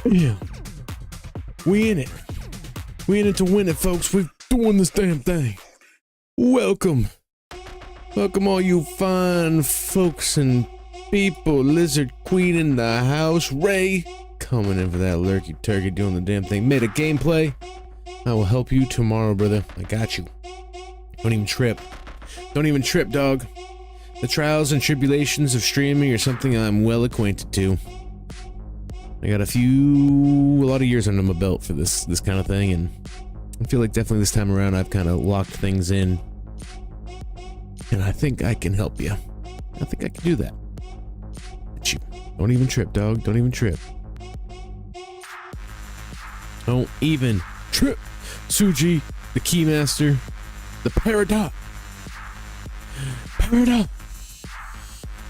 Yeah. We in it. We in it to win it, folks. We're doing this damn thing. Welcome. Welcome all you fine folks and people. Lizard Queen in the house. Ray coming in for that lurky turkey doing the damn thing. Made a gameplay. I will help you tomorrow, brother. I got you. Don't even trip. Don't even trip, dog. The trials and tribulations of streaming are something I'm well acquainted to. I got a lot of years under my belt for this kind of thing, and I feel like definitely this time around I've kind of locked things in. And I think I can help you. I think I can do that. But you, don't even trip, dog. Don't even trip. Don't even trip. Suji, the Keymaster, the Paradox. Paradox.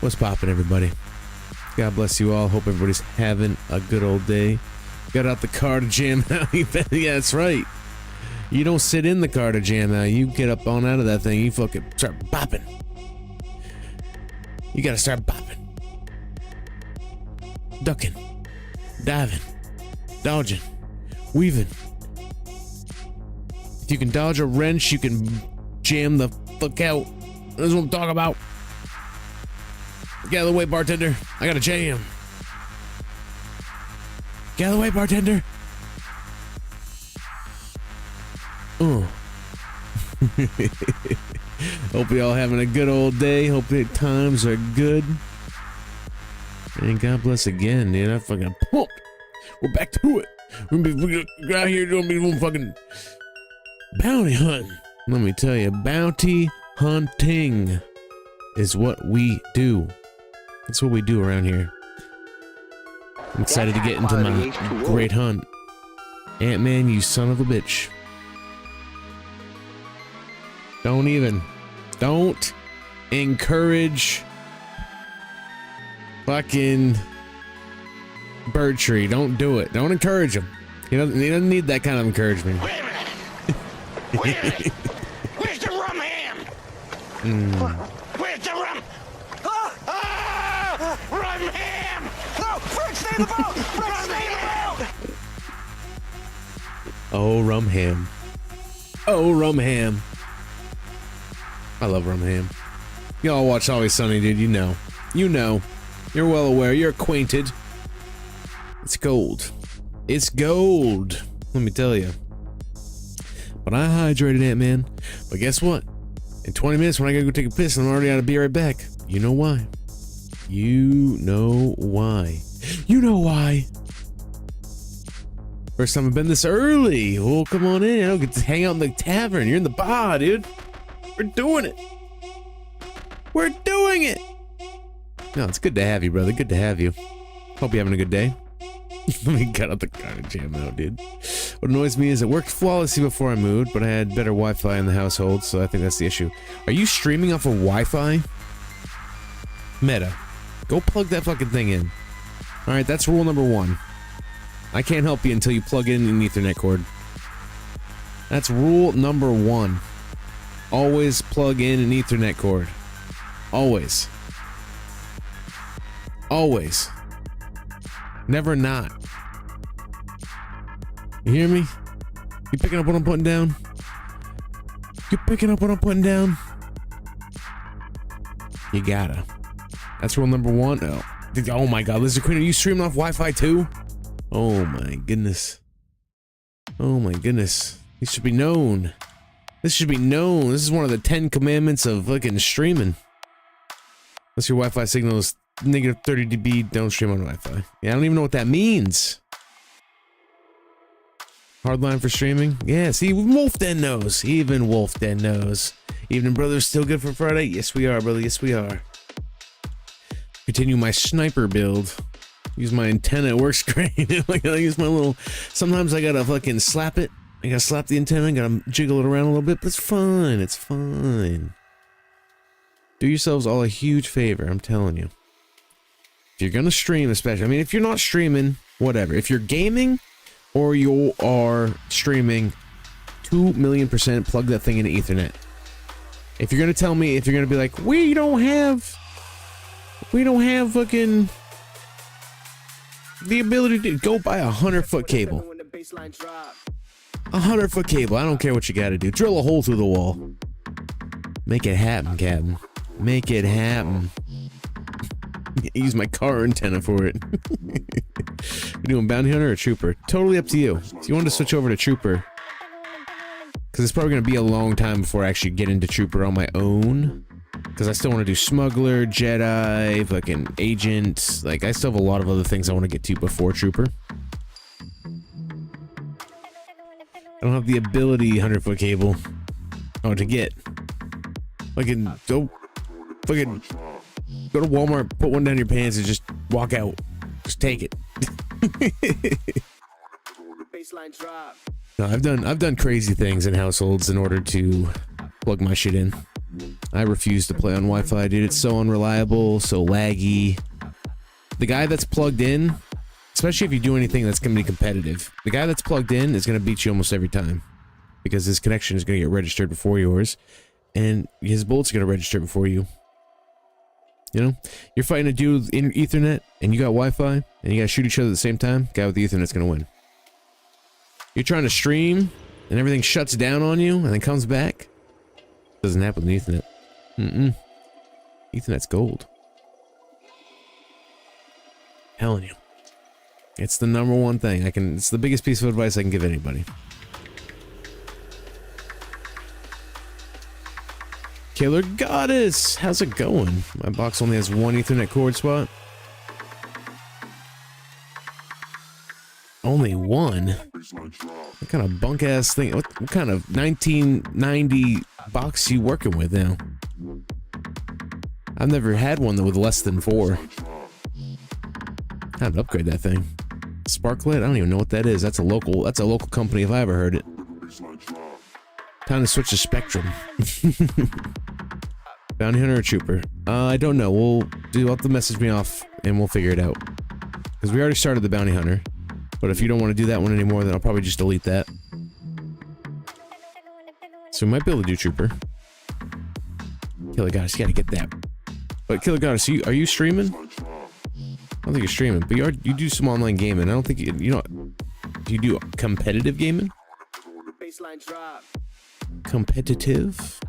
What's poppin', everybody? God bless you all. Hope everybody's having a good old day. Got out the car to jam out. Yeah, that's right. You don't sit in the car to jam out. You get up on out of that thing. You fucking start bopping. You gotta start bopping. Ducking. Diving. Dodging. Weaving. If you can dodge a wrench, you can jam the fuck out. That's what I'm talking about. Get out of the way, bartender. I got a jam. Get out of the way, bartender. Hope y'all having a good old day. Hope the times are good. And God bless again, dude. I'm fucking pumped. We're back to it. We're gonna be out here doing fucking bounty hunting. Let me tell you, bounty hunting is what we do. That's what we do around here. I'm excited to get into my great hunt. Ant-Man, you son of a bitch. Don't encourage fucking Bird Tree. Don't do it. Don't encourage him. He doesn't need that kind of encouragement. Wait a minute. Wait a minute. Where's the rum ham? Where's the rum? Rum ham! No! Frick, stay in the boat! Frick, stay in the boat! Oh, rum ham. Oh, rum ham. I love rum ham. Y'all watch Always Sunny, dude. You know. You know. You're well aware. You're acquainted. It's gold. It's gold. Let me tell you. But I hydrated, Ant-Man. But guess what? In 20 minutes when I gotta go take a piss, I'm already out of beer right back. You know why? You know why. You know why. First time I've been this early. Well, come on in. I don't get to hang out in the tavern. You're in the bar, dude. We're doing it. We're doing it. No, it's good to have you, brother. Good to have you. Hope you're having a good day. Let me cut out the car and jam out, dude. What annoys me is it worked flawlessly before I moved, but I had better Wi-Fi in the household, so I think that's the issue. Are you streaming off of Wi-Fi? Meta. Go plug that fucking thing in. Alright, that's rule number 1. I can't help you until you plug in an Ethernet cord. That's rule number 1. Always plug in an Ethernet cord. Always. Always. Never not. You hear me? You picking up what I'm putting down? You picking up what I'm putting down? You gotta. That's rule number 1. Oh my god, Lizard Queen, are you streaming off Wi-Fi too? Oh my goodness. Oh my goodness. This should be known. This should be known. This is one of the 10 commandments of fucking streaming. Unless your Wi-Fi signal is negative 30 dB, don't stream on Wi-Fi. Yeah, I don't even know what that means. Hardline for streaming? Yeah, see, Wolfden knows. Even Wolfden knows. Evening, brother. Still good for Friday? Yes, we are, brother. Yes, we are. Continue my sniper build. Use my antenna. It works great. Like, I use my little... Sometimes I gotta fucking slap it. I gotta slap the antenna. I gotta jiggle it around a little bit, but it's fine. It's fine. Do yourselves all a huge favor, I'm telling you. If you're gonna stream, especially... I mean, if you're not streaming, whatever. If you're gaming... or you are streaming, 2,000,000% plug that thing into Ethernet. If you're gonna tell me, if you're gonna be like, we don't have fucking the ability to go buy a 100-foot cable. 100-foot cable. I don't care what you gotta do. Drill a hole through the wall. Make it happen, Captain. Make it happen. Use my car antenna for it. You doing bounty hunter or trooper? Totally up to you. If you want to switch over to trooper, because it's probably going to be a long time before I actually get into trooper on my own. Because I still want to do smuggler, Jedi, fucking agent. Like, I still have a lot of other things I want to get to before trooper. I don't have the ability 100-foot cable. Oh, to get. Fucking go to Walmart, put one down your pants, and just walk out. Just take it. No, I've done crazy things in households in order to plug my shit in. I refuse to play on Wi-Fi, dude. It's so unreliable, so laggy. The guy that's plugged in, especially if you do anything that's gonna be competitive, the guy that's plugged in is gonna beat you almost every time because his connection is gonna get registered before yours, and his bullets are gonna register before you. You know, you're fighting a dude with Ethernet, and you got Wi-Fi, and you gotta shoot each other at the same time. Guy with the Ethernet's gonna win. You're trying to stream, and everything shuts down on you, and then comes back. Doesn't happen with Ethernet. Ethernet's gold. Telling you, it's the #1 thing I can. It's the biggest piece of advice I can give anybody. Killer Goddess, how's it going? My box only has one Ethernet cord spot. Only one? What kind of bunk ass thing? What kind of 1990 box you working with now? I've never had one with less than 4. Time to upgrade that thing. Sparklet? I don't even know what that is. That's a local company if I ever heard it. Time to switch to Spectrum. Bounty hunter or trooper? I don't know. You'll have to message me off and we'll figure it out. Because we already started the bounty hunter. But if you don't want to do that one anymore, then I'll probably just delete that. So we might be able to do trooper. Killer Goddess, you gotta get that. But Killer Goddess, are you streaming? I don't think you're streaming, but you do some online gaming. I don't think you know. Do you do competitive gaming? Competitive?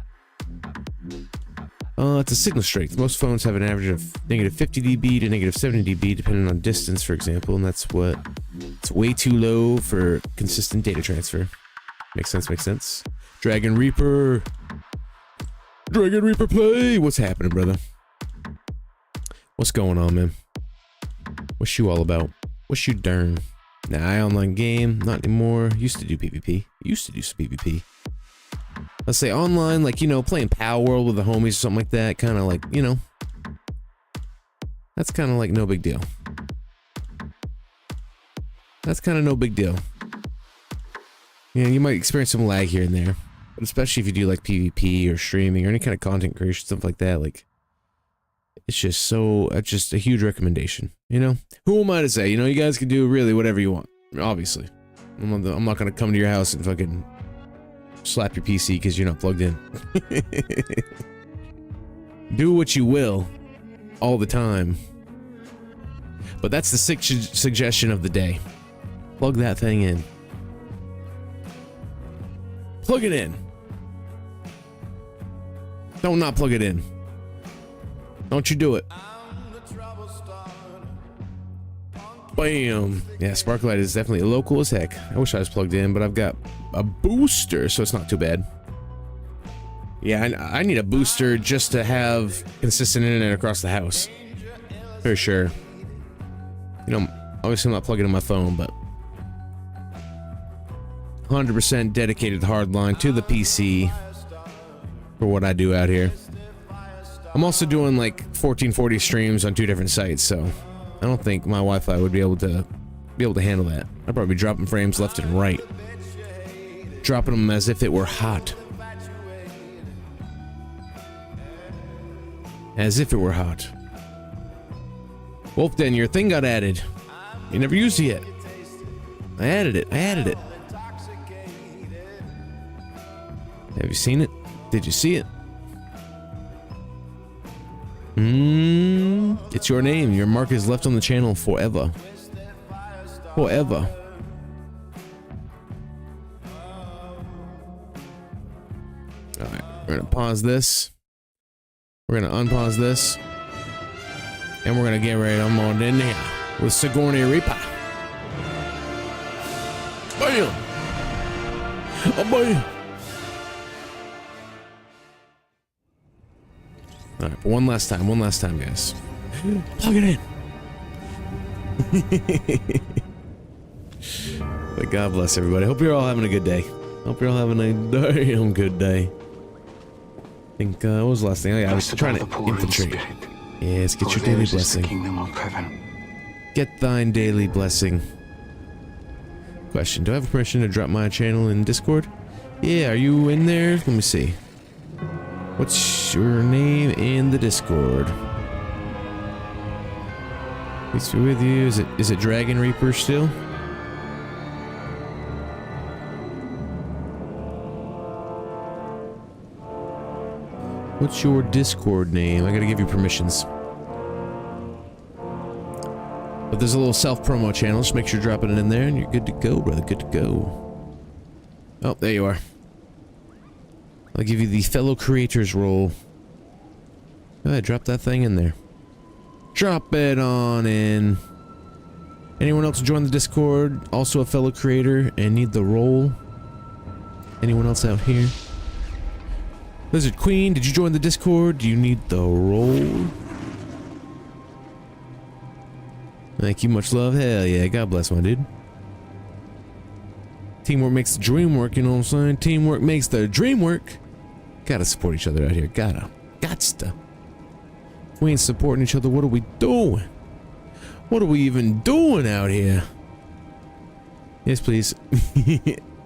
It's a signal strength. Most phones have an average of -50 dB to -70 dB, depending on distance, for example, and that's what. It's way too low for consistent data transfer. Makes sense, makes sense. Dragon Reaper! Dragon Reaper play! What's happening, brother? What's going on, man? What's you all about? What's you darn? Nah, I online game, not anymore. Used to do PvP. Used to do some PvP. Let's say online, like, you know, playing Power World with the homies or something like that. Kind of like, you know. That's kind of like no big deal. That's kind of no big deal. Yeah, you might experience some lag here and there. But especially if you do like PvP or streaming or any kind of content creation, stuff like that, like, it's just so, it's just a huge recommendation, you know? Who am I to say? You know, you guys can do really whatever you want, obviously. I'm not gonna come to your house and fucking slap your PC because you're not plugged in. Do what you will, all the time. But that's the sick suggestion of the day. Plug that thing in. Plug it in. Don't not plug it in. Don't you do it. Bam. Yeah, Sparklight is definitely local as heck. I wish I was plugged in, but I've got a booster, so it's not too bad. Yeah, I need a booster just to have consistent internet across the house. For sure. You know, obviously I'm not plugging in my phone, but 100% dedicated hardline to the PC for what I do out here. I'm also doing like 1440 streams on 2 different sites, so I don't think my Wi-Fi would be able to handle that. I'd probably be dropping frames left and right, dropping them as if it were hot, as if it were hot. Wolfden, your thing got added. You never used it yet. I added it. Have you seen it? Did you see it? It's your name. Your mark is left on the channel forever. Forever. Alright, we're gonna pause this. We're gonna unpause this. And we're gonna get ready to unload in here with Sigourney Reaper. Bam! Oh boy! Alright, one last time, guys. Plug it in. But God bless everybody. Hope you're all having a good day. Hope you're all having a damn good day. I think, what was the last thing? Oh yeah, I was trying to infiltrate. Yes, get your daily blessing. Get thine daily blessing. Question, do I have permission to drop my channel in Discord? Yeah, are you in there? Let me see. What's your name in the Discord? Peace be with you. Is it Dragon Reaper still? What's your Discord name? I gotta give you permissions. But there's a little self-promo channel, just make sure you're dropping it in there and you're good to go, brother, good to go. Oh, there you are. I'll give you the fellow creators role. Go ahead, drop that thing in there. Drop it on in. Anyone else join the Discord, also a fellow creator, and need the role? Anyone else out here? Lizard Queen, did you join the Discord? Do you need the role? Thank you, much love. Hell yeah, God bless my dude. Teamwork makes the dream work, you know what I'm saying? Teamwork makes the dream work. Gotta support each other out here. Gots to. If we ain't supporting each other, what are we doing? What are we even doing out here? Yes, please.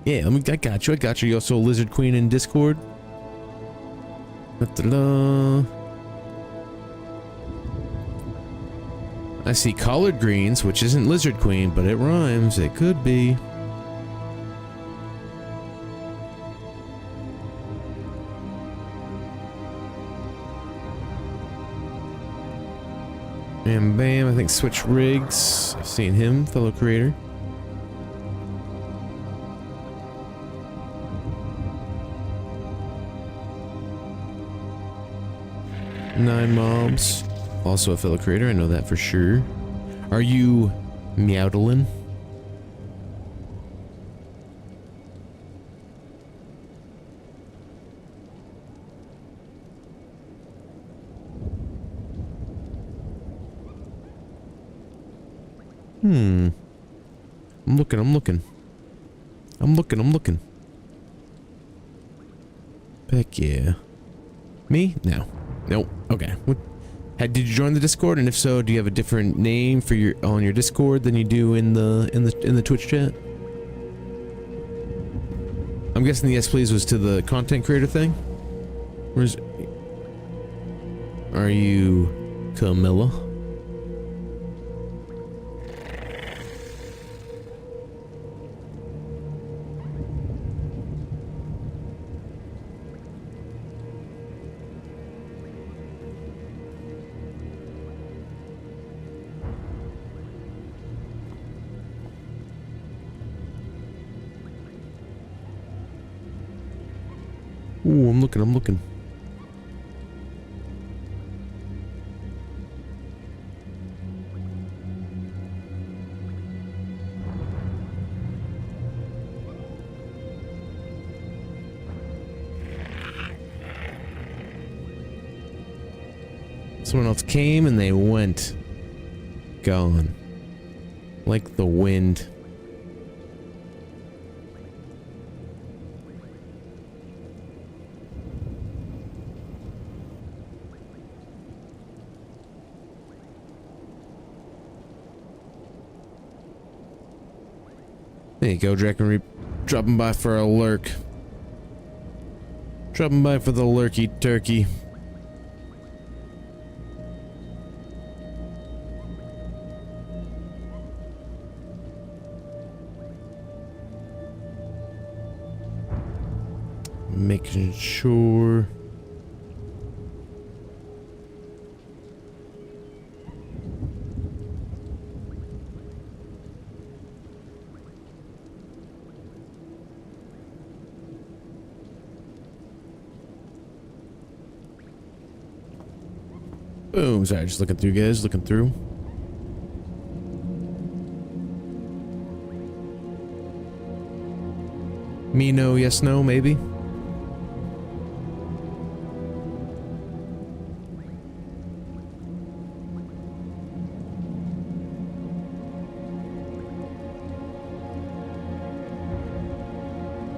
Yeah, I got you. You also Lizard Queen in Discord. I see collard greens, which isn't Lizard Queen, but it rhymes. It could be. And bam, I think Switch Rigs. I've seen him, fellow creator. Nine Mobs, also a fellow creator, I know that for sure. Are you Meowdlin? I'm looking. Heck yeah. Me? No. Nope. Okay. Did you join the Discord? And if so, do you have a different name for on your Discord than you do in the Twitch chat? I'm guessing the yes please was to the content creator thing. Are you Camilla? Ooh, I'm looking. Someone else came and they went. Gone. Like the wind. There you go, Dragon dropping by for a lurk. Dropping by for the lurky turkey. Making sure. Boom. Sorry, just looking through, guys. Looking through. Me no, yes no, maybe.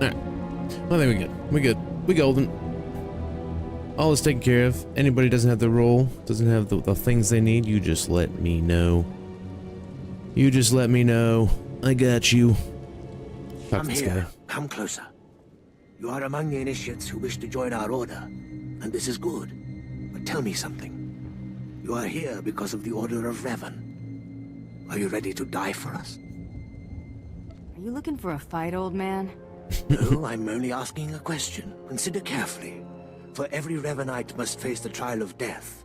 Alright. I think we're good. We're good. We golden. All is taken care of. Anybody doesn't have the role, doesn't have the things they need, you just let me know. You just let me know. I got you. I'm here. Come closer. You are among the initiates who wish to join our order, and this is good. But tell me something. You are here because of the Order of Revan. Are you ready to die for us? Are you looking for a fight, old man? No, I'm only asking a question. Consider carefully. For every Revanite must face the trial of death,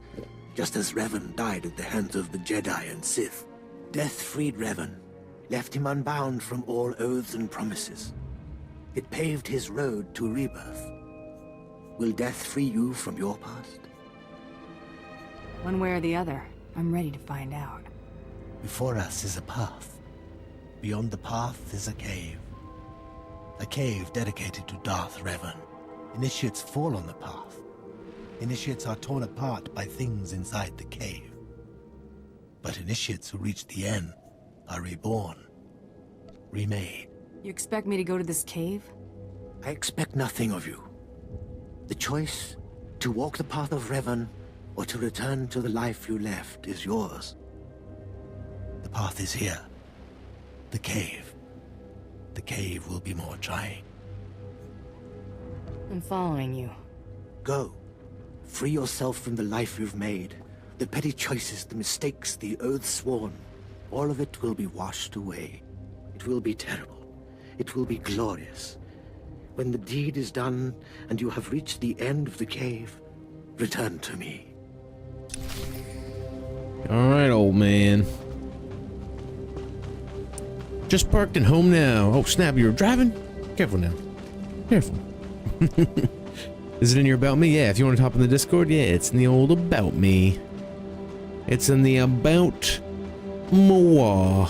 just as Revan died at the hands of the Jedi and Sith. Death freed Revan, left him unbound from all oaths and promises. It paved his road to rebirth. Will death free you from your past? One way or the other, I'm ready to find out. Before us is a path. Beyond the path is a cave. A cave dedicated to Darth Revan. Initiates fall on the path. Initiates are torn apart by things inside the cave. But initiates who reach the end are reborn, remade. You expect me to go to this cave? I expect nothing of you. The choice to walk the path of Revan or to return to the life you left is yours. The path is here. The cave. The cave will be more trying. I'm following you. Go. Free yourself from the life you've made. The petty choices, the mistakes, the oaths sworn. All of it will be washed away. It will be terrible. It will be glorious. When the deed is done and you have reached the end of the cave, return to me. Alright, old man. Just parked and home now. Oh, snap, you were driving? Careful now. Careful. Is it in your About Me? Yeah, if you want to hop in the Discord, yeah, it's in the old About Me. It's in the About Moi.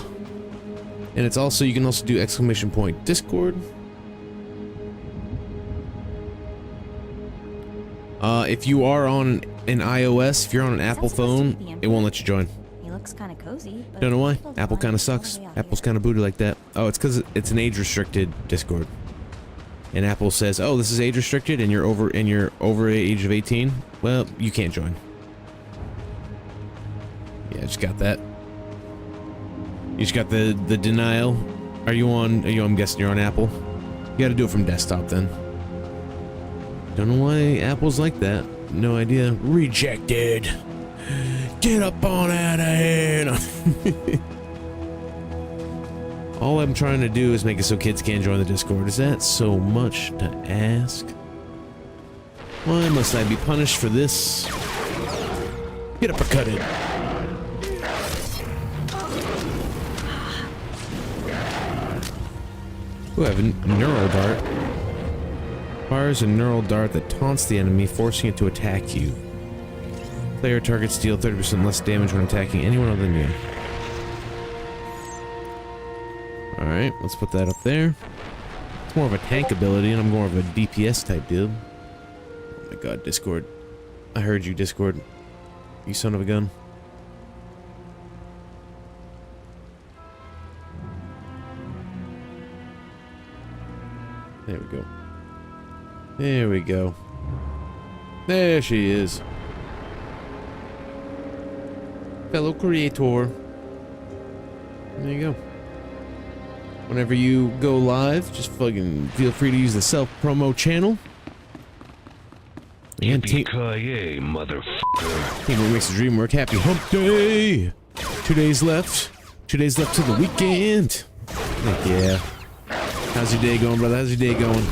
And it's also, you can also do ! Discord. If you are on an iOS, if you're on an Apple phone, it won't let you join. He looks kind of cozy. But Don't know why. Apple kind of sucks. Apple's kind of booty like that. Oh, it's because it's an age-restricted Discord. And Apple says, "Oh, this is age-restricted, and you're over the age of 18. Well, you can't join." Yeah, I just got that. You just got the denial. I'm guessing you're on Apple. You got to do it from desktop then. Don't know why Apple's like that. No idea. Rejected. Get up on out of here. All I'm trying to do is make it so kids can't join the Discord. Is that so much to ask? Why must I be punished for this? Get uppercutted. Ooh, I have a neural dart. Fires a neural dart that taunts the enemy, forcing it to attack you. Player targets deal 30% less damage when attacking anyone other than you. Alright, let's put that up there. It's more of a tank ability, and I'm more of a DPS type dude. Oh my god, Discord. I heard you, Discord. You son of a gun. There we go. There we go. There she is. Fellow creator. There you go. Whenever you go live, just fucking feel free to use the self-promo channel. And Yippee-ki-yay, motherfucker. Teamwork makes the dream work. Happy hump day! 2 days left. 2 days left to the weekend. Heck yeah. How's your day going, brother? How's your day going?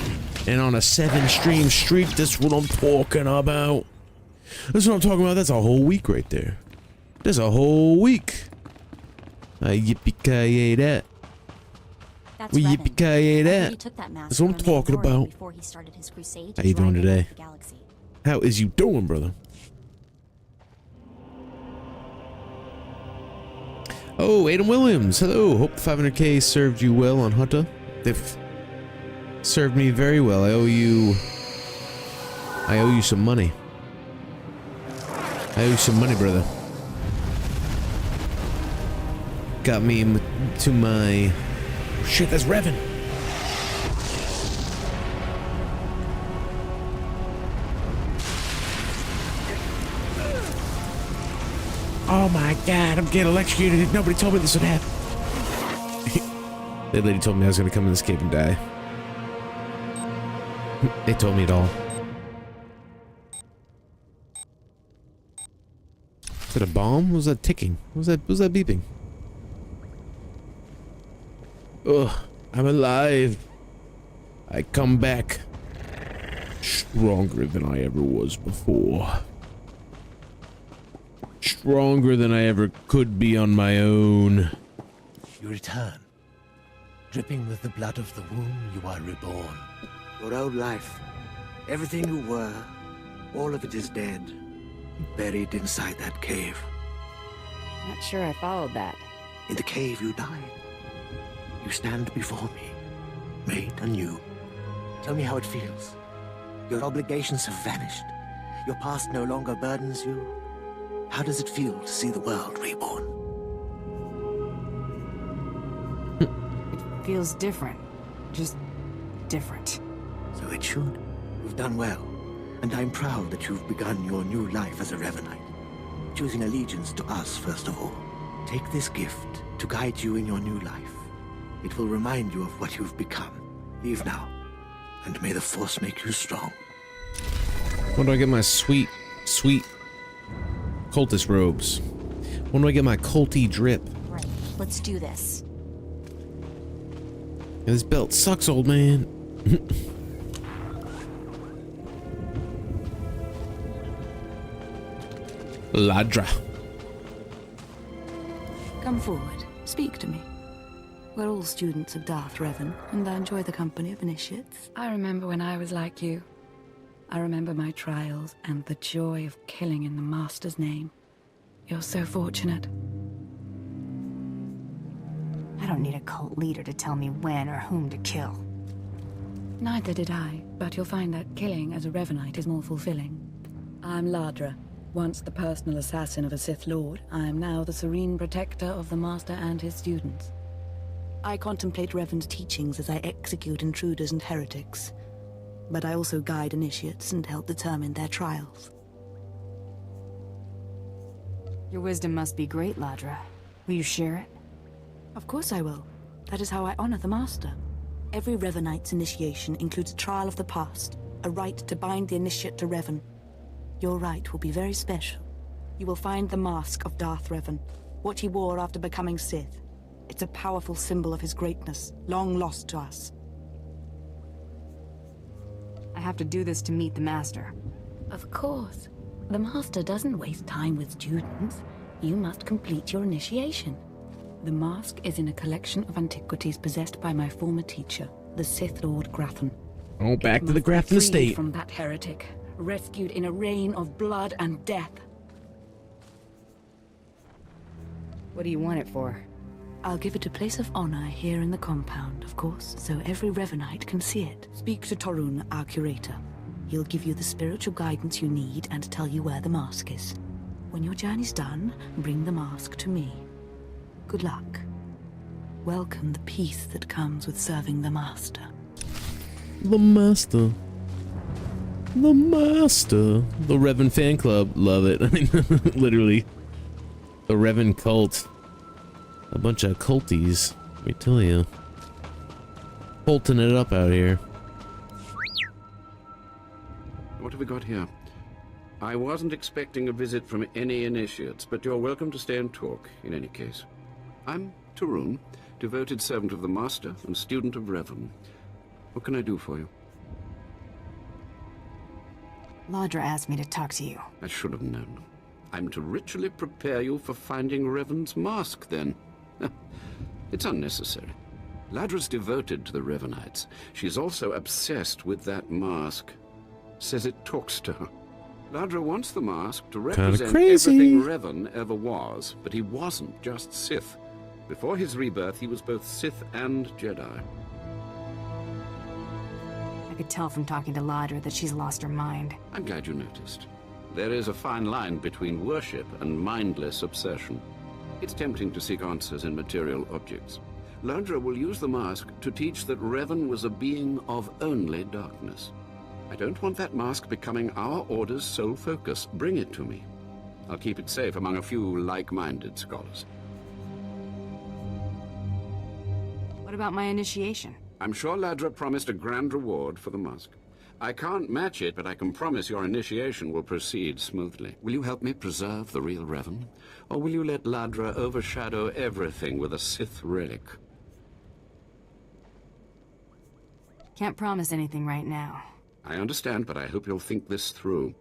And on a 7-stream streak, that's what I'm talking about. That's what I'm talking about. That's a whole week right there. That's a whole week. Yippee-ki-yay that. That's We Revan. yippee-ki-yay I that. heard he took that mask That's what I'm from talking Mandalorian about. Before he started his crusade How to you doing drive today? the galaxy. How is you doing, brother? Oh, Adam Williams. Hello. Hope 500k served you well on Hunter. They've served me very well. I owe you some money. I owe you some money, brother. Got me to my... Oh, shit, that's Revan. Oh my god, I'm getting electrocuted. Nobody told me this would happen. That lady told me I was gonna come in this cave and die. They told me it all. Is that a bomb? What was that ticking? What was that beeping? Ugh, I'm alive. I come back stronger than I ever was before. Stronger than I ever could be on my own. You return. Dripping with the blood of the womb, you are reborn. Your old life, everything you were, all of it is dead. Buried inside that cave. Not sure I followed that. In the cave you died. You stand before me, made anew. Tell me how it feels. Your obligations have vanished. Your past no longer burdens you. How does it feel to see the world reborn? It feels different. Just different. So it should. You've done well, and I'm proud that you've begun your new life as a Revanite, choosing allegiance to us first of all. Take this gift to guide you in your new life. It will remind you of what you've become. Leave now, and may the Force make you strong. When do I get my sweet cultist robes? When do I get my culty drip? Right, let's do this. Yeah, this belt sucks, old man. Ladra. Come forward. Speak to me. We're all students of Darth Revan, and I enjoy the company of initiates. I remember when I was like you. I remember my trials and the joy of killing in the Master's name. You're so fortunate. I don't need a cult leader to tell me when or whom to kill. Neither did I, but you'll find that killing as a Revanite is more fulfilling. I'm Ladra. Once the personal assassin of a Sith Lord, I am now the serene protector of the Master and his students. I contemplate Revan's teachings as I execute intruders and heretics, but I also guide initiates and help determine their trials. Your wisdom must be great, Ladra. Will you share it? Of course I will. That is how I honor the Master. Every Revanite's initiation includes a trial of the past, a rite to bind the initiate to Revan. Your rite will be very special. You will find the mask of Darth Revan, what he wore after becoming Sith. It's a powerful symbol of his greatness, long lost to us. I have to do this to meet the Master. Of course. The Master doesn't waste time with students. You must complete your initiation. The mask is in a collection of antiquities possessed by my former teacher, the Sith Lord Grafton. Oh, back to the Grafton Grafton estate. From that heretic, rescued in a rain of blood and death. What do you want it for? I'll give it a place of honor here in the compound, of course, so every Revanite can see it. Speak to Torun, our curator. He'll give you the spiritual guidance you need and tell you where the mask is. When your journey's done, bring the mask to me. Good luck. Welcome the peace that comes with serving the Master. The Master. The Master. The Revan fan club. Love it. I mean, literally. The Revan cult. A bunch of culties. Let me tell you. Holting it up out here. What have we got here? I wasn't expecting a visit from any initiates, but you're welcome to stay and talk, in any case. I'm Torun, devoted servant of the Master and student of Revan. What can I do for you? Ladra asked me to talk to you. I should have known. I'm to ritually prepare you for finding Revan's mask, then. It's unnecessary. Ladra's devoted to the Revanites. She's also obsessed with that mask. Says it talks to her. Ladra wants the mask to represent everything Revan ever was, but he wasn't just Sith. Before his rebirth, he was both Sith and Jedi. I could tell from talking to Ladra that she's lost her mind. I'm glad you noticed. There is a fine line between worship and mindless obsession. It's tempting to seek answers in material objects. Ladra will use the mask to teach that Revan was a being of only darkness. I don't want that mask becoming our Order's sole focus. Bring it to me. I'll keep it safe among a few like-minded scholars. What about my initiation? I'm sure Ladra promised a grand reward for the mask. I can't match it, but I can promise your initiation will proceed smoothly. Will you help me preserve the real Revan? Or will you let Ladra overshadow everything with a Sith relic? Can't promise anything right now. I understand, but I hope you'll think this through.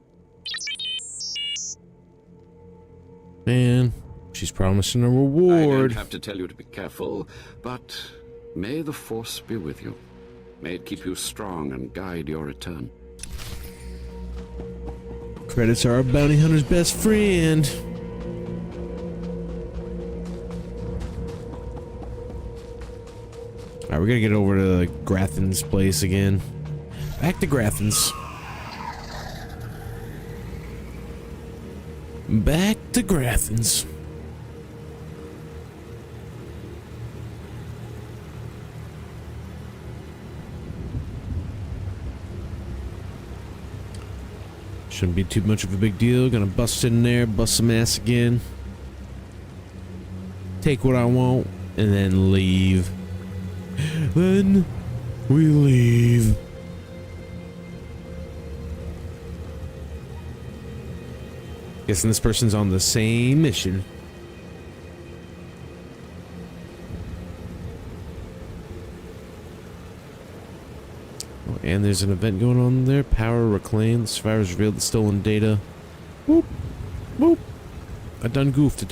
Man, she's promising a I reward. don't have to tell you to be careful, but may the Force be with you. May it keep you strong and guide your return. Credits are a bounty hunter's best friend. Alright, we're gonna get over to Grathan's place again. Back to Grathan's. Back to Grathan's. Shouldn't be too much of a big deal. Gonna bust in there, bust some ass again. Take what I want, and then leave. Then we leave. Guessing this person's on the same mission. Oh, and there's an event going on there. Power reclaimed. The survivors revealed the stolen data. Whoop. Whoop. I done goofed.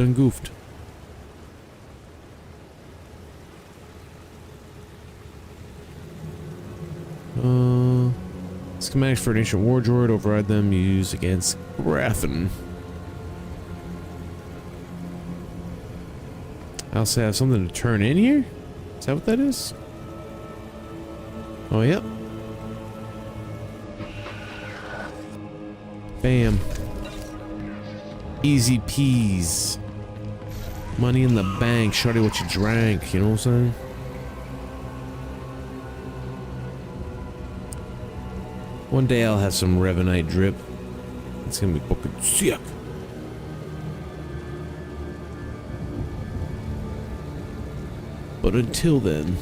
Schematics for an ancient war droid. Override them. Use against Grathan. I also have something to turn in here? Is that what that is? Oh, yep. Bam. Easy peas. Money in the bank. Shorty what you drank. You know what I'm saying? One day I'll have some Revanite drip. It's gonna be fucking sick. But until then...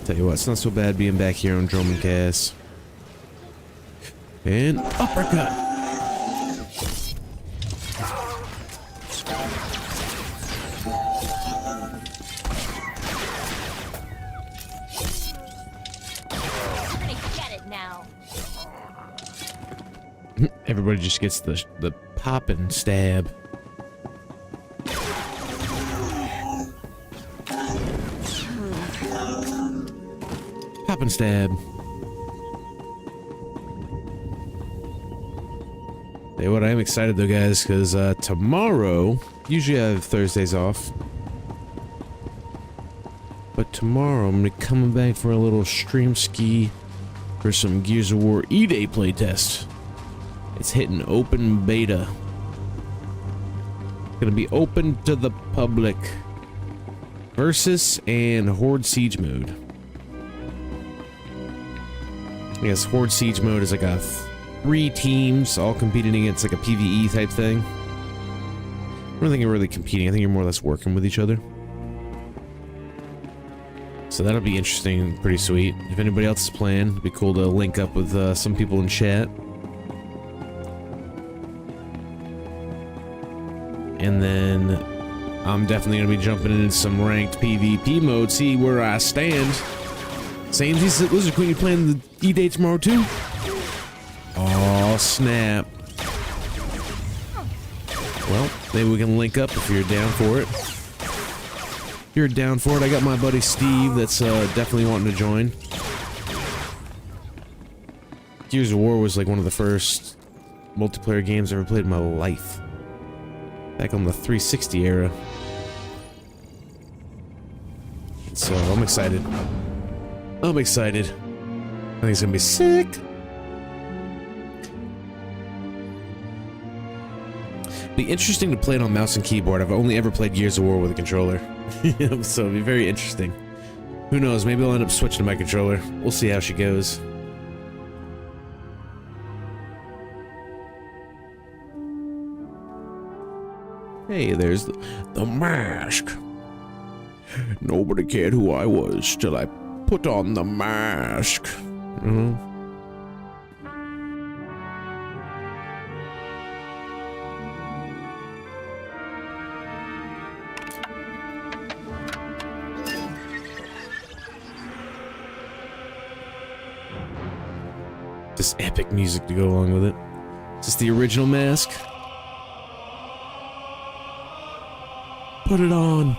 Tell you what, it's not so bad being back here on Drum and Cass. And uppercut! You're gonna get it now. Everybody just gets the pop and stab. Pop and stab. Hey, what I am excited though, guys, because tomorrow, usually I have Thursdays off, but tomorrow I'm gonna be coming back for a little stream ski for some Gears of War E-Day playtest. It's hitting open beta. Gonna be open to the public. Versus and Horde Siege mode. I guess Horde Siege mode is like a 3 teams all competing against like a PvE type thing. I don't think you're really competing. I think you're more or less working with each other. So that'll be interesting and pretty sweet. If anybody else is playing, it'd be cool to link up with some people in chat. And then I'm definitely going to be jumping into some ranked PvP mode, see where I stand. Same as Lizard Queen, you playing the E-Day tomorrow too? Oh snap. Well, Maybe we can link up if you're down for it. If you're down for it, I got my buddy Steve that's definitely wanting to join. Gears of War was like one of the first multiplayer games I ever played in my life. Back on the 360 era. So I'm excited. I'm excited. I think it's gonna be sick. Be interesting to play it on mouse and keyboard. I've only ever played Gears of War with a controller. So it'll be very interesting. Who knows, maybe I'll end up switching to my controller. We'll see how she goes. Hey, there's the mask. Nobody cared who I was till I put on the mask. This epic music to go along with it. Is this the original mask? Put it on.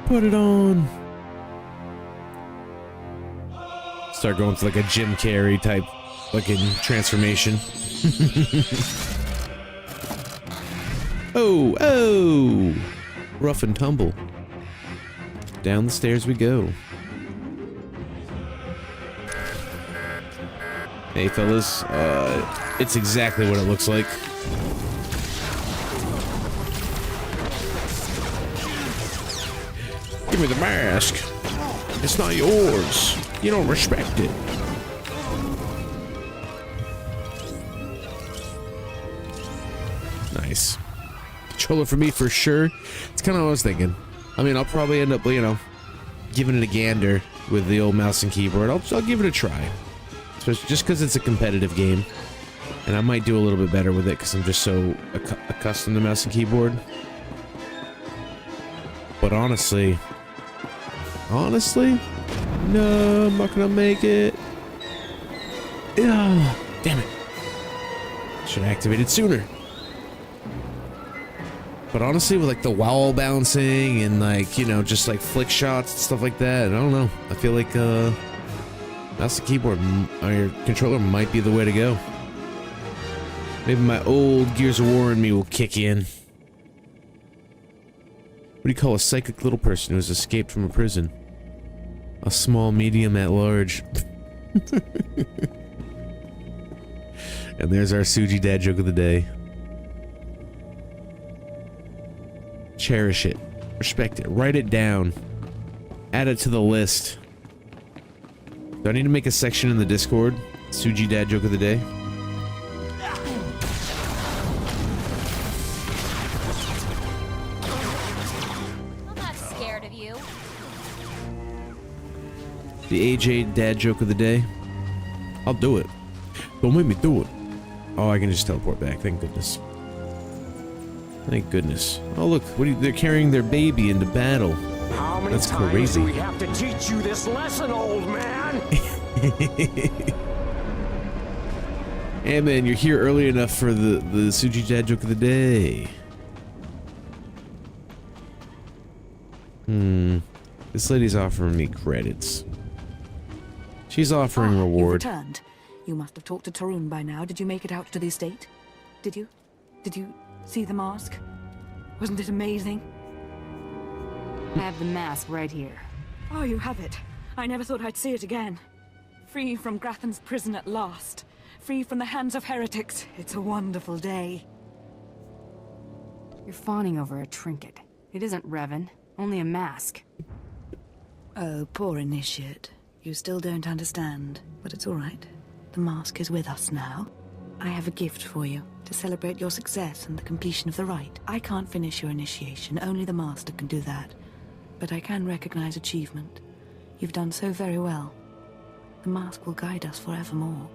Put it on. Start going for like a Jim Carrey type fucking transformation. Oh, oh! Rough and tumble. Down the stairs we go. Hey fellas, it's exactly what it looks like. Give me the mask. It's not yours. You don't respect it. Nice. Controller for me for sure. It's kind of what I was thinking. I mean, I'll probably end up, you know, giving it a gander with the old mouse and keyboard. I'll give it a try. Especially just because it's a competitive game. And I might do a little bit better with it because I'm just so accustomed to mouse and keyboard. But honestly, no, I'm not gonna make it. Yeah, damn it. Should have activated sooner. But honestly, with like the wall bouncing and like, you know, just like flick shots and stuff like that, I don't know. I feel like mouse and keyboard or your controller might be the way to go. Maybe my old Gears of War in me will kick in. What do you call a psychic little person who has escaped from a prison? A small medium at large. And there's our Suji dad joke of the day. Cherish it. Respect it. Write it down. Add it to the list. Do I need to make a section in the Discord? Suji dad joke of the day? I'm not scared of you. The AJ dad joke of the day? I'll do it. Don't make me do it. Oh, I can just teleport back. Thank goodness. Thank goodness. Oh, look. They're carrying their baby into battle. How many That's times crazy. do we have to teach you this lesson, old man? Hey, man, you're here early enough for the Suji dad joke of the day. This lady's offering me credits. She's offering reward. You've returned. You must have talked to Tarun by now. Did you make it out to the estate? Did you? Did you see the mask? Wasn't it amazing? I have the mask right here. Oh, you have it. I never thought I'd see it again. Free from Grathan's prison at last. Free from the hands of heretics. It's a wonderful day. You're fawning over a trinket. It isn't Revan, only a mask. Oh, poor initiate. You still don't understand, but it's all right. The mask is with us now. I have a gift for you to celebrate your success and the completion of the rite. I can't finish your initiation, only the master can do that. But I can recognize achievement. You've done so very well. The mask will guide us forevermore.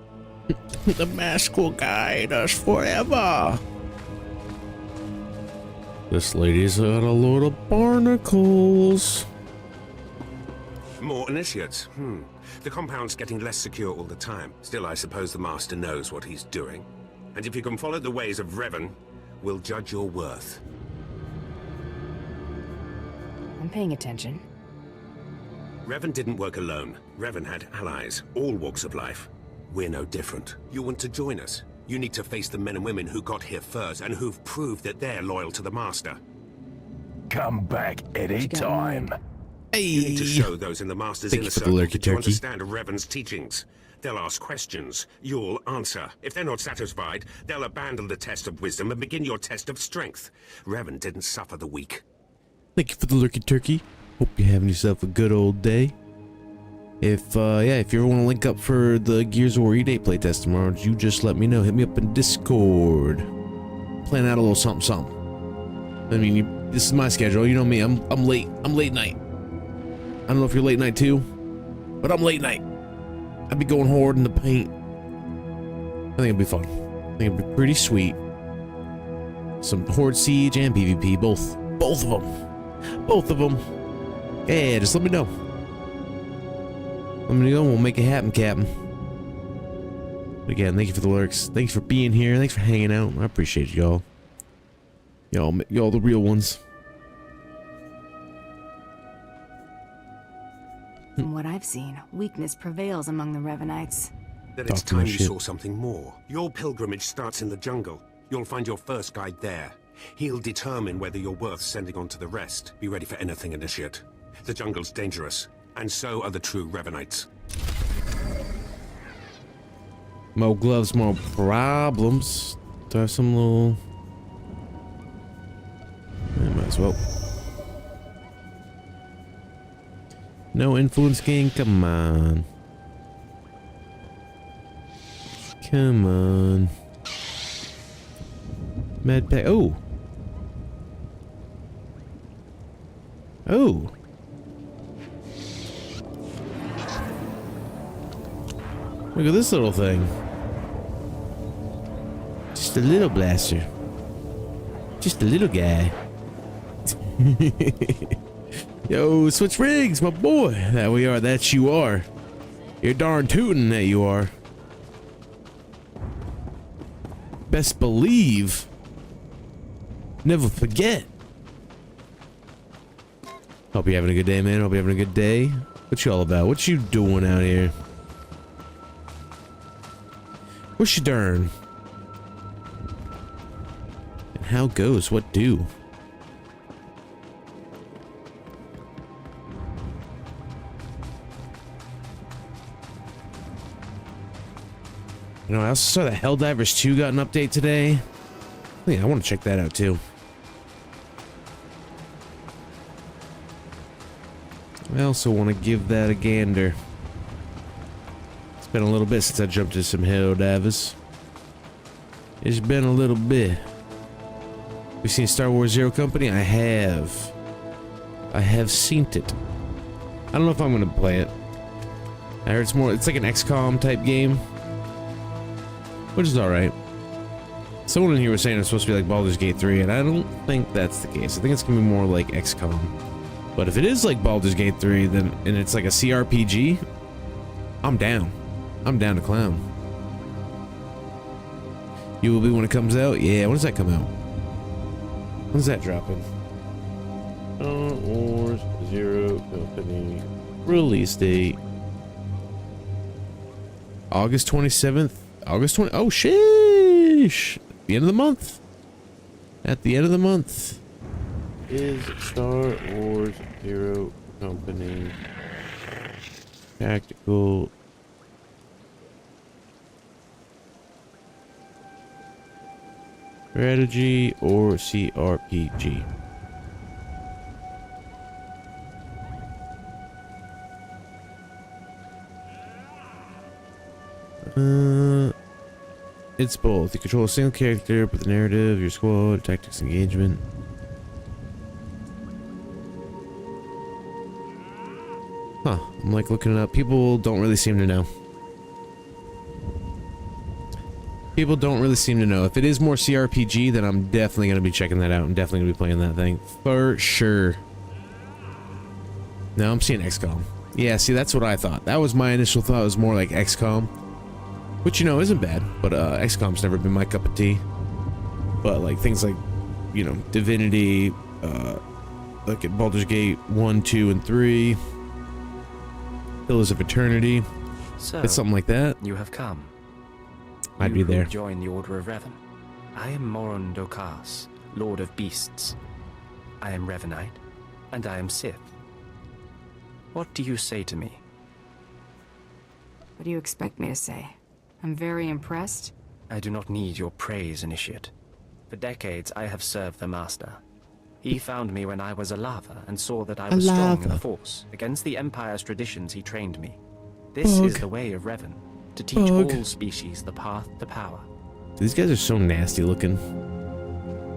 The mask will guide us forever. This lady's got a load of barnacles. More initiates. The compound's getting less secure all the time. Still, I suppose the Master knows what he's doing. And if you can follow the ways of Revan, will judge your worth. I'm paying attention. Revan didn't work alone. Revan had allies, all walks of life. We're no different. You want to join us? You need to face the men and women who got here first and who've proved that they're loyal to the Master. Come back any time. Hey, You need to show those in the Master's Thank inner you for the circle lurky that you turkey. understand Revan's teachings. They'll ask questions. You'll answer. If they're not satisfied, they'll abandon the test of wisdom and begin your test of strength. Revan didn't suffer the weak. Thank you for the lurky turkey. Hope you're having yourself a good old day. If if you ever want to link up for the Gears of War E-Day playtest tomorrow, you just let me know. Hit me up in Discord. Plan out a little something, something. I mean, this is my schedule. You know me. I'm late. I'm late night. I don't know if you're late night too, but I'm late night. I'd be going hard in the paint. I think it'd be fun. I think it'd be pretty sweet. Some Horde Siege and PvP, both of them. Both of them. Yeah, just let me know. Let me know. We'll make it happen, Captain. But again, thank you for the lurks. Thanks for being here. Thanks for hanging out. I appreciate y'all. Y'all the real ones. From what I've seen, weakness prevails among the Revanites. Then it's Talk my time you shit. saw something more. Your pilgrimage starts in the jungle. You'll find your first guide there. He'll determine whether you're worth sending on to the rest. Be ready for anything, Initiate. The jungle's dangerous, and so are the true Revanites. More gloves, more problems. Do I have some little... I might as well. No influence gain, come on. Come on. Med pack. Oh. Oh. Look at this little thing. Just a little blaster. Just a little guy. Yo, switch rigs, my boy. That we are. That you are. You're darn tootin' that you are. Best believe. Never forget. Hope you're having a good day, man. Hope you're having a good day. What you all about? What you doing out here? What's your darn? And how goes? What do? You know, I also saw that Helldivers 2 got an update today. Yeah, I want to check that out too. I also want to give that a gander. It's been a little bit since I jumped into some Helldivers. It's been a little bit. You seen Star Wars Zero Company? I have. I have seen it. I don't know if I'm gonna play it. I heard it's like an XCOM type game. Which is alright. Someone in here was saying it's supposed to be like Baldur's Gate 3, and I don't think that's the case. I think it's gonna be more like XCOM. But if it is like Baldur's Gate 3, then and it's like a CRPG, I'm down. I'm down to clown. You will be when it comes out? Yeah, when does that come out? When's that dropping? Star Wars Zero Company. Release date. August 27th. August 20. Oh, sheesh. The end of the month. At the end of the month is Star Wars Zero Company Tactical Strategy or CRPG. It's both. You control a single character, but the narrative, your squad, tactics, engagement. Huh. I'm like looking it up. People don't really seem to know. People don't really seem to know. If it is more CRPG, then I'm definitely going to be checking that out and definitely going to be playing that thing. For sure. No, I'm seeing XCOM. Yeah, see, that's what I thought. That was my initial thought. It was more like XCOM. Which, you know, isn't bad. But XCOM's never been my cup of tea. but like things like, you know, Divinity, like at Baldur's Gate 1, 2, and 3, Pillars of Eternity. So, it's something like that. You have come. I'd be there. Join the Order of Revan. I am Moron Dokas, Lord of Beasts. I am Revanite, and I am Sith. What do you say to me? What do you expect me to say? I'm very impressed. I do not need your praise, Initiate. For decades, I have served the Master. He found me when I was a lava and saw that I was strong in the Force. Against the Empire's traditions, he trained me. This is the way of Revan, to teach all species the path to power. These guys are so nasty looking.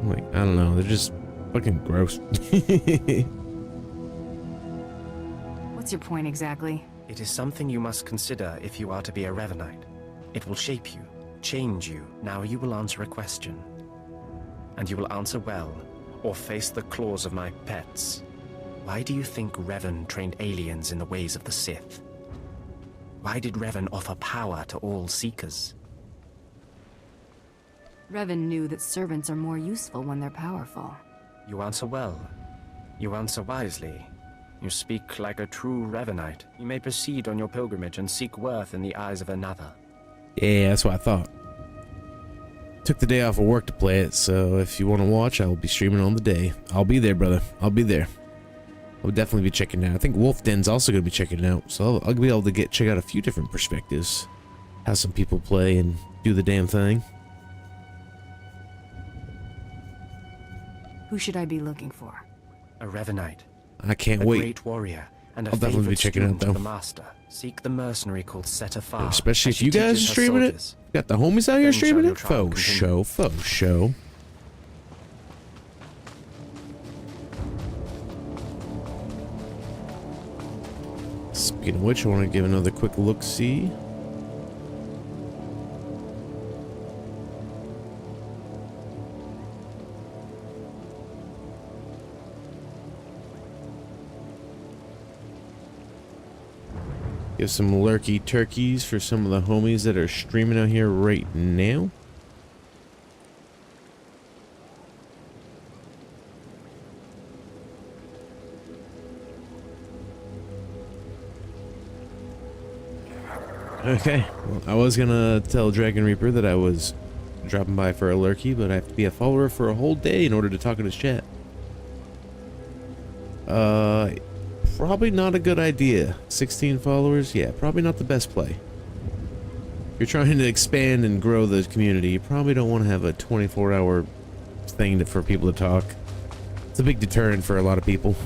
Like, I don't know, they're just fucking gross. What's your point exactly? It is something you must consider if you are to be a Revanite. It will shape you, change you. Now you will answer a question. And you will answer well, or face the claws of my pets. Why do you think Revan trained aliens in the ways of the Sith? Why did Revan offer power to all Seekers? Revan knew that servants are more useful when they're powerful. You answer well. You answer wisely. You speak like a true Revanite. You may proceed on your pilgrimage and seek worth in the eyes of another. Yeah, that's what I thought. Took the day off of work to play it, so if you want to watch, I will be streaming on the day. I'll be there, brother. I'll be there. I'll definitely be checking it out. I think Wolf Den's also going to be checking it out, so I'll be able to check out a few different perspectives. Have some people play and do the damn thing. Who should I be looking for? A Revanite. I can't a wait. Great warrior and a I'll definitely be checking it out, though. The Master. Seek the mercenary called Setafar. Especially if you guys are streaming it. Got the homies out here streaming it. Faux show, faux show. Speaking of which, I want to give another quick look-see. Give some lurky turkeys for some of the homies that are streaming out here right now. Okay, well, I was gonna tell Dragon Reaper that I was dropping by for a lurky, but I have to be a follower for a whole day in order to talk in his chat. Probably not a good idea. 16 followers? Yeah, probably not the best play. If you're trying to expand and grow the community, you probably don't want to have a 24-hour thing for people to talk. It's a big deterrent for a lot of people.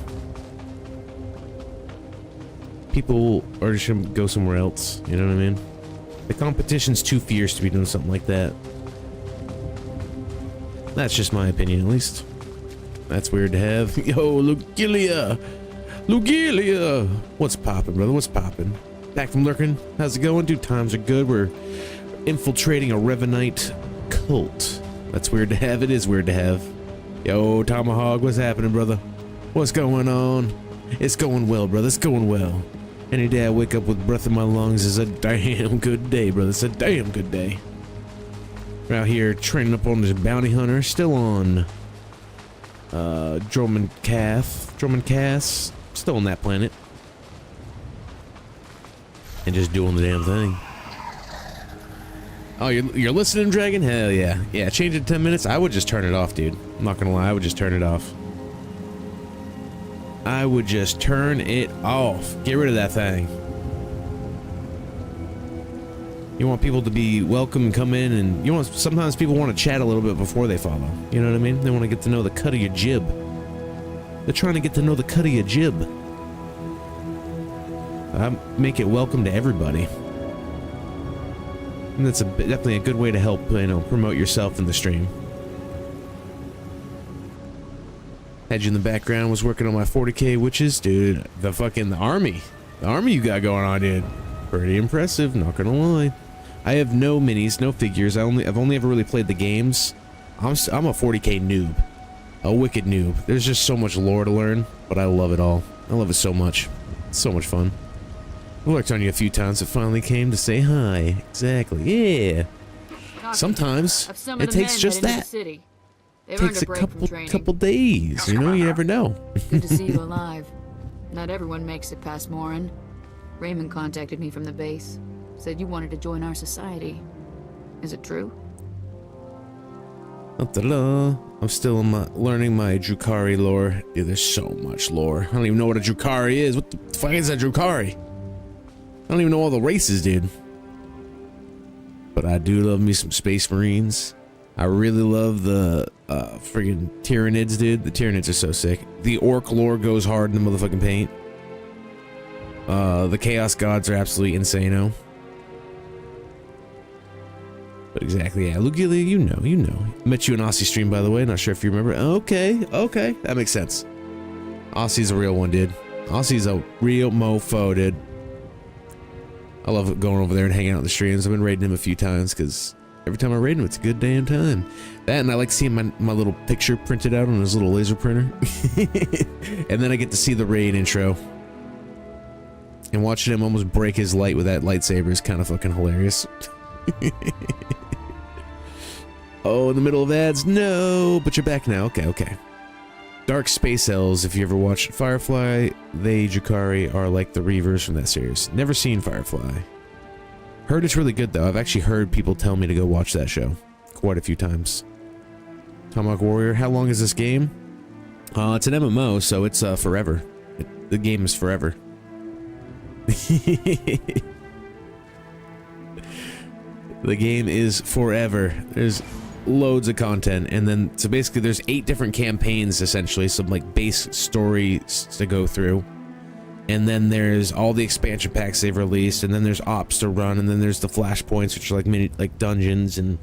People are just gonna go somewhere else, you know what I mean? The competition's too fierce to be doing something like that. That's just my opinion, at least. That's weird to have. Yo, Lugilia! Lugilia! What's poppin', brother? What's poppin'? Back from lurking? How's it going? Dude, times are good. We're infiltrating a Revanite cult. That's weird to have. It is weird to have. Yo, Tomahawk, what's happening, brother? What's going on? It's going well, brother. It's going well. Any day I wake up with breath in my lungs is a damn good day, brother. It's a damn good day. We're out here training up on this bounty hunter. Still on Droman Cass. Still on that planet. And just doing the damn thing. Oh, you're listening, Dragon? Hell yeah. Yeah, change it in 10 minutes. I would just turn it off, dude. I'm not gonna lie. I would just turn it off. I would just turn it off. Get rid of that thing. You want people to be welcome and come in, and you want sometimes people want to chat a little bit before they follow. You know what I mean? They want to get to know the cut of your jib. They're trying to get to know the cut of your jib. I make it welcome to everybody. And that's definitely a good way to help, you know, promote yourself in the stream. Had you in the background, was working on my 40k witches, dude. The army you got going on, dude. Pretty impressive, not gonna lie. I have no minis, no figures. I've only ever really played the games. I'm a 40k noob, a wicked noob. There's just so much lore to learn, but I love it all. I love it so much. It's so much fun. I worked on you a few times. It finally came to say hi. Exactly. Yeah. Sometimes it takes just that. They've earned takes a a break from couple training. days. You know, you never know. Good to see you alive. Not everyone makes it past Morin. Raymond contacted me from the base. Said you wanted to join our society. Is it true? Da-da-da. I'm still learning my Drukari lore. Dude, there's so much lore. I don't even know what a Drukari is. What the fuck is a Drukari? I don't even know all the races, dude. But I do love me some Space Marines. I really love the friggin' Tyranids, dude. The Tyranids are so sick. The Orc lore goes hard in the motherfucking paint. The Chaos Gods are absolutely insano. But exactly, yeah. Lugili, you know. Met you in Aussie stream, by the way. Not sure if you remember. Okay. That makes sense. Aussie's a real one, dude. Aussie's a real mofo, dude. I love going over there and hanging out in the streams. I've been raiding him a few times because every time I raid him, it's a good damn time. That, and I like seeing my little picture printed out on his little laser printer. And then I get to see the raid intro. And watching him almost break his light with that lightsaber is kind of fucking hilarious. Oh, in the middle of ads? No, but you're back now. Okay. Dark Space Elves, if you ever watched Firefly, they, Drukari, are like the Reavers from that series. Never seen Firefly. Heard it's really good, though. I've actually heard people tell me to go watch that show quite a few times. Tomahawk Warrior, how long is this game? It's an MMO, so it's forever. The game is forever. The game is forever. There's loads of content, and then so basically there's 8 different campaigns, essentially, some like base stories to go through, and then there's all the expansion packs they've released, and then there's ops to run, and then there's the flashpoints, which are like mini dungeons, and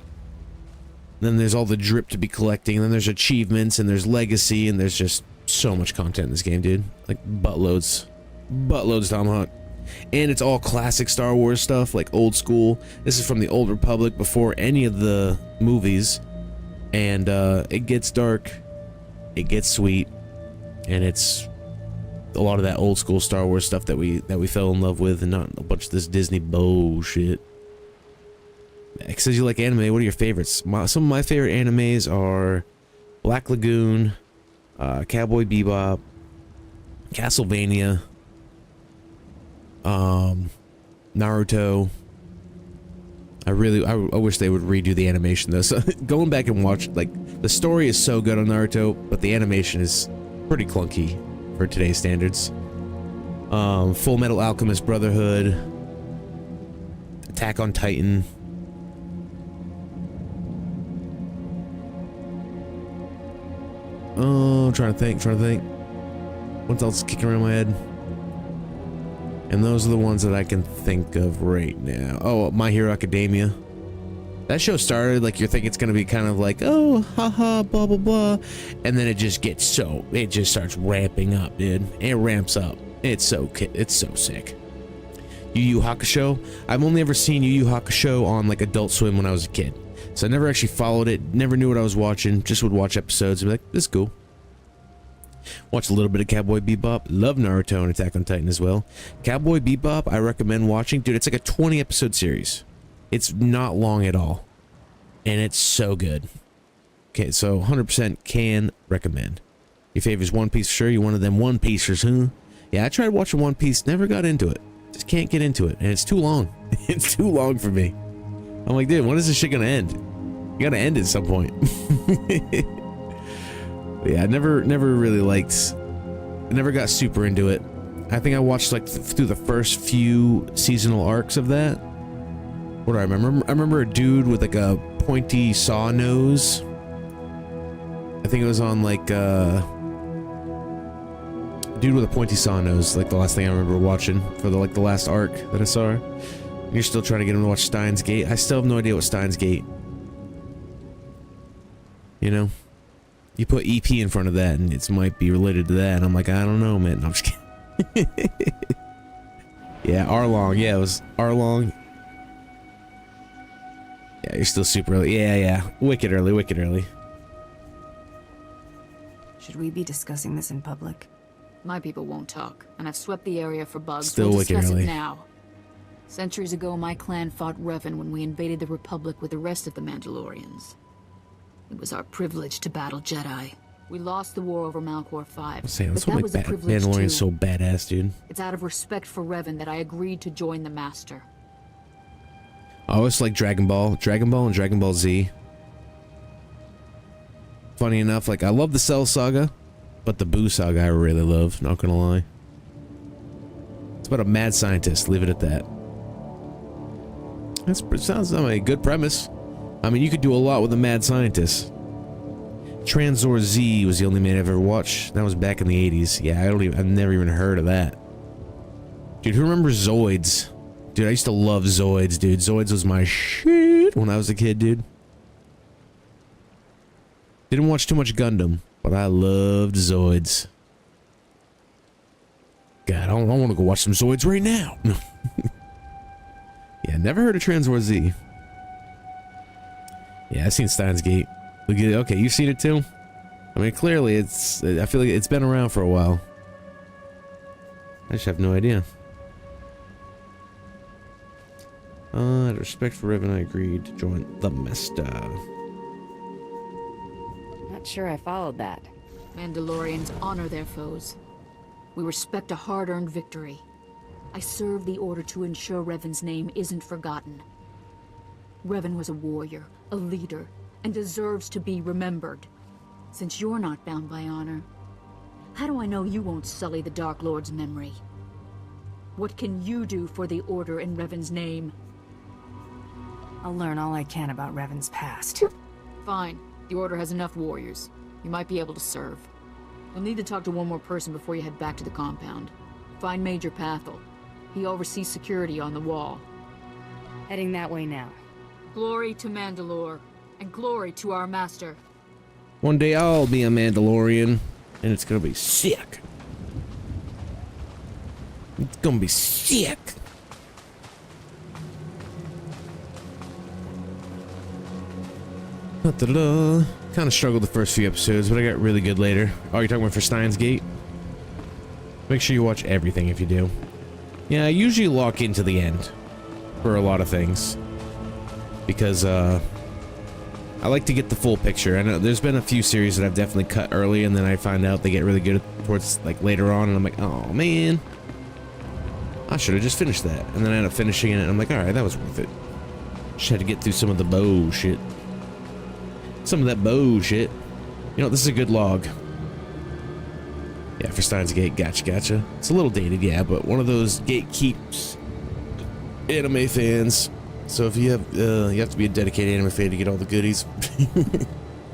then there's all the drip to be collecting, and then there's achievements, and there's legacy, and there's just so much content in this game, dude. Like buttloads, Tomahawk. And it's all classic Star Wars stuff, like old school. This is from the Old Republic, before any of the movies. And it gets dark, it gets sweet, and it's a lot of that old school Star Wars stuff that we fell in love with, and not a bunch of this Disney bullshit. It says you like anime. What are your favorites? Some of my favorite animes are Black Lagoon, Cowboy Bebop, Castlevania, Naruto. I wish they would redo the animation though. So going back and watch, like, the story is so good on Naruto, but the animation is pretty clunky for today's standards. Full Metal Alchemist Brotherhood, Attack on Titan. Oh, I'm trying to think. What else is kicking around my head? And those are the ones that I can think of right now. Oh, My Hero Academia. That show started like you're thinking it's gonna be kind of like, oh, haha, blah blah blah, and then it just starts ramping up, dude. It ramps up. It's so sick. Yu Yu Hakusho. I've only ever seen Yu Yu Hakusho on like Adult Swim when I was a kid, so I never actually followed it. Never knew what I was watching. Just would watch episodes and be like, this is cool. Watch a little bit of Cowboy Bebop. Love Naruto and Attack on Titan as well. Cowboy Bebop, I recommend watching. Dude, it's like a 20 episode series. It's not long at all. And it's so good. Okay, so 100% can recommend. Your favorite is One Piece for sure. You're one of them One Piecers, huh? Yeah, I tried watching One Piece. Never got into it. Just can't get into it. And it's too long. It's too long for me. I'm like, dude, when is this shit gonna end? You gotta end at some point. Yeah, I never really liked. I never got super into it. I think I watched like through the first few seasonal arcs of that. What do I remember? I remember a dude with like a pointy saw nose. I think it was on like dude with a pointy saw nose. Like the last thing I remember watching for the last arc that I saw. You're still trying to get him to watch Steins Gate. I still have no idea what Steins Gate. You know. You put EP in front of that, and it might be related to that. And I'm like, I don't know, man. No, I'm just kidding. Yeah, Arlong. Yeah, it was Arlong. Yeah, you're still super early. Yeah. Wicked early. Should we be discussing this in public? My people won't talk, and I've swept the area for bugs. Still we'll wicked discuss early. it now. Centuries ago, my clan fought Revan when we invaded the Republic with the rest of the Mandalorians. It was our privilege to battle Jedi. We lost the war over Malcor 5. I'm saying, that's but what that makes was a privilege too. Mandalorian so badass, dude. It's out of respect for Revan that I agreed to join the Master. I always like Dragon Ball and Dragon Ball Z. Funny enough, like I love the Cell Saga, but the Boo Saga I really love, not gonna lie. It's about a mad scientist, leave it at that. Sounds like a good premise. I mean, you could do a lot with a mad scientist. Tranzor Z was the only man I've ever watched. That was back in the 80s. Yeah, I've never even heard of that. Dude, who remembers Zoids? Dude, I used to love Zoids, dude. Zoids was my shit when I was a kid, dude. Didn't watch too much Gundam, but I loved Zoids. God, I want to go watch some Zoids right now. Yeah, never heard of Tranzor Z. Yeah, I've seen Steins Gate. Look at it. Okay, you've seen it too? I mean, clearly it's... I feel like it's been around for a while. I just have no idea. Out of respect for Revan, I agreed to join the Master. Not sure I followed that. Mandalorians honor their foes. We respect a hard-earned victory. I serve the Order to ensure Revan's name isn't forgotten. Revan was a warrior, a leader, and deserves to be remembered. Since you're not bound by honor, how do I know you won't sully the Dark Lord's memory? What can you do for the Order in Revan's name? I'll learn all I can about Revan's past. Fine. The Order has enough warriors. You might be able to serve. You'll need to talk to one more person before you head back to the compound. Find Major Pathel. He oversees security on the wall. Heading that way now. Glory to Mandalore, and glory to our master. One day I'll be a Mandalorian, and it's gonna be sick. It's gonna be sick. Kind of struggled the first few episodes, but I got really good later. Oh, you're talking about for Steins Gate? Make sure you watch everything if you do. Yeah, I usually lock into the end for a lot of things. Because, I like to get the full picture. I know there's been a few series that I've definitely cut early, and then I find out they get really good towards, like, later on, and I'm like, oh, man. I should have just finished that. And then I end up finishing it, and I'm like, alright, that was worth it. Just had to get through some of the bullshit. Some of that bullshit. You know, this is a good log. Yeah, for Steins Gate, gotcha. It's a little dated, yeah, but one of those gatekeeps anime fans. So if you have to be a dedicated anime fan to get all the goodies.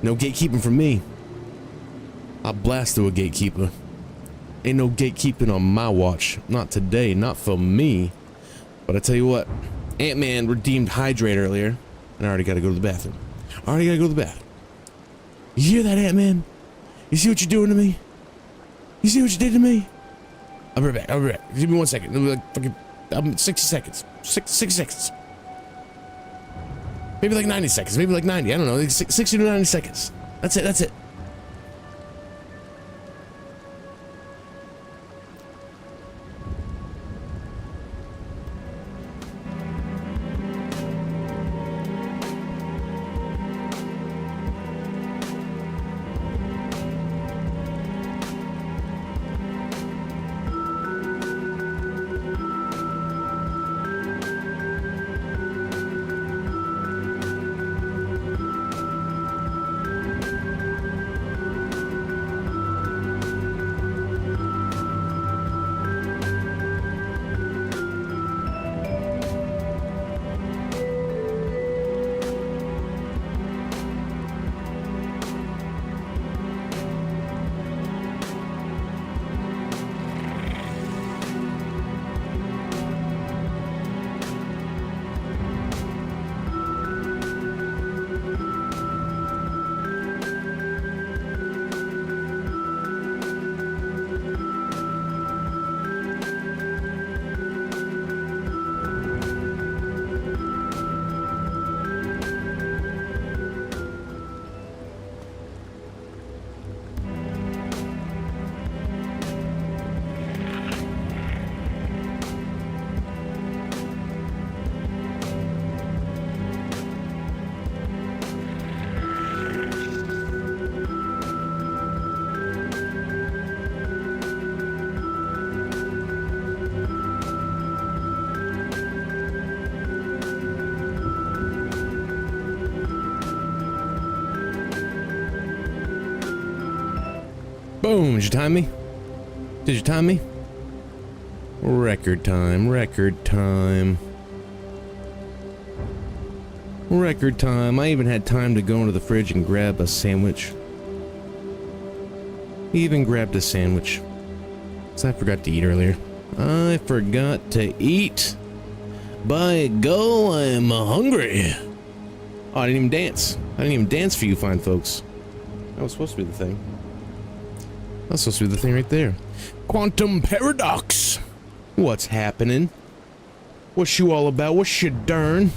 No gatekeeping from me. I'll blast through a gatekeeper. Ain't no gatekeeping on my watch. Not today, not for me. But I tell you what, Ant-Man redeemed Hydrate earlier, and I already gotta go to the bathroom. You hear that, Ant-Man? You see what you're doing to me? You see what you did to me? I'll be right back. Give me 1 second. It'll be like fucking 60 seconds. 60 seconds. Maybe like 90 seconds. Maybe like 90. I don't know. Like 60 to 90 seconds. That's it. Boom. Did you time me? Did you time me? Record time. Record time. Record time. I even had time to go into the fridge and grab a sandwich. Even grabbed a sandwich. Because I forgot to eat earlier. I forgot to eat. By go, I'm hungry. Oh, I didn't even dance. I didn't even dance for you fine folks. That was supposed to be the thing. That's supposed to be the thing right there. Quantum paradox. What's happening? What's you all about? What's your darn?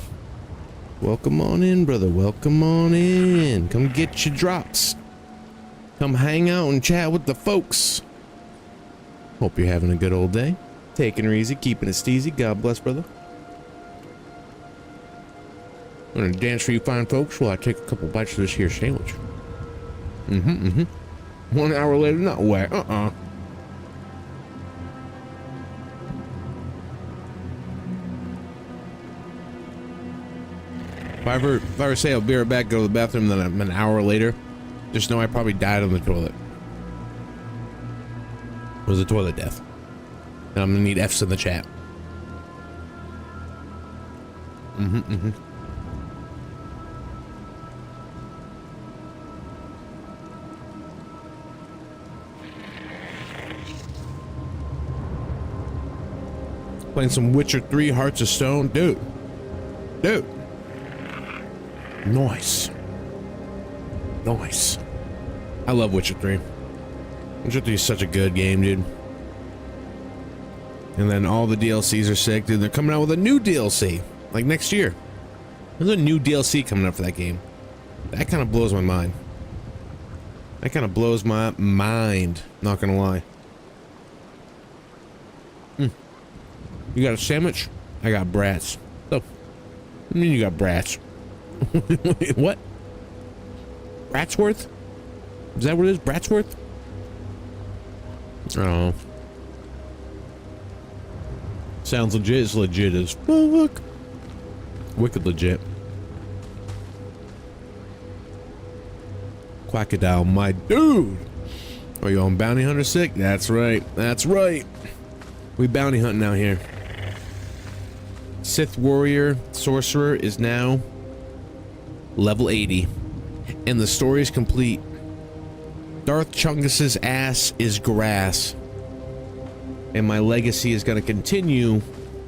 Welcome on in, brother. Welcome on in. Come get your drops. Come hang out and chat with the folks. Hope you're having a good old day. Taking her easy, keeping it steezy. God bless, brother. I'm gonna dance for you fine folks while I take a couple bites of this here sandwich. 1 hour later, not way. If I ever say I'll be right back, go to the bathroom, then I'm an hour later, just know I probably died on the toilet. It was a toilet death. And I'm gonna need F's in the chat. Playing some Witcher 3 Hearts of Stone. Dude. Nice. Nice. I love Witcher 3. Witcher 3 is such a good game, dude. And then all the DLCs are sick, dude. They're coming out with a new DLC, like next year. There's a new DLC coming up for that game. That kind of blows my mind. That kind of blows my mind, not gonna lie. You got a sandwich? I got brats. So, I mean you got brats. What? Bratsworth? Is that what it is? Bratsworth? I don't know. Sounds legit. It's legit as fuck. Wicked legit. Quackadile, my dude. Are you on Bounty Hunter Sick? That's right. That's right. We bounty hunting out here. Sith Warrior Sorcerer is now level 80. And the story is complete. Darth Chungus's ass is grass. And my legacy is going to continue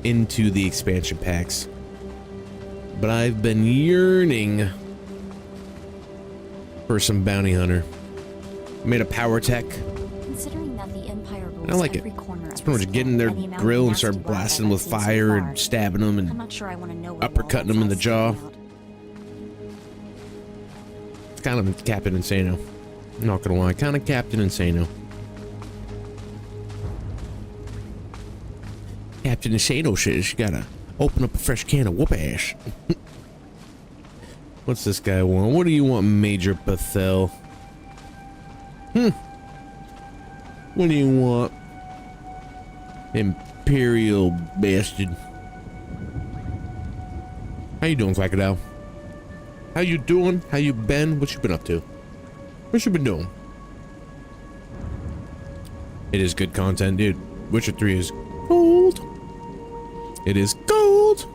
into the expansion packs. But I've been yearning for some bounty hunter. Made a power tech. Considering that the Empire rules I like it. every corner It's of pretty much this getting their and the amount grill of and start nasty rat blasting I've with seen so fire far, and stabbing them I'm and not sure I want to know what all uppercutting that them in the sauce is jaw. about. It's kind of Captain Insano. I'm not gonna lie, kind of Captain Insano. Captain Insano says you gotta open up a fresh can of whoop ass. What's this guy want? What do you want, Major Bethel? What do you want? Imperial bastard. How you doing, Quackadile? How you doing? How you been? What you been up to? What you been doing? It is good content, dude. Witcher 3 is gold. It is gold.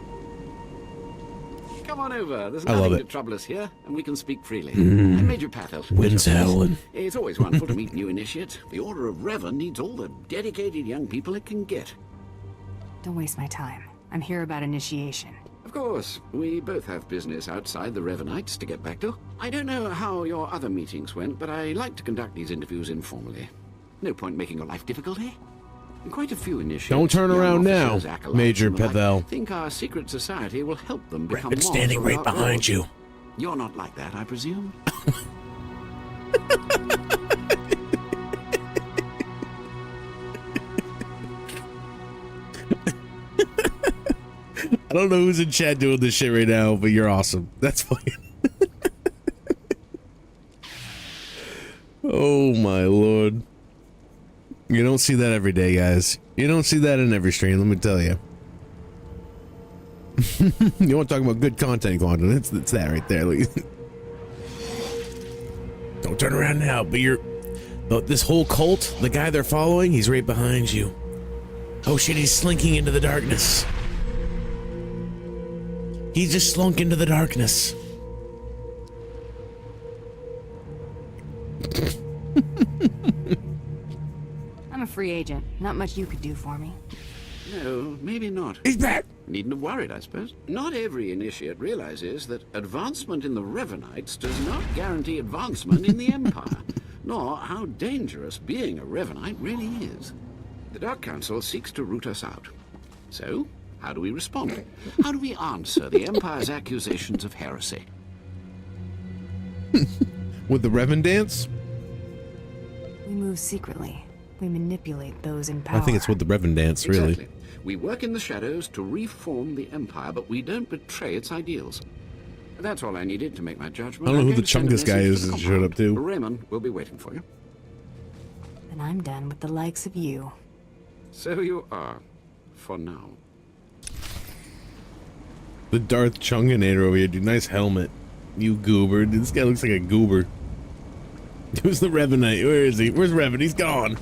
Come on over. There's I love nothing it. to trouble us here, and we can speak freely. I'm Major Pathel. Wind's howling. It's always wonderful to meet new initiates. The Order of Revan needs all the dedicated young people it can get. Don't waste my time. I'm here about initiation. Of course, we both have business outside the Revanites to get back to. I don't know how your other meetings went, but I like to conduct these interviews informally. No point making your life difficult, eh? Quite a few initiates. Don't turn young around now, officers, acolytes, Major and the like, Pathel. think our secret society will help them become Rapid more standing of right our behind roles. you. You're not like that, I presume? I don't know who's in chat doing this shit right now, but you're awesome. That's fine. Oh my lord. You don't see that every day, guys. You don't see that in every stream, let me tell you. You want to talk about good content, it's that right there. Don't turn around now, but This whole cult, the guy they're following, he's right behind you. Oh shit, he's slinking into the darkness. He just slunk into the darkness. I'm a free agent. Not much you could do for me. No, maybe not. He's back! Needn't have worried, I suppose. Not every initiate realizes that advancement in the Revenites does not guarantee advancement in the Empire, nor how dangerous being a Revenite really is. The Dark Council seeks to root us out. So, how do we respond? How do we answer the Empire's accusations of heresy? With the Revan dance? We move secretly. We manipulate those in power. I think it's with the Revan dance, really. Exactly. We work in the shadows to reform the Empire, but we don't betray its ideals. That's all I needed to make my judgment. I don't know who the Chungus guy is that showed up to. Raymond will be waiting for you. And I'm done with the likes of you. So you are, for now. The Darth Chunganator over here, dude. Nice helmet. You goober. Dude, this guy looks like a goober. Who's the Revanite? Where is he? Where's Revan? He's gone.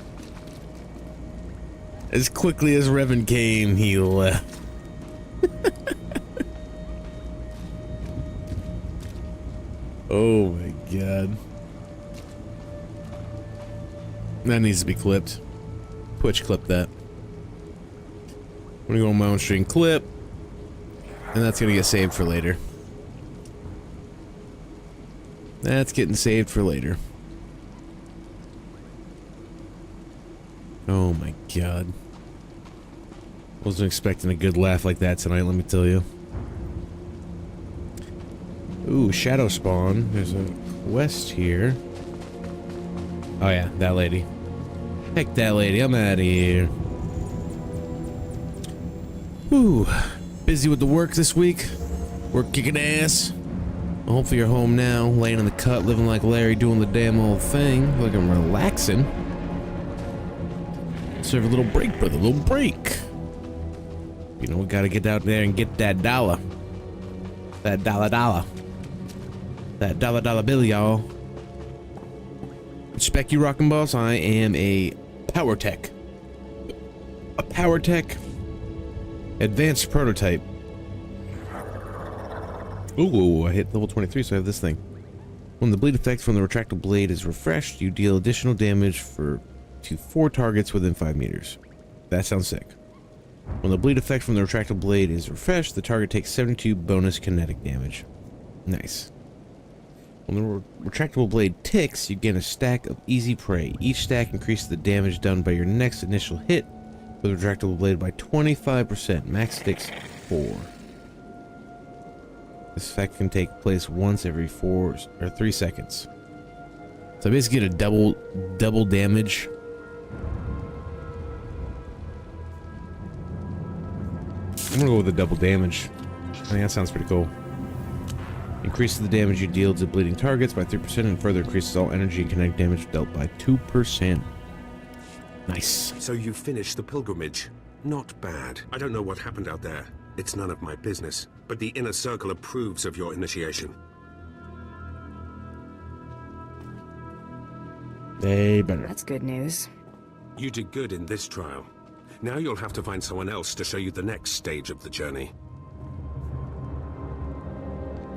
As quickly as Revan came, he left. Oh my god. That needs to be clipped. Twitch clip that. I'm gonna go on my own stream clip. And that's gonna get saved for later. That's getting saved for later. Oh my god. Wasn't expecting a good laugh like that tonight, let me tell you. Ooh, Shadow Spawn. There's a quest here. Oh yeah, that lady. Heck that lady, I'm out of here. Ooh, busy with the work this week. Work kicking ass. Well, hopefully you're home now, laying in the cut, living like Larry, doing the damn old thing. Like I'm relaxing. Serve a little break, brother, a little break. You know, we gotta get out there and get that dollar. That dollar. That dollar bill, y'all. Spec you rockin' boss, I am a power tech. A power tech advanced prototype. Ooh, I hit level 23, so I have this thing. When the bleed effect from the retractable blade is refreshed, you deal additional damage to 4 targets within 5 meters. That sounds sick. When the bleed effect from the retractable blade is refreshed, the target takes 72 bonus kinetic damage. Nice. When the retractable blade ticks, you gain a stack of easy prey. Each stack increases the damage done by your next initial hit with the retractable blade by 25%. Max sticks 4. This effect can take place once every 3 seconds. So I basically get a double damage. I'm gonna go with the double damage. I think that sounds pretty cool. Increases the damage you deal to bleeding targets by 3% and further increases all energy and kinetic damage dealt by 2%. Nice. So you finished the pilgrimage. Not bad. I don't know what happened out there. It's none of my business. But the Inner Circle approves of your initiation. They better. That's good news. You did good in this trial. Now you'll have to find someone else to show you the next stage of the journey.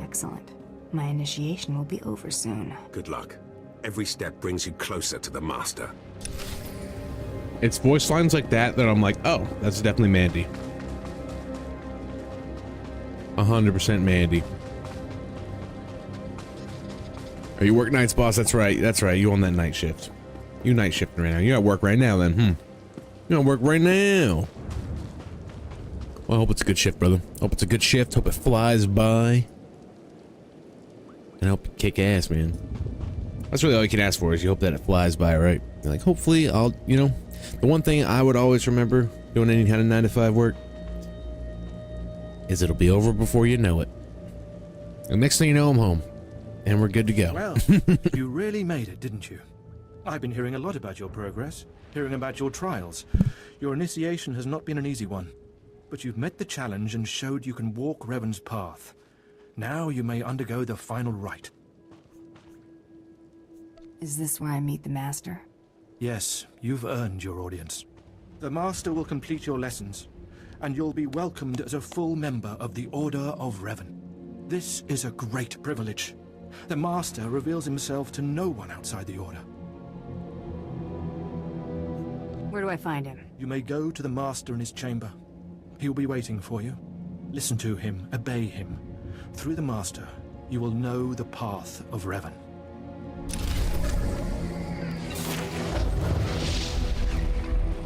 Excellent. My initiation will be over soon. Good luck. Every step brings you closer to the Master. It's voice lines like that I'm like, oh, that's definitely Mandy. 100% Mandy. Oh, you work nights, boss? That's right. That's right. You on that night shift. You night shifting right now. You at work right now then, You at work right now. Well, I hope it's a good shift, brother. Hope it's a good shift. Hope it flies by. And I hope you kick ass, man. That's really all you can ask for is you hope that it flies by, right? Like, hopefully I'll, the one thing I would always remember doing any kind of 9-to-5 work is it'll be over before you know it. And next thing you know, I'm home. And we're good to go. Well, you really made it, didn't you? I've been hearing a lot about your progress, hearing about your trials. Your initiation has not been an easy one, but you've met the challenge and showed you can walk Revan's path. Now you may undergo the final rite. Is this where I meet the Master? Yes, you've earned your audience. The Master will complete your lessons, and you'll be welcomed as a full member of the Order of Revan. This is a great privilege. The Master reveals himself to no one outside the Order. Where do I find him? You may go to the Master in his chamber. He'll be waiting for you. Listen to him, obey him. Through the Master, you will know the path of Revan.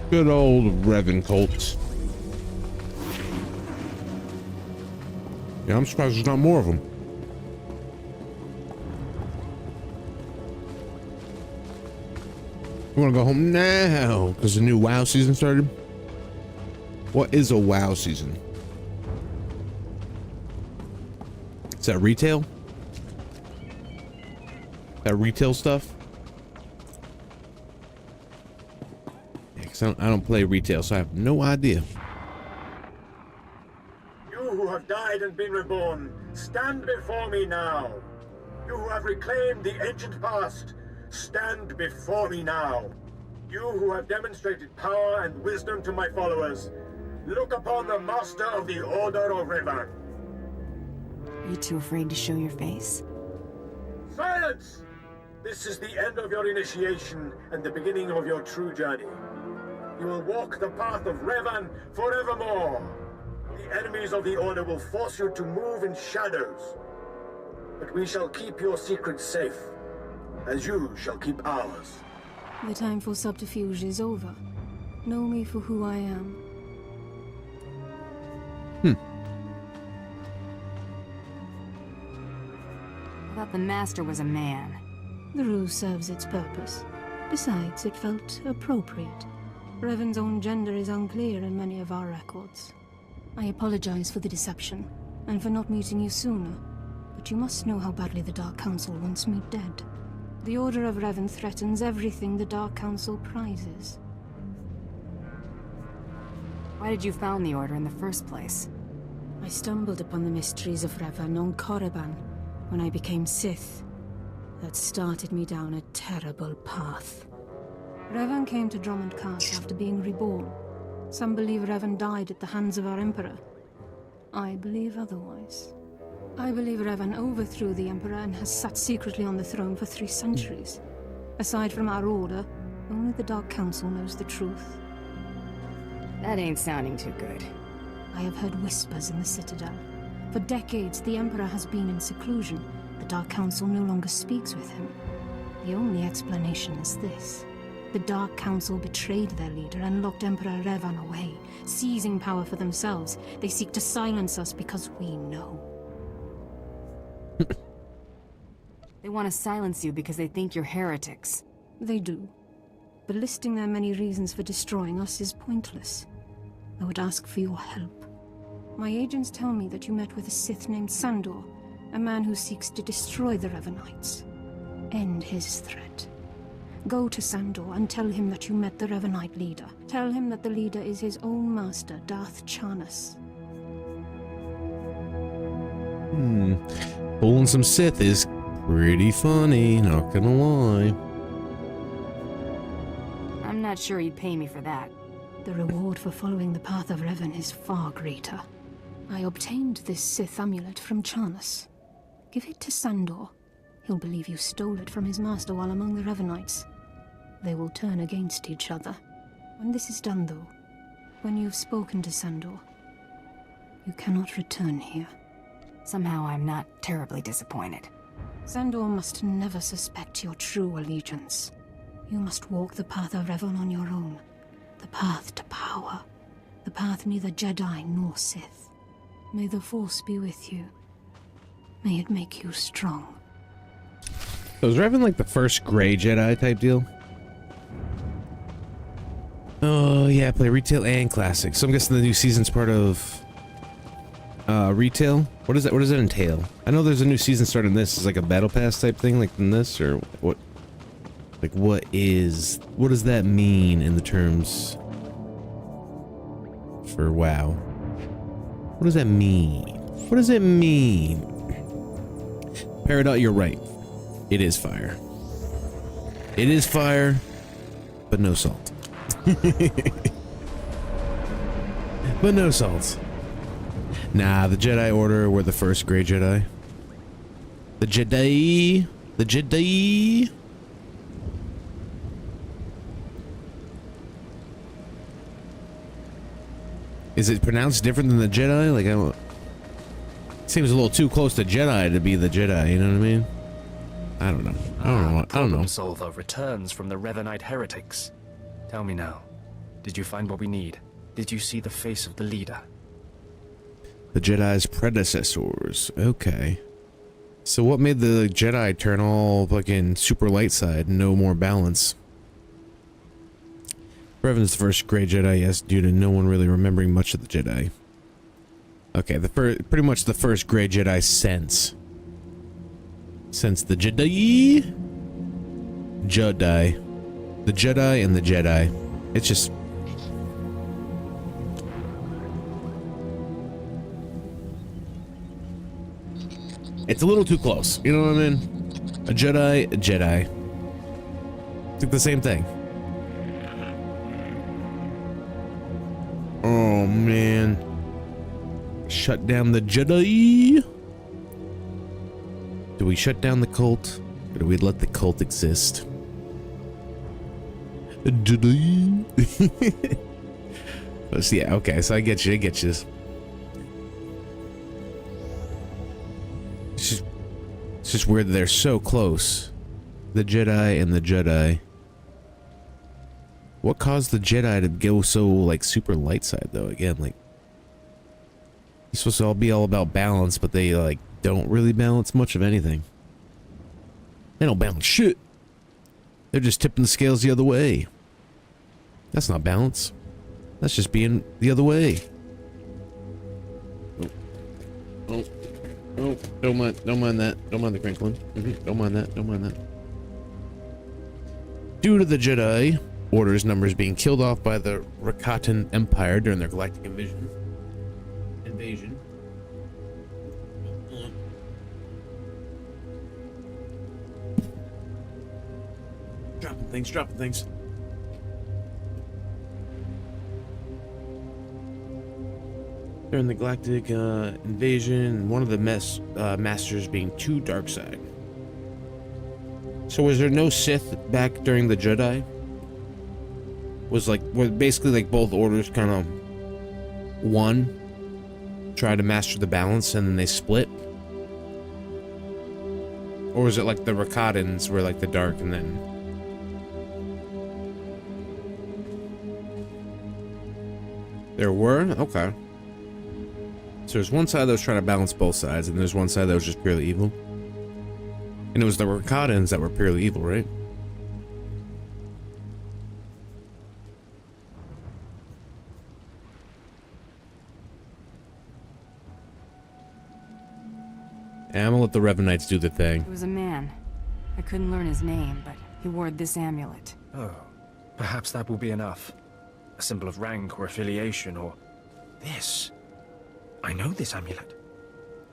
Good old Revan cults. Yeah, I'm surprised there's not more of them. I want to go home now because the new WoW season started. What is a WoW season? Is that retail? That retail stuff? Yeah, 'cause I don't play retail, so I have no idea. You who have died and been reborn, stand before me now. You who have reclaimed the ancient past, stand before me now. You who have demonstrated power and wisdom to my followers, look upon the Master of the Order of Revan. Are you too afraid to show your face? Silence! This is the end of your initiation and the beginning of your true journey. You will walk the path of Revan forevermore. The enemies of the Order will force you to move in shadows. But we shall keep your secrets safe, as you shall keep ours. The time for subterfuge is over. Know me for who I am. I thought the Master was a man. The ruse serves its purpose. Besides, it felt appropriate. Revan's own gender is unclear in many of our records. I apologize for the deception, and for not meeting you sooner. But you must know how badly the Dark Council wants me dead. The Order of Revan threatens everything the Dark Council prizes. Why did you found the Order in the first place? I stumbled upon the mysteries of Revan on Korriban when I became Sith. That started me down a terrible path. Revan came to Drummond Castle after being reborn. Some believe Revan died at the hands of our Emperor. I believe otherwise. I believe Revan overthrew the Emperor and has sat secretly on the throne for 3 centuries. Aside from our Order, only the Dark Council knows the truth. That ain't sounding too good. I have heard whispers in the Citadel. For decades, the Emperor has been in seclusion. The Dark Council no longer speaks with him. The only explanation is this. The Dark Council betrayed their leader and locked Emperor Revan away. Seizing power for themselves, they seek to silence us because we know. They want to silence you because they think you're heretics. They do. But listing their many reasons for destroying us is pointless. I would ask for your help. My agents tell me that you met with a Sith named Sandor, a man who seeks to destroy the Revanites. End his threat. Go to Sandor and tell him that you met the Revanite leader. Tell him that the leader is his own master, Darth Charnas. Pulling some Sith is pretty funny, not gonna lie. I'm not sure he'd pay me for that. The reward for following the path of Revan is far greater. I obtained this Sith amulet from Charnas. Give it to Sandor. He'll believe you stole it from his master while among the Revanites. They will turn against each other. When this is done, though, when you've spoken to Sandor, you cannot return here. Somehow I'm not terribly disappointed. Sandor must never suspect your true allegiance. You must walk the path of Revan on your own. The path to power. The path neither Jedi nor Sith. May the Force be with you. May it make you strong. So is Revan like the first gray Jedi type deal? Oh yeah, I play retail and classic. So I'm guessing the new season's part of retail. What does that entail? I know there's a new season starting this. Is like a battle pass type thing like in this, or what? Like what does that mean in the terms for WoW? What does that mean? What does it mean? Peridot, you're right. It is fire. It is fire, but no salt. But no salt. Nah, the Jedi Order were the first Grey Jedi. The Jedi. The Jedi. Is it pronounced different than the Jedi? Like, seems a little too close to Jedi to be the Jedi, you know what I mean? I don't know. I don't know. I don't know. Problem solver returns from the Revanite heretics. Tell me now, did you find what we need? Did you see the face of the leader? The Jedi's predecessors. Okay. So what made the Jedi turn all fucking super light side, no more balance? Revan's the first Grey Jedi, yes, due to no one really remembering much of the Jedi. Okay, pretty much the first Grey Jedi since the Jedi. The Jedi and the Jedi. It's just... It's a little too close, you know what I mean? A Jedi, a Jedi. It's like the same thing. Oh, man. Shut down the Jedi. Do we shut down the cult? Or do we let the cult exist? Jedi. Yeah, okay, so I get you, It's just weird that they're so close. The Jedi and the Jedi. What caused the Jedi to go so, like, super light side, though? Again, like... It's supposed to all be all about balance, but they, like, don't really balance much of anything. They don't balance shit. They're just tipping the scales the other way. That's not balance. That's just being the other way. Oh. Oh, don't mind that. Don't mind the crinkling. Don't mind that. Due to the Jedi Order's numbers being killed off by the Rakatan Empire during their galactic invasion. Dropping things. During the galactic invasion, one of the masters being too dark side. So was there no Sith back during the Jedi? Were basically like both orders kind of one, try to master the balance, and then they split? Or was it like the Rakatans were like the dark and then... There were? Okay. So there's one side that was trying to balance both sides, and there's one side that was just purely evil. And it was the Rakatans that were purely evil, right? And I'm gonna let the Revanites do the thing. He was a man. I couldn't learn his name, but he wore this amulet. Oh, perhaps that will be enough. A symbol of rank or affiliation, or... This. I know this amulet.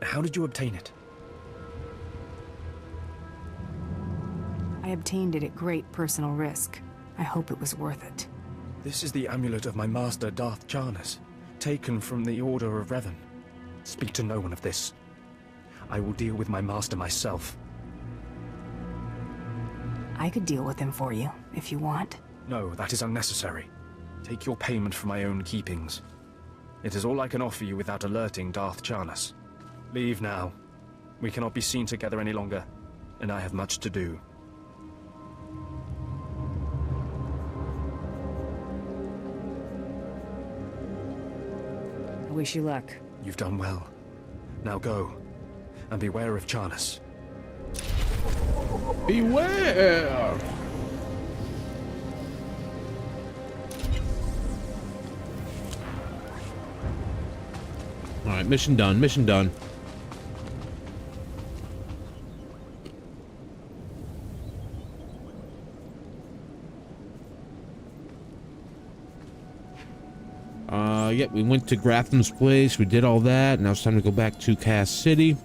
How did you obtain it? I obtained it at great personal risk. I hope it was worth it. This is the amulet of my master, Darth Charnas, taken from the Order of Revan. Speak to no one of this. I will deal with my master myself. I could deal with him for you, if you want. No, that is unnecessary. Take your payment for my own keepings. It is all I can offer you without alerting Darth Charnas. Leave now. We cannot be seen together any longer, and I have much to do. I wish you luck. You've done well. Now go, and beware of Charnas. Beware! Alright, mission done, mission done. Yep, we went to Grafham's place, we did all that, now it's time to go back to Cass City.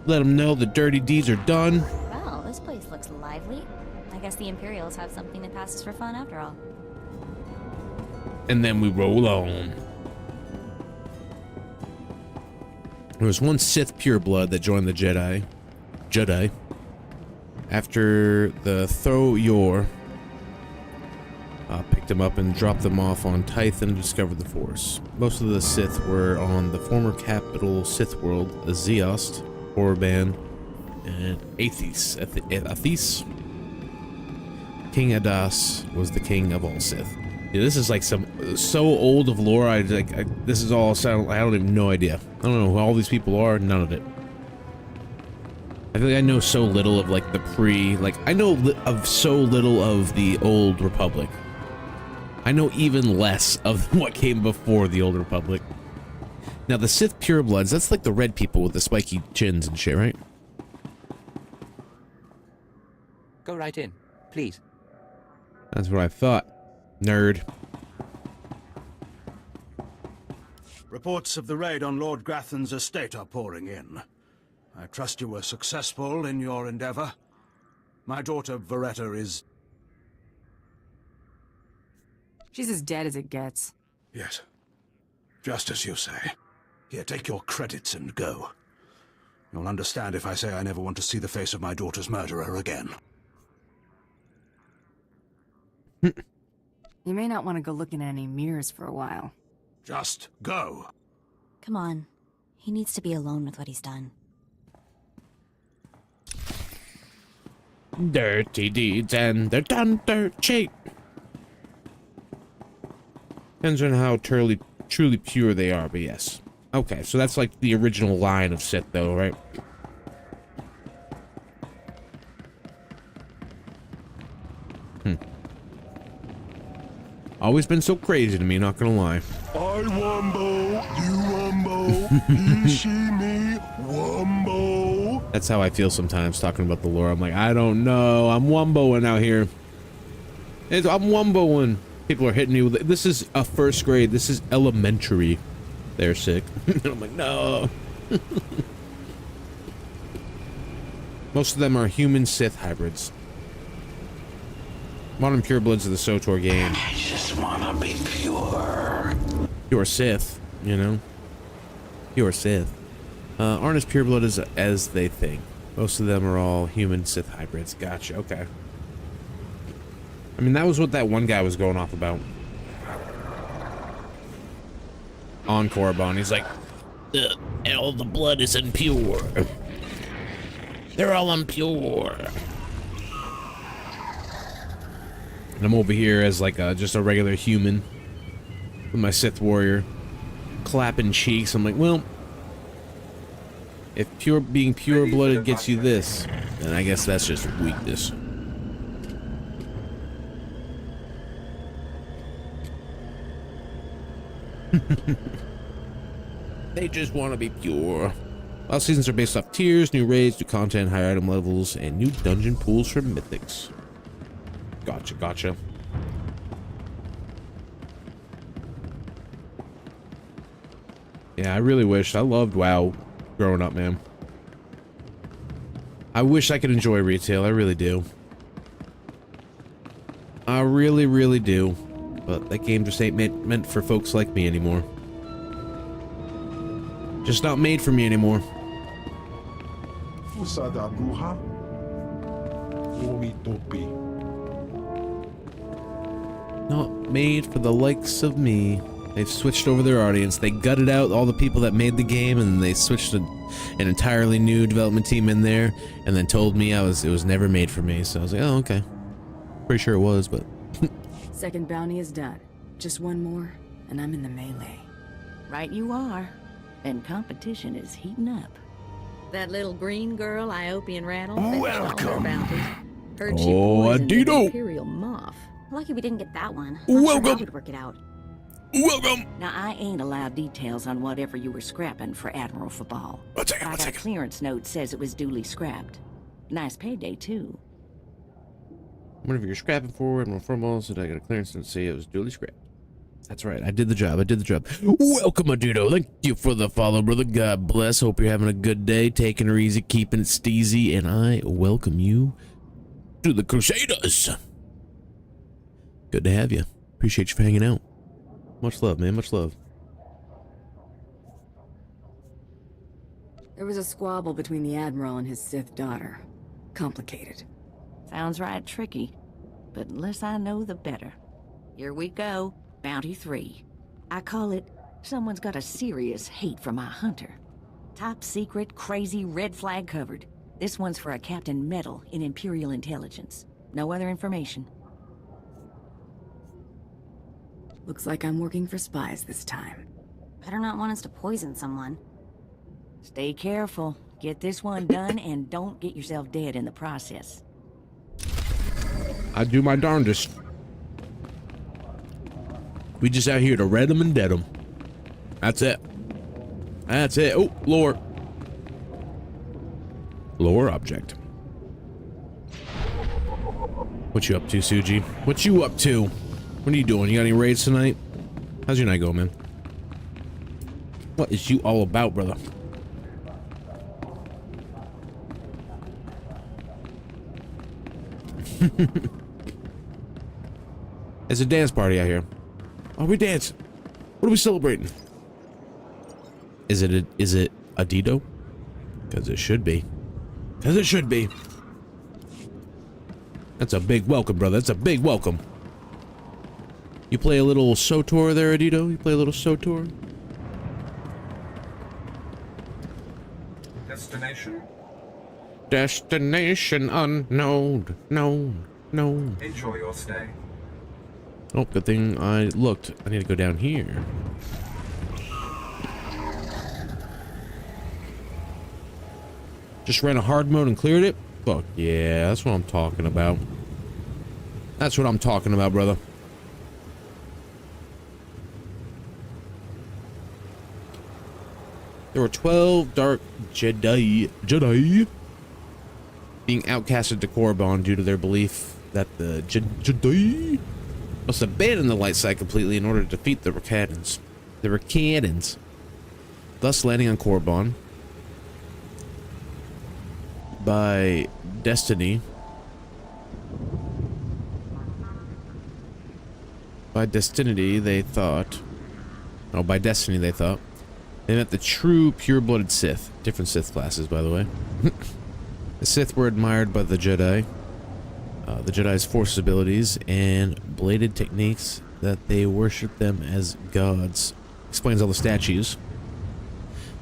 Let them know the dirty deeds are done. Well, this place looks lively. I guess the Imperials have something that passes for fun after all. And then we roll on. There was one Sith pureblood that joined the Jedi. After the Thro-Yor picked him up and dropped them off on Tython and discovered the Force. Most of the Sith were on the former capital Sith world, Zeost, Korriban, and Athis. King Adas was the king of all Sith. Yeah, this is like so old of lore. This is all sound. I don't even no idea. I don't know who all these people are. None of it. I feel like I know so little of like the I know of so little of the Old Republic. I know even less of what came before the Old Republic. Now the Sith purebloods, that's like the red people with the spiky chins and shit, right? Go right in, please. That's what I thought. Nerd. Reports of the raid on Lord Grathan's estate are pouring in. I trust you were successful in your endeavor. My daughter, Veretta, is... She's as dead as it gets. Yes. Just as you say. Here, take your credits and go. You'll understand if I say I never want to see the face of my daughter's murderer again. You may not want to go looking at any mirrors for a while. Just go. Come on. He needs to be alone with what he's done. Dirty deeds and they're done dirt cheap. Depends on how truly pure they are, but yes. Okay, so that's like the original line of Sith though, right? Always been so crazy to me, not gonna lie. I wumbo, you wumbo, he, she, me, wumbo. That's how I feel sometimes talking about the lore. I'm like, I don't know. I'm wumboing out here. I'm wumboing. People are hitting me with it. This is a first grade. This is elementary. They're sick. I'm like, no. Most of them are human Sith hybrids. Modern purebloods of the SWTOR game. I just wanna be pure. Pure Sith, you know? Pure Sith. Aren't as pureblood as they think. Most of them are all human Sith hybrids. Gotcha, okay. I mean, that was what that one guy was going off about. On Korriban, he's like, all the blood is impure. They're all impure. And I'm over here as like just a regular human with my Sith warrior clapping cheeks. I'm like, well, if being pure-blooded gets you this, then I guess that's just weakness. They just want to be pure. All seasons are based off tiers, new raids, new content, higher item levels, and new dungeon pools for mythics. Gotcha, gotcha. Yeah, I really wish. I loved WoW growing up, man. I wish I could enjoy retail. I really do. I really, really do. But that game just ain't meant for folks like me anymore. Just not made for me anymore. Not made for the likes of me. They've switched over their audience. They gutted out all the people that made the game, and they switched an entirely new development team in there, and then told me it was never made for me. So I was like, oh, okay. Pretty sure it was, but... Second bounty is done. Just one more, and I'm in the melee. Right you are. And competition is heating up. That little green girl, Iopian Rattle, welcome. Heard she poisoned an Imperial moth. Lucky we didn't get that one. Welcome. Sure we'd work it out. Welcome. Now, I ain't allowed details on whatever you were scrapping for Admiral Fabal. One second, I got a clearance note says it was duly scrapped. Nice payday, too. Whatever you're scrapping for, and foremost, and I got a clearance and say it was duly scrapped. That's right. I did the job. I did the job. Welcome, Adudo. Thank you for the follow, brother. God bless. Hope you're having a good day, taking her easy, keeping it steezy, and I welcome you to the Crusaders. Good to have you. Appreciate you for hanging out. Much love, man. Much love. There was a squabble between the Admiral and his Sith daughter. Complicated. Sounds right tricky. But the less I know, the better. Here we go. Bounty 3. I call it, someone's got a serious hate for my hunter. Top secret, crazy, red flag covered. This one's for a Captain Metal in Imperial Intelligence. No other information. Looks like I'm working for spies this time. Better not want us to poison someone. Stay careful. Get this one done and don't get yourself dead in the process. I do my darndest. We just out here to red them and dead them. That's it. That's it. Oh, lore. Lore object. What you up to, Suji? What you up to? What are you doing? You got any raids tonight? How's your night going, man? What is you all about, brother? It's a dance party out here. Are we dancing? What are we celebrating? Is it a Dido? Because it should be. Because it should be. That's a big welcome, brother. That's a big welcome. You play a little SOTOR there, Adito? You play a little SOTOR? Destination? Destination unknown. Known. Enjoy your stay. Oh, good thing I looked. I need to go down here. Just ran a hard mode and cleared it? Fuck yeah, that's what I'm talking about. That's what I'm talking about, brother. There were 12 dark Jedi being outcasted to Korriban due to their belief that the Jedi must abandon the light side completely in order to defeat the Rakadans. Thus landing on Korriban by destiny. By destiny, they thought. They met the true pure-blooded Sith. Different Sith classes, by the way. The Sith were admired by the Jedi. The Jedi's force abilities and bladed techniques that they worshipped them as gods. Explains all the statues.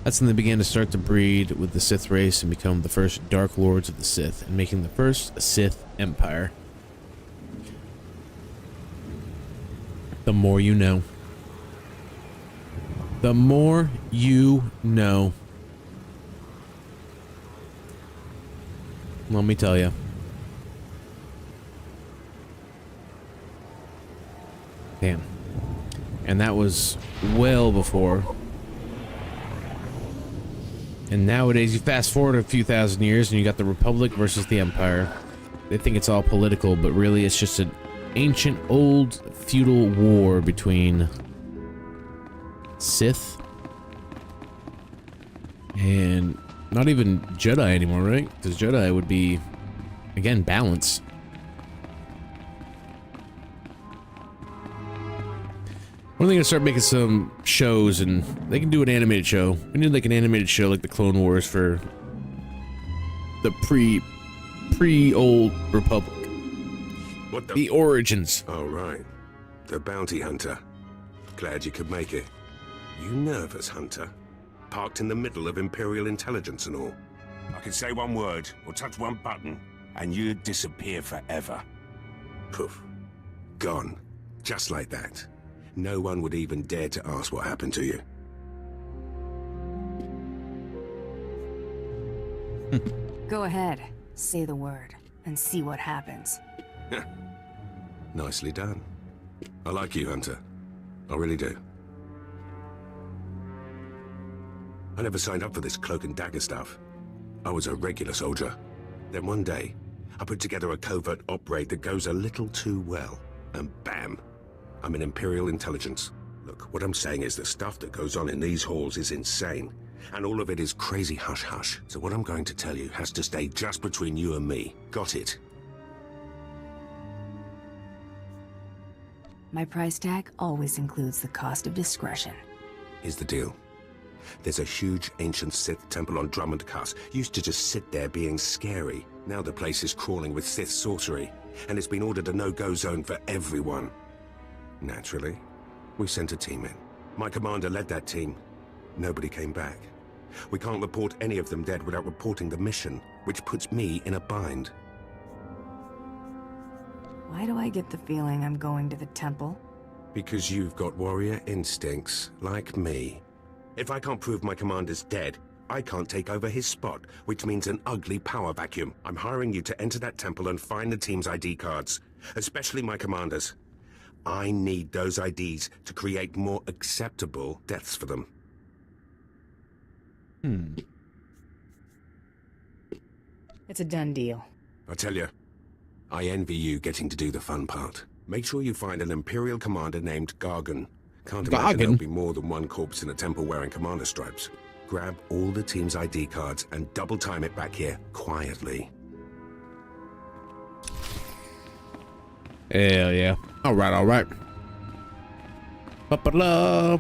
That's when they began to start to breed with the Sith race and become the first Dark Lords of the Sith, and making the first Sith Empire. The more you know. The more you know. Let me tell you. Damn. And that was well before. And nowadays, you fast forward a few thousand years and you got the Republic versus the Empire. They think it's all political, but really it's just an ancient, old, feudal war between Sith and not even Jedi anymore, right? Because Jedi would be, again, balance. When are they gonna start making some shows, and they can do an animated show? We need like an animated show like the Clone Wars for the pre-old Republic. What the origins. Oh, right. The bounty hunter. Glad you could make it. You nervous, Hunter? Parked in the middle of Imperial Intelligence and all. I could say one word or touch one button, and you'd disappear forever. Poof. Gone. Just like that. No one would even dare to ask what happened to you. Go ahead, say the word, and see what happens. Nicely done. I like you, Hunter. I really do. I never signed up for this cloak and dagger stuff. I was a regular soldier. Then one day, I put together a covert op raid that goes a little too well. And bam! I'm in Imperial Intelligence. Look, what I'm saying is the stuff that goes on in these halls is insane. And all of it is crazy hush-hush. So what I'm going to tell you has to stay just between you and me. Got it? My price tag always includes the cost of discretion. Here's the deal. There's a huge ancient Sith temple on Drummond Pass. Used to just sit there being scary. Now the place is crawling with Sith sorcery, and it's been ordered a no-go zone for everyone. Naturally, we sent a team in. My commander led that team. Nobody came back. We can't report any of them dead without reporting the mission, which puts me in a bind. Why do I get the feeling I'm going to the temple? Because you've got warrior instincts, like me. If I can't prove my commander's dead, I can't take over his spot, which means an ugly power vacuum. I'm hiring you to enter that temple and find the team's ID cards, especially my commander's. I need those IDs to create more acceptable deaths for them. It's a done deal. I tell you, I envy you getting to do the fun part. Make sure you find an Imperial commander named Gargan. Can't imagine there'll be more than one corpse in a temple wearing commander stripes. Grab all the team's ID cards and double time it back here, quietly. Hell yeah. Alright, alright. Ba-ba-la.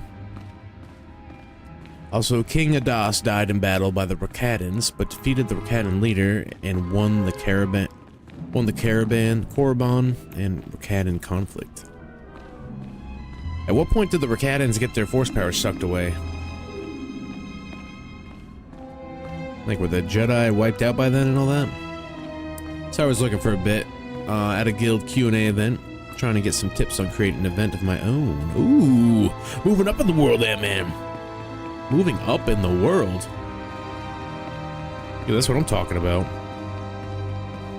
Also, King Adas died in battle by the Rakadans, but defeated the Rakadan leader and won the Korriban and Rakadan conflict. At what point did the Rakadans get their force power sucked away? Like, were the Jedi wiped out by then and all that? So I was looking for a bit at a guild Q&A event, trying to get some tips on creating an event of my own. Ooh, moving up in the world there, man. Moving up in the world. Yeah, that's what I'm talking about.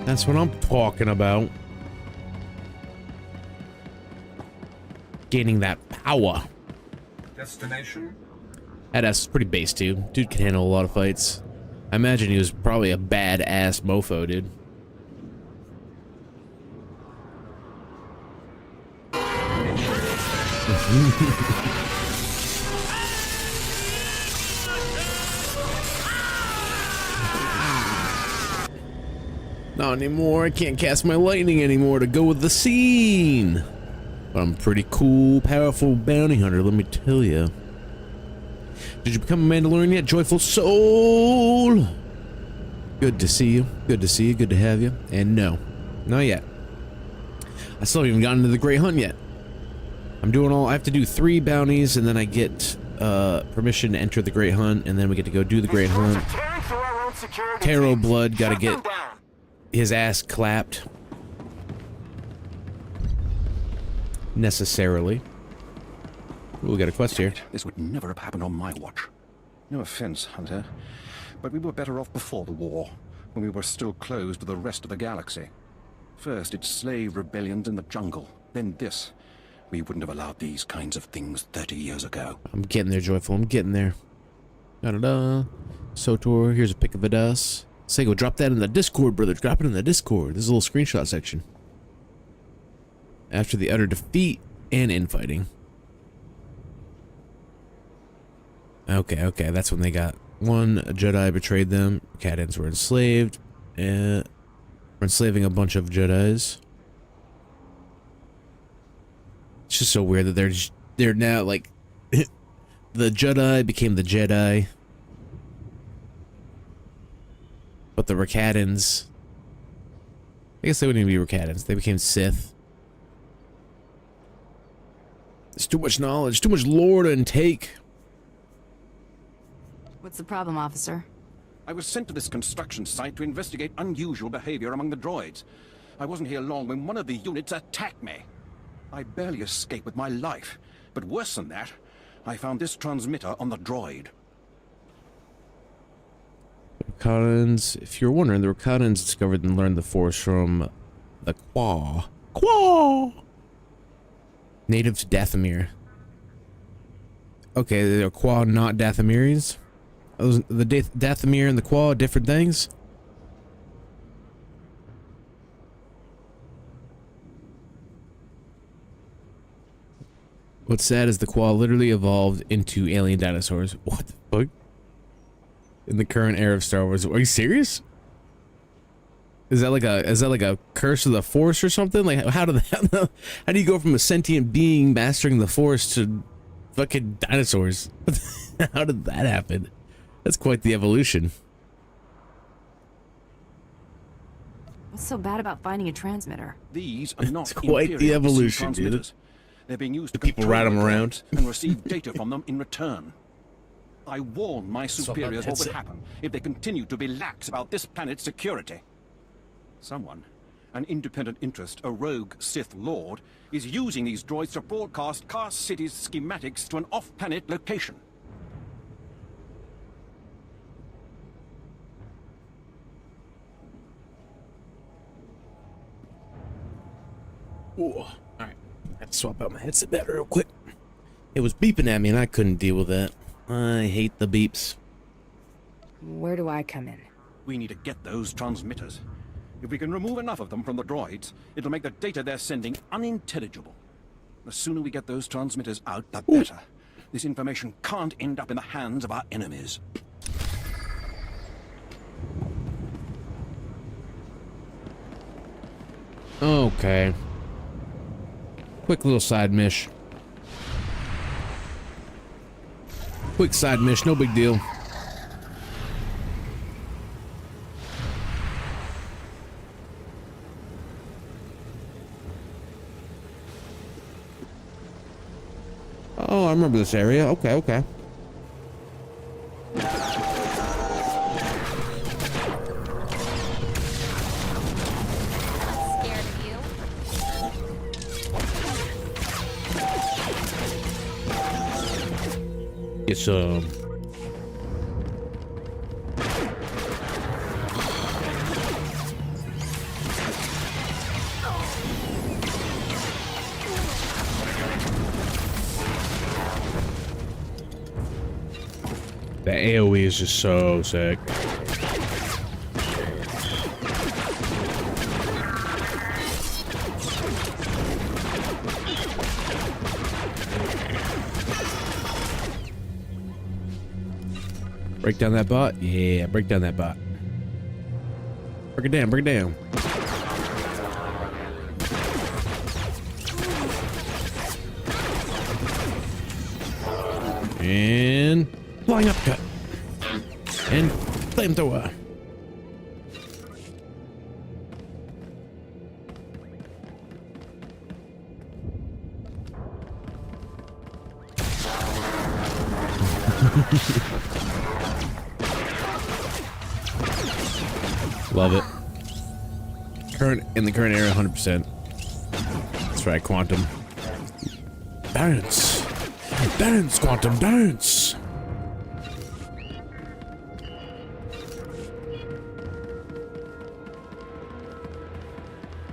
That's what I'm talking about. Gaining that power. Destination? That ass is pretty base too. Dude can handle a lot of fights. I imagine he was probably a badass mofo, dude. Not anymore. I can't cast my lightning anymore to go with the scene. But I'm a pretty cool, powerful bounty hunter, let me tell you. Did you become a Mandalorian yet, joyful soul? Good to see you. Good to see you. Good to have you. And no, not yet. I still haven't even gotten into the Great Hunt yet. I'm doing all. I have to do 3 bounties, and then I get permission to enter the Great Hunt, and then we get to go do the Great Hunt. Taro Blood got to get his ass clapped. Necessarily. Ooh, we got a quest here. This would never have happened on my watch. No offense, Hunter, but we were better off before the war, when we were still closed to the rest of the galaxy. First, it's slave rebellions in the jungle, then this. We wouldn't have allowed these kinds of things 30 years ago. I'm getting there, Joyful. I'm getting there. Da-da-da. Sotor, here's a pic of Adas. Sego, drop that in the Discord, brother. Drop it in the Discord. This is a little screenshot section. After the utter defeat and infighting. Okay, that's when they got one. A Jedi betrayed them. Cadans were enslaved. We're enslaving a bunch of Jedis. It's just so weird that they're now like the Jedi became the Jedi, but the Rakadans, I guess they wouldn't even be Rakadans. They became Sith. There's too much knowledge, too much lore to intake. What's the problem, officer? I was sent to this construction site to investigate unusual behavior among the droids. I wasn't here long when one of the units attacked me. I barely escaped with my life, but worse than that, I found this transmitter on the droid. The Rakadans, if you're wondering, the Rakadans discovered and learned the Force from the Qua. Native to Dathomir. Okay, they're Qua, not Dathomirians? The Dathomir and the Qua, different things? What's sad is the Qua literally evolved into alien dinosaurs. What the fuck? In the current era of Star Wars. Are you serious? Is that like a curse of the Force or something? Like how do you go from a sentient being mastering the Force to fucking dinosaurs? How did that happen? That's quite the evolution. What's so bad about finding a transmitter? These are not It's quite the evolution, dude. They're being used to People ride them around and receive data from them in return. I warn my superiors what would happen if they continue to be lax about this planet's security. Someone, an independent interest, a rogue Sith Lord, is using these droids to broadcast Cast City's schematics to an off-planet location. Ooh. Alright. I have to swap out my headset back real quick. It was beeping at me and I couldn't deal with that. I hate the beeps. Where do I come in? We need to get those transmitters. If we can remove enough of them from the droids, it'll make the data they're sending unintelligible. The sooner we get those transmitters out, the better. This information can't end up in the hands of our enemies. Okay. Quick little side mish. Quick side mish, no big deal. Oh, I remember this area. Okay, okay. It's the AoE is just so sick. Break down that bot? Yeah, break down that bot. Break it down, break it down. And flying upcut. And flamethrower. Love it. In the current era, 100%. That's right, Quantum. Dance! Dance, Quantum, dance!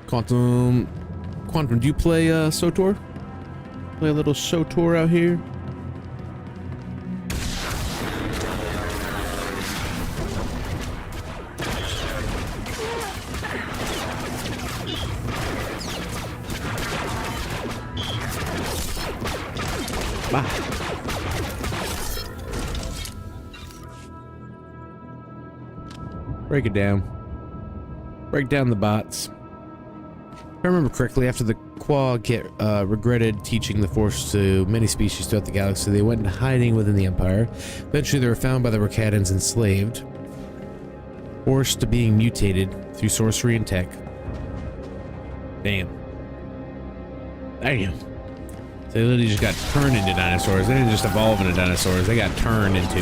Quantum, do you play SOTOR? Play a little SOTOR out here? Break it down. Break down the bots. If I remember correctly, after the Quag regretted teaching the Force to many species throughout the galaxy, they went into hiding within the Empire. Eventually, they were found by the Rakatans enslaved, forced to being mutated through sorcery and tech. Damn. Damn. They literally just got turned into dinosaurs. They didn't just evolve into dinosaurs. They got turned into.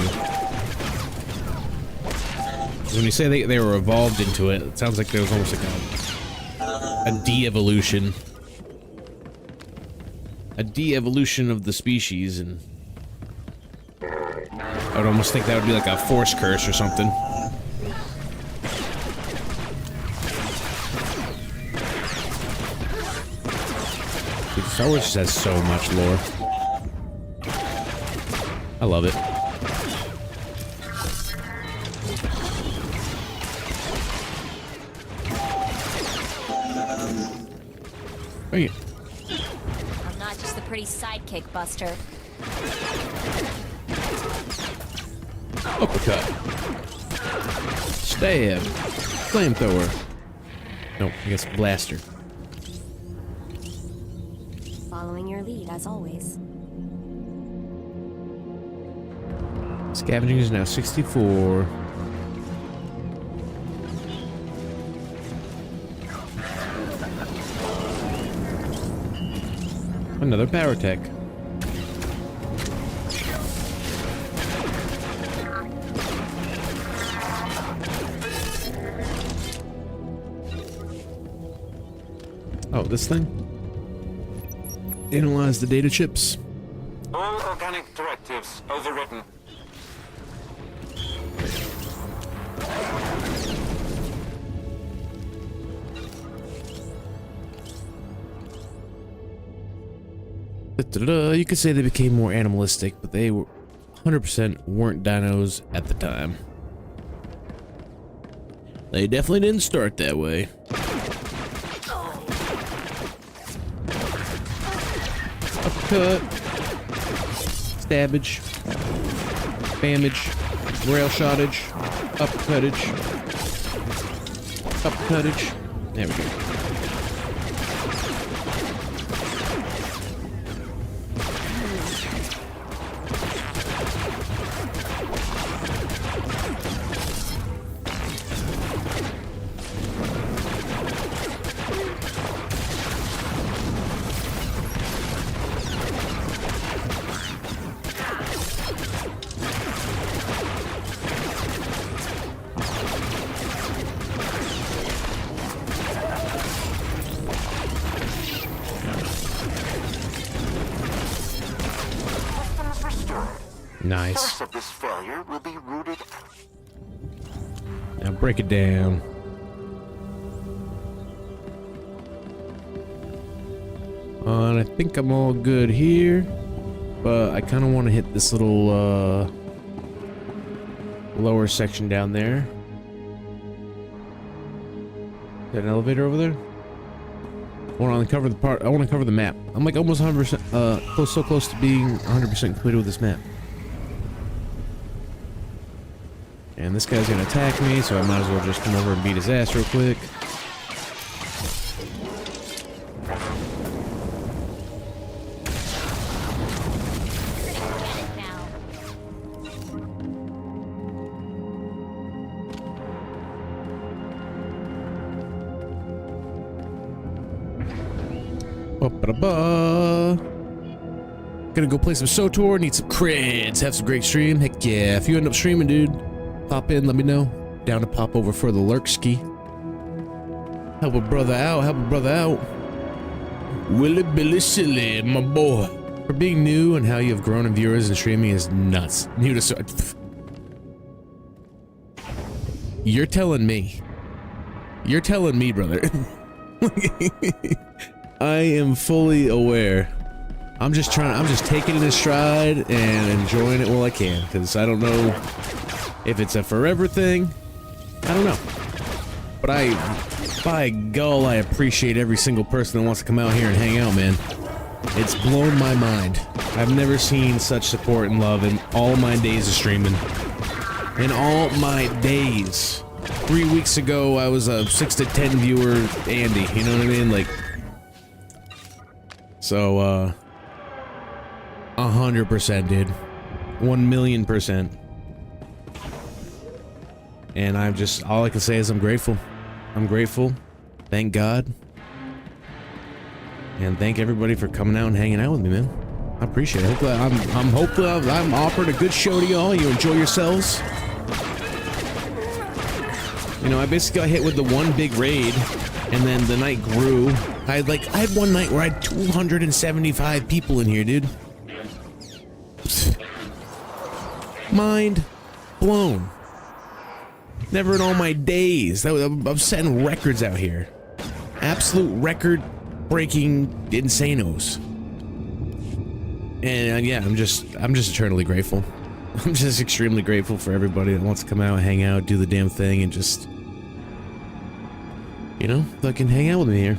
When you say they were evolved into it, it sounds like there was almost like a de-evolution. A de-evolution of the species, and I would almost think that would be like a force curse or something. Dude, Star Wars just has so much lore. I love it. Bring it. I'm not just the pretty sidekick, Buster. Uppercut. Stab. Flamethrower. Nope, I guess blaster. Following your lead, as always. Scavenging is now 64. Another power tech. Oh, this thing? Analyze the data chips. All organic directives overridden. You could say they became more animalistic, but they were 100% weren't dinos at the time. They definitely didn't start that way. Uppercut, stabbage, spammage, rail shottage, uppercuttage, uppercuttage. There we go. Nice. Of this failure will be rooted. Now break it down. And I think I'm all good here, but I kind of want to hit this little lower section down there. Is that an elevator over there? I want to uncover the part. I want to cover the map. I'm like almost 100%, so close to being 100% completed with this map. And this guy's gonna attack me, so I might as well just come over and beat his ass real quick. Gonna go play some SOTOR, need some creds, have some great stream. Heck yeah, if you end up streaming, dude, pop in, let me know. Down to pop over for the lurkski. Help a brother out, help a brother out. Willy Billy Silly, my boy. For being new and how you have grown in viewers and streaming is nuts. New to You're telling me. You're telling me, brother. I am fully aware. I'm just taking it in stride and enjoying it while I can, because I don't know if it's a forever thing. I don't know. But by gull, I appreciate every single person that wants to come out here and hang out, man. It's blown my mind. I've never seen such support and love in all my days of streaming. In all my days. 3 weeks ago, I was a 6 to 10 viewer Andy, you know what I mean? Like, so, 100%, dude. 1,000,000%. And I'm just, all I can say is I'm grateful. I'm grateful. Thank God. And thank everybody for coming out and hanging out with me, man. I appreciate it. Hopefully I'm offering a good show to y'all. You enjoy yourselves. You know, I basically got hit with the one big raid, and then the night grew. I had one night where I had 275 people in here, dude. Mind blown. Never in all my days. I'm setting records out here. Absolute record-breaking insanos. And yeah, I'm just eternally grateful. I'm just extremely grateful for everybody that wants to come out, hang out, do the damn thing, and just, you know, fucking hang out with me here.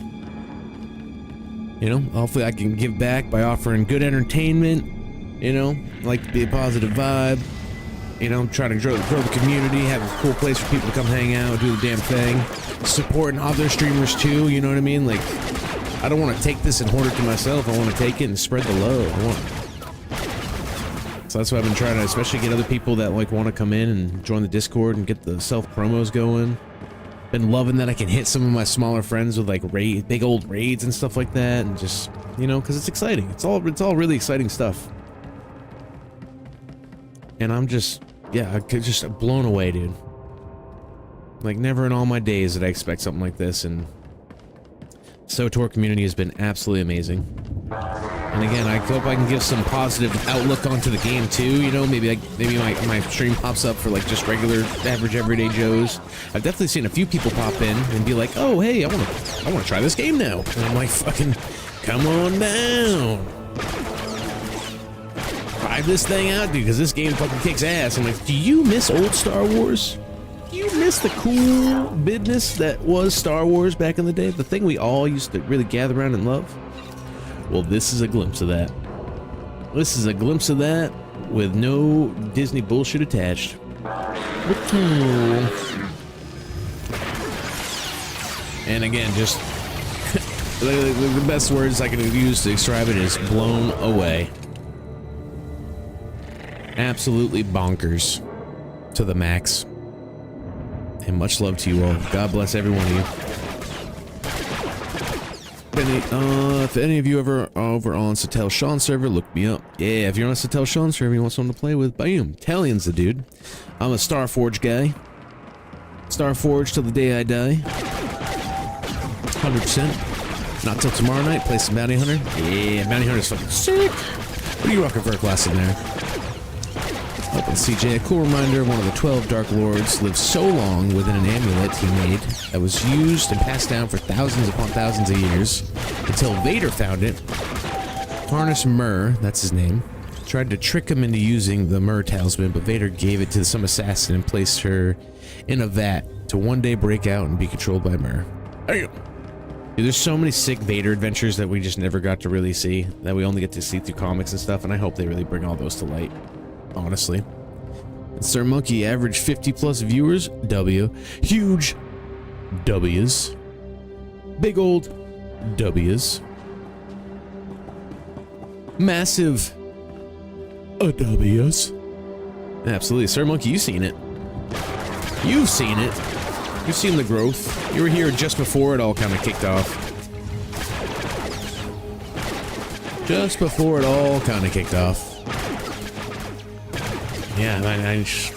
You know, hopefully I can give back by offering good entertainment, you know, like to be a positive vibe, You know, trying to grow the community, have a cool place for people to come hang out, do the damn thing. Supporting other streamers too, you know what I mean? Like, I don't want to take this and hoard it to myself. I want to take it and spread the love. So that's why I've been trying to especially get other people that like want to come in and join the Discord and get the self promos going. Been loving that I can hit some of my smaller friends with like big old raids and stuff like that, and just, you know, because it's exciting. It's all really exciting stuff. And I'm just, yeah, just blown away, dude. Like, never in all my days did I expect something like this, and SoTor community has been absolutely amazing. And again, I hope I can give some positive outlook onto the game too. You know, maybe my stream pops up for like just regular, average, everyday Joes. I've definitely seen a few people pop in and be like, "Oh, hey, I want to try this game now." And I'm like, "Fucking, come on down, try this thing out, dude, because this game fucking kicks ass." I'm like, "Do you miss old Star Wars? Do you miss the cool business that was Star Wars back in the day? The thing we all used to really gather around and love?" Well, this is a glimpse of that. This is a glimpse of that with no Disney bullshit attached. And again, just the best words I can use to describe it is blown away. Absolutely bonkers to the max. And much love to you all. God bless every one of you. If any of you ever over on Satel Sean server, look me up. Yeah, if you're on a Satel Sean server, you want someone to play with, bam, Talian's the dude. I'm a Starforge guy. Starforge till the day I die. 100%. Not till tomorrow night. Play some Bounty Hunter. Yeah, Bounty Hunter's fucking sick. What are you rocking for a class in there? Up in CJ, a cool reminder, one of the 12 Dark Lords lived so long within an amulet he made that was used and passed down for thousands upon thousands of years until Vader found it. Harness Myrrh, that's his name, tried to trick him into using the Myrrh talisman, but Vader gave it to some assassin and placed her in a vat to one day break out and be controlled by Myrrh. Dude, there's so many sick Vader adventures that we just never got to really see, that we only get to see through comics and stuff, and I hope they really bring all those to light. Honestly. And Sir Monkey, average 50 plus viewers. W. Huge W's. Big old W's. Massive W's. Absolutely. Sir Monkey, you've seen it. You've seen it. You've seen the growth. You were here just before it all kind of kicked off. Just before it all kind of kicked off. Yeah, I'm just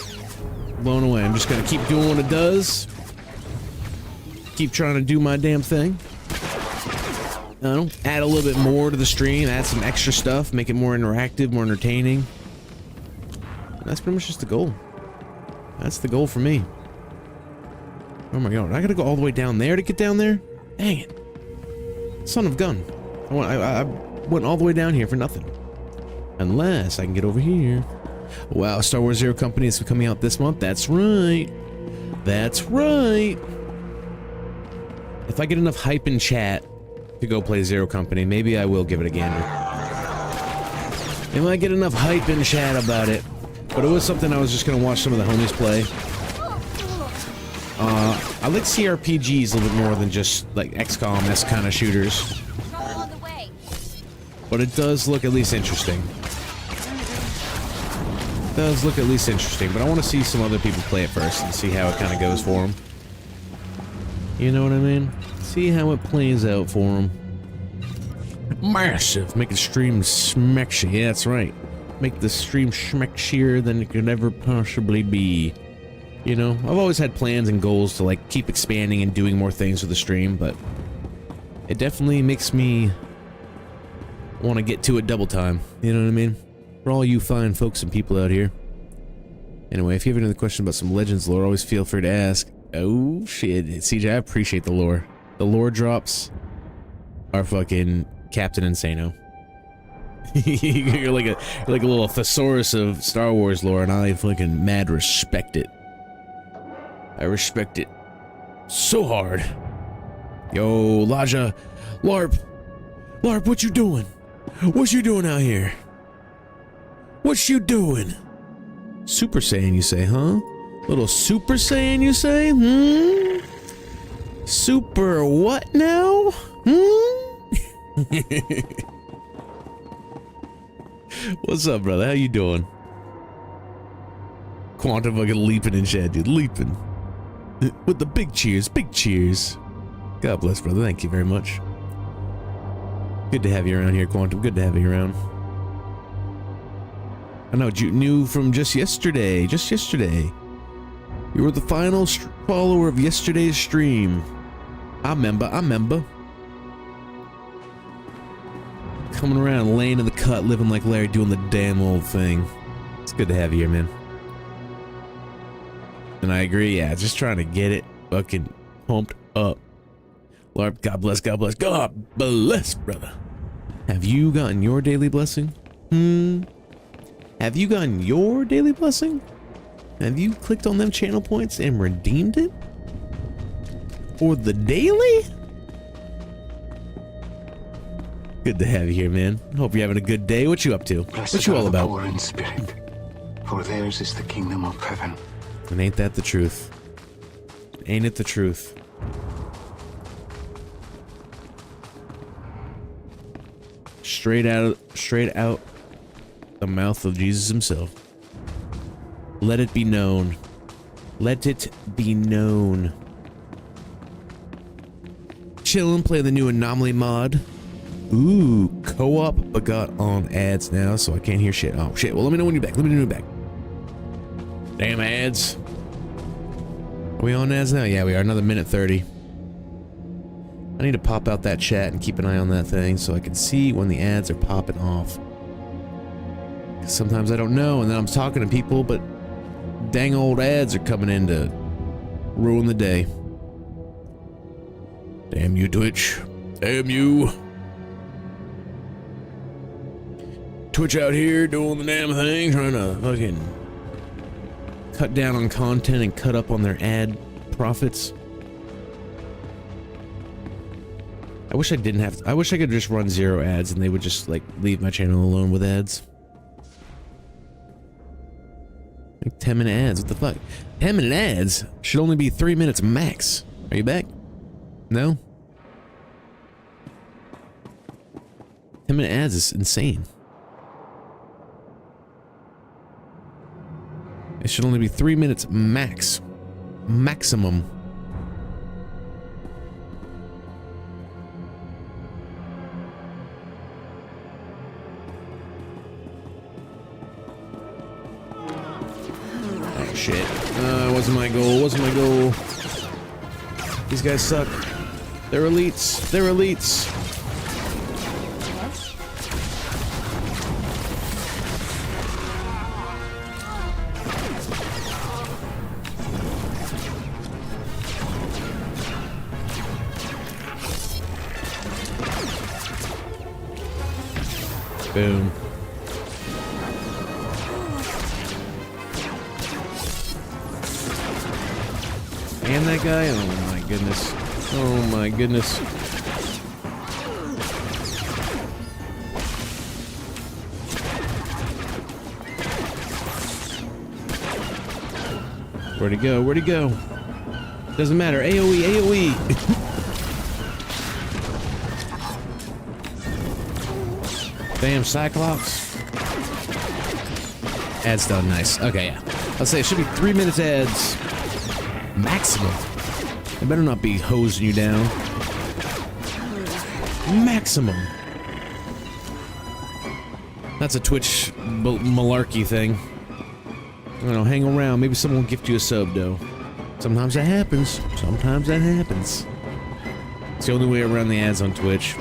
blown away. I'm just gonna keep doing what it does. Keep trying to do my damn thing. Add a little bit more to the stream, add some extra stuff, make it more interactive, more entertaining. And that's pretty much just the goal. That's the goal for me. Oh my god, I gotta go all the way down there to get down there? Dang it. Son of gun. I went all the way down here for nothing. Unless I can get over here. Wow, Star Wars Zero Company is coming out this month. That's right. That's right. If I get enough hype in chat to go play Zero Company, maybe I will give it a gander. If I get enough hype in chat about it. But it was something I was just going to watch some of the homies play. I like CRPGs a little bit more than just like XCOM-esque kind of shooters. But it does look at least interesting. Does look at least interesting, but I want to see some other people play it first and see how it kind of goes for them. You know what I mean? See how it plays out for them. Massive! Make the stream smexier. Yeah, that's right. Make the stream smexier than it could ever possibly be. You know, I've always had plans and goals to like keep expanding and doing more things with the stream, but it definitely makes me want to get to it double time. You know what I mean? For all you fine folks and people out here. Anyway, if you have any other question about some Legends lore, always feel free to ask. Oh shit, CJ, I appreciate the lore. The lore drops are fucking Captain Insano. You're like a little thesaurus of Star Wars lore, and I fucking mad respect it. I respect it so hard. Yo, Laja, LARP, what you doing? What you doing out here? What you doing? Super Saiyan, you say, huh? Little Super Saiyan, you say? Hmm? Super what now? Hmm? What's up, brother? How you doing? Quantum fucking leaping in chat, dude. Leaping. With the big cheers. Big cheers. God bless, brother. Thank you very much. Good to have you around here, Quantum. Good to have you around. I know, you knew from just yesterday. Just yesterday. You were the final follower of yesterday's stream. I remember. Coming around, laying in the cut, living like Larry, doing the damn old thing. It's good to have you here, man. And I agree, yeah, just trying to get it fucking pumped up. Lord, God bless, God bless, God bless, brother. Have you gotten your daily blessing? Have you gotten your daily blessing? Have you clicked on them channel points and redeemed it? For the daily? Good to have you here, man. Hope you're having a good day. What you up to? What you all about? Poor in spirit, for theirs is the kingdom of heaven. And ain't that the truth? Ain't it the truth? Straight out the mouth of Jesus himself. Let it be known. Let it be known. Chillin', play the new Anomaly mod. Ooh, co-op, but got on ads now, so I can't hear shit. Oh shit, well let me know when you're back. Let me know when you're back. Damn ads. Are we on ads now? Yeah, we are. Another minute 30. I need to pop out that chat and keep an eye on that thing so I can see when the ads are popping off. Sometimes I don't know, and then I'm talking to people, but dang old ads are coming in to ruin the day. Damn you, Twitch. Damn you. Twitch out here doing the damn thing, trying to fucking cut down on content and cut up on their ad profits. I wish I didn't have to, I wish I could just run 0 ads and they would just like leave my channel alone with ads. Like 10-minute ads, what the fuck? 10-minute ads should only be 3 minutes max. Are you back? No? 10-minute ads is insane. It should only be 3 minutes max. Maximum. Oh shit. Wasn't my goal. Wasn't my goal. These guys suck. They're elites. They're elites. Boom. And that guy? Oh my goodness. Oh my goodness. Where'd he go? Where'd he go? Doesn't matter. AoE, AoE. Damn Cyclops. Ads done, nice. Okay, yeah. I'll say it should be 3 minutes ads. Maximum. It better not be hosing you down. Maximum. That's a Twitch malarkey thing. You know, hang around. Maybe someone will gift you a sub, though. Sometimes that happens. Sometimes that happens. It's the only way around the ads on Twitch.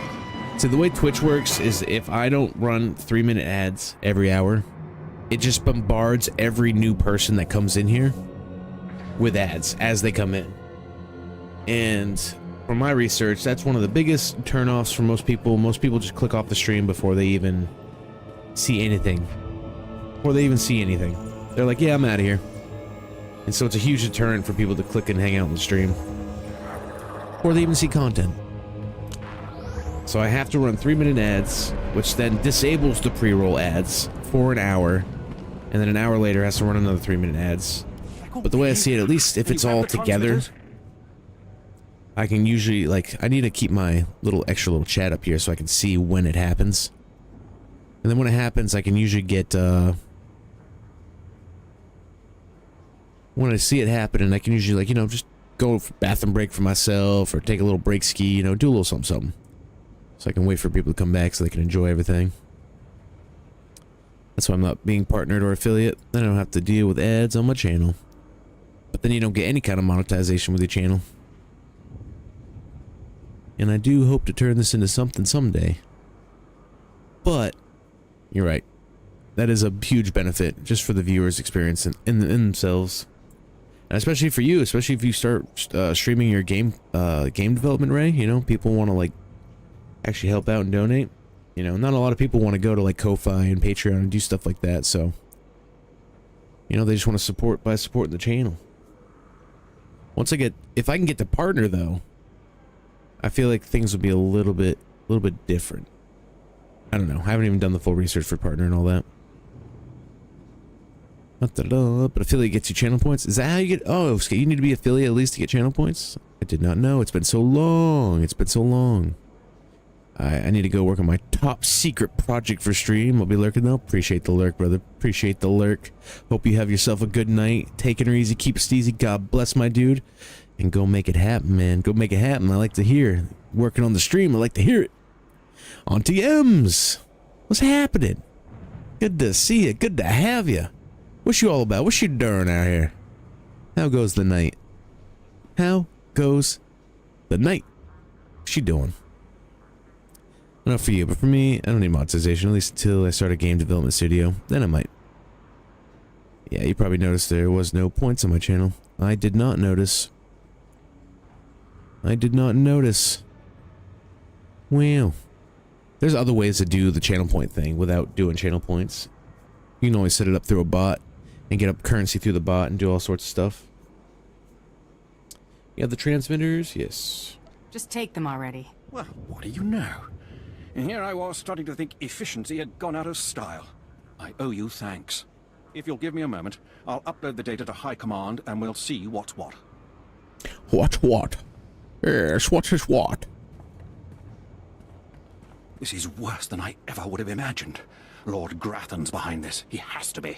So the way Twitch works is if I don't run 3-minute ads every hour, it just bombards every new person that comes in here with ads as they come in. And from my research, that's one of the biggest turnoffs for most people. Most people just click off the stream before they even see anything. Before they even see anything. They're like, yeah, I'm out of here. And so it's a huge deterrent for people to click and hang out on the stream. Before they even see content. So I have to run 3-minute ads, which then disables the pre-roll ads for an hour. and then an hour later it has to run another 3-minute ads. But the way I see it, at least if it's all together, I can usually, like, I need to keep my extra little chat up here so I can see when it happens. And then when it happens, I can usually get, when I see it happen, and I can usually, like, you know, just go for bathroom break for myself, or take a little break ski, you know, do a little something. So I can wait for people to come back so they can enjoy everything. That's why I'm not being partnered or affiliate. I don't have to deal with ads on my channel. But then you don't get any kind of monetization with your channel. And I do hope to turn this into something someday. But, you're right. That is a huge benefit just for the viewers' experience in themselves. And especially for you, especially if you start streaming your game development, Ray, you know, people want to, like, actually help out and donate. You know, not a lot of people want to go to, like, Ko-Fi and Patreon and do stuff like that, so... You know, they just want to support by supporting the channel. If I can get to partner, though, I feel like things would be a little bit different. I don't know. I haven't even done the full research for partner and all that. But affiliate gets you channel points. Is that how you get? Oh, you need to be affiliate at least to get channel points? I did not know. It's been so long. It's been so long. I need to go work on my top secret project for stream. I'll be lurking though. Appreciate the lurk, brother. Appreciate the lurk. Hope you have yourself a good night. Taking her easy. Keep it easy. God bless, my dude. And go make it happen, man. Go make it happen. I like to hear. Working on the stream, I like to hear it. On TMs. What's happening? Good to see you. Good to have you. What's you all about? What's you doing out here? How goes the night? How goes the night? What's you doing? Not for you, but for me, I don't need monetization, at least until I start a game development studio. Then I might. Yeah, you probably noticed there was no points on my channel. I did not notice. I did not notice. Well, there's other ways to do the channel point thing without doing channel points. You can always set it up through a bot and get up currency through the bot and do all sorts of stuff. You have the transmitters? Yes. Just take them already. Well, what do you know? And here I was starting to think efficiency had gone out of style. I owe you thanks. If you'll give me a moment, I'll upload the data to High Command and we'll see what's what. What's what? Yes, what is what? This is worse than I ever would have imagined. Lord Grathan's behind this. He has to be.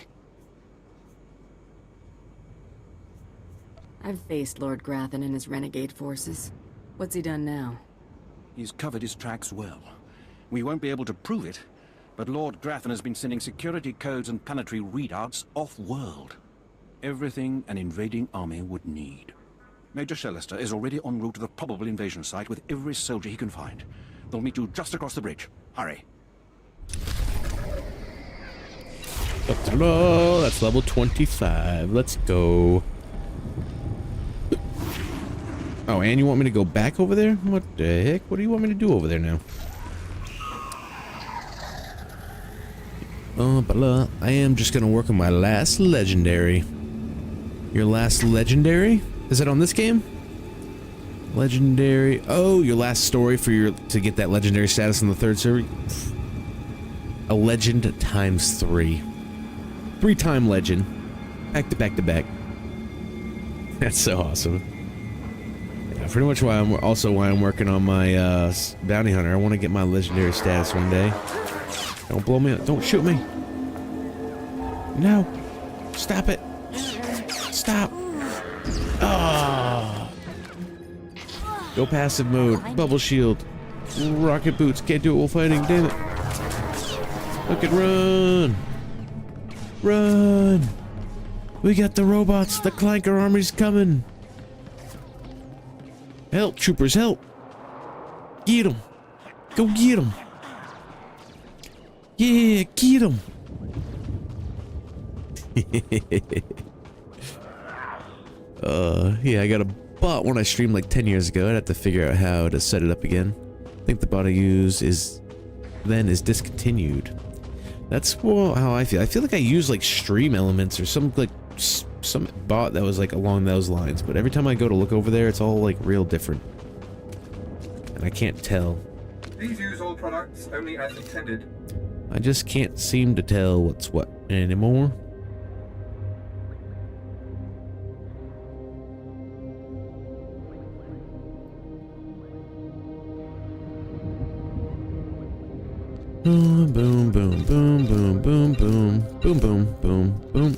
I've faced Lord Grathan and his renegade forces. What's he done now? He's covered his tracks well. We won't be able to prove it, but Lord Grathan has been sending security codes and planetary readouts off-world. Everything an invading army would need. Major Shellister is already en route to the probable invasion site with every soldier he can find. They'll meet you just across the bridge. Hurry. That's level 25. Let's go. Oh, and you want me to go back over there? What the heck? What do you want me to do over there now? I am just gonna work on my last legendary. Your last legendary? Is it on this game? Legendary. Oh, your last story for to get that legendary status in the 3rd server. A legend times 3. 3-time legend. Back to back to back. That's so awesome. Yeah, pretty much why I'm working on my bounty hunter. I want to get my legendary status one day. Don't blow me up. Don't shoot me. No. Stop it. Stop. Ah. Go passive mode. Bubble shield. Rocket boots. Can't do it while fighting. Damn it. Look at run. Run. We got the robots. The clanker army's coming. Help, troopers, help. Get them. Go get them. Yeah, get them. Yeah, I got a bot when I streamed like 10 years ago. I'd have to figure out how to set it up again. I think the bot I use is discontinued. That's how I feel. I feel like I use like stream elements or some bot that was like along those lines, but every time I go to look over there, it's all like real different. And I can't tell. Please use all products only as intended. I just can't seem to tell what's what anymore. Boom, boom, boom, boom, boom, boom, boom, boom, boom, boom, boom.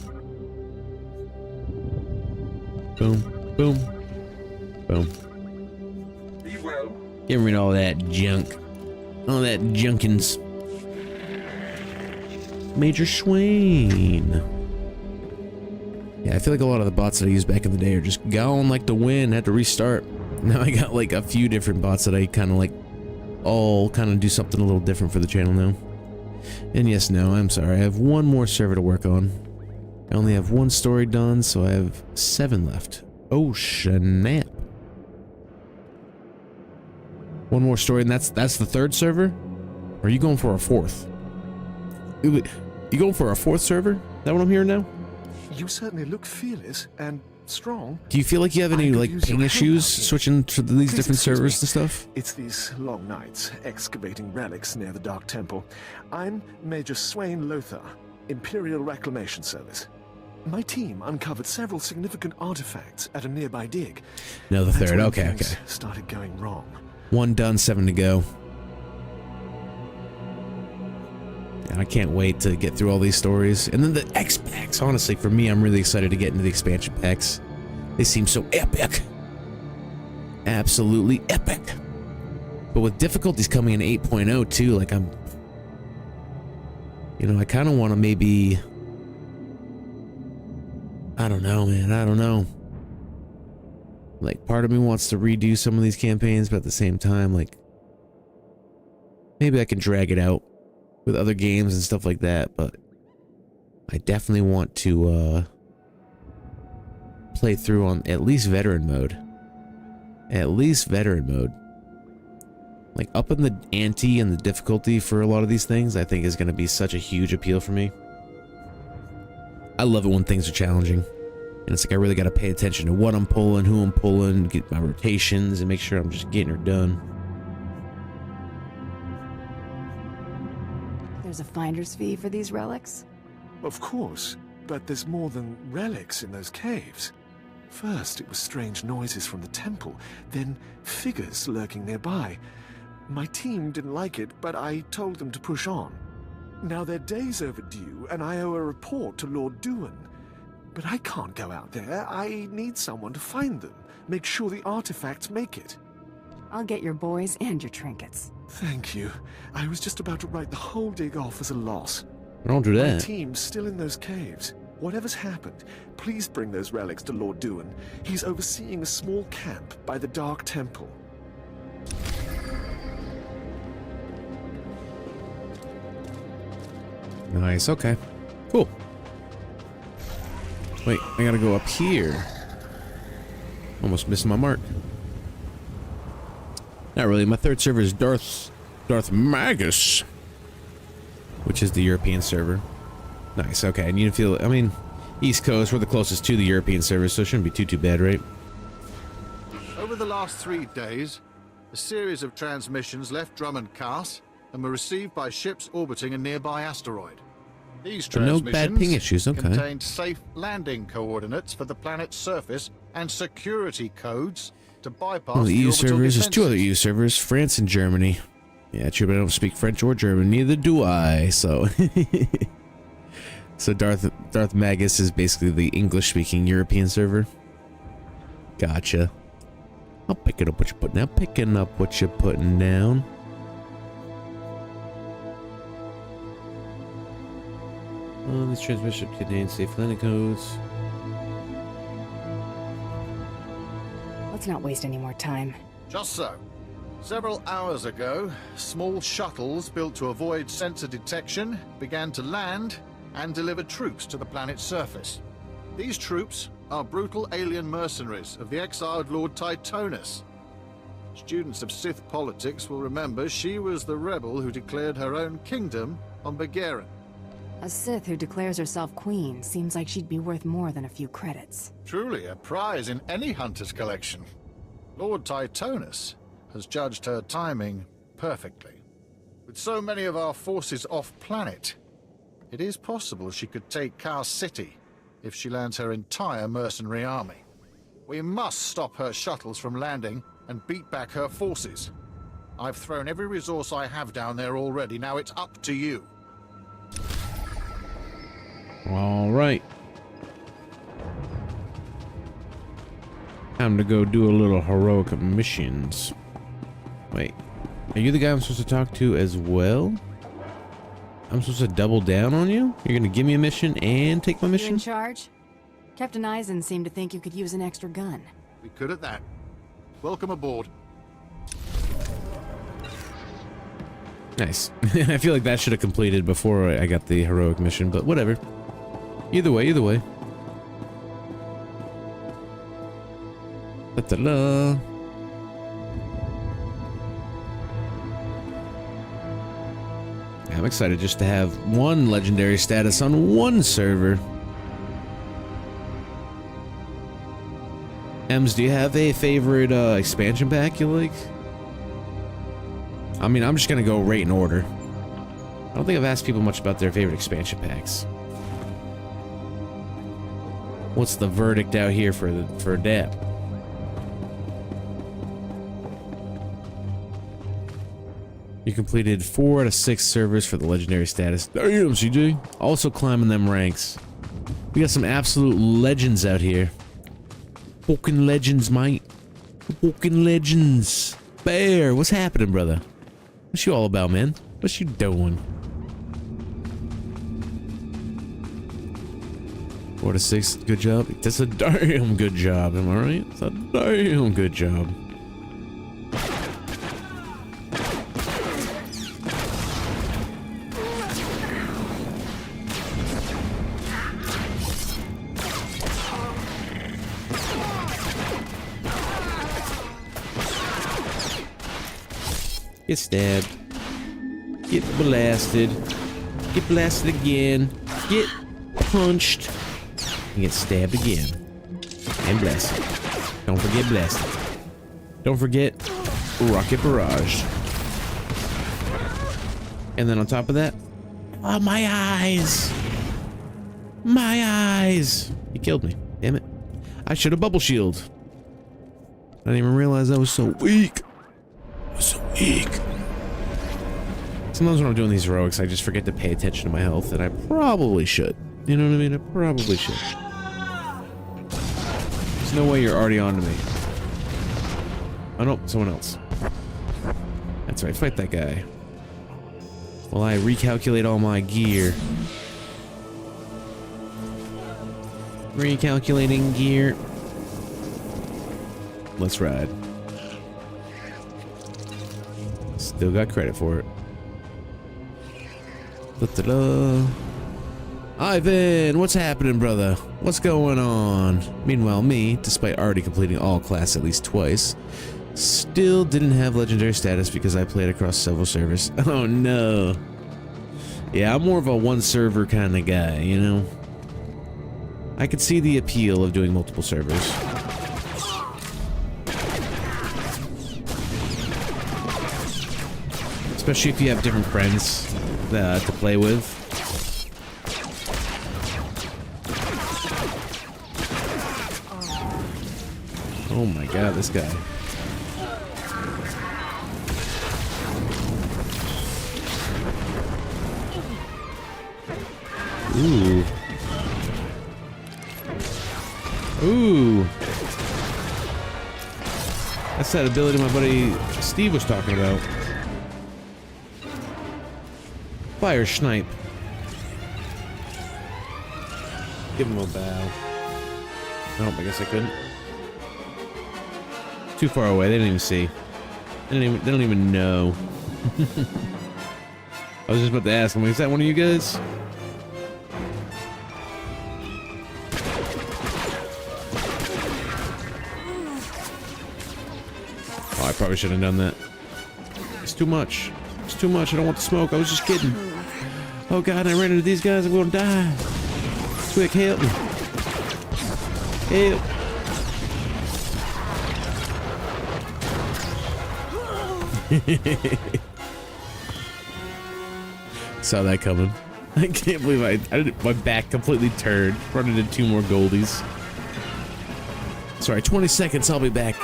Boom, boom, boom. Be well. Get rid of all that junk. All that junkins. Major Swain. Yeah, I feel like a lot of the bots that I used back in the day are just gone like the wind, had to restart. Now I got like a few different bots that I kind of like all kind of do something a little different for the channel now. And yes, no, I'm sorry. I have one more server to work on. I only have one story done, so I have 7 left. Oh, snap. One more story, and that's the 3rd server? Or are you going for a 4th? You going for a 4th server? Is that what I'm hearing now? You certainly look fearless and strong. Do you feel like you have any like ping issues switching to these different servers and stuff? It's these long nights excavating relics near the Dark Temple. I'm Major Swain Lothar, Imperial Reclamation Service. My team uncovered several significant artifacts at a nearby dig. No, the 3rd. Okay, things started going wrong. 1 done, 7 to go. And I can't wait to get through all these stories. And then the X packs. Honestly, for me, I'm really excited to get into the expansion packs. They seem so epic. Absolutely epic. But with difficulties coming in 8.0 too, like I'm... You know, I kind of want to maybe... I don't know, man. I don't know. Like, part of me wants to redo some of these campaigns, but at the same time, like... Maybe I can drag it out with other games and stuff like that, but I definitely want to play through on at least veteran mode. At least veteran mode. Like upping the ante and the difficulty for a lot of these things, I think is going to be such a huge appeal for me. I love it when things are challenging. And it's like I really got to pay attention to what I'm pulling, who I'm pulling, get my rotations, and make sure I'm just getting her done. There's a finder's fee for these relics? Of course, but there's more than relics in those caves. First, it was strange noises from the temple, then figures lurking nearby. My team didn't like it, but I told them to push on. Now they're days overdue, and I owe a report to Lord Duan. But I can't go out there. I need someone to find them, make sure the artifacts make it. I'll get your boys and your trinkets. Thank you. I was just about to write the whole dig off as a loss. Don't do that. My team's still in those caves. Whatever's happened, please bring those relics to Lord Duan. He's overseeing a small camp by the Dark Temple. Nice, okay. Cool. Wait, I gotta go up here. Almost missing my mark. Not really. My 3rd server is Darth Magus, which is the European server. Nice. Okay, and you feel, I mean, East Coast, we're the closest to the European server, so it shouldn't be too bad, right? Over the last 3 days, a series of transmissions left Drummond Cast and were received by ships orbiting a nearby asteroid. These But no bad ping issues. Okay. contained safe landing coordinates for the planet's surface and security codes to bypass Well, the EU orbital servers, there's 2 other defenses. EU servers, France and Germany. Yeah, true, but I don't speak French or German, neither do I, so... So Darth Magus is basically the English-speaking European server. Gotcha. I'm picking up what you're putting down. Picking up what you're putting down. This transmission contains safe landing codes. Let's not waste any more time. Just so. Several hours ago, small shuttles built to avoid sensor detection began to land and deliver troops to the planet's surface. These troops are brutal alien mercenaries of the exiled Lord Titonus. Students of Sith politics will remember she was the rebel who declared her own kingdom on Begarin. A Sith who declares herself queen seems like she'd be worth more than a few credits. Truly a prize in any hunter's collection. Lord Titonus has judged her timing perfectly. With so many of our forces off-planet, it is possible she could take Kar City if she lands her entire mercenary army. We must stop her shuttles from landing and beat back her forces. I've thrown every resource I have down there already. Now it's up to you. All right. Time to go do a little heroic missions. Wait, are you the guy I'm supposed to talk to as well? I'm supposed to double down on you? You're gonna give me a mission and take my You mission? in charge? Captain Eisen seemed to think you could use an extra gun. We could at that. Welcome aboard. Nice. I feel like that should have completed before I got the heroic mission, but whatever. Either way, either way. Ta-da. I'm excited just to have one legendary status on one server. Ems, do you have a favorite expansion pack you like? I mean, I'm just gonna go right in order. I don't think I've asked people much about their favorite expansion packs. What's the verdict out here for DAP? You completed 4 out of 6 servers for the legendary status. Damn, CJ. Also climbing them ranks. We got some absolute legends out here. Fucking legends, mate. Fucking legends. Bear, what's happening, brother? What's you all about, man? What you doing? 4 to 6, good job. That's a damn good job, am I right? It's a damn good job. Get stabbed. Get blasted. Get blasted again. Get punched. And get stabbed again. And blasted. Don't forget blasted. Don't forget rocket barrage. And then on top of that, oh, my eyes. My eyes. You killed me. Damn it. I should have bubble shield. I didn't even realize I was so weak. So weak. Sometimes when I'm doing these heroics, I just forget to pay attention to my health, and I probably should. You know what I mean? I probably should. There's no way you're already on to me. Oh no, someone else. That's right, fight that guy. While I recalculate all my gear. Recalculating gear. Let's ride. Still got credit for it. Da-da-da. Ivan, what's happening, brother? What's going on? Meanwhile, me, despite already completing all class at least twice, still didn't have legendary status because I played across several servers. Oh no. Yeah, I'm more of a one server kind of guy, you know? I could see the appeal of doing multiple servers. Especially if you have different friends to play with. Oh my god, this guy. Ooh. Ooh. That's that ability my buddy Steve was talking about. Fire snipe. Give him a bow. Nope, I guess I couldn't. Too far away. They didn't even see. They don't even know. I was just about to ask him, is that one of you guys? Oh, I probably shouldn't have done that. It's too much. It's too much. I don't want the smoke. I was just kidding. Oh god, I ran into these guys. I'm gonna die. Quick, help me. Help. Saw that coming. I can't believe my back completely turned. Running into 2 more goldies. Sorry, 20 seconds, I'll be back.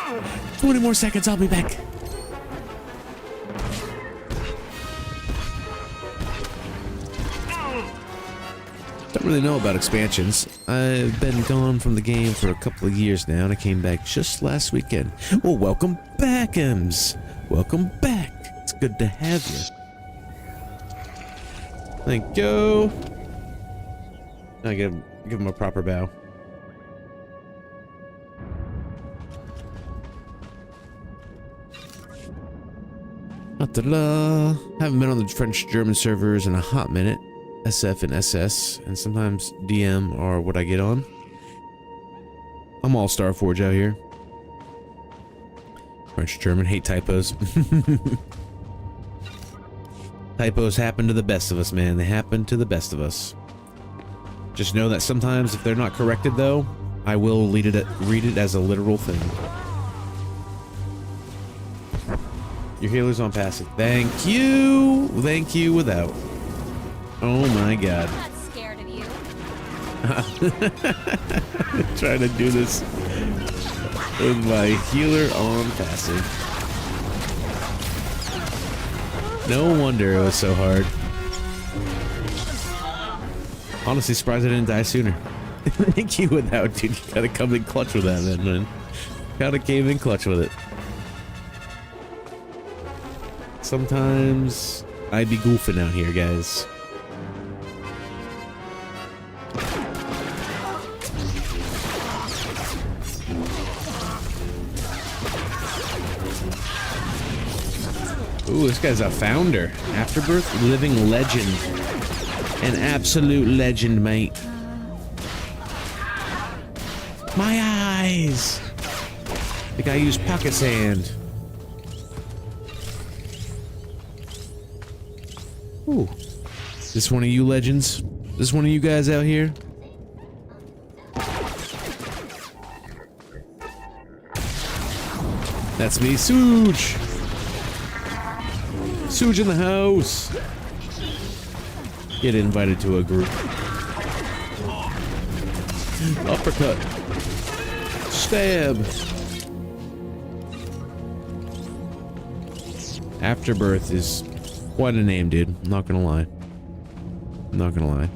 20 more seconds, I'll be back. don't really know about expansions. I've been gone from the game for a couple of years now, and I came back just last weekend. Well, welcome back, Ems. Welcome back. It's good to have you. Thank you. Now give him a proper bow. Ta-da. Haven't been on the French-German servers in a hot minute. SF and SS, and sometimes DM are what I get on. I'm all Starforge out here. French-German, hate typos. Typos happen to the best of us, man. They happen to the best of us. Just know that sometimes if they're not corrected, though, I will read it as a literal thing. Your healer's on passive. Thank you! Thank you without. Oh my god. I'm not scared of you. Trying to do this with my healer on passive. No wonder it was so hard. Honestly, surprised I didn't die sooner. Thank you without, dude. You gotta come in clutch with that, man. Gotta came in clutch with it. Sometimes I be goofing out here, guys. Ooh, this guy's a founder. Afterbirth, living legend. An absolute legend, mate. My eyes! The guy used pocket sand. Ooh. This one of you legends? This one of you guys out here? That's me, Suge! Suge in the house! Get invited to a group. Uppercut. Stab. Afterbirth is quite a name, dude. I'm not gonna lie. I'm not gonna lie.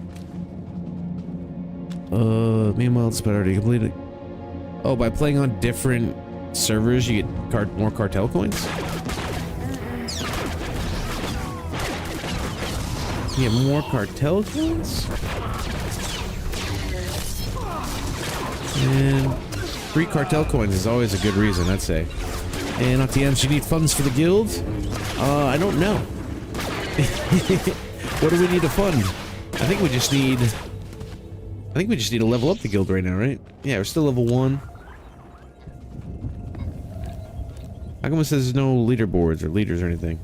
Meanwhile, it's already completed. Oh, by playing on different servers, you get more cartel coins? You get more cartel coins? And 3 cartel coins is always a good reason, I'd say. And at the end, you need funds for the guild? I don't know. What do we need to fund? I think we just need to level up the guild right now, right? Yeah, we're still level 1. How come it says there's no leaderboards or leaders or anything?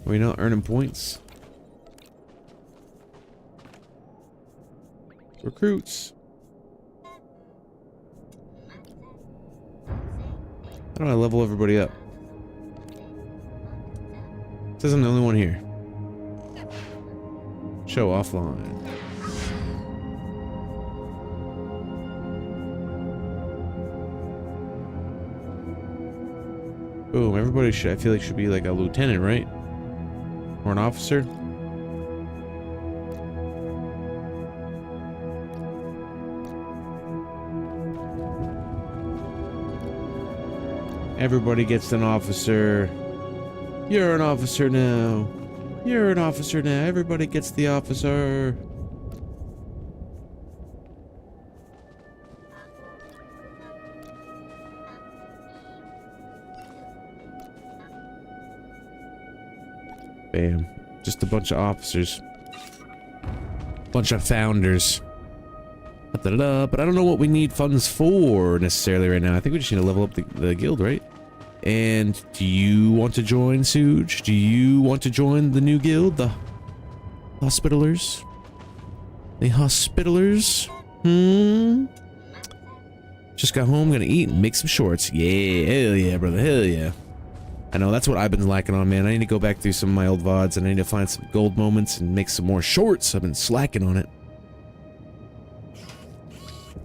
Are we not earning points? Recruits. How do I level everybody up? It says I'm the only one here. Show offline. Boom, everybody should, I feel like should be like a lieutenant, right? Or an officer? Everybody gets an officer. You're an officer now. You're an officer now. Everybody gets the officer. Bam. Just a bunch of officers. Bunch of founders. But I don't know what we need funds for necessarily right now. I think we just need to level up the guild, right? And do you want to join, Suge? Do you want to join the new guild? The Hospitalers? The Hospitalers? Just got home, gonna eat and make some shorts. Yeah, hell yeah, brother, hell yeah. I know, that's what I've been lacking on, man. I need to go back through some of my old VODs and I need to find some gold moments and make some more shorts. I've been slacking on it.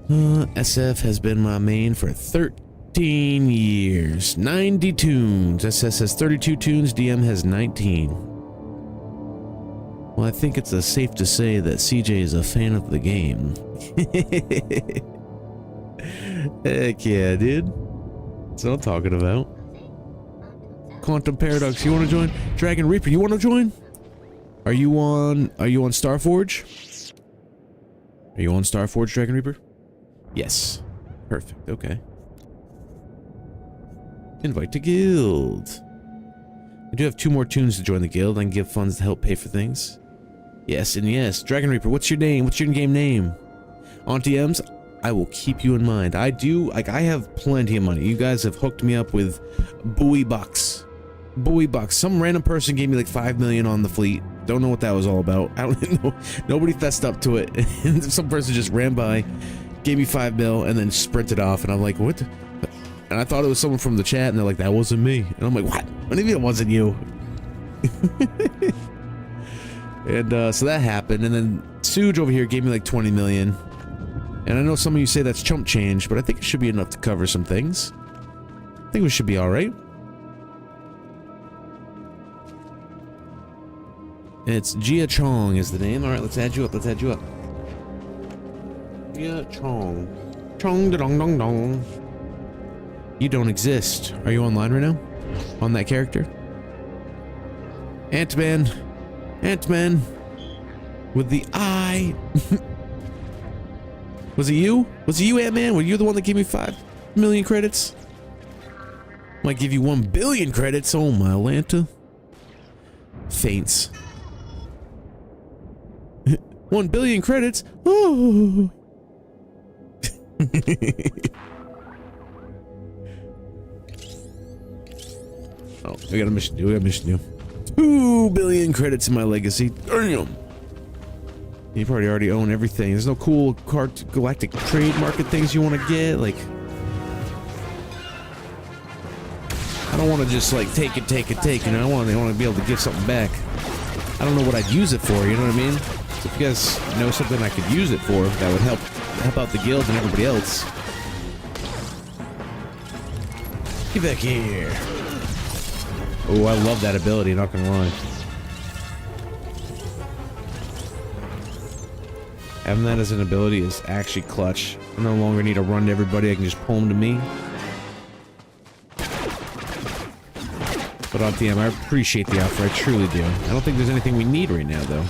SF has been my main for 13 years. 90 tunes. SS has 32 tunes. DM has 19. Well, I think it's safe to say that CJ is a fan of the game. Heck yeah, dude. That's what I'm talking about. Quantum Paradox, you want to join? Dragon Reaper, you want to join? Are you on Starforge? Are you on Starforge, Dragon Reaper? Yes. Perfect, okay. Invite to guild. I do have 2 more tunes to join the guild. I can give funds to help pay for things. Yes and yes. Dragon Reaper, what's your name? What's your in-game name? On TMs, I will keep you in mind. I do, like, I have plenty of money. You guys have hooked me up with buoy bucks. Buoy bucks. Some random person gave me like 5 million on the fleet. Don't know what that was all about. I don't know. Nobody fessed up to it. And some person just ran by, gave me 5 mil, and then sprinted off. And I'm like, what? And I thought it was someone from the chat, and they're like, that wasn't me. And I'm like, what? What do you mean it wasn't you? And so that happened. And then Suge over here gave me like 20 million. And I know some of you say that's chump change, but I think it should be enough to cover some things. I think we should be alright. It's Jia Chong is the name. Alright, let's add you up. Let's add you up. Jia Chong. Chong da dong dong dong. You don't exist. Are you online right now? On that character? Ant-Man. Ant-Man. With the eye. Was it you? Was it you, Ant-Man? Were you the one that gave me 5 million credits? Might give you 1 billion credits. Oh my Lanta. Faints. 1 billion credits? Oh. Oh, we got a mission to do. We got a mission to do. 2 billion credits in my legacy. Damn. You probably already own everything. There's no cool galactic trade market things you want to get. Like, I don't want to just like take it. You know, I want to be able to give something back. I don't know what I'd use it for. You know what I mean? So if you guys know something I could use it for, that would help out the guild and everybody else. Get back here. Oh, I love that ability, not gonna lie. Having that as an ability is actually clutch. I no longer need to run to everybody, I can just pull them to me. But on TM, I appreciate the offer, I truly do. I don't think there's anything we need right now, though.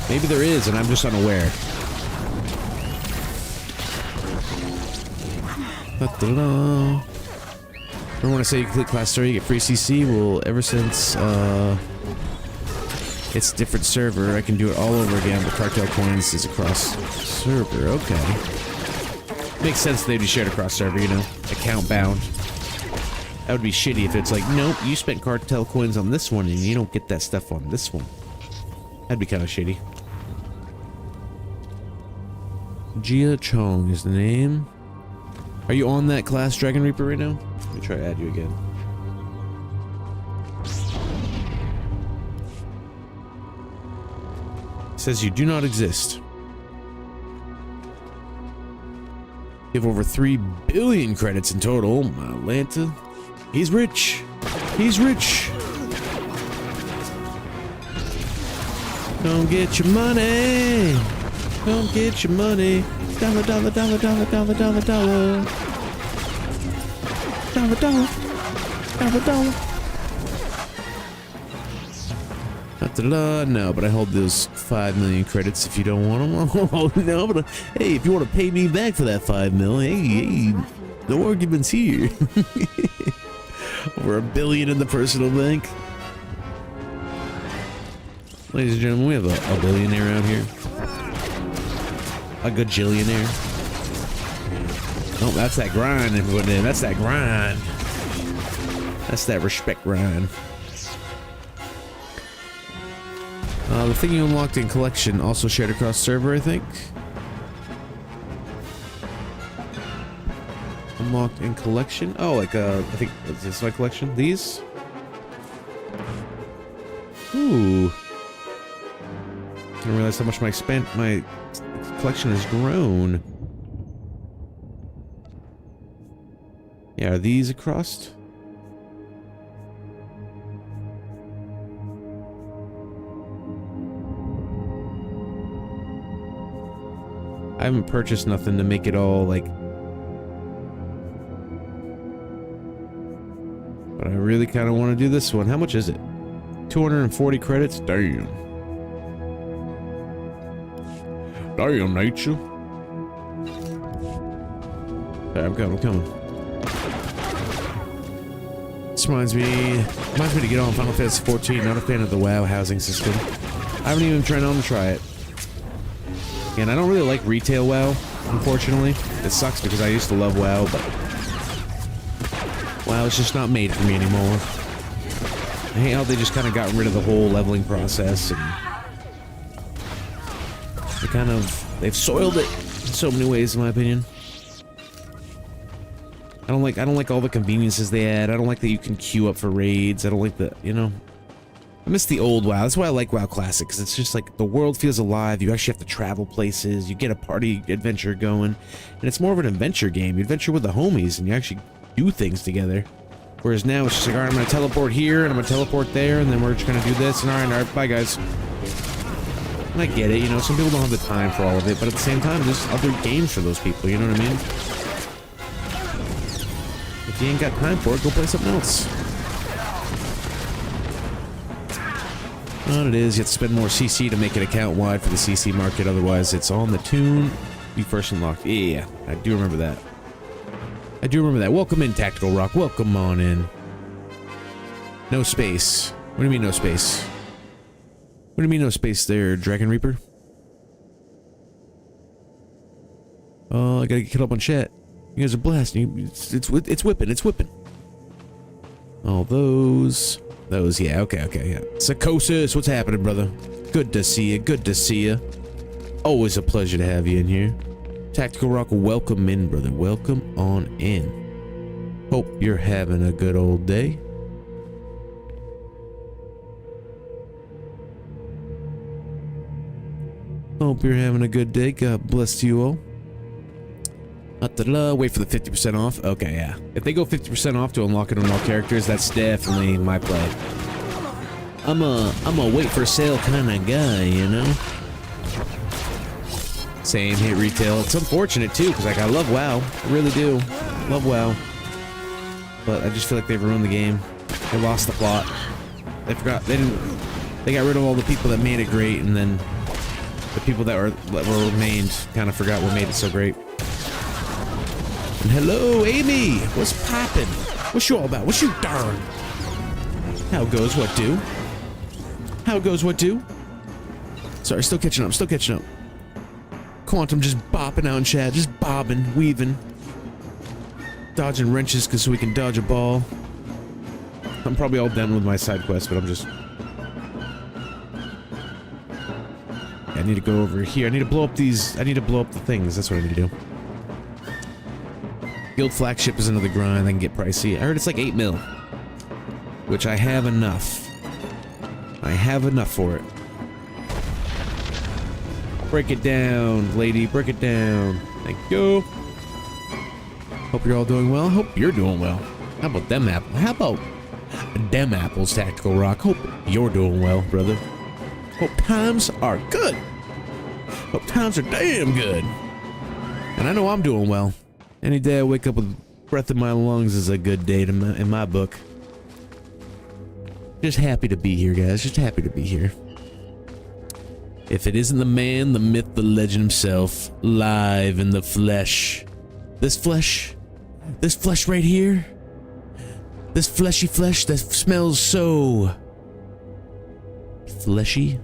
Maybe there is, and I'm just unaware. Da-da-da. Remember when I say you complete class 30, you get free CC? Well, ever since, it's a different server, I can do it all over again, but Cartel Coins is across server. Okay. Makes sense they'd be shared across server, you know? Account bound. That would be shitty if it's like, nope, you spent Cartel Coins on this one and you don't get that stuff on this one. That'd be kind of shitty. Jia Chong is the name. Are you on that class Dragon Reaper right now? Let me try to add you again. It says you do not exist. You have over 3 billion credits in total. My Lanta. He's rich. He's rich. Come get your money. Come get your money. Dollar, dollar, dollar, dollar, dollar, dollar, dollar. Dollar, dollar. Dollar, dollar. No, but I hold those 5 million credits if you don't want them. Oh, no, but hey, if you want to pay me back for that 5 mil, hey, no arguments here. Over 1 billion in the personal bank. Ladies and gentlemen, we have a billionaire out here. A gajillionaire. Oh, that's that grind, everybody. That's that grind. That's that respect grind. The thing you unlocked in collection also shared across server, I think. Unlocked in collection? Oh, like, I think, is this my collection? These? Ooh. Didn't realize how much my collection has grown. Yeah, are these across? I haven't purchased nothing to make it all, like... But I really kind of want to do this one. How much is it? 240 credits? Damn. Damn, nature. Okay, I'm coming. This reminds me to get on Final Fantasy 14. Not a fan of the WoW housing system. I haven't even tried to try it. And I don't really like retail WoW, unfortunately. It sucks because I used to love WoW, but WoW is just not made for me anymore. I hate how they just kind of got rid of the whole leveling process, and they've soiled it in so many ways, in my opinion. I don't like all the conveniences they add. I don't like that you can queue up for raids. I don't like the, you know. I miss the old WoW. That's why I like WoW Classic, because it's just like the world feels alive. You actually have to travel places. You get a party adventure going, and it's more of an adventure game. You adventure with the homies, and you actually do things together. Whereas now it's just like, all right, I'm gonna teleport here, and I'm gonna teleport there, and then we're just gonna do this, and all right, bye guys. And I get it, you know, some people don't have the time for all of it, but at the same time, there's other games for those people, you know what I mean? If you ain't got time for it, go play something else. What it is, you have to spend more CC to make it account-wide for the CC market, otherwise it's on the tune. You first unlocked. Yeah, I do remember that. I do remember that. Welcome in, Tactical Rock. Welcome on in. No space. What do you mean no space? What do you mean no space there, Dragon Reaper? Oh, I gotta get up on chat. You guys are blasting. It's whipping. It's whipping. All those, yeah, okay, yeah. Psychosis, what's happening, brother? Good to see you. Good to see you. Always a pleasure to have you in here. Tactical Rock, welcome in, brother. Welcome on in. Hope you're having a good old day. Hope you're having a good day. God bless you all. Wait for the 50% off. Okay, yeah. If they go 50% off to unlock it on all characters, that's definitely my play. I'm a wait for sale kind of guy, you know? Same, hate retail. It's unfortunate too, because like I love WoW. I really do. Love WoW. But I just feel like they've ruined the game. They lost the plot. They got rid of all the people that made it great, and then the people that remained kind of forgot what made it so great. And hello, Amy! What's poppin'? What's you all about? What's you darn? How goes what do? How goes what do? Sorry, still catching up. Quantum just bopping out in chat, just bobbing, weaving. Dodging wrenches so we can dodge a ball. I'm probably all done with my side quest, but I'm just... I need to go over here. I need to blow up the things. That's what I need to do. Guild flagship is another grind. That can get pricey. I heard it's like 8 mil. Which I have enough. I have enough for it. Break it down, lady. Break it down. Thank you. Hope you're all doing well. Hope you're doing well. How about them apples? How about them apples, Tactical Rock? Hope you're doing well, brother. Hope times are good. Hope times are damn good. And I know I'm doing well. Any day I wake up with breath in my lungs is a good day in my book. Just happy to be here, guys. Just happy to be here. If it isn't the man, the myth, the legend himself, live in the flesh. This flesh right here, this fleshy flesh that smells so fleshy.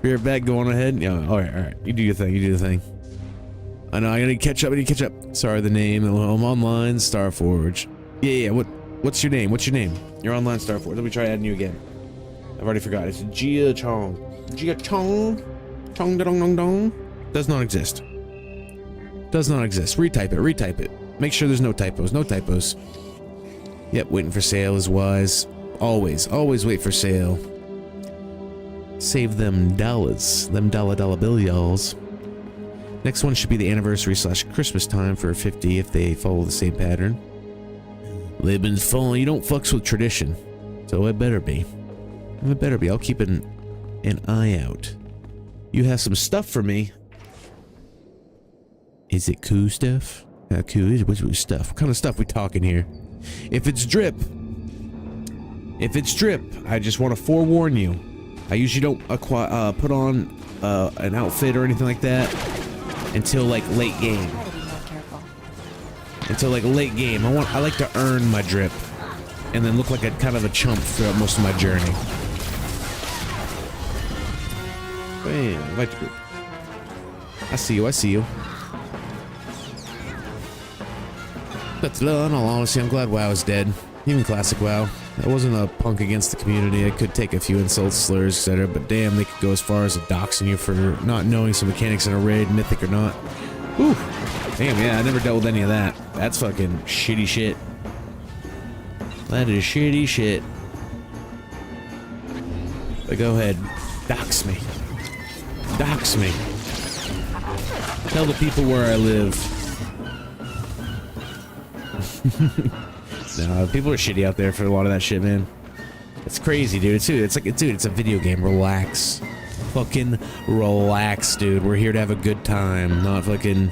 You're back, going ahead. Yeah, all right. You do your thing. I know I need to catch up. Sorry, the name. I'm online. Starforge. Yeah. What's your name? You're online, Starforge. Let me try adding you again. I've already forgot. It's Gia Chong. Chong dong dong. Does not exist. Retype it. Make sure there's no typos. Yep, waiting for sale is wise. Always wait for sale. Save them dollars. Them dollar bill y'alls. Next one should be the anniversary / Christmas time for 50 if they follow the same pattern. Libin's falling. You don't fucks with tradition. So it better be. I'll keep it an eye out. You have some stuff for me. Is it cool stuff? How cool is it? What's stuff? What kind of stuff we talking here? If it's drip, I just want to forewarn you. I usually don't put on an outfit or anything like that until like late game. Until like late game, I like to earn my drip, and then look like a kind of a chump throughout most of my journey. Bam, invite the group. I see you. I see you. But in all honesty, I'm glad WoW is dead. Even classic WoW. I wasn't a punk against the community. I could take a few insults, slurs, etc. But damn, they could go as far as doxing you for not knowing some mechanics in a raid, mythic or not. Whew. Damn, yeah, I never dealt with any of that. That's fucking shitty shit. That is shitty shit. But go ahead, dox me. Dox me. Tell the people where I live. No, people are shitty out there for a lot of that shit, man. It's crazy, dude. It's like, dude, it's a video game. Relax. Fucking relax, dude. We're here to have a good time, not fucking,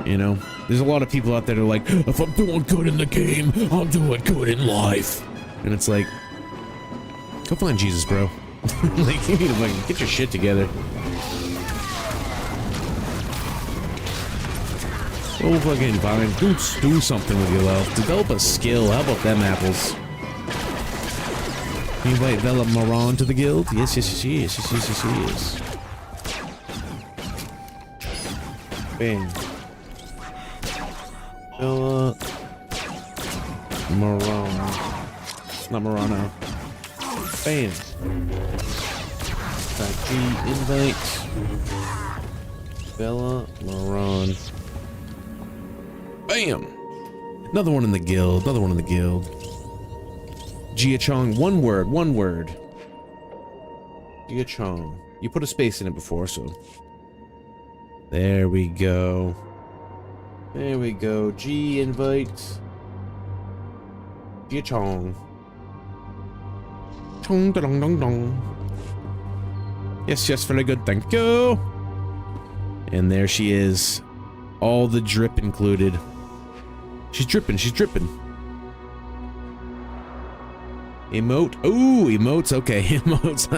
you know. There's a lot of people out there that are like, if I'm doing good in the game, I'm doing good in life. And it's like, go find Jesus, bro. Like, you need to fucking get your shit together. Go fucking find, do something with your life. Develop a skill. How about them apples? You invite Vela Moran to the guild? Yes, she is. Bam. Vela Moran. Not Morano. Bam. G invite. Vela Moran. Bam! Another one in the guild. Jia Chong, one word. Jia Chong. You put a space in it before, so. There we go. G invite. Jia Chong. Chong dong dong dong. Yes, very good, thank you. And there she is. All the drip included. She's dripping. Emote. Ooh, emotes. Okay, emotes.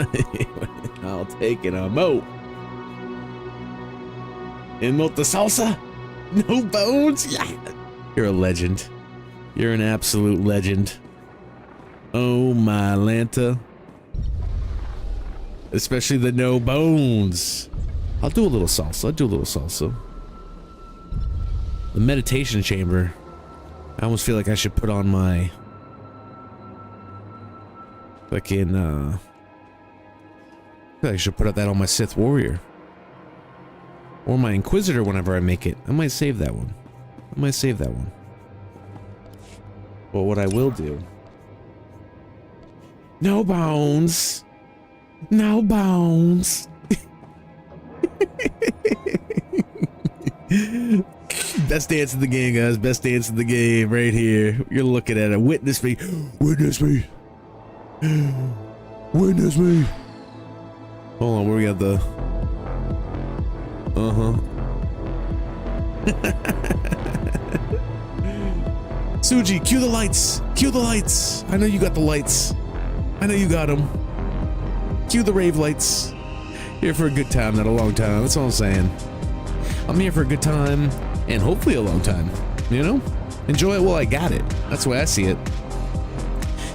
I'll take an emote. Emote the salsa? No bones? Yeah. You're a legend. You're an absolute legend. Oh my Lanta. Especially the no bones. I'll do a little salsa. The meditation chamber. I almost feel like I should put on my fucking I feel like I should put that on my Sith warrior. Or my Inquisitor whenever I make it. I might save that one. But what I will do. No bones. Best dance in the game, guys. Best dance in the game right here. You're looking at it. Witness me. Hold on, where we got the... Suji, cue the lights. I know you got the lights. I know you got them. Cue the rave lights. Here for a good time, not a long time. That's all I'm saying. I'm here for a good time, and hopefully a long time, you know? Enjoy it while I got it. That's the way I see it.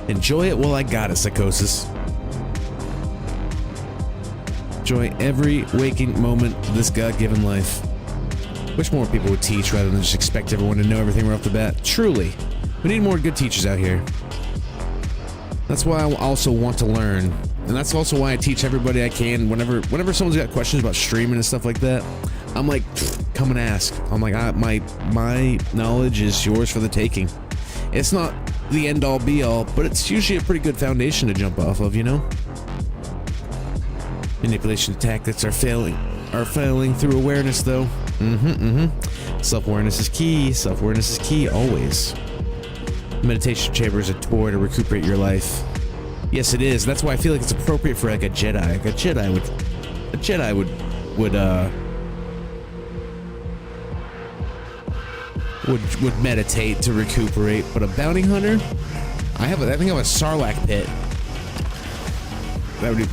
Enjoy it while I got it, Psychosis. Enjoy every waking moment of this God-given life. Wish more people would teach rather than just expect everyone to know everything right off the bat. Truly, we need more good teachers out here. That's why I also want to learn. And that's also why I teach everybody I can. Whenever someone's got questions about streaming and stuff like that, I'm like, come and ask. I'm like, my knowledge is yours for the taking. It's not the end all be all, but it's usually a pretty good foundation to jump off of, you know? Manipulation tactics are failing through awareness, though. Self-awareness is key, always. Meditation chamber is a toy to recuperate your life. Yes, it is. That's why I feel like it's appropriate for like a Jedi. Like a Jedi would meditate to recuperate, but a bounty hunter, I think I have a Sarlacc pit. That would be.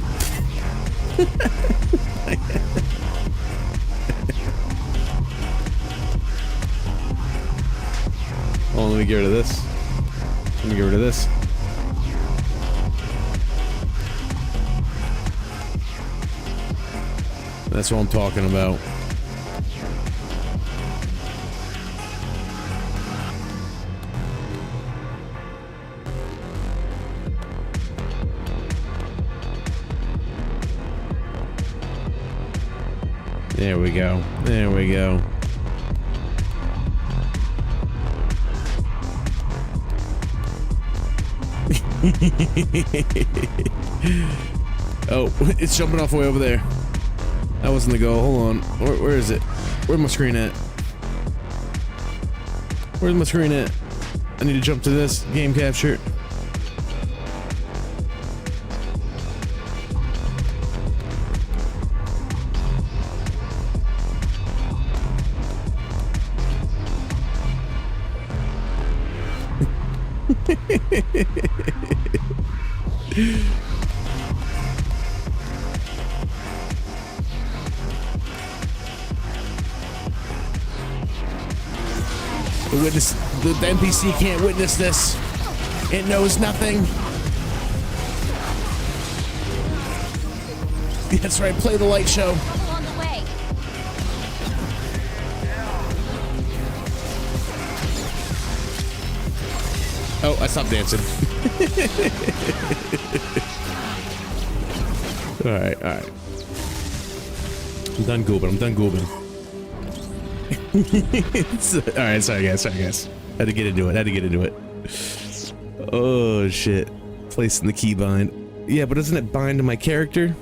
Oh, let me get rid of this. Let me get rid of this. That's what I'm talking about. There we go. There we go. Oh, it's jumping off way over there. That wasn't the goal. Hold on. Where is it? Where's my screen at? Where's my screen at? I need to jump to this. Game capture. The NPC can't witness this. It knows nothing. That's right, play the light show. Oh, I stopped dancing. Alright, alright. I'm done goobing, I'm done goobing. Alright, sorry guys. Had to get into it, Oh shit. Placing the keybind. Yeah, but doesn't it bind to my character?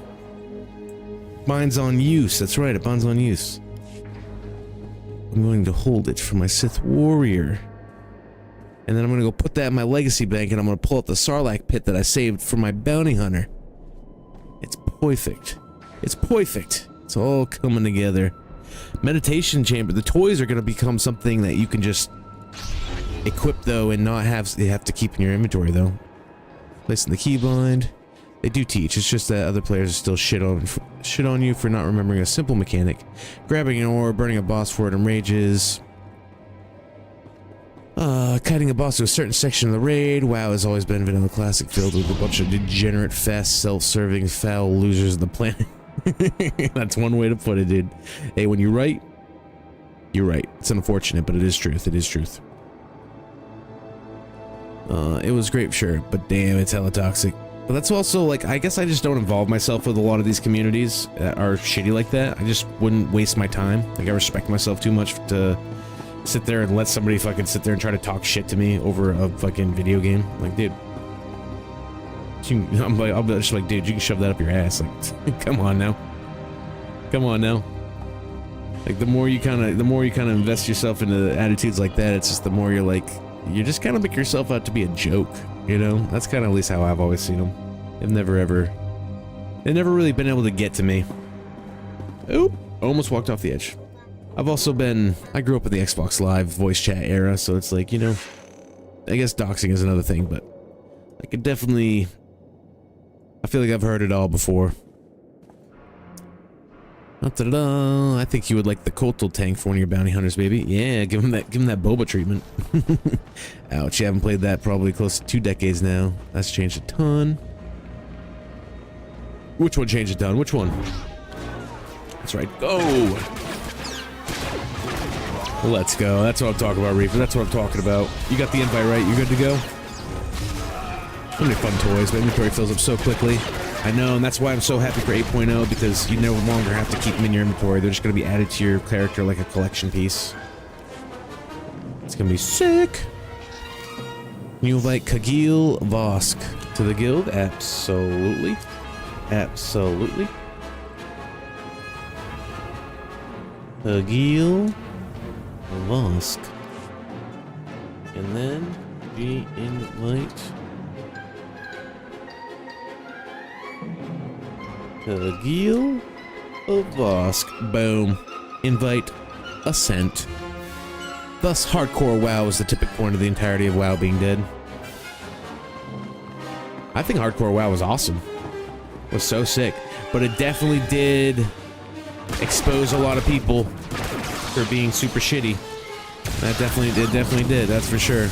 Binds on use, that's right, it binds on use. I'm going to hold it for my Sith warrior. And then I'm gonna go put that in my legacy bank and I'm gonna pull up the Sarlacc pit that I saved for my bounty hunter. It's perfect. It's perfect. It's all coming together. Meditation chamber. The toys are gonna become something that you can just equip though and not have, you have to keep in your inventory though. Placing the keybind. They do teach, it's just that other players are still shit on you for not remembering a simple mechanic. Grabbing an ore, burning a boss for it enrages. Kiting a boss to a certain section of the raid. WoW has always been vanilla classic filled with a bunch of degenerate, fast, self-serving, foul losers of the planet. That's one way to put it, dude. Hey, when you're right, you're right. It's unfortunate, but it is truth. It is truth. It was great, sure, but damn, it's hella toxic. But that's also, like, I guess I just don't involve myself with a lot of these communities that are shitty like that. I just wouldn't waste my time. Like, I respect myself too much to sit there and let somebody fucking sit there and try to talk shit to me over a fucking video game. Like, dude. I'll be just like, dude, you can shove that up your ass. Like, come on now. Come on now. Like, the more you kind of invest yourself into attitudes like that, it's just the more you're like, you just kind of make yourself out to be a joke, you know? That's kind of at least how I've always seen them. They've never really been able to get to me. Oop, almost walked off the edge. I've also been, I grew up in the Xbox Live voice chat era, so it's like, you know, I guess doxing is another thing, but I could definitely, I feel like I've heard it all before. Da-da-da. I think you would like the Kotal tank for one of your bounty hunters, baby. Yeah, give him that boba treatment. Ouch, you haven't played that probably close to 2 decades now. That's changed a ton. Which one changed a ton? Which one? That's right, go! Let's go. That's what I'm talking about, Reaper. That's what I'm talking about. You got the invite, right? You good to go? So many fun toys. My inventory fills up so quickly. I know, and that's why I'm so happy for 8.0, because you no longer have to keep them in your inventory. They're just going to be added to your character like a collection piece. It's going to be sick. Can you invite Kagil Vosk to the guild? Absolutely. Absolutely. Kagil Vosk. And then we invite Kagil of Vosk. Boom. Invite. Ascent. Thus, hardcore WoW is the tipping point of the entirety of WoW being dead. I think hardcore WoW was awesome. It was so sick. But it definitely did expose a lot of people for being super shitty. It definitely did, that's for sure.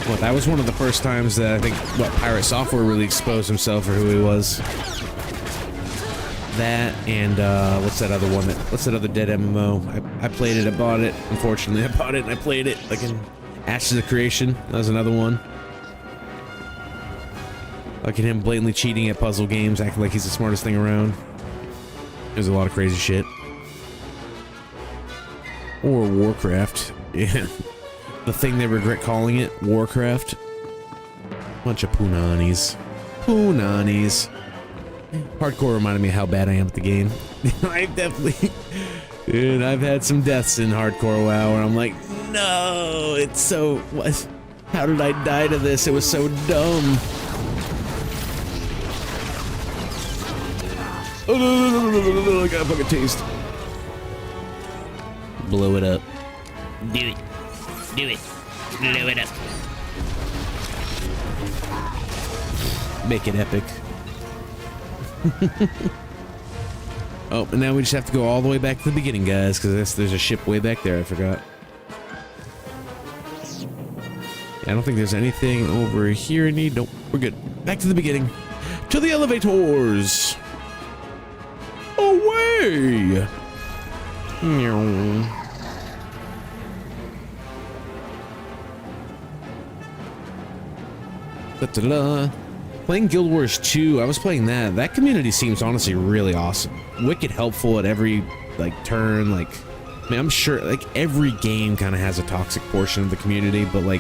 Well, that was one of the first times that I think, Pirate Software really exposed himself for who he was. That and, what's that other one? What's that other dead MMO? I played it, I bought it. Unfortunately, I bought it and I played it, like in Ashes of Creation. That was another one. Like him blatantly cheating at puzzle games, acting like he's the smartest thing around. There's a lot of crazy shit. Or Warcraft. Yeah. The thing they regret calling it, Warcraft. Bunch of punanis. Punanis. Hardcore reminded me of how bad I am at the game. I've definitely... Dude, I've had some deaths in Hardcore WoW where I'm like, no, it's so... What? How did I die to this? It was so dumb. Oh, I got a fucking taste. Blow it up. Do it. Do it. Blow it up. Make it epic. Oh, and now we just have to go all the way back to the beginning, guys, because there's a ship way back there. I forgot. Yeah, I don't think there's anything over here I need. Nope, we're good. Back to the beginning. To the elevators. Away. Da-da-da. Playing Guild Wars 2, I was playing that. That community seems honestly really awesome. Wicked helpful at every, turn, I mean, I'm sure, every game kind of has a toxic portion of the community, but, I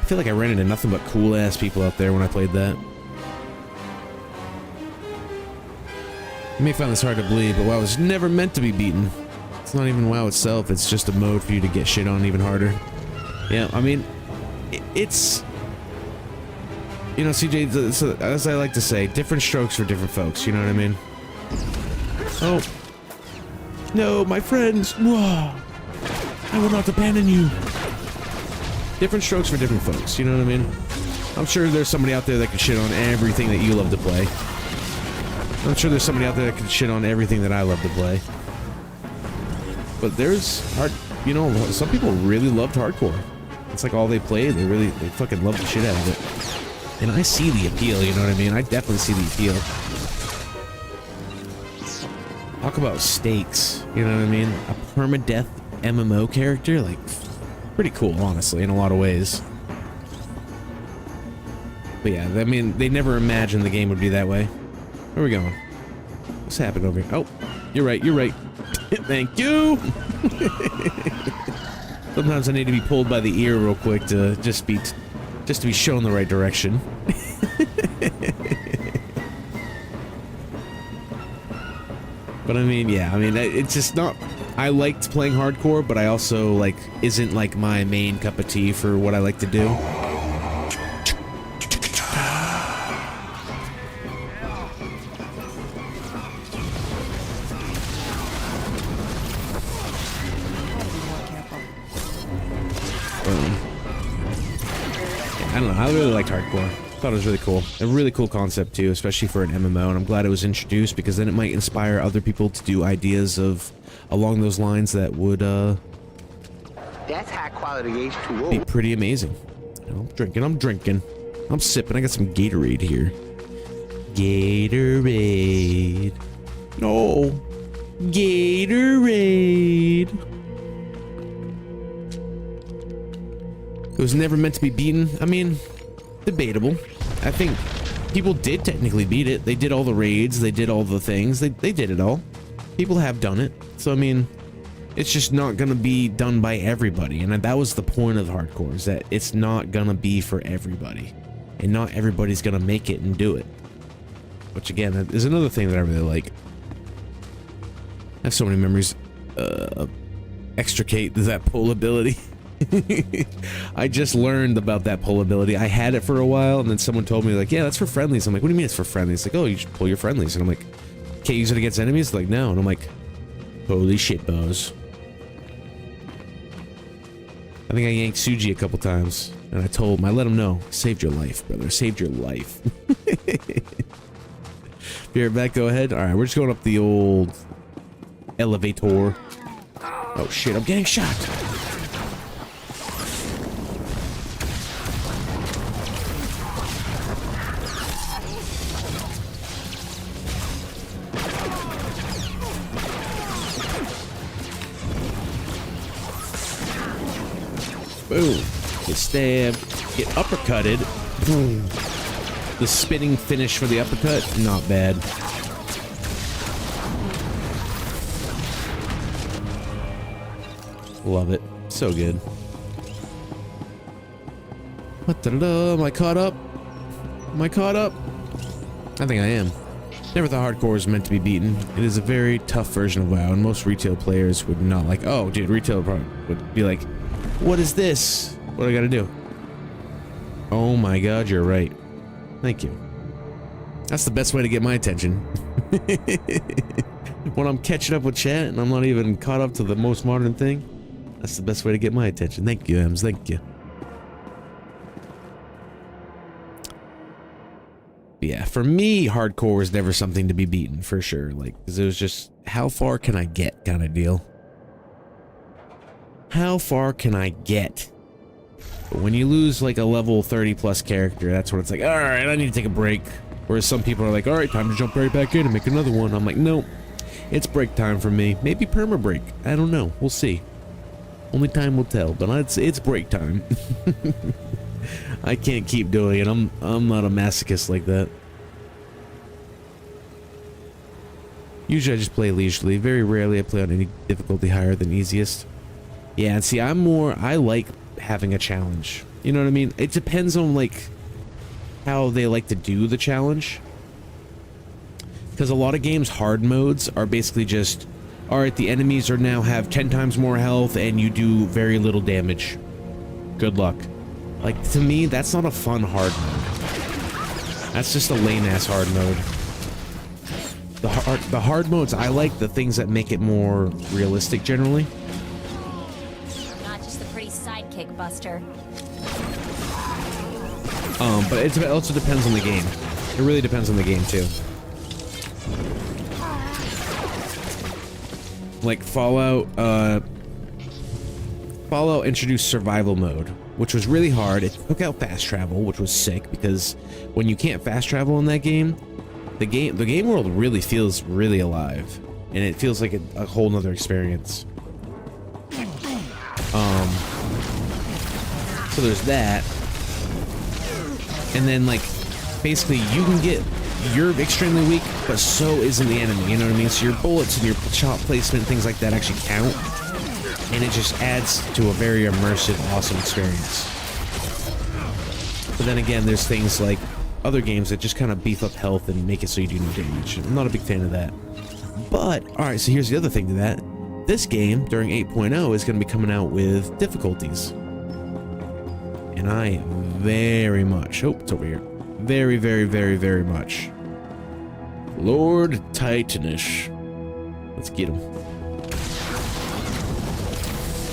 feel like I ran into nothing but cool-ass people out there when I played that. You may find this hard to believe, but WoW was never meant to be beaten. It's not even WoW itself, it's just a mode for you to get shit on even harder. Yeah, I mean, it's... You know, CJ, as I like to say, different strokes for different folks, you know what I mean? Oh. No, my friends! Whoa. I will not abandon you! Different strokes for different folks, you know what I mean? I'm sure there's somebody out there that can shit on everything that you love to play. I'm sure there's somebody out there that can shit on everything that I love to play. But there's some people really loved hardcore. It's like all they played, they fucking loved the shit out of it. And I see the appeal, you know what I mean? I definitely see the appeal. Talk about stakes, you know what I mean? A permadeath MMO character, pretty cool, honestly, in a lot of ways. But yeah, I mean, they never imagined the game would be that way. Where are we going? What's happened over here? Oh, you're right. Thank you! Sometimes I need to be pulled by the ear real quick to just to be shown the right direction. But I mean, yeah, it's just not... I liked playing hardcore, but I also, isn't, my main cup of tea for what I like to do. I don't know, I really liked hardcore. Thought it was really cool. A really cool concept too, especially for an MMO, and I'm glad it was introduced because then it might inspire other people to do ideas along those lines that would That's high quality H2O. Be pretty amazing. I'm drinking. I'm sipping. I got some Gatorade here. Gatorade. No. Gatorade. It was never meant to be beaten. I mean, debatable. I think people did technically beat it. They did all the raids. They did all the things. They did it all. People have done it. So, I mean, it's just not going to be done by everybody. And that was the point of hardcore, is that it's not going to be for everybody. And not everybody's going to make it and do it. Which, again, is another thing that I really like. I have so many memories. Extricate that pull ability. I just learned about that pull ability. I had it for a while, and then someone told me, like, yeah, that's for friendlies. I'm like, what do you mean it's for friendlies? Like, oh, you should pull your friendlies. And I'm like, can't use it against enemies? Like, no. And I'm like, holy shit, bows. I think I yanked Suji a couple times, and I let him know, saved your life, brother, saved your life. Be right back, go ahead. All right, we're just going up the old elevator. Oh shit, I'm getting shot. Boom. Get stabbed. Get uppercutted. Boom. The spinning finish for the uppercut, not bad. Love it. So good. Am I caught up? Am I caught up? I think I am. Never thought hardcore was meant to be beaten. It is a very tough version of WoW, and most retail players would not like, oh, dude, retail probably would be like, what is this? What do I gotta do? Oh my god, you're right. Thank you. That's the best way to get my attention. When I'm catching up with chat and I'm not even caught up to the most modern thing, that's the best way to get my attention. Thank you, Ems. Thank you. Yeah, for me, hardcore was never something to be beaten, for sure. Like, 'cause it was just, how far can I get kind of deal. How far can I get? But when you lose like a level 30 plus character, that's when it's like, all right, I need to take a break. Whereas some people are like, all right, time to jump right back in and make another one. I'm like, no, it's break time for me. Maybe perma break. I don't know. We'll see. Only time will tell. But it's break time. I can't keep doing it. I'm not a masochist like that. Usually I just play leisurely. Very rarely I play on any difficulty higher than easiest. Yeah, and see, I like having a challenge. You know what I mean? It depends on, like, how they like to do the challenge. Because a lot of games, hard modes are basically just, alright, the enemies are now have 10 times more health and you do very little damage. Good luck. Like, to me, that's not a fun hard mode. That's just a lame-ass hard mode. The hard modes, I like the things that make it more realistic, generally. Sidekick buster. But it also depends on the game. It really depends on the game too. Like Fallout introduced survival mode, which was really hard. It took out fast travel, which was sick, because when you can't fast travel in that game, the game world really feels really alive, and it feels like a whole nother experience. So there's that. And then, like, basically you're extremely weak, but so isn't the enemy, you know what I mean? So your bullets and your shot placement and things like that actually count. And it just adds to a very immersive, awesome experience. But then again, there's things like other games that just kind of beef up health and make it so you do no damage. I'm not a big fan of that. But, alright, so here's the other thing to that. This game, during 8.0, is going to be coming out with difficulties. And I very much, oh, it's over here. Very, very, very, very much. Lord Titanish. Let's get him.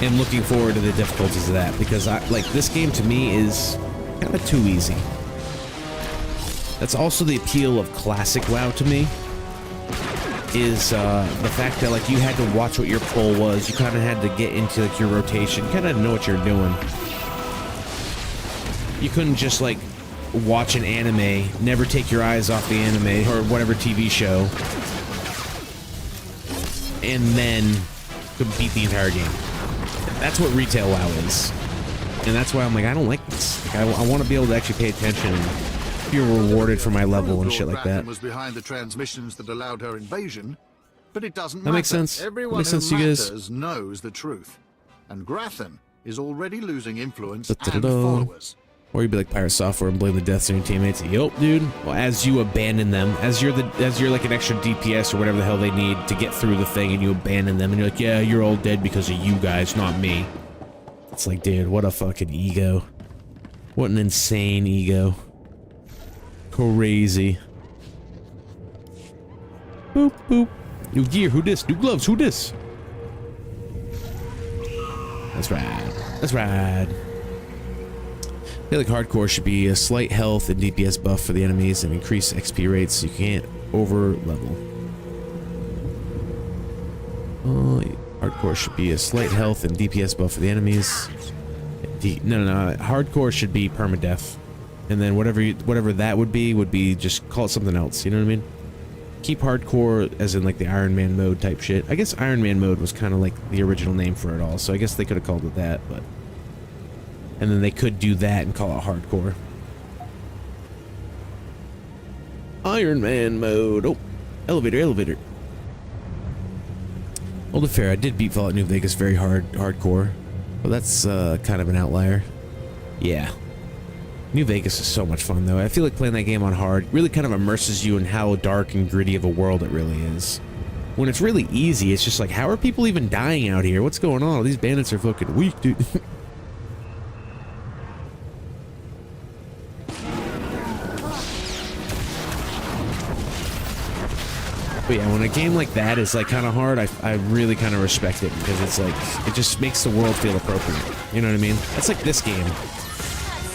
I'm looking forward to the difficulties of that, because this game to me is kind of too easy. That's also the appeal of classic WoW to me, is the fact that, like, you had to watch what your pull was. You kind of had to get into, like, your rotation. You kind of know what you're doing. You couldn't just, like, watch an anime, never take your eyes off the anime or whatever TV show, and then beat the entire game. That's what retail WoW is. And that's why I'm like, I don't like this. Like, I want to be able to actually pay attention and feel rewarded for my level and shit like that. Was behind the transmissions that allowed her invasion, but it doesn't matter. That makes sense. Everyone makes sense, who you guys. matters knows the truth. And Grathan is already losing influence Da-da-da. and followers. Or you'd be like Pirate Software and blame the deaths on your teammates. Yup, dude. Well, as you abandon them, as you're like an extra DPS or whatever the hell they need to get through the thing, and you abandon them, and you're like, yeah, you're all dead because of you guys, not me. It's like, dude, what a fucking ego. What an insane ego. Crazy. Boop, boop. New gear, who dis? New gloves, who dis? That's rad. That's rad. I feel like hardcore should be a slight health and DPS buff for the enemies and increase XP rates so you can't over level. Hardcore should be a slight health and DPS buff for the enemies. No. Hardcore should be permadeath. And then whatever that would be just call it something else. You know what I mean? Keep hardcore as in like the Iron Man mode type shit. I guess Iron Man mode was kind of like the original name for it all, so I guess they could have called it that, but... And then they could do that and call it hardcore. Iron Man mode. Oh, elevator. Well, to be fair, I did beat Fallout New Vegas very hardcore. Well, that's kind of an outlier. Yeah. New Vegas is so much fun, though. I feel like playing that game on hard really kind of immerses you in how dark and gritty of a world it really is. When it's really easy, it's just like, how are people even dying out here? What's going on? These bandits are fucking weak, dude. But yeah, when a game like that is like kind of hard, I really kind of respect it because it's like, it just makes the world feel appropriate. You know what I mean? That's like this game.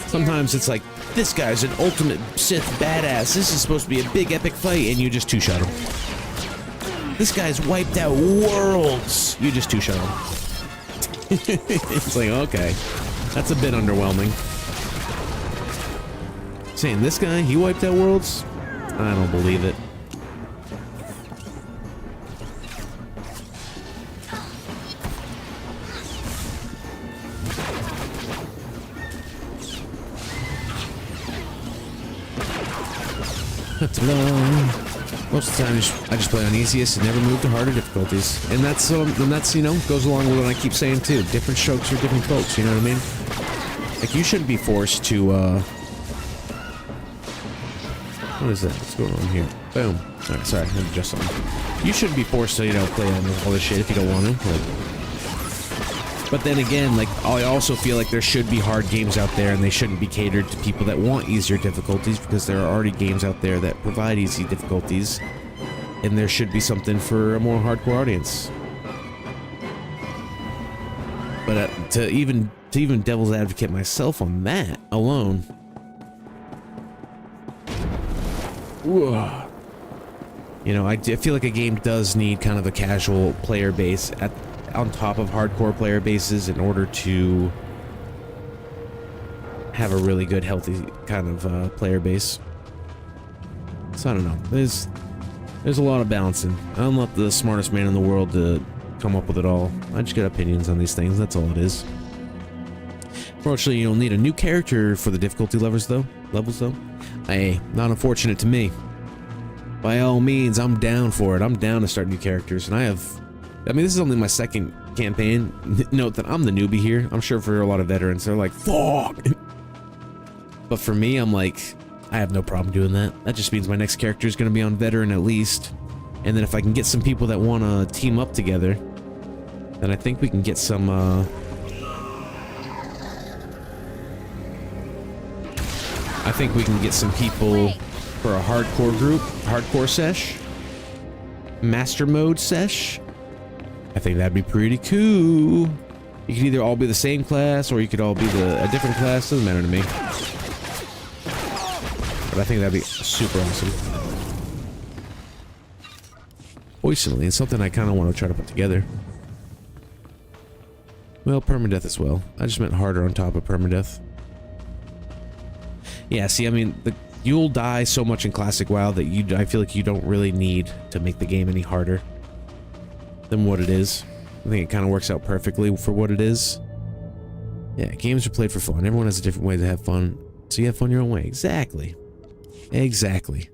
Sometimes it's like, this guy's an ultimate Sith badass. This is supposed to be a big epic fight, and you just two-shot him. This guy's wiped out worlds. You just two-shot him. It's like, okay. That's a bit underwhelming. Saying this guy, he wiped out worlds? I don't believe it. Most of the time, I just play on easiest and never move to harder difficulties, and that's you know, goes along with what I keep saying too. Different strokes for different folks. You know what I mean? Like, you shouldn't be forced to. What is that? What's going on here? Boom. All right, sorry, I'm just on. You shouldn't be forced to, you know, play on all this shit if you don't want to. Like, but then again, like, I also feel like there should be hard games out there, and they shouldn't be catered to people that want easier difficulties, because there are already games out there that provide easy difficulties, and there should be something for a more hardcore audience. But to even devil's advocate myself on that alone, you know, I feel like a game does need kind of a casual player base on top of hardcore player bases in order to have a really good, healthy kind of player base. So I don't know. There's a lot of balancing. I'm not the smartest man in the world to come up with it all. I just get opinions on these things. That's all it is. Fortunately, you'll need a new character for the difficulty levels, though. Hey, not unfortunate to me. By all means, I'm down for it. I'm down to start new characters, and I mean, this is only my second campaign. Note that I'm the newbie here. I'm sure for a lot of veterans, they're like, fuck! But for me, I'm like, I have no problem doing that. That just means my next character is going to be on veteran at least. And then if I can get some people that want to team up together, then I think we can get some, I think we can get some people for a hardcore group, hardcore sesh, master mode sesh. I think that'd be pretty cool. You could either all be the same class, or you could all be a different class. Doesn't matter to me. But I think that'd be super awesome. Recently, it's something I kind of want to try to put together. Well, permadeath as well. I just meant harder on top of permadeath. Yeah, see, I mean, you'll die so much in Classic WoW that I feel like you don't really need to make the game any harder than what it is. I think it kind of works out perfectly for what it is. Yeah, games are played for fun. Everyone has a different way to have fun, so you have fun your own way. Exactly. Exactly.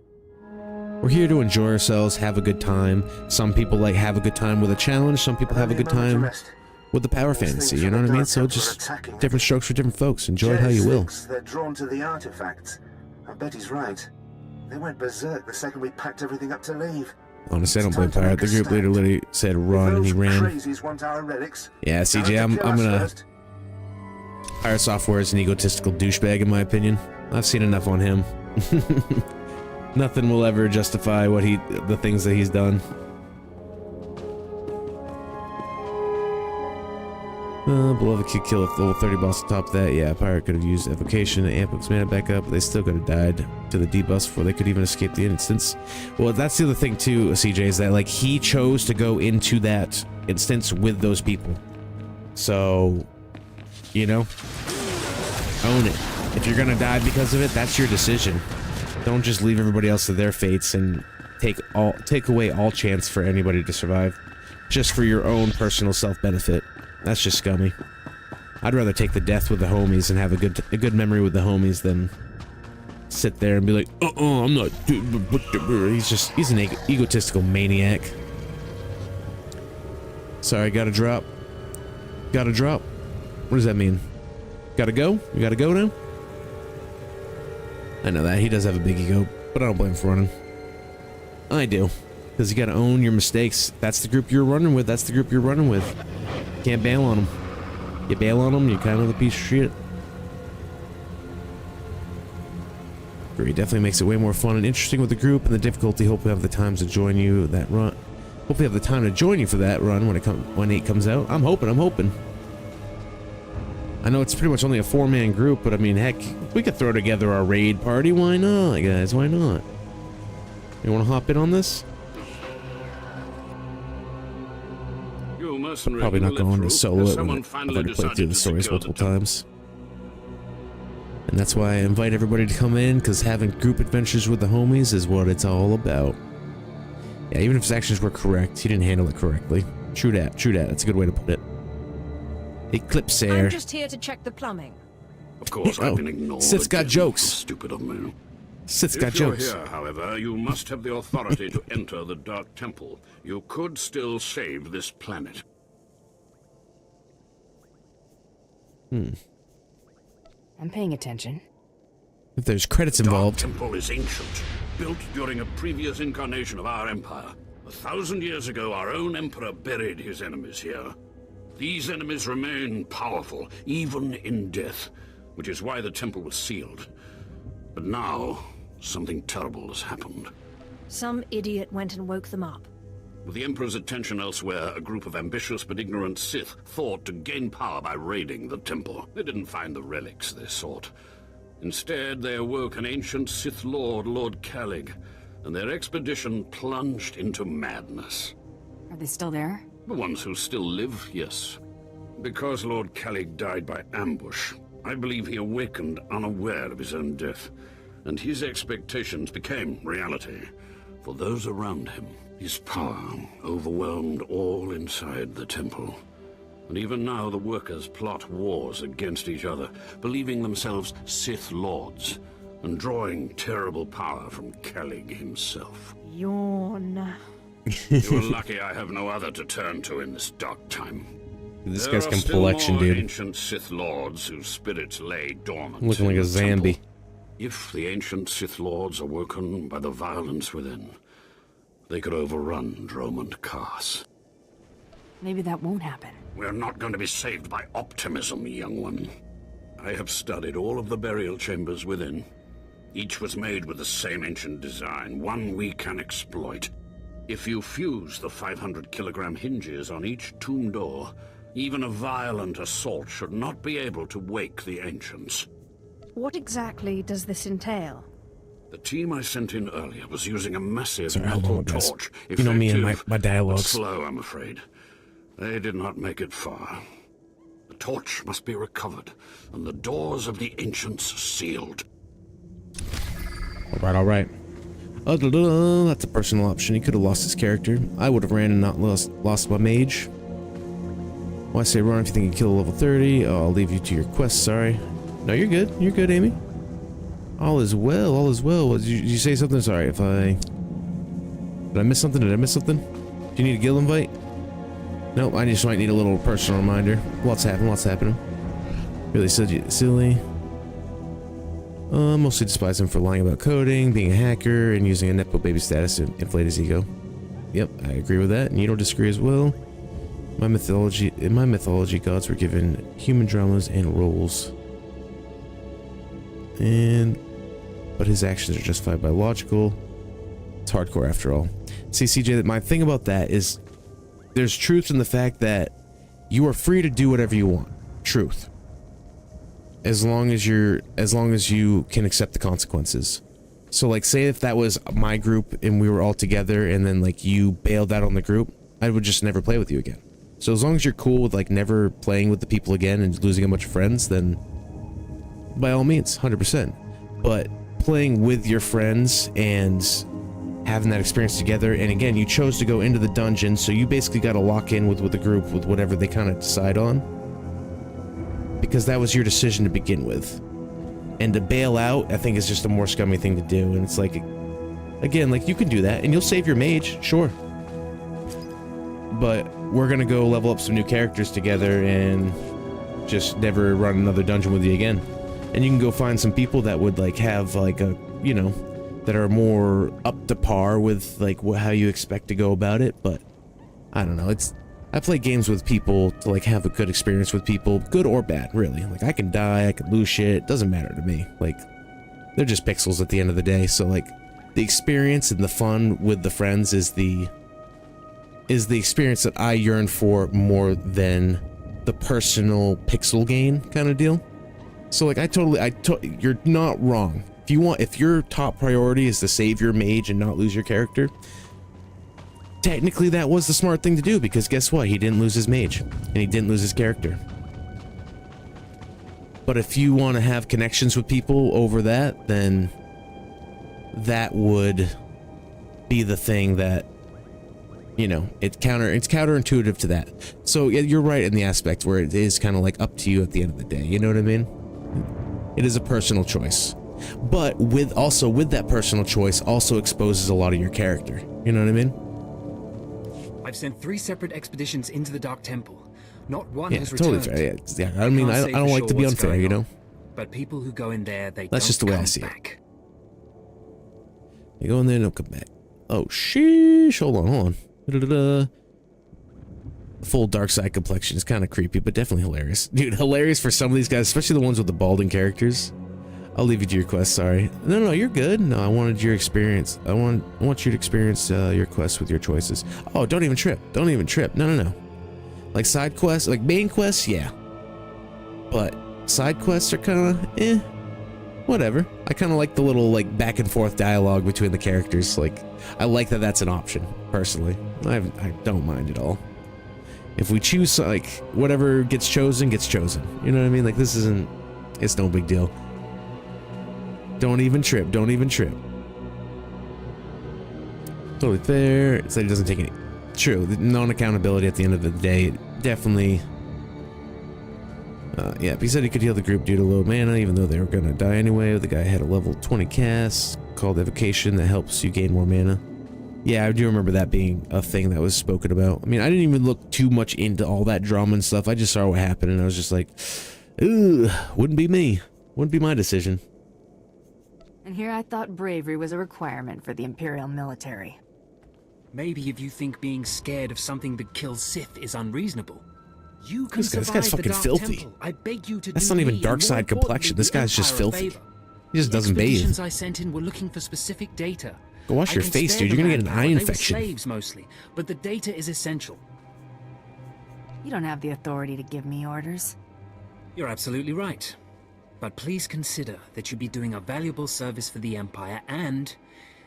We're here to enjoy ourselves, have a good time. Some people like have a good time with a challenge. Some people have a good time with the power fantasy. You know what I mean? So just different strokes for different folks. Enjoy it how you will. They're drawn to the artifacts. I bet he's right. They went berserk the second we packed everything up to leave. Honestly, I don't blame Pirate. The group leader literally said run, and he ran. Yeah, CJ, I'm Pirate Software is an egotistical douchebag, in my opinion. I've seen enough on him. Nothing will ever justify the things that he's done. Beloved could kill a level 30 boss on top of that. Yeah, Pirate could have used evocation to amp its mana back up, but they still could have died to the debuffs before they could even escape the instance. Well, that's the other thing too, CJ, is that like he chose to go into that instance with those people. So, you know, own it. If you're gonna die because of it, that's your decision. Don't just leave everybody else to their fates and take away all chance for anybody to survive, just for your own personal self-benefit. That's just scummy. I'd rather take the death with the homies and have a good memory with the homies than sit there and be like, I'm not. He's an egotistical maniac. Sorry, gotta drop. Gotta drop. What does that mean? Gotta go? You gotta go now? I know that. He does have a big ego, but I don't blame him for running. I do. Because you gotta own your mistakes. That's the group you're running with. That's the group you're running with. Can't bail on them. You bail on them, you're kind of a piece of shit. Agree. Definitely makes it way more fun and interesting with the group and the difficulty. Hope we have the time to join you that run. Hope we have the time to join you for that run when 8 comes out. I'm hoping. I know it's pretty much only a 4-man group, but I mean, heck, we could throw together our raid party. Why not, guys? Why not? You want to hop in on this? Probably not going to solo it when I've already played through the stories multiple times. And that's why I invite everybody to come in, because having group adventures with the homies is what it's all about. Yeah, even if his actions were correct, he didn't handle it correctly. True that. That's a good way to put it. Eclipse Air. I'm just here to check the plumbing. Of course, I've been ignored. Sith's got jokes. Stupid of me. Sith's got jokes. If you're here, however, you must have the authority to enter the Dark Temple. You could still save this planet. I'm paying attention. If there's credits involved. The Dark Temple is ancient, built during a previous incarnation of our empire. 1,000 years ago, our own emperor buried his enemies here. These enemies remain powerful, even in death, which is why the temple was sealed. But now, something terrible has happened. Some idiot went and woke them up. With the Emperor's attention elsewhere, a group of ambitious but ignorant Sith thought to gain power by raiding the temple. They didn't find the relics they sought. Instead, they awoke an ancient Sith Lord, Lord Calig, and their expedition plunged into madness. Are they still there? The ones who still live, yes. Because Lord Calig died by ambush, I believe he awakened unaware of his own death, and his expectations became reality for those around him. His power overwhelmed all inside the temple. And even now the workers plot wars against each other, believing themselves Sith Lords, and drawing terrible power from Calig himself. Yawn. You're lucky I have no other to turn to in this dark time. This There guy's are complexion, still more dude. ancient Sith Lords whose spirits lay dormant. Looking like in a the zombie. temple. If the ancient Sith Lords are woken by the violence within, they could overrun Dromund Kaas. Maybe that won't happen. We're not going to be saved by optimism, young one. I have studied all of the burial chambers within. Each was made with the same ancient design, one we can exploit. If you fuse the 500-kilogram hinges on each tomb door, even a violent assault should not be able to wake the ancients. What exactly does this entail? The team I sent in earlier was using a massive Sorry, hold metal on, guys. torch. You know me and my Effective, dialogues. but slow, I'm afraid. They did not make it far. The torch must be recovered, and the doors of the ancients sealed. All right. That's a personal option. He could have lost his character. I would have ran and not lost my mage. Why say run if you think you kill a level 30? Oh, I'll leave you to your quest, sorry. No, you're good. You're good, Amy. All is well, all is well. Did you say something? Sorry if I... Did I miss something? Do you need a guild invite? Nope, I just might need a little personal reminder. What's happening? Really silly. Mostly despise him for lying about coding, being a hacker, and using a Nepo baby status to inflate his ego. Yep, I agree with that, and you don't disagree as well. In my mythology, gods were given human dramas and roles. But his actions are justified by logical. It's hardcore after all. See, CJ, my thing about that is there's truth in the fact that you are free to do whatever you want. Truth. As long as you can accept the consequences. So like, say if that was my group and we were all together and then like you bailed out on the group, I would just never play with you again. So as long as you're cool with like never playing with the people again and losing a bunch of friends, then by all means, 100%. But playing with your friends and having that experience together, and again, you chose to go into the dungeon, so you basically got to lock in with the group with whatever they kind of decide on, because that was your decision to begin with. And to bail out, I think, is just a more scummy thing to do. And it's like, again, like, you can do that and you'll save your mage, sure, but we're gonna go level up some new characters together and just never run another dungeon with you again. And you can go find some people that would like have like a, you know, that are more up to par with like how you expect to go about it. But I don't know, I play games with people to like have a good experience with people, good or bad, really. Like I can die, I can lose shit, it doesn't matter to me. Like they're just pixels at the end of the day. So like the experience and the fun with the friends is the experience that I yearn for more than the personal pixel gain kind of deal. So like you're not wrong. If your top priority is to save your mage and not lose your character, technically that was the smart thing to do, because guess what? He didn't lose his mage and he didn't lose his character. But if you want to have connections with people over that, then that would be the thing that, you know, it's counterintuitive to that. So yeah, you're right in the aspect where it is kind of like up to you at the end of the day. You know what I mean? It is a personal choice, but with that personal choice also exposes a lot of your character. You know what I mean? I've sent 3 separate expeditions into the Dark Temple. Not one has totally returned. Fair. Yeah. I mean, I don't like to be unfair, you know? But people who go in there, that's just the way I see it. You go in there and don't come back. Oh, sheesh. Hold on. The full dark side complexion is kind of creepy, but definitely hilarious. Dude, hilarious for some of these guys, especially the ones with the balding characters. I'll leave you to your quest, sorry. No, you're good. No, I wanted your experience. I want you to experience your quest with your choices. Oh, don't even trip. No. Like side quests, like main quests, yeah. But side quests are kind of, whatever. I kind of like the little like back and forth dialogue between the characters. Like, I like that that's an option, personally. I don't mind at all. If we choose, like, whatever gets chosen, gets chosen. You know what I mean? Like, it's no big deal. Don't even trip. Totally fair. It's like it doesn't take any. True. Non-accountability at the end of the day. Definitely. Yeah, he said he could heal the group due to low mana, even though they were gonna die anyway. The guy had a level 20 cast called Evocation that helps you gain more mana. Yeah, I do remember that being a thing that was spoken about. I mean, I didn't even look too much into all that drama and stuff. I just saw what happened and I was just like, ooh, wouldn't be me. Wouldn't be my decision. And here I thought bravery was a requirement for the Imperial military. Maybe if you think being scared of something that kills Sith is unreasonable, you can this guy's fucking filthy. Temple. I beg you to That's not even dark side complexion. This guy's just filthy. He just doesn't bathe. The expeditions I sent in were looking for specific data. Go wash your face, dude. You're gonna get an eye infection. They were slaves mostly, but the data is essential. You don't have the authority to give me orders. You're absolutely right. But please consider that you'll be doing a valuable service for the Empire, and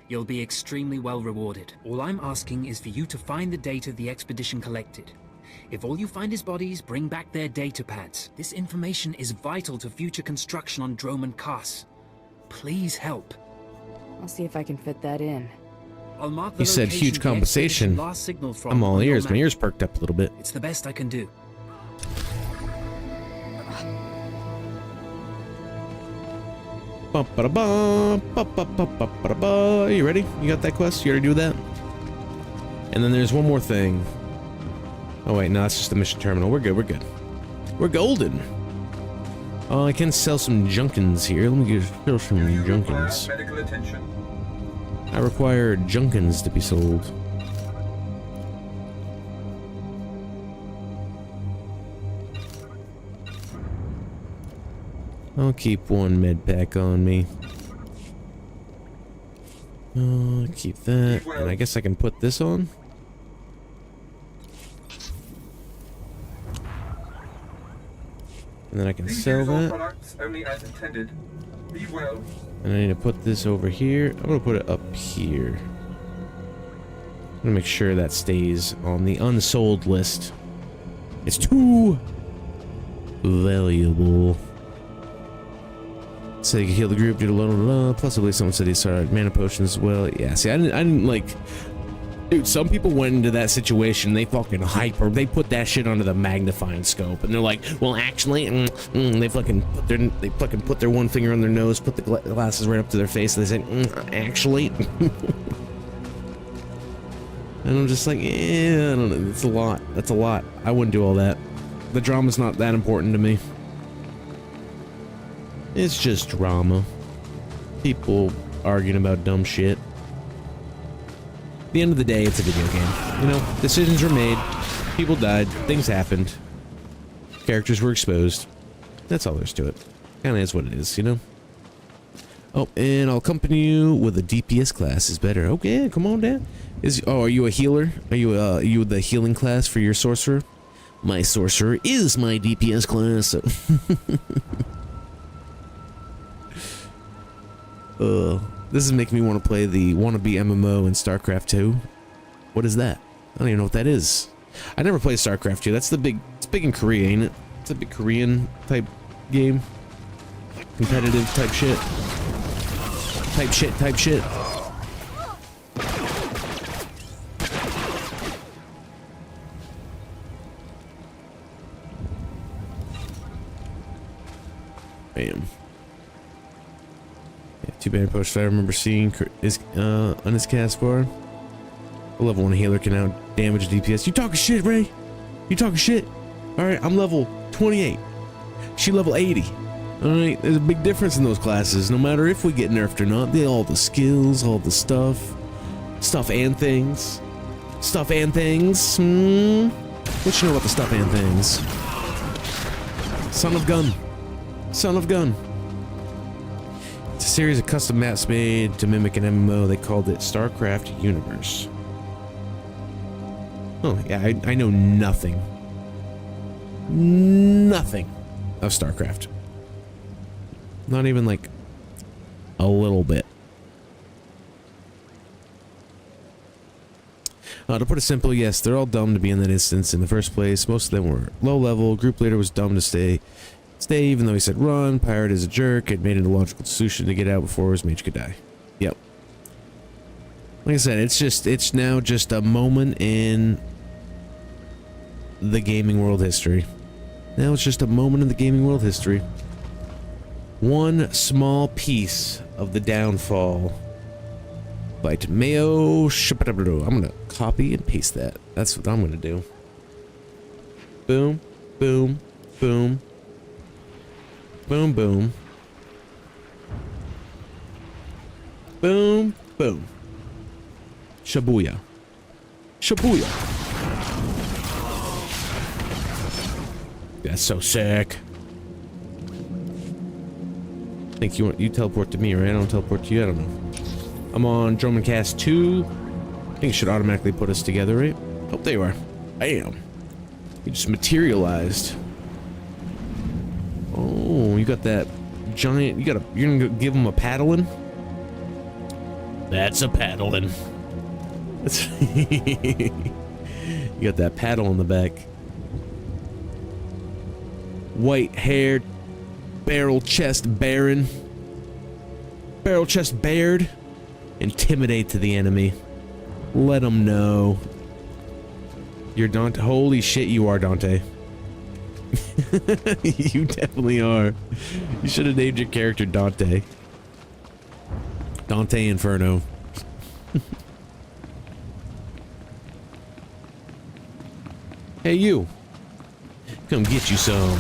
you'll be extremely well rewarded. All I'm asking is for you to find the data the expedition collected. If all you find is bodies, bring back their data pads. This information is vital to future construction on Droman Kaas. Please help. I'll see if I can fit that in. I'll mark the He said huge compensation. I'm all ears. My ears perked up a little bit. It's the best I can do. You ready? You got that quest? You already do that? And then there's one more thing. Oh wait, no, that's just the mission terminal. We're good. We're golden. Oh, I can sell some Junkins here. Let me sell some Junkins. I require Junkins to be sold. I'll keep one med pack on me. Keep that. And I guess I can put this on. And then I can sell that. Only as intended. Be well. And I need to put this over here. I'm gonna put it up here. I'm gonna make sure that stays on the unsold list. It's too valuable. So you can heal the group due to low, plus at least someone said he started mana potions as well. Yeah, see, I didn't like. Dude, some people went into that situation, they fucking hyper, they put that shit under the magnifying scope, and they're like, well, actually, they fucking put their one finger on their nose, put the glasses right up to their face, and they say, actually. And I'm just like, I don't know, it's a lot, that's a lot. I wouldn't do all that. The drama's not that important to me. It's just drama. People arguing about dumb shit. At the end of the day, it's a video game. You know, decisions were made, people died, things happened, characters were exposed. That's all there's to it. Kinda is what it is, you know? Oh, and I'll accompany you with a DPS class is better. Okay, come on down. Are you a healer? Are you the healing class for your sorcerer? My sorcerer is my DPS class, so this is making me want to play the wannabe MMO in StarCraft 2. What is that? I don't even know what that is. I never played StarCraft 2. That's it's big in Korea, ain't it? It's a big Korean type game. Competitive type shit. Type shit. Bam. Two banner posts I remember seeing is on his cast bar. A level 1 healer can now damage DPS. You talking shit, Ray? You talking shit? Alright, I'm level 28. She level 80. Alright, there's a big difference in those classes. No matter if we get nerfed or not, all the skills, all the stuff. Stuff and things. Stuff and things. What you know about the stuff and things? Son of gun. Son of gun. It's a series of custom maps made to mimic an MMO. They called it StarCraft Universe. Oh, yeah, I know nothing. Nothing of StarCraft. Not even like a little bit. To put it simple, yes, they're all dumb to be in that instance in the first place. Most of them were low level. Group leader was dumb to stay even though he said run. Pirate is a jerk. It made it a logical solution to get out before his mage could die. Yep. Like I said, it's now just a moment in the gaming world history. Now it's just a moment in the gaming world history. One small piece of the downfall. Right, Mayo. I'm gonna copy and paste that. That's what I'm gonna do. Boom, boom, boom. Boom, boom. Boom, boom. Shabuya. Shabuya. That's so sick. I think you teleport to me, right? I don't teleport to you. I don't know. I'm on Drummond Cast 2. I think it should automatically put us together, right? Oh, there you are. Bam. You just materialized. Oh, you got that giant. You're gonna give him a paddling? That's a paddling. You got that paddle in the back. White haired, barrel chest baron. Barrel chest bared. Intimidate to the enemy. Let them know. You're Dante. Holy shit, you are Dante. You definitely are. You should have named your character Dante. Dante Inferno. Hey, you. Come get you some.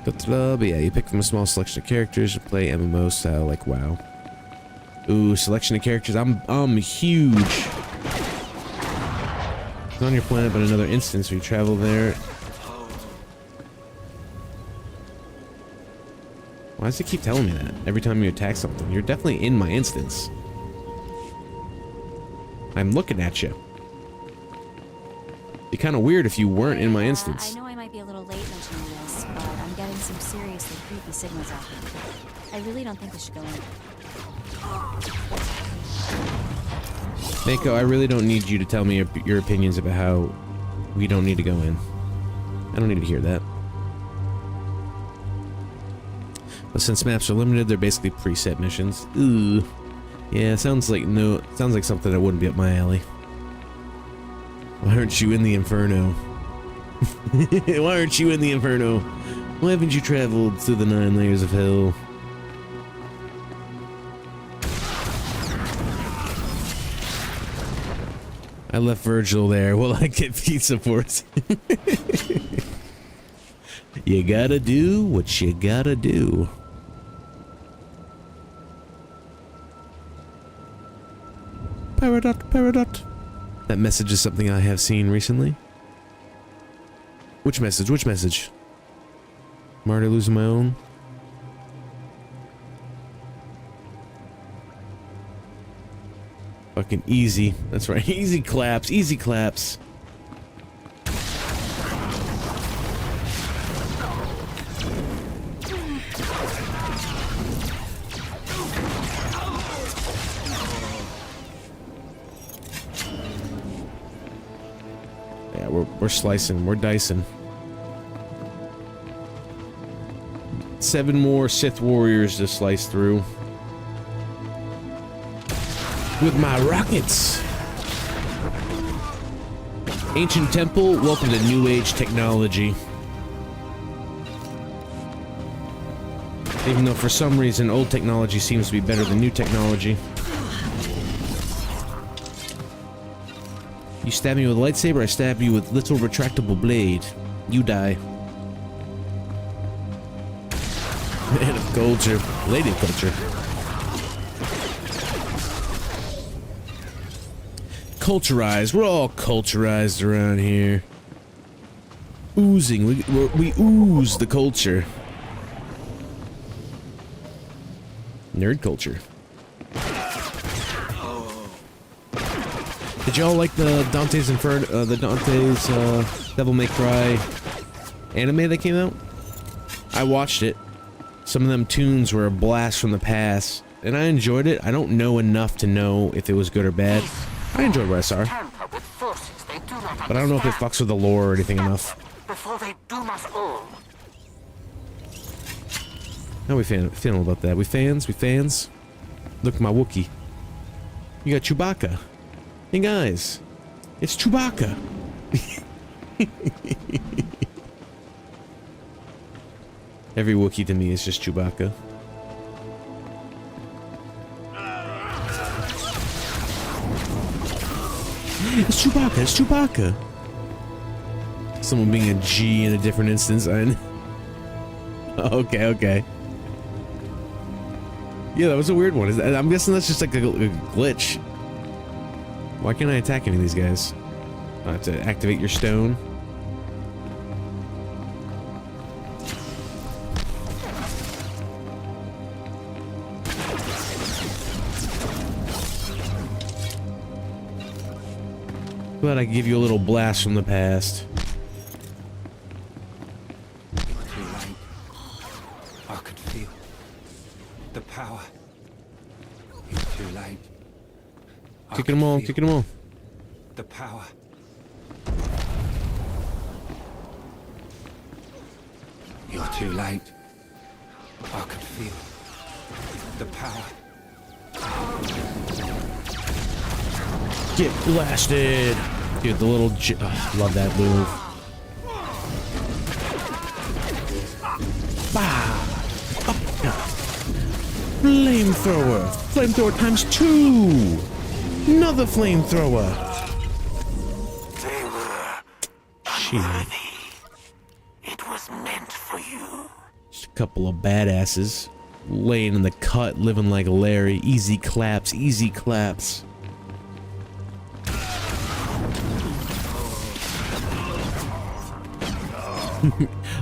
But yeah, you pick from a small selection of characters to play MMO style like WoW. Ooh, selection of characters. I'm huge On your planet, but another instance where you travel there. Why does it keep telling me that every time you attack something? You're definitely in my instance. I'm looking at you. It'd be kind of weird if you weren't in my instance. I know I might be a little late mentioning this, but I'm getting some seriously creepy signals off him. I really don't think this should go in. Mako, I really don't need you to tell me your opinions about how we don't need to go in. I don't need to hear that. But since maps are limited, they're basically preset missions. Ooh. Yeah, sounds like something that wouldn't be up my alley. Why aren't you in the Inferno? Why aren't you in the Inferno? Why haven't you traveled through the 9 layers of hell? I left Virgil there. Will I get pizza for it? You gotta do what you gotta do. Peridot, Peridot. That message is something I have seen recently. Which message? Which message? I'm already losing my own. Fucking easy. That's right. Easy claps. Easy claps. Yeah, we're slicing. We're dicing. 7 more Sith warriors to slice through. With my rockets. Ancient temple, welcome to new age technology. Even though for some reason old technology seems to be better than new technology. You stab me with a lightsaber, I stab you with little retractable blade. You die. Man of culture. Lady of culture. Culturized. We're all culturized around here. Oozing. We ooze the culture. Nerd culture. Did y'all like the Dante's Inferno, Devil May Cry anime that came out? I watched it. Some of them tunes were a blast from the past, and I enjoyed it. I don't know enough to know if it was good or bad. I enjoyed what I saw, but I don't know if it fucks with the lore or anything enough. Before they doom us all. How we feeling about that? We fans? We fans? Look at my Wookiee. You got Chewbacca. Hey guys, it's Chewbacca. Every Wookiee to me is just Chewbacca. It's Chewbacca, it's Chewbacca. Someone being a G in a different instance. Okay, okay. Yeah, that was a weird one. I'm guessing that's just like a glitch. Why can't I attack any of these guys? I have to activate your stone. But I give you a little blast from the past. Too late. I could feel the power. It's too late. Kicking them all, kicking them all. The power. You're too late. I could feel the power. Get blasted! Dude, the little love that move. Bah! Flamethrower! Flamethrower times 2! Another flamethrower! They were unworthy. It was meant for you. Just a couple of badasses. Laying in the cut, living like Larry. Easy claps, easy claps.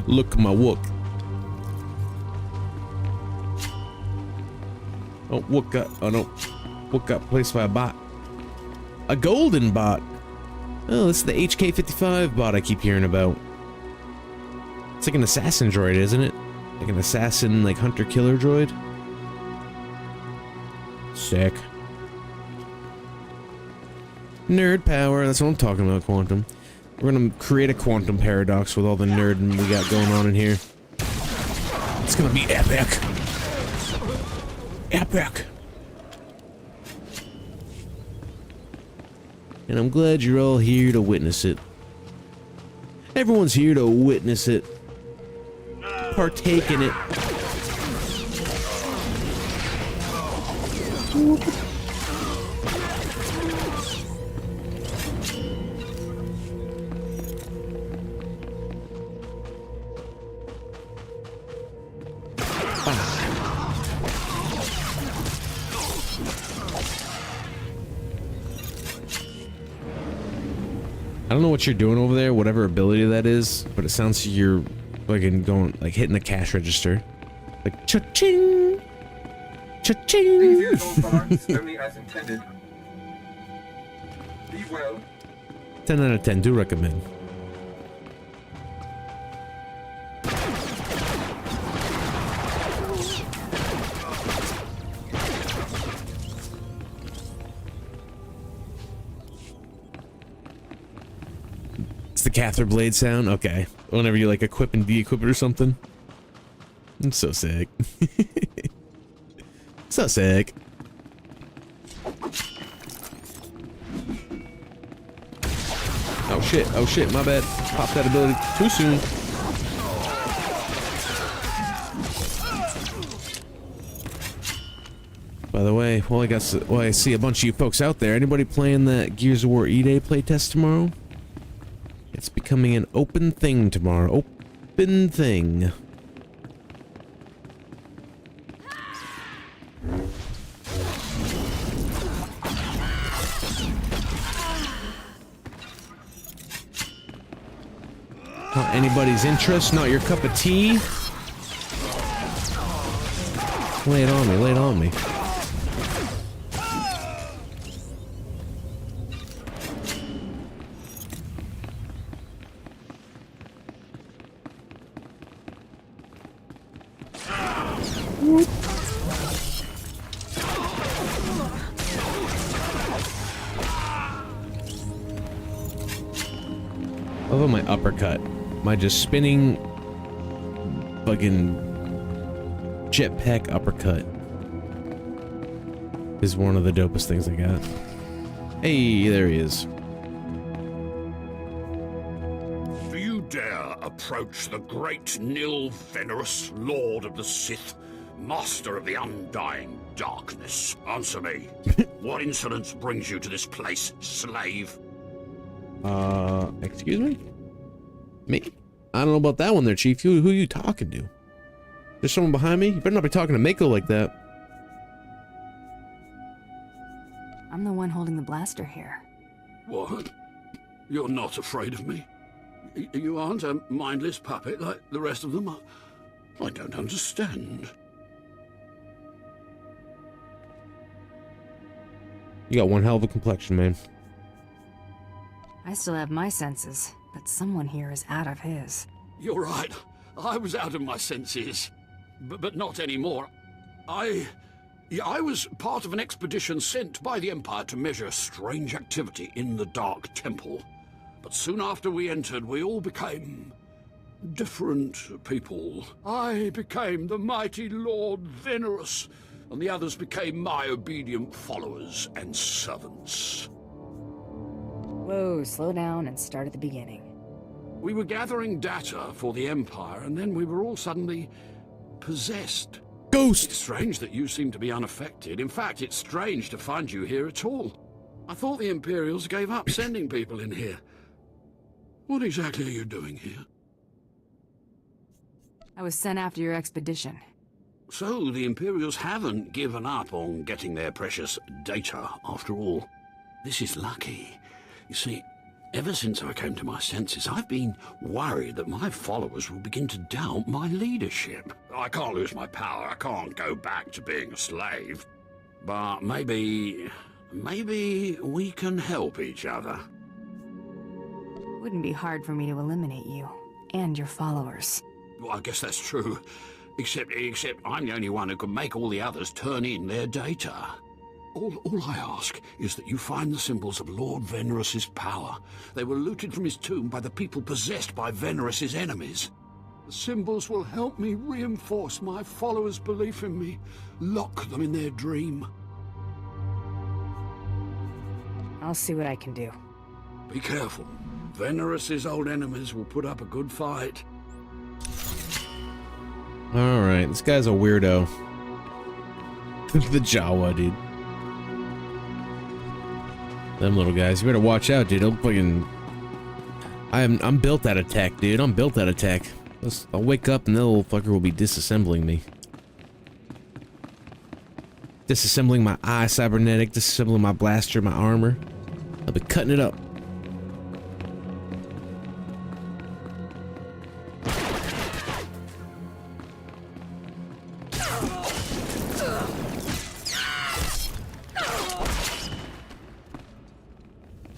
Look my wook. Oh, wook got, oh no. Wook got placed by a bot. A golden bot. Oh, this is the HK-55 bot I keep hearing about. It's like an assassin droid, isn't it? Like an assassin, like hunter-killer droid. Sick. Nerd power, that's what I'm talking about, Quantum. We're gonna create a quantum paradox with all the nerding we got going on in here. It's gonna be epic. Epic. And I'm glad you're all here to witness it. Everyone's here to witness it. Partake in it. I don't know what you're doing over there, whatever ability that is, but it sounds like you're fucking going, like hitting the cash register. Like, cha-ching! Cha-ching! Only as intended. Be well. 10 out of 10, do recommend. It's the Cathar blade sound? Okay. Whenever you like equip and de-equip it or something. It's so sick. So sick. Oh shit, my bad. Popped that ability too soon. By the way, well, I see a bunch of you folks out there. Anybody playing that Gears of War E-Day playtest tomorrow? It's becoming an open thing tomorrow. Open thing. Not anybody's interest, not your cup of tea. Lay it on me, lay it on me. I love my uppercut. My just spinning fucking jetpack uppercut is one of the dopest things I got. Hey, there he is. Do you dare approach the great Nil Venerus, Lord of the Sith, Master of the Undying Darkness? Answer me. What insolence brings you to this place, slave? Excuse me? Me? I don't know about that one there, Chief. Who are you talking to? There's someone behind me? You better not be talking to Mako like that. I'm the one holding the blaster here. What? You're not afraid of me? You aren't a mindless puppet like the rest of them? I don't understand. You got one hell of a complexion, man. I still have my senses, but someone here is out of his. You're right. I was out of my senses. But not anymore. I was part of an expedition sent by the Empire to measure strange activity in the Dark Temple. But soon after we entered, we all became different people. I became the mighty Lord Venerus, and the others became my obedient followers and servants. Whoa, slow down and start at the beginning. We were gathering data for the Empire, and then we were all suddenly possessed. Ghost! It's strange that you seem to be unaffected. In fact, it's strange to find you here at all. I thought the Imperials gave up sending people in here. What exactly are you doing here? I was sent after your expedition. So, the Imperials haven't given up on getting their precious data, after all. This is lucky. You see, Ever since I came to my senses, I've been worried that my followers will begin to doubt my leadership. I can't lose my power. I can't go back to being a slave. But maybe we can help each other. It wouldn't be hard for me to eliminate you and your followers. Well, I guess that's true. Except I'm the only one who can make all the others turn in their data. All I ask is that you find the symbols of Lord Venerous's power. They were looted from his tomb by the people possessed by Venerous's enemies. The symbols will help me reinforce my followers' belief in me, lock them in their dream. I'll see what I can do. Be careful. Venerous's old enemies will put up a good fight. Alright, this guy's a weirdo. The Jawa, dude. Them little guys, you better watch out, dude. I'm built that attack, dude. I'm built that attack. I'll wake up and that little fucker will be disassembling me. Disassembling my eye cybernetic, disassembling my blaster, my armor. I'll be cutting it up.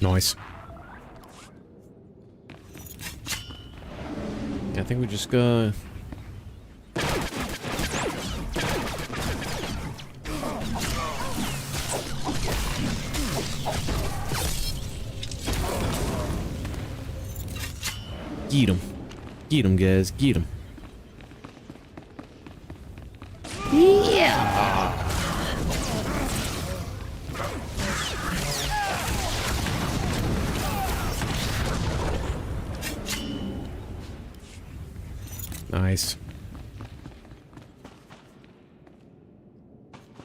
Nice. I think we just go. Get him. Get him, guys. Get him. Yeah. Nice.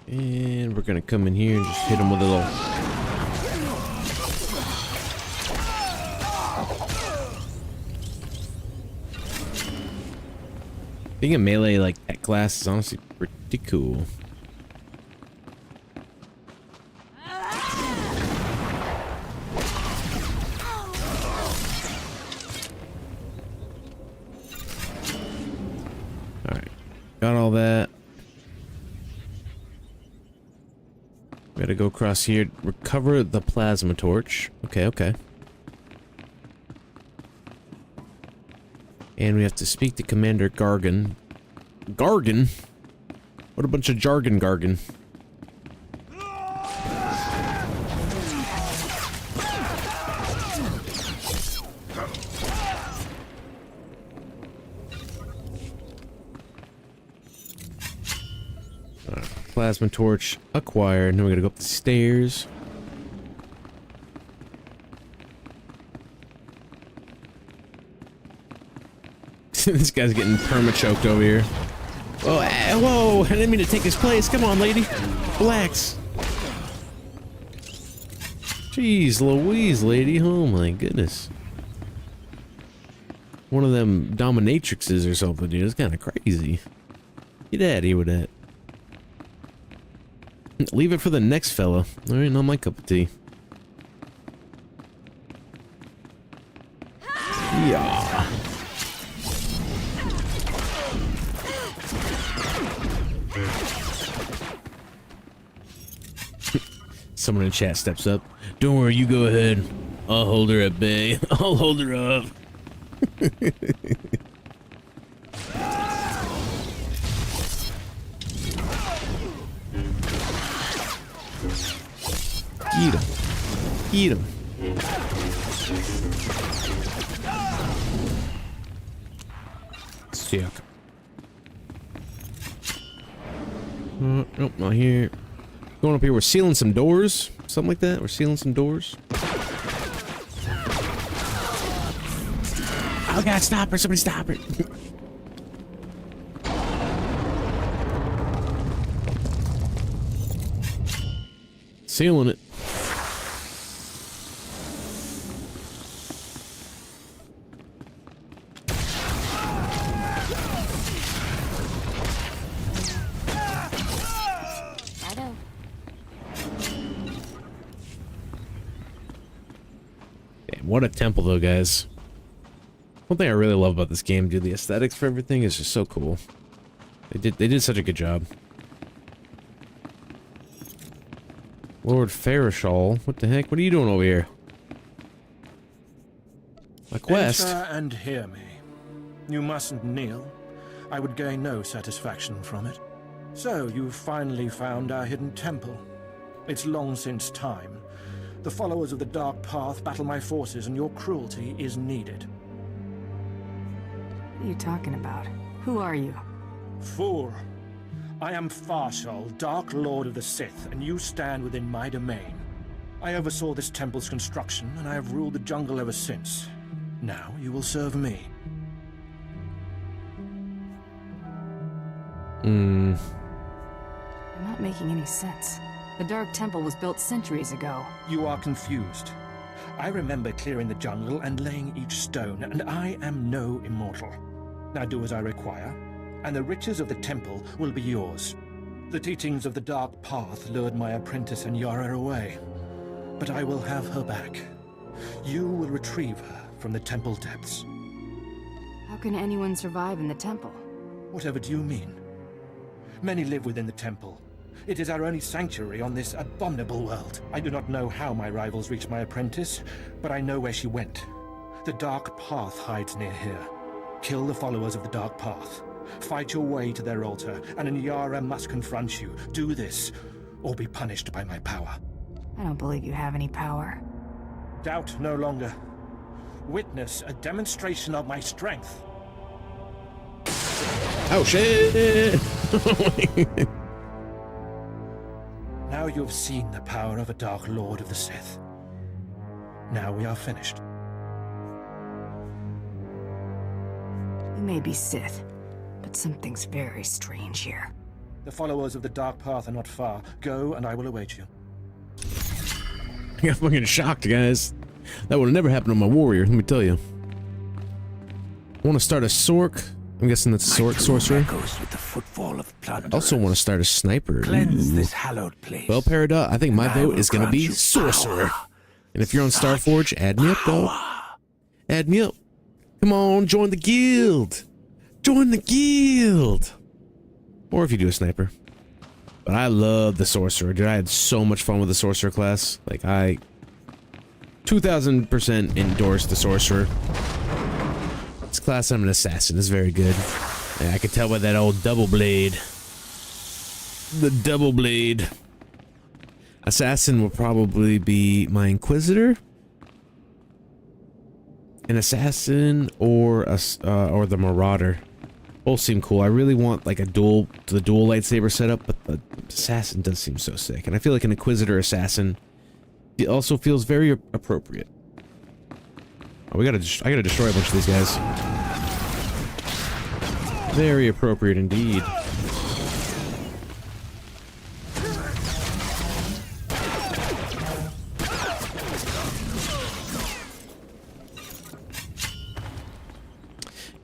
And we're gonna come in here and just hit him with a little. Being a melee like that class is honestly pretty cool. Alright, got all that. Gotta go across here, recover the plasma torch. Okay, okay. And we have to speak to Commander Gargan. Gargan? What a bunch of jargon, Gargan. Plasma torch acquired. Now we gotta go up the stairs. This guy's getting perma-choked over here. Oh, whoa! I didn't mean to take his place. Come on, lady. Relax. Jeez Louise, lady. Oh my goodness. One of them dominatrixes or something, dude. It's kind of crazy. Get out of here with that. Leave it for the next fella. Alright, not my cup of tea. Yeah. Someone in chat steps up. Don't worry, you go ahead. I'll hold her at bay. I'll hold her up. Get him. Get him. Sick. Nope, not here. Going up here, we're sealing some doors. Something like that. We're sealing some doors. Oh god, stop her. Somebody stop her. Sealing it. What a temple, though, guys. One thing I really love about this game, dude, the aesthetics for everything is just so cool. They did such a good job. Lord Farishal, what the heck? What are you doing over here? A quest? Enter and hear me. You mustn't kneel. I would gain no satisfaction from it. So, you've finally found our hidden temple. It's long since time. The followers of the Dark Path battle my forces, and your cruelty is needed. What are you talking about? Who are you? Fool. I am Farshal, Dark Lord of the Sith, and you stand within my domain. I oversaw this temple's construction, and I have ruled the jungle ever since. Now you will serve me. You're not making any sense. The Dark Temple was built centuries ago. You are confused. I remember clearing the jungle and laying each stone, and I am no immortal. Now do as I require, and the riches of the temple will be yours. The teachings of the Dark Path lured my apprentice and Yara away, but I will have her back. You will retrieve her from the temple depths. How can anyone survive in the temple? Whatever do you mean? Many live within the temple. It is our only sanctuary on this abominable world. I do not know how my rivals reached my apprentice, but I know where she went. The Dark Path hides near here. Kill the followers of the Dark Path. Fight your way to their altar, and Nyara must confront you. Do this, or be punished by my power. I don't believe you have any power. Doubt no longer. Witness a demonstration of my strength. Oh, shit! Now you have seen the power of a Dark Lord of the Sith. Now we are finished. You may be Sith, but something's very strange here. The followers of the Dark Path are not far. Go, and I will await you. I got fucking shocked, guys. That would have never happened to my warrior, let me tell you. I want to start a Sork. I'm guessing that's a sorcerer. With the footfall of I also want to start a sniper. Cleanse this hallowed place. Well, Peridot, I think my vote is going to be sorcerer. And if you're on Starforge, add me up, though. Add me up. Come on, join the guild. Join the guild. Or if you do a sniper. But I love the sorcerer, dude. I had so much fun with the sorcerer class. Like, I 2000% endorse the sorcerer. This class, I'm an assassin. It's very good. And I can tell by that old double blade. The double blade. Assassin will probably be my Inquisitor. An assassin or the Marauder. Both seem cool. I really want like the dual lightsaber setup, but the assassin does seem so sick. And I feel like an Inquisitor assassin it also feels very appropriate. Oh, I gotta destroy a bunch of these guys. Very appropriate indeed.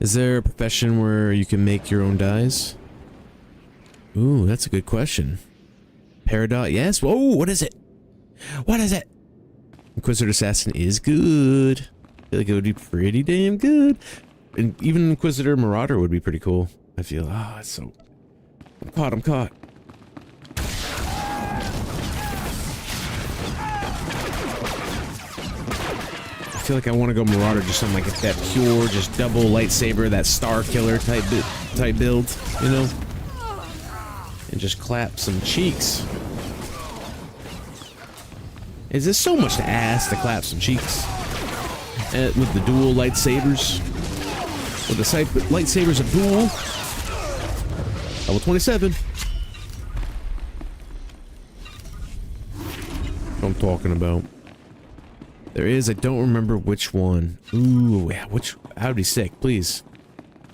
Is there a profession where you can make your own dyes? Ooh, that's a good question. Peridot, yes? Whoa, what is it? What is it? Inquisitor Assassin is good. I feel like it would be pretty damn good. And even Inquisitor Marauder would be pretty cool. I feel, it's so... I'm caught. I feel like I want to go Marauder just on like that pure, just double lightsaber, that Star Killer type build, you know? And just clap some cheeks. Is this so much to ask to clap some cheeks? With the dual lightsabers? With the lightsabers of dual? Level 27. What I'm talking about. There is, I don't remember which one. Ooh, yeah, that would be sick, please.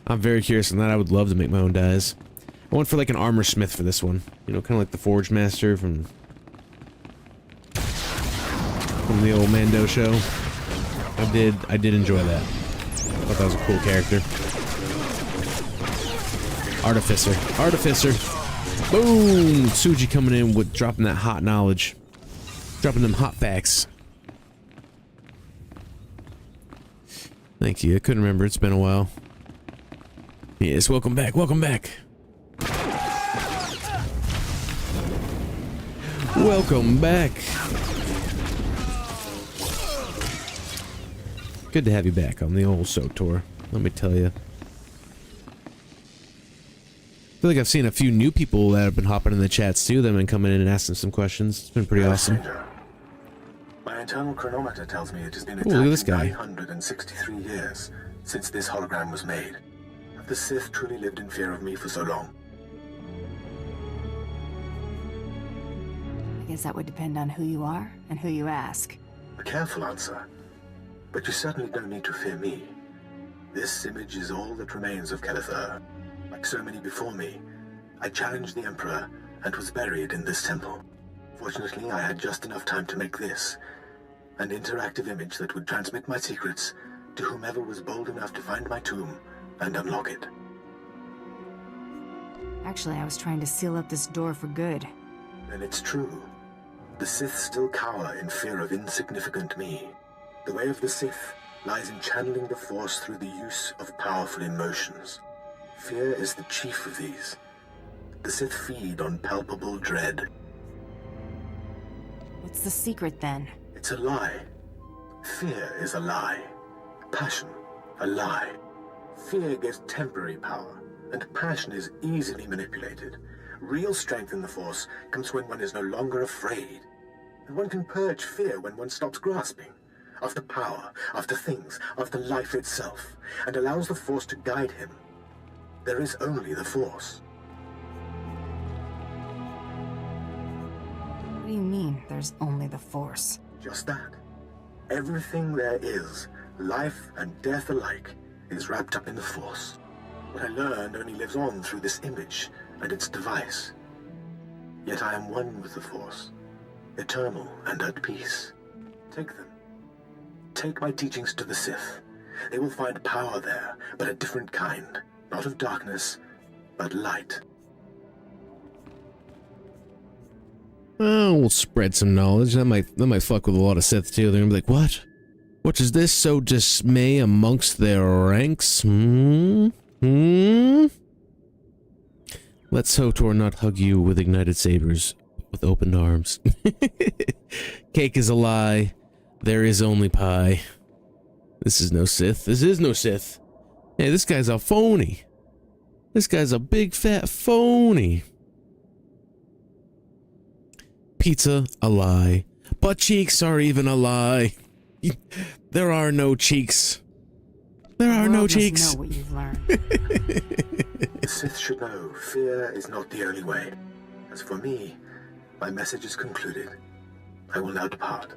I'm very curious on that. I would love to make my own dyes. I went for like an armor smith for this one. You know, kind of like the Forge Master from the old Mando show. I did enjoy that. I thought that was a cool character. Artificer. Boom! Suji coming in with dropping that hot knowledge. Dropping them hot facts. Thank you. I couldn't remember. It's been a while. Yes, welcome back. Welcome back. Welcome back. Good to have you back on the old SoTor. Let me tell you. I feel like I've seen a few new people that have been hopping in the chats too. They've been coming in and asking some questions. It's been pretty awesome. My internal chronometer tells me it has been a Ooh, look at this guy. 963 years since this hologram was made. Have the Sith truly lived in fear of me for so long? I guess that would depend on who you are and who you ask. A careful answer. But you certainly don't need to fear me. This image is all that remains of Kelethur. Like so many before me, I challenged the Emperor and was buried in this temple. Fortunately, I had just enough time to make this, an interactive image that would transmit my secrets to whomever was bold enough to find my tomb and unlock it. Actually, I was trying to seal up this door for good. Then it's true. The Sith still cower in fear of insignificant me. The way of the Sith lies in channeling the Force through the use of powerful emotions. Fear is the chief of these. The Sith feed on palpable dread. What's the secret then? It's a lie. Fear is a lie. Passion, a lie. Fear gives temporary power, and passion is easily manipulated. Real strength in the Force comes when one is no longer afraid. And one can purge fear when one stops grasping after power, after things, after life itself, and allows the Force to guide him. There is only the Force. What do you mean, there's only the Force? Just that. Everything there is, life and death alike, is wrapped up in the Force. What I learned only lives on through this image and its device. Yet I am one with the Force, eternal and at peace. Take them. Take my teachings to the Sith. They will find power there, but a different kind. Not of darkness, but light. Oh, we'll spread some knowledge. That might fuck with a lot of Sith too. They're gonna be like, what? What is this so dismay amongst their ranks? Let SoTor not hug you with ignited sabers, with opened arms. Cake is a lie. There is only pie. This is no Sith. This is no Sith. Hey, this guy's a phony. This guy's a big fat phony. Pizza, a lie. Butt cheeks are even a lie. There are no cheeks. There are no cheeks. Know what you've learned. The Sith should know fear is not the only way. As for me, my message is concluded. I will now depart.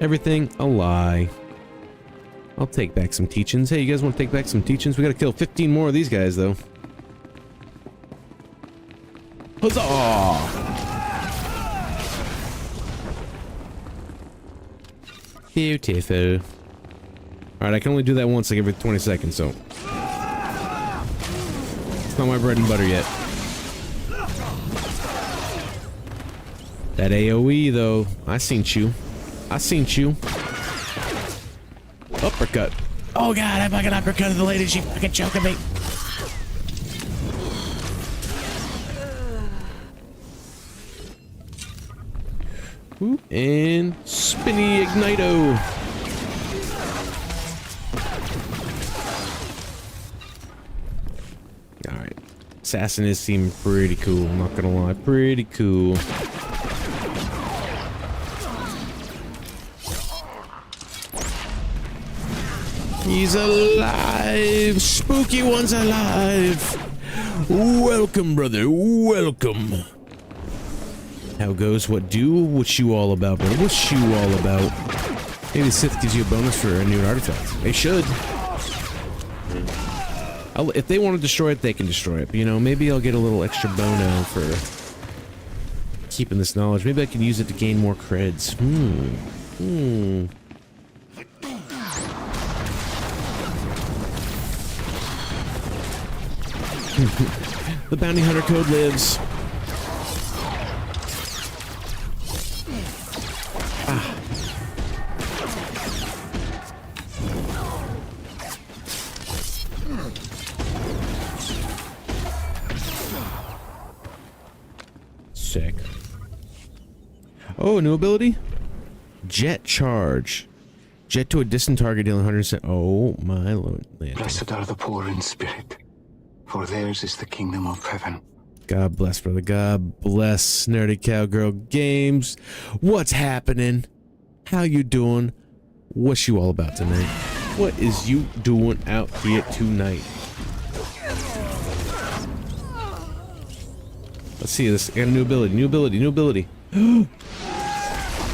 Everything a lie. I'll take back some teachings. Hey, you guys want to take back some teachings? We gotta kill 15 more of these guys, though. Huzzah! Beautiful. Alright, I can only do that once, like every 20 seconds, so... It's not my bread and butter yet. That AoE, though. I seen you. I seen you. Uppercut. Oh god, I fucking uppercutted the lady. She fucking choking me. Ooh, and spinny ignito. Alright. Assassin seem pretty cool, I'm not gonna lie. Pretty cool. He's alive! Spooky one's alive! Welcome, brother, welcome! How goes? What do? What you all about, brother? What you all about? Maybe Sith gives you a bonus for a new artifact. They should. If they want to destroy it, they can destroy it. But, you know, maybe I'll get a little extra bono for keeping this knowledge. Maybe I can use it to gain more creds. The bounty hunter code lives. Ah. Oh, new ability? Jet charge. Jet to a distant target dealing 100%. Oh my lord. Blessed are the poor in spirit, for theirs is the kingdom of heaven. God bless, brother. God bless Nerdy Cowgirl Games. What's happening? How you doing? What's you all about tonight? What is you doing out here tonight? Let's see this. I got a new ability. New ability. New ability.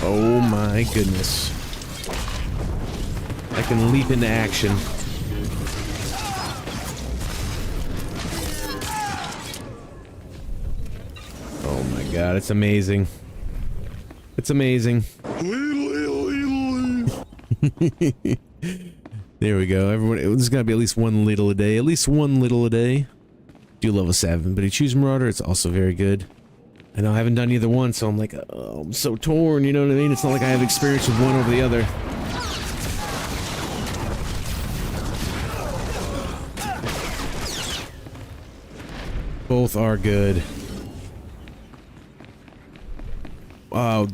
Oh my goodness. I can leap into action. Oh my god, it's amazing. It's amazing. There we go. Everyone, there's gotta be at least one little a day. At least one little a day. Do level 7, but you choose Marauder, it's also very good. I know I haven't done either one, so I'm like, oh, I'm so torn, you know what I mean? It's not like I have experience with one over the other. Both are good.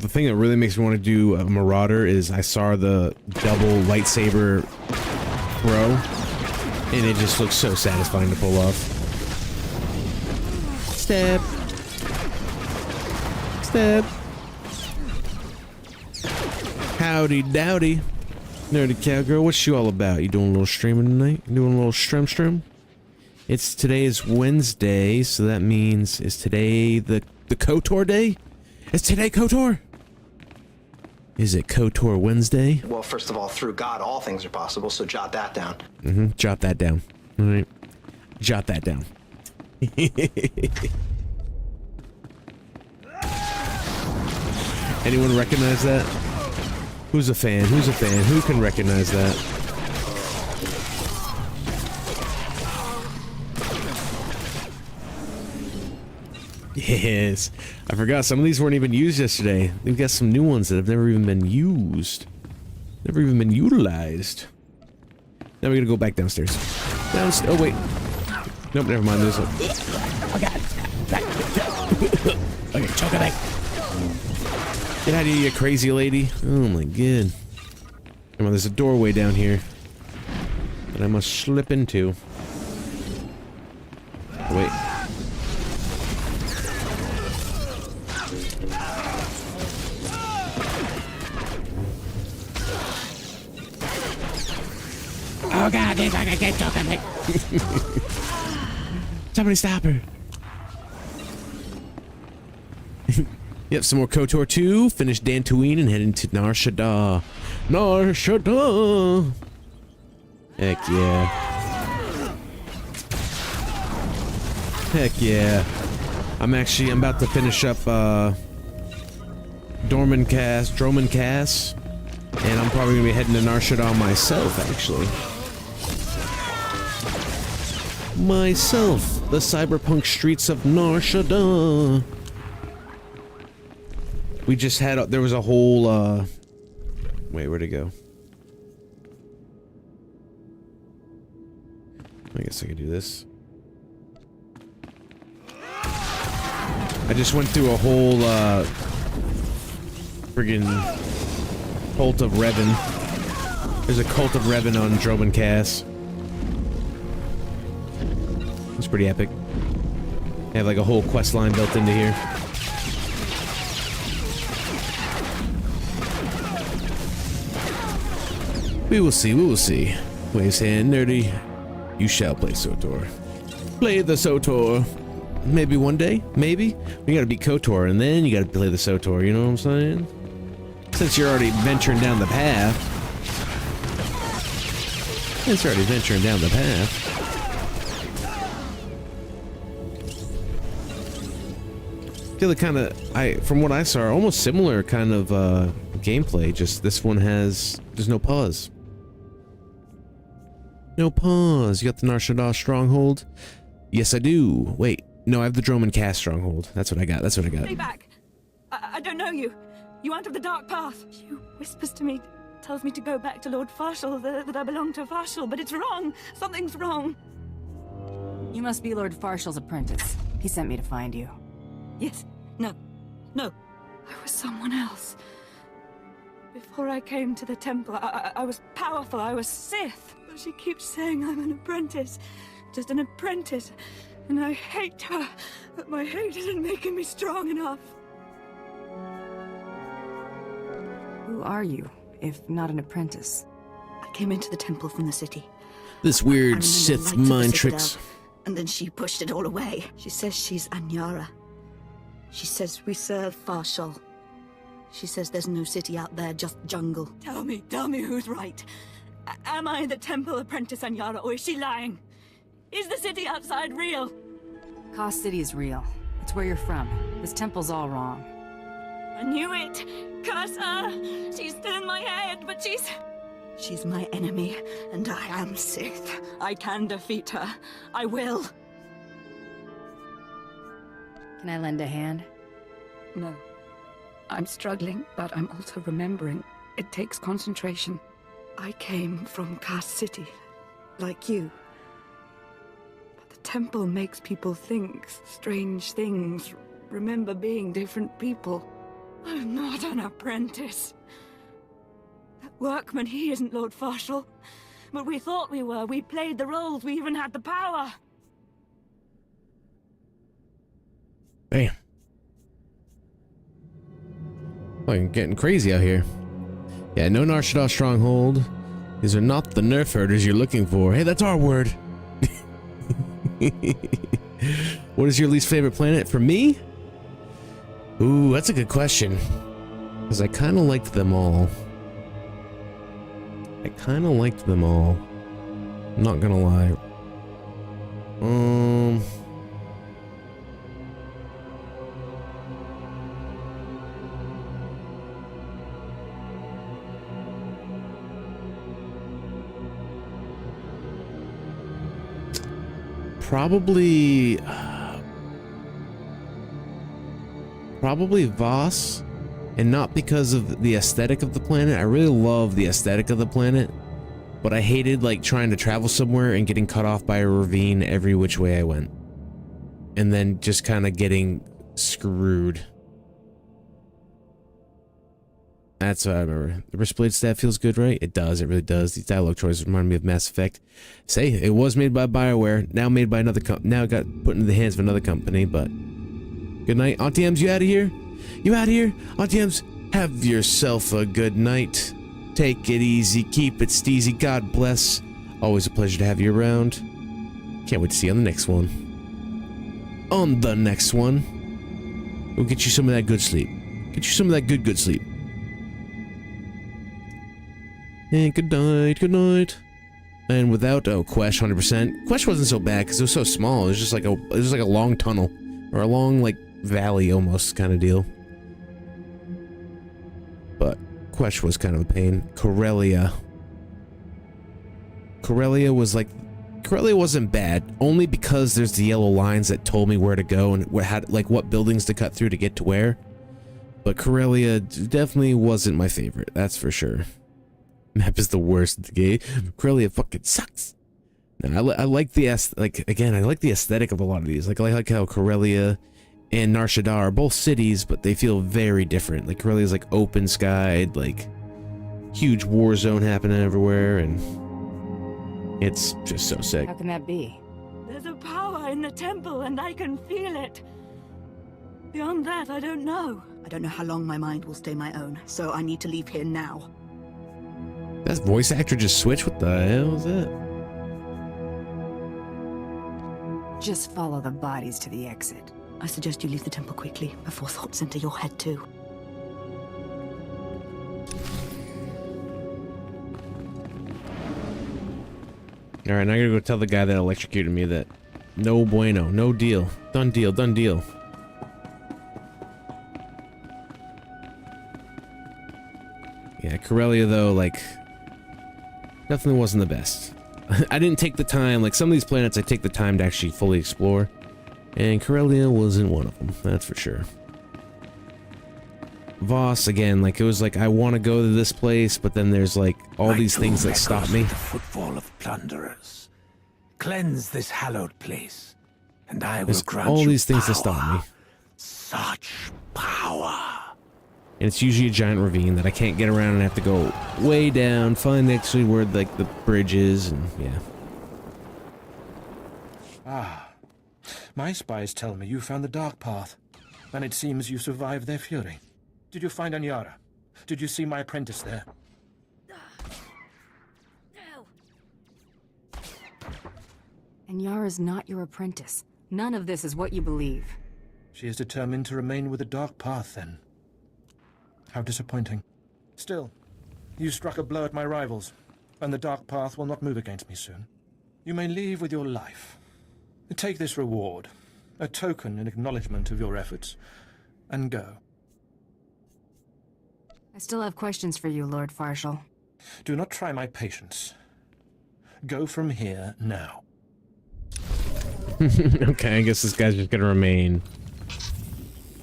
The thing that really makes me want to do a Marauder is I saw the double lightsaber throw, and it just looks so satisfying to pull off. Step. Step. Howdy dowdy. Nerdy Cowgirl, what's you all about? You doing a little streaming tonight? You doing a little stream? Today is Wednesday, so that means, is today the KOTOR day? Is today KOTOR? Is it KOTOR Wednesday? Well, first of all, through God, all things are possible, so jot that down. Jot that down. All right. Jot that down. Anyone recognize that? Who's a fan? Who's a fan? Who can recognize that? Yes. I forgot some of these weren't even used yesterday. We've got some new ones that have never even been used. Never even been utilized. Now we're gonna go back downstairs. Oh, wait. Nope, never mind. There's a... Oh, God. Okay, choke it back. Get out of here, you crazy lady. Oh, my God. Come on, there's a doorway down here that I must slip into. Oh, wait. Oh god, I can't talk on it. Somebody stop her. Yep, some more KOTOR 2. Finish Dantooine and head into Nar Shaddaa. Nar Shaddaa. Heck yeah. Heck yeah. I'm about to finish up Dromund Kaas. And I'm probably gonna be heading to Nar Shaddaa myself, actually. The cyberpunk streets of Nar Shaddaa. We just had, there was a whole, wait, where'd it go? I guess I could do this. I just went through a whole, friggin' Cult of Revan. There's a Cult of Revan on Dromund Kaas. It's pretty epic. They have like a whole quest line built into here. We will see, we will see. Waves hand, nerdy. You shall play SoTor. Play the SoTor. Maybe one day, maybe. You gotta beat KOTOR and then you gotta play the SoTor, you know what I'm saying? Since you're already venturing down the path. I feel like from what I saw, almost similar kind of gameplay, just this one there's no pause. No pause. You got the Nar Shaddaa stronghold? Yes, I do. Wait, no, I have the Dromund Kaas stronghold. That's what I got. Stay back. I don't know you. You aren't of the dark path. She whispers to me, tells me to go back to Lord Farshall, that I belong to Farshall, but it's wrong. Something's wrong. You must be Lord Farshall's apprentice. He sent me to find you. Yes. No. I was someone else. Before I came to the temple, I was powerful, I was Sith. But she keeps saying I'm an apprentice, just an apprentice. And I hate her, but my hate isn't making me strong enough. Who are you, if not an apprentice? I came into the temple from the city. This weird Sith mind tricks. And then she pushed it all away. She says she's Anyara. She says we serve Farshal. She says there's no city out there, just jungle. Tell me who's right. Am I the temple apprentice Anyara, or is she lying? Is the city outside real? Kos City is real. It's where you're from. This temple's all wrong. I knew it! Curse her! She's still in my head, but she's my enemy, and I am Sith. I can defeat her. I will. Can I lend a hand? No. I'm struggling, but I'm also remembering. It takes concentration. I came from Kos City, like you. But the temple makes people think strange things, remember being different people. I'm not an apprentice. That workman, he isn't Lord Farshal. But we thought we were. We played the roles. We even had the power. Damn. Like getting crazy out here. Yeah, no Nar Shaddaa stronghold. These are not the nerf herders you're looking for. Hey, that's our word. What is your least favorite planet? For me? Ooh, that's a good question. Because I kind of liked them all. I'm not gonna lie. Probably Voss, and not because of the aesthetic of the planet. I really love the aesthetic of the planet, but I hated like trying to travel somewhere and getting cut off by a ravine every which way I went, and then just kind of getting screwed. That's what I remember. The wristblade stat feels good, right? It does. It really does. These dialogue choices remind me of Mass Effect. Say, it was made by BioWare, now made by another now it got put into the hands of another company, but good night. Auntie Ems, you out of here? You out of here? Auntie Ems, have yourself a good night. Take it easy. Keep it steezy. God bless. Always a pleasure to have you around. Can't wait to see you on the next one. On the next one, we'll get you some of that good sleep. Get you some of that good sleep. And good night, good night. And without Quesh 100%. Quesh wasn't so bad because it was so small. It was just like a long tunnel, or a long like valley almost kind of deal. But Quesh was kind of a pain. Corellia wasn't bad, only because there's the yellow lines that told me where to go and what buildings to cut through to get to where. But Corellia definitely wasn't my favorite, that's for sure. Map is the worst in the game. Corellia fucking sucks. No, I like the I like the aesthetic of a lot of these. Like I like how Corellia and Nar Shaddaa are both cities, but they feel very different. Like Corellia is like open skied, like huge war zone happening everywhere, and it's just so sick. How can that be? There's a power in the temple, and I can feel it. Beyond that, I don't know. I don't know how long my mind will stay my own, so I need to leave here now. That voice actor just switched? What the hell was that? Just follow the bodies to the exit. I suggest you leave the temple quickly, before thoughts enter your head too. Alright, now I gotta go tell the guy that electrocuted me that no bueno, no deal. Done deal, done deal. Yeah, Corellia though, like, definitely wasn't the best. I didn't take the time, like some of these planets I take the time to actually fully explore, and Corellia wasn't one of them, that's for sure. Voss, again, like it was like I want to go to this place, but then there's like all these things that stop me. The footfall of plunderers. Cleanse this hallowed place, and I will grant all you these things power. that stop me. Such power. And it's usually a giant ravine that I can't get around and have to go way down, find actually where like the bridge is, and yeah. Ah. My spies tell me you found the Dark Path, and it seems you survived their fury. Did you find Anyara? Did you see my apprentice there? And Yara's not your apprentice. None of this is what you believe. She is determined to remain with the Dark Path, then. How disappointing. Still, you struck a blow at my rivals, and the Dark Path will not move against me soon. You may leave with your life. Take this reward, a token in acknowledgement of your efforts, and go. I still have questions for you, Lord Farshall. Do not try my patience. Go from here now. Okay, I guess this guy's just gonna remain...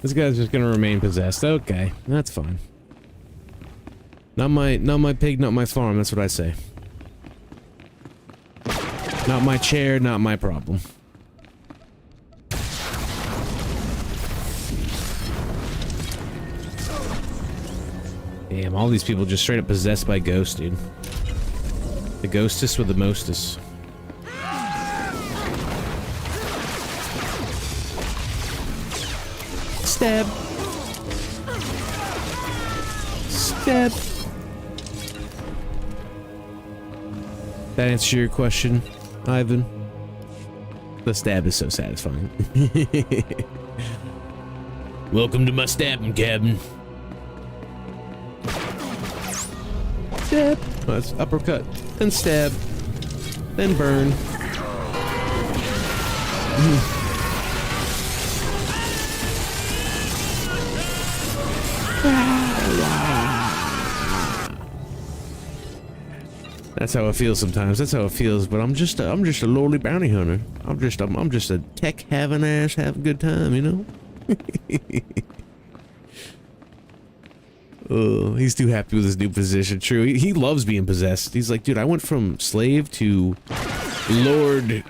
This guy's just gonna remain possessed. Okay, that's fine. Not my pig, not my farm, that's what I say. Not my chair, not my problem. Damn, all these people just straight up possessed by ghosts, dude. The ghostess with the mostest. Stab. Stab. That answer your question, Ivan? The stab is so satisfying. Welcome to my stabbing cabin. Stab. Oh, that's uppercut. Then stab. Then burn. That's how it feels sometimes. That's how it feels. But I'm just a lowly bounty hunter. I'm just a tech having ass, have a good time, you know. Oh, he's too happy with his new position. True, he loves being possessed. He's like, dude, I went from slave to Lord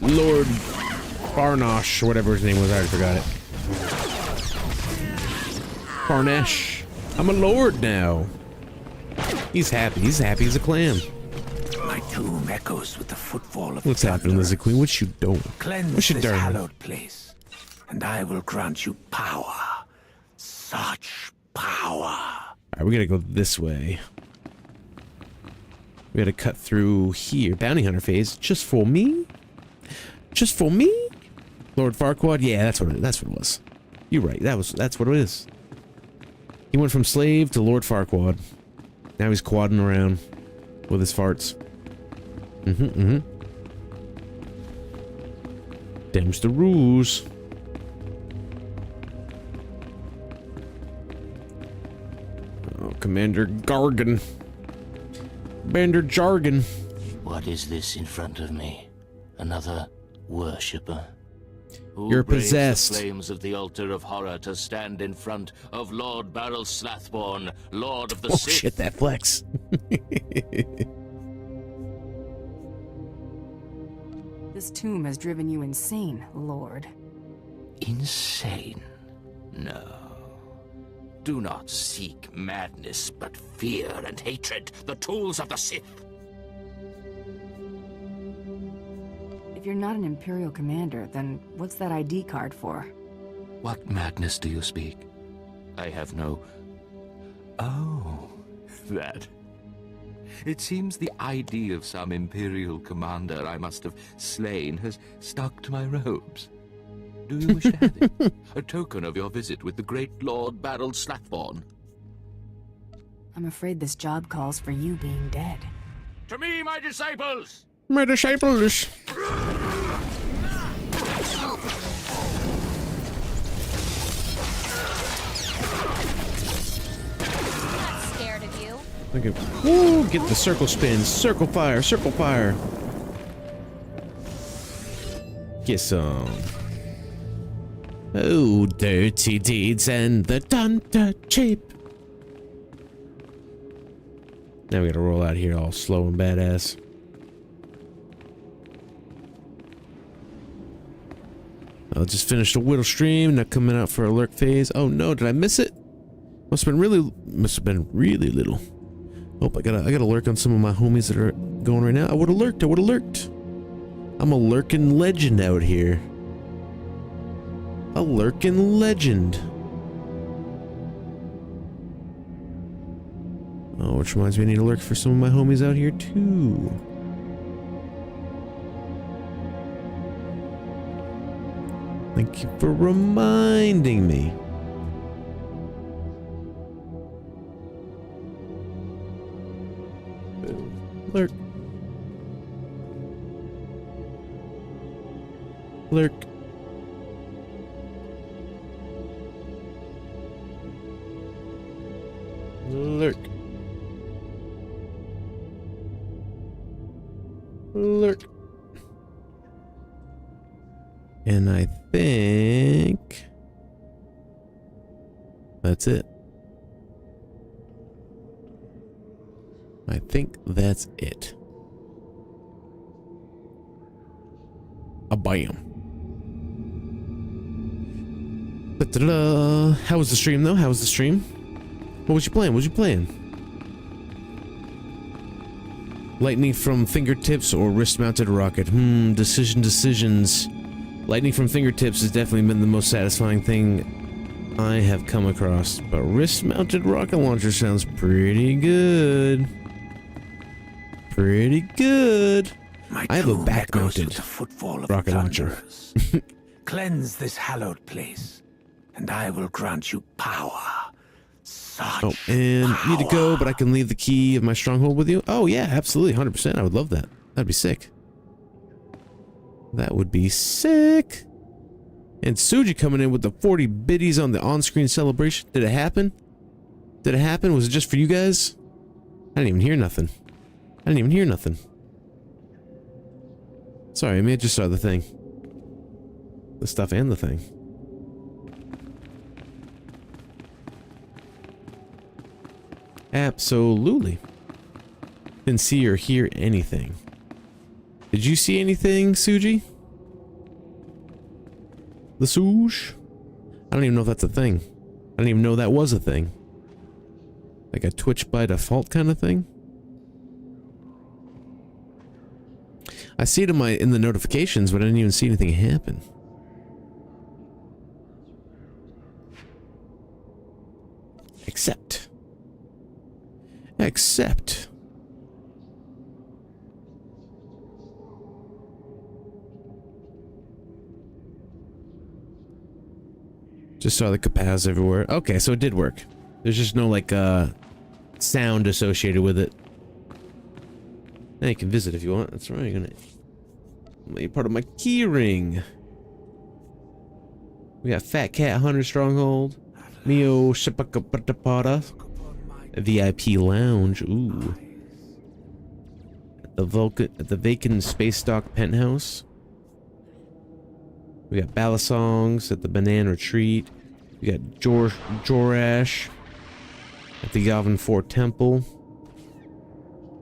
Barnosh, or whatever his name was. I already forgot it. Barnesh. I'm a lord now. He's happy. He's happy as a clam. My tomb echoes with the footfall of What's happening, Lizzie Queen? What you doing? Cleanse What you this doing? hallowed place, and I will grant you power. Such power. Alright, we gotta go this way. We gotta cut through here. Bounty hunter phase. Just for me? Just for me? Lord Farquaad? Yeah, that's what it was. You're right. That's what it is. He went from slave to Lord Farquaad. Now he's quadding around with his farts. Them's the rules. Oh, Commander Gargan. Commander Jargon. What is this in front of me? Another worshipper? Who You're braves possessed. The flames of the altar of horror to stand in front of Lord Barrel Slathborn, Lord of the Sith. Shit, that flex. This tomb has driven you insane, Lord. Insane? No. Do not seek madness, but fear and hatred, the tools of the Sith. If you're not an Imperial commander, then what's that ID card for? What madness do you speak? I have no... Oh, that. It seems the ID of some Imperial commander I must have slain has stuck to my robes. Do you wish to have it? A token of your visit with the great Lord Barrel Slathborn? I'm afraid this job calls for you being dead. To me, my disciples! My disciples. Scared of you? Okay. Woo, get the circle spin. Circle fire. Circle fire. Get some. Oh, dirty deeds and the dunter cheap. Now we gotta roll out here all slow and badass. I'll just finish the whittle stream. Now coming out for a lurk phase. Oh no, did I miss it? Must have been really little. Oh, I gotta lurk on some of my homies that are going right now. I would have lurked. I'm a lurking legend out here. A lurking legend. Oh, which reminds me, I need to lurk for some of my homies out here too. Thank you for reminding me. Lurk. Lurk. Lurk. Lurk. And I think that's it. I think that's it. A bam. Da-da-da. How was the stream though? How was the stream? What was you playing? What was you playing? Lightning from fingertips or wrist-mounted rocket? Decisions. Lightning from fingertips has definitely been the most satisfying thing I have come across. But wrist-mounted rocket launcher sounds pretty good. Pretty good. I have a back-mounted rocket launcher. Cleanse this hallowed place, and I will grant you power. Oh, and need to go, but I can leave the key of my stronghold with you? Oh, yeah, absolutely, 100%. I would love that. That'd be sick. That would be sick. And Suji coming in with the 40 biddies on the on-screen celebration. Did it happen? Did it happen? Was it just for you guys? I didn't even hear nothing. Sorry, I may have just saw the thing. The stuff and the thing. Absolutely. Didn't see or hear anything. Did you see anything, Suji? The Suj? I don't even know if that's a thing. I didn't even know that was a thing. Like a Twitch by default kind of thing? I see it in the notifications, but I didn't even see anything happen. Except. Just saw the capaz everywhere. Okay, so it did work. There's just no, like, sound associated with it. Now you can visit if you want. That's right, you're gonna make part of my key ring. We got Fat Cat Hunter Stronghold. Mio Shipakapatapata. VIP Lounge. Ooh. At the vacant Space Dock Penthouse. We got Balasongs at the Banana Retreat. We got Jorash at the Yavin 4 Temple.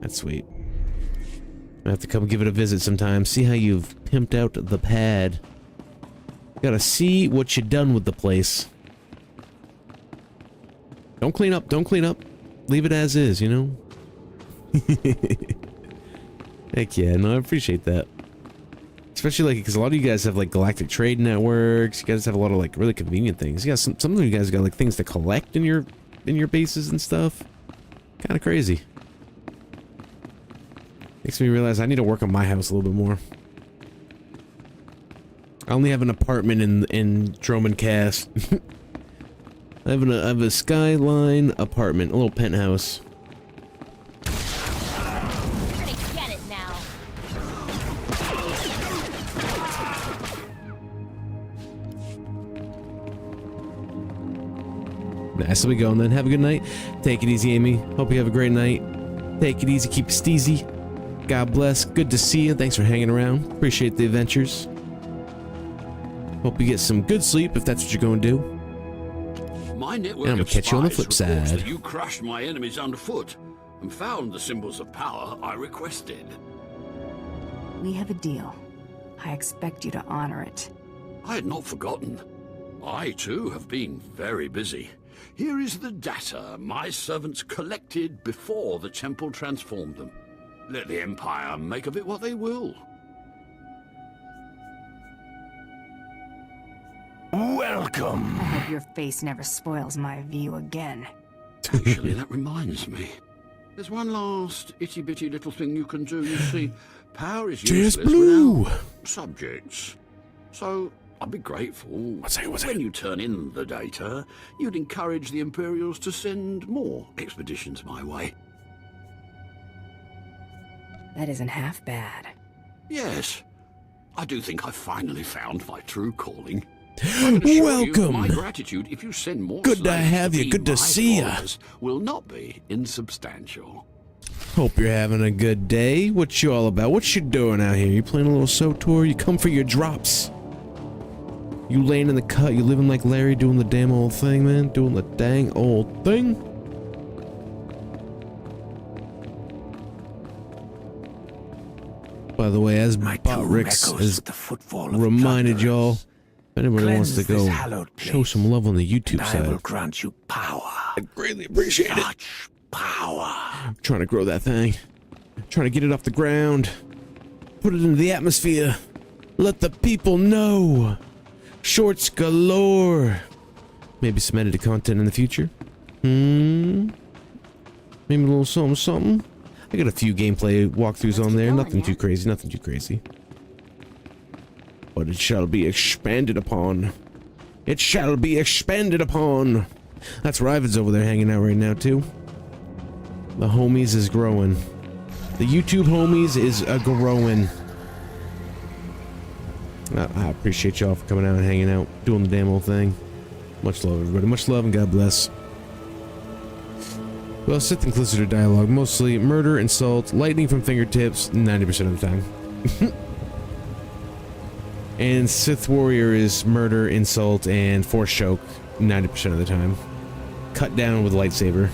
That's sweet. I have to come give it a visit sometime. See how you've pimped out the pad. Gotta see what you done with the place. Don't clean up. Leave it as is, you know? Heck yeah, no, I appreciate that. Especially, like, because a lot of you guys have, like, galactic trade networks. You guys have a lot of, like, really convenient things. You got some of you guys got, like, things to collect in your bases and stuff. Kind of crazy. Makes me realize I need to work on my house a little bit more. I only have an apartment in Drummond Cast. I have a skyline apartment, a little penthouse. You're gonna get it now. Nice, so we going then. Have a good night. Take it easy, Amy. Hope you have a great night. Take it easy, keep it steezy. God bless. Good to see you. Thanks for hanging around. Appreciate the adventures. Hope you get some good sleep if that's what you're going to do. My network and I'm gonna catch you on the flip side. That you crushed my enemies underfoot and found the symbols of power I requested. We have a deal. I expect you to honor it. I had not forgotten. I, too, have been very busy. Here is the data my servants collected before the temple transformed them. Let the Empire make of it what they will. Welcome. I hope your face never spoils my view again. Actually, that reminds me. There's one last itty-bitty little thing you can do. You see, power is useless without subjects. So, I'd be grateful when you turn in the data, you'd encourage the Imperials to send more expeditions my way. That isn't half bad. Yes, I do think I've finally found my true calling. Welcome. My gratitude if you send more. Good to have you. Good to see you. Will not be insubstantial. Hope you're having a good day. What you all about? What you doing out here? You playing a little SoTOR? You come for your drops? You laying in the cut? You living like Larry, doing the damn old thing, man? Doing the dang old thing? By the way, as Botrix has reminded y'all, if anybody wants to go show some love on the YouTube side, I will grant you power. I greatly appreciate it. Such power. I'm trying to grow that thing. Trying to get it off the ground. Put it into the atmosphere. Let the people know. Shorts galore. Maybe some edited content in the future. Maybe a little something. I got a few gameplay walkthroughs on there. Nothing too crazy. Nothing too crazy. But it shall be expanded upon. It shall be expanded upon. That's Riven's over there hanging out right now too. The homies is growing. The YouTube homies is growing. I appreciate y'all for coming out and hanging out, doing the damn old thing. Much love, everybody. Much love and God bless. Well, Sith Inquisitor dialogue, mostly murder, insult, lightning from fingertips, 90% of the time. And Sith Warrior is murder, insult, and force choke, 90% of the time. Cut down with a lightsaber.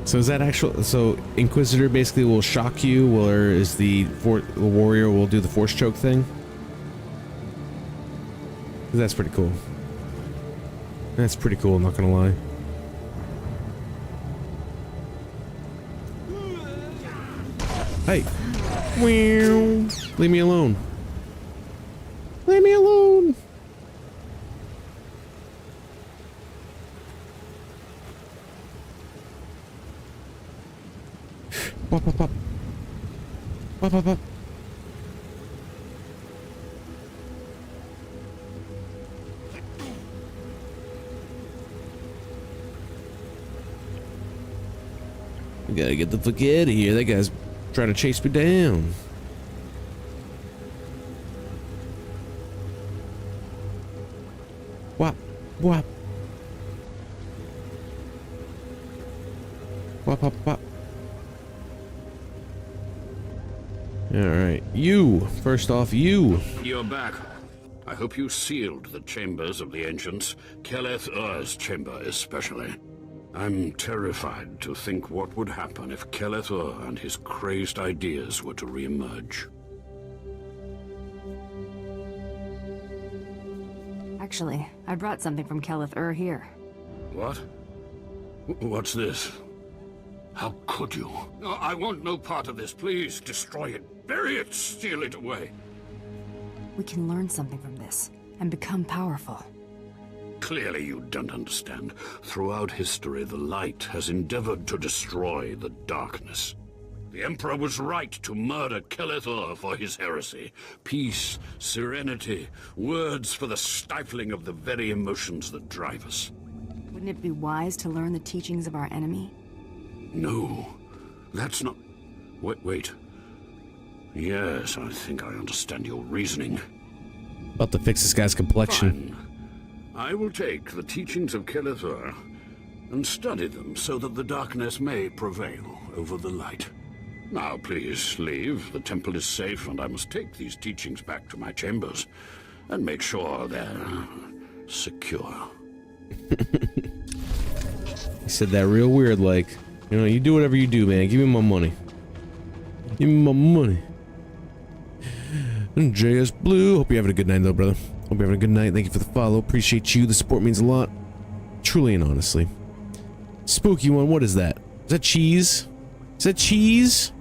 So is that actual? So Inquisitor basically will shock you, or is the Warrior will do the force choke thing? That's pretty cool. That's pretty cool, not gonna lie. Hey! Leave me alone. Leave me alone! Pop, pop, pop. Pop, pop, pop. We gotta get the fuck out of here. That guy's trying to chase me down. Whop, whop. Whop, whop, whop. Alright, you. First off, you. You're back. I hope you sealed the chambers of the ancients, Keleth Ur's chamber especially. I'm terrified to think what would happen if Keleth Ur and his crazed ideas were to re-emerge. Actually, I brought something from Keleth Ur here. What? What's this? How could you? I want no part of this. Please destroy it. Bury it. Steal it away. We can learn something from this and become powerful. Clearly you don't understand. Throughout history, the light has endeavored to destroy the darkness. The Emperor was right to murder Keleth Ur for his heresy. Peace, serenity, words for the stifling of the very emotions that drive us. Wouldn't it be wise to learn the teachings of our enemy? No, that's not... Wait. Yes, I think I understand your reasoning. About to fix this guy's complexion. Fine. I will take the teachings of Keleth Ur and study them so that the darkness may prevail over the light. Now, please leave. The temple is safe, and I must take these teachings back to my chambers and make sure they're secure. He said that real weird, like, you know, you do whatever you do, man. Give me my money. Give me my money. And JS Blue. Hope you're having a good night, though, brother. Hope you're having a good night. Thank you for the follow. Appreciate you. The support means a lot. Truly and honestly. Spooky one, what is that? Is that cheese? Is that cheese?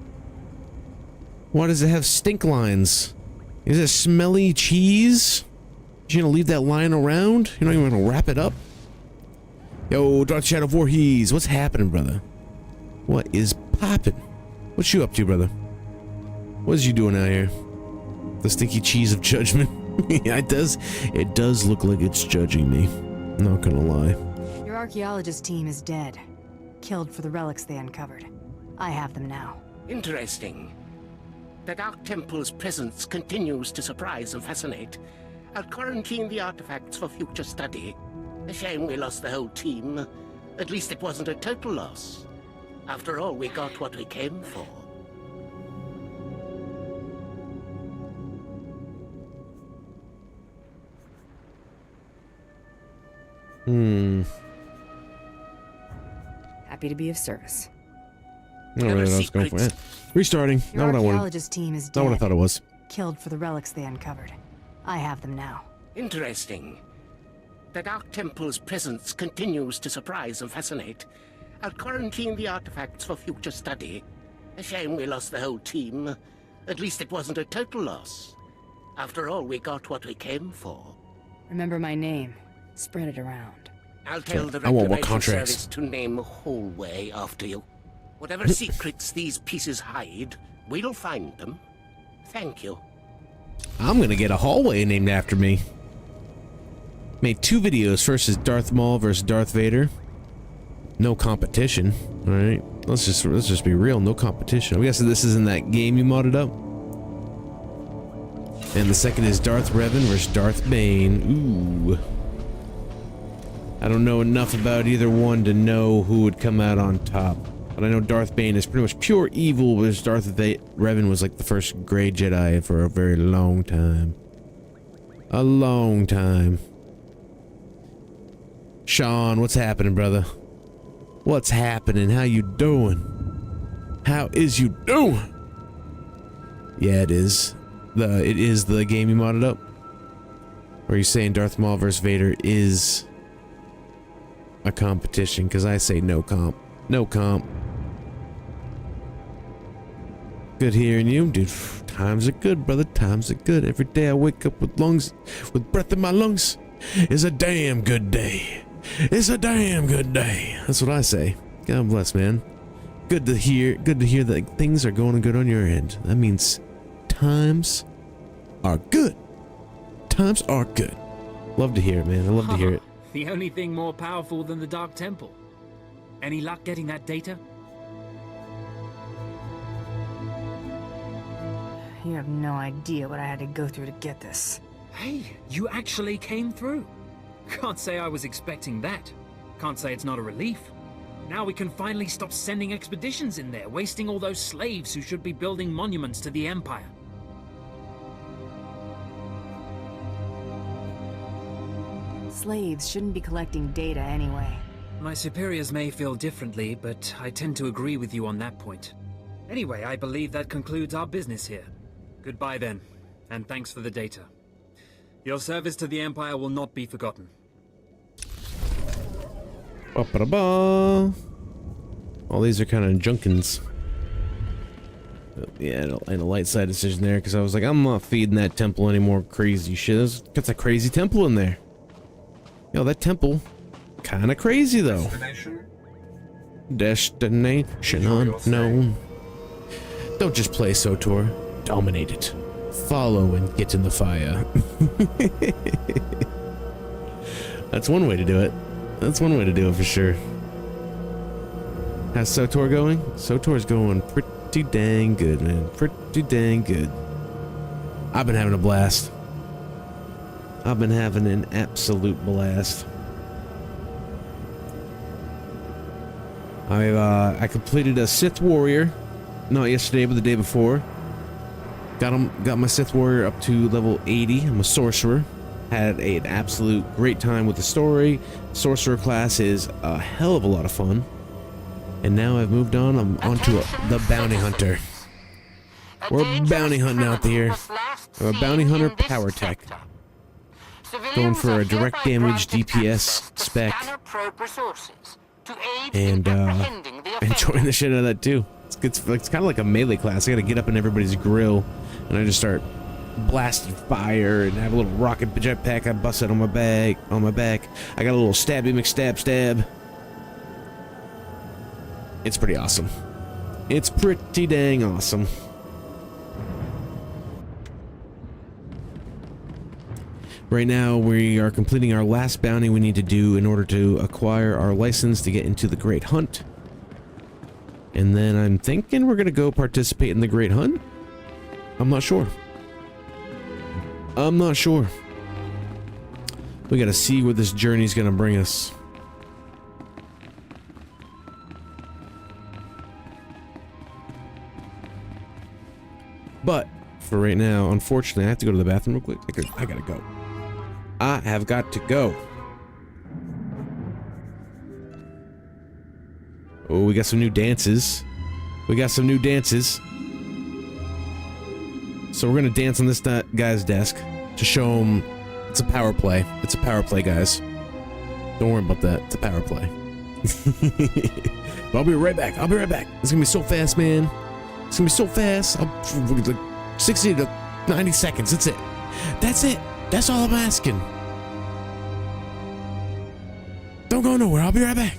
Why does it have stink lines? Is it smelly cheese? You gonna leave that line around? You're not even gonna wrap it up? Yo, Dark Shadow Voorhees, what's happening, brother? What is poppin'? What you up to, brother? What is you doing out here? The stinky cheese of judgment. Yeah, it does look like it's judging me. I'm not gonna lie. Your archaeologist team is dead. Killed for the relics they uncovered. I have them now. Interesting. The Dark Temple's presence continues to surprise and fascinate. I'll quarantine the artifacts for future study. A shame we lost the whole team. At least it wasn't a total loss. After all, we got what we came for. Happy to be of service. Not really what I was going for. Restarting. Your Not what I wanted. archaeologist team is dead. Not what I thought it was. Killed for the relics they uncovered. I have them now. Interesting. The Dark Temple's presence continues to surprise and fascinate. I'll quarantine the artifacts for future study. A shame we lost the whole team. At least it wasn't a total loss. After all, we got what we came for. Remember my name. Spread it around. I'll tell the I want more Reclamation contracts. Service to name a hallway after you. Whatever secrets these pieces hide, we'll find them. Thank you. I'm gonna get a hallway named after me. Made 2 videos. First is Darth Maul versus Darth Vader. No competition. Alright. Let's just be real, no competition. I'm guessing this is in that game you modded up. And the second is Darth Revan versus Darth Bane. Ooh. I don't know enough about either one to know who would come out on top. But I know Darth Bane is pretty much pure evil, whereas Darth Revan was like the first Grey Jedi for a very long time. A long time. Sean, what's happening, brother? What's happening? How you doing? How is you doing? Yeah, it is. It is the game you modded up? Or are you saying Darth Maul vs. Vader is a competition? Because I say no comp. No comp. Good hearing you, dude. Times are good, brother. Times are good. Every day I wake up with breath in my lungs is a damn good day. It's a damn good day. That's what I say. God bless, man. Good to hear that things are going good on your end. That means times are good. Times are good. Love to hear it, man. I love to hear it. The only thing more powerful than the Dark Temple. Any luck getting that data? You have no idea what I had to go through to get this. Hey, you actually came through. Can't say I was expecting that. Can't say it's not a relief. Now we can finally stop sending expeditions in there, wasting all those slaves who should be building monuments to the Empire. Slaves shouldn't be collecting data anyway. My superiors may feel differently, but I tend to agree with you on that point. Anyway, I believe that concludes our business here. Goodbye then, and thanks for the data. Your service to the Empire will not be forgotten. Ba-ba-da-ba. All these are kind of junkins. Yeah, and a light side decision there, because I was like, I'm not feeding that temple any more crazy shit. That's a crazy temple in there. Yo, that temple, kind of crazy though. Destination unknown. Don't just play SoTor. Dominate it. Follow and get in the fire. That's one way to do it. That's one way to do it for sure. How's SoTor going? SoTor's going pretty dang good, man. Pretty dang good. I've been having a blast. I've been having an absolute blast. I completed a Sith Warrior. Not yesterday, but the day before. Got my Sith Warrior up to level 80. I'm a sorcerer. Had an absolute great time with the story. Sorcerer class is a hell of a lot of fun. And now I've moved on. I'm onto the bounty hunter. We're bounty hunting out here. I'm a bounty hunter power tech. going for a direct damage DPS spec, and enjoying the shit out of that too. It's kind of like a melee class. I gotta get up in everybody's grill, and I just start blasting fire and have a little rocket jetpack I bust it on my back. I got a little stabby McStab. It's pretty awesome. It's pretty dang awesome. Right now we are completing our last bounty we need to do in order to acquire our license to get into the Great Hunt. And then I'm thinking we're gonna go participate in the Great Hunt. I'm not sure. We gotta see where this journey's gonna bring us. But for right now, unfortunately, I have to go to the bathroom real quick. I gotta go. I have got to go. Oh, we got some new dances. So we're gonna dance on this guy's desk to show him it's a power play. It's a power play, guys. Don't worry about that. It's a power play. But I'll be right back. It's gonna be so fast, man. It's gonna be so fast. Like 60 to 90 seconds. That's it. That's all I'm asking. Don't go nowhere. I'll be right back.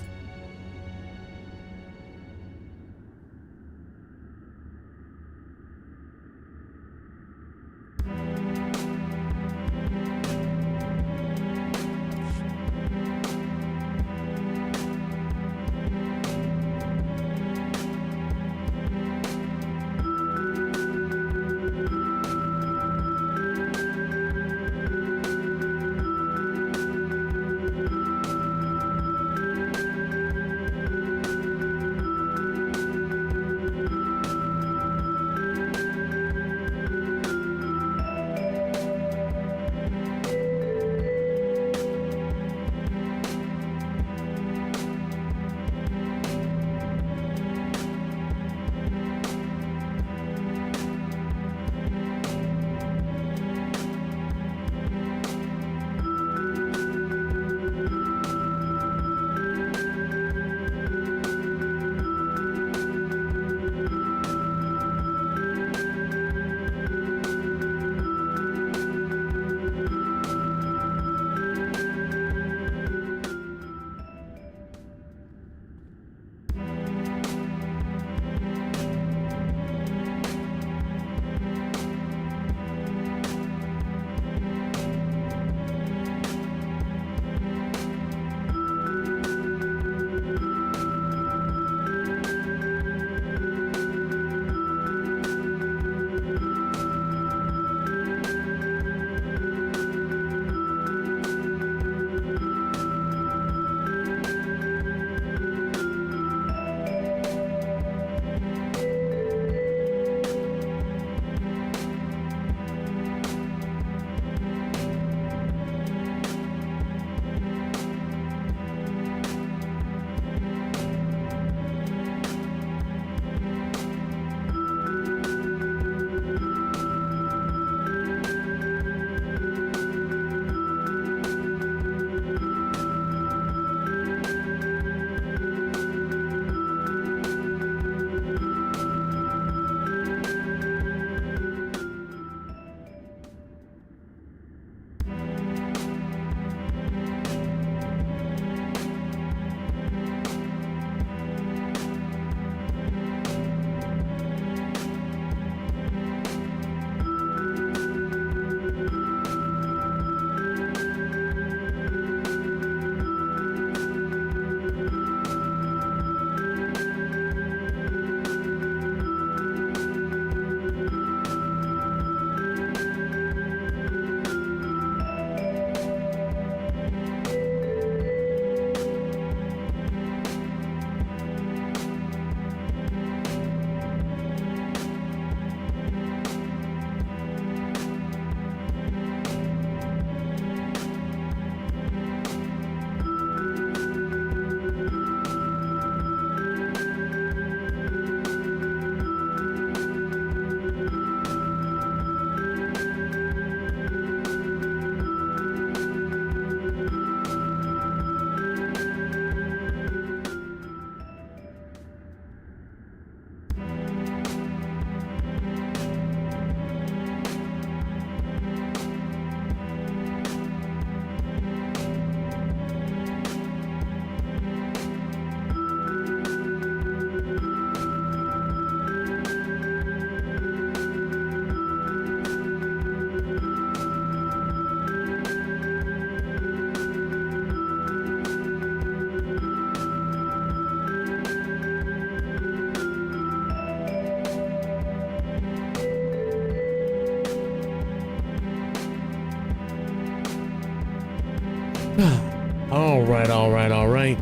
right, all right.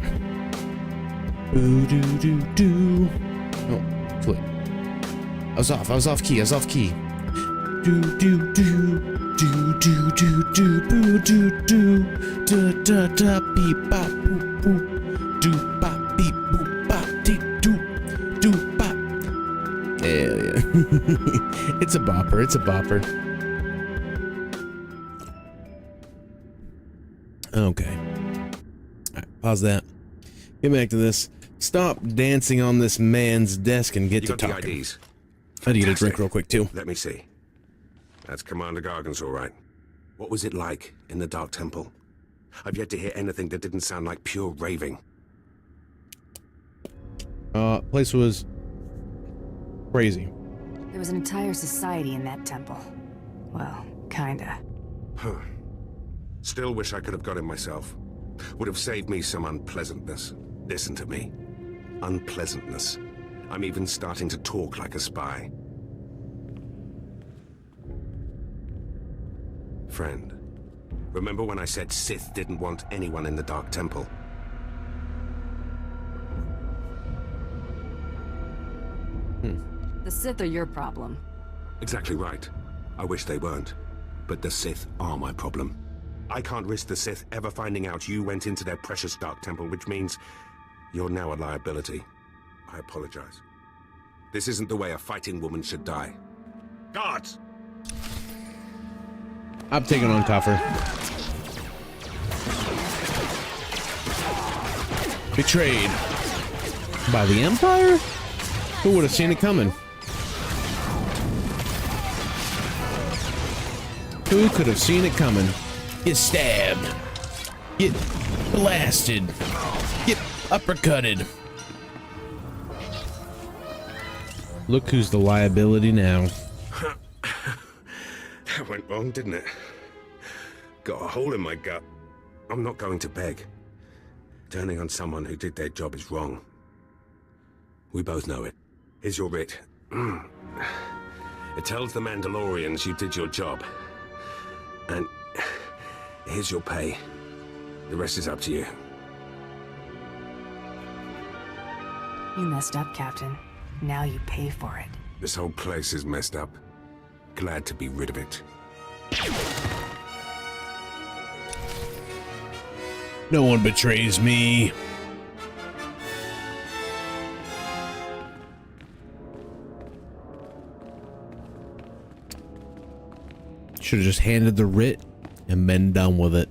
Ooh, do, do, do. Oh, flip. I was off key. Do, do, do. Do, do, do, do, boo, do, do. Da, da, da, beep, bop, boo, boo. Do, bop, beep, boo, bop, dee, do. Do, bop. Hell yeah. It's a bopper. Okay. Alright, pause that. Get back to this. Stop dancing on this man's desk and get You to got the talking. IDs? I need to get a drink real quick, too. Let me see. That's Commander Gargan's all right. What was it like in the Dark Temple? I've yet to hear anything that didn't sound like pure raving. Place was crazy. There was an entire society in that temple. Well, kinda. Huh. Still wish I could have got it myself. Would have saved me some unpleasantness. Listen to me. Unpleasantness. I'm even starting to talk like a spy. Friend, remember when I said Sith didn't want anyone in the Dark Temple? The Sith are your problem. Exactly right. I wish they weren't. But the Sith are my problem. I can't risk the Sith ever finding out you went into their precious Dark Temple, which means you're now a liability. I apologize. This isn't the way a fighting woman should die. Guards! I'm taking on tougher. Betrayed by the Empire? Who would have seen it coming? Who could have seen it coming? Get stabbed. Get blasted. Get uppercutted. Look who's the liability now. That went wrong, didn't it? Got a hole in my gut. I'm not going to beg. Turning on someone who did their job is wrong. We both know it. Here's your writ. It tells the Mandalorians you did your job. And here's your pay. The rest is up to you. You messed up, Captain. Now you pay for it. This whole place is messed up. Glad to be rid of it. No one betrays me. Should have just handed the writ and been done with it.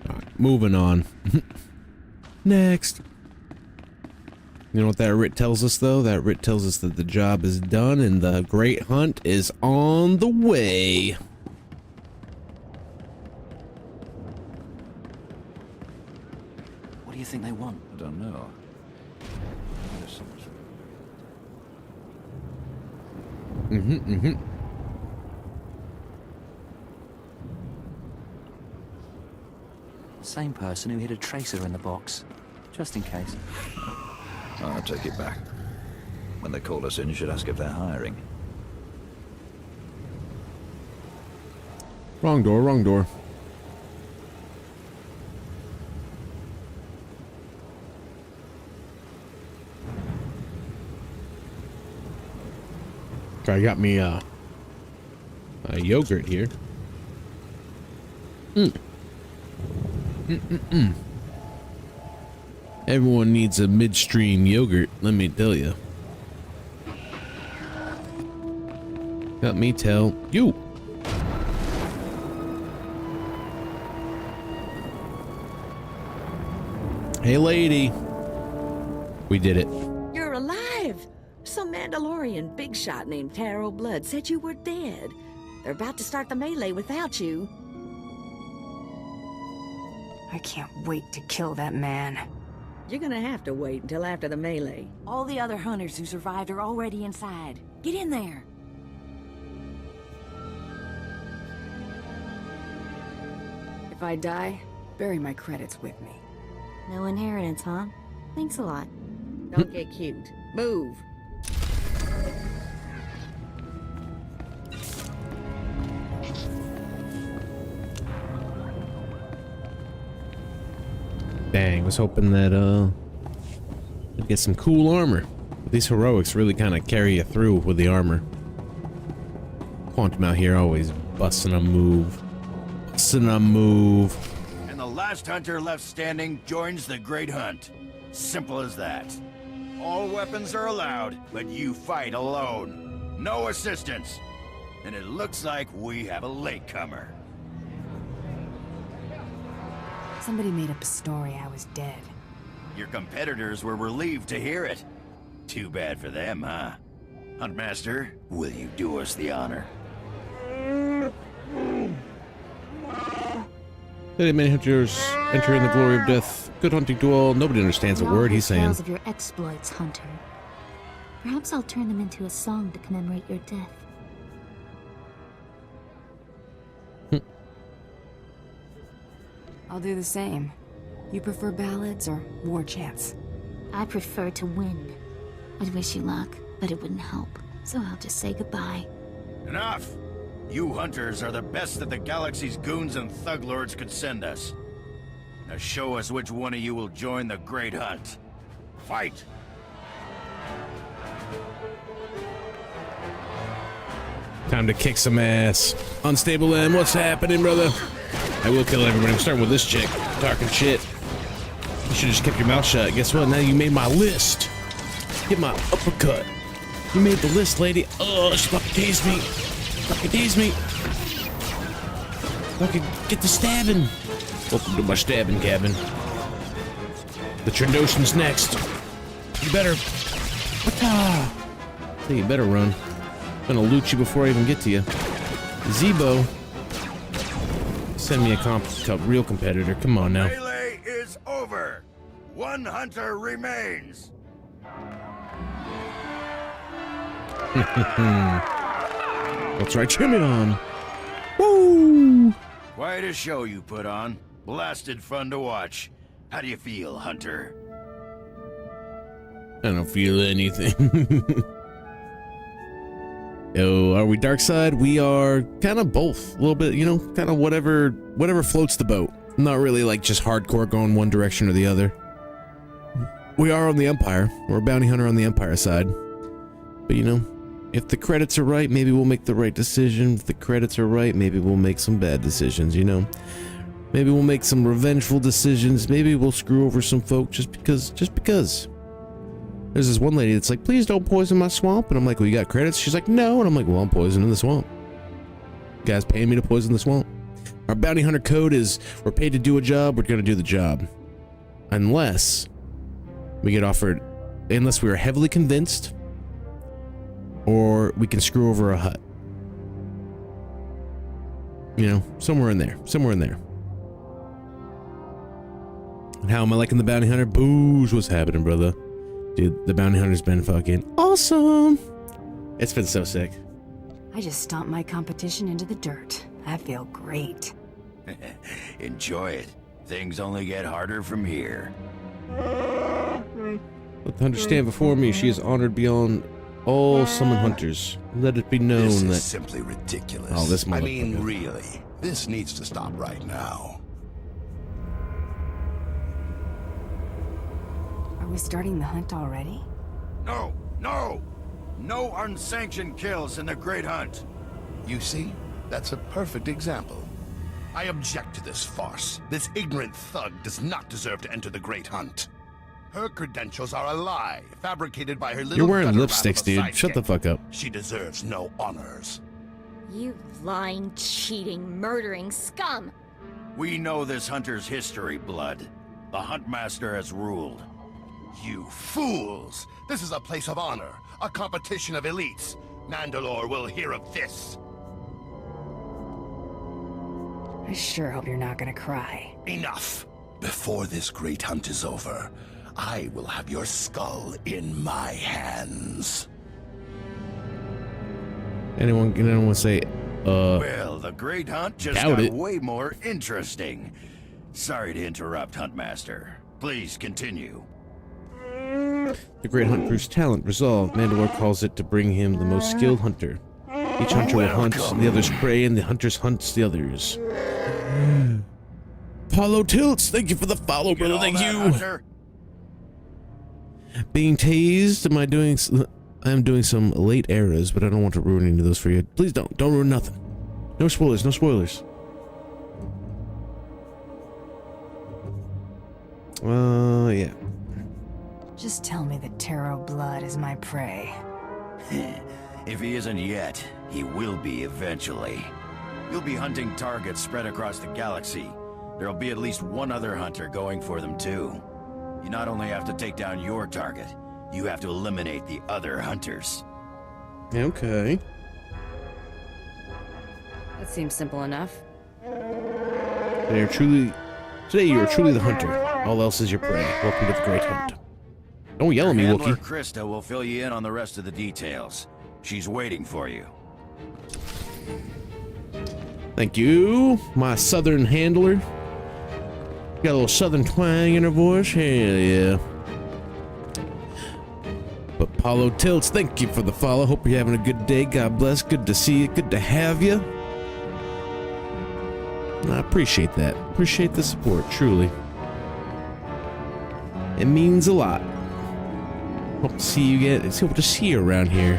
All right, moving on. Next. You know what that writ tells us, though? That writ tells us that the job is done and the great hunt is on the way. What do you think they want? I don't know. Same person who hid a tracer in the box, just in case. I'll take it back. When they call us in, you should ask if they're hiring. Wrong door, wrong door. I got me a yogurt here. Everyone needs a midstream yogurt, let me tell you. Let me tell you. Hey, lady. We did it. You're alive! Some Mandalorian big shot named Taro Blood said you were dead. They're about to start the melee without you. I can't wait to kill that man. You're gonna have to wait until after the melee. All the other hunters who survived are already inside. Get in there. If I die, bury my credits with me. No inheritance, huh? Thanks a lot. Don't get cute. Move. Dang, was hoping that we'd get some cool armor. But these heroics really kind of carry you through with the armor. Quantum out here always busting a move. Busting a move. And the last hunter left standing joins the Great Hunt. Simple as that. All weapons are allowed, but you fight alone. No assistance. And it looks like we have a latecomer. Somebody made up a story I was dead. Your competitors were relieved to hear it. Too bad for them, huh? Huntmaster, will you do us the honor? Hey, many hunters enter in the glory of death. Good hunting to all. Nobody understands a word he's saying. Tales of your exploits, Hunter. Perhaps I'll turn them into a song to commemorate your death. I'll do the same. You prefer ballads or war chants? I prefer to win. I'd wish you luck, but it wouldn't help. So I'll just say goodbye. Enough! You hunters are the best that the galaxy's goons and thug lords could send us. Now show us which one of you will join the Great Hunt. Fight! Time to kick some ass. Unstable M, what's happening, brother? I will kill everybody. I'm starting with this chick. Talking shit. You should just kept your mouth shut. Guess what? Now you made my list. Get my uppercut. You made the list, lady. Oh, she fucking tased me. Fucking tased me. Fucking get the stabbing. Welcome to my stabbing cabin. The Trandoshan's next. You better. Hey, you better run. I'm gonna loot you before I even get to you. Zebo. Send me a real competitor. Come on now. Melee is over. One hunter remains. That's right, cheer me on. Woo! Quite a show you put on. Blasted fun to watch. How do you feel, Hunter? I don't feel anything. Yo, are we dark side? We are kind of both. A little bit, you know, kind of whatever floats the boat. Not really like just hardcore going one direction or the other. We are on the Empire. We're a bounty hunter on the Empire side. But you know, if the credits are right, maybe we'll make the right decision. If the credits are right, maybe we'll make some bad decisions, you know. Maybe we'll make some revengeful decisions. Maybe we'll screw over some folk just because. There's this one lady that's like, please don't poison my swamp. And I'm like, well, you got credits? She's like, no. And I'm like, well, I'm poisoning the swamp. You guys paying me to poison the swamp. Our bounty hunter code is, we're paid to do a job, we're going to do the job. Unless we get offered, unless we are heavily convinced, or we can screw over a hut. You know, somewhere in there. Somewhere in there. And how am I liking the bounty hunter? Boosh, what's happening, brother? Dude, the bounty hunter's been fucking awesome. It's been so sick. I just stomped my competition into the dirt. I feel great. Enjoy it. Things only get harder from here. Let the hunter stand before me. She is honored beyond all summon hunters. Let it be known this that... is simply ridiculous. Oh, this I mean, really. This needs to stop right now. Are we starting the hunt already? No, no! No unsanctioned kills in the Great Hunt. You see? That's a perfect example. I object to this farce. This ignorant thug does not deserve to enter the Great Hunt. Her credentials are a lie, fabricated by her little... You're wearing gutter lipsticks, rat of a dude. Shut the sidekick. fuck up. She deserves no honors. You lying, cheating, murdering scum! We know this hunter's history, Blood. The Huntmaster has ruled. You fools! This is a place of honor, a competition of elites. Mandalore will hear of this. I sure hope you're not gonna cry. Enough! Before this great hunt is over, I will have your skull in my hands. Anyone say, Well, the Great Hunt just doubt got it. way more interesting. Sorry to interrupt, Huntmaster. Please continue. The Great Hunt proves talent, resolve. Mandalore calls it to bring him the most skilled hunter. Each hunter will hunt the other's prey, and the hunters hunts the others. Apollo Tilts, thank you for the follow, brother. Thank you. Hunter? Being tased. I am doing some late eras, but I don't want to ruin any of those for you. Please don't ruin nothing. No spoilers, no spoilers. Yeah. Just tell me that Tarot blood is my prey. If he isn't yet, he will be eventually. You'll be hunting targets spread across the galaxy. There'll be at least one other hunter going for them too. You not only have to take down your target, you have to eliminate the other hunters. Okay. That seems simple enough. Today you are truly the hunter. All else is your prey. Welcome to the Great Hunt. Don't yell at me, Handler Wookie. Krista will fill you in on the rest of the details. She's waiting for you. Thank you, my southern handler. Got a little southern twang in her voice. Hell yeah. But Apollo Tilts, thank you for the follow. Hope you're having a good day. God bless. Good to see you. Good to have you. I appreciate that. Appreciate the support, truly. It means a lot. Hope to see you again. It's hope to see you around here.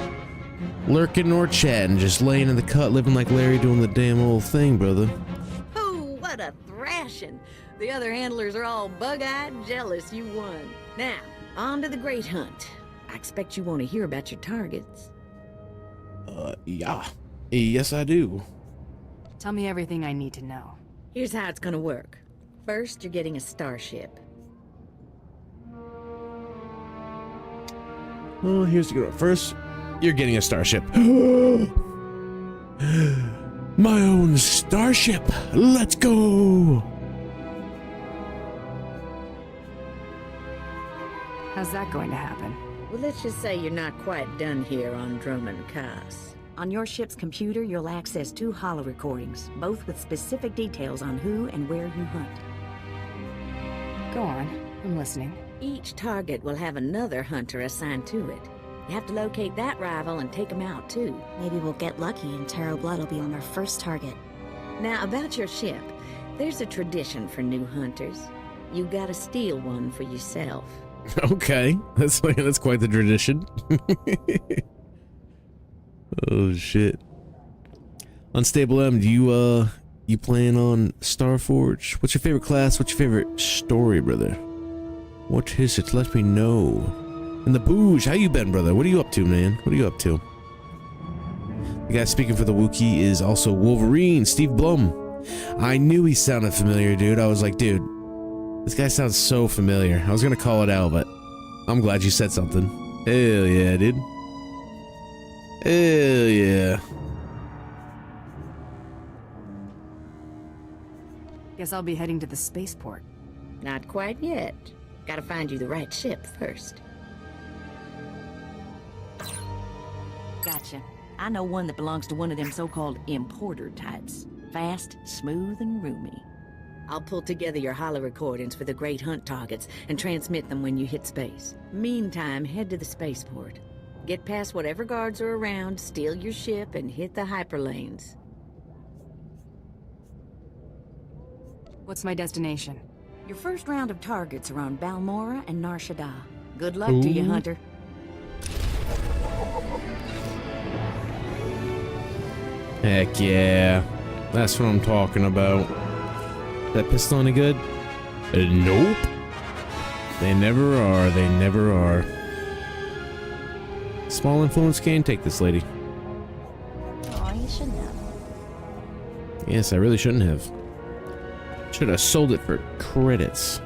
Lurking or chatting, just laying in the cut, living like Larry, doing the damn old thing, brother. Oh, what a thrashing. The other handlers are all bug-eyed jealous you won. Now, on to the Great Hunt. I expect you want to hear about your targets. Yeah. Yes, I do. Tell me everything I need to know. Here's how it's gonna work. First, you're getting a starship. Well, here's the good one. First, you're getting a starship. My own starship. Let's go. How's that going to happen? Well, let's just say you're not quite done here on Drummond Cass. On your ship's computer, you'll access 2 holo recordings, both with specific details on who and where you hunt. Go on, I'm listening. Each target will have another hunter assigned to it. You have to locate that rival and take him out, too. Maybe we'll get lucky and Tarot blood will be on our first target. Now, about your ship, there's a tradition for new hunters. You gotta steal one for yourself. Okay, that's quite the tradition. Oh shit. Unstable M, do you plan on Starforge? What's your favorite class? What's your favorite story, brother? What is it? Let me know. And the Booge, how you been, brother? What are you up to, man? What are you up to? The guy speaking for the Wookiee is also Wolverine, Steve Blum. I knew he sounded familiar, dude. I was like, dude, this guy sounds so familiar. I was gonna call it out, but I'm glad you said something. Hell yeah, dude. Hell yeah. Guess I'll be heading to the spaceport. Not quite yet. Gotta find you the right ship first. Gotcha. I know one that belongs to one of them so-called importer types. Fast, smooth, and roomy. I'll pull together your holo recordings for the Great Hunt targets and transmit them when you hit space. Meantime, head to the spaceport. Get past whatever guards are around, steal your ship, and hit the hyperlanes. What's my destination? Your first round of targets are on Balmora and Nar Shaddaa. Good luck to you, Hunter. Heck yeah. That's what I'm talking about. That pistol any good? Nope. They never are. They never are. Small influence can take this lady. Oh, you shouldn't have. Yes, I really shouldn't have. Should have sold it for credits.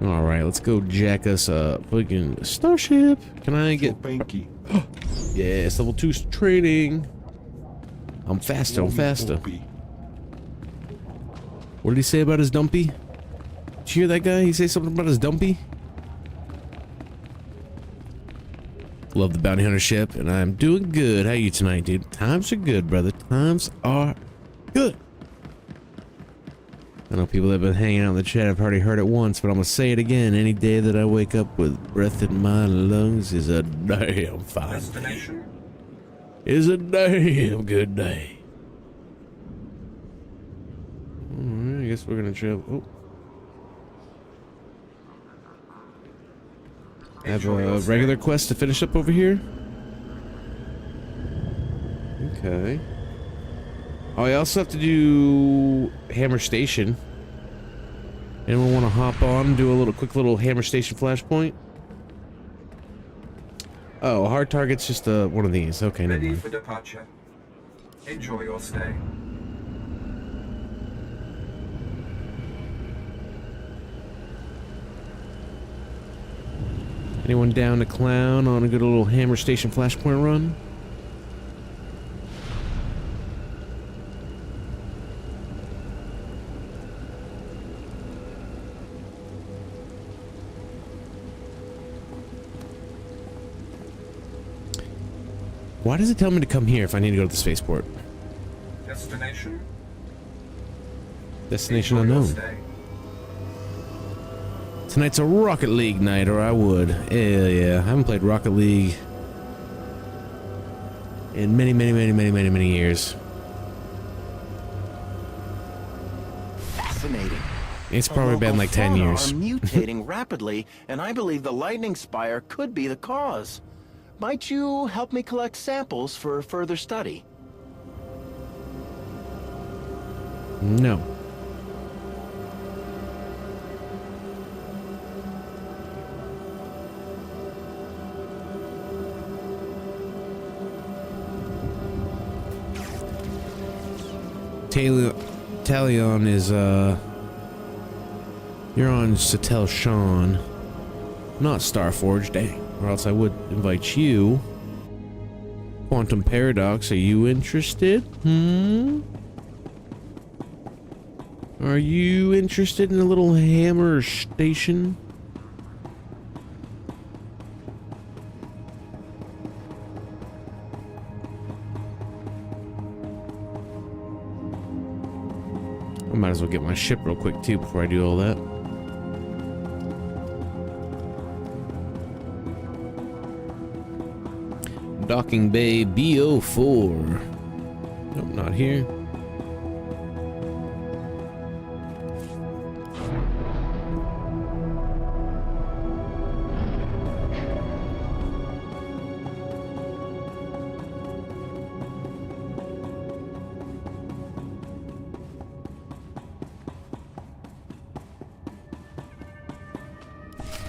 Alright, let's go jack us a fucking starship. Can I get... Yes, level 2 trading. I'm faster, I'm faster. What did he say about his dumpy? Did you hear that guy? He say something about his dumpy? Love the bounty hunter ship, and I'm doing good. How you tonight, dude? Times are good, brother. Times are good. I know people that have been hanging out in the chat have already heard it once, but I'm gonna say it again. Any day that I wake up with breath in my lungs is a damn fine day. Is a damn good day. guess we're gonna travel. Oh. I have a regular quest to finish up over here. Okay. Oh, I also have to do Hammer Station. Anyone want to hop on and do a quick little Hammer Station flashpoint? Oh, a hard target's just one of these. Okay, never mind. For departure. Enjoy your stay. Anyone down to clown on a good little Hammer Station flashpoint run? Why does it tell me to come here if I need to go to the spaceport? Destination? Destination unknown. Tonight's a Rocket League night, or I would. Hell yeah. I haven't played Rocket League in many years. Fascinating. It's probably been like 10 years. Are mutating rapidly, and I believe the lightning spire could be the cause. Might you help me collect samples for further study? No. Talion is, you're on Satel Sean, not Starforge, dang. Or else I would invite you. Quantum Paradox, are you interested? Are you interested in a little Hammer Station? I might as well get my ship real quick too before I do all that. Docking Bay BO4. Nope, not here.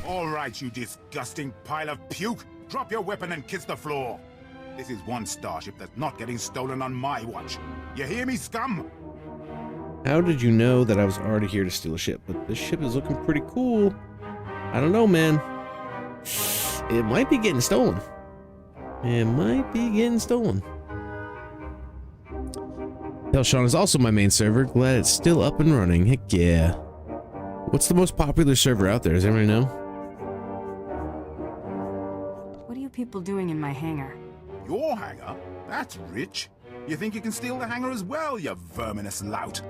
All right, you disgusting pile of puke. Drop your weapon and kiss the floor. This is one starship that's not getting stolen on my watch. You hear me, scum? How did you know that I was already here to steal a ship? But this ship is looking pretty cool. I don't know, man. It might be getting stolen. It might be getting stolen. Hellshawn is also my main server. Glad it's still up and running. Heck yeah. What's the most popular server out there? Does anybody know? What are you people doing in my hangar? Your hangar? That's rich. You think you can steal the hangar as well, you verminous lout?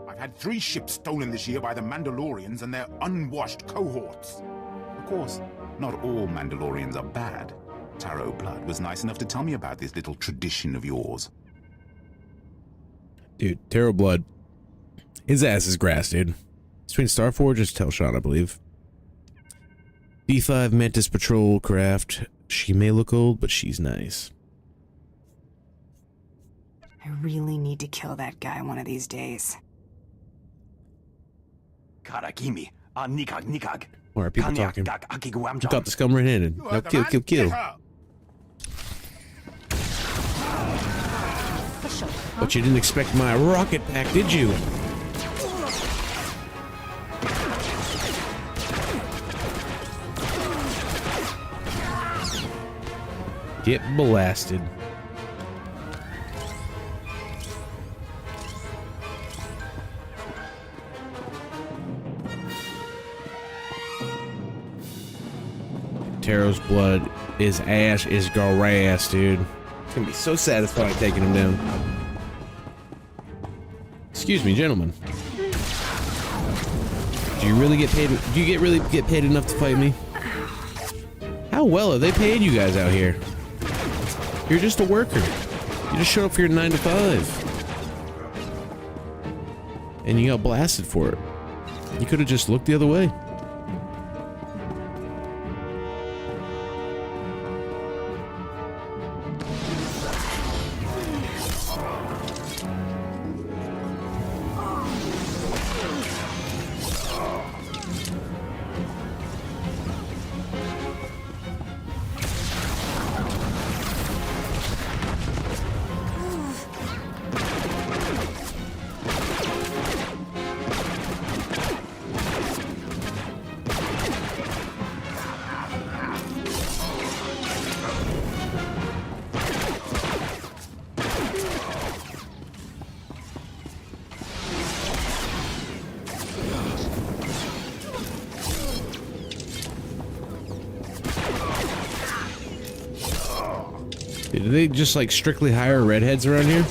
I've had 3 ships stolen this year by the Mandalorians and their unwashed cohorts. Of course, not all Mandalorians are bad. Taro Blood was nice enough to tell me about this little tradition of yours. Dude, Taro Blood. His ass is grass, dude. It's between Starforge and Telshon, I believe. B5 Mantis Patrol Craft. She may look old, but she's nice. I really need to kill that guy one of these days. Karakimi, Nikag. Why are people talking? You got the scum red-handed. Now kill. But you didn't expect my rocket pack, did you? Get blasted. Taro's blood is ash is grass, dude. It's gonna be so satisfying taking him down. Excuse me, gentlemen. Do you really get paid? Do you really get paid enough to fight me? How well have they paid you guys out here? You're just a worker. You just showed up for your 9 to 5. and you got blasted for it. You could have just looked the other way. Do they just like strictly hire redheads around here?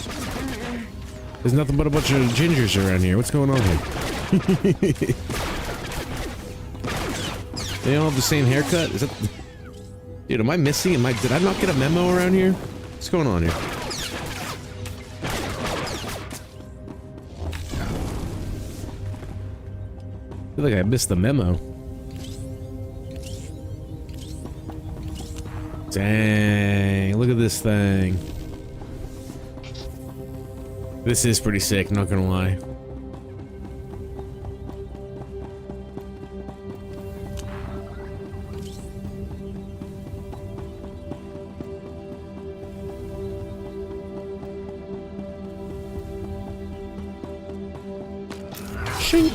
There's nothing but a bunch of gingers around here. What's going on here? They all have the same haircut? Is that... Dude, am I missing? Did I not get a memo around here? What's going on here? I feel like I missed the memo. Dang, look at this thing. This is pretty sick, not gonna lie. Shink.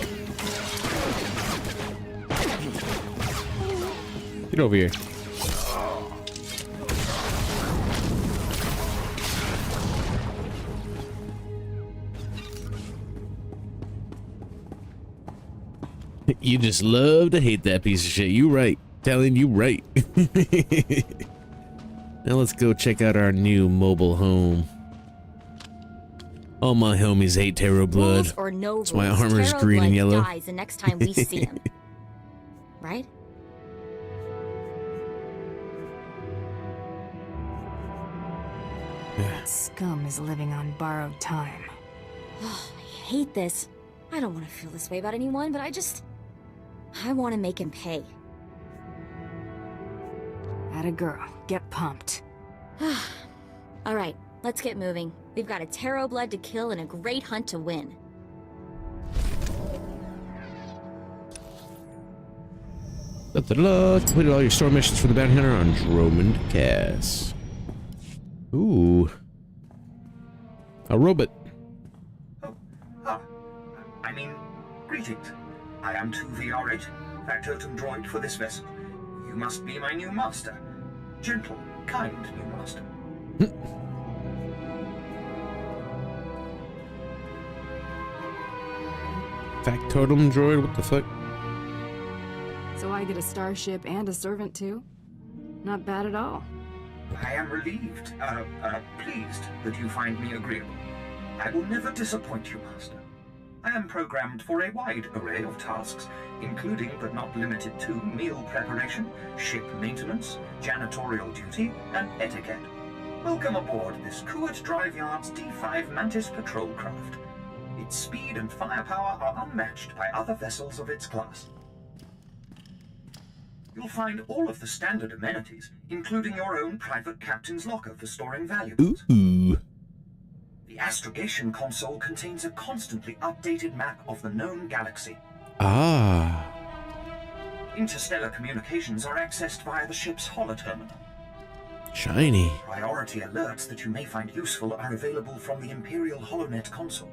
Get over here. You just love to hate that piece of shit. You right. Telling you right. Now let's go check out our new mobile home. All my homies hate Tarot blood. Rules or no That's why rules, armor is Tarot green and blood yellow. dies the next time we see him. Right? That scum is living on borrowed time. Oh, I hate this. I don't want to feel this way about anyone, but I want to make him pay. Atta girl, get pumped. All right, let's get moving. We've got a Tarot blood to kill and a great hunt to win. Completed all your store missions for the bounty hunter on Drummond Cass. Ooh. A robot. Greetings. I am 2VR8, factotum droid for this vessel. You must be my new master. Gentle, kind new master. Factotum droid? What the fuck? So I get a starship and a servant too? Not bad at all. I am relieved, pleased that you find me agreeable. I will never disappoint you, master. I am programmed for a wide array of tasks, including but not limited to meal preparation, ship maintenance, janitorial duty, and etiquette. Welcome aboard this Kuwait Drive Yard's D5 Mantis patrol craft. Its speed and firepower are unmatched by other vessels of its class. You'll find all of the standard amenities, including your own private captain's locker for storing valuables. Ooh. The astrogation console contains a constantly updated map of the known galaxy. Ah. Interstellar communications are accessed via the ship's holoterminal. Shiny. Priority alerts that you may find useful are available from the Imperial HoloNet console.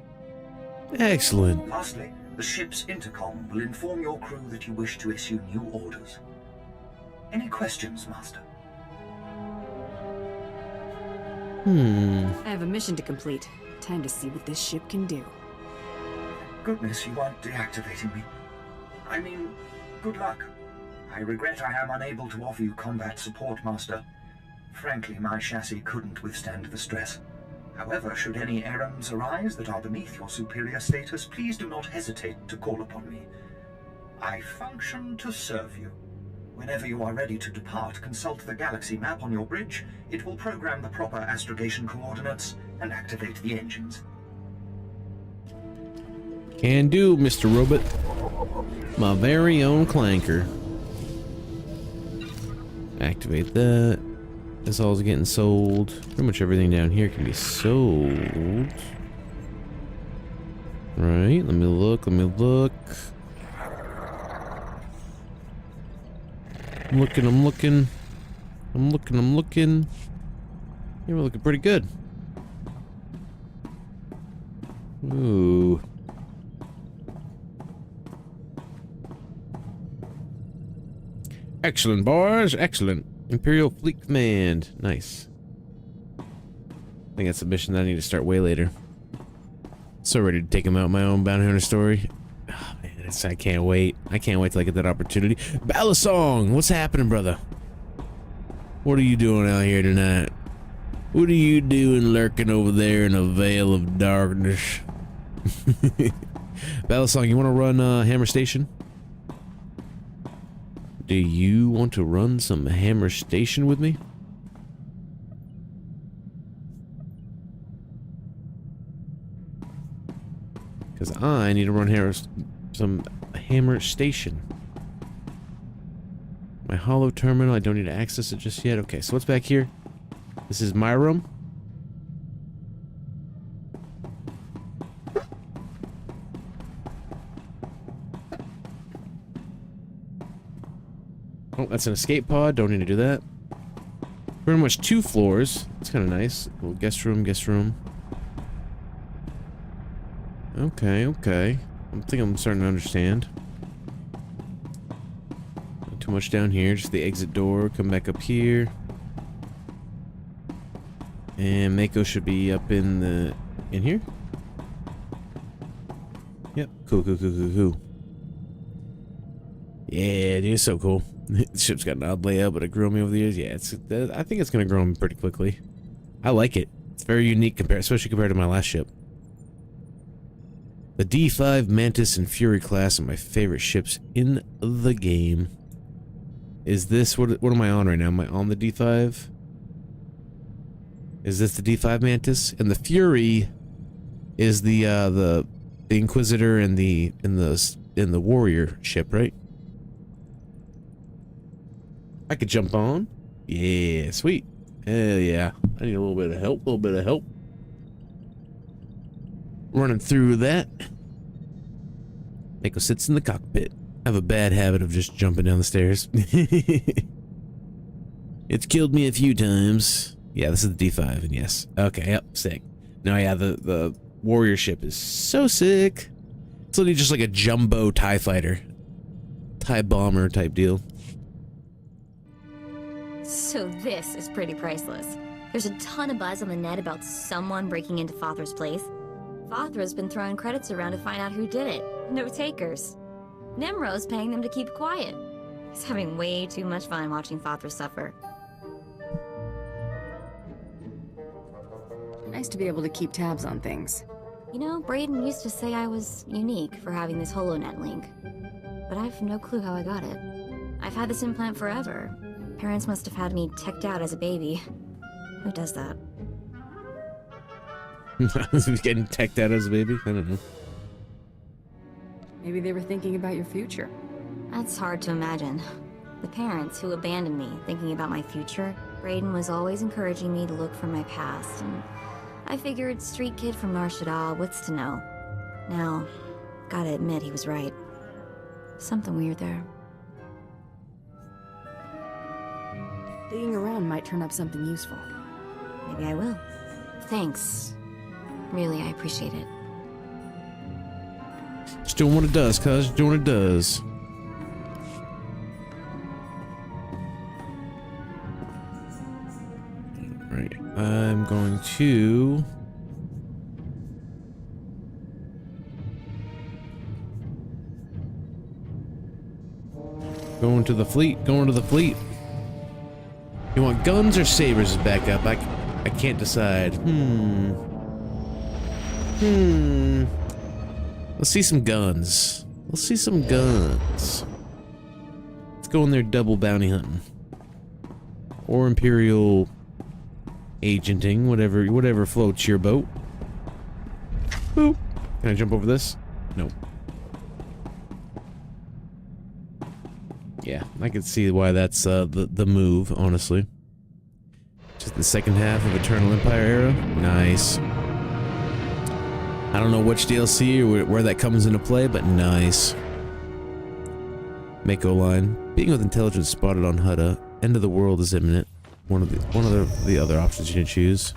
Excellent. Lastly, the ship's intercom will inform your crew that you wish to issue new orders. Any questions, Master? I have a mission to complete. Time to see what this ship can do. Goodness, you aren't deactivating me. I mean, good luck. I regret I am unable to offer you combat support, Master. Frankly, my chassis couldn't withstand the stress. However, should any errands arise that are beneath your superior status, please do not hesitate to call upon me. I function to serve you. Whenever you are ready to depart, consult the galaxy map on your bridge. It will program the proper astrogation coordinates and activate the engines. Can do, Mr. Robot. My very own clanker. Activate that. This all's getting sold. Pretty much everything down here can be sold. Right, let me look, I'm looking. Yeah, we're looking pretty good. Ooh. Excellent, boys, excellent. Imperial Fleet Command. Nice. I think that's a mission that I need to start way later. So ready to take him out my own bounty hunter story. Oh, man, I can't wait. I can't wait till I get that opportunity. Balisong, what's happening, brother? What are you doing out here tonight? What are you doing lurking over there in a veil of darkness? Balisong, you want to run Hammer Station? Do you want to run some Hammer Station with me? Because I need to run some Hammer Station. My hollow terminal, I don't need to access it just yet. Okay, so what's back here? This is my room. Oh, that's an escape pod. Don't need to do that. Pretty much 2 floors. It's kind of nice. Little guest room. Okay. I think I'm starting to understand. Not too much down here. Just the exit door. Come back up here. And Mako should be up in here. Yep. Cool. Yeah, dude, it's so cool. The ship's got an odd layout, but it grew on me over the years. Yeah, I think it's gonna grow on me pretty quickly. I like it. It's very unique especially compared to my last ship. The D5 Mantis and Fury class are my favorite ships in the game. Is this what am I on right now? Am I on the D5? Is this the D5 Mantis? And the Fury is the Inquisitor and the Warrior ship, right? I could jump on. Yeah, sweet. Hell yeah. I need a little bit of help. Running through that. Mako sits in the cockpit. I have a bad habit of just jumping down the stairs. It's killed me a few times. Yeah, this is the D5, and yes. Okay, yep, sick. No, yeah, the warrior ship is so sick. It's literally just like a jumbo TIE fighter. TIE bomber type deal. So this is pretty priceless. There's a ton of buzz on the net about someone breaking into Fothra's place. Fothra's been throwing credits around to find out who did it. No takers. Nimro's paying them to keep quiet. He's having way too much fun watching Fothra suffer. Nice to be able to keep tabs on things. You know, Brayden used to say I was unique for having this HoloNet link. But I've no clue how I got it. I've had this implant forever. Parents must have had me teched out as a baby. Who does that? Getting teched out as a baby? I don't know. Maybe they were thinking about your future. That's hard to imagine. The parents who abandoned me thinking about my future, Brayden was always encouraging me to look for my past, and I figured street kid from Nar Shaddaa, what's to know? Now, gotta admit he was right. Something weird there. Digging around might turn up something useful. Maybe I will. Thanks. Really, I appreciate it. Just doing what it does, cuz. Doing what it does. Alright. I'm going to... Going to the fleet. You want guns or sabers as backup? I can't decide. Let's see some guns. Let's go in there double bounty hunting. Or Imperial agenting, whatever floats your boat. Boop. Can I jump over this? Nope. Yeah, I can see why that's the move, honestly. Just the second half of Eternal Empire era. Nice. I don't know which DLC or where that comes into play, but nice. Mako line. Being with intelligence spotted on Hutta. End of the world is imminent. One of the other options you can choose.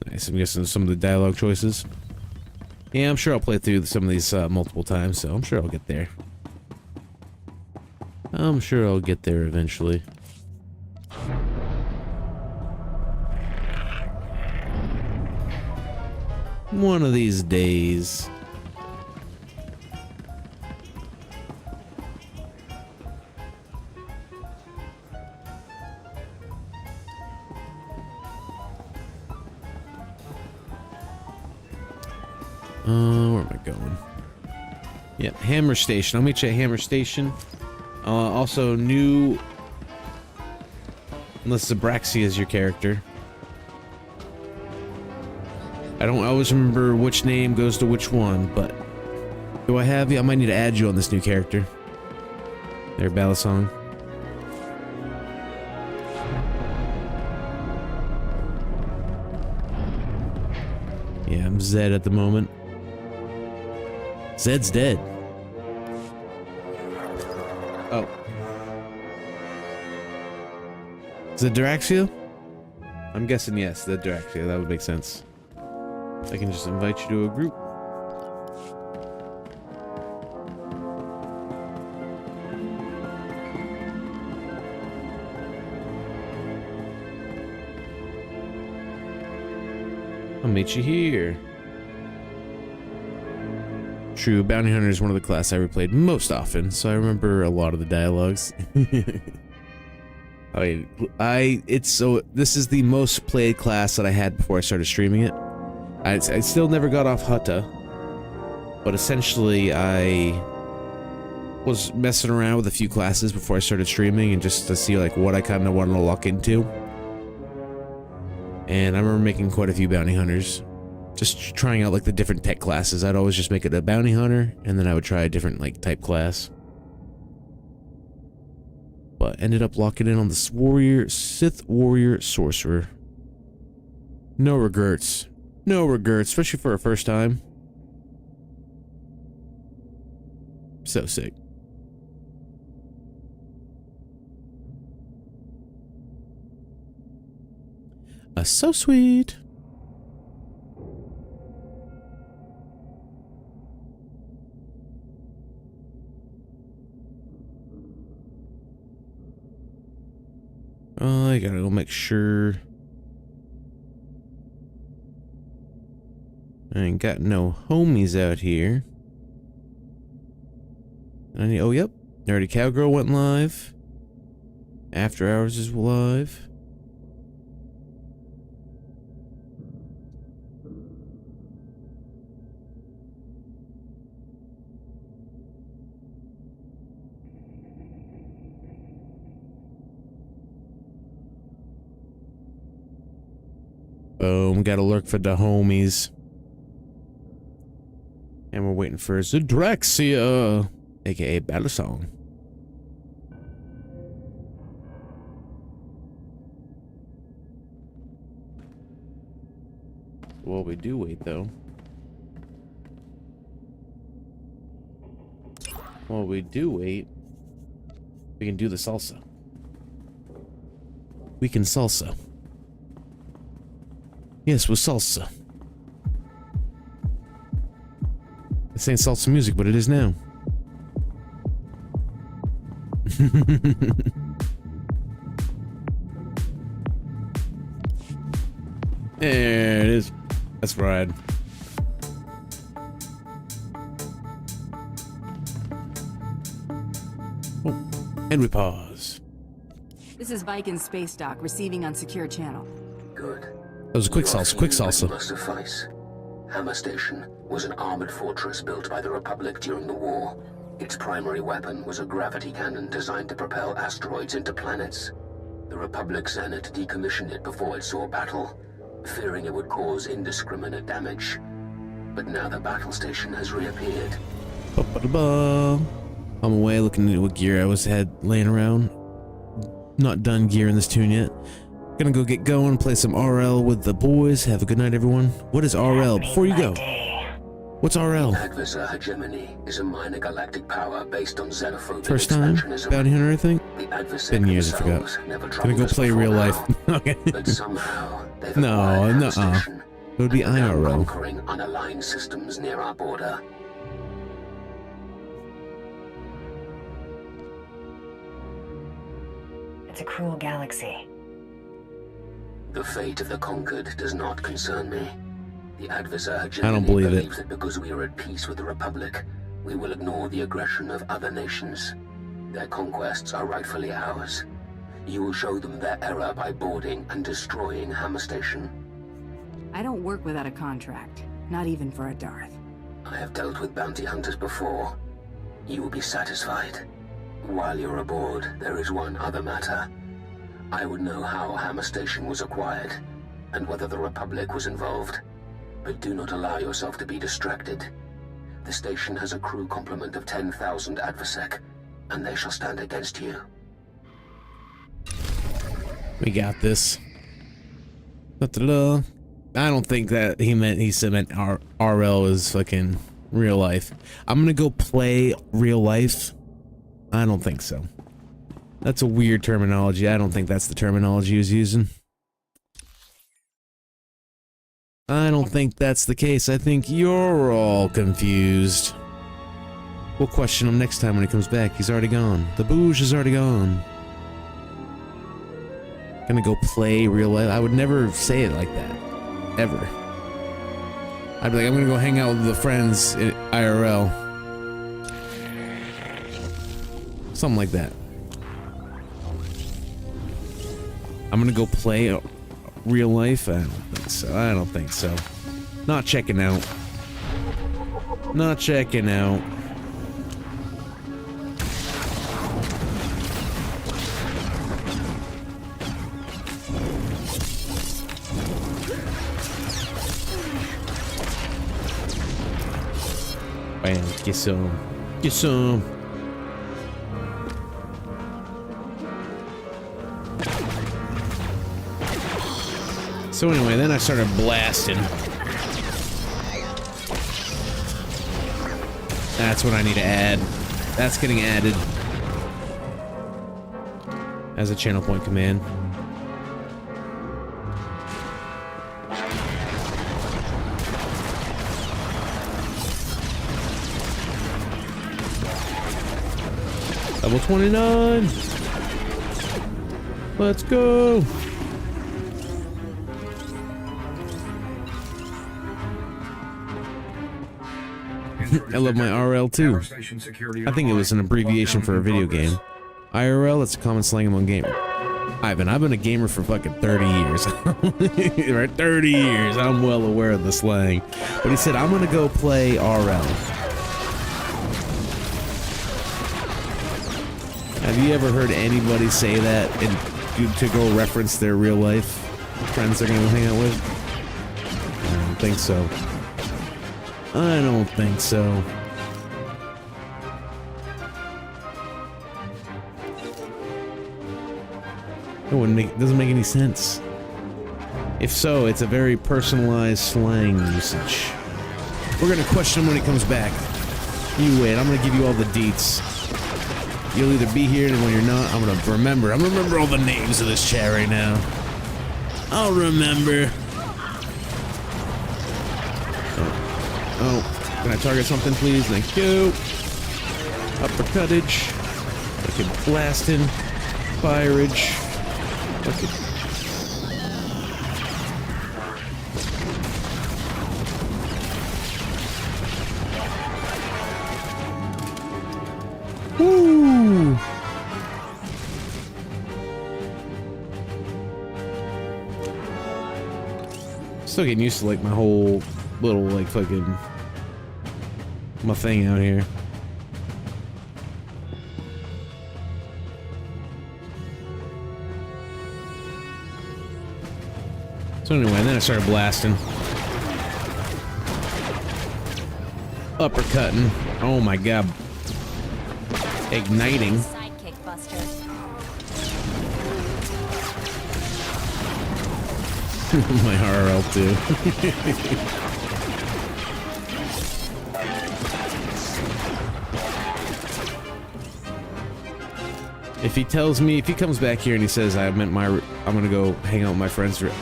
Nice. I'm guessing some of the dialogue choices. Yeah, I'm sure I'll play through some of these multiple times, so I'm sure I'll get there. I'm sure I'll get there eventually. One of these days. Where am I going? Yep, Hammer Station. I'll meet you at Hammer Station. Also, new... Unless Zabraxia is your character. I don't always remember which name goes to which one, but... Do I have you? I might need to add you on this new character. There, Balisong. Yeah, I'm Zed at the moment. Zed's dead. Oh. Is it Diraxia? I'm guessing yes, the Diraxia. That would make sense. I can just invite you to a group. I'll meet you here. True, Bounty Hunter is one of the classes I replayed most often, so I remember a lot of the dialogues. This is the most played class that I had before I started streaming it. I still never got off Hutta, but essentially I was messing around with a few classes before I started streaming and just to see like what I kind of wanted to lock into. And I remember making quite a few bounty hunters. Just trying out like the different tech classes. I'd always just make it a bounty hunter and then I would try a different like type class. But ended up locking in on this Sith warrior sorcerer. No regrets. No regrets, especially for a first time. So sick. So sweet. I gotta go make sure. I ain't got no homies out here. Oh, yep. Nerdy Cowgirl went live. After Hours is live. Boom, gotta lurk for the homies. And we're waiting for Zadraxia, aka Balisong. While we do wait, though. While we do wait, we can do the salsa. We can salsa. Yes, with salsa. This ain't salsa music, but it is now. There it is. That's right. Oh, and we pause. This is Viking space dock receiving on secure channel. Good. That was a quick salsa, quick salsa. Must suffice. Hammer Station was an armored fortress built by the Republic during the war. Its primary weapon was a gravity cannon designed to propel asteroids into planets. The Republic Senate decommissioned it before it saw battle, fearing it would cause indiscriminate damage. But now the battle station has reappeared. I'm away looking at what gear I had laying around. Not done gearing this tune yet. Gonna go get going, play some RL with the boys. Have a good night, everyone. What is RL? Before you go, what's RL? Adversar hegemony is a minor galactic power based on xenophobic First time? expansionism. Bounty Hunter, I think? The adversar Been years, I themselves forgot. never Gonna troubled go us play before real now. life. Okay. But somehow they've No, acquired no, our station. it would be and are now IRL. conquering unaligned systems near our border. It's a cruel galaxy. The fate of the conquered does not concern me. The adversar I don't hegemony believe it. believes that because we are at peace with the Republic, we will ignore the aggression of other nations. Their conquests are rightfully ours. You will show them their error by boarding and destroying Hammer Station. I don't work without a contract, not even for a Darth. I have dealt with bounty hunters before. You will be satisfied. While you're aboard, there is one other matter. I would know how Hammer Station was acquired, and whether the Republic was involved. But do not allow yourself to be distracted. The station has a crew complement of 10,000 AdverSec, and they shall stand against you. We got this. Da-da-da. I don't think that he meant RL is fucking real life. I'm gonna go play real life. I don't think so. That's a weird terminology. I don't think that's the terminology he was using. I don't think that's the case. I think you're all confused. We'll question him next time when he comes back. He's already gone. The booze is already gone. Gonna go play real life. I would never say it like that. Ever. I'd be like, I'm gonna go hang out with the friends in IRL. Something like that. I'm gonna go play real life. I don't think so. I don't think so. Not checking out. Not checking out. Bam, get some. Get some. So anyway, then I started blasting. That's what I need to add. That's getting added as a channel point command. Level 29. Let's go. I love my RL too. I think it was an abbreviation for a video game. IRL, it's a common slang among gamers. Ivan, I've been a gamer for fucking 30 years. Right, 30 years. I'm well aware of the slang. But he said, I'm gonna go play RL. Have you ever heard anybody say that and to go reference their real life friends they're gonna hang out with? I don't think so. I don't think so. It doesn't make any sense. If so, it's a very personalized slang usage. We're gonna question him when he comes back. You wait, I'm gonna give you all the deets. You'll either be here, and when you're not, I'm gonna remember. I'm gonna remember all the names of this chat right now. I'll remember. Oh, can I target something, please? Thank you. Uppercuttage. Fucking blasting. Fireage. Fucking. Woo! Still getting used to like my whole little like fucking my thing out here. So anyway, then I started blasting. Uppercutting. Oh my god. Igniting. Sidekick buster. My RL too. If he tells me, if he comes back here and he says I'm gonna go hang out with my friends for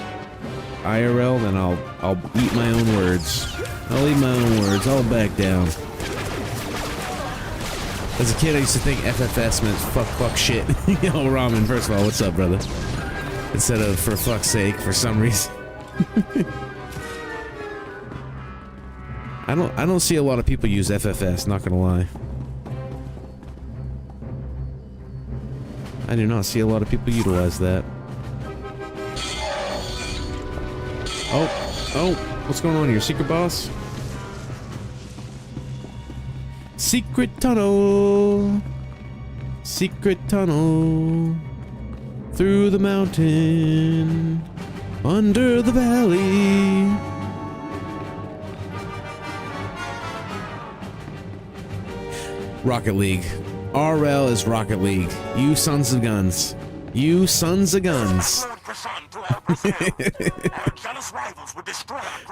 IRL, then I'll eat my own words. I'll eat my own words. I'll back down. As a kid, I used to think FFS meant fuck shit. Yo, Ramen, first of all, what's up, brother? Instead of for fuck's sake, for some reason. I don't see a lot of people use FFS, not gonna lie. I do not see a lot of people utilize that. Oh, what's going on here? Secret boss? Secret tunnel. Secret tunnel. Through the mountain. Under the valley. Rocket League. RL is Rocket League. You sons of guns. You sons of guns.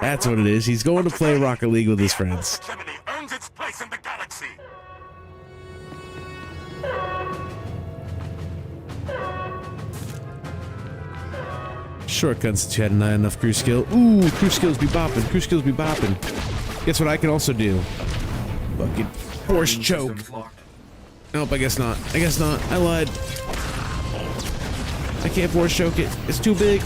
That's what it is. He's going to play Rocket League with his friends. Shortcuts that you had not enough crew skill. Ooh, crew skills be bopping. Crew skills be bopping. Guess what I can also do? Fucking force choke. Nope, I guess not. I guess not. I lied. I can't force choke it. It's too big.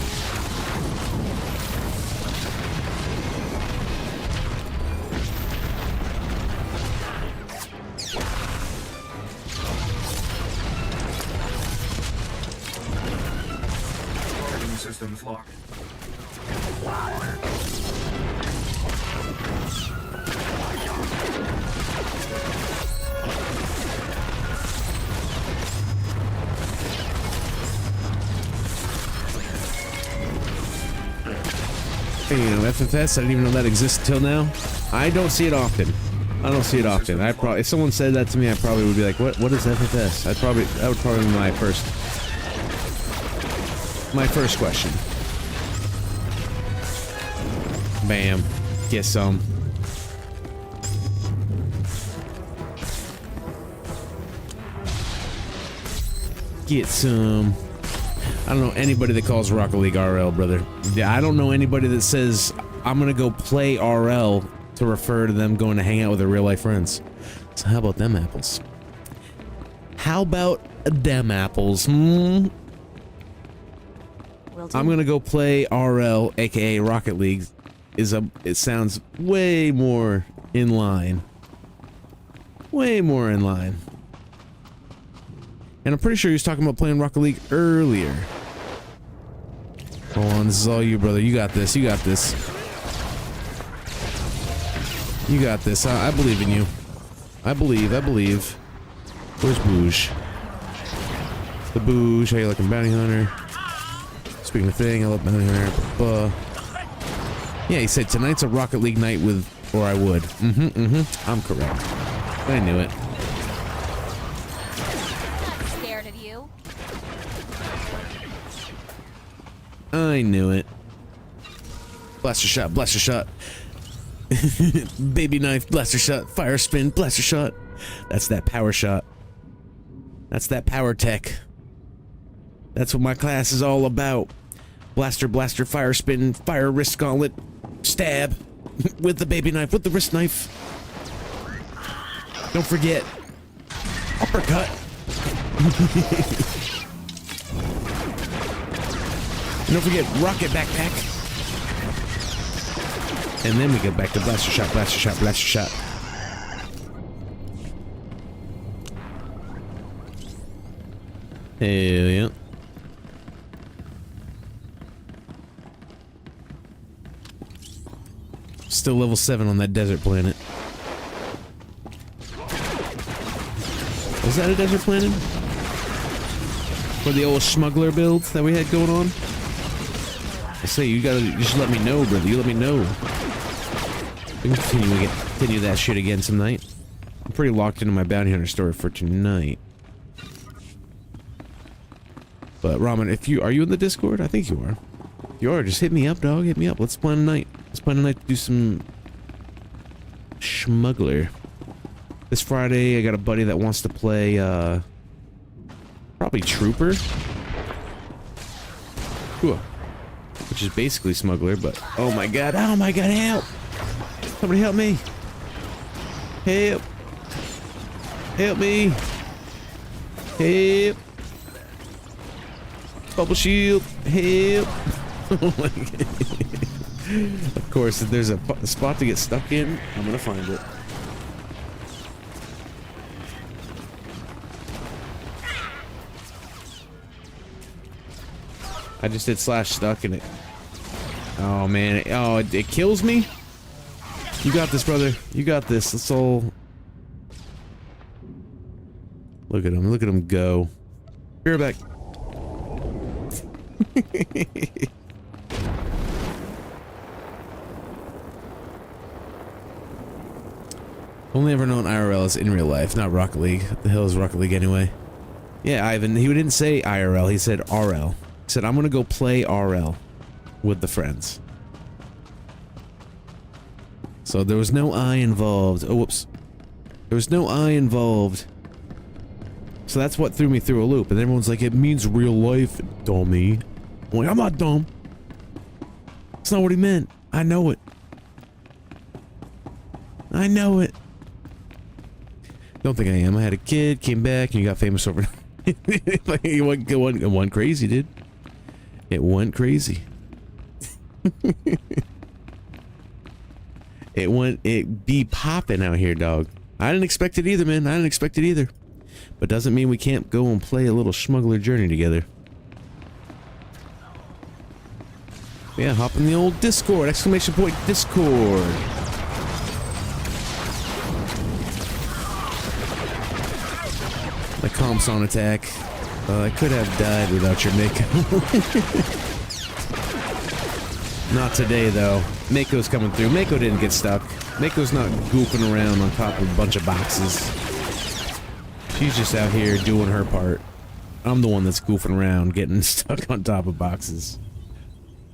Systems locked. You know, FFS, I didn't even know that exists till now. I don't see it often. I don't see it often. I probably, if someone said that to me, I probably would be like, what is FFS? That would probably be my first question. Bam. Get some. Get some. I don't know anybody that calls Rocket League RL, brother. Yeah, I don't know anybody that says, I'm gonna go play RL to refer to them going to hang out with their real life friends. So how about them apples? How about them apples, I'm gonna go play RL, aka Rocket League. It sounds way more in line. Way more in line. And I'm pretty sure he was talking about playing Rocket League earlier. Hold on, this is all you, brother. You got this. You got this. You got this. I believe in you. I believe. Where's Booge? The Booge. How you looking, Bounty Hunter? Speaking of thing, I love Bounty Hunter. Yeah, he said tonight's a Rocket League night with, or I would. I'm correct. I knew it. I knew it. Blaster shot, blaster shot. Baby knife, blaster shot, fire spin, blaster shot. That's that power shot. That's that power tech. That's what my class is all about. Blaster, blaster, fire spin, fire wrist gauntlet, stab. With the baby knife, with the wrist knife. Don't forget. Uppercut. Don't forget rocket backpack. And then we go back to blaster shot, blaster shot, blaster shot. Hell yeah. Still level 7 on that desert planet. Was that a desert planet? For the old smuggler build that we had going on? I say you just let me know, brother. You let me know. We can continue that shit again tonight. I'm pretty locked into my bounty hunter story for tonight. But Ramen, are you in the Discord? I think you are. If you are, just hit me up, dog. Hit me up. Let's plan a night. Let's plan a night to do some Smuggler. This Friday, I got a buddy that wants to play, probably Trooper. Cool. Which is basically Smuggler, but oh my god, help! Somebody help me! Help! Help me! Help! Bubble shield! Help! Oh my god. Of course, if there's a spot to get stuck in, I'm gonna find it. I just did slash stuck in it. Oh man, oh, it kills me? You got this, brother. You got this. Let's all... Look at him go. Be right back. Only ever known IRL is in real life, not Rocket League. What the hell is Rocket League anyway? Yeah, Ivan, he didn't say IRL, he said RL. He said, I'm gonna go play RL with the friends. So there was no I involved. Oh, whoops. There was no I involved. So that's what threw me through a loop. And everyone's like, it means real life, dummy. I'm like, I'm not dumb. That's not what he meant. I know it. I know it. Don't think I am. I had a kid, came back, and you got famous overnight. It went crazy, dude. It went crazy. It be popping out here, dog. I didn't expect it either, man. I didn't expect it either. But doesn't mean we can't go and play a little Smuggler Journey together. Yeah, hop in the old Discord! Exclamation point Discord! My comp's on attack. I could have died without your Mako. Not today, though. Mako's coming through. Mako didn't get stuck. Mako's not goofing around on top of a bunch of boxes. She's just out here doing her part. I'm the one that's goofing around, getting stuck on top of boxes.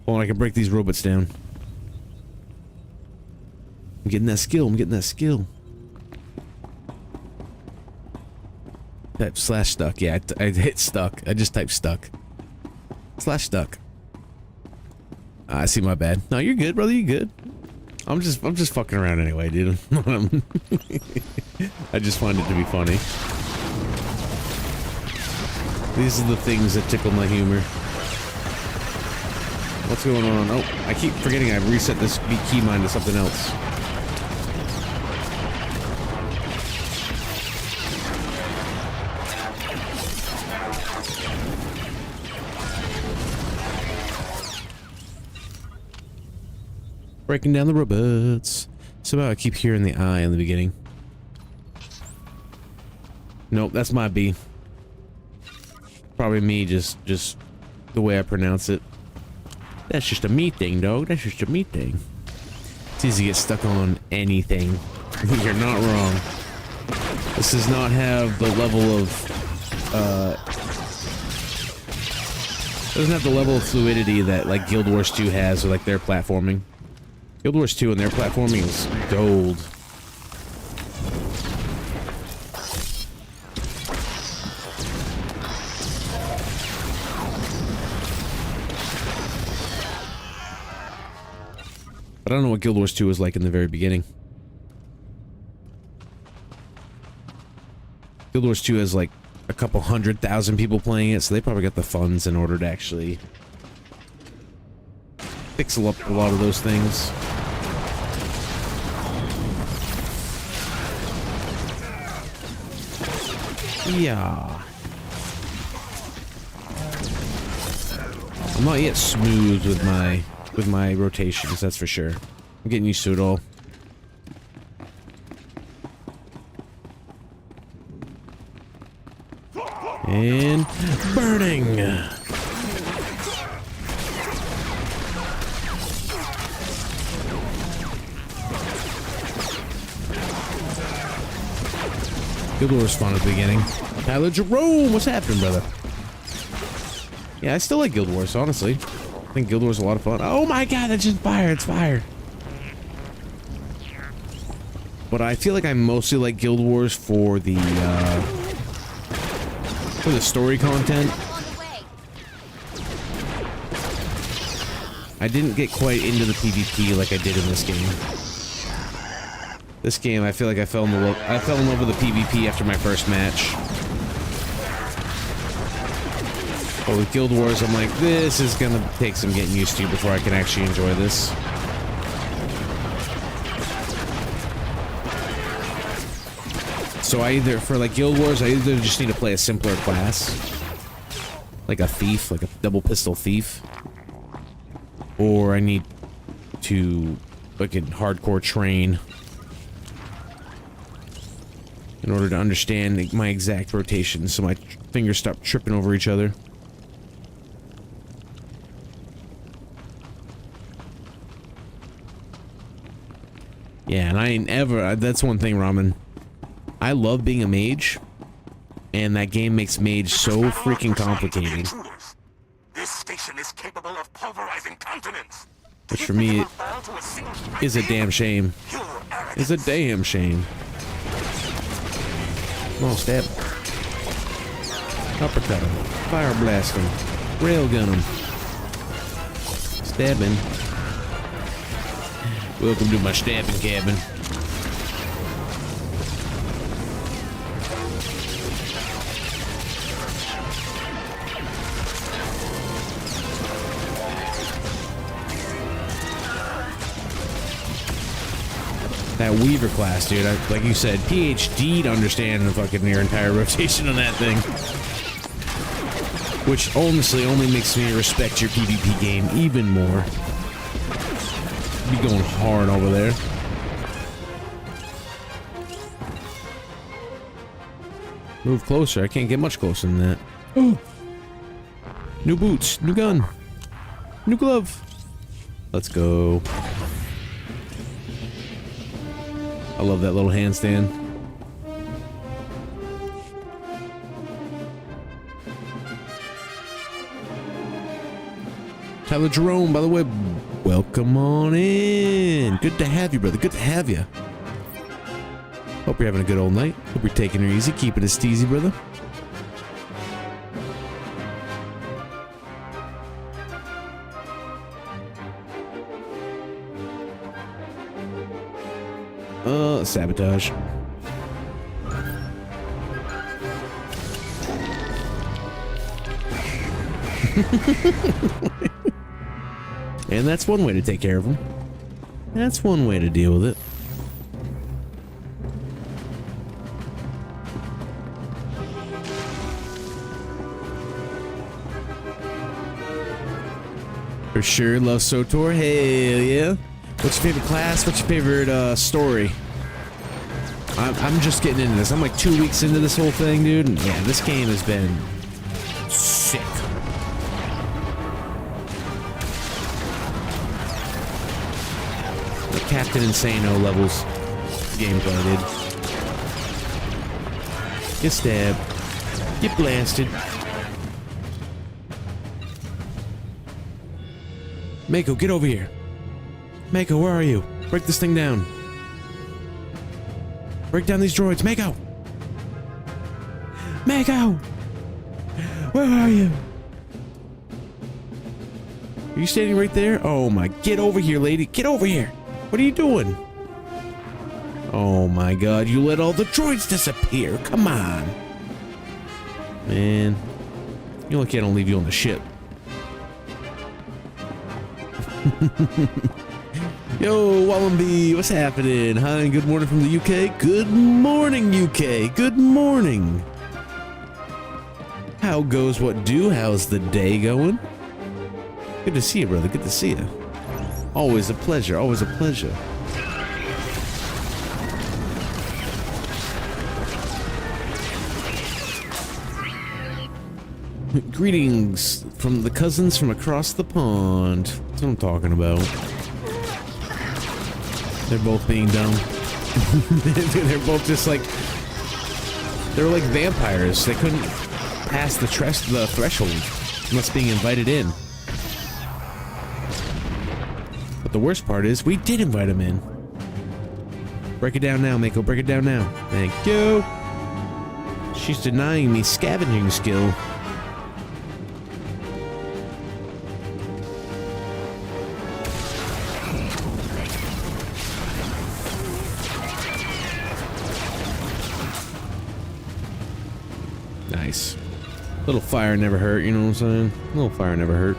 Hold on, I can break these robots down. I'm getting that skill. I'm getting that skill. Type slash stuck. Yeah, I hit stuck. I just typed stuck. Slash stuck. I see, my bad. No, you're good, brother. You good. I'm just fucking around anyway, dude. I just find it to be funny. These are the things that tickle my humor. What's going on? Oh, I keep forgetting I've reset this keymine to something else. Breaking down the robots. Somehow I keep hearing the I in the beginning. Nope, that's my B. Probably me, just the way I pronounce it. That's just a me thing, dog. That's just a me thing. It's easy to get stuck on anything. You're not wrong. This does not have the level of, doesn't have the level of fluidity that, like, Guild Wars 2 has with, like, their platforming. Guild Wars 2 and their platforming is gold. But I don't know what Guild Wars 2 was like in the very beginning. Guild Wars 2 has like a couple 100,000 people playing it, so they probably got the funds in order to actually pixel up a lot of those things. Yeah. I'm not yet smooth with my rotations, that's for sure. I'm getting used to it all. And burning. Guild Wars was fun at the beginning. Tyler Jerome, what's happening, brother? Yeah, I still like Guild Wars, honestly. I think Guild Wars is a lot of fun. Oh my god, that's just fire, it's fire. But I feel like I mostly like Guild Wars for the story content. I didn't get quite into the PvP like I did in this game. This game, I feel like I fell in love with the PvP after my first match. But with Guild Wars, I'm like, this is gonna take some getting used to before I can actually enjoy this. So I either, for like Guild Wars, I either just need to play a simpler class. Like a thief, like a double pistol thief. Or I need to, like, hardcore train in order to understand my exact rotation so my fingers stop tripping over each other. Yeah, and I ain't ever, that's one thing, Ramen. I love being a mage, and that game makes mage so freaking complicated. This station is capable of pulverizing continents. Which for me is a damn shame. Is a damn shame. Come on, stab. Uppercut him. Fire blast him. Railgun him. Stabbing. Welcome to my stabbing cabin. That Weaver class, dude, like you said, PhD to understand your entire rotation on that thing. Which honestly only makes me respect your PvP game even more. Be going hard over there. Move closer, I can't get much closer than that. Oh. New boots, new gun, new glove. Let's go. I love that little handstand. Tyler Jerome, by the way, welcome on in. Good to have you, brother. Good to have you. Hope you're having a good old night. Hope you're taking it easy, keeping it steezy, brother. Sabotage. And that's one way to take care of them. That's one way to deal with it. For sure, love SOTOR. Hell yeah. What's your favorite class? What's your favorite story? I'm just getting into this. I'm like 2 weeks into this whole thing, dude. And yeah, this game has been sick. The Captain Insano levels gameplay, dude. Get stabbed. Get blasted. Mako, get over here. Mako, where are you? Break this thing down. Break down these droids. Mako! Mako! Where are you? Are you standing right there? Oh my, get over here, lady. Get over here. What are you doing? Oh my god, you let all the droids disappear. Come on. Man. You're lucky I don't leave you on the ship. Yo, Wallenby, what's happening? Hi, and good morning from the UK. Good morning, UK. Good morning. How goes what do? How's the day going? Good to see you, brother. Good to see you. Always a pleasure. Always a pleasure. Greetings from the cousins from across the pond. That's what I'm talking about. They're both being dumb. They're both just like They were like vampires. They couldn't pass the threshold unless being invited in. But the worst part is, we did invite them in. Break it down now, Mako. Break it down now. Thank you. She's denying me scavenging skill. Nice. Little fire never hurt, you know what I'm saying? Little fire never hurt.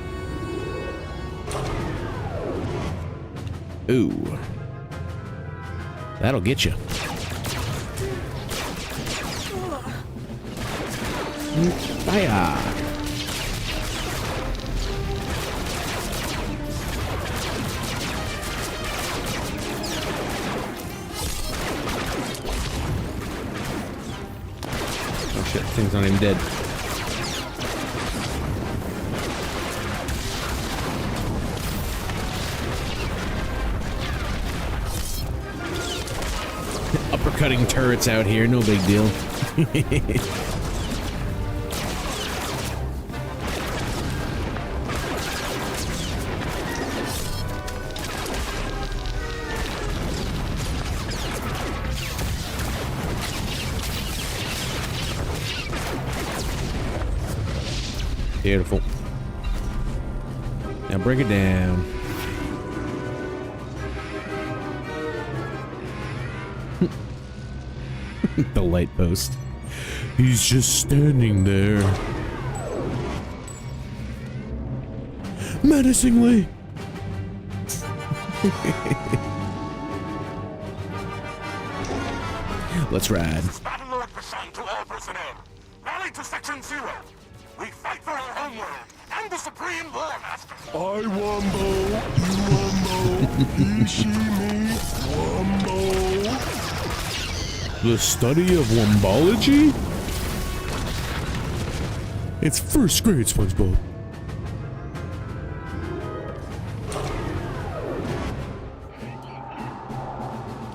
Ooh. That'll get you. Fire. Oh shit, thing's not even dead. Uppercutting turrets out here, no big deal. Beautiful. Now break it down. The light post. He's just standing there. Menacingly. Let's ride. Battle Lord Bashan to all personnel. Rally to Section 0. We fight for our homeworld and the Supreme War Master. I wombo, you wombo, he, she, me, wombo. The study of wombology? It's first grade, SpongeBob.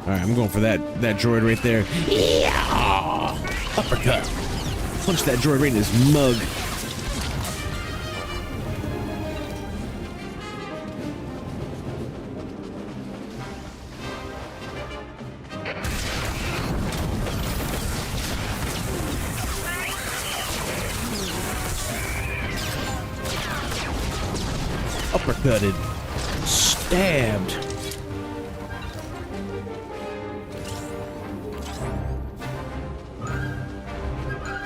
Alright, I'm going for that droid right there. Yeah! Uppercut. Punch that droid right in his mug. Uppercutted. Stabbed.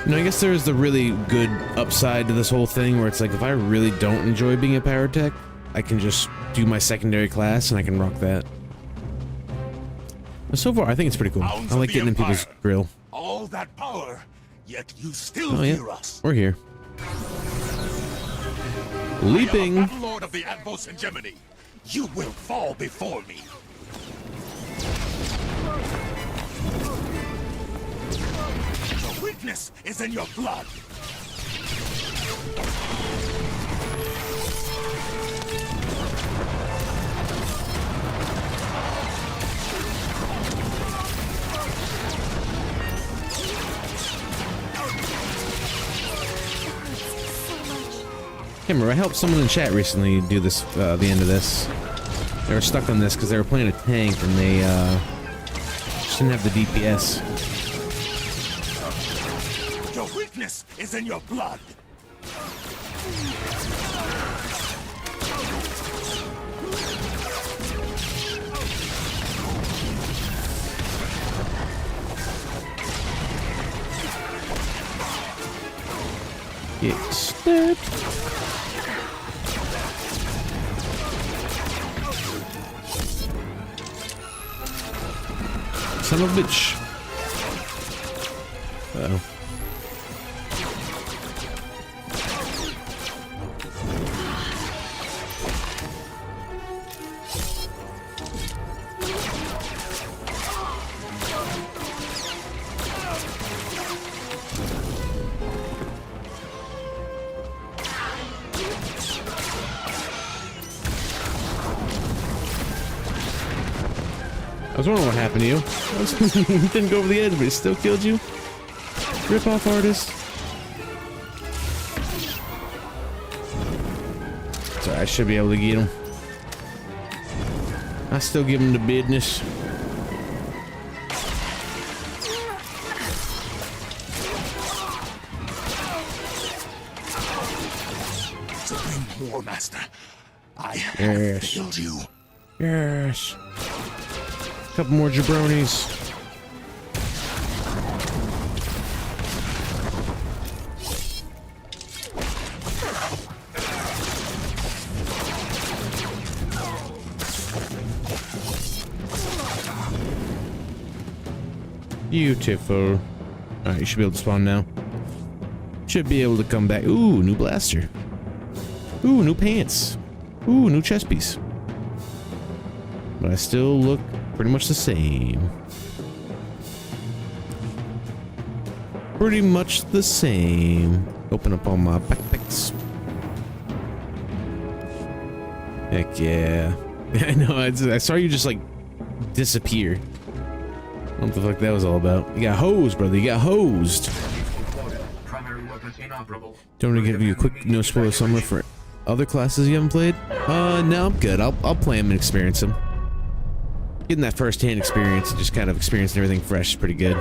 You know, I guess there's the really good upside to this whole thing where it's like, if I really don't enjoy being a pyrotech, I can just do my secondary class and I can rock that. But so far, I think it's pretty cool. I like getting in people's grill. All that power, yet you still fear us. We're here. Leaping. I am a battle lord of the Advos Hegemony. You will fall before me. The weakness is in your blood. Hey, remember, I helped someone in chat recently do this, the end of this. They were stuck on this because they were playing a tank and they, just didn't have the DPS. Your weakness is in your blood. Get stabbed. Son of a bitch. Uh-oh. I was wondering what happened to you. Didn't go over the edge, but it still killed you. Rip-off artist. So I should be able to get him. I still give him the business. Supreme War Master, I Yes. failed you. Yes. Couple more jabronis. Beautiful. Alright, you should be able to spawn now. Should be able to come back. Ooh, new blaster. Ooh, new pants. Ooh, new chest piece. But I still look pretty much the same. Pretty much the same. Open up all my backpacks. Heck yeah. I know, I saw you just like disappear. I don't know what the fuck that was all about. You got hosed, brother. You got hosed. Don't want to give you a quick no spoiler summary for other classes you haven't played? No, I'm good. I'll play them and experience them. Getting that first-hand experience and just kind of experiencing everything fresh is pretty good.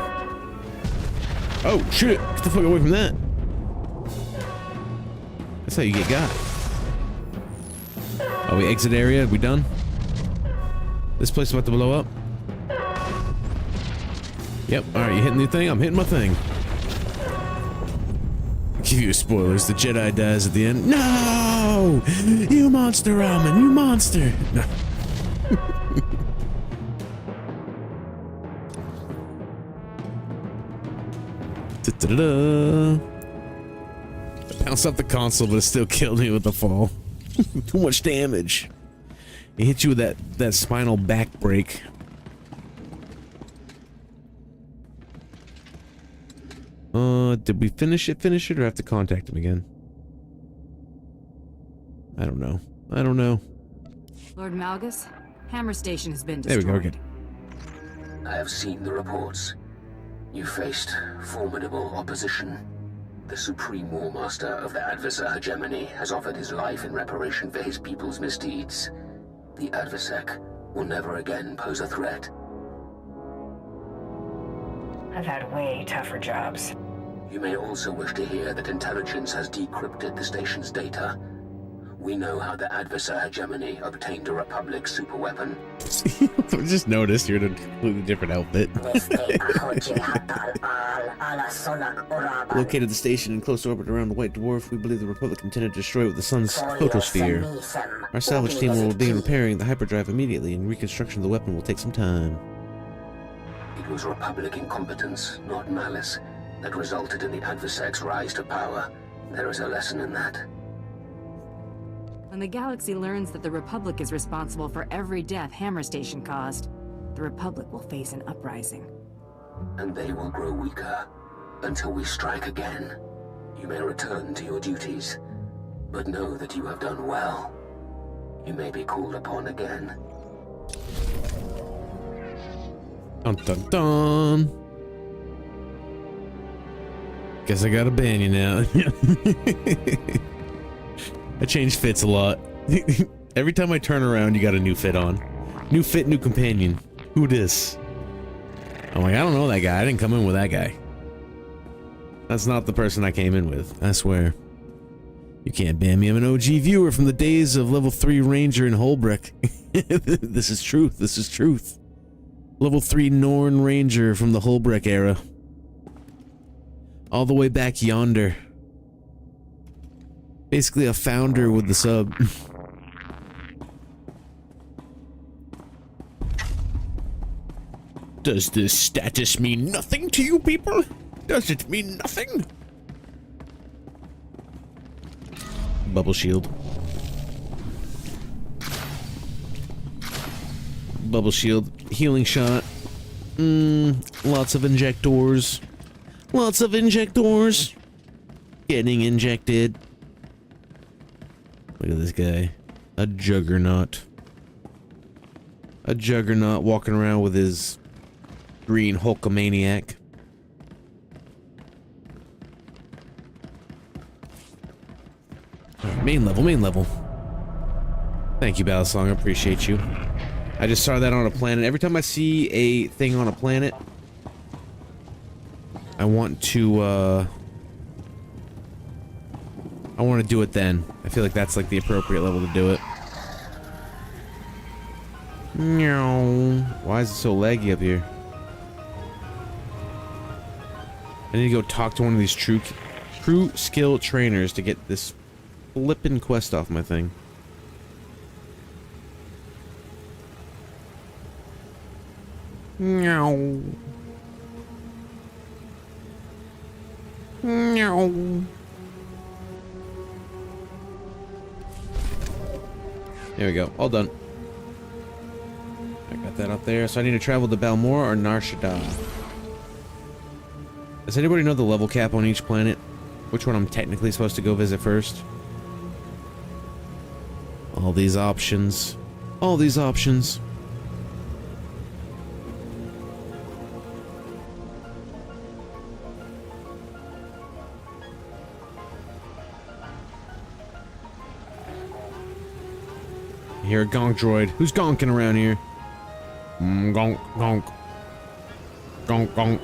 Oh, shit! Get the fuck away from that. That's how you get got. Oh, we exit area? We done? This place is about to blow up? Yep, alright, you hitting the thing? I'm hitting my thing. I'll give you spoilers, the Jedi dies at the end. No! You monster ramen, you monster! No. Da-da-da-da. I bounced off the console, but it still killed me with the fall. Too much damage. It hit you with that spinal back break. Did we finish it, or have to contact him again? I don't know. I don't know. Lord Malgus, Hammer Station has been There destroyed. we go, okay. I have seen the reports. You faced formidable opposition. The Supreme War Master of the Adversar Hegemony has offered his life in reparation for his people's misdeeds. The Adversec will never again pose a threat. I've had way tougher jobs. You may also wish to hear that intelligence has decrypted the station's data. We know how the Adversar Hegemony obtained a Republic superweapon. I just noticed you're in a completely different outfit. Located the station in close orbit around the White Dwarf, we believe the Republic intended to destroy it with the sun's photosphere. Our salvage team will begin repairing the hyperdrive immediately, and reconstruction of the weapon will take some time. It was Republic incompetence, not malice, that resulted in the Adversec's rise to power. There is a lesson in that. When the galaxy learns that the Republic is responsible for every death Hammer Station caused, the Republic will face an uprising. And they will grow weaker until we strike again. You may return to your duties, but know that you have done well. You may be called upon again. Dun dun dun. Guess I gotta ban you now. I change fits a lot. Every time I turn around, you got a new fit on. New fit, new companion. Who dis? I'm like, I don't know that guy. I didn't come in with that guy. That's not the person I came in with. I swear. You can't ban me. I'm an OG viewer from the days of level 3 Ranger in Holbrook. This is truth. This is truth. Level 3 Norn Ranger from the Holbrook era. All the way back yonder. Basically a founder with the sub. Does this status mean nothing to you people? Does it mean nothing? Bubble shield. Bubble shield. Healing shot. Lots of injectors. Lots of injectors. Getting injected. Look at this guy. A juggernaut. A juggernaut walking around with his green Hulkamaniac. main level, main level. Thank you, Balisong. I appreciate you. I just saw that on a planet. Every time I see a thing on a planet, I want to do it then. I feel like that's like the appropriate level to do it. Meow. Why is it so laggy up here? I need to go talk to one of these true skill trainers to get this flippin' quest off my thing. Meow. Meow. There we go. All done. I got that up there. So I need to travel to Balmora or Nar Shaddaa. Does anybody know the level cap on each planet? Which one I'm technically supposed to go visit first? All these options. All these options. I hear a gonk droid. Who's gonking around here? Gonk, gonk. Gonk, gonk.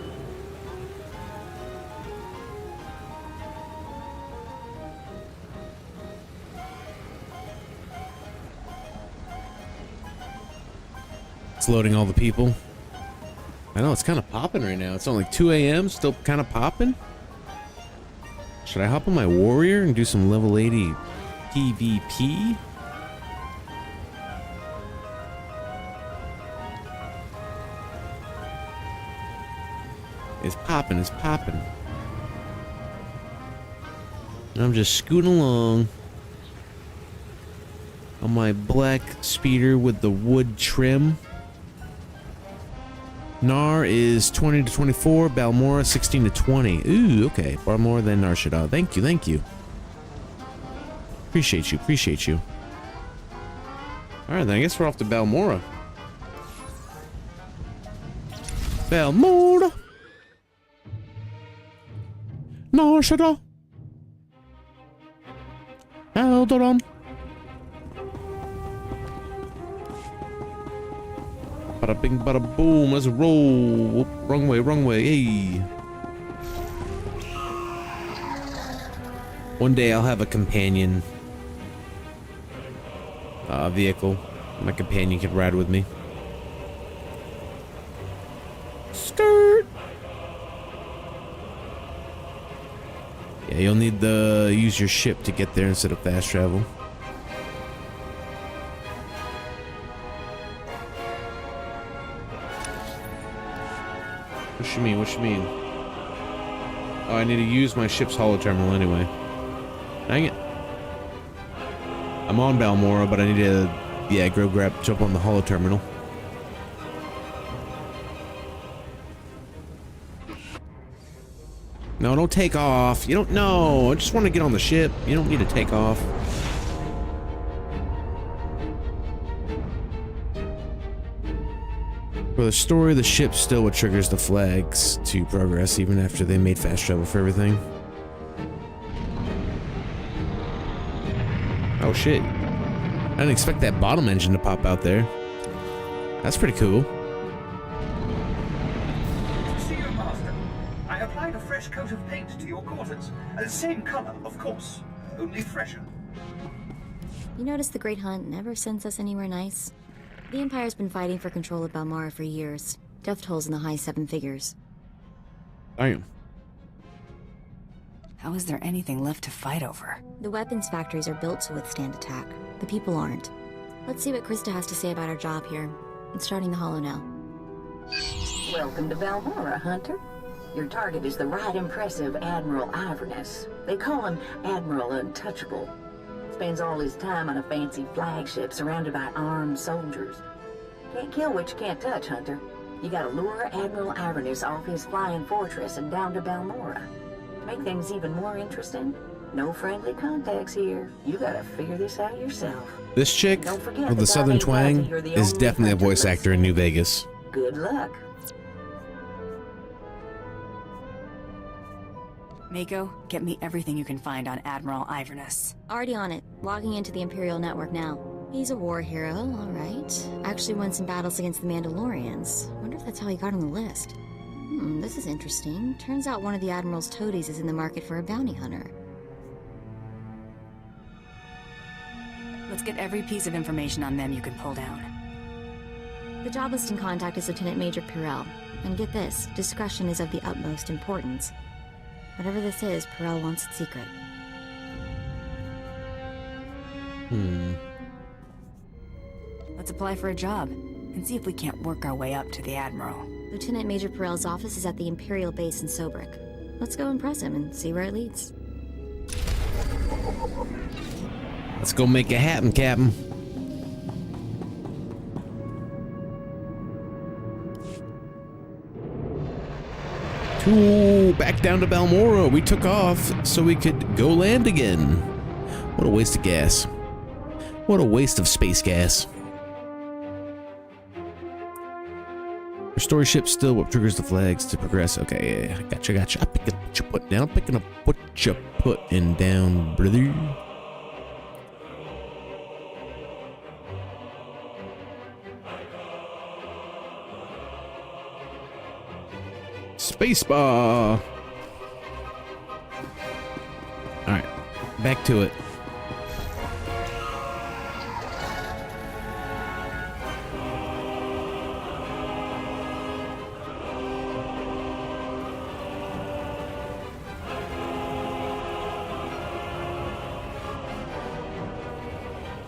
It's loading all the people. I know, it's kind of popping right now. It's only like 2 a.m. Still kind of popping. Should I hop on my warrior and do some level 80 PvP? It's popping, it's popping. I'm just scooting along on my black speeder with the wood trim. Nar is 20 to 24, Balmora 16 to 20. Ooh, okay. Far more than Nar Shaddaa. Thank you, thank you. Appreciate you, appreciate you. Alright, then I guess we're off to Balmora. Balmora! Nar Shaddaa! Alderaan! Bada bing, bada boom, let's roll. Whoop, wrong way, hey. One day I'll have a companion vehicle. My companion can ride with me. Skirt! Yeah, you'll need to use your ship to get there instead of fast travel. What you mean? What you mean? Oh, I need to use my ship's holo terminal anyway. Dang it. I'm on Balmora, but I need to, yeah, jump on the holo terminal. No, don't take off. You don't know. I just want to get on the ship. You don't need to take off. For the story, the ship still what triggers the flags to progress even after they made fast travel for everything. Oh shit. I didn't expect that bottom engine to pop out there. That's pretty cool. See you, Master. I applied a fresh coat of paint to your quarters. Same color, of course, only fresher. You notice the Great Hunt never sends us anywhere nice? The Empire's been fighting for control of Balmora for years. Death tolls in the high 7 figures. Damn. How is there anything left to fight over? The weapons factories are built to withstand attack. The people aren't. Let's see what Krista has to say about our job here. It's starting the holo now. Welcome to Balmora, Hunter. Your target is the right impressive Admiral Iverness. They call him Admiral Untouchable. Spends all his time on a fancy flagship surrounded by armed soldiers. Can't kill what you can't touch, Hunter. You gotta lure Admiral Iverness off his flying fortress and down to Balmora. To make things even more interesting, no friendly contacts here. You gotta figure this out yourself. This chick with the southern twang is definitely a voice actor in New Vegas. Good luck. Mako, get me everything you can find on Admiral Ivernus. Already on it. Logging into the Imperial Network now. He's a war hero, alright. Actually won some battles against the Mandalorians. Wonder if that's how he got on the list. This is interesting. Turns out one of the Admiral's toadies is in the market for a bounty hunter. Let's get every piece of information on them you can pull down. The job listing contact is Lieutenant Major Pirel. And get this, discretion is of the utmost importance. Whatever this is, Pirel wants it secret. Let's apply for a job, and see if we can't work our way up to the Admiral. Lieutenant Major Pirel's office is at the Imperial base in Sobrik. Let's go impress him and see where it leads. Let's go make it happen, Captain. Back down to Balmora. We took off so we could go land again. What a waste of gas. What a waste of space gas. Restore ship still. What triggers the flags to progress? Okay, yeah, gotcha. I'm picking up what you're putting down. Picking up what you're putting down, brother. Spacebar. All right, back to it.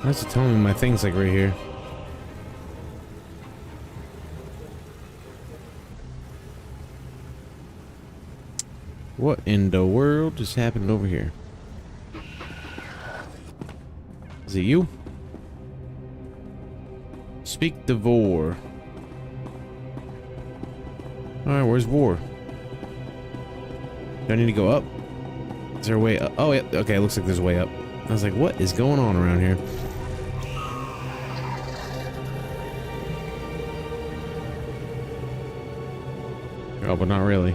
Why's it telling me my thing's like right here? What in the world just happened over here? Is it you? SikkTVv. Alright, where's War? Do I need to go up? Is there a way up? Oh, yeah. Okay, it looks like there's a way up. I was like, what is going on around here? Oh, but not really.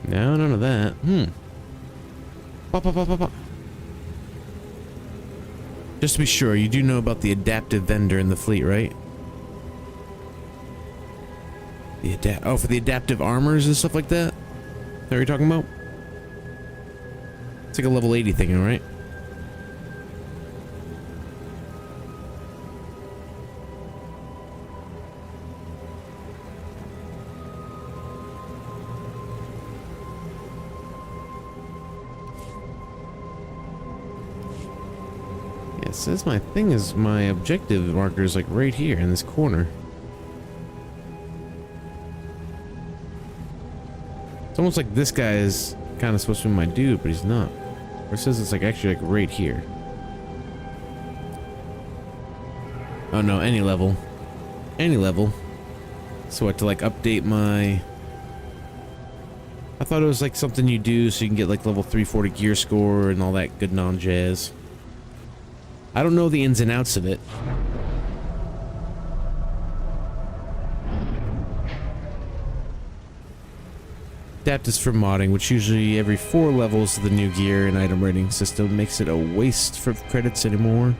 No, none of that. Pop. Just to be sure, you do know about the adaptive vendor in the fleet, right? Oh, for the adaptive armors and stuff like that? Is that what you're talking about? It's like a level 80 thing, right? It says my thing is my objective marker is like right here in this corner. It's almost like this guy is kind of supposed to be my dude, but he's not. Or it says it's like actually like right here. Oh no, any level. Any level. So what, to like update my... I thought it was like something you do so you can get like level 340 gear score and all that good non-jazz. I don't know the ins and outs of it. Adapt is for modding, which usually every 4 levels of the new gear and item rating system makes it a waste for credits anymore.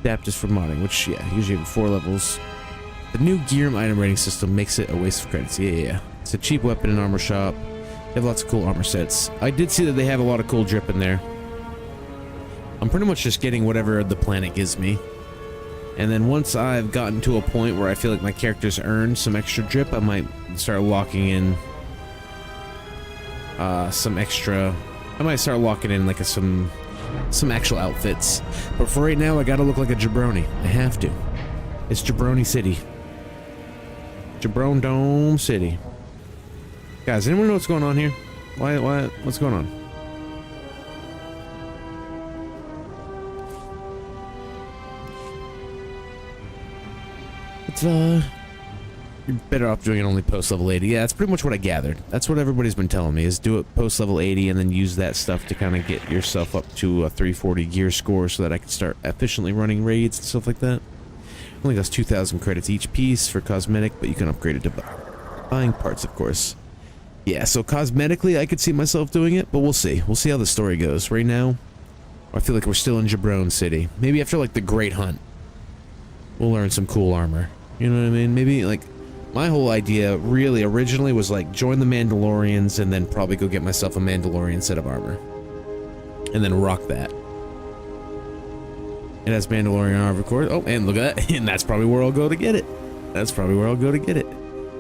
Adapt is for modding, which, yeah, usually every 4 levels. The new gear and item rating system makes it a waste of credits. Yeah. It's a cheap weapon and armor shop. They have lots of cool armor sets. I did see that they have a lot of cool drip in there. I'm pretty much just getting whatever the planet gives me. And then once I've gotten to a point where I feel like my character's earned some extra drip, I might start locking in some extra... I might start locking in like some actual outfits. But for right now, I gotta look like a jabroni. I have to. It's Jabroni City. Jabron Dome City. Guys, anyone know what's going on here? What's going on? You're better off doing it only post-level 80. Yeah, that's pretty much what I gathered. That's what everybody's been telling me, is do it post-level 80 and then use that stuff to kind of get yourself up to a 340 gear score so that I can start efficiently running raids and stuff like that. Only costs 2,000 credits each piece for cosmetic, but you can upgrade it to buying parts, of course. Yeah, so cosmetically, I could see myself doing it, but we'll see. We'll see how the story goes. Right now, I feel like we're still in Jabrone City. Maybe after, like, the Great Hunt, we'll learn some cool armor. You know what I mean? Maybe, like... My whole idea, really, originally was like, join the Mandalorians and then probably go get myself a Mandalorian set of armor. And then rock that. It has Mandalorian armor, of course. Oh, and look at that. And that's probably where I'll go to get it. That's probably where I'll go to get it.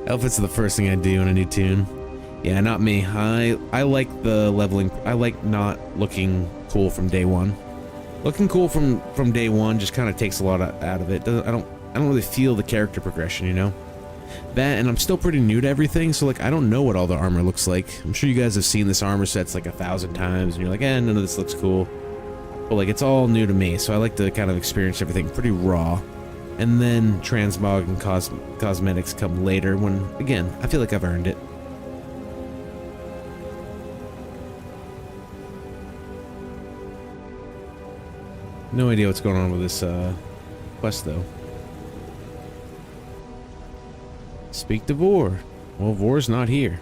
Outfits are the first thing I do in a new tune. Yeah, not me. I like the leveling. I like not looking cool from day one. Looking cool from day one just kind of takes a lot out of it. I don't really feel the character progression, you know? That, and I'm still pretty new to everything, so like I don't know what all the armor looks like. I'm sure you guys have seen this armor sets like 1,000 times and you're like, none of this looks cool. But like it's all new to me, so I like to kind of experience everything pretty raw. And then transmog and cosmetics come later when, again, I feel like I've earned it. No idea what's going on with this quest though. Speak to Vor. Well, Vor's not here.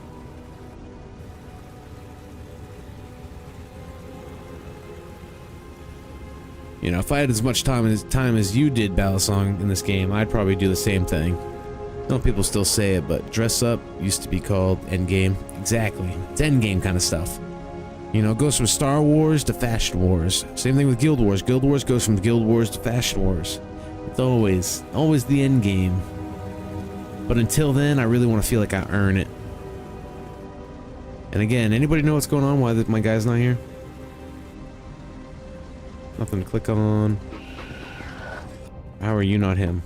You know, if I had as much time as you did, Balisong, in this game, I'd probably do the same thing. I know people still say it, but dress up used to be called endgame. Exactly. It's endgame kind of stuff. You know, it goes from Star Wars to Fashion Wars. Same thing with Guild Wars. Guild Wars goes from Guild Wars to Fashion Wars. It's always the endgame. But until then, I really want to feel like I earn it. And again, anybody know what's going on? Why my guy's not here? Nothing to click on. How are you not him?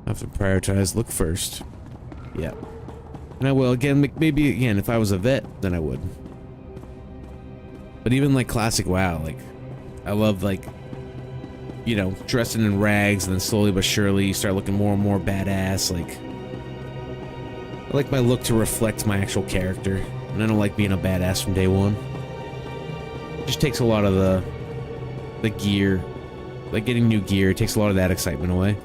I have to prioritize look first. Yeah. And I will, again, maybe again, if I was a vet, then I would. But even like classic WoW, like I love like, you know, dressing in rags and then slowly but surely you start looking more and more badass. Like I like my look to reflect my actual character, and I don't like being a badass from day one. It just takes a lot of the gear, like getting new gear, it takes a lot of that excitement away.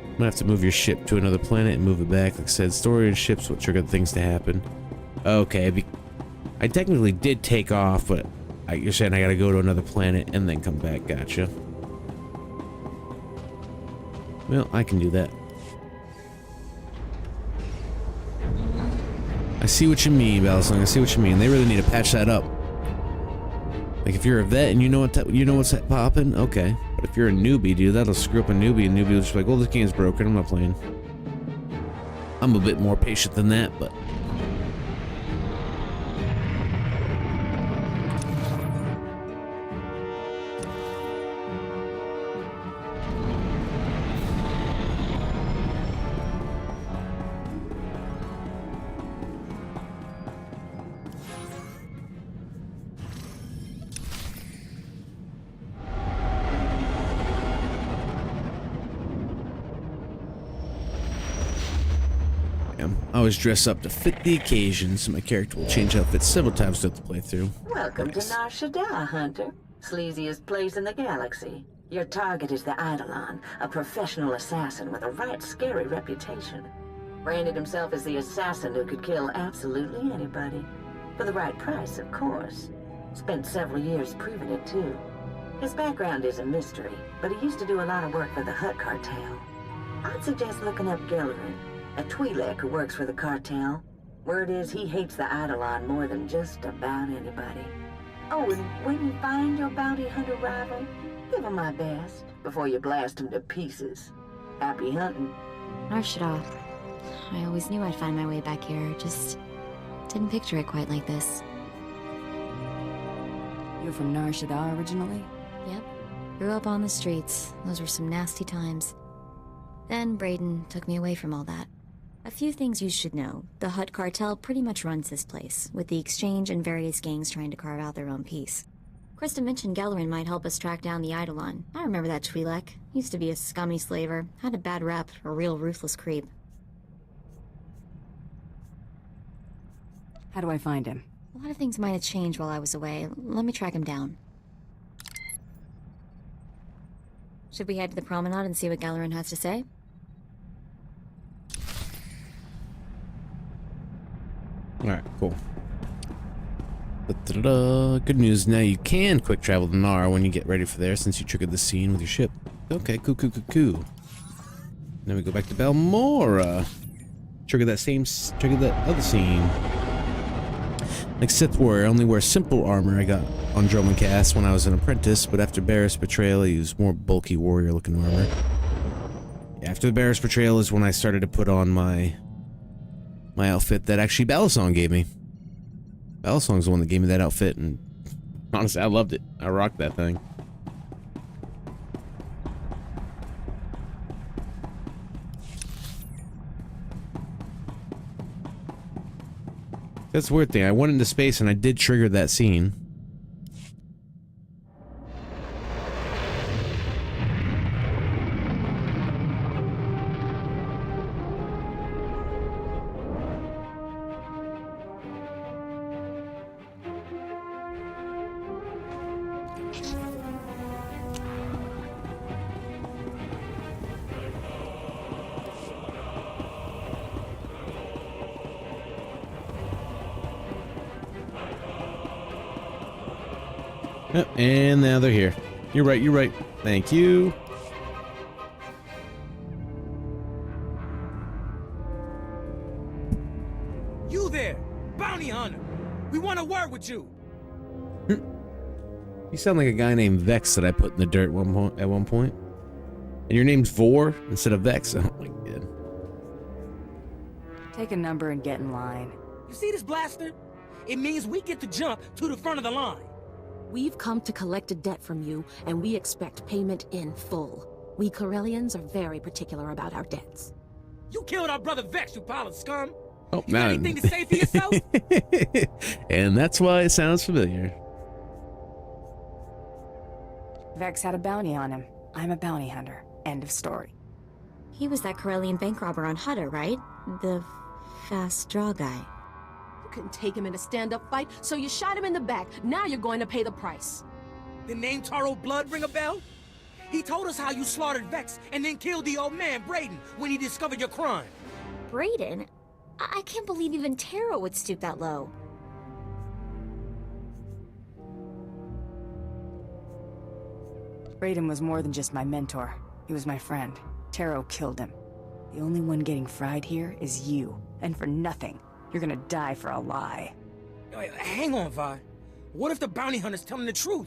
I'm gonna have to move your ship to another planet and move it back. Like I said, storage ships will trigger things to happen. Okay, I technically did take off, but you're saying I gotta go to another planet and then come back. Gotcha. Well, I can do that. I see what you mean, Balisong. I see what you mean. They really need to patch that up. Like if you're a vet and you know what's popping, okay. But if you're a newbie, dude, that'll screw up a newbie. And newbie will just be like, well, this game's broken. I'm not playing. I'm a bit more patient than that, but. I always dress up to fit the occasion, so my character will change outfits several times throughout the playthrough. Welcome to Nar Shaddaa, Hunter. Sleaziest place in the galaxy. Your target is the Eidolon, a professional assassin with a right scary reputation. Branded himself as the assassin who could kill absolutely anybody. For the right price, of course. Spent several years proving it, too. His background is a mystery, but he used to do a lot of work for the Hutt cartel. I'd suggest looking up Gellerin, a Twi'lek who works for the cartel. Word is he hates the Eidolon more than just about anybody. Oh, and when you find your bounty hunter rival, give him my best before you blast him to pieces. Happy hunting. Nar Shaddaa. I always knew I'd find my way back here, just didn't picture it quite like this. You're from Nar Shaddaa originally? Yep. Grew up on the streets. Those were some nasty times. Then Brayden took me away from all that. A few things you should know. The Hutt cartel pretty much runs this place, with the Exchange and various gangs trying to carve out their own piece. Krista mentioned Gellerin might help us track down the Eidolon. I remember that Twi'lek. Used to be a scummy slaver, had a bad rep, a real ruthless creep. How do I find him? A lot of things might have changed while I was away. Let me track him down. Should we head to the promenade and see what Gellerin has to say? Alright, cool. Da-da-da. Good news, now you can quick travel to Nar when you get ready for there, since you triggered the scene with your ship. Okay, cool. Then we go back to Balmora. Trigger that other scene. Like Sith Warrior, I only wear simple armor I got on Dromund when I was an apprentice, but after Barris' betrayal, I used more bulky warrior-looking armor. Yeah, after the Barris' betrayal is when I started to put on my outfit that actually Balisong gave me. Balisong's the one that gave me that outfit, and honestly, I loved it. I rocked that thing. That's the weird thing. I went into space and I did trigger that scene. Yep, and now they're here. You're right. Thank you. You there, bounty hunter. We want to work with you. You sound like a guy named Vex that I put in the dirt at one point. And your name's Vor instead of Vex. Oh my god. Take a number and get in line. You see this blaster? It means we get to jump to the front of the line. We've come to collect a debt from you, and we expect payment in full. We Corellians are very particular about our debts. You killed our brother Vex, you pile of scum. Oh, you got anything to say for yourself? And that's why it sounds familiar. Vex had a bounty on him. I'm a bounty hunter. End of story. He was that Corellian bank robber on Hutter, right? The fast draw guy. You couldn't take him in a stand-up fight, so you shot him in the back. Now you're going to pay the price. The name Taro Blood ring a bell? He told us how you slaughtered Vex and then killed the old man, Brayden, when he discovered your crime. Brayden? I can't believe even Taro would stoop that low. Brayden was more than just my mentor. He was my friend. Taro killed him. The only one getting fried here is you. And for nothing. You're gonna die for a lie. Hang on, Vi. What if the bounty hunter's telling the truth?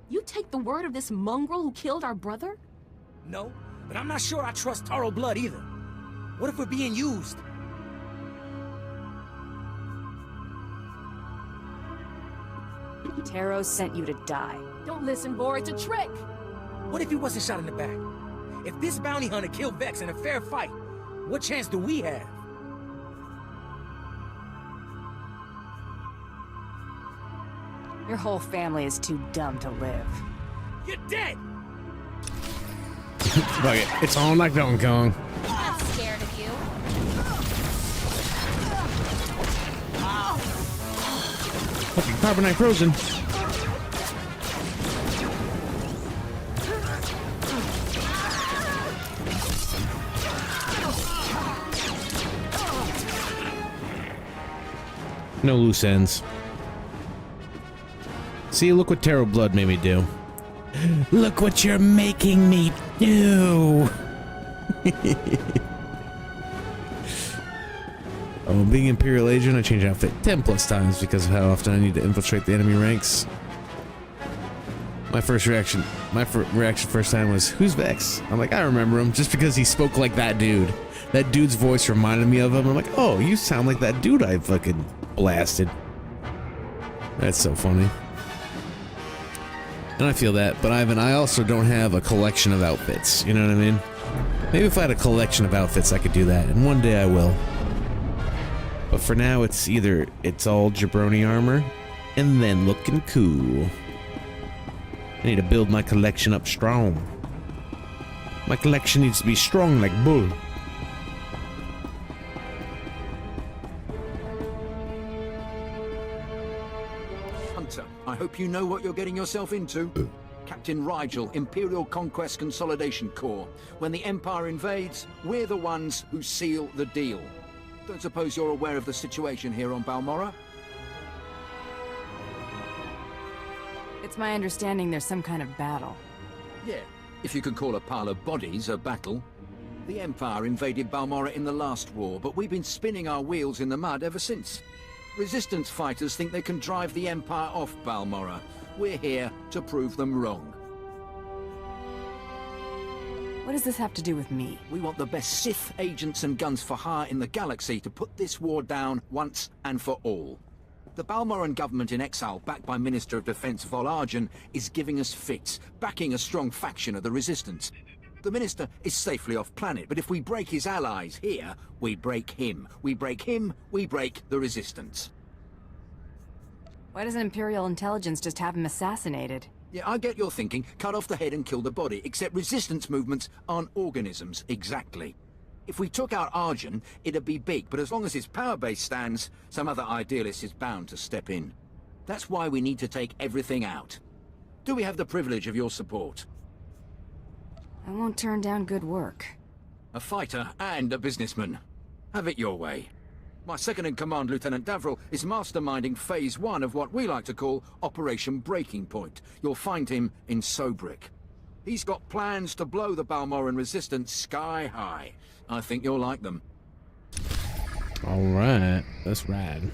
You take the word of this mongrel who killed our brother? No, but I'm not sure I trust Taro Blood either. What if we're being used? Taro sent you to die. Don't listen, Vor, it's a trick! What if he wasn't shot in the back? If this bounty hunter killed Vex in a fair fight, what chance do we have? Your whole family is too dumb to live. You're dead! Fuck it. It's on like Donkey Kong. I'm scared of you. Fucking carbonite frozen. No loose ends. See, look what Taro Blood made me do. Look what you're making me do. Oh, being Imperial Agent, I change outfit 10 plus times because of how often I need to infiltrate the enemy ranks. My reaction first time was, who's Vex? I'm like, I remember him just because he spoke like that dude. That dude's voice reminded me of him. I'm like, oh, you sound like that dude I fucking blasted. That's so funny. And I feel that, but Ivan, I also don't have a collection of outfits, you know what I mean? Maybe if I had a collection of outfits, I could do that, and one day I will. But for now, it's either it's all jabroni armor, and then looking cool. I need to build my collection up strong. My collection needs to be strong like bull. Hunter, I hope you know what you're getting yourself into. Captain Rigel, Imperial Conquest Consolidation Corps. When the Empire invades, we're the ones who seal the deal. Don't suppose you're aware of the situation here on Balmorra? It's my understanding there's some kind of battle. Yeah, if you can call a pile of bodies a battle. The Empire invaded Balmorra in the last war, but we've been spinning our wheels in the mud ever since. Resistance fighters think they can drive the Empire off Balmorra. We're here to prove them wrong. What does this have to do with me? We want the best Sith agents and guns for hire in the galaxy to put this war down once and for all. The Balmoran government in exile, backed by Minister of Defense Vol Argen, is giving us fits, backing a strong faction of the Resistance. The Minister is safely off planet, but if we break his allies here, we break him. We break him, we break the Resistance. Why doesn't Imperial Intelligence just have him assassinated? Yeah, I get your thinking. Cut off the head and kill the body, except Resistance movements aren't organisms, exactly. If we took out Argen, it'd be big, but as long as his power base stands, some other idealist is bound to step in. That's why we need to take everything out. Do we have the privilege of your support? I won't turn down good work. A fighter and a businessman. Have it your way. My second-in-command, Lieutenant Davril, is masterminding Phase 1 of what we like to call Operation Breaking Point. You'll find him in Sobrik. He's got plans to blow the Balmoran Resistance sky high. I think you'll like them. Alright, that's rad.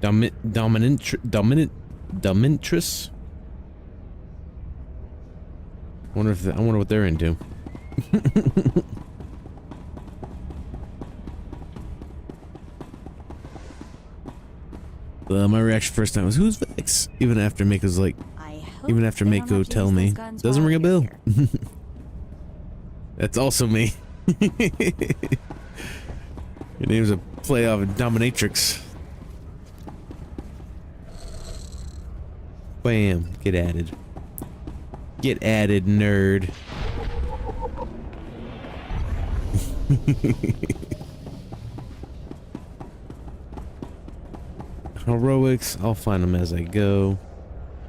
Dominantris? I wonder what they're into. My reaction first time was, "Who's Vex?" Even after Mako's like, even after Mako tell me, doesn't ring a bell. That's also me. Your name's a play off of Dominatrix. Bam, get added. Get added, nerd. Heroics, I'll find them as I go.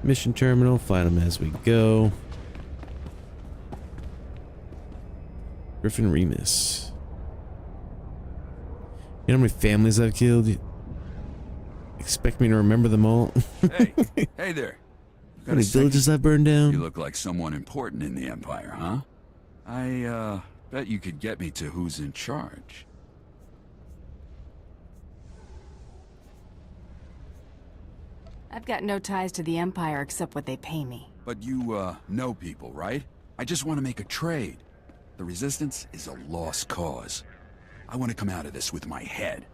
Mission terminal, find them as we go. Griffin Remus. You know how many families I've killed? You expect me to remember them all? Hey there. How many villages I've burned down? You look like someone important in the Empire, huh? I, bet you could get me to who's in charge. I've got no ties to the Empire except what they pay me. But you, know people, right? I just want to make a trade. The Resistance is a lost cause. I want to come out of this with my head.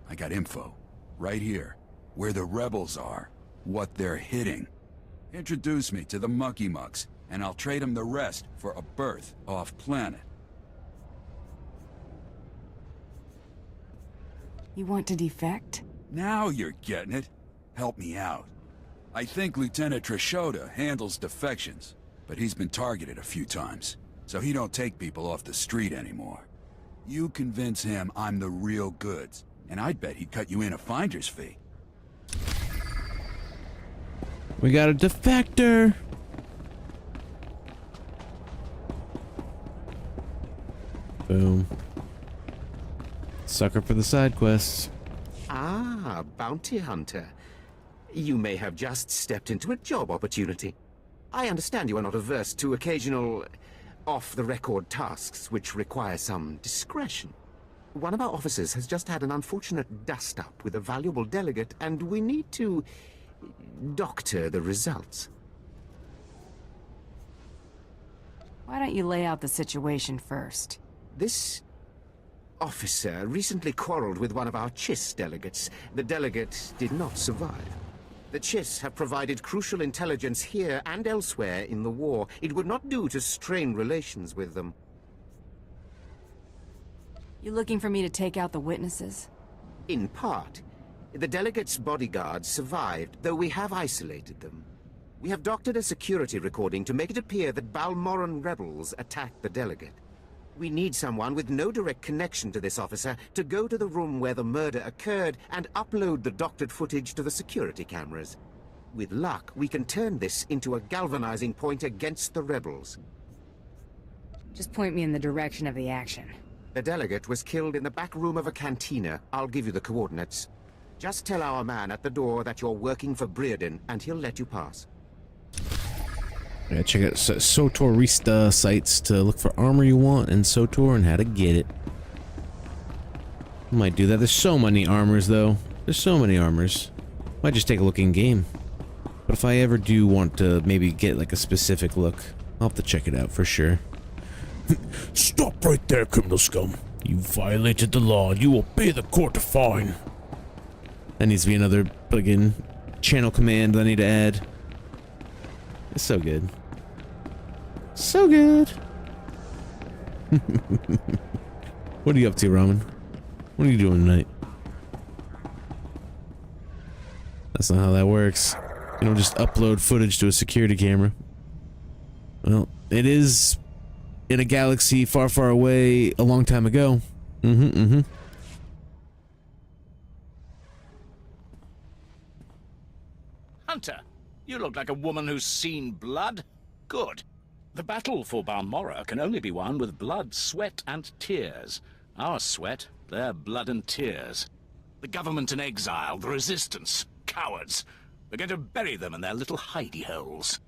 I got info. Right here. Where the rebels are. What they're hitting. Introduce me to the Mucky Mucks, and I'll trade them the rest for a berth off-planet. You want to defect? Now you're getting it. Help me out. I think Lieutenant Trishota handles defections, but he's been targeted a few times, so he don't take people off the street anymore. You convince him I'm the real goods, and I'd bet he'd cut you in a finder's fee. We got a defector. Boom. Sucker for the side quests. Ah, bounty hunter. You may have just stepped into a job opportunity. I understand you are not averse to occasional off-the-record tasks which require some discretion. One of our officers has just had an unfortunate dust-up with a valuable delegate, and we need to doctor the results. Why don't you lay out the situation first? This officer recently quarreled with one of our Chiss delegates. The delegate did not survive. The Chiss have provided crucial intelligence here and elsewhere in the war. It would not do to strain relations with them. You looking for me to take out the witnesses? In part. The delegates' bodyguards survived, though we have isolated them. We have doctored a security recording to make it appear that Balmoran rebels attacked the delegate. We need someone with no direct connection to this officer to go to the room where the murder occurred and upload the doctored footage to the security cameras. With luck, we can turn this into a galvanizing point against the rebels. Just point me in the direction of the action. The delegate was killed in the back room of a cantina. I'll give you the coordinates. Just tell our man at the door that you're working for Brereton, and he'll let you pass. Yeah, check out Sotorista sites to look for armor you want in Sotor and how to get it. I might do that. There's so many armors, though. There's so many armors. Might just take a look in game. But if I ever do want to maybe get like a specific look, I'll have to check it out for sure. Stop right there, criminal scum. You violated the law. You will pay the court a fine. That needs to be another plugin channel command that I need to add. It's so good. So good. What are you up to, Ramen? What are you doing tonight? That's not how that works. You don't just upload footage to a security camera. Well, it is in a galaxy far, far away a long time ago. Hunter, you look like a woman who's seen blood. Good. The battle for Balmorra can only be won with blood, sweat, and tears. Our sweat, their blood and tears. The government in exile, the resistance, cowards. We're going to bury them in their little hidey holes.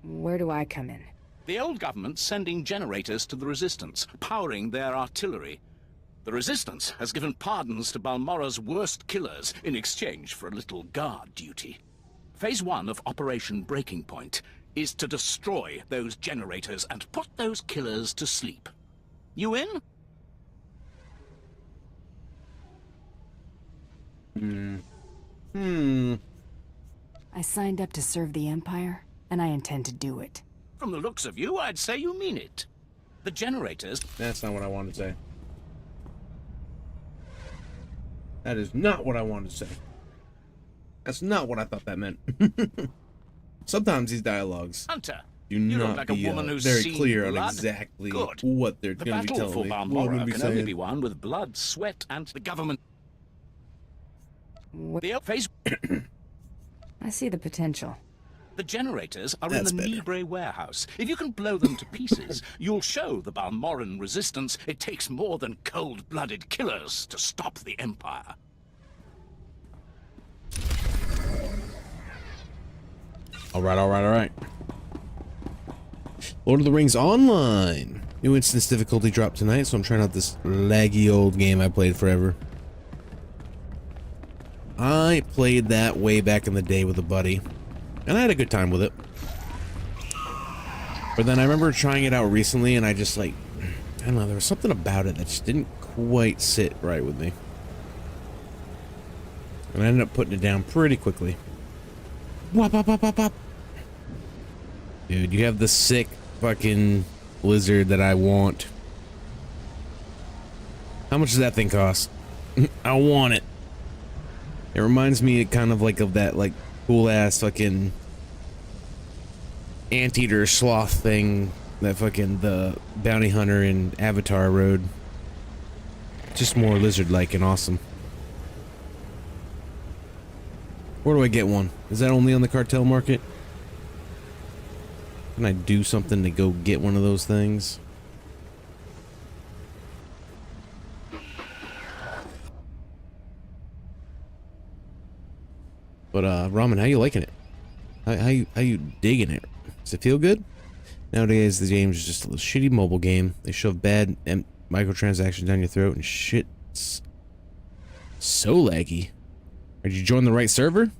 Where do I come in? The old government's sending generators to the resistance, powering their artillery. The resistance has given pardons to Balmorra's worst killers in exchange for a little guard duty. Phase 1 of Operation Breaking Point is to destroy those generators and put those killers to sleep. You in? I signed up to serve the Empire, and I intend to do it. From the looks of you, I'd say you mean it. The generators... That's not what I wanted to say. That is not what I wanted to say. That's not what I thought that meant. Sometimes these dialogues Hunter, do not like be very clear on exactly what they're going to be telling me. The battle for Balmorra can only be won with blood, sweat, and the government. The phase. I see the potential. The generators are in the Nibre warehouse. If you can blow them to pieces, you'll show the Balmorran resistance it takes more than cold-blooded killers to stop the Empire. Alright. Lord of the Rings Online. New instance difficulty dropped tonight, so I'm trying out this laggy old game I played forever. I played that way back in the day with a buddy, and I had a good time with it. But then I remember trying it out recently, and I just like, I don't know, there was something about it that just didn't quite sit right with me. And I ended up putting it down pretty quickly. Wop, wop, wop, wop, wop. Dude, you have the sick fucking Blizzard that I want. How much does that thing cost? I want it. It reminds me kind of like of that like cool ass fucking anteater sloth thing that fucking the bounty hunter in Avatar rode. Just more lizard-like and awesome. Where do I get one? Is that only on the cartel market? Can I do something to go get one of those things? But Ramen, how you liking it? How you digging it? Does it feel good? Nowadays, the game is just a little shitty mobile game. They shove bad microtransactions down your throat and shit's so laggy. Did you join the right server?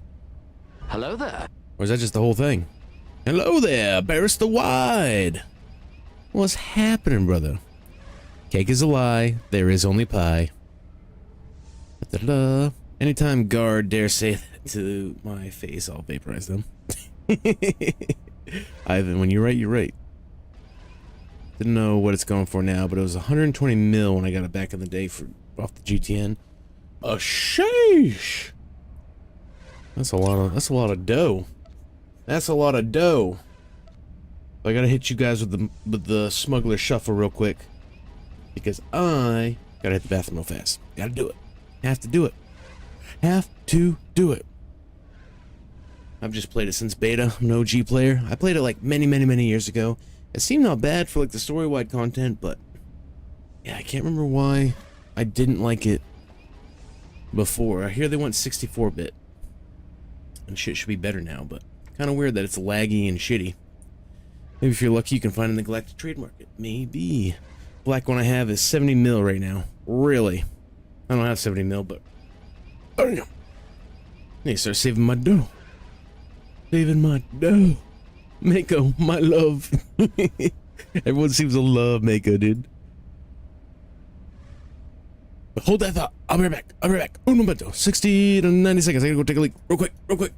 Hello there. Or is that just the whole thing? Hello there, Barrister Wide. What's happening, brother? Cake is a lie. There is only pie. Da-da-da. Anytime guard dare say that to my face, I'll vaporize them. Ivan, when you're right, you're right. Didn't know what it's going for now, but it was 120 mil when I got it back in the day for off the GTN. A sheesh. That's a lot of dough. That's a lot of dough. I gotta hit you guys with the smuggler shuffle real quick, because I gotta hit the bathroom real fast. Gotta do it. Have to do it. Have to do it. I've just played it since beta. I'm an OG player. I played it like many years ago. It seemed not bad for like the story-wide content, but yeah, I can't remember why I didn't like it before. I hear they went 64-bit, and shit should be better now, but kind of weird that it's laggy and shitty. Maybe if you're lucky, you can find it in the Galactic Trade Market. Maybe. Black one I have is 70 mil right now. Really? I don't have 70 mil, but I need to start saving my dough. Saving my dough. Mako, my love. Everyone seems to love Mako, dude. But hold that thought. I'll be right back. I'll be right back. Un momento. 60 to 90 seconds. I gotta go take a leak. Real quick. Real quick.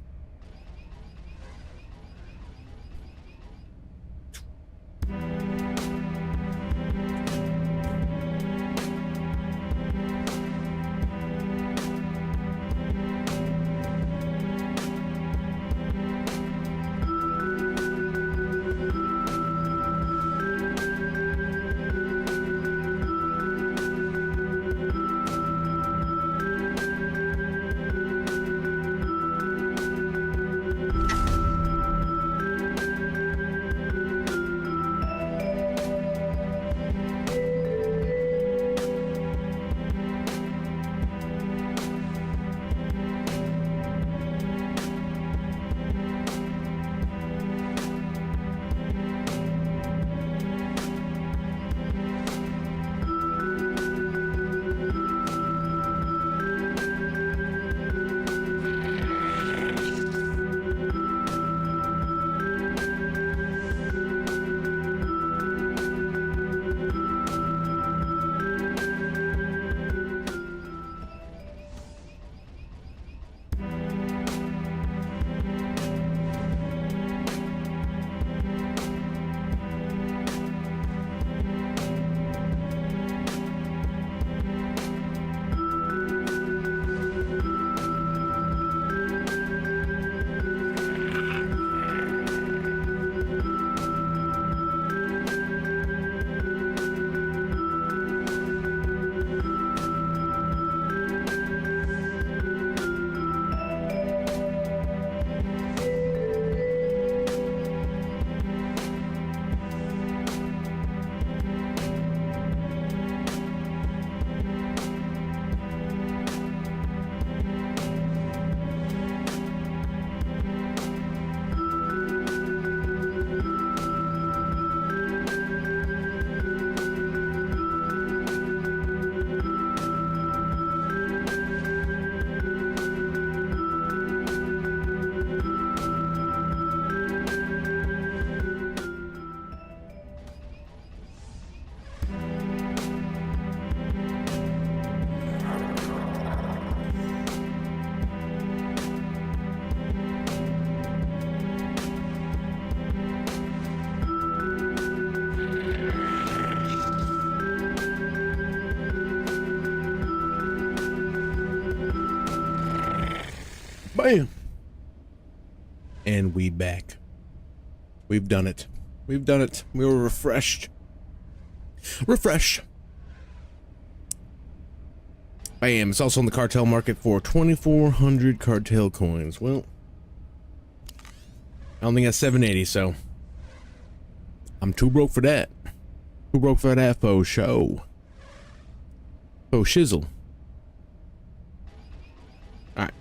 Bam! And we back. We've done it. We've done it. We were refreshed. Refresh. Bam. It's also on the cartel market for 2,400 cartel coins. Well, I only got 780, so I'm too broke for that. Too broke for that faux show. Faux shizzle. Alright.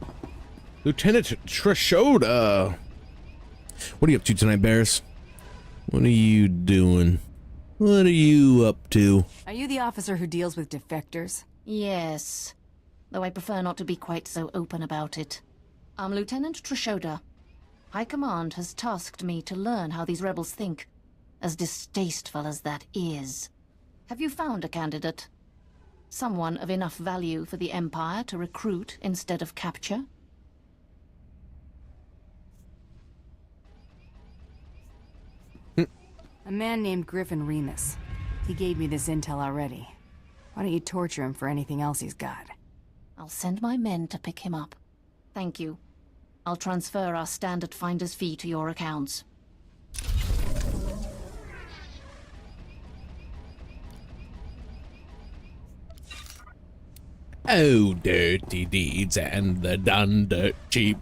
Lieutenant Treshoda. What are you up to tonight, Barris? What are you doing? What are you up to? Are you the officer who deals with defectors? Yes, though I prefer not to be quite so open about it. I'm Lieutenant Treshoda. High Command has tasked me to learn how these rebels think, as distasteful as that is. Have you found a candidate? Someone of enough value for the Empire to recruit instead of capture? A man named Griffin Remus. He gave me this intel already. Why don't you torture him for anything else he's got? I'll send my men to pick him up. Thank you. I'll transfer our standard finder's fee to your accounts. Oh, dirty deeds and the done dirt cheap.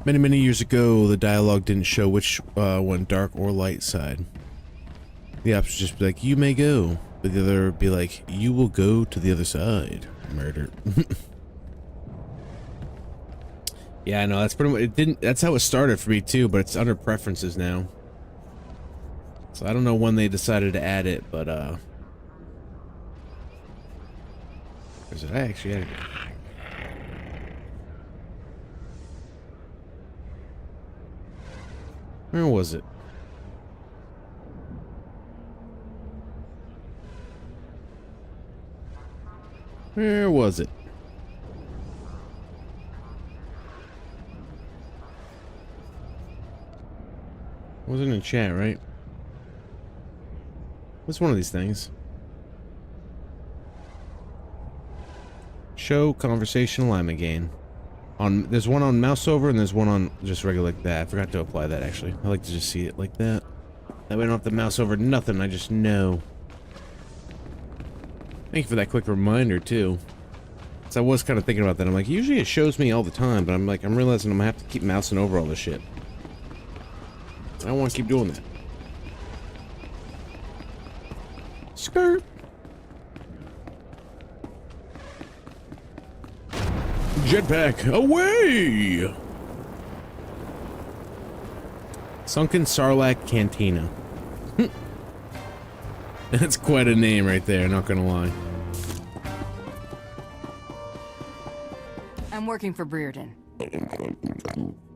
Many, many years ago, the dialogue didn't show which went dark or light side. The option would just be like, you may go. But the other would be like, you will go to the other side. Murder. Yeah, I know, that's pretty much, it didn't, that's how it started for me too, but it's under preferences now. So I don't know when they decided to add it, but or is it I actually added it? Where was it? Where was it? Wasn't in chat, right? What's one of these things? Show conversation alignment gain. There's one on mouse over and there's one on just regular like that. I forgot to apply that actually. I like to just see it like that. That way I don't have to mouse over nothing, I just know. Thank you for that quick reminder too. So I was kind of thinking about that. I'm like, usually it shows me all the time, but I'm like, I'm realizing I'm gonna have to keep mousing over all this shit. I don't want to keep doing that. Skirt. Jetpack away. Sunken Sarlacc Cantina. That's quite a name right there, not gonna lie. I'm working for Brereton.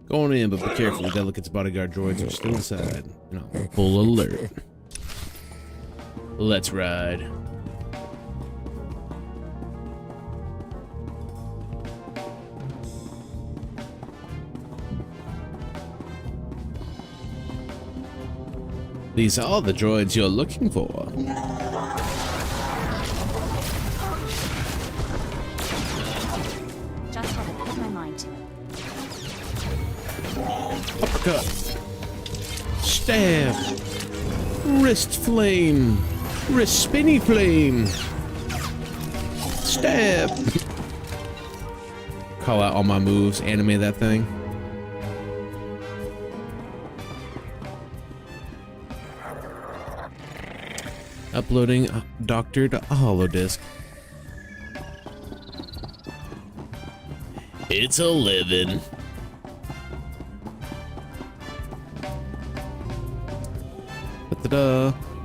Going in, but be careful. The Delicate's bodyguard droids are still inside. No, full alert. Let's ride. These are all the droids you're looking for. Just what I put my mind to. Uppercut. Stab. Wrist flame. Wrist spinny flame. Stab. Call out all my moves. Animate that thing. Uploading doctored holodisk. It's 11.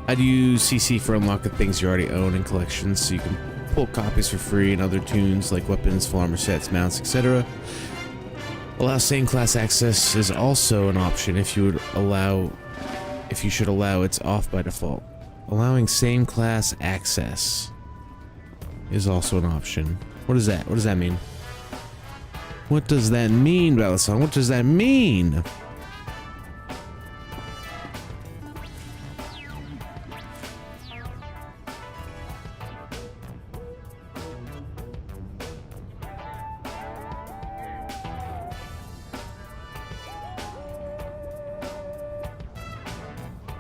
I'd use CC for unlocking things you already own in collections, so you can pull copies for free and other tunes like weapons, full armor sets, mounts, etc. Allow same class access is also an option if you should allow it's off by default. Allowing same class access is also an option. What is that? What does that mean? What does that mean, Balasan? What does that mean?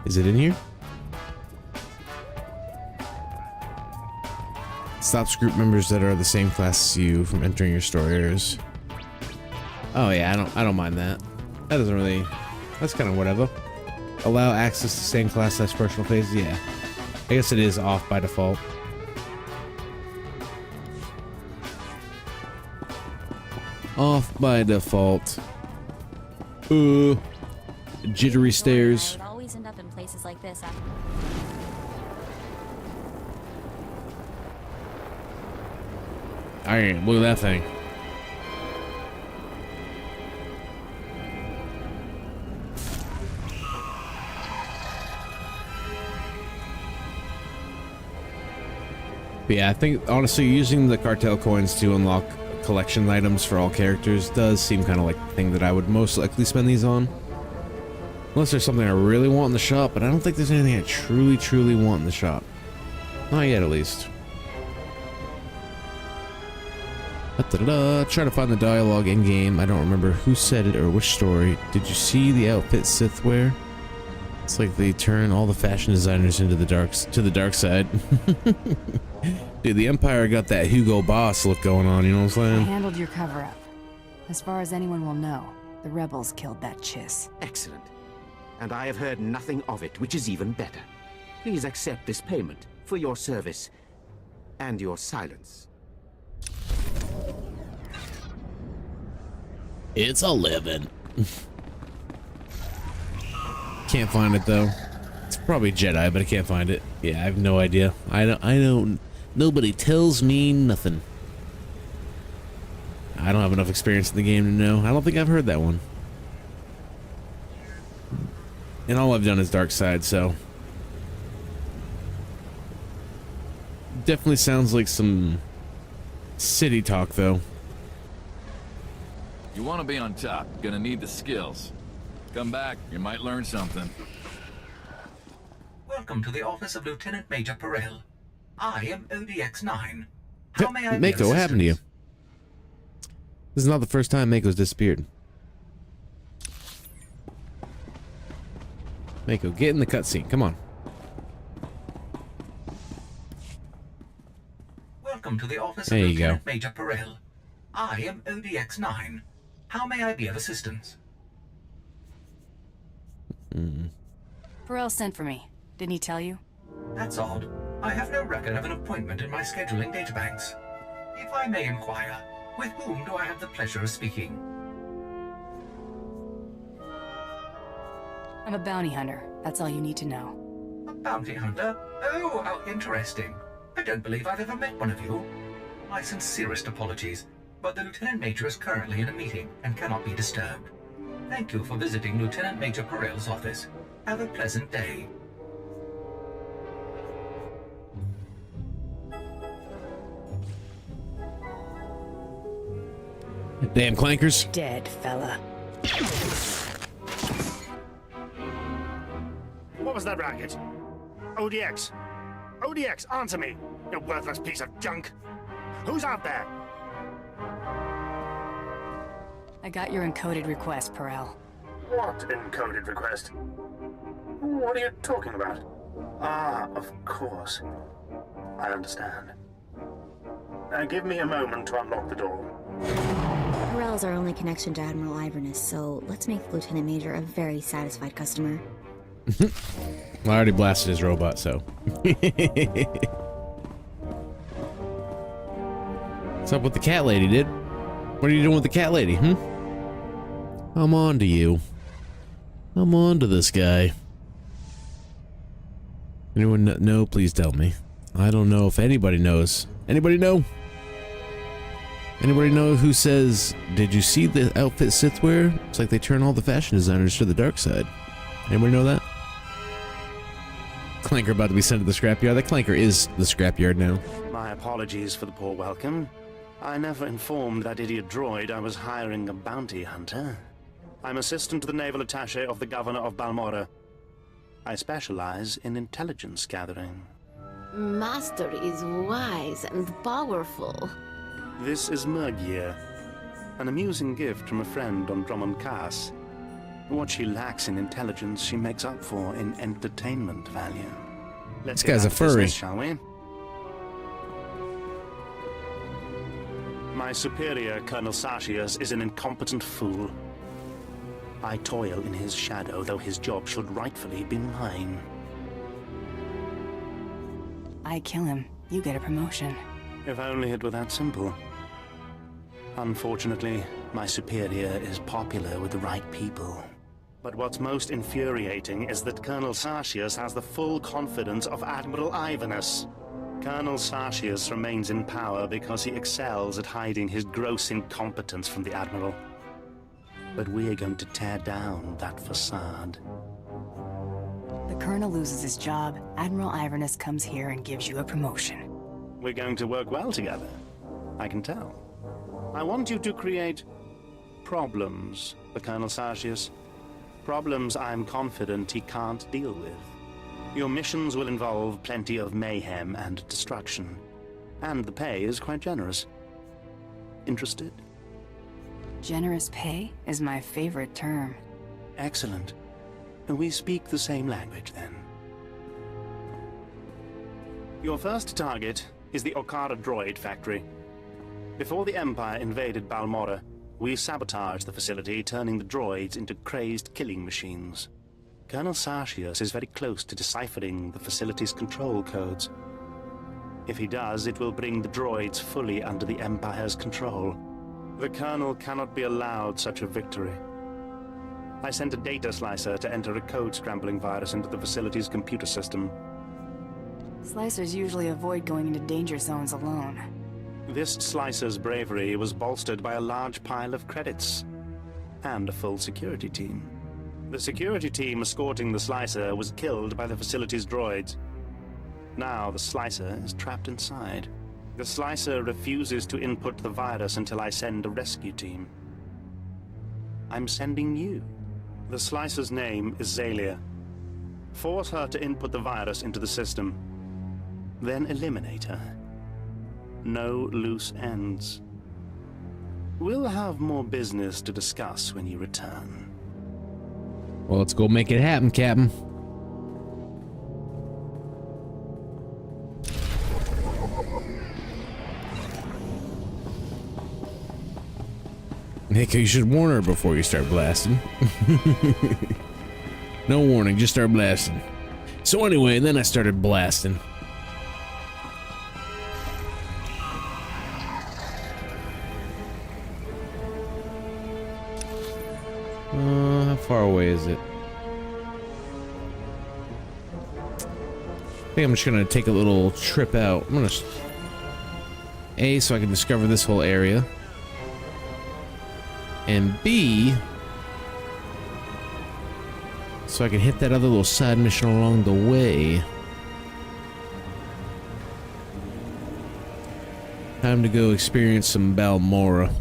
Is it in here? Stops group members that are the same class as you from entering your store areas. Oh yeah, I don't mind that. That doesn't really, that's kind of whatever. Allow access to same class as personal phases. Yeah, I guess it is off by default. Off by default. Jittery stairs. I'd always end up in places like this. Alright, look at that thing. But yeah, I think honestly using the cartel coins to unlock collection items for all characters does seem kind of like the thing that I would most likely spend these on. Unless there's something I really want in the shop, but I don't think there's anything I truly want in the shop. Not yet, at least. Trying to find the dialogue in game. I don't remember who said it or which story. Did you see the outfit Sith wear? It's like they turn all the fashion designers into the dark side. Dude, the Empire got that Hugo Boss look going on. You know what I'm I saying? handled your cover-up. As far as anyone will know, the rebels killed that chiss. Excellent. And I have heard nothing of it, which is even better. Please accept this payment for your service and your silence. It's 11. Can't find it though. It's probably Jedi, but I can't find it. Yeah, I have no idea. I don't. Nobody tells me nothing. I don't have enough experience in the game to know. I don't think I've heard that one. And all I've done is Dark Side, so definitely sounds like some city talk though. You want to be on top, gonna need the skills. Come back, you might learn something. Welcome to the office of Lieutenant Major Perel. I am ODX-9. How may I be of Mako, what happened to you? This is not the first time Mako's disappeared. Mako, get in the cutscene. Come on. Welcome to the office There of you go. Lieutenant Major Perel. I am ODX-9. How may I be of assistance? Perel sent for me. Didn't he tell you? That's odd. I have no record of an appointment in my scheduling databanks. If I may inquire, with whom do I have the pleasure of speaking? I'm a bounty hunter. That's all you need to know. A bounty hunter? Oh, how interesting. I don't believe I've ever met one of you. My sincerest apologies, but the Lieutenant Major is currently in a meeting and cannot be disturbed. Thank you for visiting Lieutenant Major Perel's office. Have a pleasant day. Damn clankers. Dead, fella. What was that racket? ODX. ODX, answer me, you worthless piece of junk. Who's out there? I got your encoded request, Perel. What encoded request? What are you talking about? Ah, of course. I understand. Give me a moment to unlock the door. Perel's our only connection to Admiral Iverness, so let's make the Lieutenant Major a very satisfied customer. Well, I already blasted his robot, so. What's up with the cat lady, dude? What are you doing with the cat lady, I'm on to you. I'm on to this guy. Anyone know? Please tell me. I don't know if anybody knows. Anybody know? Anybody know who says, did you see the outfit Sith wear? It's like they turn all the fashion designers to the dark side. Anybody know that? Clanker about to be sent to the scrapyard. That Clanker is the scrapyard now. My apologies for the poor welcome. I never informed that idiot droid I was hiring a bounty hunter. I'm assistant to the naval attaché of the governor of Balmora. I specialize in intelligence gathering. Master is wise and powerful. This is Murgier, an amusing gift from a friend on Drummond Cass. What she lacks in intelligence, she makes up for in entertainment value. Let's This guy's get a out of furry. business, shall we? My superior, Colonel Sashius, is an incompetent fool. I toil in his shadow, though his job should rightfully be mine. I kill him. You get a promotion. If only it were that simple. Unfortunately, my superior is popular with the right people. But what's most infuriating is that Colonel Sashius has the full confidence of Admiral Iverness. Colonel Sashius remains in power because he excels at hiding his gross incompetence from the Admiral. But we are going to tear down that facade. The Colonel loses his job, Admiral Iverness comes here and gives you a promotion. We're going to work well together. I can tell. I want you to create problems for Colonel Sarsius. Problems I'm confident he can't deal with. Your missions will involve plenty of mayhem and destruction. And the pay is quite generous. Interested? Generous pay is my favorite term. Excellent. We speak the same language, then. Your first target is the Okara droid factory. Before the Empire invaded Balmorra, we sabotaged the facility, turning the droids into crazed killing machines. Colonel Sarsius is very close to deciphering the facility's control codes. If he does, it will bring the droids fully under the Empire's control. The Colonel cannot be allowed such a victory. I sent a data slicer to enter a code-scrambling virus into the facility's computer system. Slicers usually avoid going into danger zones alone. This slicer's bravery was bolstered by a large pile of credits and a full security team. The security team escorting the slicer was killed by the facility's droids. Now the slicer is trapped inside. The slicer refuses to input the virus until I send a rescue team. I'm sending you. The slicer's name is Zalia. Force her to input the virus into the system. Then eliminate her. No loose ends. We'll have more business to discuss when you return. Well, let's go make it happen, Captain. Nick, you should warn her before you start blasting. No warning, just start blasting. So anyway, then I started blasting. How far away is it? I think I'm just gonna take a little trip out. I'm gonna A, so I can discover this whole area. And B, so I can hit that other little side mission along the way. Time to go experience some Balmorra.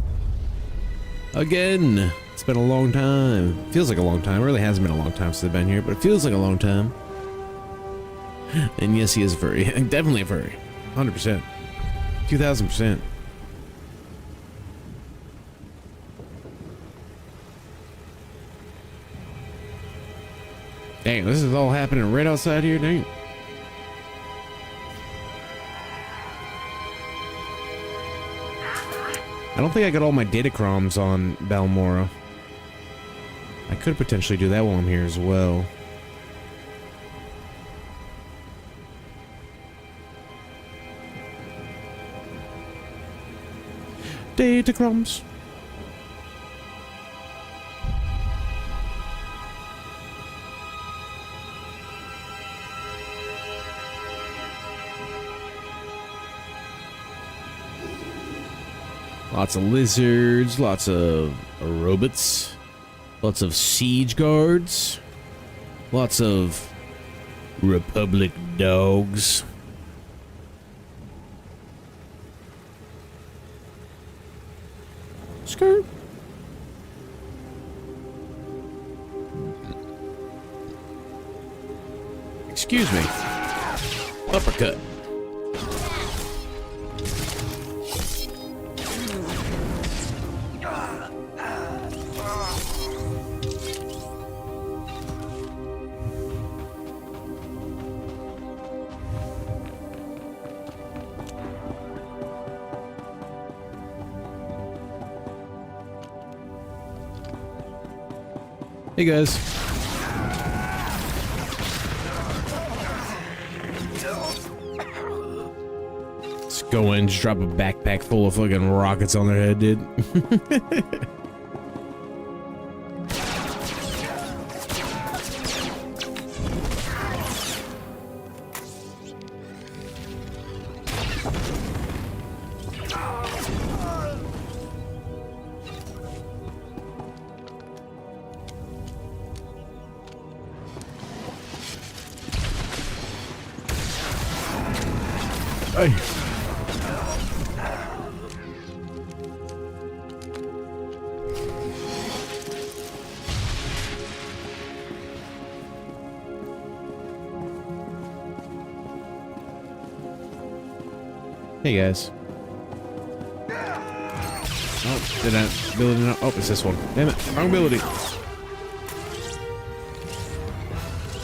Again! It's been a long time. Feels like a long time. It really hasn't been a long time since I've been here, but it feels like a long time. And yes, he is a furry. Definitely a furry. 100%. 2000%. Dang, this is all happening right outside here, dang. I don't think I got all my datachroms on Balmorra. I could potentially do that while I'm here as well. Datachroms. Lots of lizards, lots of robots, lots of siege guards, lots of Republic dogs. Skirt. Excuse me. Uppercut. Hey guys. Let's go in, just drop a backpack full of fucking rockets on their head, dude. Hey. Hey guys. Oh, did I build it? Oh, it's this one. Damn it, wrong ability.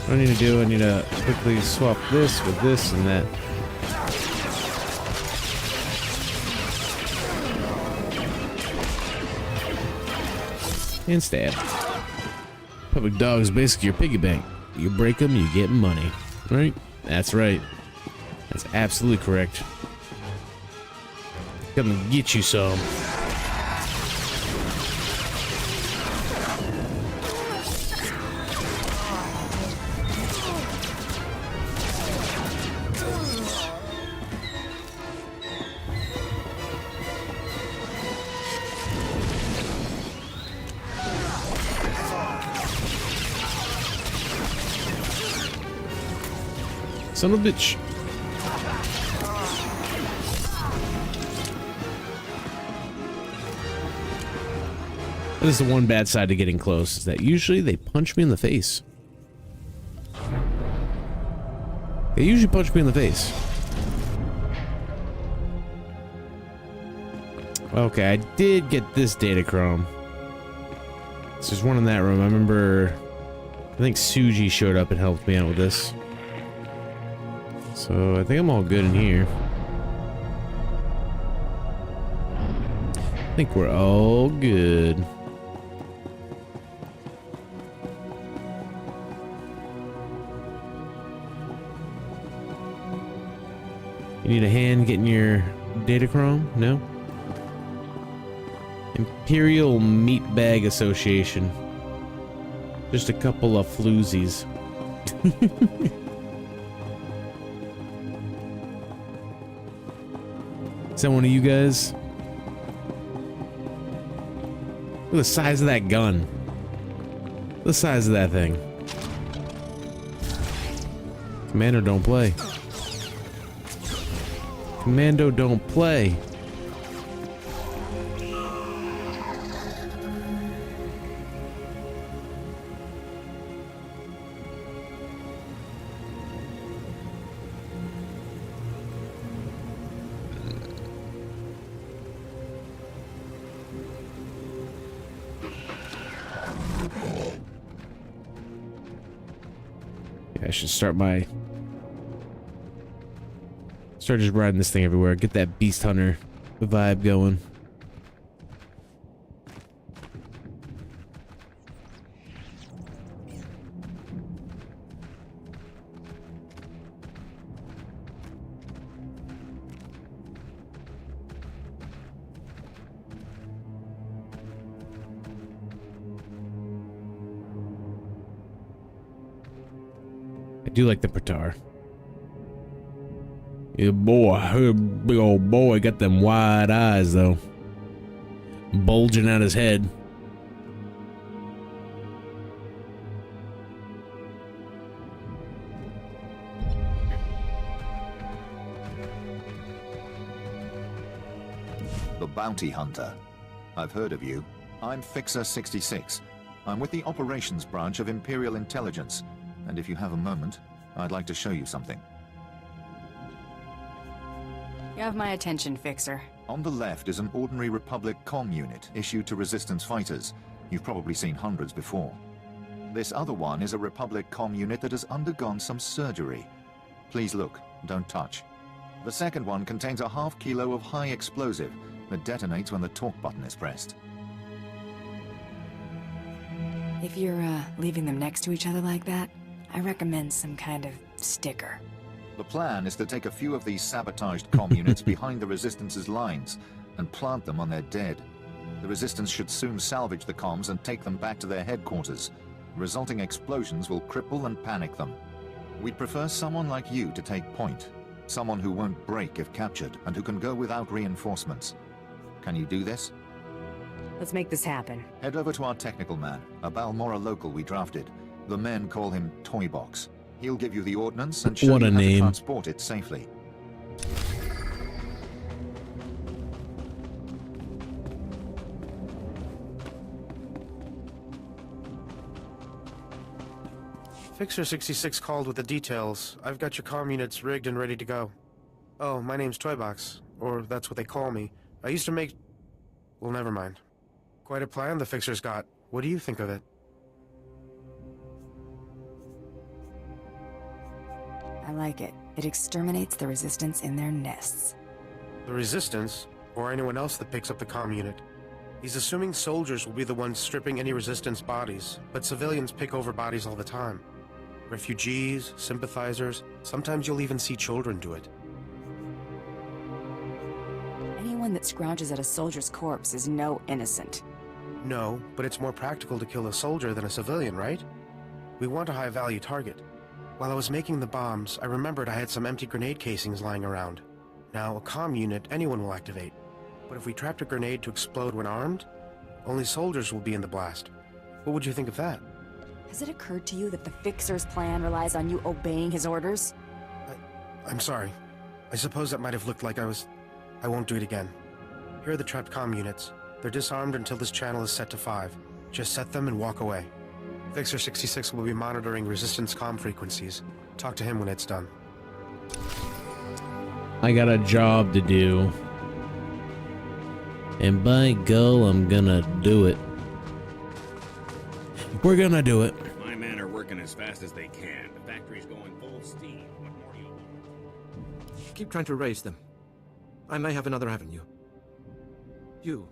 What I need to do, I need to quickly swap this with this and that. And stab. Public dog is basically your piggy bank. You break them, you get money. Right? That's right. That's absolutely correct. Come and get you some. Son of a bitch. That is the one bad side to getting close, is that usually they punch me in the face. They usually punch me in the face. Okay, I did get this datachrome. So there's one in that room. I remember, I think Suji showed up and helped me out with this. So I think I'm all good in here. I think we're all good. You need a hand getting your datachrome? No? Imperial Meat Bag Association. Just a couple of floozies. Is that one of you guys? Look at the size of that gun. Look at the size of that thing. Commander don't play. Commando don't play. I should start just riding this thing everywhere. Get that beast hunter vibe going. I do like the Praetor. Yeah, boy, big old boy got them wide eyes though, bulging out his head. The Bounty Hunter. I've heard of you. I'm Fixer 66. I'm with the Operations Branch of Imperial Intelligence, and if you have a moment, I'd like to show you something. You have my attention, Fixer. On the left is an ordinary Republic comm unit issued to Resistance fighters. You've probably seen hundreds before. This other one is a Republic comm unit that has undergone some surgery. Please look, don't touch. The second one contains a ½ kilo of high explosive that detonates when the talk button is pressed. If you're leaving them next to each other like that, I recommend some kind of sticker. The plan is to take a few of these sabotaged comm units behind the Resistance's lines and plant them on their dead. The Resistance should soon salvage the comms and take them back to their headquarters. The resulting explosions will cripple and panic them. We'd prefer someone like you to take point. Someone who won't break if captured and who can go without reinforcements. Can you do this? Let's make this happen. Head over to our technical man, a Balmora local we drafted. The men call him Toybox. He'll give you the ordnance and show you how to transport it safely. Fixer 66 called with the details. I've got your comm units rigged and ready to go. Oh, my name's Toybox. or that's what they call me. I used to make... Well, never mind. Quite a plan the Fixer's got. What do you think of it? I like it. It exterminates the Resistance in their nests. The Resistance? Or anyone else that picks up the comm unit? He's assuming soldiers will be the ones stripping any Resistance bodies, but civilians pick over bodies all the time. Refugees, sympathizers, sometimes you'll even see children do it. Anyone that scrouges at a soldier's corpse is no innocent. No, but it's more practical to kill a soldier than a civilian, right? We want a high-value target. While I was making the bombs, I remembered I had some empty grenade casings lying around. Now, a comm unit anyone will activate. But if we trapped a grenade to explode when armed, only soldiers will be in the blast. What would you think of that? Has it occurred to you that the Fixer's plan relies on you obeying his orders? I'm sorry. I suppose that might have looked like I won't do it again. Here are the trapped comm units. They're disarmed until this channel is set to 5. Just set them and walk away. Fixer 66 will be monitoring Resistance comm frequencies. Talk to him when it's done. I got a job to do. And by go, I'm gonna do it. We're gonna do it. My men are working as fast as they can. The factory's going full steam. What more do you want? Keep trying to raise them. I may have another avenue. You,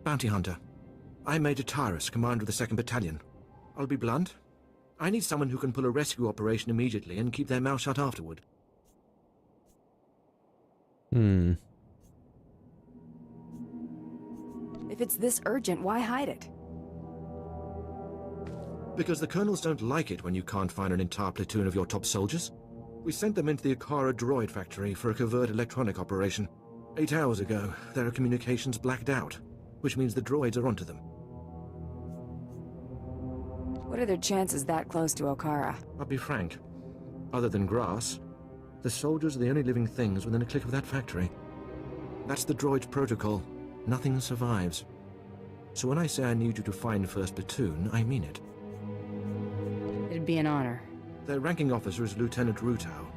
bounty hunter. I'm Major Tyrus, commander of the 2nd Battalion. I'll be blunt. I need someone who can pull a rescue operation immediately and keep their mouth shut afterward. If it's this urgent, why hide it? Because the colonels don't like it when you can't find an entire platoon of your top soldiers. We sent them into the Akara droid factory for a covert electronic operation. 8 hours ago, their communications blacked out, which means the droids are onto them. What are their chances that close to Okara? I'll be frank. Other than grass, the soldiers are the only living things within a click of that factory. That's the droid's protocol. Nothing survives. So when I say I need you to find 1st Platoon, I mean it. It'd be an honor. Their ranking officer is Lieutenant Rutau.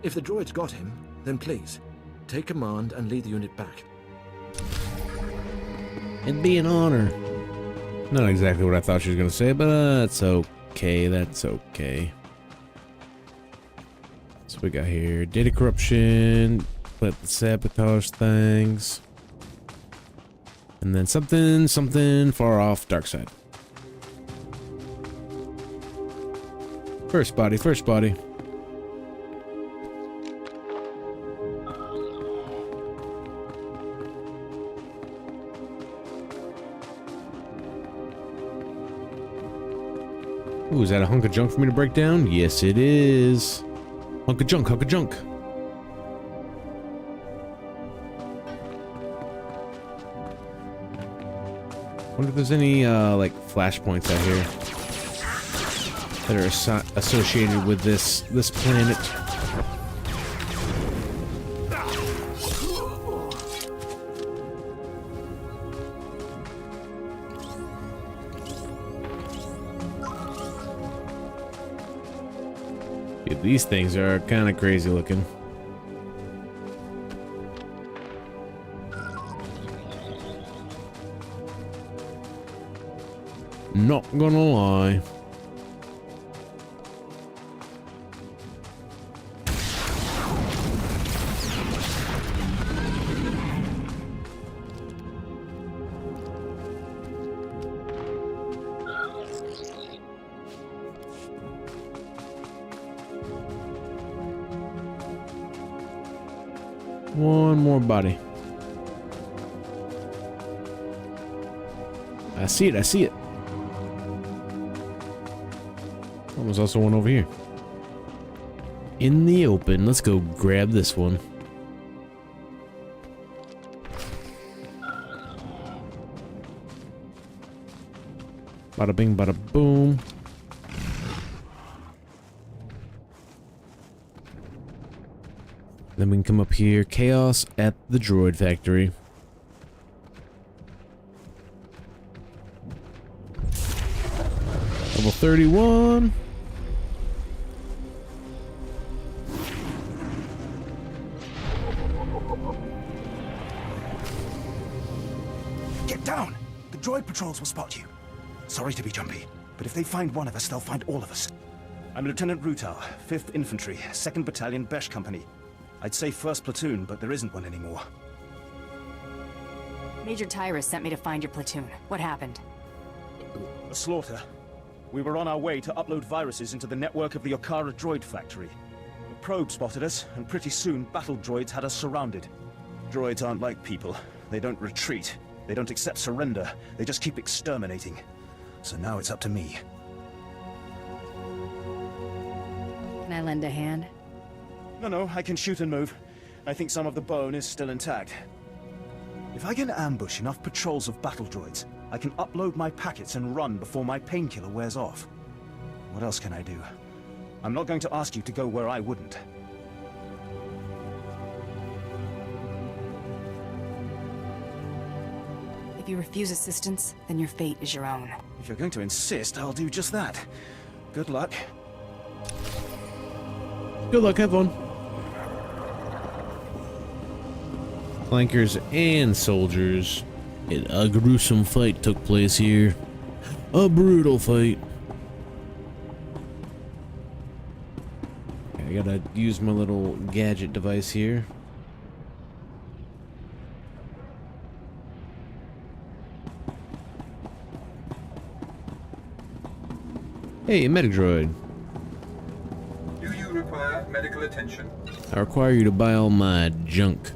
If the droid's got him, then please, take command and lead the unit back. It'd be an honor. Not exactly what I thought she was gonna say, but that's okay. That's okay. So we got here data corruption, let the sabotage things, and then something far off dark side. First body, first body. Ooh, is that a hunk of junk for me to break down? Yes, it is. Hunk of junk, hunk of junk. Wonder if there's any, like, flashpoints out here that are associated with this planet. Dude, these things are kind of crazy looking. Not gonna lie. One more body. I see it, I see it. Oh, there's also one over here. In the open. Let's go grab this one. Bada bing, bada boom. Then we can come up here. Chaos at the droid factory. Level 31. patrols will spot you. Sorry to be jumpy, but if they find one of us, they'll find all of us. I'm Lieutenant Rutau, 5th Infantry, 2nd Battalion, Besh Company. I'd say 1st Platoon, but there isn't one anymore. Major Tyrus sent me to find your platoon. What happened? A slaughter. We were on our way to upload viruses into the network of the Okara droid factory. A probe spotted us, and pretty soon battle droids had us surrounded. Droids aren't like people. They don't retreat. They don't accept surrender. They just keep exterminating. So now it's up to me. Can I lend a hand? No, I can shoot and move. I think some of the bone is still intact. If I can ambush enough patrols of battle droids, I can upload my packets and run before my painkiller wears off. What else can I do? I'm not going to ask you to go where I wouldn't. If you refuse assistance, then your fate is your own. If you're going to insist, I'll do just that. Good luck. Good luck, have fun. Flankers and soldiers. A gruesome fight took place here. A brutal fight. I gotta use my little gadget device here. Hey, medic droid. Do you require medical attention? I require you to buy all my junk.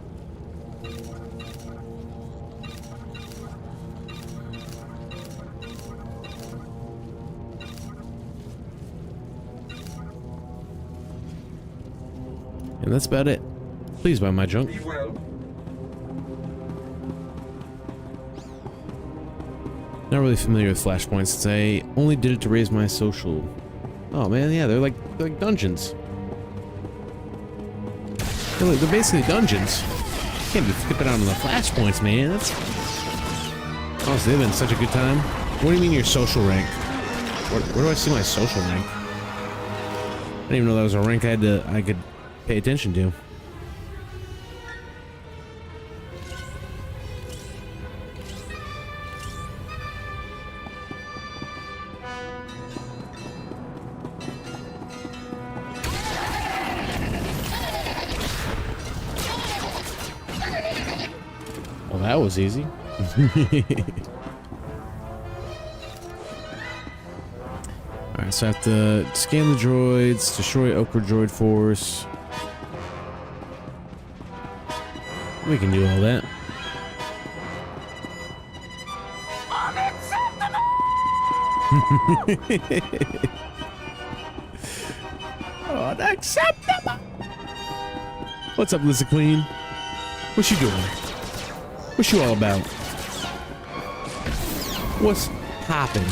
And that's about it. Please buy my junk. Be well. Not really familiar with flashpoints since I only did it to raise my social. Oh man, yeah, they're like dungeons. They're basically dungeons. Can't be skipping out on the flashpoints, man. That's honestly, they've been such a good time. What do you mean your social rank? Where do I see my social rank? I didn't even know that was a rank I could pay attention to. Well, that was easy. Alright, so I have to scan the droids, destroy Okra droid force. We can do all that. Unacceptable! What's up, Lisa Queen? What you doing? What's you all about? What's poppin'?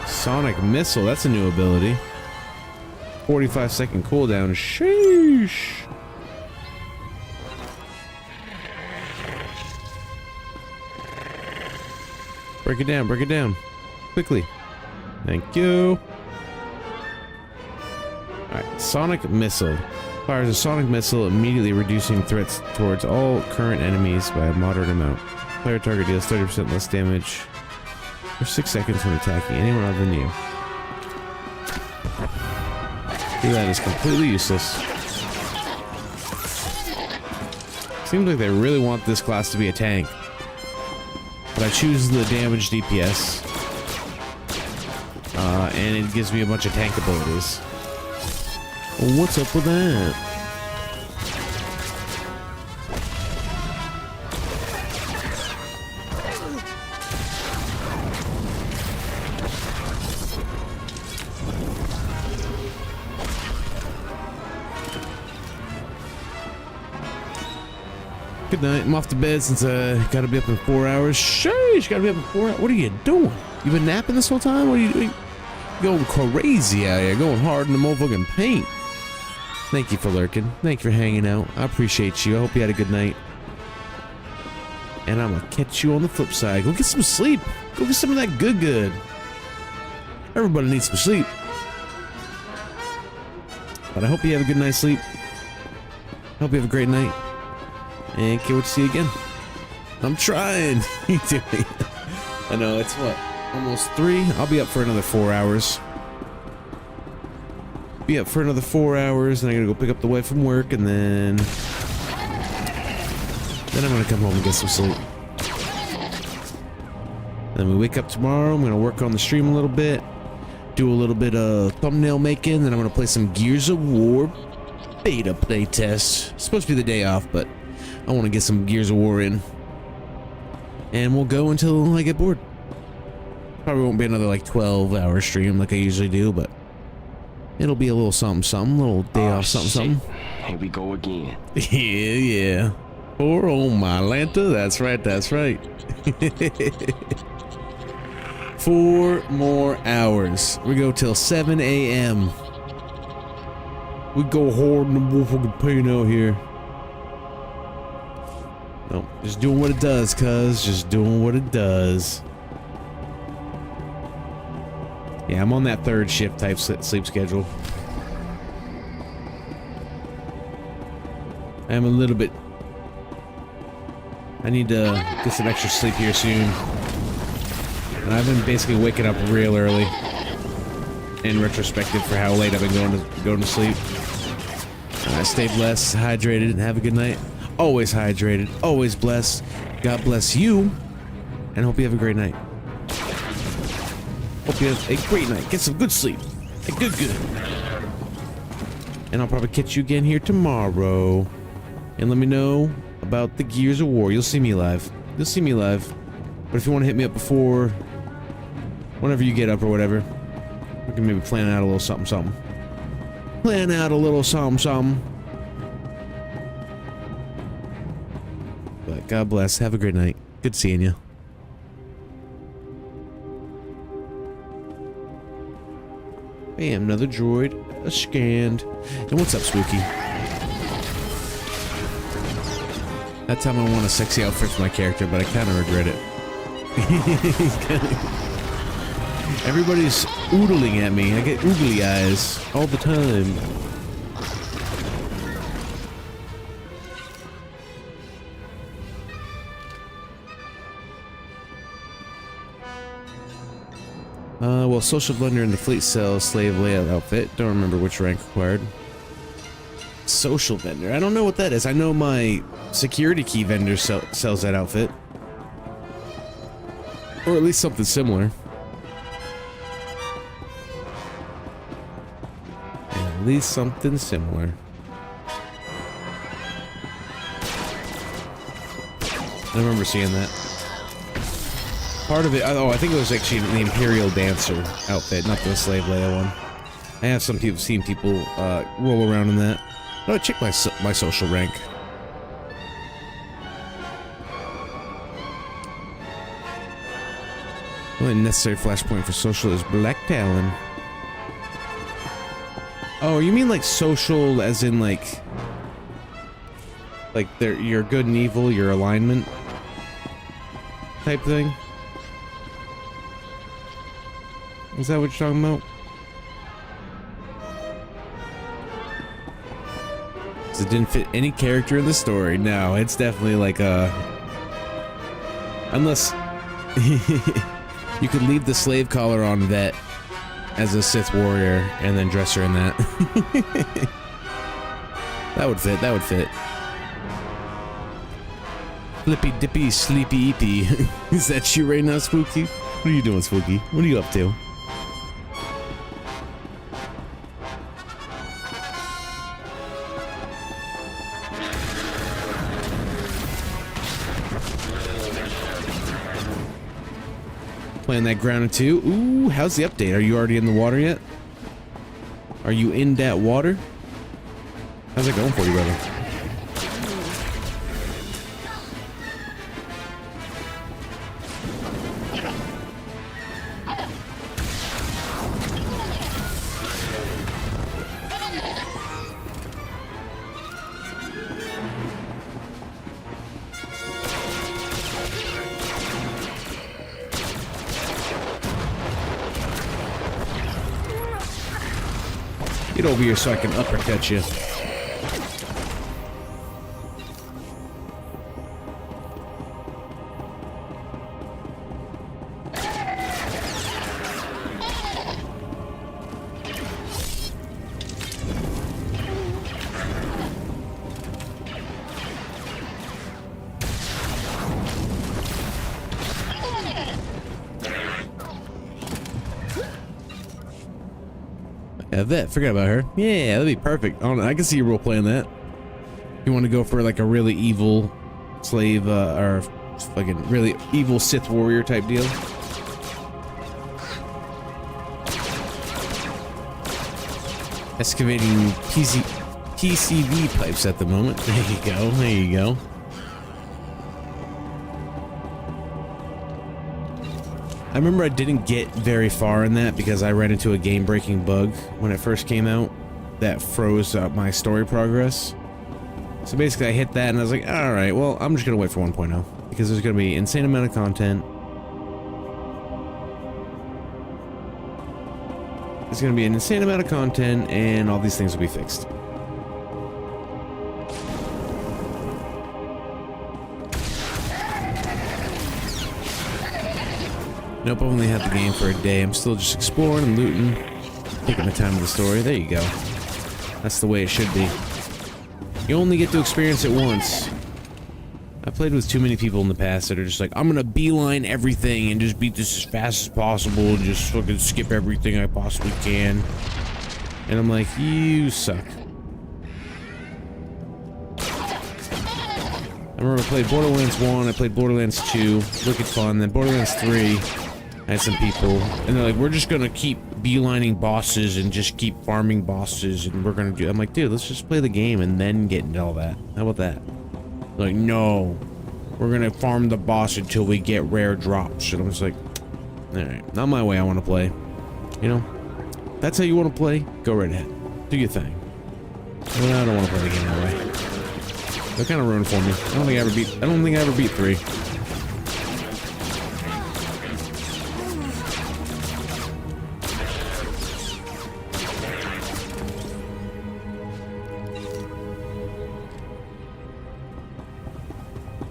Sonic Missile, that's a new ability. 45-second cooldown. Sheesh. Break it down. Quickly. Thank you. Alright, Sonic Missile. Fires a sonic missile, immediately reducing threats towards all current enemies by a moderate amount. Player target deals 30% less damage for 6 seconds when attacking anyone other than you. That is completely useless. Seems like they really want this class to be a tank. But I choose the damage DPS. And it gives me a bunch of tank abilities. What's up with that? Good night. I'm off to bed since I gotta be up in 4 hours. Sheesh, gotta be up in 4 hours. What are you doing? You been napping this whole time? What are you doing? Going crazy out here, going hard in the motherfucking paint. Thank you for lurking. Thank you for hanging out. I appreciate you. I hope you had a good night. And I'm gonna catch you on the flip side. Go get some sleep. Go get some of that good. Everybody needs some sleep. But I hope you have a good night's sleep. I hope you have a great night. And can't wait to see you again. I'm trying. I know, it's what? Almost 3? I'll be up for another 4 hours. Be up for another 4 hours, and I gotta go pick up the wife from work, and then I'm gonna come home and get some sleep. Then we wake up tomorrow. I'm gonna work on the stream a little bit, do a little bit of thumbnail making, then I'm gonna play some Gears of War beta playtest. It's supposed to be the day off, but I want to get some Gears of War in, and we'll go until I get bored. Probably won't be another like 12-hour stream like I usually do, but it'll be a little something, a little day off something. Here we go again. Yeah. Poor old Mylanta. That's right. 4 more hours. We go till 7 a.m. We go hard in the motherfucking pain out here. No, just doing what it does, cuz. Just doing what it does. Yeah, I'm on that 3rd shift type sleep schedule. I am a little bit... I need to get some extra sleep here soon. And I've been basically waking up real early. In retrospective for how late I've been going to sleep. Stay blessed, hydrated, and have a good night. Always hydrated, always blessed. God bless you, and hope you have a great night. Hope you have a great night. Get some good sleep. Good. And I'll probably catch you again here tomorrow. And let me know about the Gears of War. You'll see me live. But if you want to hit me up before, whenever you get up or whatever, we can maybe plan out a little something. But God bless. Have a great night. Good seeing you. Bam, another droid scanned. And what's up, Spooky? That time I want a sexy outfit for my character, but I kind of regret it. Everybody's oodling at me. I get oogly eyes all the time. Well, Social Blender in the Fleet sells slave layout outfit. Don't remember which rank required. Social vendor. I don't know what that is. I know my security key vendor sells that outfit. Or at least something similar. At least something similar. I remember seeing that. Part of it, oh, I think it was actually the Imperial Dancer outfit, not the Slave Leia one. I have seen people roll around in that. Oh, check my social rank. The only necessary flashpoint for social is Black Talon. Oh, you mean like social as in like your good and evil, your alignment type thing? Is that what you're talking about? It didn't fit any character in the story. No, it's definitely like a... Unless... you could leave the slave collar on Vet as a Sith warrior and then dress her in that. That would fit, that would fit. Flippy dippy sleepy eepy. Is that you right now, Spooky? What are you doing, Spooky? What are you up to? Playing that Grounded 2. Ooh, how's the update? Are you already in the water yet? Are you in that water? How's it going for you, brother? Get over here so I can uppercut you. Yeah, Vet, forgot about her. Yeah, that'd be perfect. I can see you role playing that. You want to go for like a really evil slave, or fucking really evil Sith warrior type deal. Excavating PCV pipes at the moment. There you go. There you go. I remember I didn't get very far in that because I ran into a game-breaking bug when it first came out that froze up my story progress. So basically I hit that and I was like, alright, well, I'm just gonna wait for 1.0 because there's gonna be an insane amount of content. There's gonna be an insane amount of content and all these things will be fixed. Nope, I've only had the game for a day. I'm still just exploring and looting, taking the time of the story. There you go. That's the way it should be. You only get to experience it once. I played with too many people in the past that are just like, I'm gonna beeline everything and just beat this as fast as possible and just fucking skip everything I possibly can. And I'm like, you suck. I remember I played Borderlands 1, I played Borderlands 2, wicked fun, then Borderlands 3, I had some people, and they're like, we're just gonna keep beelining bosses and just keep farming bosses, and we're gonna do. I'm like, dude, let's just play the game and then get into all that. How about that? They're like, no, we're gonna farm the boss until we get rare drops. And I'm just like, alright, not my way I want to play. You know, that's how you want to play. Go right ahead, do your thing. Well, I don't want to play the game that way. They're kind of ruined for me. I don't think I ever beat 3.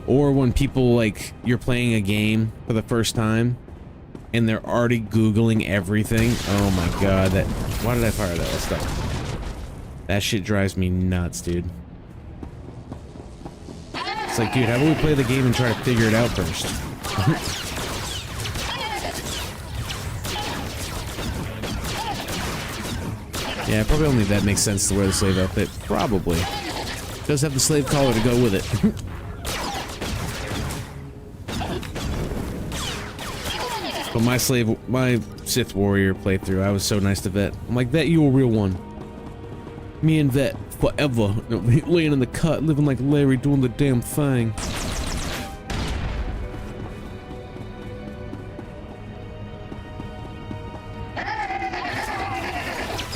Or when people, like, you're playing a game for the first time and they're already Googling everything. Oh my god, why did I fire that stuff? That shit drives me nuts, dude. It's like, dude, how about we play the game and try to figure it out first? Yeah, probably only that makes sense to wear the slave outfit. Probably. Does have the slave collar to go with it. But my Sith warrior playthrough, I was so nice to Vet. I'm like, Vet, you a real one. Me and Vet forever. Laying in the cut, living like Larry, doing the damn thing.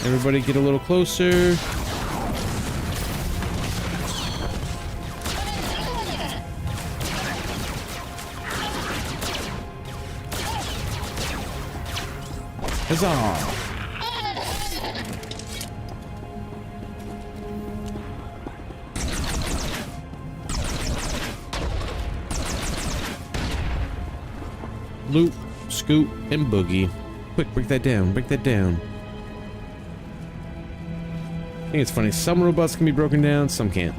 Everybody get a little closer. Huzzah! Loop, scoot, and boogie. Quick, break that down, break that down. I think it's funny, some robots can be broken down, some can't.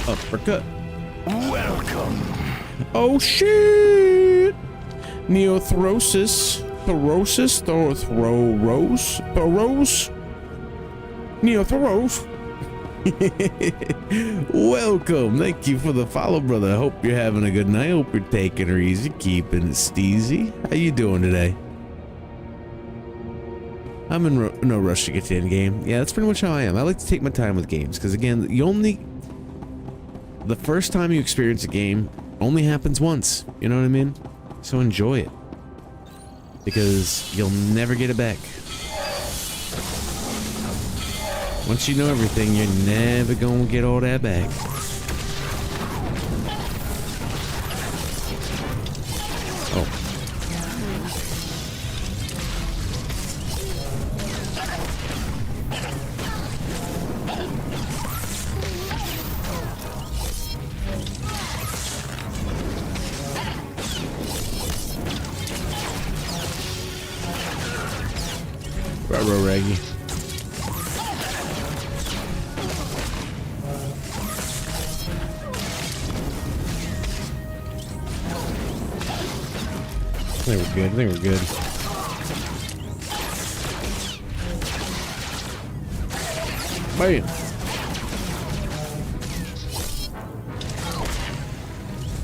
Uppercut. Welcome. Oh shit! Neothrosis. Thorosis? Thoros? Thoros? Neothoros? Welcome. Thank you for the follow, brother. I hope you're having a good night. Hope you're taking her easy, keeping it steezy. How you doing today? I'm in no rush to get to the end game. Yeah, that's pretty much how I am. I like to take my time with games because, again, the first time you experience a game only happens once. You know what I mean? So enjoy it because you'll never get it back. Once you know everything, you're never gonna get all that back. Oh. Ruh-roh, Raggy. think we're good. I think we're good. Bam.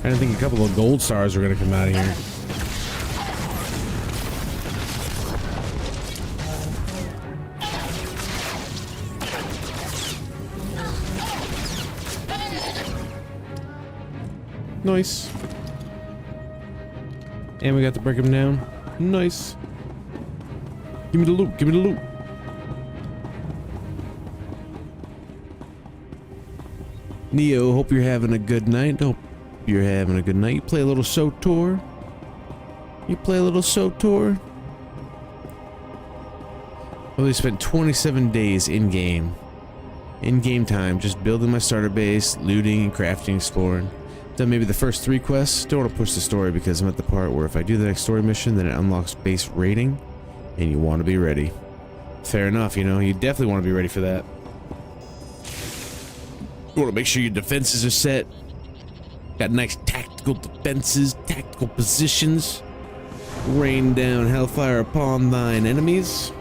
I didn't think a couple of gold stars were gonna come out of here. Nice. And we got to break him down. Nice. Give me the loot. Give me the loot. Neo, hope you're having a good night. Hope you're having a good night. You play a little SoTor? You play a little SoTor? Well, we spent 27 days in-game. In-game time, just building my starter base, looting and crafting, exploring. Done maybe the first 3 quests. Don't want to push the story because I'm at the part where if I do the next story mission, then it unlocks base rating, and you want to be ready. Fair enough, you know, you definitely want to be ready for that. You want to make sure your defenses are set. Got nice tactical defenses, tactical positions. Rain down hellfire upon thine enemies.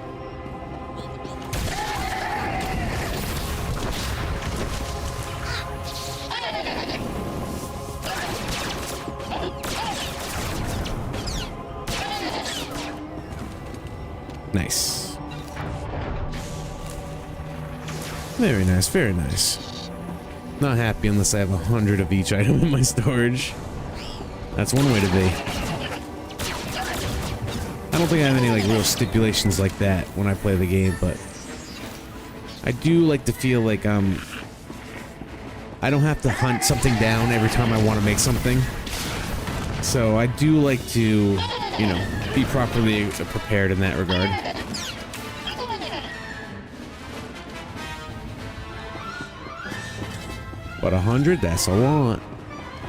Nice. Very nice, very nice. Not happy unless I have 100 of each item in my storage. That's one way to be. I don't think I have any like real stipulations like that when I play the game, but I do like to feel like I don't have to hunt something down every time I want to make something. So I do like to, you know, be properly prepared in that regard. But 100, that's a lot.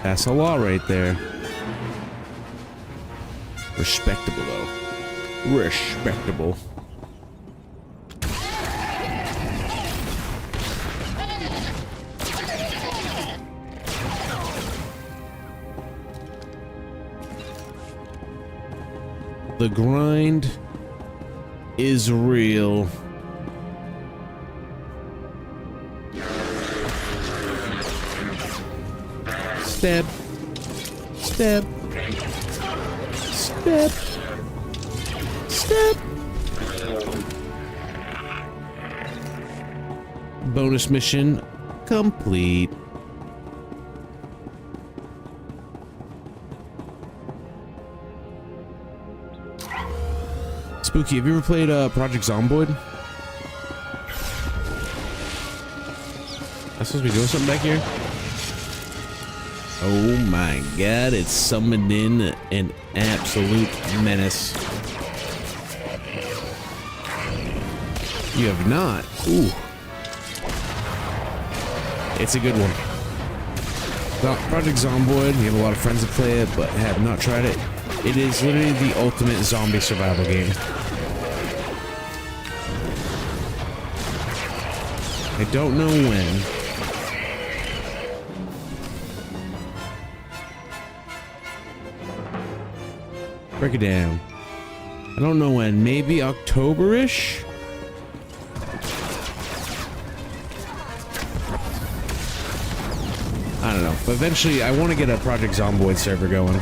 That's a lot right there. Respectable, though. Respectable. The grind is real. Stab. Stab. Stab. Stab. Bonus mission complete. Spooky, have you ever played Project Zomboid? I'm supposed to be doing something back here? Oh my god, it's summoned in an absolute menace. You have not? Ooh. It's a good one. Project Zomboid, we have a lot of friends that play it, but have not tried it. It is literally the ultimate zombie survival game. I don't know when. Break it down. I don't know when. Maybe October-ish? I don't know. But eventually, I want to get a Project Zomboid server going.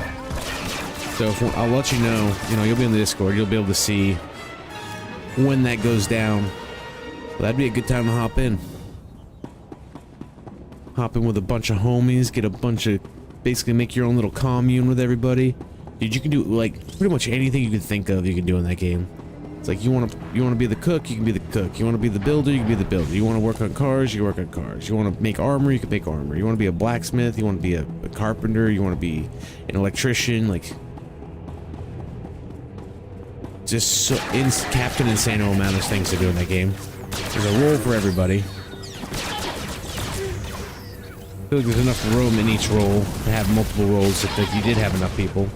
So if, I'll let you know. You know, you'll be in the Discord. You'll be able to see when that goes down. Well, that'd be a good time to hop in. Hop in with a bunch of homies. Get a bunch of... Basically make your own little commune with everybody. Dude, you can do, like, pretty much anything you can think of you can do in that game. It's like, you want to be the cook, you can be the cook. You want to be the builder, you can be the builder. You want to work on cars, you can work on cars. You want to make armor, you can make armor. You want to be a blacksmith, you want to be a carpenter, you want to be an electrician, like... Just so, Captain Insano amount of things to do in that game. There's a role for everybody. I feel like there's enough room in each role to have multiple roles if you did have enough people.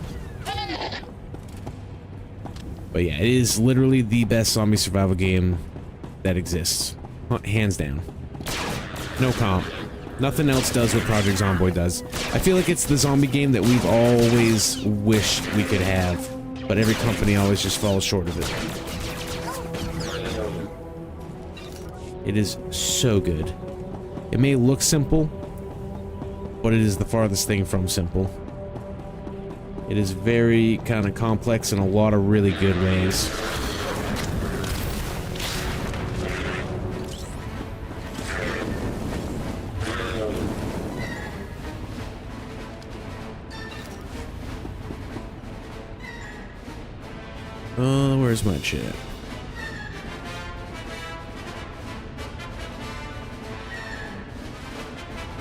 But yeah, it is literally the best zombie survival game that exists. Hands down. No comp. Nothing else does what Project Zomboid does. I feel like it's the zombie game that we've always wished we could have. but every company always just falls short of it. It is so good. It may look simple, but it is the farthest thing from simple. It is very kind of complex in a lot of really good ways. Where's my chat?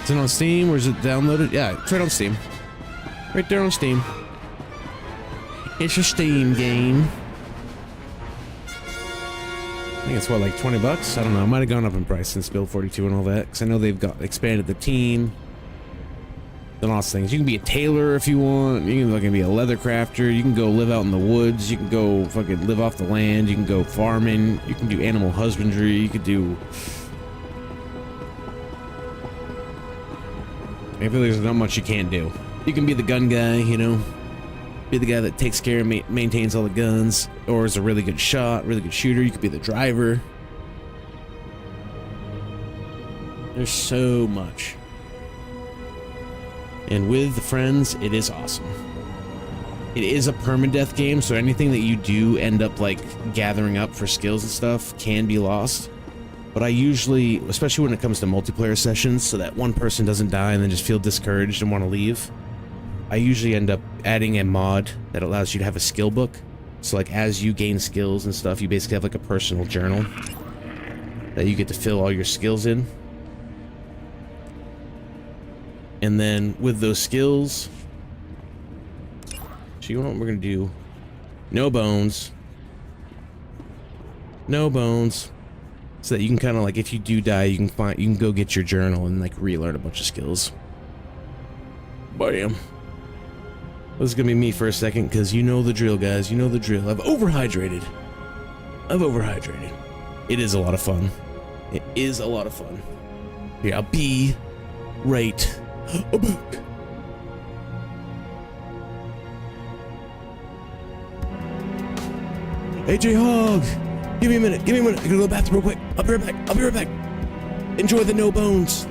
Is it on Steam or is it downloaded? Yeah, it's right on Steam. Right there on Steam. It's a Steam game. I think it's what, like 20 bucks? I don't know. It might have gone up in price since Build 42 and all that. Because I know they've got expanded the team. And lots of things. You can be a tailor if you want. You can fucking be a leather crafter. You can go live out in the woods. You can go fucking live off the land. You can go farming. You can do animal husbandry. You could do... I feel like there's not much you can't do. You can be the gun guy, you know? Be the guy that takes care and maintains all the guns. Or is a really good shot, really good shooter. You could be the driver. There's so much. And with the friends, it is awesome. It is a permadeath game, so anything that you do end up like gathering up for skills and stuff can be lost. But I usually, especially when it comes to multiplayer sessions, so that one person doesn't die and then just feel discouraged and want to leave, I usually end up adding a mod that allows you to have a skill book. So like as you gain skills and stuff, you basically have like a personal journal that you get to fill all your skills in. And then with those skills, so you know what we're gonna do? No bones. No bones. So that you can kind of like, if you do die, you can go get your journal and like relearn a bunch of skills. Bam. This is gonna be me for a second, because you know the drill, guys. You know the drill. I've overhydrated. It is a lot of fun. It is a lot of fun. Here, I'll be right back. AJ Hog! Give me a minute. I'm gonna go to the bathroom real quick. I'll be right back. Enjoy the no bones.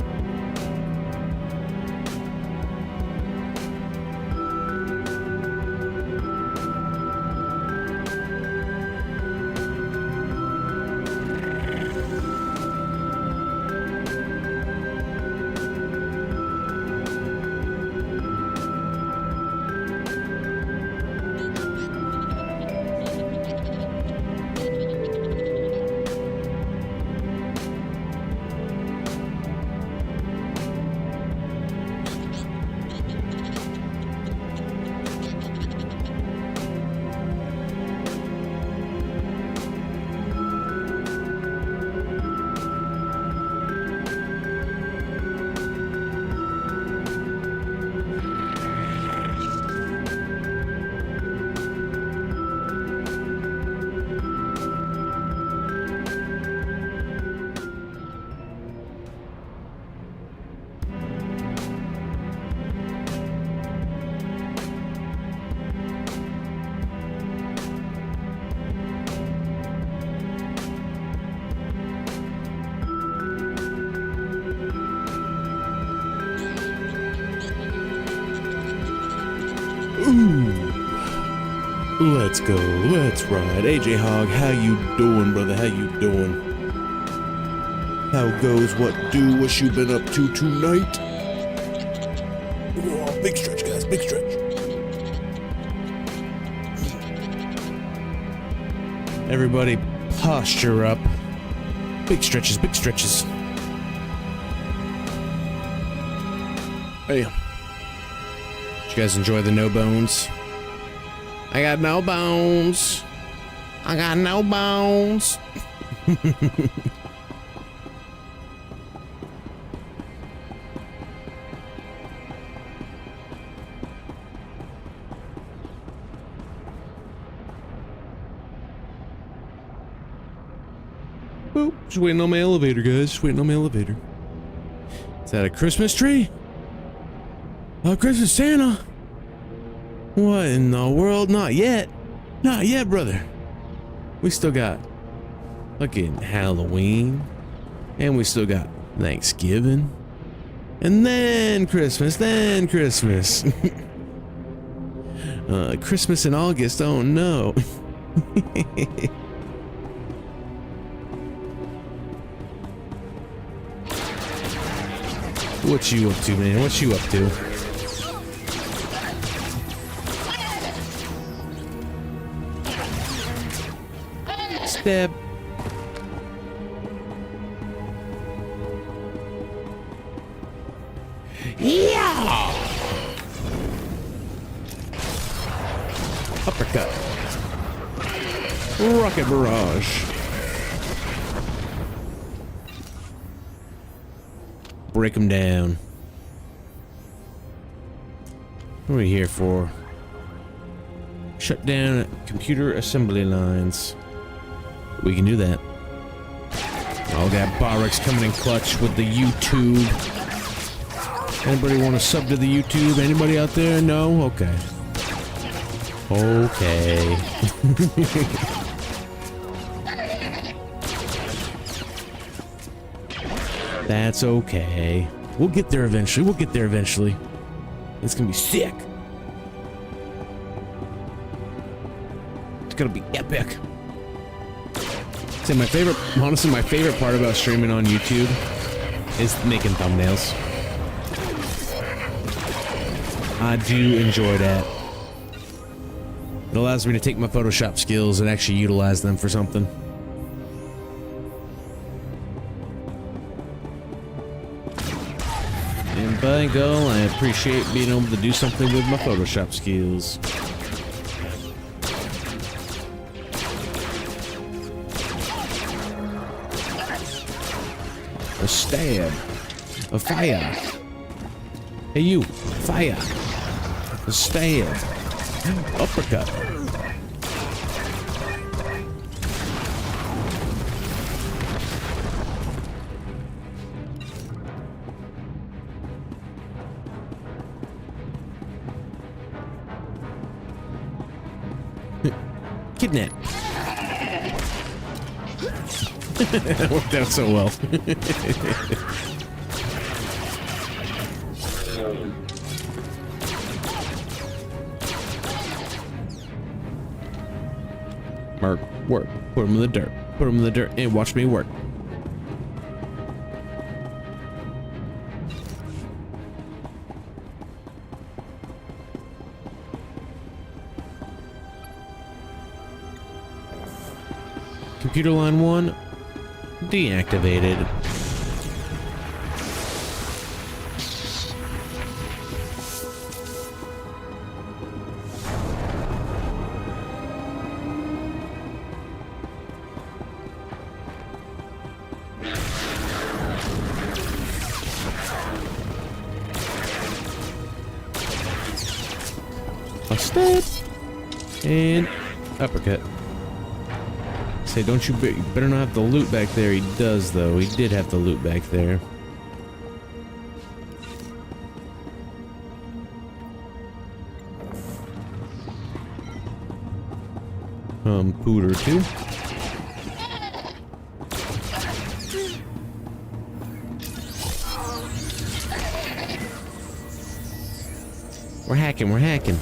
Let's go. Let's ride. AJ Hog, how you doing, brother? How you doing? How goes? What you been up to tonight? Oh, big stretch, guys. Big stretch. Everybody, posture up. Big stretches, big stretches. Hey. Did you guys enjoy the no bones? I got no bones. I got no bones. Boop. Just waiting on my elevator, guys. Just waiting on my elevator. Is that a Christmas tree? A Christmas Santa? What in the world? Not yet. Not yet, brother. We still got fucking Halloween. And we still got Thanksgiving. And then Christmas, Christmas in August, oh no. What you up to, man? What you up to? Stab. Yeah! Uppercut. Rocket barrage. Break them down. What are we here for? Shut down computer assembly lines. We can do that. Oh, that Barrick's coming in clutch with the YouTube. Anybody want to sub to the YouTube? Anybody out there? No? Okay. Okay. That's okay. We'll get there eventually. We'll get there eventually. It's gonna be sick. It's gonna be epic. Say my favorite, honestly, my favorite part about streaming on YouTube is making thumbnails. I do enjoy that. It allows me to take my Photoshop skills and actually utilize them for something. And by God, I appreciate being able to do something with my Photoshop skills. A stab. A fire. Hey you, fire. A stab. Uppercut. Kidnap. That worked out so well. Mark, work. Put him in the dirt. Put him in the dirt and watch me work. Computer line 1 deactivated. A step and uppercut. Say, don't you better not have the loot back there. He does, though. He did have the loot back there. Pooter too. We're hacking, we're hacking.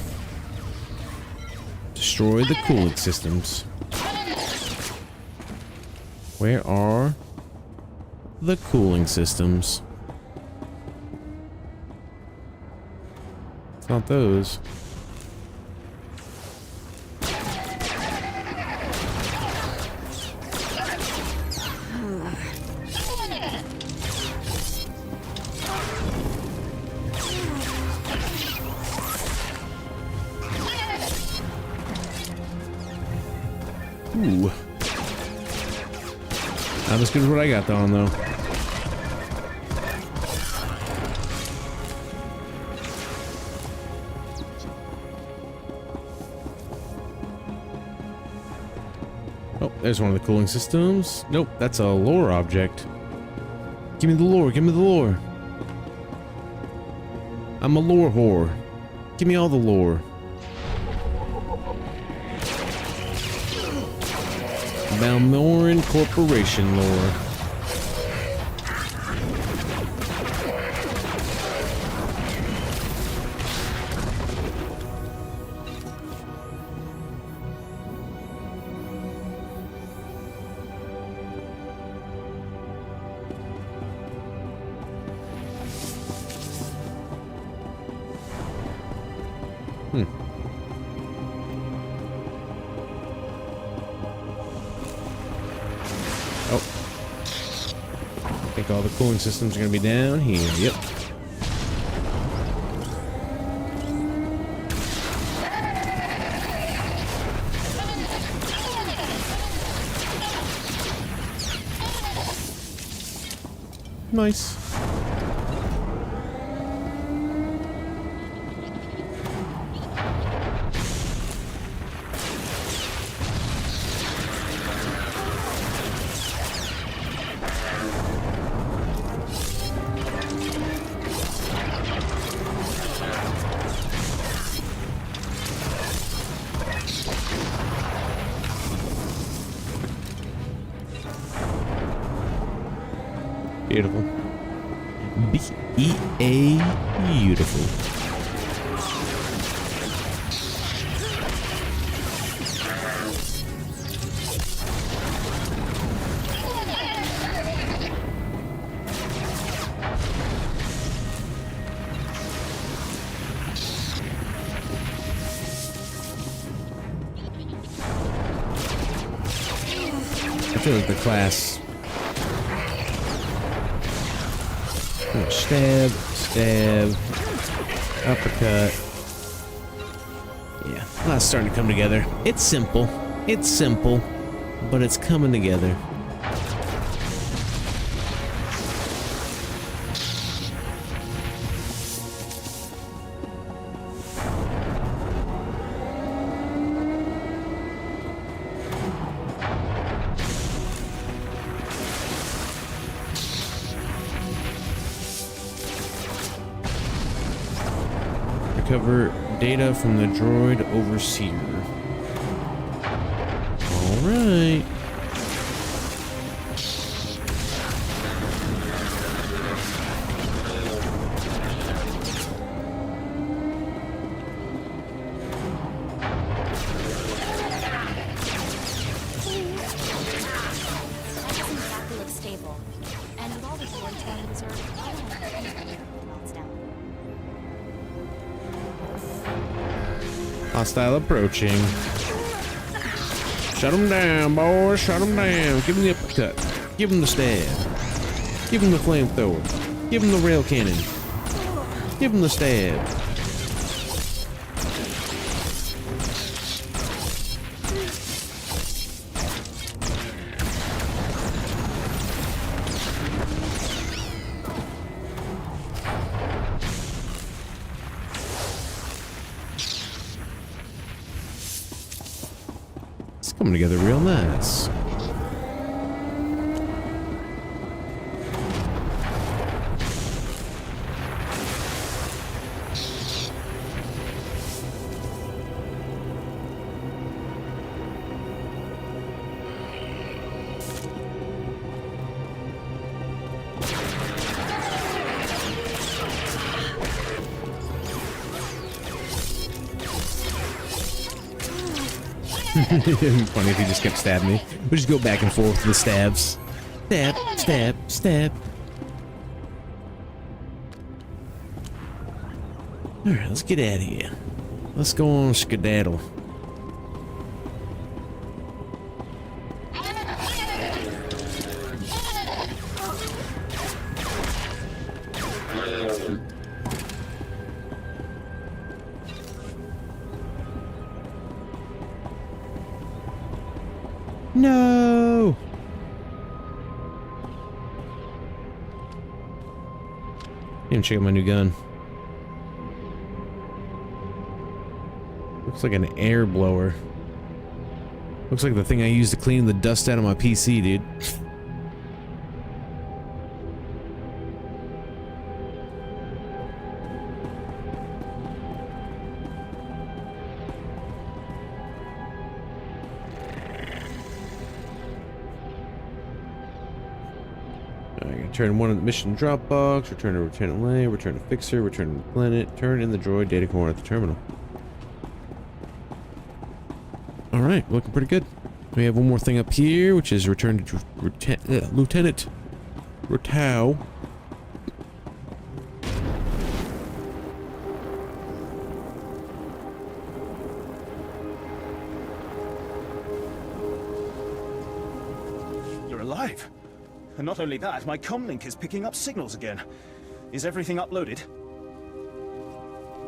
Destroy the cooling systems. Where are the cooling systems? It's not those. Ooh. Not as good as what I got on, though. Oh, there's one of the cooling systems. Nope, that's a lore object. Give me the lore, give me the lore. I'm a lore whore. Give me all the lore. Balmoran Corporation lore. I think all the cooling systems are going to be down here. Yep. Nice. Beautiful. B-E-A beautiful. I feel like the class stab, stab, uppercut. Yeah, that's starting to come together. It's simple, but it's coming together. Recover data from the droid overseer. Alright. Hostile approaching. Shut him down, boys. Shut him down. Give him the uppercut. Give him the stab. Give him the flamethrower. Give him the rail cannon. Give him the stab. Coming together real nice. Funny if he just kept stabbing me. We just go back and forth with the stabs. Stab, stab, stab. Alright, let's get out of here. Let's go on skedaddle. No! Even check out my new gun. Looks like an air blower. Looks like the thing I used to clean the dust out of my PC, dude. Return one of the mission Dropbox. Return to Lieutenant Lay. Return to Fixer. Return to the planet. Turn in the droid data core at the terminal. Alright, looking pretty good. We have one more thing up here, which is return to Lieutenant Rotau. You're alive. And not only that, my comlink is picking up signals again. Is everything uploaded?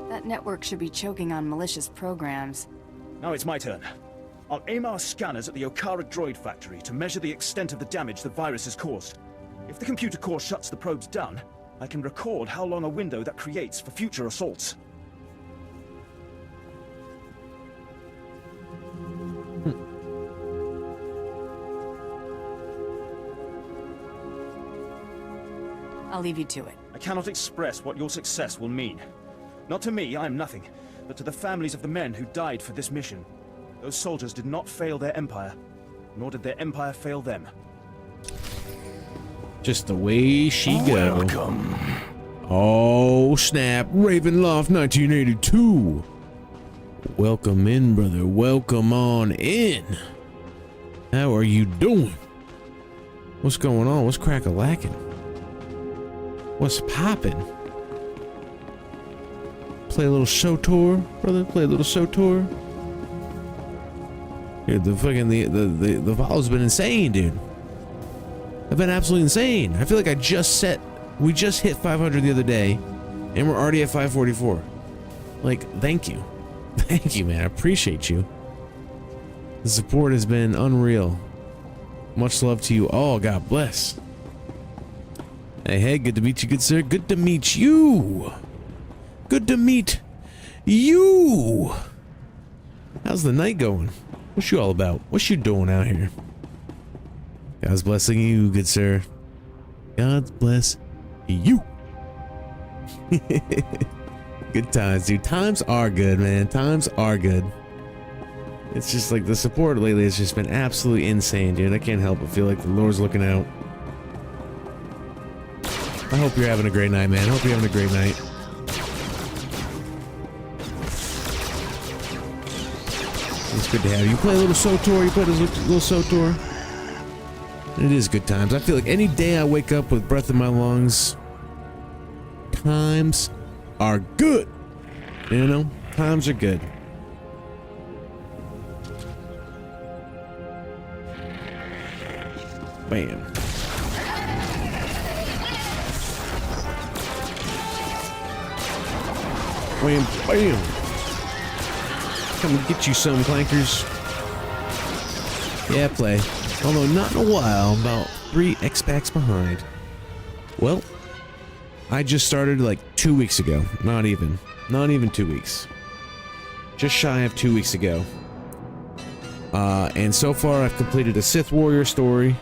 That network should be choking on malicious programs. Now it's my turn. I'll aim our scanners at the Okara droid factory to measure the extent of the damage the virus has caused. If the computer core shuts the probes down, I can record how long a window that creates for future assaults. I'll leave you to it. I cannot express what your success will mean. Not to me, I am nothing, but to the families of the men who died for this mission. Those soldiers did not fail their empire, nor did their empire fail them. Just the way she go. Welcome. Oh, snap. Ravenloft 1982. Welcome in, brother. Welcome on in. How are you doing? What's going on? What's crack-a-lacking? What's poppin'? Play a little SOTOR, brother? Play a little SOTOR? Dude, the fucking, the vol's been insane, dude. I've been absolutely insane. I feel like we just hit 500 the other day, and we're already at 544. Like, thank you. Thank you, man. I appreciate you. The support has been unreal. Much love to you all. God bless. Hey, good to meet you, good sir. Good to meet you. Good to meet you. How's the night going? What's you all about? What's you doing out here? God's blessing you, good sir. God's bless you. Good times, dude. Times are good, man. Times are good. It's just like the support lately has just been absolutely insane, dude. I can't help but feel like the Lord's looking out. I hope you're having a great night, man. I hope you're having a great night. It's good to have you. You play a little SOTOR. You play a little SOTOR. It is good times. I feel like any day I wake up with breath in my lungs, times are good. You know? Times are good. Bam. Bam, bam. Come and get you some, clankers. Yeah, play. Although not in a while, about 3 X-Packs behind. Well, I just started like 2 weeks ago. Not even 2 weeks. Just shy of 2 weeks ago. And so far I've completed a Sith Warrior story.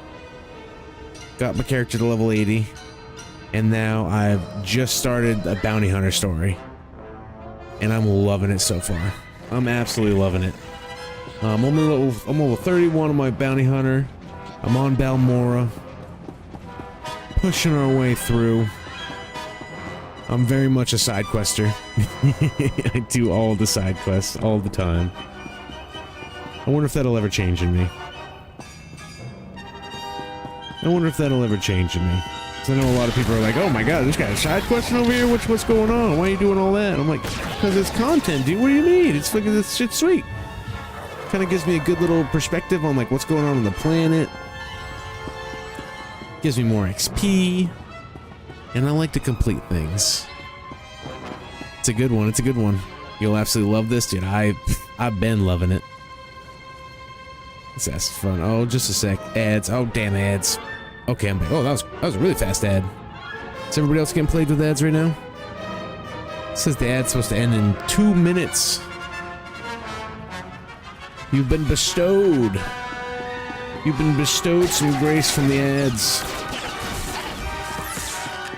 Got my character to level 80. And now I've just started a Bounty Hunter story. And I'm loving it so far. I'm absolutely loving it. I'm level 31 on my Bounty Hunter. I'm on Balmora. Pushing our way through. I'm very much a side quester. I do all the side quests all the time. I wonder if that'll ever change in me. I wonder if that'll ever change in me. Because I know a lot of people are like, oh my god, this guy's side questing over here? What's going on? Why are you doing all that? And I'm like, because it's content, dude. What do you mean? It's fucking, this shit's sweet. Kind of gives me a good little perspective on like what's going on the planet. Gives me more XP. And I like to complete things. It's a good one. It's a good one. You'll absolutely love this, dude. I've been loving it. That's fun. Oh, just a sec. Ads. Oh, damn ads. Okay, I'm back. Oh, that was a really fast ad. Is everybody else getting played with ads right now? It says the ad's supposed to end in 2 minutes. You've been bestowed. You've been bestowed some grace from the ads.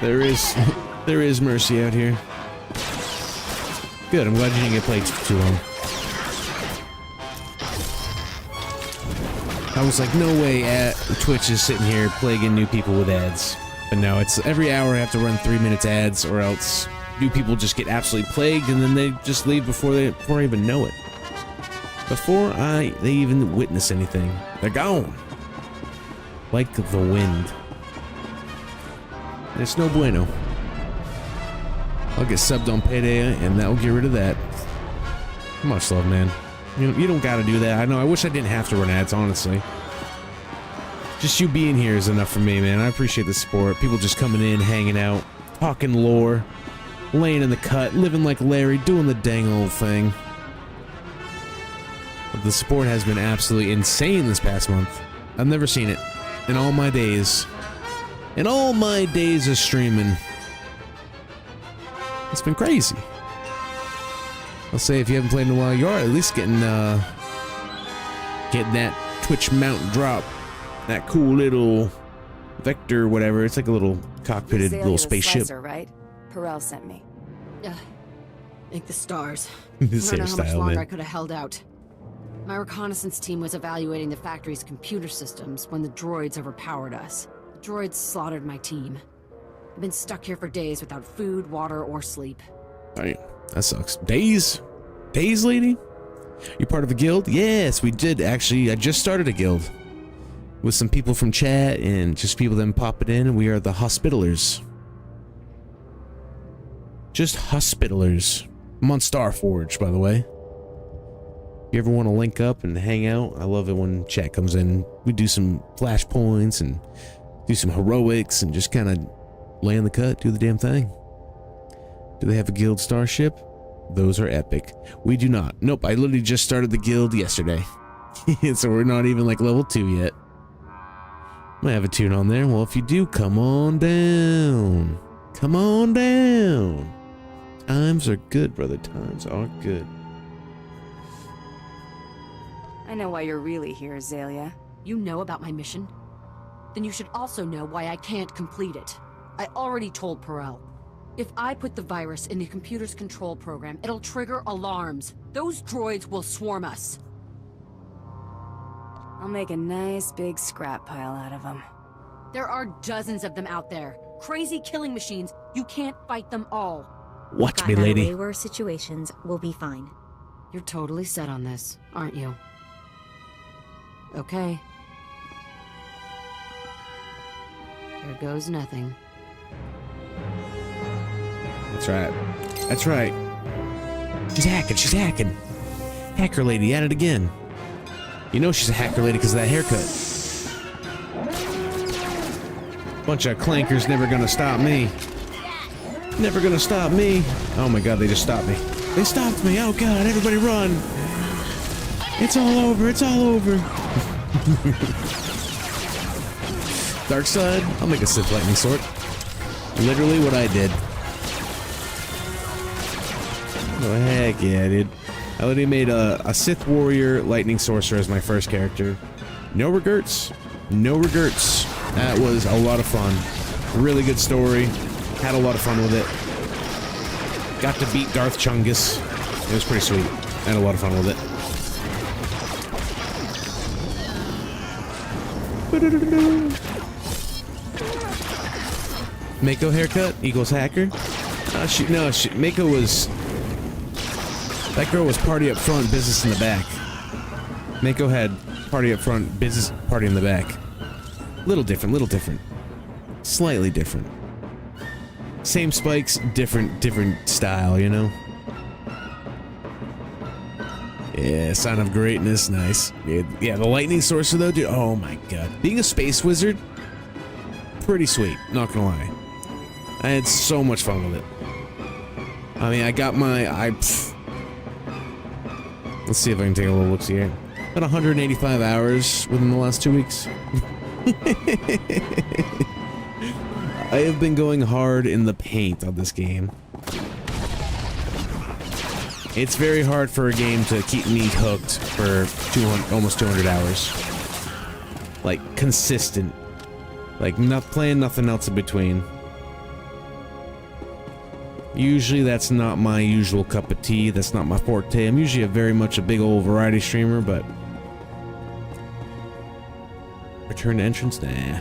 There is mercy out here. Good, I'm glad you didn't get played for too long. I was like, no way Twitch is sitting here plaguing new people with ads. But no, it's every hour I have to run 3 minutes ads, or else new people just get absolutely plagued, and then they just leave before I even know it. Before they even witness anything, they're gone. Like the wind. And it's no bueno. I'll get subbed on payday, and that'll get rid of that. Much love, man. You don't gotta do that. I know, I wish I didn't have to run ads, honestly. Just you being here is enough for me, man. I appreciate the support. People just coming in, hanging out, talking lore, laying in the cut, living like Larry, doing the dang old thing. But the support has been absolutely insane this past month. I've never seen it in all my days. In all my days of streaming. It's been crazy. I'll say if you haven't played in a while, you are at least getting that Twitch mount drop. That cool little vector, whatever. It's like a little cockpitted little spaceship. Slicer, right? Perel sent me. Thank the stars. This I don't know how much hairstyle, longer man. I could have held out. My reconnaissance team was evaluating the factory's computer systems when the droids overpowered us. The droids slaughtered my team. I've been stuck here for days without food, water, or sleep. Right. That sucks. Days? Days, lady? You part of a guild? Yes, we did, actually. I just started a guild. With some people from chat and just people that pop it in. We are the Hospitalers. Just Hospitalers. I'm on Starforge, by the way. If you ever want to link up and hang out, I love it when chat comes in. We do some flashpoints and do some heroics and just kind of lay in the cut, do the damn thing. Do they have a guild starship? Those are epic. We do not. Nope, I literally just started the guild yesterday. So we're not even like level 2 yet. Might have a tune on there. Well, if you do, come on down. Come on down. Times are good, brother. Times are good. I know why you're really here, Azalea. You know about my mission? Then you should also know why I can't complete it. I already told Perel. If I put the virus in the computer's control program, it'll trigger alarms. Those droids will swarm us. I'll make a nice big scrap pile out of them. There are dozens of them out there. Crazy killing machines. You can't fight them all. Watch me, lady. Way worse situations will be fine. You're totally set on this, aren't you? Okay. Here goes nothing. That's right. That's right. She's hacking. She's hacking. Hacker lady at it again. You know she's a hacker lady because of that haircut. Bunch of clankers never gonna stop me. Never gonna stop me. Oh my god, they just stopped me. They stopped me. Oh god, everybody run. It's all over. It's all over. Dark side. I'll make a Sith lightning sword. Literally what I did. Oh heck yeah, dude. I literally made a Sith warrior lightning sorcerer as my first character. No regrets. No regrets. That was a lot of fun. Really good story. Had a lot of fun with it. Got to beat Darth Chungus. It was pretty sweet. Had a lot of fun with it. Mako haircut equals hacker. Mako was... That girl was party up front, business in the back. Mako had party up front, business, party in the back. Little different. Slightly different. Same spikes, different style, you know? Yeah, sign of greatness, nice. Yeah, the lightning sorcerer though, dude, oh my god. Being a space wizard, pretty sweet, not gonna lie. I had so much fun with it. I mean, I got my, let's see if I can take a little look here. About 185 hours within the last 2 weeks. I have been going hard in the paint on this game. It's very hard for a game to keep me hooked for almost 200 hours. Like, consistent. Like, not playing nothing else in between. Usually that's not my usual cup of tea. That's not my forte. I'm usually very much a big old variety streamer, but... Return to entrance? Nah.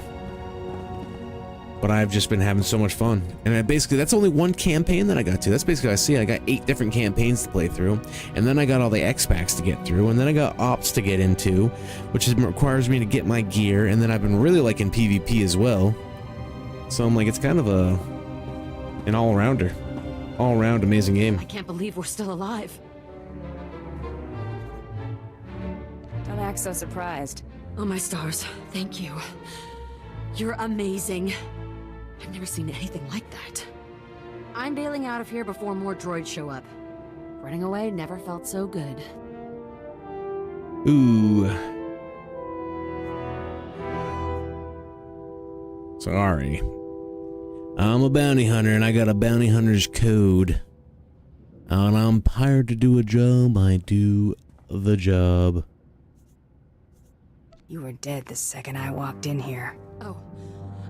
But I've just been having so much fun. And basically, that's only one campaign that I got to. That's basically what I see. I got 8 different campaigns to play through. And then I got all the X-Packs to get through. And then I got Ops to get into, which requires me to get my gear. And then I've been really liking PvP as well. So I'm like, it's kind of an all-rounder. All-around amazing game. I can't believe we're still alive. Don't act so surprised. Oh, my stars. Thank you. You're amazing. I've never seen anything like that. I'm bailing out of here before more droids show up. Running away never felt so good. Ooh. Sorry. I'm a bounty hunter and I got a bounty hunter's code. And I'm hired to do a job. I do the job. You were dead the second I walked in here. Oh.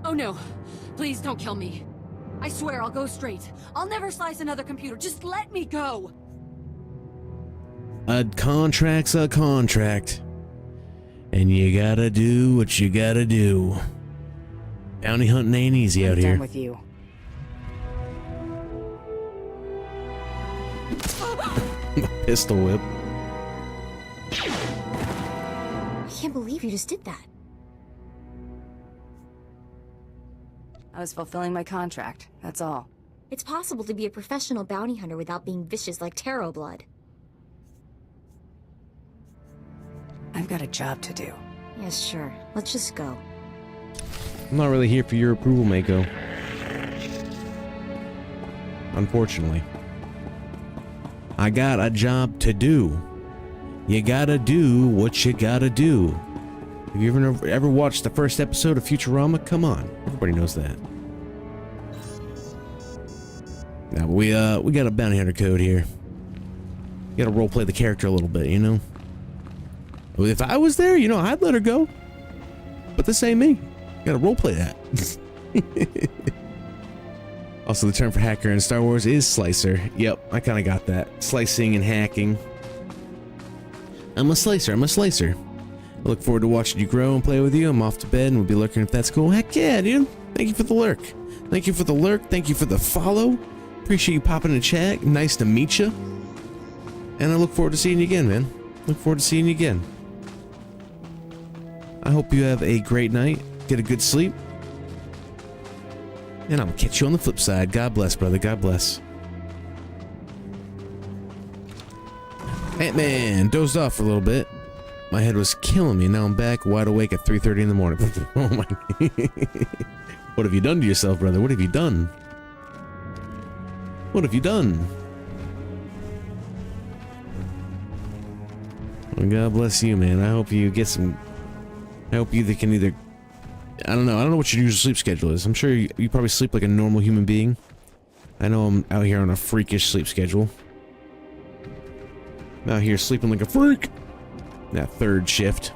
Oh no. Please don't kill me. I swear I'll go straight. I'll never slice another computer. Just let me go. A contract's a contract. And you gotta do what you gotta do. Bounty hunting ain't easy out here. I'm done with you. Pistol whip. I can't believe you just did that. I was fulfilling my contract, that's all. It's possible to be a professional bounty hunter without being vicious like Taro Blood. I've got a job to do. Yes, sure. Let's just go. I'm not really here for your approval, Mako. Unfortunately. I got a job to do. You gotta do what you gotta do. Have you ever watched the first episode of Futurama? Come on. Everybody knows that. Now, we got a bounty hunter code here. You gotta roleplay the character a little bit, you know? If I was there, you know, I'd let her go. But this ain't me. Gotta roleplay that. Also, the term for hacker in Star Wars is slicer. Yep, I kind of got that. Slicing and hacking. I'm a slicer. I'm a slicer. I look forward to watching you grow and play with you. I'm off to bed and we'll be lurking if that's cool. Heck yeah, dude. Thank you for the lurk. Thank you for the lurk. Thank you for the follow. Appreciate you popping in the chat. Nice to meet you. And I look forward to seeing you again, man. Look forward to seeing you again. I hope you have a great night. Get a good sleep. And I'll catch you on the flip side. God bless, brother. God bless. Ant-Man dozed off for a little bit. My head was killing me. Now I'm back wide awake at 3:30 in the morning. Oh my. What have you done to yourself, brother? What have you done? What have you done? Well, God bless you, man. I hope you get some... I hope you can either... I don't know what your usual sleep schedule is. I'm sure you probably sleep like a normal human being. I know I'm out here on a freakish sleep schedule. I'm out here sleeping like a freak. That third shift.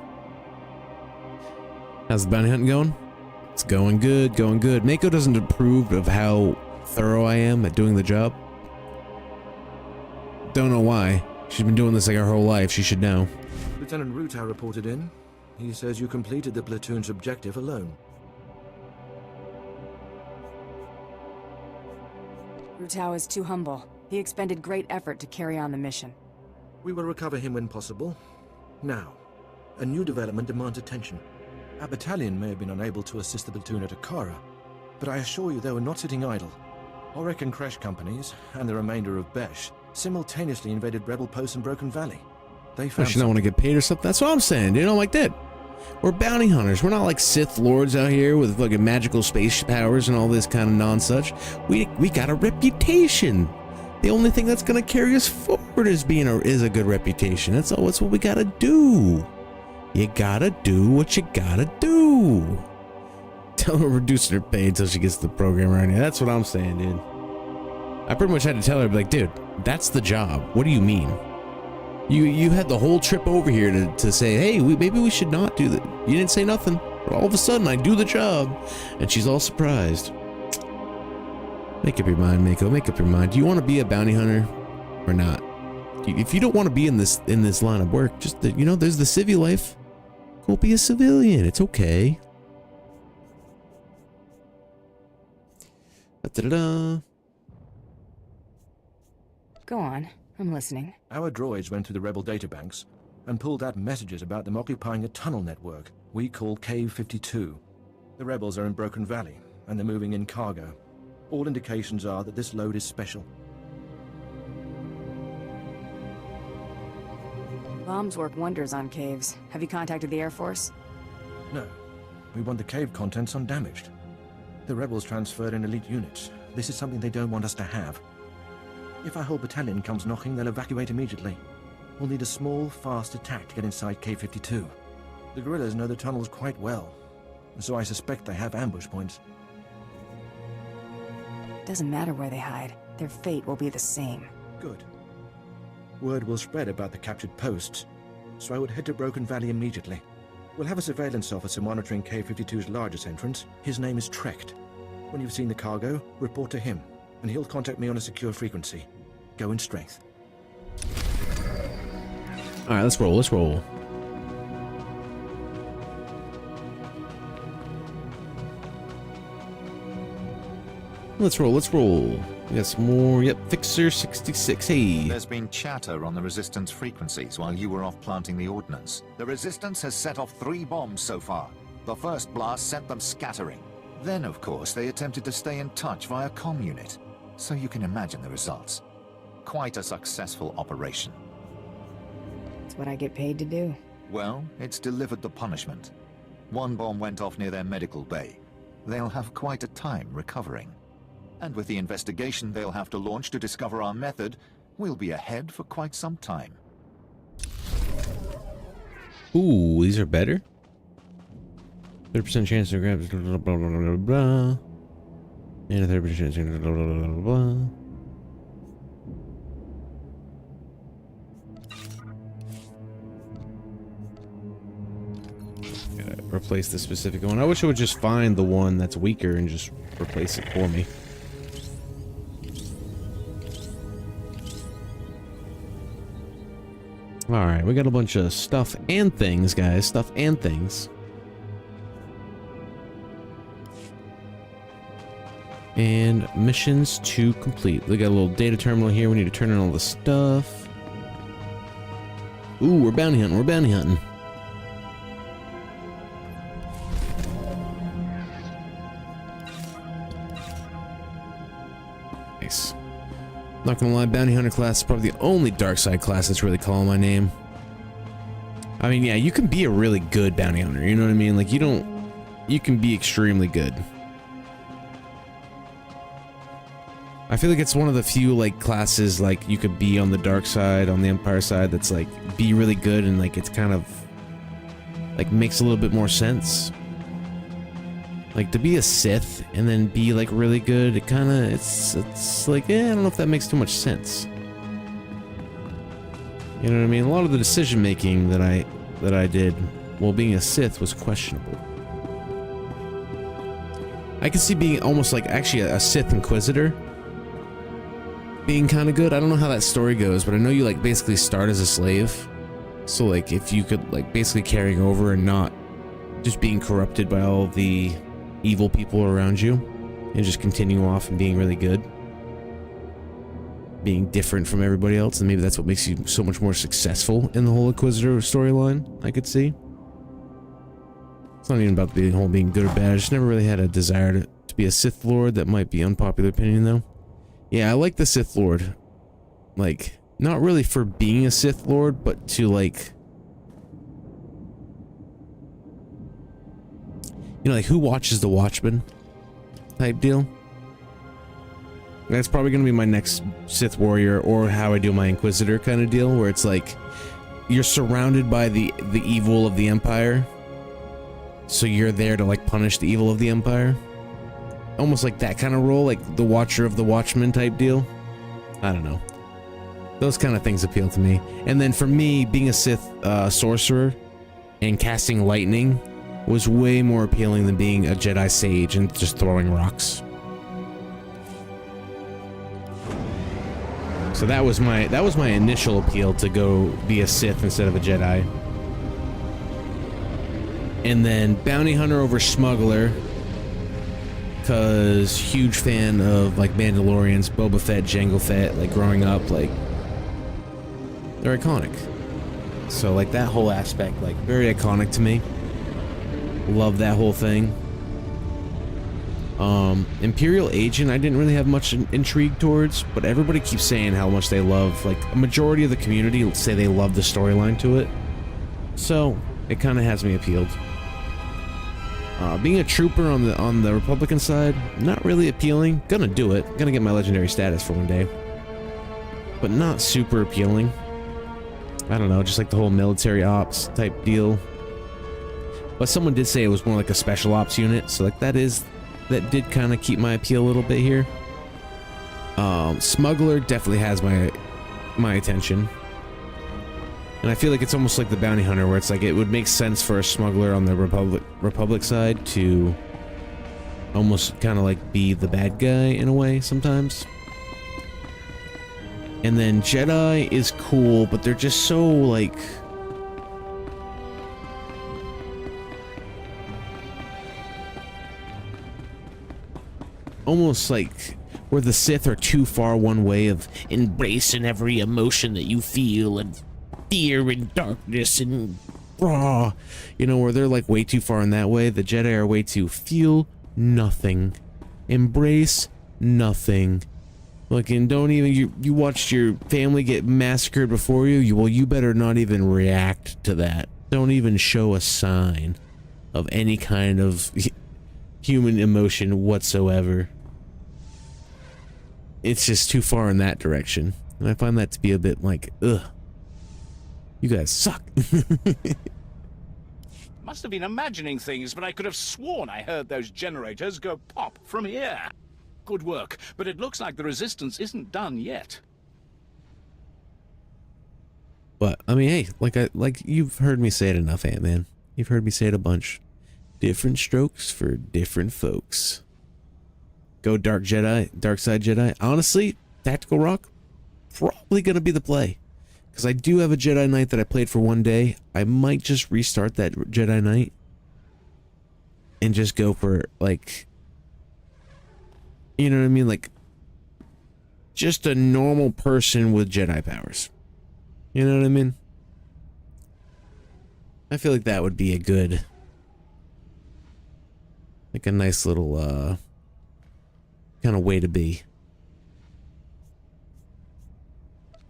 How's the bounty hunting going? It's going good, going good. Mako doesn't approve of how thorough I am at doing the job. Don't know why. She's been doing this like her whole life. She should know. Lieutenant Rutau reported in. He says you completed the platoon's objective alone. Rutau is too humble. He expended great effort to carry on the mission. We will recover him when possible. Now, a new development demands attention. Our battalion may have been unable to assist the platoon at Akara, but I assure you they were not sitting idle. Auric and Crash companies, and the remainder of Besh, simultaneously invaded rebel posts in Broken Valley. They found... She don't want to get paid or something? That's what I'm saying, dude. I'm like that. We're bounty hunters. We're not like Sith lords out here with fucking magical space powers and all this kind of nonsuch. We got a reputation. The only thing that's gonna carry us forward is a good reputation. That's all. That's what we gotta do. You gotta do what you gotta do. Tell her reducing her pay until she gets the program right now. That's what I'm saying, dude. I pretty much had to tell her, like, dude, that's the job. What do you mean? You had the whole trip over here to say, hey, maybe we should not do that. You didn't say nothing. But all of a sudden, I do the job. And she's all surprised. Make up your mind, Mako. Make up your mind. Do you want to be a bounty hunter or not? If you don't want to be in this line of work, just, you know, there's the civvy life. Go be a civilian. It's okay. Da-da-da. Go on. I'm listening. Our droids went through the rebel databanks and pulled out messages about them occupying a tunnel network we call Cave 52. The rebels are in Broken Valley, and they're moving in cargo. All indications are that this load is special. Bombs work wonders on caves. Have you contacted the Air Force? No. We want the cave contents undamaged. The rebels transferred in elite units. This is something they don't want us to have. If our whole battalion comes knocking, they'll evacuate immediately. We'll need a small, fast attack to get inside Cave 52. The guerrillas know the tunnels quite well, so I suspect they have ambush points. Doesn't matter where they hide. Their fate will be the same. Good. Word will spread about the captured posts, so I would head to Broken Valley immediately. We'll have a surveillance officer monitoring Cave 52's largest entrance. His name is Trecht. When you've seen the cargo, report to him, and he'll contact me on a secure frequency. Go in strength. Alright, let's roll, let's roll. Let's roll, let's roll. We got some more. Yep, Fixer 66. Hey. There's been chatter on the Resistance frequencies while you were off planting the ordnance. The Resistance has set off 3 bombs so far. The first blast sent them scattering. Then, of course, they attempted to stay in touch via comm unit. So you can imagine the results. Quite a successful operation. It's what I get paid to do. Well, it's delivered the punishment. 1 bomb went off near their medical bay. They'll have quite a time recovering. And with the investigation they'll have to launch to discover our method, we'll be ahead for quite some time. Ooh, these are better? 30% chance to grab blah, blah, blah, blah, blah. And a 30% chance to blah, blah, blah, blah, blah. Gotta replace the specific one. I wish I would just find the one that's weaker and just replace it for me. Alright, we got a bunch of stuff and things, guys. Stuff and things. And missions to complete. We got a little data terminal here. We need to turn in all the stuff. Ooh, we're bounty hunting. We're bounty hunting. Nice. Not gonna lie, bounty hunter class is probably the only dark side class that's really calling my name. I mean, yeah, you can be a really good bounty hunter, you know what I mean? Like, you can be extremely good. I feel like it's one of the few, like, classes, like, you could be on the dark side, on the Empire side, that's, like, be really good and, like, it's kind of, like, makes a little bit more sense. Like, to be a Sith and then be, like, really good, it kind of, it's like, I don't know if that makes too much sense. You know what I mean? A lot of the decision making that I did while being a Sith was questionable. I could see being almost like, actually, a Sith Inquisitor being kind of good. I don't know how that story goes, but I know you, like, basically start as a slave. So, like, if you could, like, basically carrying over and not just being corrupted by all the evil people around you and just continue off and being really good, being different from everybody else, and maybe that's what makes you so much more successful in the whole Inquisitor storyline. I could see it's not even about the whole being good or bad. I just never really had a desire to be a Sith Lord. That might be unpopular opinion though. Yeah, I like the Sith Lord, like, not really for being a Sith Lord, but to, like, you know, like, who watches the Watchmen type deal. That's probably going to be my next Sith warrior, or how I do my Inquisitor kind of deal, where it's like you're surrounded by the evil of the Empire, so you're there to, like, punish the evil of the Empire. Almost like that kind of role, like the Watcher of the Watchmen type deal. I don't know. Those kind of things appeal to me. And then for me, being a Sith sorcerer and casting lightning was way more appealing than being a Jedi sage and just throwing rocks. So that was my initial appeal, to go be a Sith instead of a Jedi. And then bounty hunter over smuggler because huge fan of like Mandalorians, Boba Fett, Jango Fett, like growing up, like they're iconic. So like that whole aspect, like very iconic to me. Love that whole thing. Imperial Agent, I didn't really have much intrigue towards, but everybody keeps saying how much they love, like a majority of the community say they love the storyline to it. So it kind of has me appealed. Being a trooper on the Republican side, not really appealing. Gonna do it. Gonna get my legendary status for one day. But not super appealing. I don't know, just like the whole military ops type deal. But someone did say it was more like a special ops unit, so like that did kind of keep my appeal a little bit here. Smuggler definitely has my attention. And I feel like it's almost like the bounty hunter, where it's like it would make sense for a smuggler on the Republic side to almost kind of like be the bad guy in a way sometimes. And then Jedi is cool, but they're just so like almost like where the Sith are too far one way of embracing every emotion that you feel and fear and darkness and raw, you know, where they're like way too far in that way. The Jedi are way too feel nothing, embrace nothing. Like, and don't even, you watched your family get massacred before you, well, you better not even react to that. Don't even show a sign of any kind of human emotion whatsoever. It's just too far in that direction. And I find that to be a bit like, ugh. You guys suck. Must have been imagining things, but I could have sworn I heard those generators go pop from here. Good work, but it looks like the resistance isn't done yet. But I mean, hey, like you've heard me say it enough, Ant-Man. You've heard me say it a bunch. Different strokes for different folks. Go dark side Jedi. Honestly, Tactical Rock, probably gonna be the play. Because I do have a Jedi Knight that I played for one day. I might just restart that Jedi Knight and just go for, like, you know what I mean? Like, just a normal person with Jedi powers. You know what I mean? I feel like that would be a good, like a nice little, kind of way to be.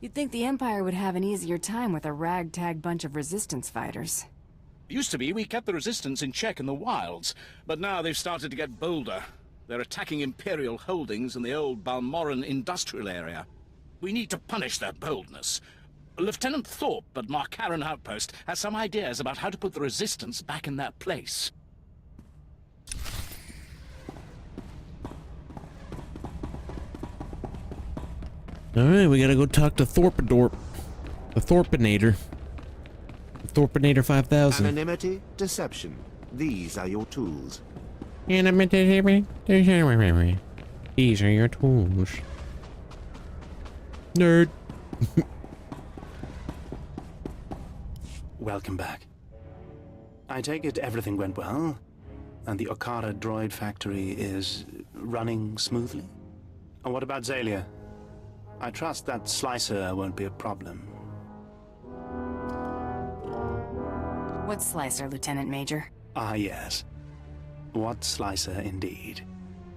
You'd think the Empire would have an easier time with a ragtag bunch of resistance fighters. Used to be we kept the resistance in check in the wilds, but now they've started to get bolder. They're attacking Imperial holdings in the old Balmoran industrial area. We need to punish their boldness. Lieutenant Thorpe at Markaran Outpost has some ideas about how to put the resistance back in their place. Alright, we gotta go talk to Thorpadorp. The Thorpinator. The Thorpinator 5000. Anonymity, deception. These are your tools. These are your tools. Nerd. Welcome back. I take it everything went well, and the Okara droid factory is running smoothly? And what about Zalia? I trust that Slicer won't be a problem. What Slicer, Lieutenant Major? Ah, yes. What Slicer indeed.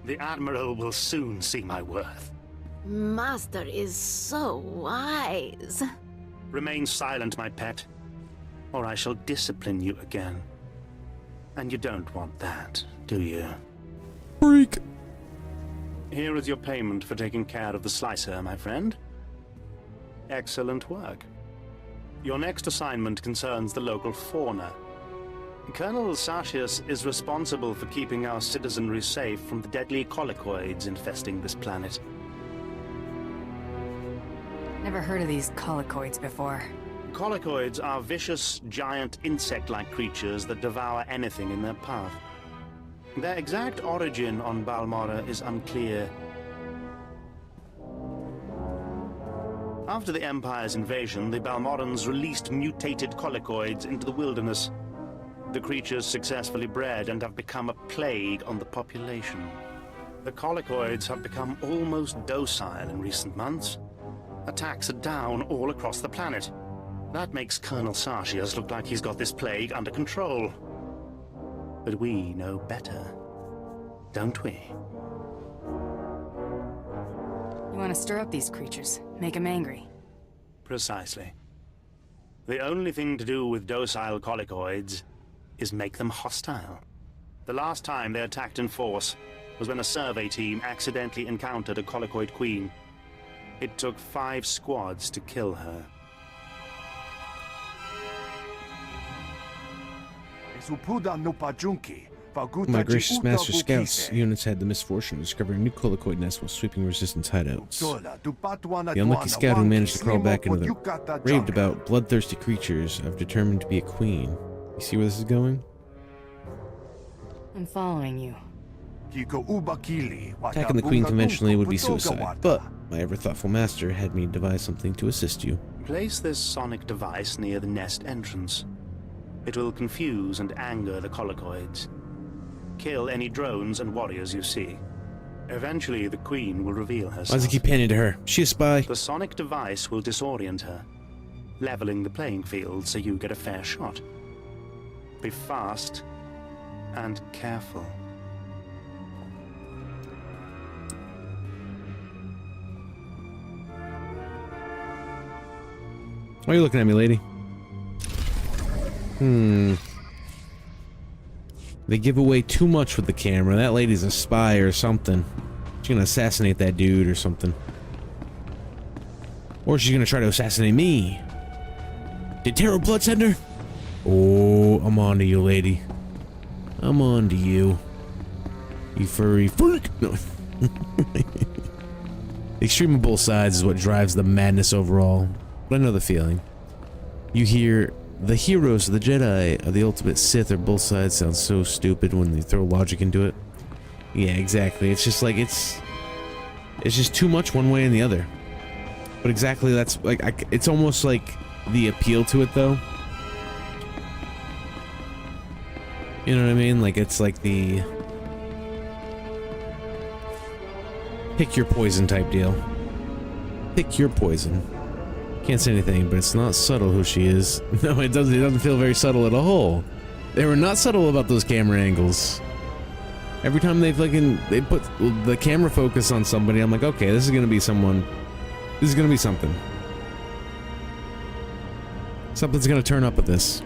The Admiral will soon see my worth. Master is so wise. Remain silent, my pet, or I shall discipline you again. And you don't want that, do you? Freak! Here is your payment for taking care of the Slicer, my friend. Excellent work. Your next assignment concerns the local fauna. Colonel Sartius is responsible for keeping our citizenry safe from the deadly colicoids infesting this planet. Never heard of these colicoids before. Colicoids are vicious, giant insect-like creatures that devour anything in their path. Their exact origin on Balmora is unclear. After the Empire's invasion, the Balmorans released mutated colicoids into the wilderness. The creatures successfully bred and have become a plague on the population. The collocoids have become almost docile in recent months. Attacks are down all across the planet. That makes Colonel Sartius look like he's got this plague under control. But we know better, don't we? You want to stir up these creatures, make them angry. Precisely. The only thing to do with docile collocoids is make them hostile. The last time they attacked in force was when a survey team accidentally encountered a collocoid queen. It took 5 squads to kill her. My gracious Master Scouts units had the misfortune of discovering a new collocoid nest while sweeping resistance hideouts. The unlucky scout who managed to crawl back into the raved about bloodthirsty creatures I've determined to be a queen. You see where this is going? I'm following you. Attacking the queen conventionally would be suicide, but my ever-thoughtful master had me devise something to assist you. Place this sonic device near the nest entrance. It will confuse and anger the collocoids. Kill any drones and warriors you see. Eventually, the queen will reveal herself. Why does he keep panning to her? She a spy? The sonic device will disorient her, leveling the playing field so you get a fair shot. Be fast and careful. Why are you looking at me, lady? They give away too much with the camera. That lady's a spy or something. She's gonna assassinate that dude or something. Or she's gonna try to assassinate me. Did Taro blood send her? Oh, I'm on to you, lady. I'm on to you. You furry freak. No. The extreme of both sides is what drives the madness overall. But I know the feeling. You hear the heroes of the Jedi of the ultimate Sith or both sides sound so stupid when they throw logic into it. Yeah, exactly. It's just like it's just too much one way and the other. But exactly that's like it's almost like the appeal to it though. You know what I mean? Like it's like the pick your poison type deal. Pick your poison. Can't say anything, but it's not subtle who she is. No, it doesn't feel very subtle at all. They were not subtle about those camera angles. Every time they put the camera focus on somebody, I'm like, okay, this is gonna be someone. This is gonna be something. Something's gonna turn up with this.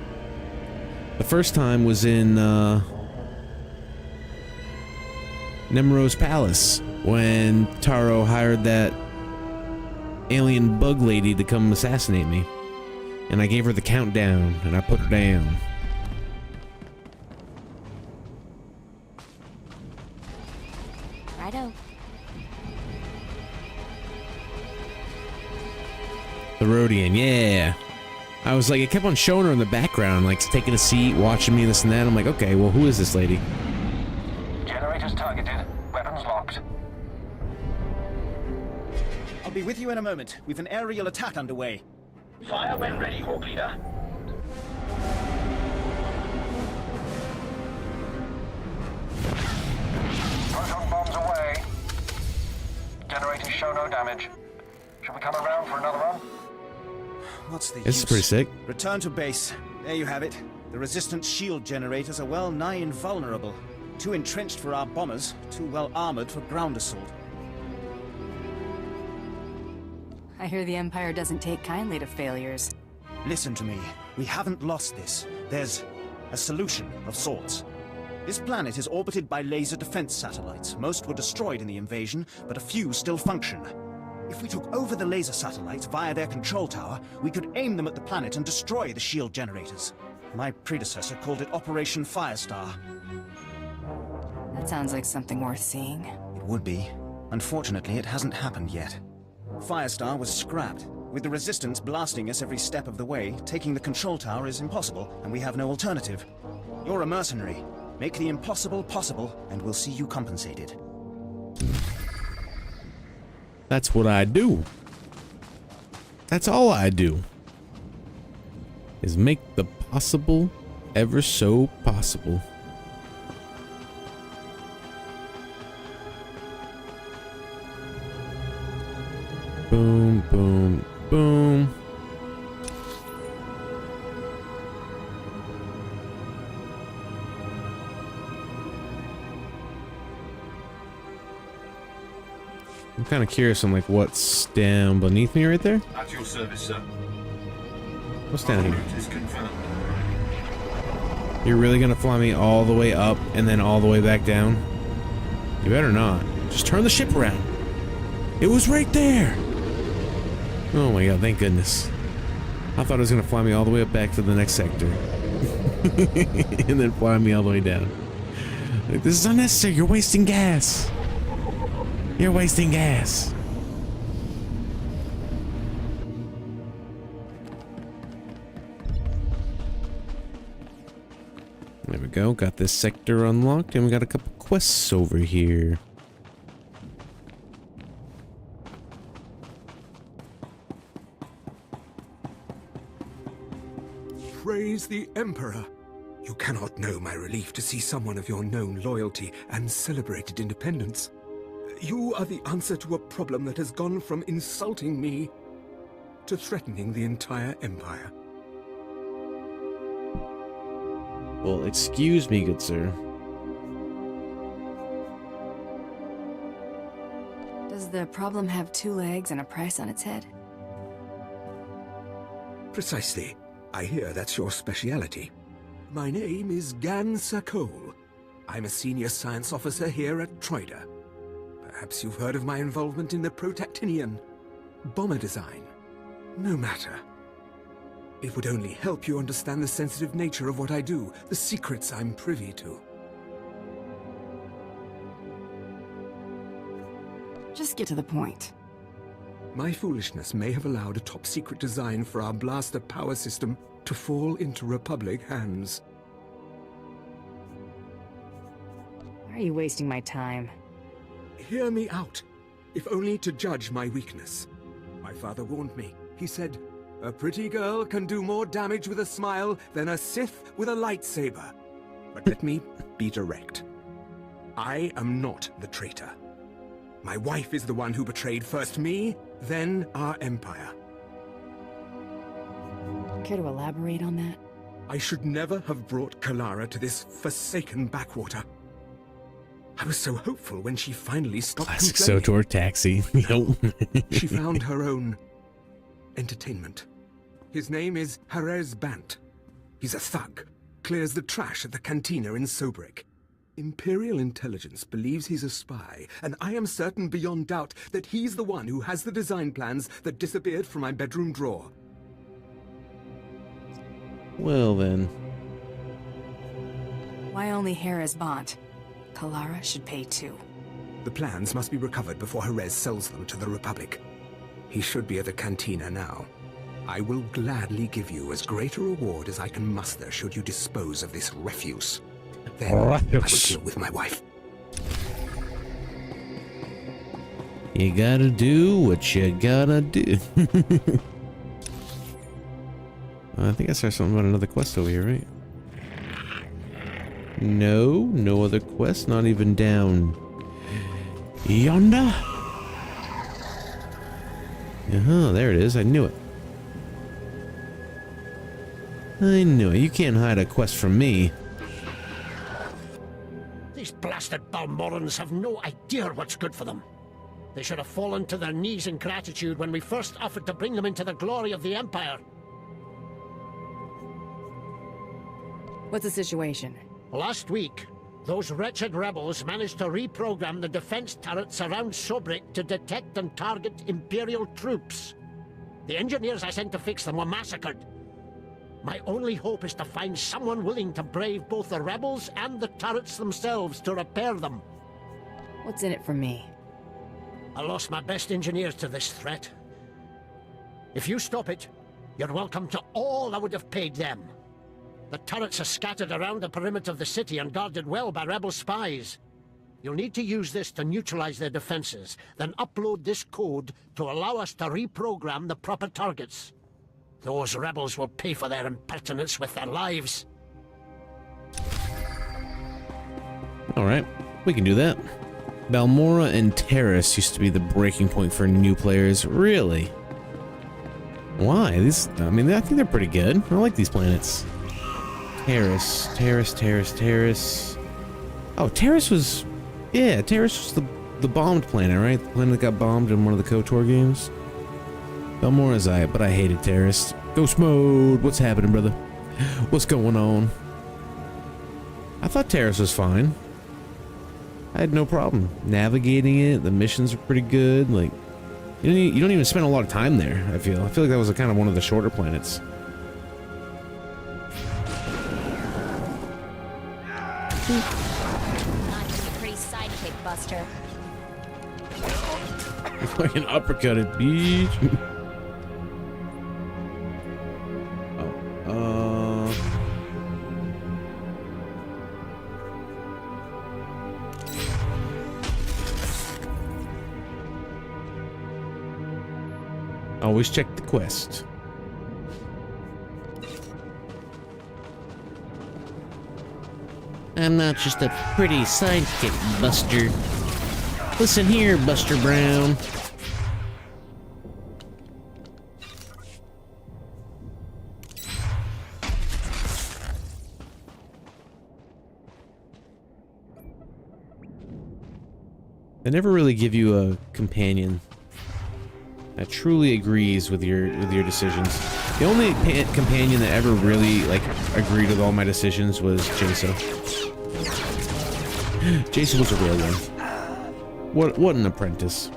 The first time was in Nemro's palace when Taro hired that alien bug lady to come assassinate me. And I gave her the countdown, and I put her down. Righto. The Rhodian, yeah. I was like, it kept on showing her in the background, like taking a seat, watching me, this and that. I'm like, okay, well, who is this lady? Generators targeted. Weapons locked. I'll be with you in a moment. We've an aerial attack underway. Fire when ready, Hawk Leader. Proton bombs away. Generators show no damage. Should we come around for another run? What's the use? This is pretty sick. Return to base. There you have it. The resistance shield generators are well nigh invulnerable. Too entrenched for our bombers, too well armored for ground assault. I hear the Empire doesn't take kindly to failures. Listen to me. We haven't lost this. There's a solution of sorts. This planet is orbited by laser defense satellites. Most were destroyed in the invasion, but a few still function. If we took over the laser satellites via their control tower, we could aim them at the planet and destroy the shield generators. My predecessor called it Operation Firestar. That sounds like something worth seeing. It would be. Unfortunately, it hasn't happened yet. Firestar was scrapped. With the Resistance blasting us every step of the way, taking the control tower is impossible, and we have no alternative. You're a mercenary. Make the impossible possible, and we'll see you compensated. That's what I do. That's all I do. Is make the possible ever so possible. Boom, boom, boom. I'm kind of curious on like what's down beneath me right there. At your service, sir. What's down here? Route is confirmed. You're really gonna fly me all the way up and then all the way back down? You better not. Just turn the ship around. It was right there. Oh my god, thank goodness. I thought it was gonna fly me all the way up back to the next sector. And then fly me all the way down. Like, this is unnecessary. You're wasting gas. You're wasting gas. There we go. Got this sector unlocked, and we got a couple quests over here. Praise the Emperor. You cannot know my relief to see someone of your known loyalty and celebrated independence. You are the answer to a problem that has gone from insulting me to threatening the entire Empire. Well, excuse me, good sir. Does the problem have two legs and a price on its head? Precisely. I hear that's your speciality. My name is Gan Sakol. I'm a senior science officer here at Troida. Perhaps you've heard of my involvement in the Protactinian bomber design. No matter. It would only help you understand the sensitive nature of what I do, the secrets I'm privy to. Just get to the point. My foolishness may have allowed a top-secret design for our blaster power system to fall into Republic hands. Why are you wasting my time? Hear me out, if only to judge my weakness. My father warned me. He said, a pretty girl can do more damage with a smile than a Sith with a lightsaber. But let me be direct. I am not the traitor. My wife is the one who betrayed first me, then our empire. Care to elaborate on that? I should never have brought Kalara to this forsaken backwater. I was so hopeful when she finally stopped Classic complaining. SOTOR taxi. She found her own entertainment. His name is Jerez Bant. He's a thug, clears the trash at the cantina in Sobrik. Imperial intelligence believes he's a spy, and I am certain beyond doubt that he's the one who has the design plans that disappeared from my bedroom drawer. Well then. Why only Jerez Bant? Kalara should pay too. The plans must be recovered before Jerez sells them to the Republic. He should be at the cantina now. I will gladly give you as great a reward as I can muster should you dispose of this refuse. Then I will deal with my wife. You gotta do what you gotta do. I think I saw something about another quest over here, right? No other quest, not even down yonder. There it is. I knew it. I knew it. You can't hide a quest from me. These blasted Balmorans have no idea what's good for them. They should have fallen to their knees in gratitude when we first offered to bring them into the glory of the Empire. What's the situation? Last week, those wretched rebels managed to reprogram the defense turrets around Sobrik to detect and target Imperial troops. The engineers I sent to fix them were massacred. My only hope is to find someone willing to brave both the rebels and the turrets themselves to repair them. What's in it for me? I lost my best engineers to this threat. If you stop it, you're welcome to all I would have paid them. The turrets are scattered around the perimeter of the city and guarded well by rebel spies. You'll need to use this to neutralize their defenses, then upload this code to allow us to reprogram the proper targets. Those rebels will pay for their impertinence with their lives. Alright, we can do that. Balmora and Terrace used to be the breaking point for new players. Really? Why? I mean, I think they're pretty good. I like these planets. Terrace. Oh, Terrace was... Yeah, Terrace was the bombed planet, right? The planet that got bombed in one of the KOTOR games. Balmora's but I hated Terrace. Ghost mode! What's happening, brother? What's going on? I thought Terrace was fine. I had no problem navigating it. The missions are pretty good. Like, you don't even spend a lot of time there, I feel like that was kind of one of the shorter planets. Not just a pretty sidekick, Buster. Fucking uppercutted, bitch. Always check the quest. I'm not just a pretty sidekick, Buster. Listen here, Buster Brown. They never really give you a companion that truly agrees with your decisions. The only companion that ever really like agreed with all my decisions was Jason. Jason was a real one. What an apprentice.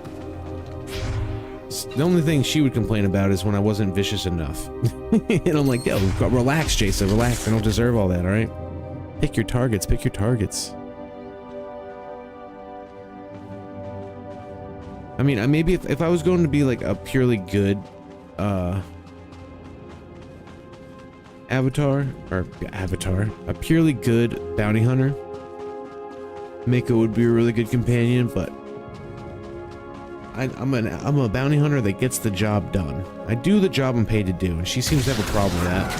The only thing she would complain about is when I wasn't vicious enough. And I'm like, yo, relax, Jason, relax. I don't deserve all that, all right? Pick your targets, pick your targets. I mean, maybe if I was going to be like a purely good avatar, a purely good bounty hunter, Mako would be a really good companion, but I'm a bounty hunter that gets the job done. I do the job I'm paid to do, and she seems to have a problem with that.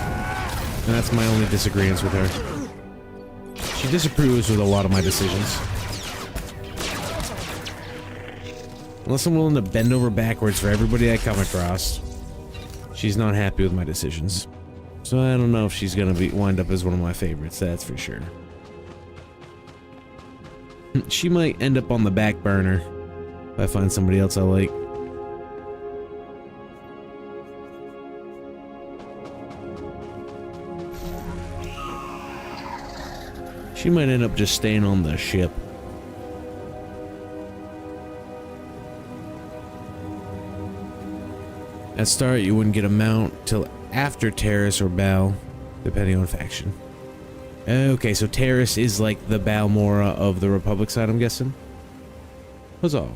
And that's my only disagreement with her. She disapproves with a lot of my decisions. Unless I'm willing to bend over backwards for everybody I come across, she's not happy with my decisions. So I don't know if she's gonna wind up as one of my favorites, that's for sure. She might end up on the back burner if I find somebody else I like. She might end up just staying on the ship. At start, you wouldn't get a mount till after Terrace or Bal, depending on faction. Okay, so Terrace is like the Balmora of the Republic side, I'm guessing? Huzzah.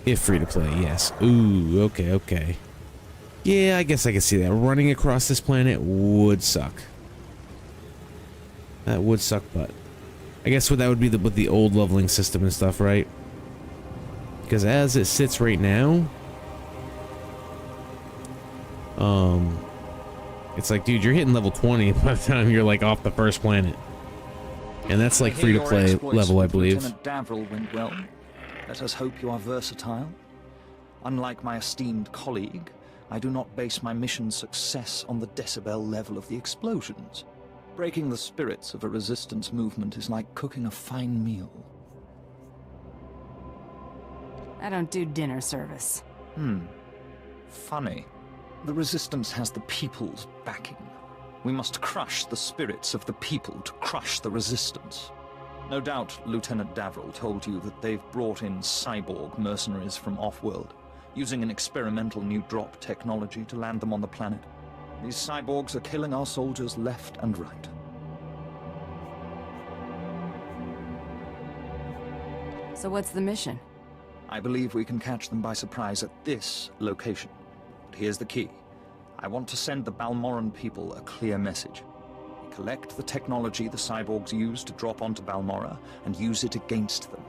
If free to play, yes. Ooh, okay. Yeah, I guess I can see that. Running across this planet would suck. That would suck, but I guess that would be with the old leveling system and stuff, right? Because as it sits right now, it's like, dude, you're hitting level 20 by the time you're like off the first planet. And that's like free to play level, I believe. Lieutenant Davril went well. Let us hope you are versatile. Unlike my esteemed colleague, I do not base my mission's success on the decibel level of the explosions. Breaking the spirits of a resistance movement is like cooking a fine meal. I don't do dinner service. Funny. The Resistance has the people's backing. We must crush the spirits of the people to crush the Resistance. No doubt Lieutenant Davril told you that they've brought in cyborg mercenaries from off-world, using an experimental new drop technology to land them on the planet. These cyborgs are killing our soldiers left and right. So what's the mission? I believe we can catch them by surprise at this location. But here's the key. I want to send the Balmoran people a clear message. We collect the technology the cyborgs use to drop onto Balmora and use it against them.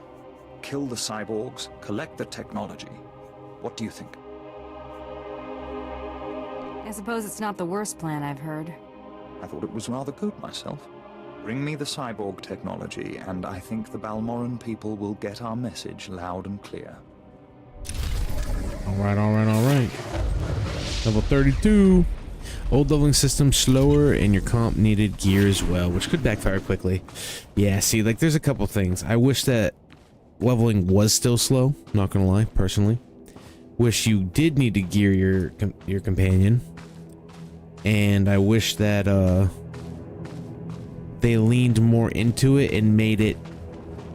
Kill the cyborgs, collect the technology. What do you think? I suppose it's not the worst plan I've heard. I thought it was rather good myself. Bring me the cyborg technology, and I think the Balmoran people will get our message loud and clear. Alright. Level 32. Old leveling system slower, and your comp needed gear as well, which could backfire quickly. Yeah, see, like, there's a couple things. I wish that leveling was still slow, not gonna lie, personally. Wish you did need to gear your companion. And I wish that, they leaned more into it and made it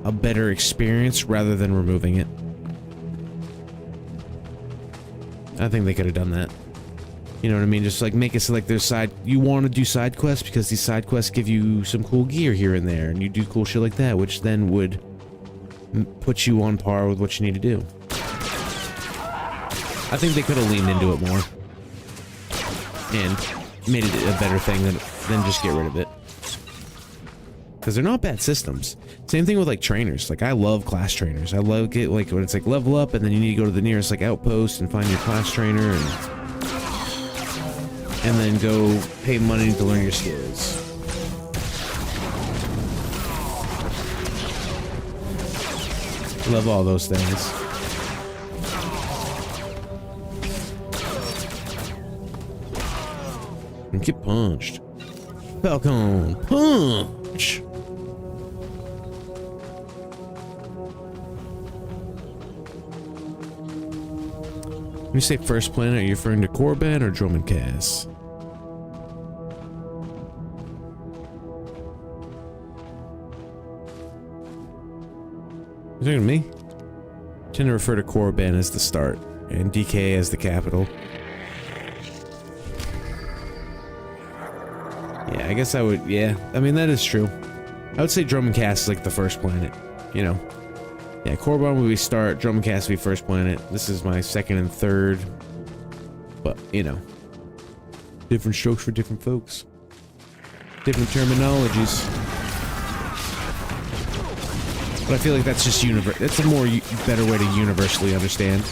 a better experience rather than removing it. I think they could have done that. You know what I mean? Just like make it so like there's you want to do side quests because these side quests give you some cool gear here and there, and you do cool shit like that, which then would put you on par with what you need to do. I think they could have leaned into it more and made it a better thing than just get rid of it. Because they're not bad systems. Same thing with like trainers. Like I love class trainers. I love it like when it's like level up and then you need to go to the nearest like outpost and find your class trainer and then go pay money to learn your skills. Love all those things. And get punched. Falcon punch. When you say first planet, are you referring to Korban or Drummond Cass? You talking to me? I tend to refer to Korban as the start and DK as the capital. Yeah, I guess I would, yeah. I mean, that is true. I would say Drummond Cass is like the first planet, you know. Yeah, Korban would be start, Drummond Cass would be first planet. This is my second and third. But, you know. Different strokes for different folks. Different terminologies. But I feel like that's just that's a more better way to universally understand.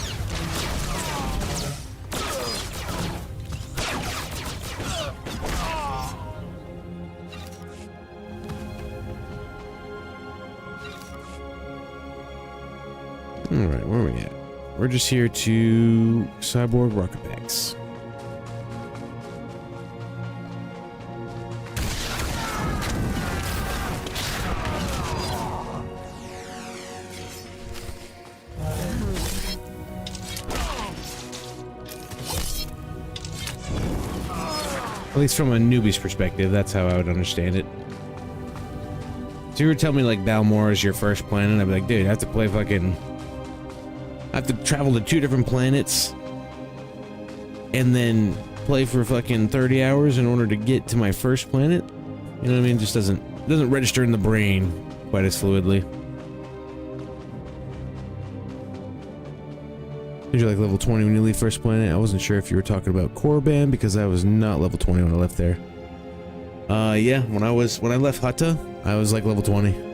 Alright, where are we at? We're just here to cyborg rocket packs. At least from a newbie's perspective, that's how I would understand it. So you were telling me like Balmor is your first planet, I'd be like, dude, I have to play fucking... I have to travel to 2 different planets and then play for fucking 30 hours in order to get to my first planet. You know what I mean? It just doesn't register in the brain quite as fluidly. You're like level 20 when you leave first planet. I wasn't sure if you were talking about Korban because I was not level 20 when I left there. Yeah, when I left Hutta, I was like level 20.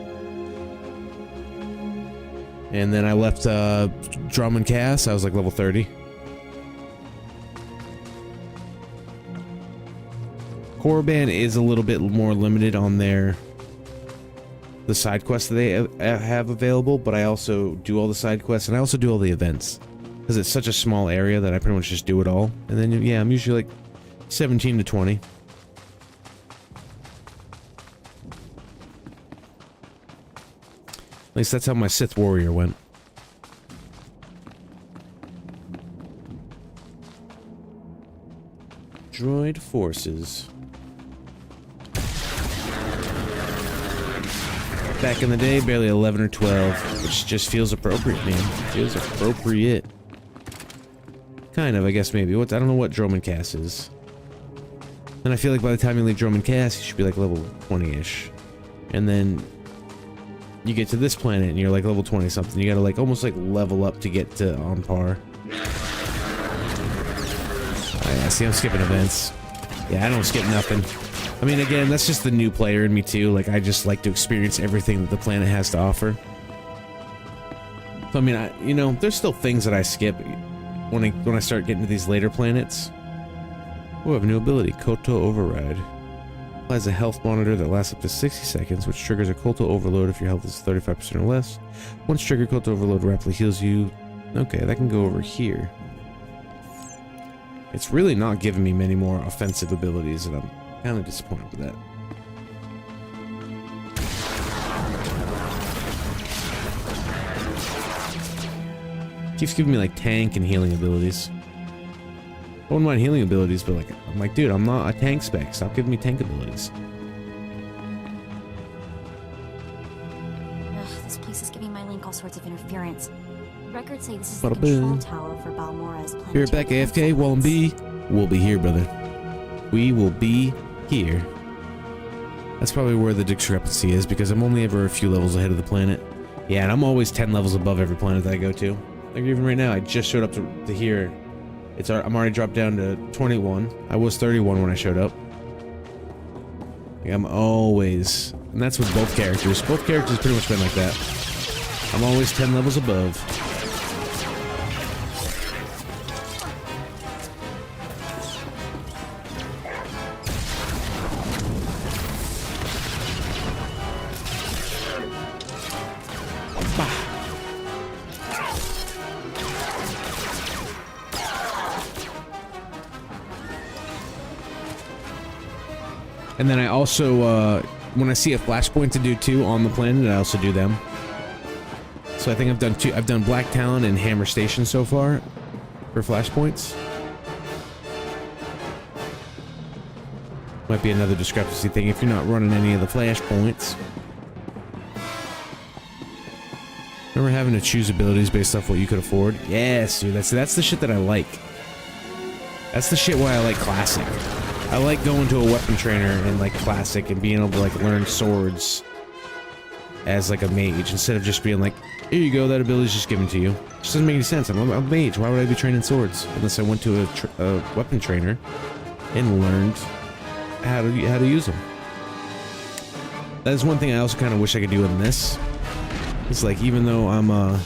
And then I left Drummond Cass, I was like level 30. Korban is a little bit more limited on the side quests that they have available, but I also do all the side quests and I also do all the events. Because it's such a small area that I pretty much just do it all. And then, yeah, I'm usually like 17 to 20. At least that's how my Sith warrior went. Droid forces. Back in the day, barely 11 or 12, which just feels appropriate, man. Feels appropriate. Kind of, I guess, maybe. I don't know what Drummond Cass is. And I feel like by the time you leave Drummond Cass, you should be like level 20-ish. And then you get to this planet and you're like level 20 something. You gotta like almost like level up to get to on par. Oh yeah, see, I'm skipping events. Yeah, I don't skip nothing. I mean, again, that's just the new player in me too. Like, I just like to experience everything that the planet has to offer. So I mean, you know, there's still things that I skip when I start getting to these later planets. Oh, I have a new ability, Koto Override. Applies a health monitor that lasts up to 60 seconds, which triggers a Kolto overload if your health is 35% or less. Once triggered, Kolto overload rapidly heals you. Okay, that can go over here. It's really not giving me many more offensive abilities, and I'm kind of disappointed with that. Keeps giving me like tank and healing abilities. I wouldn't mind healing abilities, but like, I'm like, dude, I'm not a tank spec. Stop giving me tank abilities. Ugh, this place is giving my link all sorts of interference. Records say this is Bada the control boom. tower for Balmora's planetary. Be right back, AFK. Wallin B. We'll be here, brother. We will be here. That's probably where the discrepancy is, because I'm only ever a few levels ahead of the planet. Yeah, and I'm always 10 levels above every planet that I go to. Like even right now, I just showed up to here. I'm already dropped down to 21. I was 31 when I showed up. Like, I'm always, and that's with both characters. Both characters pretty much been like that. I'm always 10 levels above. And then I also, when I see a flashpoint to do too on the planet, I also do them. So I think I've done two. I've done Black Talon and Hammer Station so far for flashpoints. Might be another discrepancy thing if you're not running any of the flashpoints. Remember having to choose abilities based off what you could afford? Yes, dude. That's the shit that I like. That's the shit why I like Classic. I like going to a weapon trainer in like Classic and being able to like learn swords as like a mage instead of just being like, here you go, that ability's just given to you. It just doesn't make any sense. I'm a mage. Why would I be training swords unless I went to a weapon trainer and learned how to use them? That is one thing I also kind of wish I could do in this. It's like even though I'm oh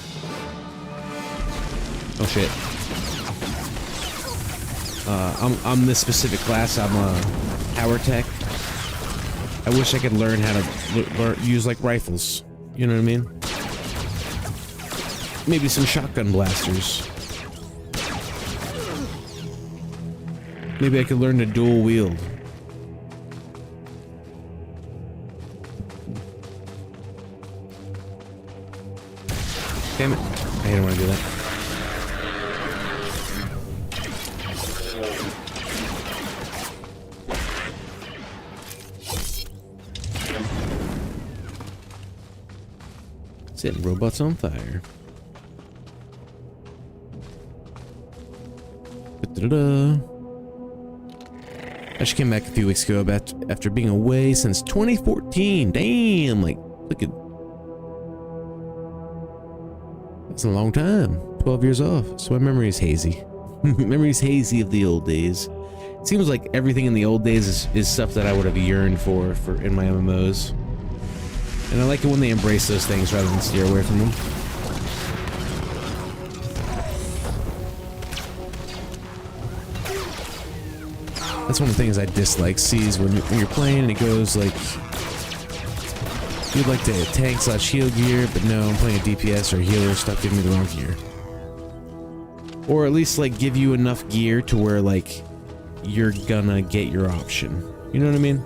shit. I'm this specific class. I'm a power tech. I wish I could learn how to use like rifles. You know what I mean? Maybe some shotgun blasters. Maybe I could learn to dual wield. Damn it. I didn't want to do that. Setting robots on fire. Da-da-da. I just came back a few weeks ago after being away since 2014. Damn, like, look at. That's a long time. 12 years off. So my memory is hazy. Memory is hazy of the old days. It seems like everything in the old days is stuff that I would have yearned for in my MMOs. And I like it when they embrace those things rather than steer away from them. That's one of the things I dislike. Sees when you're playing and it goes like, you'd like to tank / heal gear, but no, I'm playing a DPS or healer, stop giving me the wrong gear. Or at least like give you enough gear to where like you're gonna get your option. You know what I mean?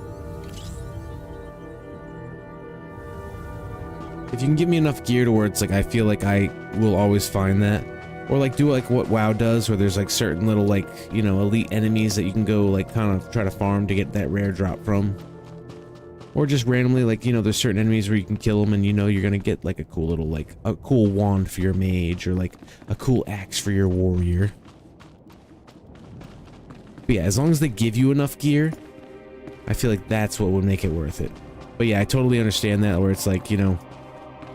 If you can give me enough gear to where it's like I feel like I will always find that. Or like do like what WoW does where there's like certain little like, you know, elite enemies that you can go like kind of try to farm to get that rare drop from. Or just randomly like, you know, there's certain enemies where you can kill them and you know you're gonna get like a cool little like a cool wand for your mage or like a cool axe for your warrior. But yeah, as long as they give you enough gear, I feel like that's what would make it worth it. But yeah, I totally understand that where it's like, you know,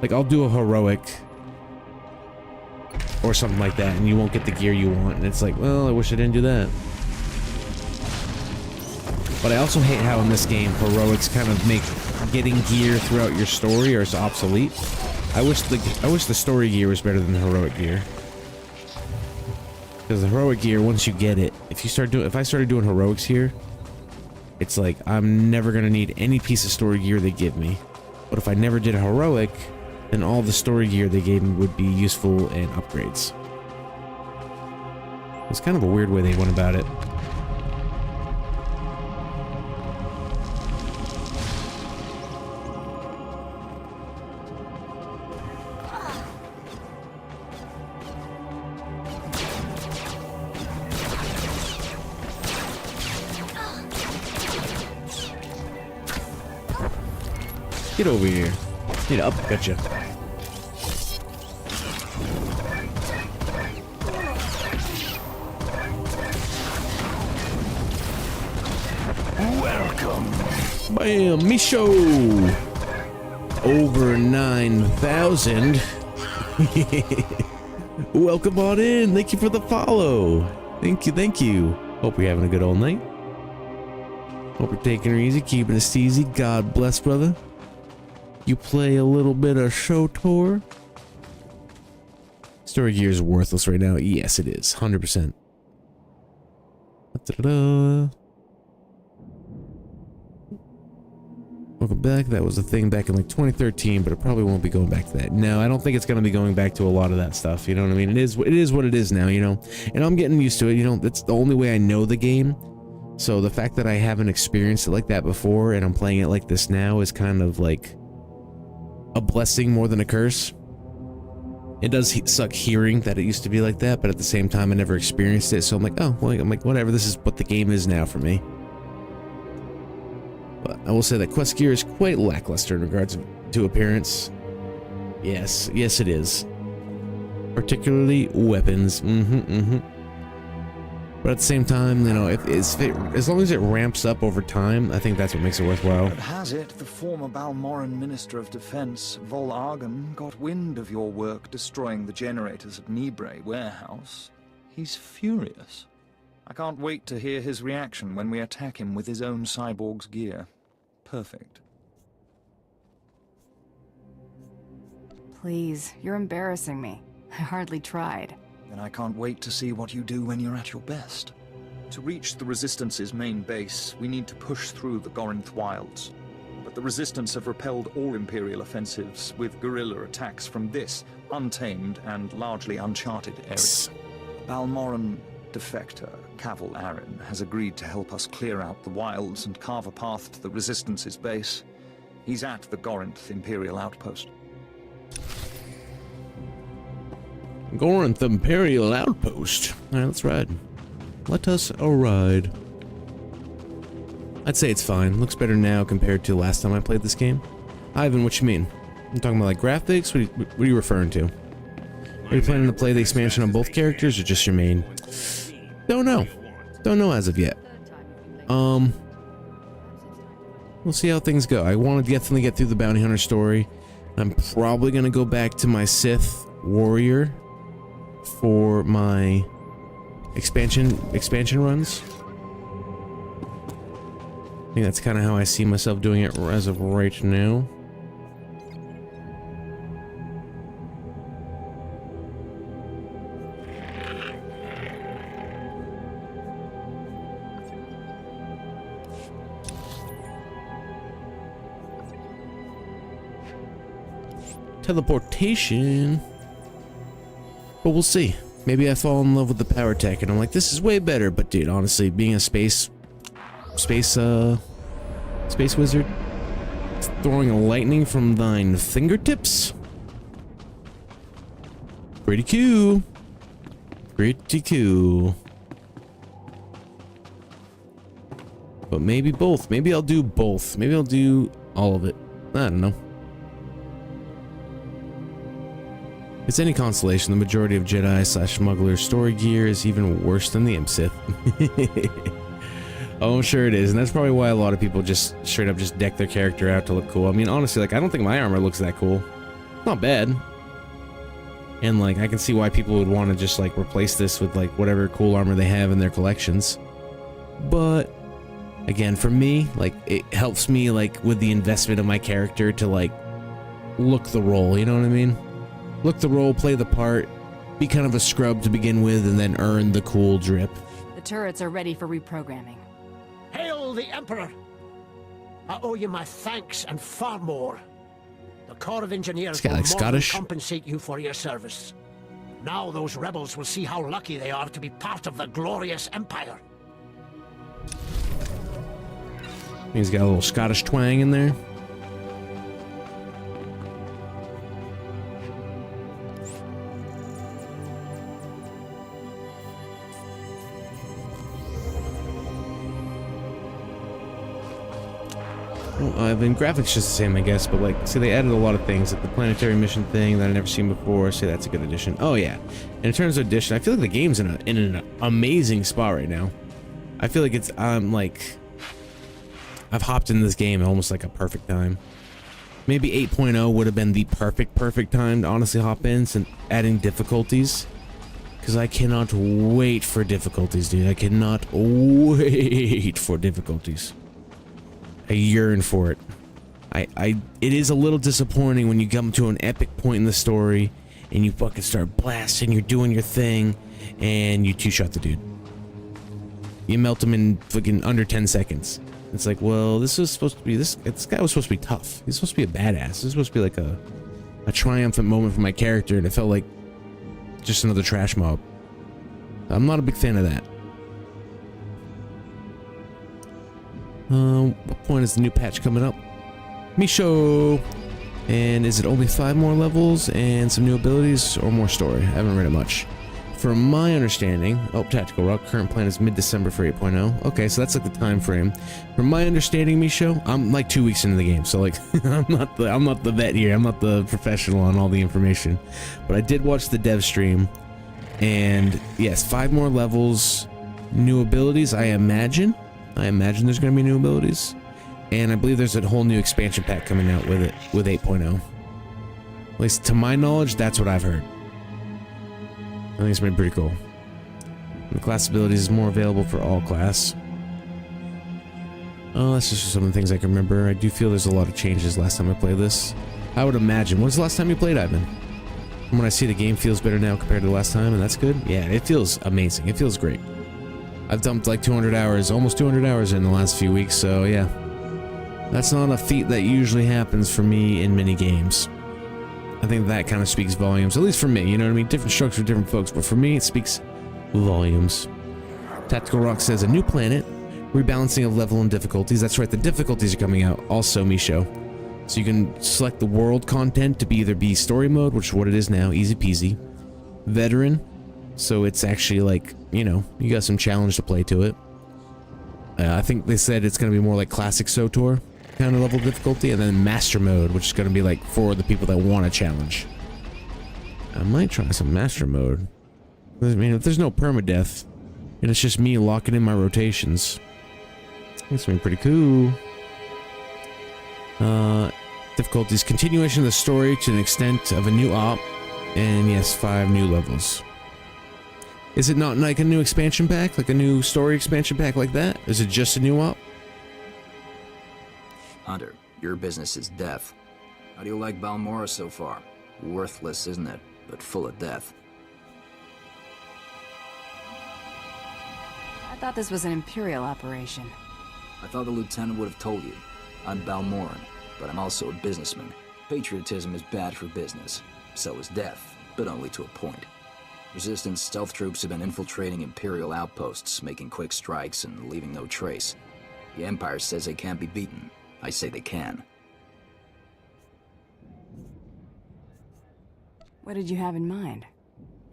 like I'll do a heroic or something like that and you won't get the gear you want and it's like, well, I wish I didn't do that. But I also hate how in this game heroics kind of make getting gear throughout your story or it's obsolete. I wish the story gear was better than the heroic gear. Because the heroic gear, once you get it, if I started doing heroics here, it's like I'm never gonna need any piece of story gear they give me. But if I never did a heroic, then all the story gear they gave me would be useful and upgrades. It's kind of a weird way they went about it. Get over here. Need to uppercut you. Welcome. Bam, Misho. Over 9,000. Welcome on in. Thank you for the follow. Thank you, thank you. Hope you're having a good old night. Hope you're taking her easy, keeping it steezy. God bless, brother. You play a little bit of ShowTour. Story gear is worthless right now. Yes, it is. 100%. Da-da-da. Welcome back. That was a thing back in like 2013, but it probably won't be going back to that. No, I don't think it's going to be going back to a lot of that stuff. You know what I mean? It is what it is now, you know? And I'm getting used to it. You know, that's the only way I know the game. So the fact that I haven't experienced it like that before and I'm playing it like this now is kind of like a blessing more than a curse. It does suck hearing that it used to be like that, but at the same time I never experienced it, so I'm like, oh, well, I'm like, whatever, this is what the game is now for me. But I will say that quest gear is quite lackluster in regards to appearance. Yes, it is. Particularly weapons. But at the same time, you know, as long as it ramps up over time, I think that's what makes it worthwhile. But has it, the former Balmoran Minister of Defense, Vol Argon, got wind of your work destroying the generators at Nibre warehouse? He's furious. I can't wait to hear his reaction when we attack him with his own cyborg's gear. Perfect. Please, you're embarrassing me. I hardly tried. Then I can't wait to see what you do when you're at your best. To reach the Resistance's main base, we need to push through the Gorinth wilds. But the Resistance have repelled all Imperial offensives with guerrilla attacks from this untamed and largely uncharted area. Balmoran defector, Cavil Aaron, has agreed to help us clear out the wilds and carve a path to the Resistance's base. He's at the Gorinth Imperial outpost. Gorinth Imperial Outpost. Alright, let's ride. Let us ride. I'd say it's fine. Looks better now compared to last time I played this game. Ivan, what you mean? I'm talking about like graphics? What are you referring to? Are you planning to play the expansion on both characters or just your main? Don't know. Don't know as of yet. We'll see how things go. I want to definitely get through the Bounty Hunter story. I'm probably going to go back to my Sith Warrior for my expansion runs. I think that's kind of how I see myself doing it as of right now. Teleportation. But we'll see. Maybe I fall in love with the power tech and I'm like, this is way better. But dude, honestly, being a space wizard, throwing a lightning from thine fingertips, pretty cool. Pretty cool. But maybe both. Maybe I'll do both. Maybe I'll do all of it. I don't know. It's any consolation, the majority of Jedi/smugglers' story gear is even worse than the Imp-Sith. Oh, I'm sure it is, and that's probably why a lot of people just straight up just deck their character out to look cool. I mean, honestly, like, I don't think my armor looks that cool. Not bad. And, like, I can see why people would want to just, like, replace this with, like, whatever cool armor they have in their collections. But, again, for me, like, it helps me, like, with the investment of my character to, like, look the role, you know what I mean? Look the role, play the part, be kind of a scrub to begin with, and then earn the cool drip. The turrets are ready for reprogramming. Hail kill the Emperor. I owe you my thanks and far more. The Corps of Engineers will more than compensate you for your service. Now those rebels will see how lucky they are to be part of the glorious Empire. He's got a little Scottish twang in there. Well, Ivan, graphics just the same, I guess, but like, see, they added a lot of things, like the planetary mission thing that I've never seen before. See, that's a good addition. Oh yeah, and in terms of addition, I feel like the game's in an amazing spot right now. I feel like it's I've hopped in this game at almost like a perfect time. Maybe 8.0 would have been the perfect time to honestly hop in, and adding difficulties, because I cannot wait for difficulties, dude. I cannot wait for difficulties. I yearn for it. It is a little disappointing when you come to an epic point in the story and you fucking start blasting, you're doing your thing, and you two-shot the dude. You melt him in fucking under 10 seconds. It's like, well, this was supposed to be, this guy was supposed to be tough. He's supposed to be a badass. This is supposed to be like a triumphant moment for my character, and it felt like just another trash mob. I'm not a big fan of that. What point is the new patch coming up? Misho! And is it only 5 more levels and some new abilities or more story? I haven't read it much. From my understanding, Tactical Rock, current plan is mid-December for 8.0. Okay, so that's like the time frame. From my understanding, Misho, I'm like 2 weeks into the game, so like I'm not the vet here. I'm not the professional on all the information. But I did watch the dev stream, and yes, 5 more levels, new abilities, I imagine there's going to be new abilities, and I believe there's a whole new expansion pack coming out with it, with 8.0. At least to my knowledge, that's what I've heard. I think it's been pretty cool. And the class abilities is more available for all class. Oh, that's just some of the things I can remember. I do feel there's a lot of changes last time I played this. I would imagine. When was the last time you played, Ivan? From what I see, the game feels better now compared to the last time, and that's good. Yeah, it feels amazing. It feels great. I've dumped like 200 hours, almost 200 hours in the last few weeks, so yeah. That's not a feat that usually happens for me in many games. I think that kind of speaks volumes, at least for me, you know what I mean? Different strokes for different folks, but for me, it speaks volumes. Tactical Rock says, a new planet, rebalancing of level and difficulties. That's right, the difficulties are coming out, also Misho. So you can select the world content to either be story mode, which is what it is now, easy peasy. Veteran, so it's actually like, you know, you got some challenge to play to it. I think they said it's going to be more like classic SOTOR kind of level difficulty, and then master mode, which is going to be like for the people that want a challenge. I might try some master mode. I mean, if there's no permadeath, and it's just me locking in my rotations, it's been pretty cool. Difficulties, continuation of the story to an extent of a new op, and yes, 5 new levels. Is it not like a new expansion pack, like a new story expansion pack like that? Is it just a new op? Hunter, your business is death. How do you like Balmora so far? Worthless, isn't it? But full of death. I thought this was an Imperial operation. I thought the Lieutenant would have told you. I'm Balmoran, but I'm also a businessman. Patriotism is bad for business. So is death, but only to a point. Resistance stealth troops have been infiltrating Imperial outposts, making quick strikes and leaving no trace. The Empire says they can't be beaten. I say they can. What did you have in mind?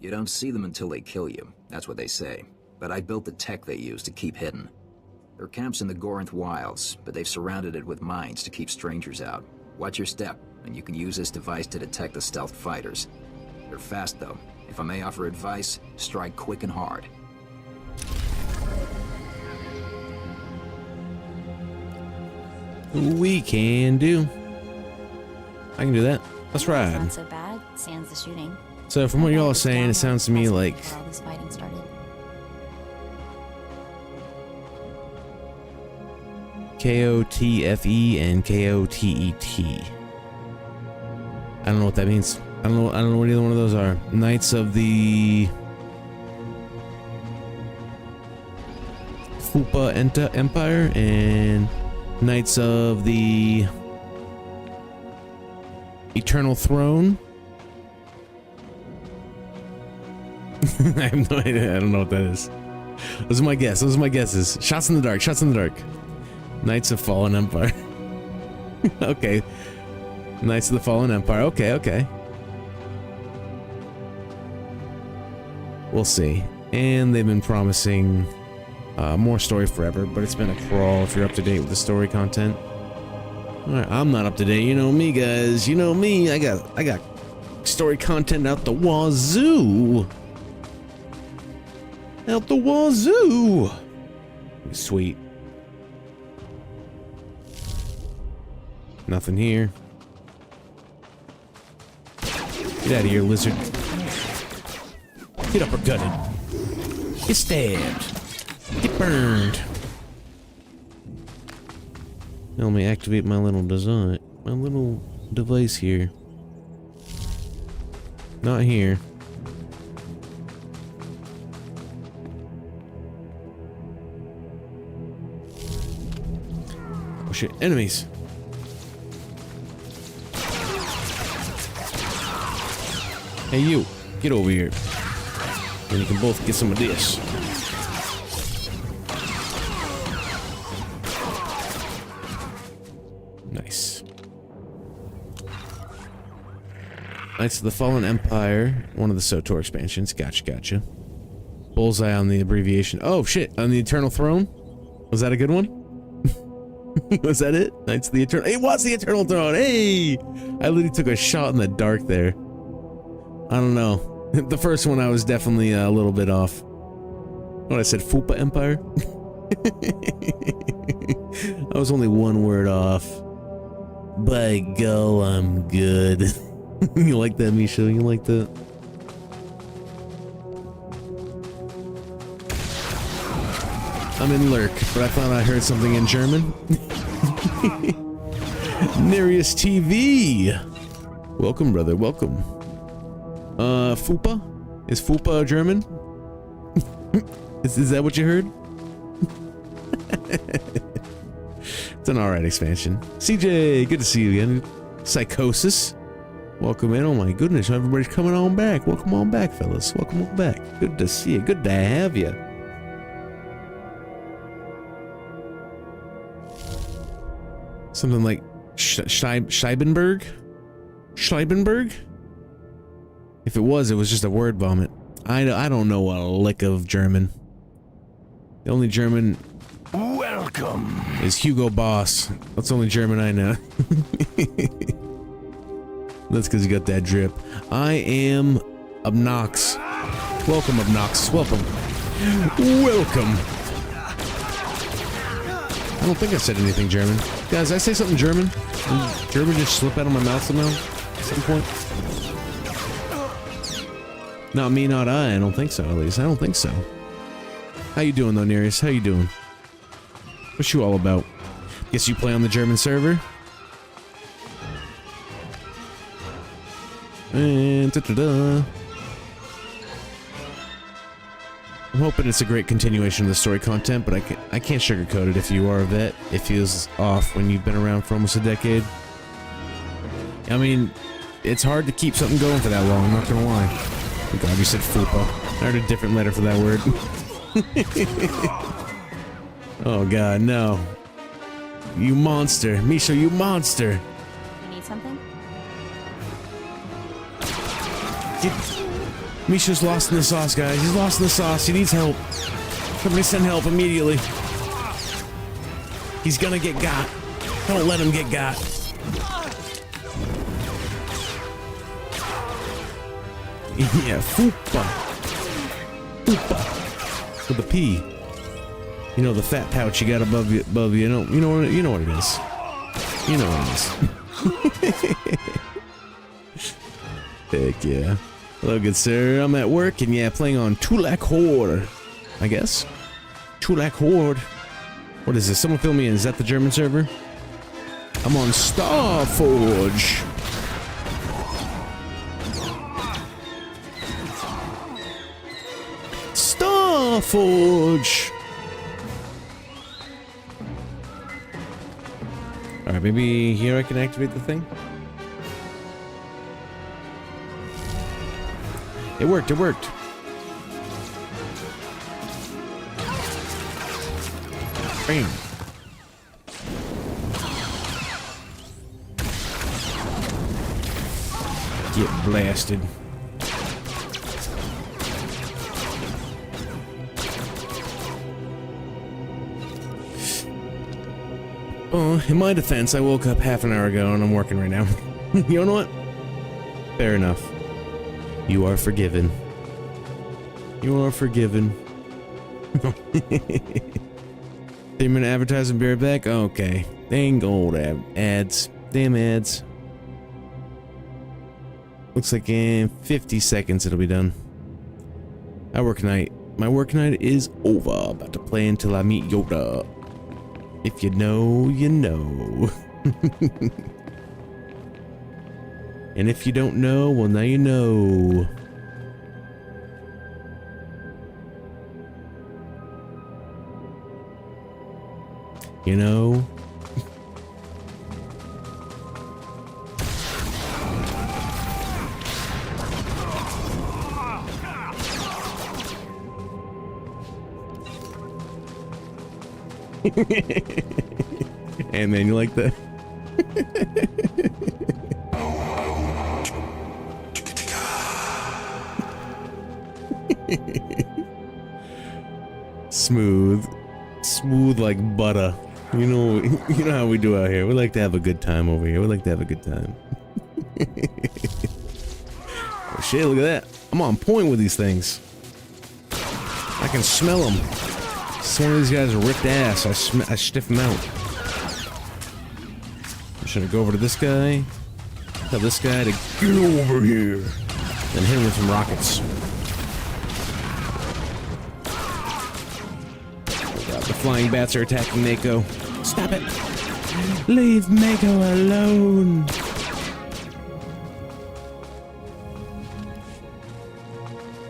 You don't see them until they kill you. That's what they say. But I built the tech they use to keep hidden. There are camps in the Gorinth wilds, but they've surrounded it with mines to keep strangers out. Watch your step, and you can use this device to detect the stealth fighters. They're fast, though. If I may offer advice, strike quick and hard. We can do. I can do that. Let's ride. Not so bad, sans the shooting. So from what y'all are saying, it sounds to me like all this fighting started. KOTFE and KOTET. I don't know what that means. I don't know what either one of those are. Knights of the Fupa Empire and Knights of the Eternal Throne. I have no idea. I don't know what that is. Those are my guess. Those are my guesses. Shots in the dark. Shots in the dark. Knights of Fallen Empire. Okay. Knights of the Fallen Empire. Okay, okay. We'll see. And they've been promising more story forever, but it's been a crawl if you're up to date with the story content. Alright, I'm not up to date. You know me, guys. You know me. I got story content out the wazoo. Out the wazoo. Sweet. Nothing here. Get out of here, lizard. Get uppercutted. Get stabbed. Get burned. Now let me activate my little design. My little device here. Not here. Oh shit, enemies. Hey you, get over here. And you can both get some of this. Nice. Knights of the Fallen Empire, one of the SOTOR expansions. Gotcha, gotcha. Bullseye on the abbreviation. Oh shit, on the Eternal Throne? Was that a good one? Was that it? Knights of the Eternal... It was the Eternal Throne! Hey! I literally took a shot in the dark there. I don't know. The first one I was definitely a little bit off. What I said, Fupa Empire? I was only one word off. By go, I'm good. You like that, Misha? You like that? I'm in Lurk, but I thought I heard something in German. Nereus TV! Welcome, brother, welcome. Fupa? Is Fupa German? Is that what you heard? It's an alright expansion. CJ, good to see you again. Psychosis. Welcome in. Oh my goodness, everybody's coming on back. Welcome on back, fellas. Welcome on back. Good to see you. Good to have you. Something like Scheibenberg? Scheibenberg? If it was just a word vomit. I don't know a lick of German. The only German... Welcome! ...is Hugo Boss. That's the only German I know. That's because you got that drip. I am Obnox. Welcome, Obnox. Welcome. Welcome! I don't think I said anything German. Guys, did I say something German? Did German just slip out of my mouth somehow? At some point? Not me, not I. I don't think so, at least. I don't think so. How you doing, though, Nereus? How you doing? What's you all about? Guess you play on the German server? And da-da-da. I'm hoping it's a great continuation of the story content, but I can't sugarcoat it. If you are a vet, it feels off when you've been around for almost a decade. I mean, it's hard to keep something going for that long, I'm not gonna lie. Oh god, you said Fupa. I heard a different letter for that word. Oh god, no. You monster. Misha, you monster. You need something? Misha's lost in the sauce, guys. He's lost in the sauce. He needs help. Somebody send help immediately. He's gonna get got. Don't let him get got. Yeah, Fupa. Fupa. With a P. You know the fat pouch you got above you. You know what it is. You know what it is. Heck yeah. Hello, good sir. I'm at work and yeah, playing on Tulak Horde. I guess. Tulak Horde. What is this? Someone fill me in. Is that the German server? I'm on Starforge. Starforge. Alright, maybe here I can activate the thing? It worked, it worked. Bam. Get blasted. Oh, in my defense, I woke up half an hour ago and I'm working right now. You know what? Fair enough. You are forgiven. You are forgiven. 3-minute advertising, be right back? Okay. Dang old ads. Damn ads. Looks like in 50 seconds it'll be done. I work night. My work night is over. About to play until I meet Yoda. If you know, you know. And if you don't know, well, now you know. You know? Hey man, you like that? Smooth like butter. You know how we do out here. We like to have a good time over here. We like to have a good time. Oh shit, look at that. I'm on point with these things. I can smell them. Some of these guys are ripped ass. I stiff them out. I'm just gonna go over to this guy. Tell this guy to get over here. And hit him with some rockets. Oh god, the flying bats are attacking Mako. Stop it! Leave Mako alone!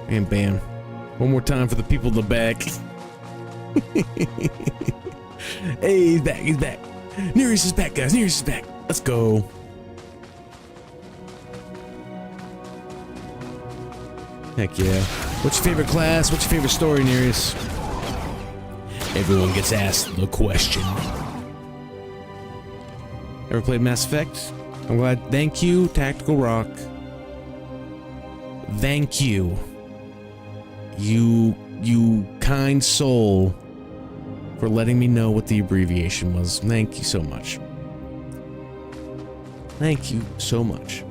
And bam. One more time for the people in the back. Hey, he's back, he's back. Nearest is back, guys, Nearest is back. Let's go. Heck yeah. What's your favorite class? What's your favorite story, Nearest? Everyone gets asked the question. Ever played Mass Effect? I'm glad. Thank you, Tactical Rock. Thank you. You kind soul, for letting me know what the abbreviation was. Thank you so much. Thank you so much.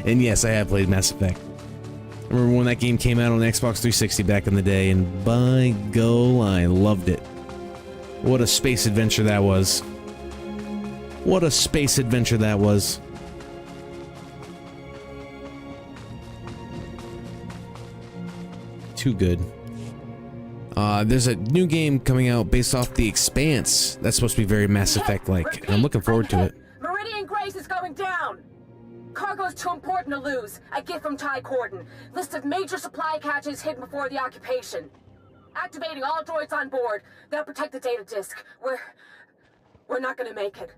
And yes, I have played Mass Effect. I remember when that game came out on Xbox 360 back in the day, and by go, I loved it. What a space adventure that was. What a space adventure that was. Too good. There's a new game coming out based off The Expanse. That's supposed to be very Mass Effect-like, and I'm looking forward to it. Meridian Grace is going down! Cargo's too important to lose. A gift from Ty Corden. List of major supply caches hidden before the occupation. Activating all droids on board. They'll protect the data disk. We're not gonna make it.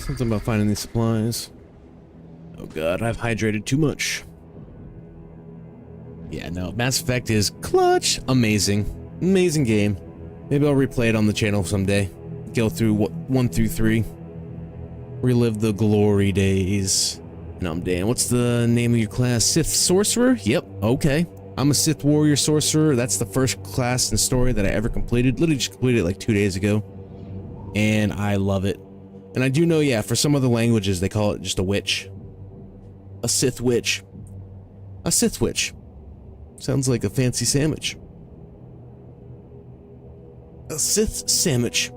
Something about finding these supplies. Oh god, I've hydrated too much. Yeah, no, Mass Effect is clutch. Amazing. Amazing game. Maybe I'll replay it on the channel someday. Go through 1 through 3. Relive the glory days. And I'm Dan. What's the name of your class? Sith Sorcerer? Yep, okay. I'm a Sith Warrior Sorcerer. That's the first class and story that I ever completed. Literally just completed it like 2 days ago. And I love it. And I do know, yeah, for some other languages, they call it just a witch. A Sith witch. A Sith witch. Sounds like a fancy sandwich. A Sith sandwich.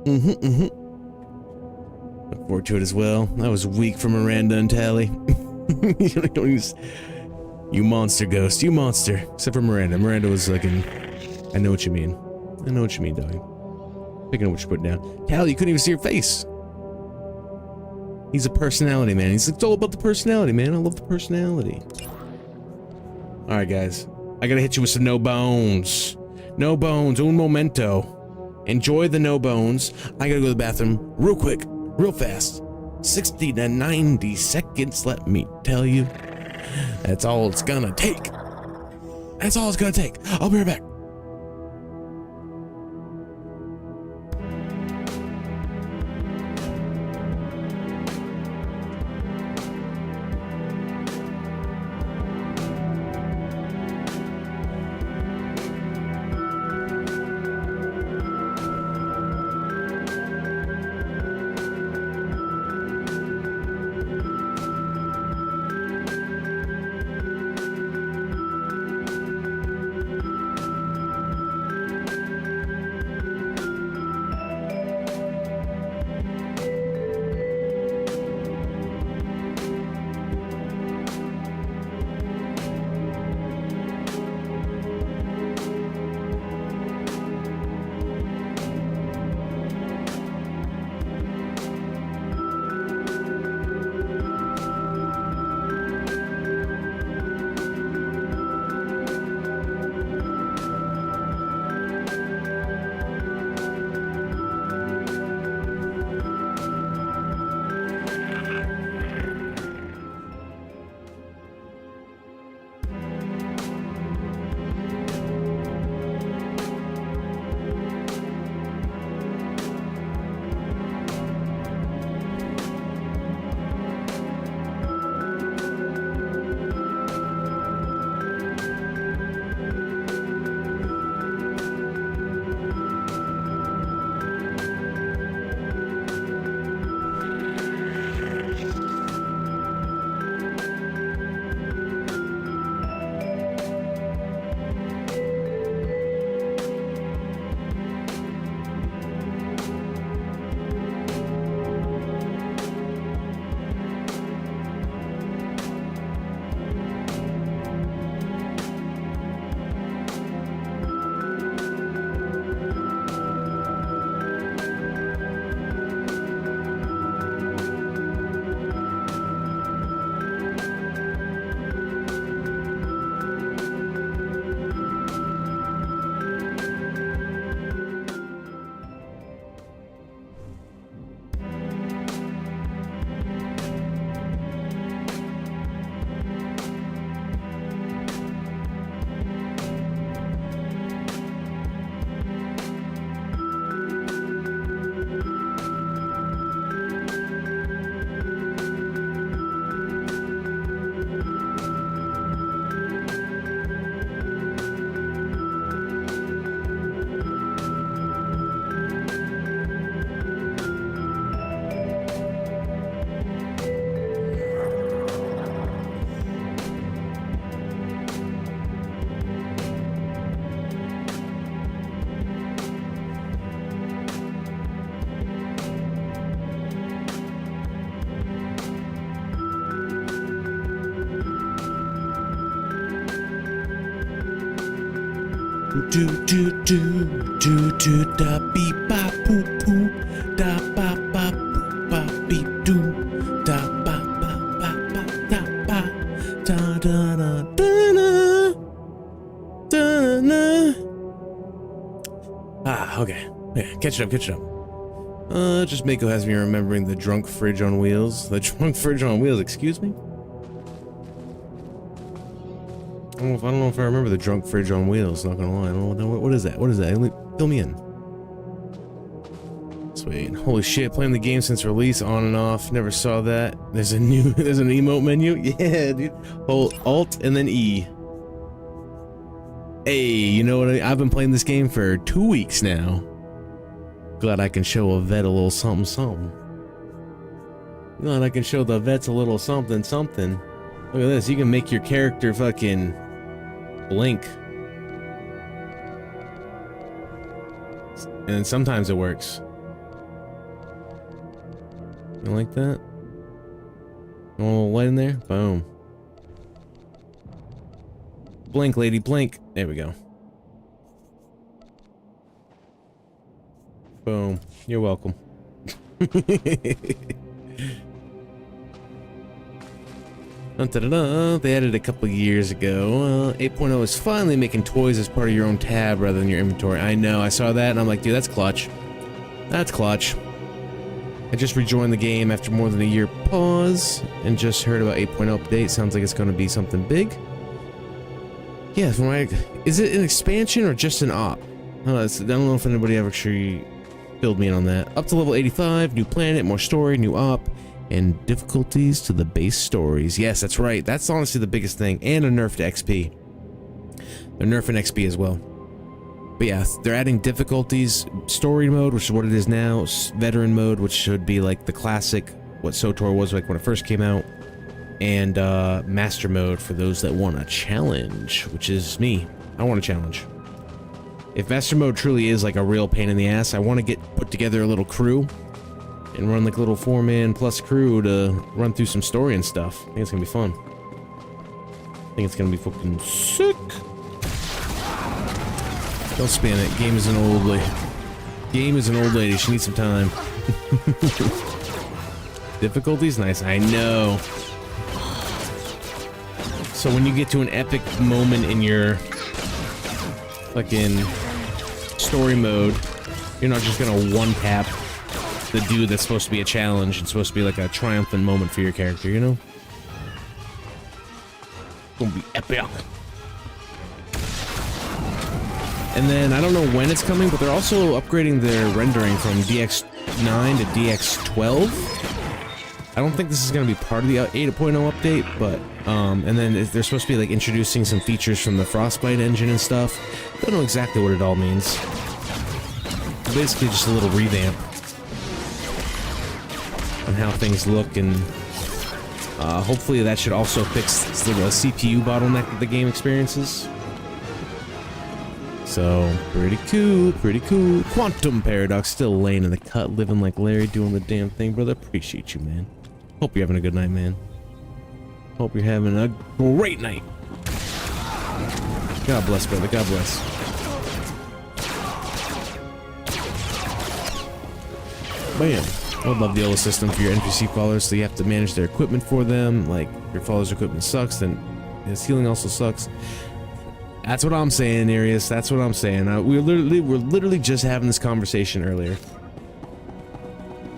Look forward to it as well. I was weak for Miranda and Tally. You monster, Ghost. You monster. Except for Miranda. Miranda was like in... I know what you mean. I know what you mean, dog. Picking up what you're putting down. Tally, you couldn't even see your face. He's a personality, man. It's all about the personality, man. I love the personality. Alright, guys. I gotta hit you with some no bones. No bones, un momento. Enjoy the no bones. I gotta go to the bathroom real quick, real fast. 60 to 90 seconds, let me tell you. That's all it's gonna take. That's all it's gonna take. I'll be right back. Do do do do do da beep ba poo poo da ba ba poo ba beep do da ba ba ba ba da ba da da da da da. Ah, okay. Yeah, catch it up, catch it up. Just Mako has me remembering the drunk fridge on wheels. The drunk fridge on wheels, excuse me? I don't know if I remember the drunk fridge on wheels, not gonna lie. I don't know what is that? What is that? Fill me in. Sweet. Holy shit, playing the game since release, on and off. Never saw that. There's an emote menu? Yeah, dude. Hold Alt and then E. Hey, you know what? I've been playing this game for 2 weeks now. Glad I can show a vet a little something something. Glad I can show the vets a little something something. Look at this, you can make your character fucking blink. And sometimes it works. You like that? A little light in there? Boom. Blink, lady, blink. There we go. Boom. You're welcome. Dun-dun-dun-dun. They added a couple years ago. 8.0 is finally making toys as part of your own tab rather than your inventory. I know, I saw that and I'm like, dude, that's clutch. That's clutch. I just rejoined the game after more than a year pause and just heard about 8.0 update. Sounds like it's going to be something big. Yeah, from my, is it an expansion or just an op? I don't know if anybody ever actually filled me in on that. Up to level 85, new planet, more story, new op, and difficulties to the base stories. Yes, that's right. That's honestly the biggest thing. And a nerf to XP. They're nerfing XP as well. But yeah, they're adding difficulties, story mode, which is what it is now, veteran mode, which should be like the classic, what SWTOR was like when it first came out, and master mode for those that want a challenge, which is me. I want a challenge. If master mode truly is like a real pain in the ass, I want to put together a little crew and run like a little 4-man plus crew to run through some story and stuff. I think it's gonna be fun. I think it's gonna be fucking sick. Don't spam it. Game is an old lady. Game is an old lady. She needs some time. Difficulty's nice. I know. So when you get to an epic moment in your fucking story mode, you're not just gonna one-tap the dude that's supposed to be a challenge. It's supposed to be like a triumphant moment for your character, you know? It's gonna be epic. And then, I don't know when it's coming, but they're also upgrading their rendering from DX9 to DX12. I don't think this is going to be part of the 8.0 update, but, and then they're supposed to be, like, introducing some features from the Frostbite engine and stuff. Don't know exactly what it all means. Basically just a little revamp on how things look, and hopefully that should also fix the CPU bottleneck that the game experiences. So, pretty cool, pretty cool. Quantum Paradox still laying in the cut, living like Larry, doing the damn thing, brother. Appreciate you, man. Hope you're having a good night, man. Hope you're having a great night. God bless, brother. God bless. Bam. I would love the old system for your NPC followers, so you have to manage their equipment for them. Like, if your followers' equipment sucks, then his healing also sucks. That's what I'm saying, Arius. That's what I'm saying. We're literally just having this conversation earlier.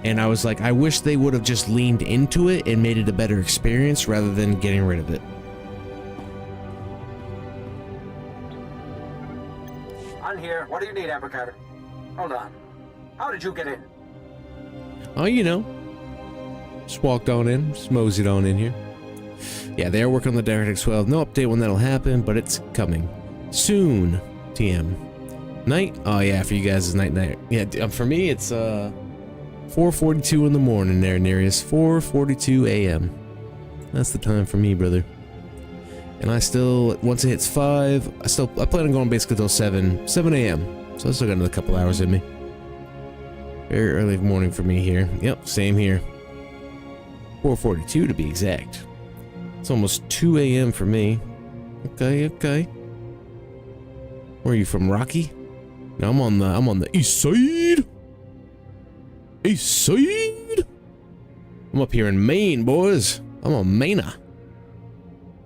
And I was like, I wish they would have just leaned into it and made it a better experience rather than getting rid of it. I'm here. What do you need, Apricotter? Hold on. How did you get in? Oh, you know. Just walked on in. Just moseyed on in here. Yeah, they are working on the DirectX 12. No update when that'll happen, but it's coming. Soon. TM. Night? Oh, yeah, for you guys, it's night. Yeah, for me, it's 4:42 in the morning there, Nereus. 4:42 a.m. That's the time for me, brother. And I still, once it hits 5, I plan on going basically till 7 a.m. So I still got another couple hours in me. Very early morning for me here. Yep, same here. 4:42 to be exact. It's almost 2 a.m. for me. Okay, okay. Where are you from, Rocky? No, I'm on the east side. East side. I'm up here in Maine, boys. I'm a Mainer.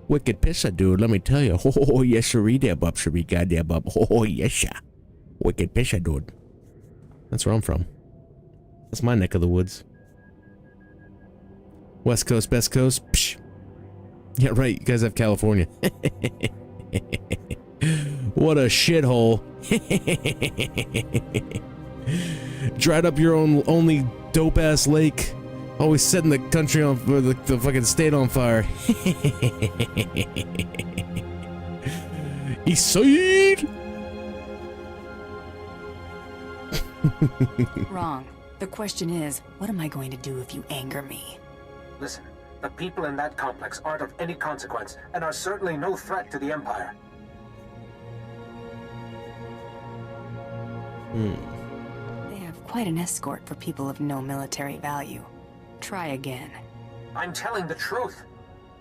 Wicked pisser, dude. Let me tell you. Oh yes, sirree, there, bub, sirree, goddamn bub. Oh yes, sir. Wicked pisser, dude. That's where I'm from. That's my neck of the woods. West Coast, best coast. Psh. Yeah, right. You guys have California. What a shithole. Dried up your only dope-ass lake. Always setting the country on, or the fucking state on fire. East side. Wrong. The question is, what am I going to do if you anger me? Listen, the people in that complex aren't of any consequence, and are certainly no threat to the Empire. They have quite an escort for people of no military value. Try again. I'm telling the truth.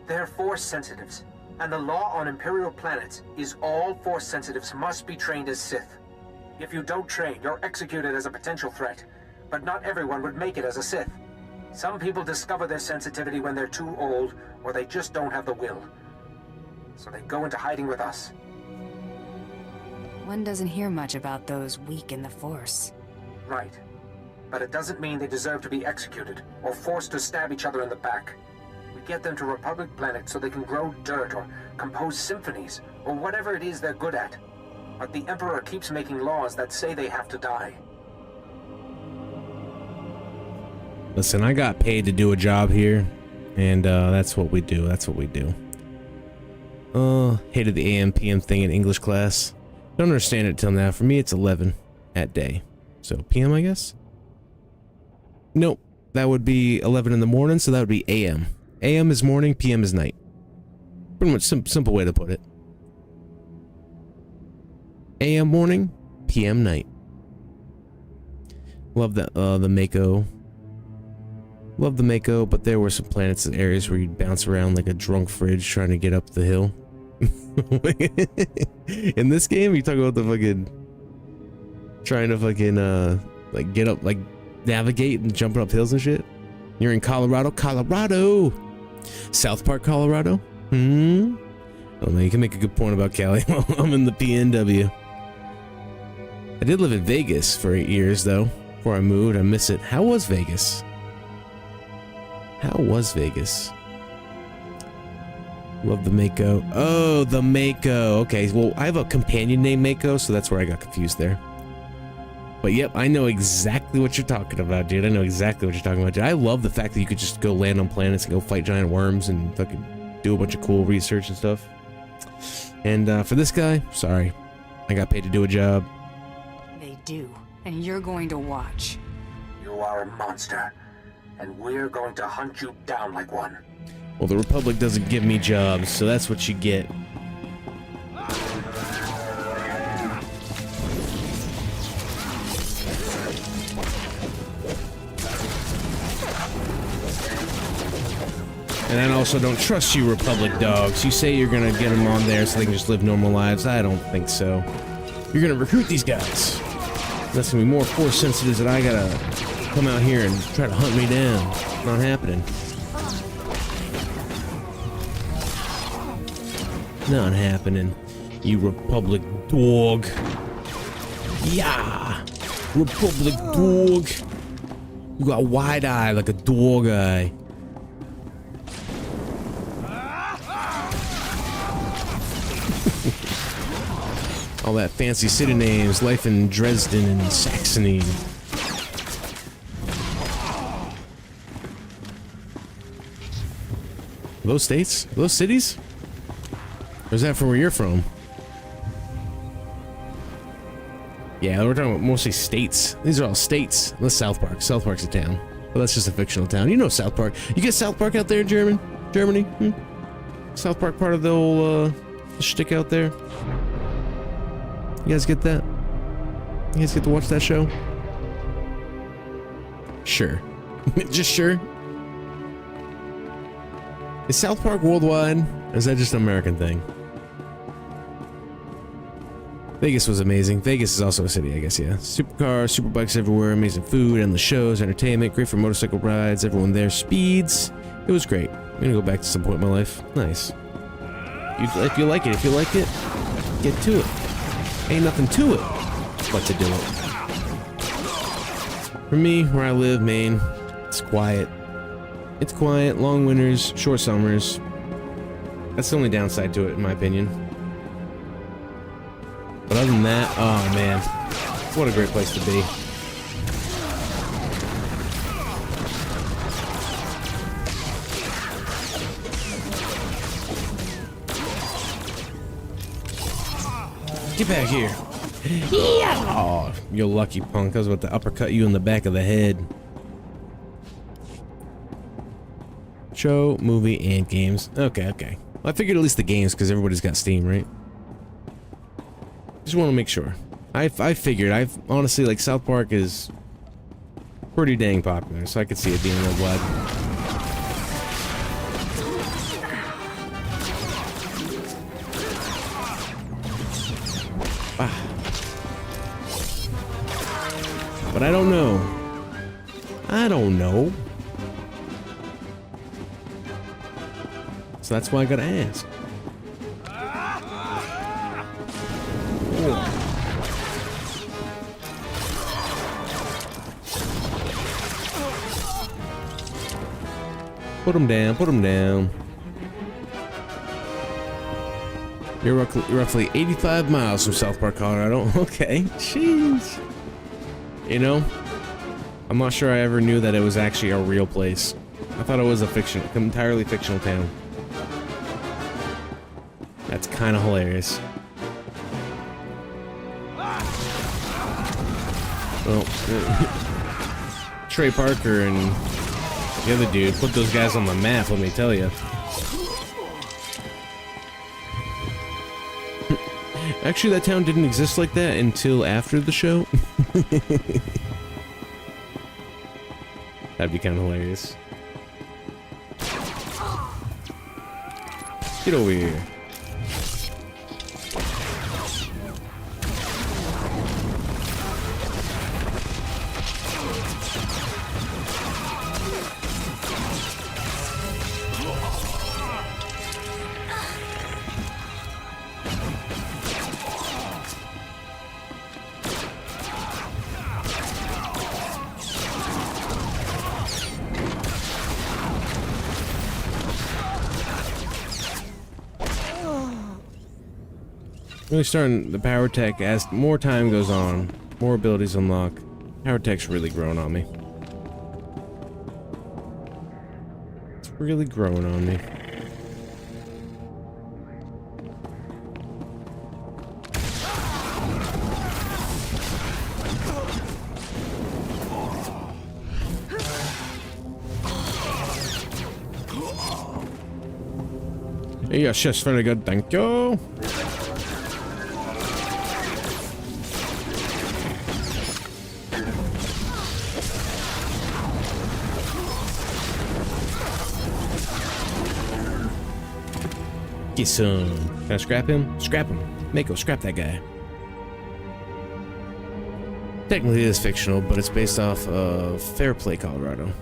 They're Force sensitives, and the law on Imperial planets is all Force sensitives must be trained as Sith. If you don't train, you're executed as a potential threat, but not everyone would make it as a Sith. Some people discover their sensitivity when they're too old, or they just don't have the will. So they go into hiding with us. One doesn't hear much about those weak in the Force. Right. But it doesn't mean they deserve to be executed, or forced to stab each other in the back. We get them to Republic Planet so they can grow dirt, or compose symphonies, or whatever it is they're good at. But the Emperor keeps making laws that say they have to die. Listen, I got paid to do a job here, and that's what we do. That's what we do. Hated the AM PM thing in English class. Don't understand it till now. For me, it's 11 at day. So PM, I guess? Nope. That would be 11 in the morning, so that would be AM. AM is morning, PM is night. Pretty much simple way to put it. AM morning, PM night. Love that, the Mako. Love the Mako, but there were some planets and areas where you'd bounce around like a drunk fridge trying to get up the hill. In this game, you talk about the fucking trying to fucking like get up, like navigate and jumping up hills and shit. You're in Colorado, South Park, Colorado. Oh man, you can make a good point about Cali. I'm in the PNW. I did live in Vegas for 8 years though. Before I moved, I miss it. How was Vegas? How was Vegas? Love the Mako. Oh, the Mako. Okay, well, I have a companion named Mako, so that's where I got confused there. But yep, I know exactly what you're talking about, dude. I know exactly what you're talking about, dude. I love the fact that you could just go land on planets and go fight giant worms and fucking do a bunch of cool research and stuff. And for this guy, sorry. I got paid to do a job. They do, and you're going to watch. You are a monster, and we're going to hunt you down like one. Well, the Republic doesn't give me jobs, so that's what you get. And I also don't trust you, Republic dogs. You say you're gonna get them on there so they can just live normal lives. I don't think so. You're gonna recruit these guys. That's gonna be more Force sensitives that I gotta come out here and try to hunt me down. Not happening. Not happening. You Republic dog. Yeah! Republic dog. You got wide eye like a dog eye. All that fancy city names, life in Dresden and Saxony. Those states? Those cities? Or is that from where you're from? Yeah, we're talking about mostly states. These are all states. Unless South Park. South Park's a town. Well, that's just a fictional town. You know South Park. You get South Park out there in Germany? Hmm? South Park part of the whole shtick out there? You guys get that? You guys get to watch that show? Sure. Just sure? Is South Park worldwide? Or is that just an American thing? Vegas was amazing. Vegas is also a city, I guess, yeah. Supercars, superbikes everywhere, amazing food, endless shows, entertainment, great for motorcycle rides, everyone there, speeds. It was great. I'm gonna go back to some point in my life. Nice. If you like it, get to it. Ain't nothing to it but to do it. For me, where I live, Maine, it's quiet. It's quiet, long winters, short summers. That's the only downside to it, in my opinion. But other than that, oh man, what a great place to be. Get back here. Yeah. Oh, you lucky punk. I was about to uppercut you in the back of the head. Show, movie, and games. Okay. Well, I figured at least the games because everybody's got Steam, right? Just want to make sure. I figured. I've honestly, like, South Park is pretty dang popular, so I could see it being worldwide. But I don't know. so that's why I gotta ask. Whoa. Put him down, put him down. You're roughly 85 miles from South Park, Colorado. Okay, jeez. You know, I'm not sure I ever knew that it was actually a real place. I thought it was a entirely fictional town. That's kind of hilarious. Well, Trey Parker and the other dude put those guys on the map, let me tell you. Actually, that town didn't exist like that until after the show. That'd be kind of hilarious. Get over here. Really starting the power tech as more time goes on, more abilities unlock. Power tech's really growing on me. It's really growing on me. Yes, yes, very good, thank you. Get some. Can I scrap him? Scrap him. Mako, scrap that guy. Technically it is fictional, but it's based off of Fairplay, Colorado.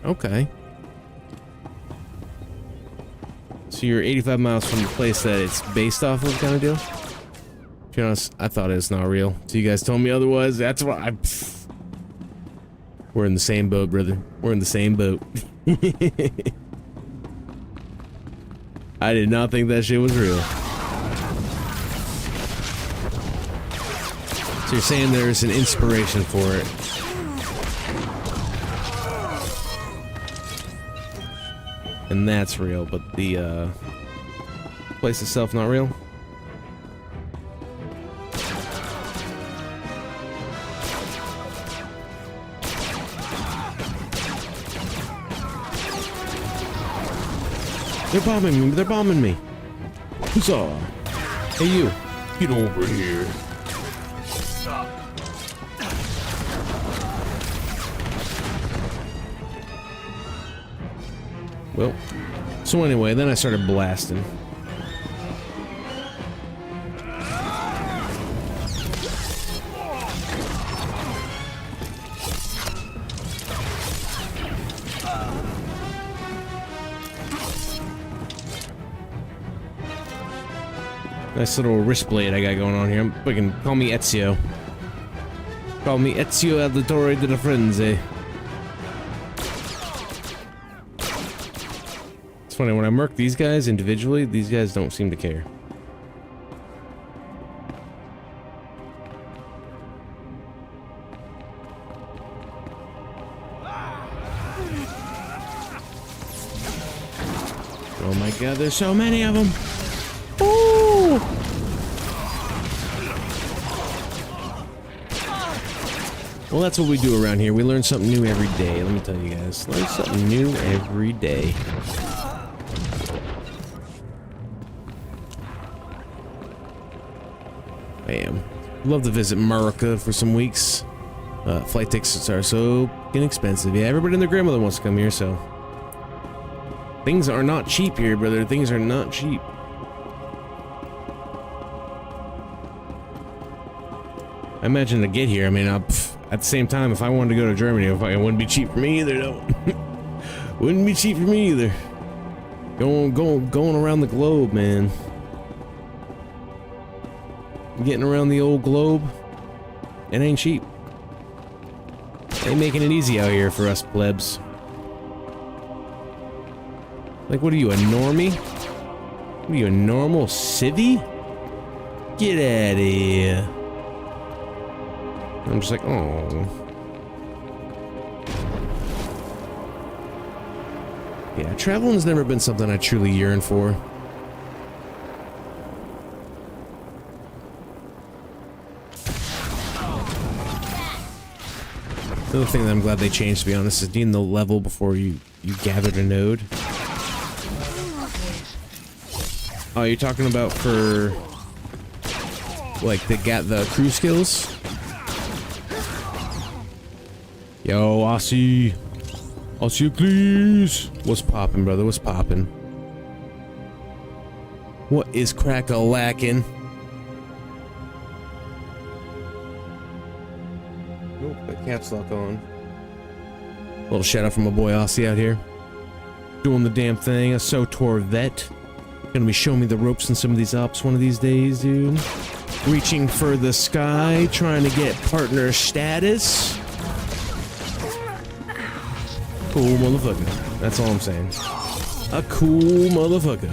Okay. So you're 85 miles from the place that it's based off of, kind of deal? To be honest, I thought it's not real. So you guys told me otherwise. That's why we're in the same boat, brother. We're in the same boat. I did not think that shit was real. So you're saying there's an inspiration for it. And that's real, but the place itself not real? They're bombing me, they're bombing me. Huzzah. Hey you, get over here. Well, so anyway, then I started blasting. Nice little wrist blade I got going on here. Fucking call me Ezio. Call me Ezio Auditore della Frenzy. It's funny, when I murk these guys individually, these guys don't seem to care. Oh my god, there's so many of them! Ooh! Well, that's what we do around here. We learn something new every day. Let me tell you guys. Learn something new every day. Bam. Love to visit America for some weeks. Flight tickets are so inexpensive. Yeah, everybody and their grandmother wants to come here, so... Things are not cheap here, brother. Things are not cheap. I imagine to get here, I mean, at the same time, if I wanted to go to Germany, it wouldn't be cheap for me either, though. Wouldn't be cheap for me either. Going around the globe, man. Getting around the old globe. It ain't cheap. Ain't making it easy out here for us plebs. Like, what are you, a normie? What are you, a normal civvy? Get out of here. I'm just like, oh. Yeah, traveling has never been something I truly yearn for. Another thing that I'm glad they changed, to be honest, is needing the level before you gathered a node. Oh, you're talking about for like the crew skills? Yo, Aussie, please. What's poppin', brother? What's poppin'? What is crack-a-lackin'? Nope, that caps lock on. Little shout out from my boy Aussie out here. Doing the damn thing. A SoTor vet. Gonna be showing me the ropes in some of these ops one of these days, dude. Reaching for the sky, trying to get partner status. Cool motherfucker. That's all I'm saying. A cool motherfucker.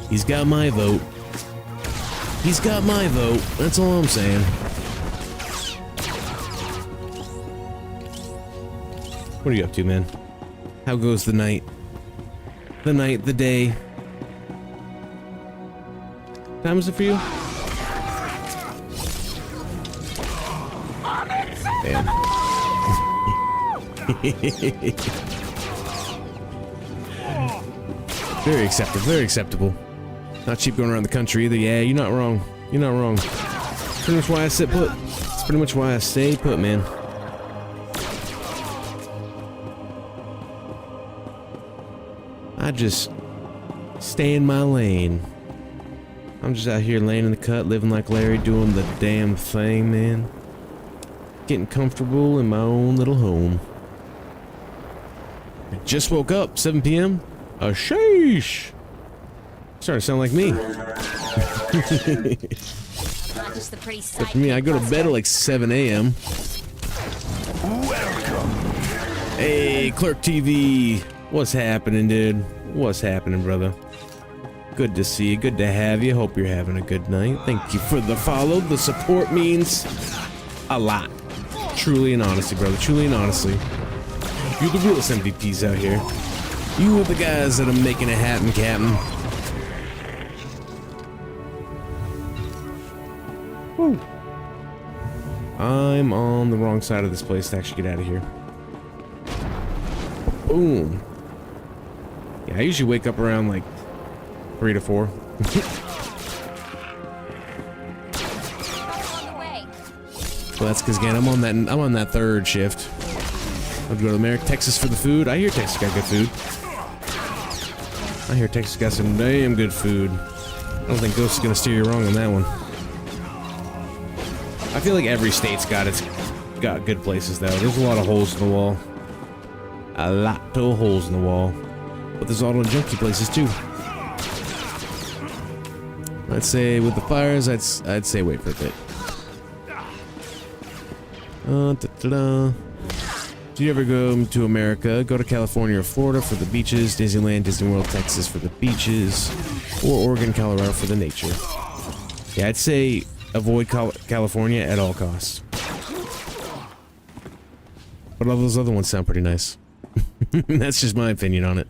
He's got my vote. He's got my vote. That's all I'm saying. What are you up to, man? How goes the night? The night, the day. Time is it for you? Damn. Very acceptable, very acceptable. Not cheap going around the country either. Yeah, you're not wrong. You're not wrong. Pretty much why I sit put. It's pretty much why I stay put, man. I just stay in my lane. I'm just out here laying in the cut, living like Larry, doing the damn thing, man. Getting comfortable in my own little home. I just woke up, 7 p.m. A sheesh. Starting to sound like me. But for me, I go to bed at like 7 a.m. Welcome. Hey, SikkTVv. What's happening, dude? What's happening, brother? Good to see you. Good to have you. Hope you're having a good night. Thank you for the follow. The support means a lot. Truly and honestly, brother. Truly and honestly. You're the realest MVPs out here. You are the guys that are making it happen, Captain. Woo. I'm on the wrong side of this place to actually get out of here. Boom. Yeah, I usually wake up around like 3 to 4. Well, that's because again, I'm on that third shift. I'll go to America, Texas for the food. I hear Texas got good food. I hear Texas got some damn good food. I don't think Ghost is gonna steer you wrong on that one. I feel like every state's got good places though. There's a lot of holes in the wall. A lot of holes in the wall. But there's all the junky places too. I'd say with the fires, I'd say wait for a bit. Do you ever go to America? Go to California or Florida for the beaches, Disneyland, Disney World, Texas for the beaches, or Oregon, Colorado for the nature. Yeah, I'd say avoid California at all costs. But all those other ones sound pretty nice. That's just my opinion on it.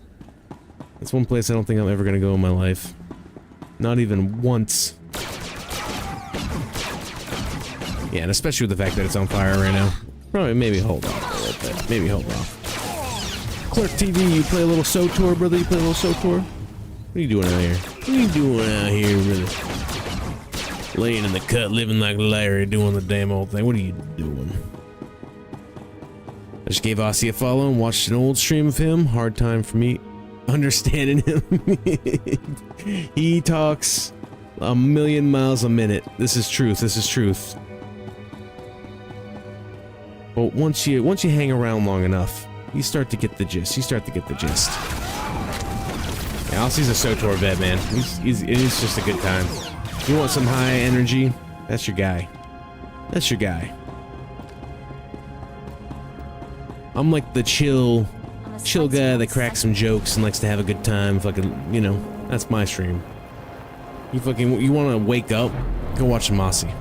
That's one place I don't think I'm ever gonna go in my life. Not even once. Yeah, and especially with the fact that it's on fire right now. Probably, maybe hold off a little bit. Maybe hold off. SikkTVv, you play a little SoTor, brother? You play a little SoTor? What are you doing out here? What are you doing out here, brother? Laying in the cut, living like Larry, doing the damn old thing. What are you doing? I just gave Aussie a follow and watched an old stream of him. Hard time for me understanding him. He talks a million miles a minute. This is truth. This is truth. But once you hang around long enough, you start to get the gist. You start to get the gist. Aussie's a SOTOR vet, man. It's just a good time. You want some high energy? That's your guy. That's your guy. I'm like the chill guy that cracks some jokes and likes to have a good time. Fucking, you know, that's my stream. You want to wake up? Go watch some Aussie.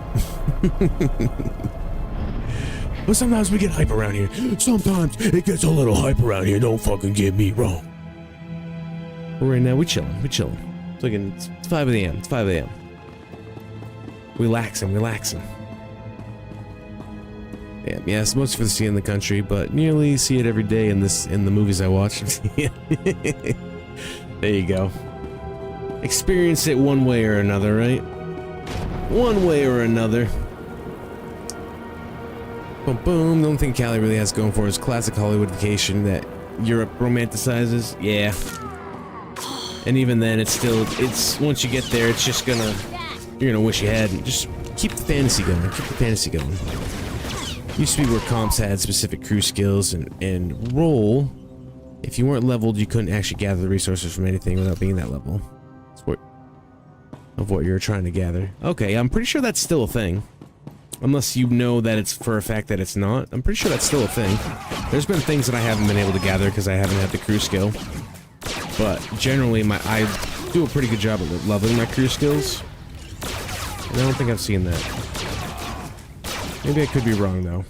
But sometimes we get hype around here. Sometimes it gets a little hype around here. Don't fucking get me wrong. But right now, we chilling. It's like it's 5 a.m. It's 5 a.m. Relaxing. Damn, yeah, it's much for the sea in the country, but nearly see it every day in the movies I watch. There you go. Experience it one way or another, right? One way or another. Boom, boom. The only thing Cali really has going for is classic Hollywood vacation that Europe romanticizes. Yeah. And even then, it's once you get there, it's just you're gonna wish you hadn't. Just keep the fantasy going. Used to be where comps had specific crew skills and role. If you weren't leveled, you couldn't actually gather the resources from anything without being that level. Of what you're trying to gather. Okay, I'm pretty sure that's still a thing. Unless you know that it's for a fact that it's not. I'm pretty sure that's still a thing. There's been things that I haven't been able to gather because I haven't had the crew skill. But generally, I do a pretty good job at leveling my crew skills. And I don't think I've seen that. Maybe I could be wrong, though.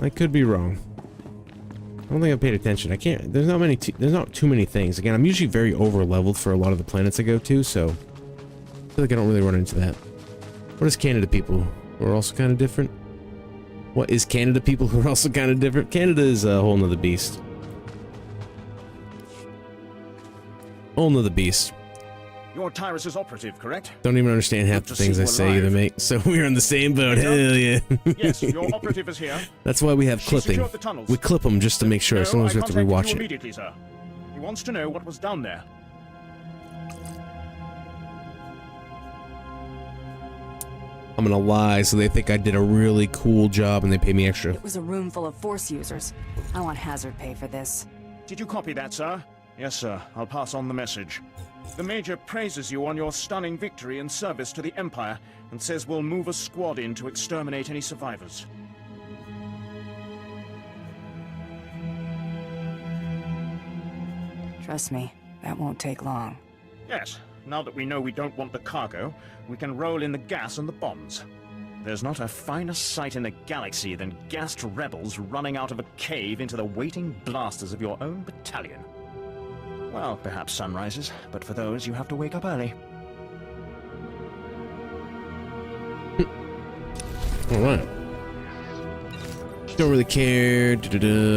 I could be wrong. I don't think I've paid attention. I can't. There's not too many things. Again, I'm usually very over-leveled for a lot of the planets I go to, so I feel like I don't really run into that. What is Canada people who are also kind of different? What is Canada people who are also kind of different? Canada is a whole nother beast. Whole nother beast. You're Tyrus's operative, correct? Don't even understand half the things I say either, mate. So we're on the same boat. Hell yeah. Yes, your operative is here. That's why we have clipping. We clip them just to make sure. Sometimes we have to rewatch it. Immediately, sir. He wants to know what was down there. I'm gonna lie, so they think I did a really cool job and they pay me extra. It was a room full of Force users. I want hazard pay for this. Did you copy that, sir? Yes, sir. I'll pass on the message. The Major praises you on your stunning victory and service to the Empire, and says we'll move a squad in to exterminate any survivors. Trust me, that won't take long. Yes. Now that we know we don't want the cargo, we can roll in the gas and the bombs. There's not a finer sight in the galaxy than gassed rebels running out of a cave into the waiting blasters of your own battalion. Well, perhaps sunrises, but for those you have to wake up early. Alright. Don't really care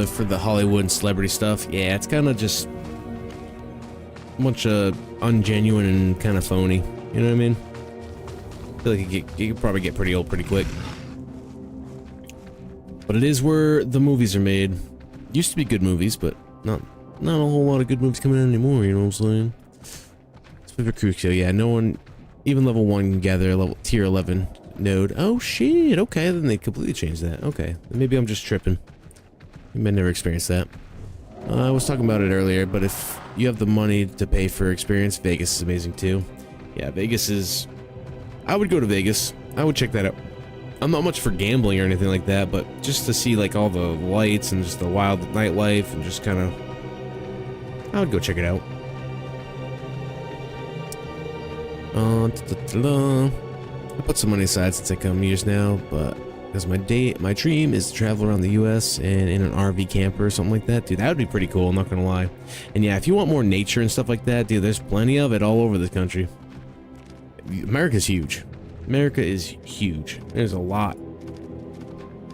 for the Hollywood and celebrity stuff. Yeah, it's kind of just a bunch of ungenuine and kind of phony. You know what I mean? I feel like you could probably get pretty old pretty quick. But it is where the movies are made. Used to be good movies, but not a whole lot of good movies coming out anymore, you know what I'm saying? It's a crew kill, yeah, no one, even level 1 can gather a tier 11 node. Oh shit, okay, then they completely changed that. Okay, maybe I'm just tripping. You may never experience that. I was talking about it earlier, but if you have the money to pay for experience, Vegas is amazing too. Yeah, Vegas is... I would go to Vegas. I would check that out. I'm not much for gambling or anything like that, but just to see like all the lights and just the wild nightlife and just kind of... I would go check it out. I put some money aside since I come years now, but because my dream is to travel around the U.S. and in an RV camper or something like that, dude. That would be pretty cool. I'm not gonna lie. And yeah, if you want more nature and stuff like that, dude, there's plenty of it all over the country. America's huge. America is huge. There's a lot.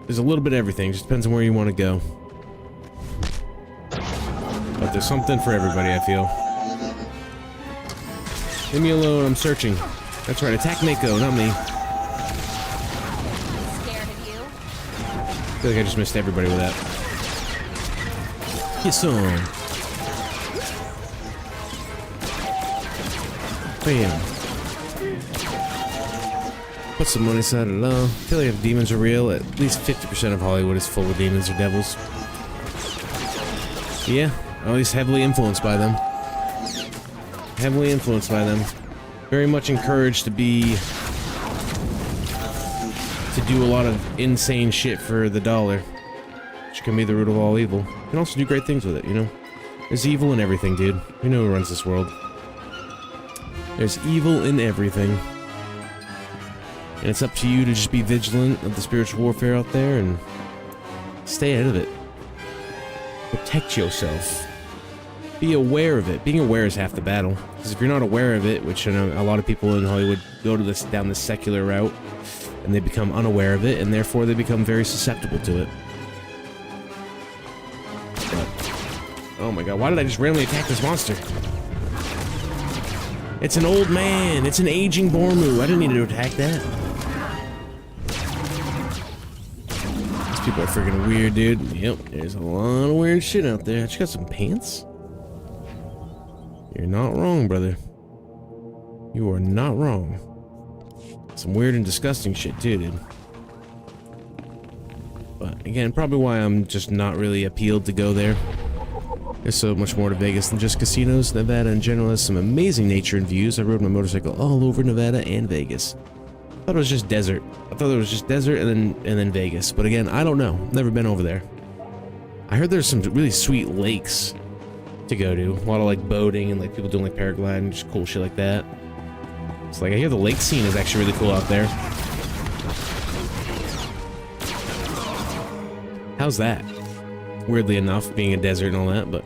There's a little bit of everything. Just depends on where you want to go. But there's something for everybody, I feel. Leave me alone, I'm searching. That's right, attack Mako, not me. Scared of you? I feel like I just missed everybody with that. Kiss on. Bam. Put some money aside at all. I feel like if demons are real, at least 50% of Hollywood is full of demons or devils. Yeah, Or at least heavily influenced by them. Heavily influenced by them. Very much encouraged to do a lot of insane shit for the dollar. Which can be the root of all evil. You can also do great things with it, you know? There's evil in everything, dude. You know who runs this world. There's evil in everything. And it's up to you to just be vigilant of the spiritual warfare out there and stay ahead of it. Protect yourself. Be aware of it. Being aware is half the battle. Because if you're not aware of it, which I know a lot of people in Hollywood go to down this secular route, and they become unaware of it, and therefore they become very susceptible to it. But, oh my god, why did I just randomly attack this monster? It's an old man. It's an aging Bormu. I didn't need to attack that. These people are freaking weird, dude. Yep, there's a lot of weird shit out there. You got some pants? You're not wrong, brother. You are not wrong. Some weird and disgusting shit, too, dude. But, again, probably why I'm just not really appealed to go there. There's so much more to Vegas than just casinos. Nevada in general has some amazing nature and views. I rode my motorcycle all over Nevada and Vegas. I thought it was just desert. I thought it was just desert and then Vegas. But again, I don't know. Never been over there. I heard there's some really sweet lakes to go to. A lot of like boating and like people doing like paragliding, just cool shit like that. It's like I hear the lake scene is actually really cool out there. How's that? Weirdly enough, being a desert and all that, but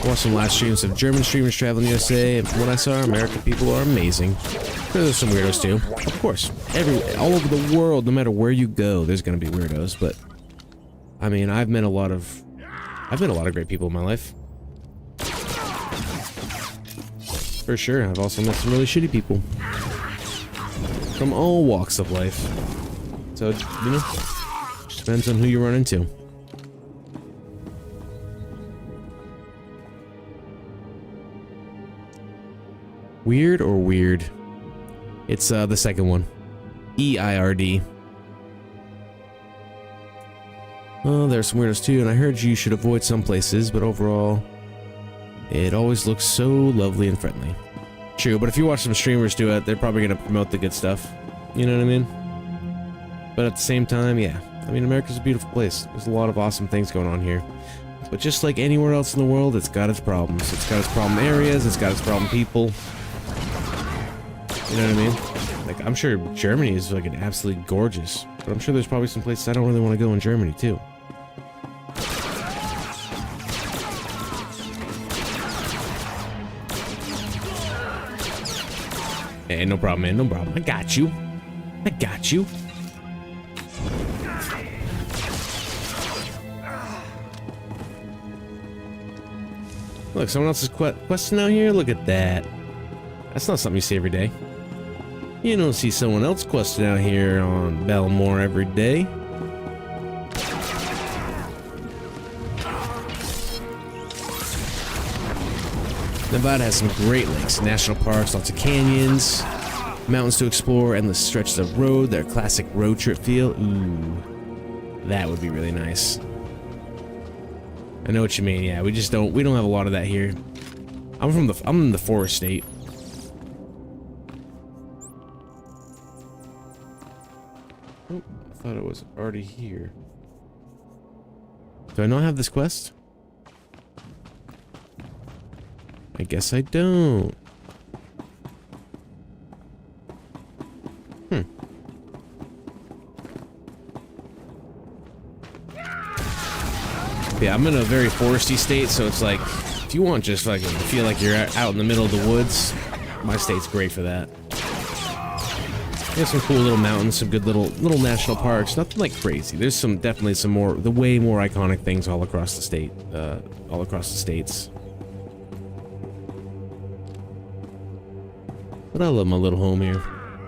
I watched some live streams of German streamers traveling the USA, and from what I saw, American people are amazing. There's some weirdos too, of course. All over the world, no matter where you go, there's gonna be weirdos. But I mean, I've met a lot of great people in my life. For sure, I've also met some really shitty people from all walks of life. So, you know, just depends on who you run into. Weird or weird? It's the second one. EIRD. Oh, there's some weirdos too, and I heard you should avoid some places, but overall, it always looks so lovely and friendly. True, but if you watch some streamers do it, they're probably going to promote the good stuff. You know what I mean? But at the same time, yeah. I mean, America's a beautiful place. There's a lot of awesome things going on here. But just like anywhere else in the world, it's got its problems. It's got its problem areas, it's got its problem people. You know what I mean? Like, I'm sure Germany is fucking absolutely gorgeous. But I'm sure there's probably some places I don't really want to go in Germany, too. Hey, no problem, man. No problem. I got you. I got you. Look, someone else is questing out here? Look at that. That's not something you see every day. You don't see someone else questing out here on Belmore every day. Nevada has some great lakes, national parks, lots of canyons, mountains to explore, endless stretches of road, their classic road trip feel. Ooh, that would be really nice. I know what you mean. Yeah, we don't have a lot of that here. I'm in the forest state. Oh, I thought it was already here. Do I not have this quest? I guess I don't. Yeah, I'm in a very foresty state, so it's like, if you want just like feel like you're out in the middle of the woods, my state's great for that. There's some cool little mountains, some good little national parks. Nothing like crazy. There's definitely some way more iconic things all across the state, all across the states. But I love my little home here.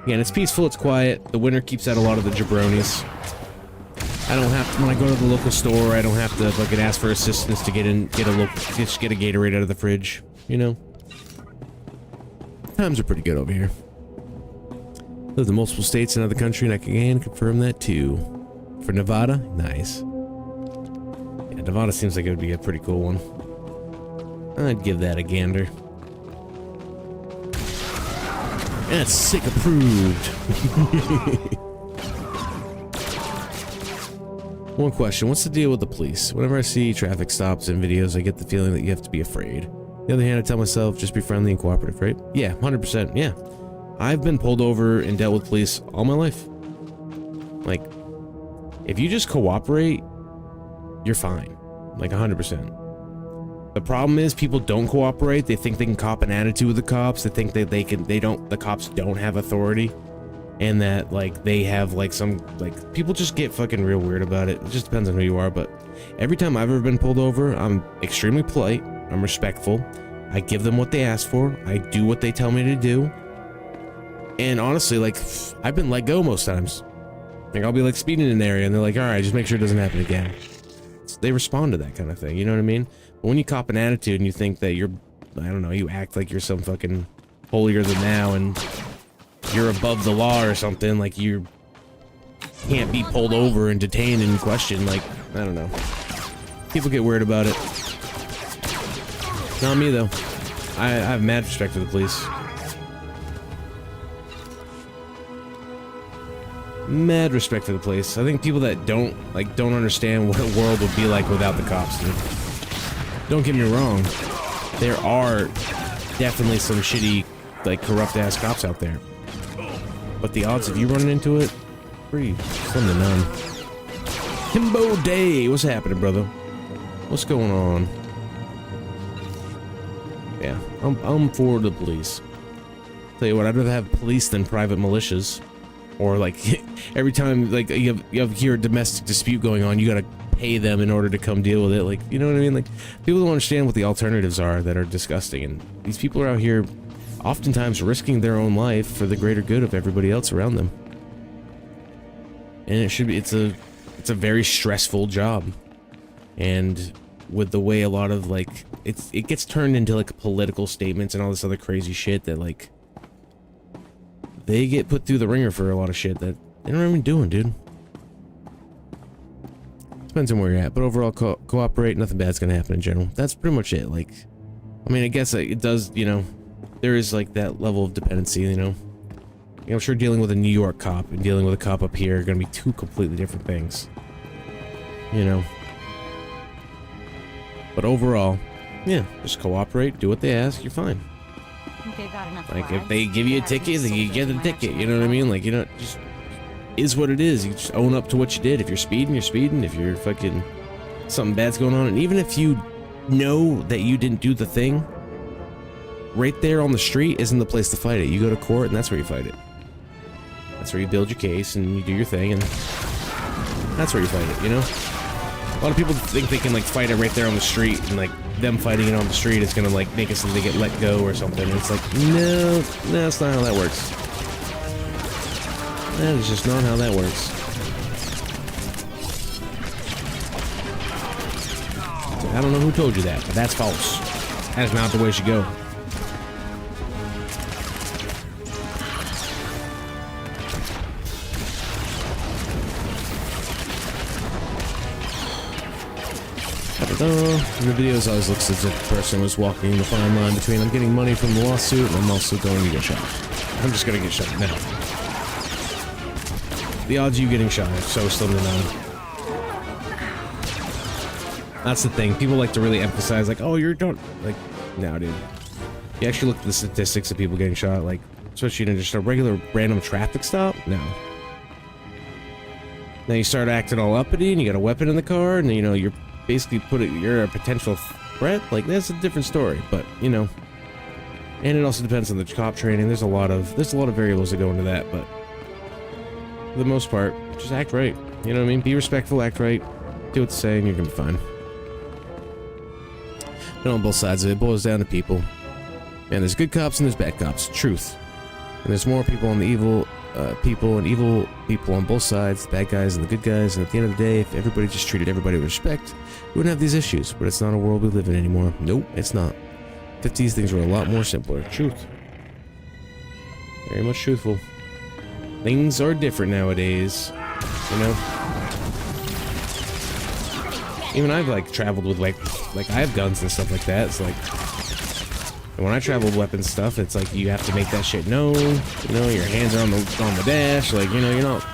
Again, it's peaceful, it's quiet. The winter keeps out a lot of the jabronis. I don't have to, when I go to the local store, I don't have to fucking ask for assistance to get a Gatorade out of the fridge, you know? Times are pretty good over here. Lived in multiple states and other country, and I can confirm that too. For Nevada, nice. Yeah, Nevada seems like it would be a pretty cool one. I'd give that a gander. That's sick approved. One question, what's the deal with the police? Whenever I see traffic stops and videos, I get the feeling that you have to be afraid. On the other hand, I tell myself, just be friendly and cooperative, right? Yeah, 100%, yeah. I've been pulled over and dealt with police all my life. Like, if you just cooperate, you're fine. Like 100%. The problem is people don't cooperate. They think they can cop an attitude with the cops. They think that the cops don't have authority. And that, like, they have, like, some, like, people just get fucking real weird about it. It just depends on who you are, but every time I've ever been pulled over, I'm extremely polite. I'm respectful. I give them what they ask for. I do what they tell me to do. And honestly, like, I've been let go most times. Like, I'll be, like, speeding in an area, and they're like, all right, just make sure it doesn't happen again. They respond to that kind of thing, you know what I mean? But when you cop an attitude and you think that you're, I don't know, you act like you're some fucking holier than thou, and you're above the law or something, like you can't be pulled over and detained and questioned, like, I don't know. People get weird about it. Not me, though. I have mad respect for the police. Mad respect for the police. I think people that don't understand what a world would be like without the cops, dude. Don't get me wrong. There are definitely some shitty, like, corrupt-ass cops out there. But the odds of you running into it, pretty slim to none. Himbo Day! What's happening, brother? What's going on? Yeah, I'm for the police. Tell you what, I'd rather have police than private militias. Or, like, every time, like, you have here a domestic dispute going on, you gotta pay them in order to come deal with it. Like, you know what I mean? Like, people don't understand what the alternatives are that are disgusting. And these people are out here oftentimes risking their own life for the greater good of everybody else around them. And it should be, it's a very stressful job. And with the way a lot of, like, it gets turned into, like, political statements and all this other crazy shit that, like, they get put through the ringer for a lot of shit that they're not even doing, dude. Depends on where you're at, but overall, cooperate, nothing bad's gonna happen in general. That's pretty much it. Like, I mean, I guess it does, you know, there is, like, that level of dependency, you know. I'm sure dealing with a New York cop and dealing with a cop up here are gonna be two completely different things. You know. But overall, yeah, just cooperate, do what they ask, you're fine. Like, if they give you a ticket, then you get a ticket, you know what I mean? Like, you know, just is what it is. You just own up to what you did. If you're speeding, you're speeding. If you're fucking something bad's going on, and even if you know that you didn't do the thing, right there on the street isn't the place to fight it. You go to court, and that's where you fight it. That's where you build your case, and you do your thing, and that's where you fight it, you know? A lot of people think they can, like, fight it right there on the street, and, like, them fighting it on the street is gonna, like, make it so they get let go or something. And it's like, no, that's not how that works. That is just not how that works. I don't know who told you that, but that's false. That is not the way it should go. In the videos, always looks as if the person was walking the fine line between I'm getting money from the lawsuit and I'm also going to get shot. I'm just going to get shot now. The odds of you getting shot are so slim to none. That's the thing. People like to really emphasize, like, oh, you're don't, like, no, dude. You actually look at the statistics of people getting shot, like, especially in just a regular random traffic stop? No. Now you start acting all uppity and you got a weapon in the car and, you know, you're basically you're a potential threat. Like, that's a different story, but, you know, and it also depends on the cop training. There's a lot of variables that go into that, but for the most part, just act right. You know what I mean? Be respectful, act right, do what they say, and you're gonna be fine. But on both sides of it, it boils down to people. And there's good cops and there's bad cops. Truth. And there's more people on the evil people and evil people on both sides, the bad guys and the good guys, and at the end of the day, if everybody just treated everybody with respect, we wouldn't have these issues. But it's not a world we live in anymore. Nope, it's not. 50s things were a lot more simpler. Truth. Very much truthful. Things are different nowadays, you know? Even I've, like, traveled with, like I have guns and stuff like that. It's like, when I travel with weapons stuff, it's like you have to make that shit known. You know, your hands are on the dash. Like, you know, you're not...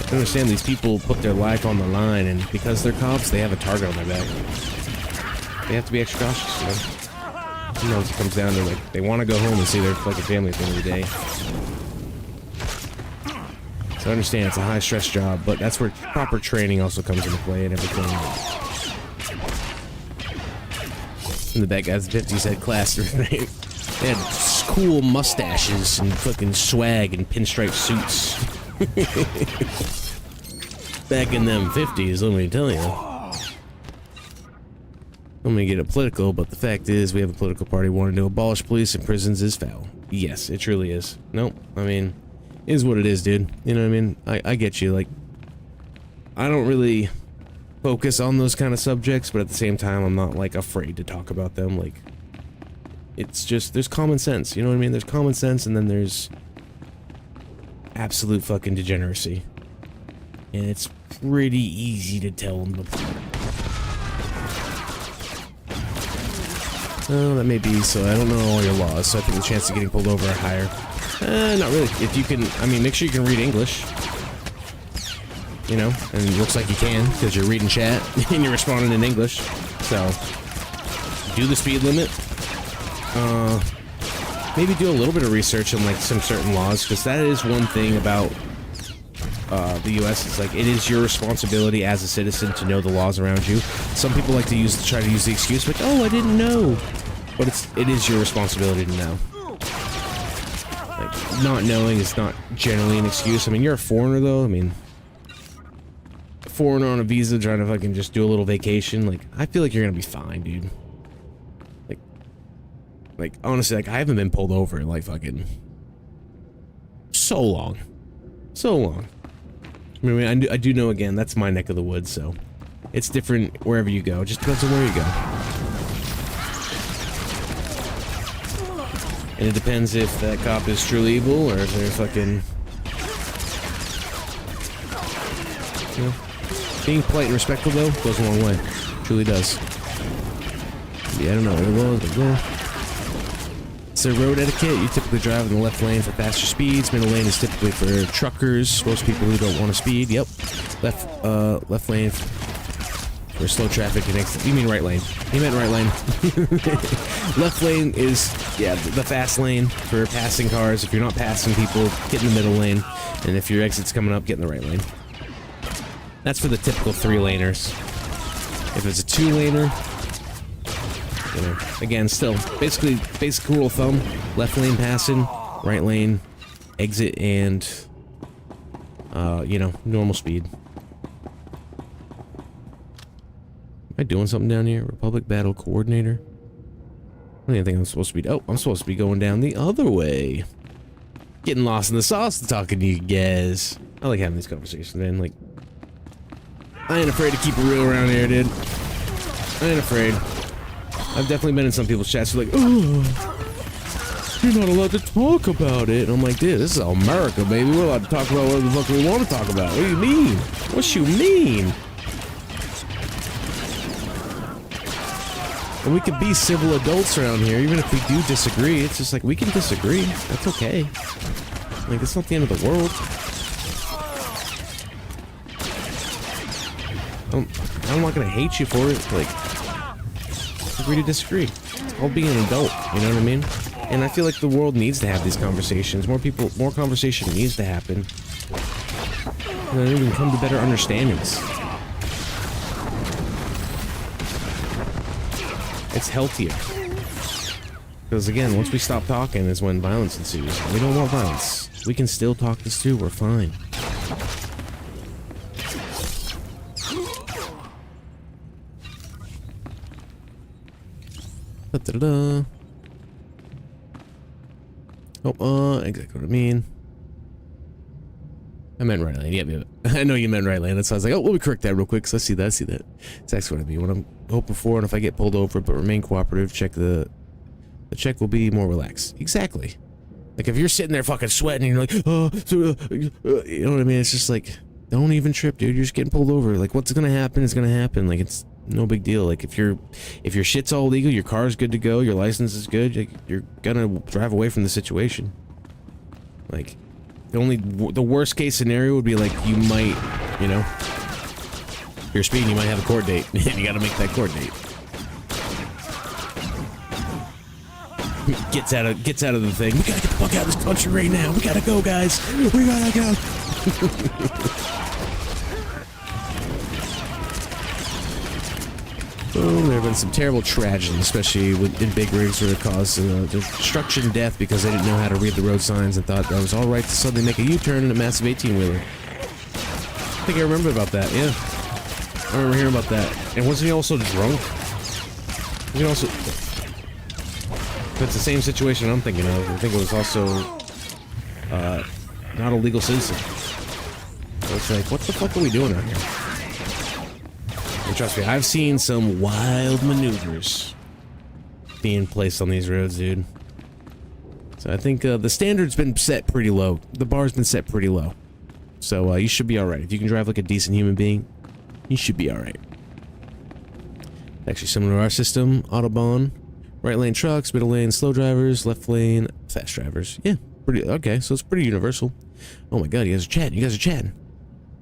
I understand these people put their life on the line, and because they're cops, they have a target on their back. They have to be extra cautious, you know? You know, it comes down to, like, they want to go home and see their fucking family at the end of the day. So I understand it's a high-stress job, but that's where proper training also comes into play and everything. And the bad guys, the 50s had class, right? They had cool mustaches and fucking swag and pinstripe suits. Back in them 50s, let me tell you. I'm gonna get it political, but the fact is we have a political party wanting to abolish police and prisons is foul. Yes, it truly is. Nope, I mean, it is what it is, dude. You know what I mean? I get you, like, I don't really focus on those kind of subjects, but at the same time, I'm not, like, afraid to talk about them. Like, it's just, there's common sense, you know what I mean? There's common sense, and then there's absolute fucking degeneracy. And it's pretty easy to tell them apart. Oh, that may be, so I don't know all your laws, so I think the chance of getting pulled over are higher. Not really. If you can, I mean, make sure you can read English. You know, and it looks like you can, because you're reading chat, and you're responding in English. So, do the speed limit. Maybe do a little bit of research on, like, some certain laws, because that is one thing about the U.S. It's like, it is your responsibility as a citizen to know the laws around you. Some people like to try to use the excuse, like, oh, I didn't know. But it is your responsibility to know. Like, not knowing is not generally an excuse. I mean, you're a foreigner, though. I mean, a foreigner on a visa trying to fucking just do a little vacation. Like, I feel like you're gonna be fine, dude. Like, honestly, like, I haven't been pulled over in, like, fucking so long. So long. I mean, I do know, again, that's my neck of the woods, so it's different wherever you go. It just depends on where you go. And it depends if that cop is truly evil, or if they're fucking... You know, being polite and respectful, though, goes a long way. Truly does. Yeah, I don't know what it was, but yeah. So road etiquette, you typically drive in the left lane for faster speeds. Middle lane is typically for truckers, most people who don't want to speed. Yep. Left lane for slow traffic. And you mean right lane. He meant right lane. Left lane is, yeah, the fast lane for passing cars. If you're not passing people, get in the middle lane. And if your exit's coming up, get in the right lane. That's for the typical 3-laners. If it's a 2-laner, you know, again, still, basically, basic rule of thumb, left lane passing, right lane, exit, and, you know, normal speed. Am I doing something down here? Republic Battle Coordinator? I don't even think I'm supposed to be, oh, I'm supposed to be going down the other way. Getting lost in the sauce and talking to you guys. I like having these conversations, man, like, I ain't afraid to keep it real around here, dude. I ain't afraid. I've definitely been in some people's chats who are like, oh, you're not allowed to talk about it. And I'm like, dude, this is America, baby. We're allowed to talk about whatever the fuck we want to talk about. What do you mean? What you mean? And we can be civil adults around here, even if we do disagree. It's just like, we can disagree. That's okay. Like, it's not the end of the world. I'm not gonna hate you for it. Like, agree to disagree. It's all being an adult, you know what I mean? And I feel like the world needs to have these conversations. More conversation needs to happen. And then we can come to better understandings. It's healthier. Because again, once we stop talking is when violence ensues. We don't want violence. We can still talk this through, we're fine. Da-da-da. Oh, exactly what I mean. I meant right lane. Yep. I know you meant right lane. That's why I was like, oh, let me correct that real quick. So I see that. It's actually what I mean. What I'm hoping for, and if I get pulled over but remain cooperative, the check will be more relaxed. Exactly. Like, if you're sitting there fucking sweating and you're like, you know what I mean? It's just like, don't even trip, dude. You're just getting pulled over. Like, what's gonna happen is gonna happen. Like, it's no big deal. Like, if your shit's all legal, your car's good to go, your license is good, like, you're gonna drive away from the situation. Like, the worst case scenario would be like, you might, you know, if you're speeding, you might have a court date, and you gotta make that court date. Gets out of the thing. We gotta get the fuck out of this country right now. We gotta go, guys. We gotta go. Oh, there have been some terrible tragedies, especially in big rigs where it caused destruction, death, because they didn't know how to read the road signs and thought that was all right to suddenly make a U-turn in a massive 18-wheeler. I think I remember about that. Yeah, I remember hearing about that. And wasn't he also drunk? He also. That's the same situation I'm thinking of. I think it was also not a legal citizen. So it's like, what the fuck are we doing out here? And trust me, I've seen some wild maneuvers being placed on these roads, dude. So I think the standard's been set pretty low. The bar's been set pretty low. So you should be alright. If you can drive like a decent human being, you should be alright. Actually, similar to our system, Autobahn. Right lane trucks, middle lane slow drivers, left lane fast drivers. Yeah, pretty okay. So it's pretty universal. Oh my god, you guys are chatting. You guys are chatting.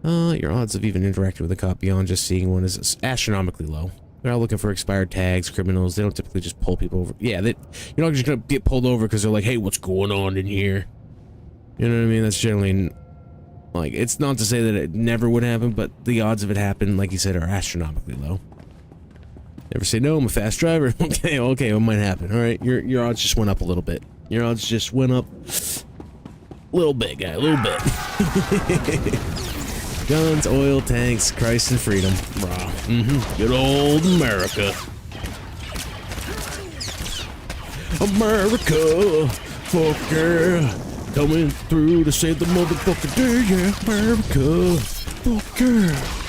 Your odds of even interacting with a cop beyond just seeing one is astronomically low. They're all looking for expired tags, criminals. They don't typically just pull people over. Yeah, you're not just gonna get pulled over because they're like, hey, what's going on in here? You know what I mean? That's generally like, it's not to say that it never would happen, but the odds of it happening, like you said, are astronomically low. Never say no, I'm a fast driver. Okay, it might happen. Alright, your odds just went up a little bit. Your odds just went up a little bit, guy, a little bit. Guns, oil, tanks, Christ and freedom. Brah. Good old America. America, fucker. Coming through to save the motherfucker day, yeah. America, fucker.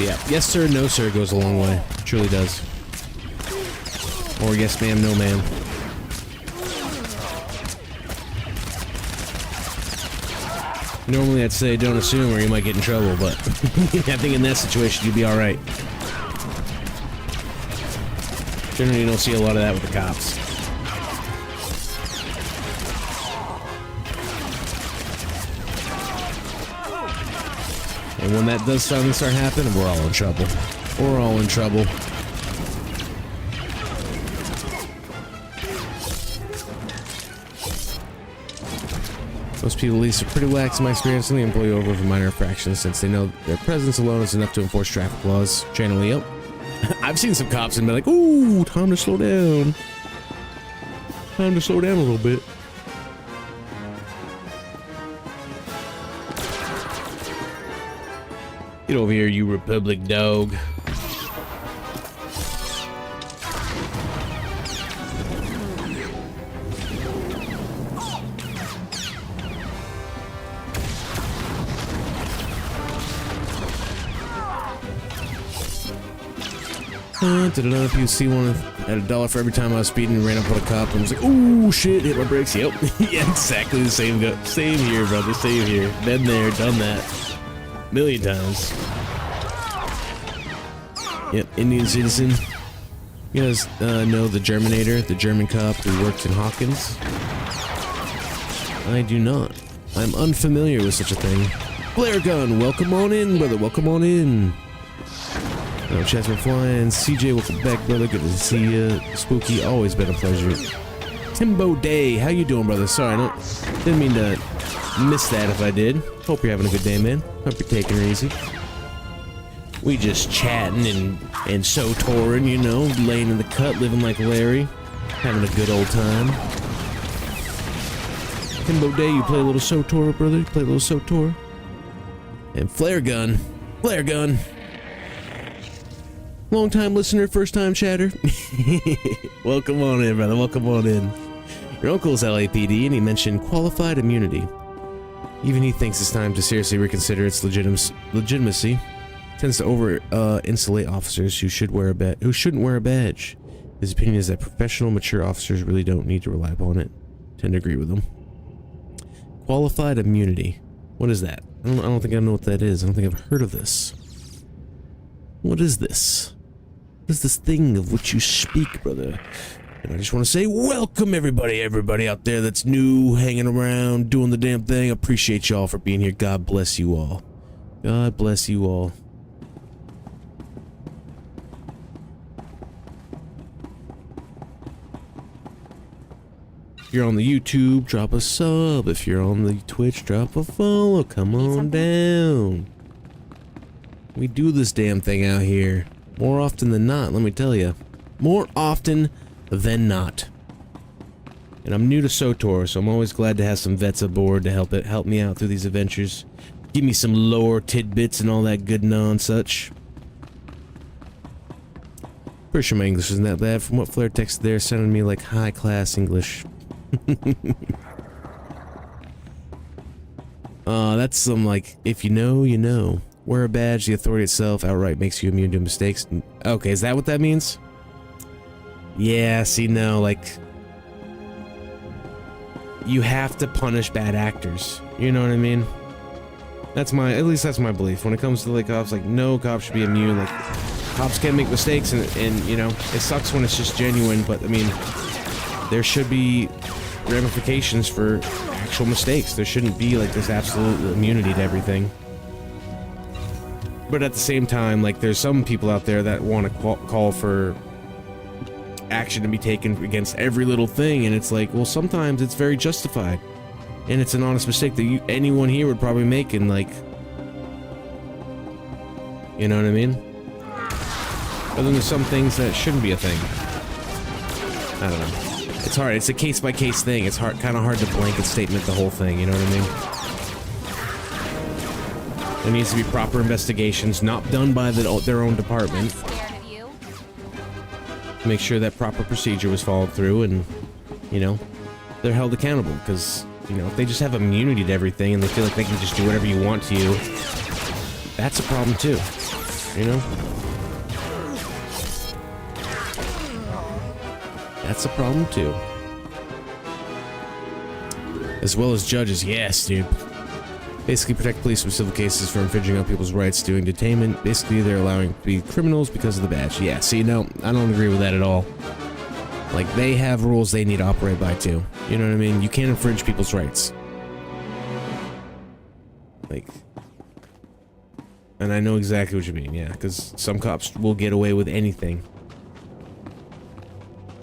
Yeah, yes sir, no sir goes a long way. Truly does. Or yes ma'am, no ma'am. Normally I'd say don't assume or you might get in trouble, but I think in that situation you'd be alright. Generally you don't see a lot of that with the cops. And when that does finally start happening, we're all in trouble. We're all in trouble. Most people, at least, are pretty lax in my experience, and they employ over for minor infractions since they know their presence alone is enough to enforce traffic laws. Generally, yep. I've seen some cops and be like, ooh, time to slow down. Time to slow down a little bit. Get over here, you Republic dog. If you see one at $1 for every time I was speeding and ran up on a cop and was like, ooh, shit, hit my brakes. Yep. Yeah, exactly the same. Same here, brother. Same here. Been there, done that. Million times. Yep, Indian citizen. You guys know the Germinator, the German cop who worked in Hawkins? I do not. I'm unfamiliar with such a thing. Flare gun, welcome on in, brother. Welcome on in. No, chat's been flying. CJ, welcome back, brother. Good to see you. Spooky, always been a pleasure. Timbo Day, how you doing, brother? Sorry, didn't mean to miss that if I did. Hope you're having a good day, man. Hope you're taking it easy. We just chatting and so touring, you know, laying in the cut, living like Larry, having a good old time. Timbo Day, you play a little SOTOR, brother? You play a little SOTOR? And Flare Gun. Flare Gun. Long time listener, first time chatter. Welcome on in, brother. Welcome on in. Your uncle's LAPD, and he mentioned qualified immunity. Even he thinks it's time to seriously reconsider its legitimacy. tends to over insulate officers who shouldn't wear a badge. His opinion is that professional, mature officers really don't need to rely upon it. Tend to agree with him. Qualified immunity. What is that? I don't think I know what that is. I don't think I've heard of this. What is this? What is this thing of which you speak, brother? And I just want to say, welcome everybody out there that's new, hanging around, doing the damn thing. Appreciate y'all for being here. God bless you all. God bless you all. If you're on the YouTube, drop a sub. If you're on the Twitch, drop a follow. Come on down. We do this damn thing out here. More often than not, let me tell you. More often than not. And I'm new to SOTOR, so I'm always glad to have some vets aboard to help me out through these adventures. Give me some lore tidbits and all that good non-such. Pretty sure my English isn't that bad. From what Flair texted there, sounded to me like high-class English. That's some, like, if you know, you know. Wear a badge, the authority itself outright makes you immune to mistakes. Okay, is that what that means? Yeah, see, no, like... You have to punish bad actors. You know what I mean? At least that's my belief. When it comes to, like, cops, like, no cop should be immune. Like, cops can make mistakes, and you know, it sucks when it's just genuine, but, I mean, there should be ramifications for actual mistakes. There shouldn't be, like, this absolute immunity to everything. But at the same time, like, there's some people out there that want to call for action to be taken against every little thing, and it's like, well, sometimes it's very justified. And it's an honest mistake that anyone here would probably make, and, like... You know what I mean? But then there's some things that shouldn't be a thing. I don't know. It's hard. It's a case-by-case thing. It's kind of hard to blanket statement the whole thing, you know what I mean? There needs to be proper investigations, not done by their own department. Make sure that proper procedure was followed through, and, you know, they're held accountable, because, you know, if they just have immunity to everything and they feel like they can just do whatever you want to you, that's a problem too, you know? That's a problem too. As well as judges, yes, dude. Basically protect police from civil cases for infringing on people's rights doing detainment. Basically, they're allowing to be criminals because of the badge. Yeah, see, no, I don't agree with that at all. Like, they have rules they need to operate by too. You know what I mean? You can't infringe people's rights. Like... And I know exactly what you mean, yeah, because some cops will get away with anything.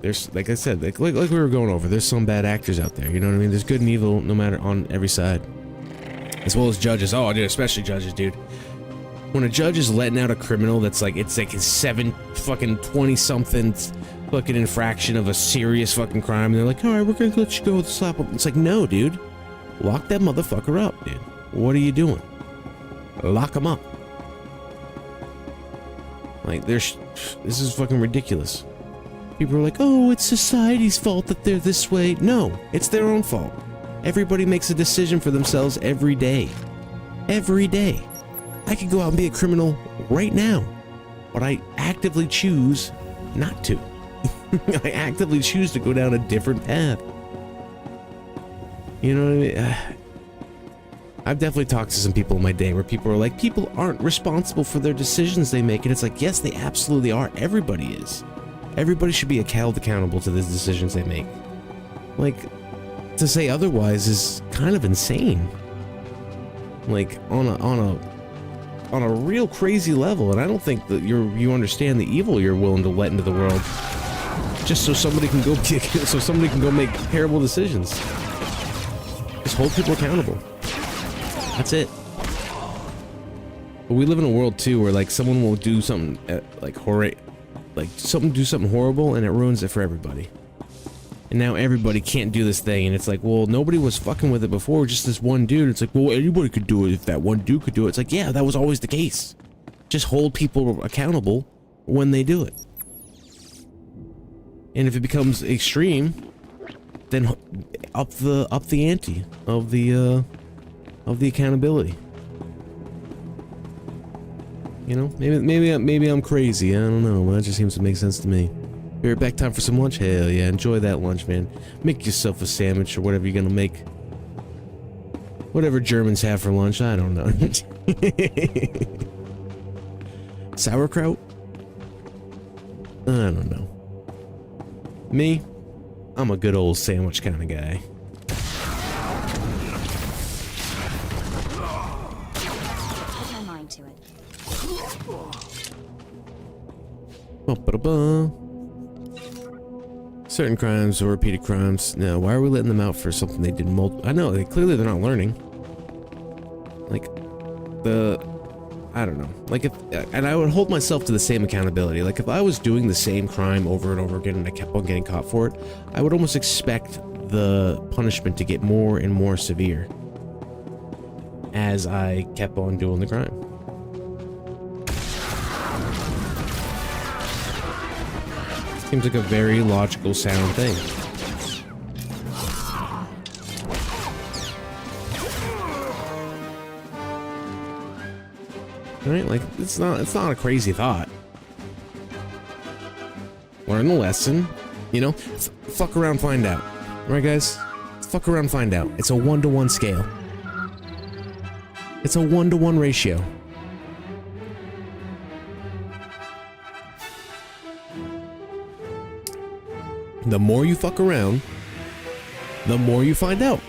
There's, like I said, like we were going over, there's some bad actors out there, you know what I mean? There's good and evil no matter on every side. As well as judges. Oh, dude, especially judges, dude. When a judge is letting out a criminal that's like, it's like his 20-something fucking infraction of a serious fucking crime, and they're like, alright, we're gonna let you go with a slap up. It's like, no, dude. Lock that motherfucker up, dude. What are you doing? Lock him up. Like, this is fucking ridiculous. People are like, oh, it's society's fault that they're this way. No, it's their own fault. Everybody makes a decision for themselves every day. Every day. I could go out and be a criminal right now, but I actively choose not to. I actively choose to go down a different path. You know what I mean? I've definitely talked to some people in my day where people are like, people aren't responsible for their decisions they make, and it's like, yes, they absolutely are. Everybody is. Everybody should be held accountable to the decisions they make. Like, to say otherwise is kind of insane. Like, on a real crazy level, and I don't think that you understand the evil you're willing to let into the world, just so somebody can go make terrible decisions. Just hold people accountable. That's it. But we live in a world too where, like, someone will do something do something horrible and it ruins it for everybody. And now everybody can't do this thing, and it's like, well, nobody was fucking with it before, just this one dude. It's like, well, anybody could do it if that one dude could do it. It's like, yeah, that was always the case. Just hold people accountable when they do it. And if it becomes extreme, then up the ante of the accountability. You know, maybe I'm crazy. I don't know. But that just seems to make sense to me. You're back time for some lunch? Hell yeah, enjoy that lunch, man. Make yourself a sandwich or whatever you're gonna make. Whatever Germans have for lunch, I don't know. Sauerkraut? I don't know. Me? I'm a good old sandwich kind of guy. Put my mind to it. Ba-ba-da-ba. Certain crimes or repeated crimes. No, why are we letting them out for something they did I know, clearly they're not learning. Like, I don't know. Like, and I would hold myself to the same accountability. Like, if I was doing the same crime over and over again and I kept on getting caught for it, I would almost expect the punishment to get more and more severe as I kept on doing the crime. Seems like a very logical sound thing. Right? Like, it's not a crazy thought. Learn the lesson. You know? Fuck around, find out. Right, guys? Fuck around, find out. It's a 1-to-1 scale. It's a 1-to-1 ratio. The more you fuck around, the more you find out.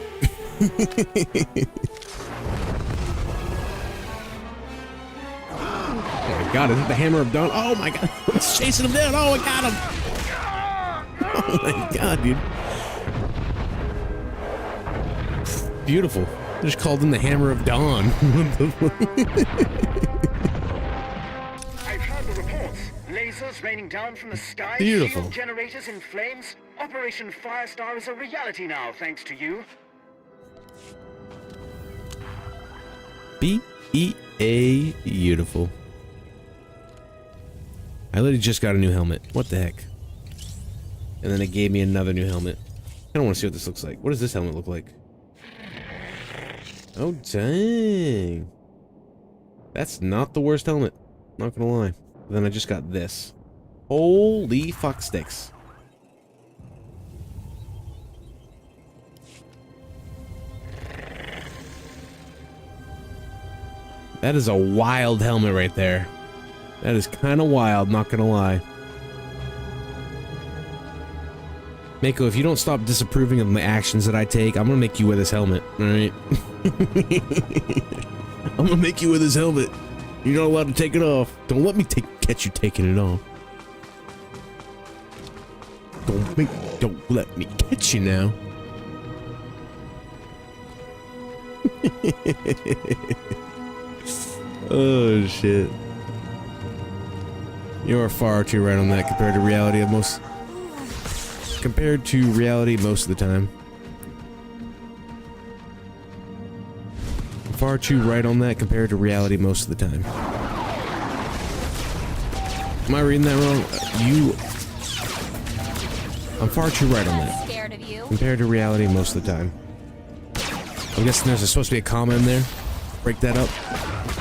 Oh my god, is it the hammer of dawn? Oh my god, it's chasing him down. Oh, I got him. Oh my god, dude. Beautiful. I just called him the hammer of dawn. I've heard the reports. Lasers raining down from the sky. Beautiful. Shield generators in flames. Operation Firestar is a reality now, thanks to you. B-E-A. Beautiful. I literally just got a new helmet. What the heck? And then it gave me another new helmet. I don't want to see what this looks like. What does this helmet look like? Oh, dang. That's not the worst helmet. Not gonna lie. But then I just got this. Holy fuck sticks. That is a wild helmet right there. That is kind of wild, not gonna lie. Mako, if you don't stop disapproving of my actions that I take, I'm gonna make you wear this helmet, alright? I'm gonna make you wear this helmet. You're not allowed to take it off. Don't let me catch you taking it off. Don't let me catch you now. Oh shit. You are far too right on that compared to reality of most of the time. Far too right on that compared to reality most of the time. Am I reading that wrong? I'm far too right on that. Scared of you? Compared to reality most of the time. I'm guessing there's supposed to be a comma in there. Break that up.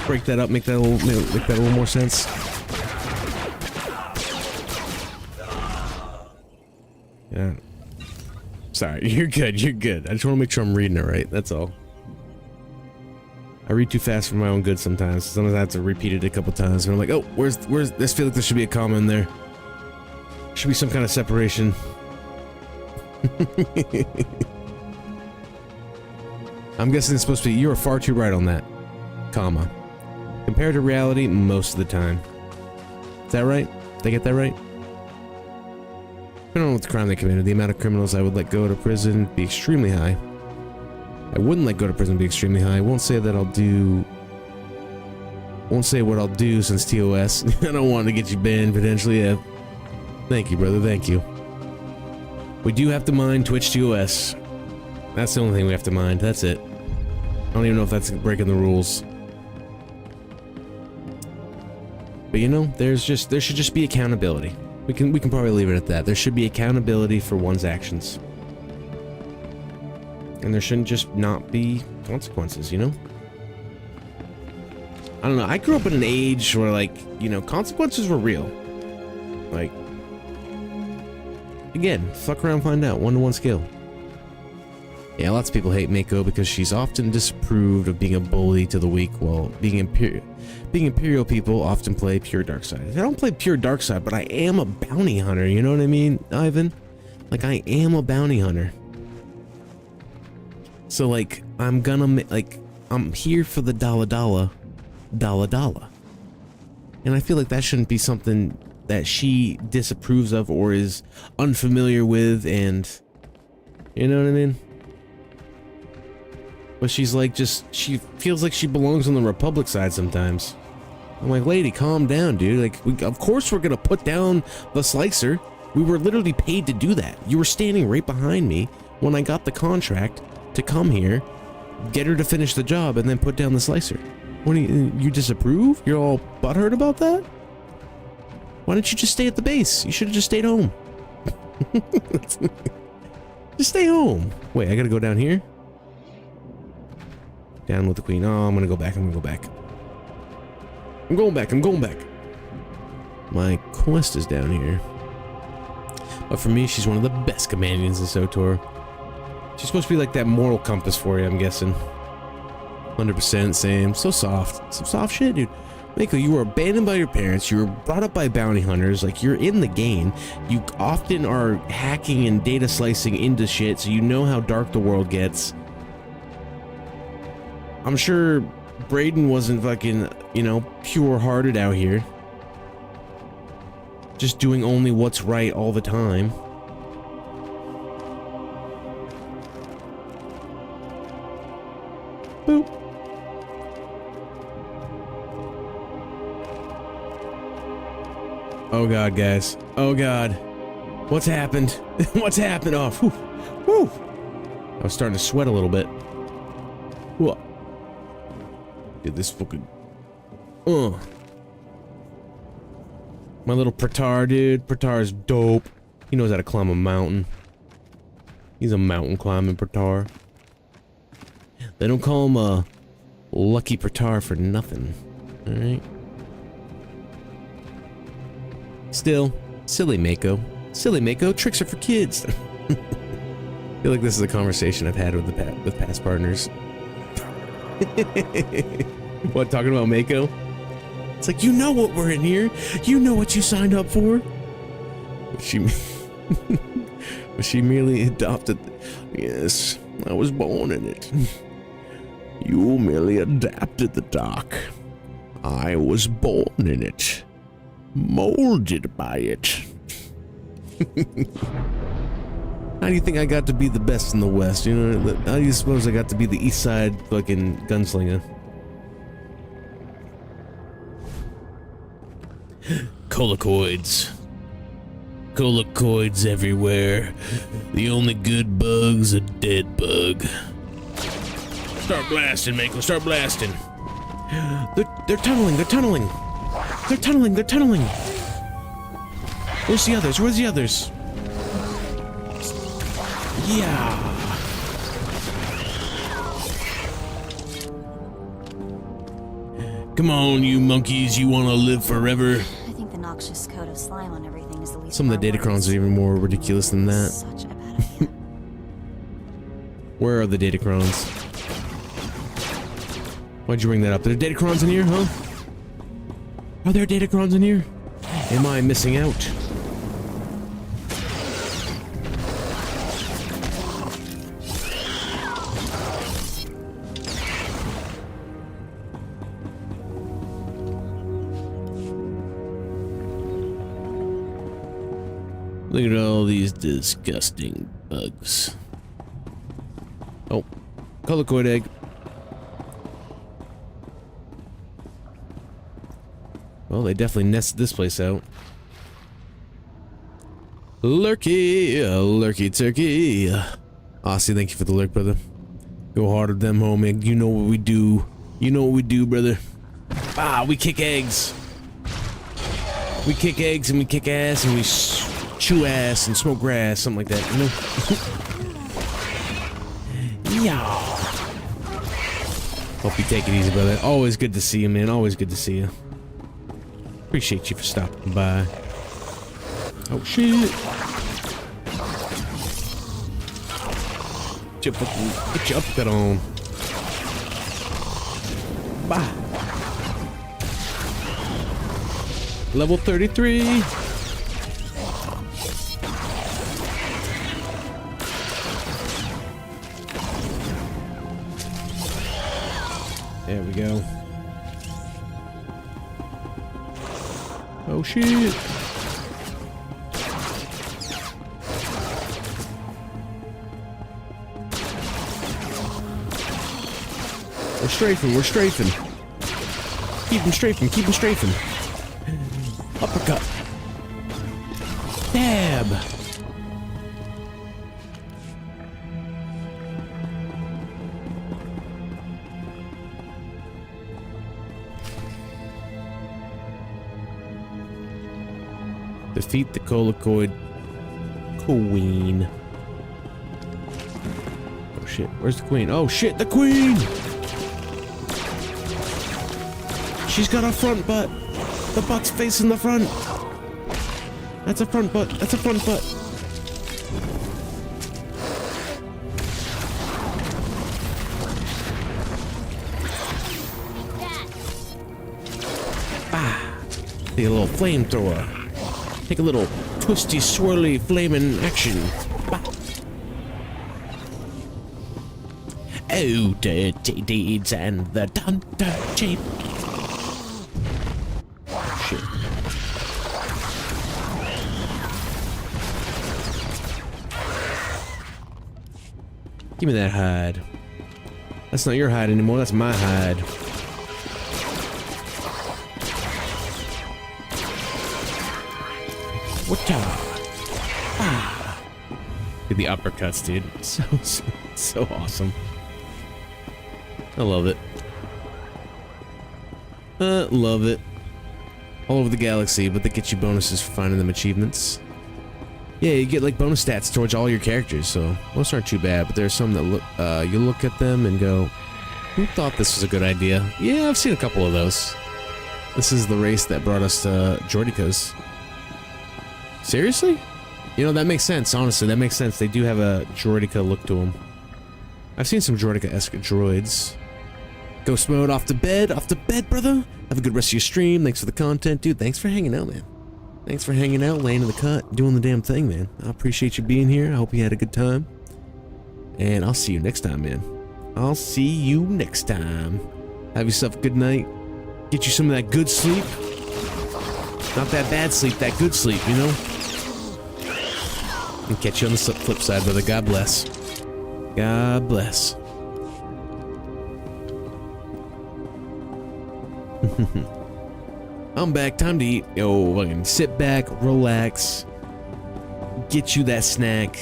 Break that up, make that a little more sense. Yeah. Sorry, you're good, you're good. I just want to make sure I'm reading it right, that's all. I read too fast for my own good sometimes. Sometimes I have to repeat it a couple times, and I'm like, oh, where's this? Feel like there should be a comma in there. Should be some kind of separation. I'm guessing it's supposed to be, you are far too right on that. Comma. Compared to reality most of the time. Is that right? Did I get that right? Depending on what the crime they committed, the amount of criminals I would let go to prison be extremely high. I wouldn't let go to prison be extremely high. I won't say that I'll do... Won't say what I'll do since TOS. I don't want to get you banned potentially. Yeah. Thank you, brother. Thank you. We do have to mind Twitch TOS. That's the only thing we have to mind. That's it. I don't even know if that's breaking the rules. But you know, there should just be accountability. We can probably leave it at that. There should be accountability for one's actions. And there shouldn't just not be consequences, you know? I don't know. I grew up in an age where, like, you know, consequences were real. Like, again, fuck around, find out. 1-to-1 scale. Yeah, lots of people hate Mako because she's often disapproved of being a bully to the weak, while being Imperial people often play pure dark side. I don't play pure dark side, but I am a bounty hunter, you know what I mean, Ivan? Like, I am a bounty hunter. So, like, I'm here for the dollar. And I feel like that shouldn't be something that she disapproves of or is unfamiliar with, and you know what I mean? But she's like, she feels like she belongs on the Republic side sometimes. I'm like, lady, calm down, dude. Like, of course we're gonna put down the slicer. We were literally paid to do that. You were standing right behind me when I got the contract to come here, get her to finish the job, and then put down the slicer. What do you disapprove? You're all butthurt about that? Why don't you just stay at the base? You should have just stayed home. Just stay home. Wait, I gotta go down here? Down with the queen. Oh, I'm gonna go back. I'm going back. My quest is down here. But for me, she's one of the best companions in SOTOR. She's supposed to be like that moral compass for you, I'm guessing. 100% same. So soft. Some soft shit, dude. Mako, you were abandoned by your parents. You were brought up by bounty hunters. Like, you're in the game. You often are hacking and data slicing into shit, so you know how dark the world gets. I'm sure Brayden wasn't fucking, you know, pure-hearted out here. Just doing only what's right all the time. Boop. Oh god, guys. Oh god. What's happened? What's happened? Oh, whew. Whew. I was starting to sweat a little bit. Whoa. Dude, this fucking... My little Pratar, dude. Pratar's dope. He knows how to climb a mountain. He's a mountain climbing Pratar. They don't call him a Lucky Pratar for nothing. Alright? Still, silly Mako. Silly Mako, tricks are for kids. I feel like this is a conversation I've had with past partners. What, talking about Mako? It's like, you know what we're in here. You know what you signed up for. She merely adopted. Yes, I was born in it. You merely adapted the dark. I was born in it. Molded by it. How do you think I got to be the best in the West? You know, how do you suppose I got to be the East Side fucking gunslinger? Colicoids. Colicoids everywhere. The only good bug's a dead bug. Start blasting, Mako. Start blasting. They're tunneling. They're tunneling. They're tunneling. They're tunneling. Where's the others? Where's the others? Yeah. Come on, you monkeys. You want to live forever? I think the noxious coat of slime on everything is the least. Some of the datacrons are even more ridiculous than that. Such a bad idea. Where are the datacrons? Why'd you bring that up? Are there datacrons in here, huh? Are there datacrons in here? Am I missing out? Look at all these disgusting bugs. Oh, colicoid egg. Well, they definitely nested this place out. Lurky, lurky turkey. Aussie, thank you for the lurk, brother. Go hard at them, homie. You know what we do. You know what we do, brother. Ah, we kick eggs. We kick eggs and we kick ass and we chew ass and smoke grass, something like that, you know? Yeah. Hope you take it easy, brother. Always good to see you, man. Always good to see you. Appreciate you for stopping by. Oh, shit. Get your uppercut on. Bah. Level 33. There we go. Oh shit. We're strafing, we're strafing. Keep him strafing, keep him strafing. Uppercut. Stab. Defeat the Colicoid Queen. Oh shit, where's the queen? Oh shit, the queen! She's got a front butt. The butt's facing the front. That's a front butt. That's a front butt. Ah! Take a little flamethrower. Take a little twisty, swirly, flaming action. Bah. Oh, dirty deeds and the thunder cheap. Shit. Give me that hide. That's not your hide anymore, that's my hide. What the? Ah. Dude, the uppercuts, dude. So awesome. I love it. Love it. All over the galaxy, but they get you bonuses for finding them achievements. Yeah, you get like bonus stats towards all your characters, so most aren't too bad, but there are some that look, you look at them and go, who thought this was a good idea? Yeah, I've seen a couple of those. This is the race that brought us to Droidekas. Seriously? You know, that makes sense, honestly, that makes sense. They do have a Droideka look to them. I've seen some Droideka-esque droids. Ghost mode, off to bed, brother. Have a good rest of your stream. Thanks for the content, dude. Thanks for hanging out, man. Thanks for hanging out, laying in the cut, doing the damn thing, man. I appreciate you being here. I hope you had a good time. And I'll see you next time, man. I'll see you next time. Have yourself a good night. Get you some of that good sleep. Not that bad sleep, that good sleep, you know? And catch you on the flip side, brother. God bless. God bless. I'm back. Time to eat. Yo, fucking sit back, relax. Get you that snack.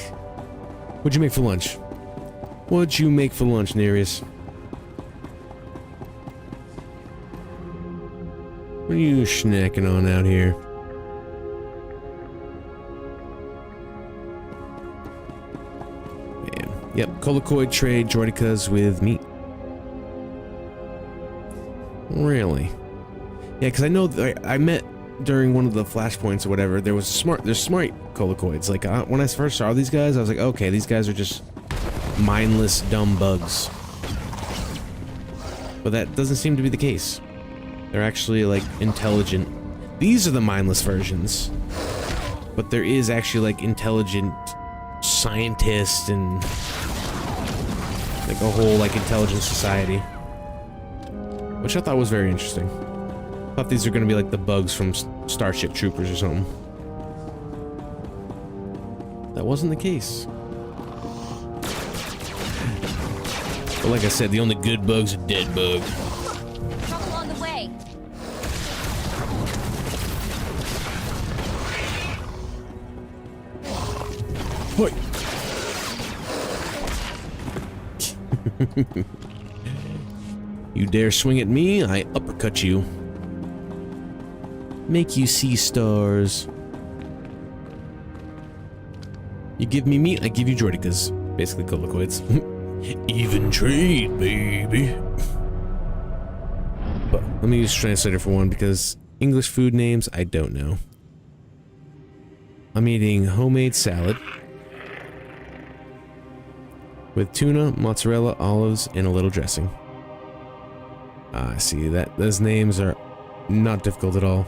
What'd you make for lunch? What'd you make for lunch, Nereus? What are you snacking on out here? Man. Yep, Colicoid trade Droidekas with meat. Really? Yeah, because I know I met during one of the flashpoints or whatever. There's smart Colicoids. Like when I first saw these guys, I was like, okay, these guys are just mindless, dumb bugs. But that doesn't seem to be the case. They're actually like intelligent. These are the mindless versions. But there is actually like intelligent scientists and like a whole like intelligent society. Which I thought was very interesting. I thought these were gonna be like the bugs from Starship Troopers or something. That wasn't the case. But like I said, the only good bug's a dead bug. Trouble on the way. Hoi. You dare swing at me, I uppercut you. Make you see stars. You give me meat, I give you Droidekas. Basically Colicoids. Even trade, baby. Let me use translator for one because English food names, I don't know. I'm eating homemade salad with tuna, mozzarella, olives, and a little dressing. I see that those names are not difficult at all.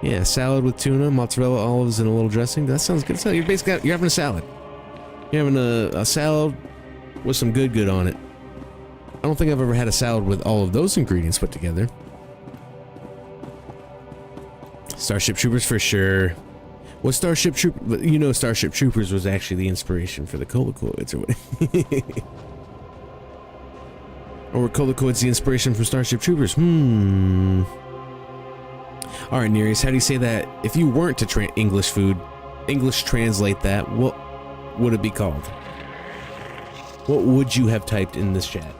Yeah, salad with tuna, mozzarella, olives, and a little dressing. That sounds good. So you're basically having a salad. You're having a salad with some good on it. I don't think I've ever had a salad with all of those ingredients put together. Starship Troopers for sure. What Starship Troopers? You know, Starship Troopers was actually the inspiration for the Colicoids, or what? Or were Colicoids the inspiration from Starship Troopers? Alright, Nereus, how do you say that? If you weren't to English translate that, what would it be called? What would you have typed in this chat?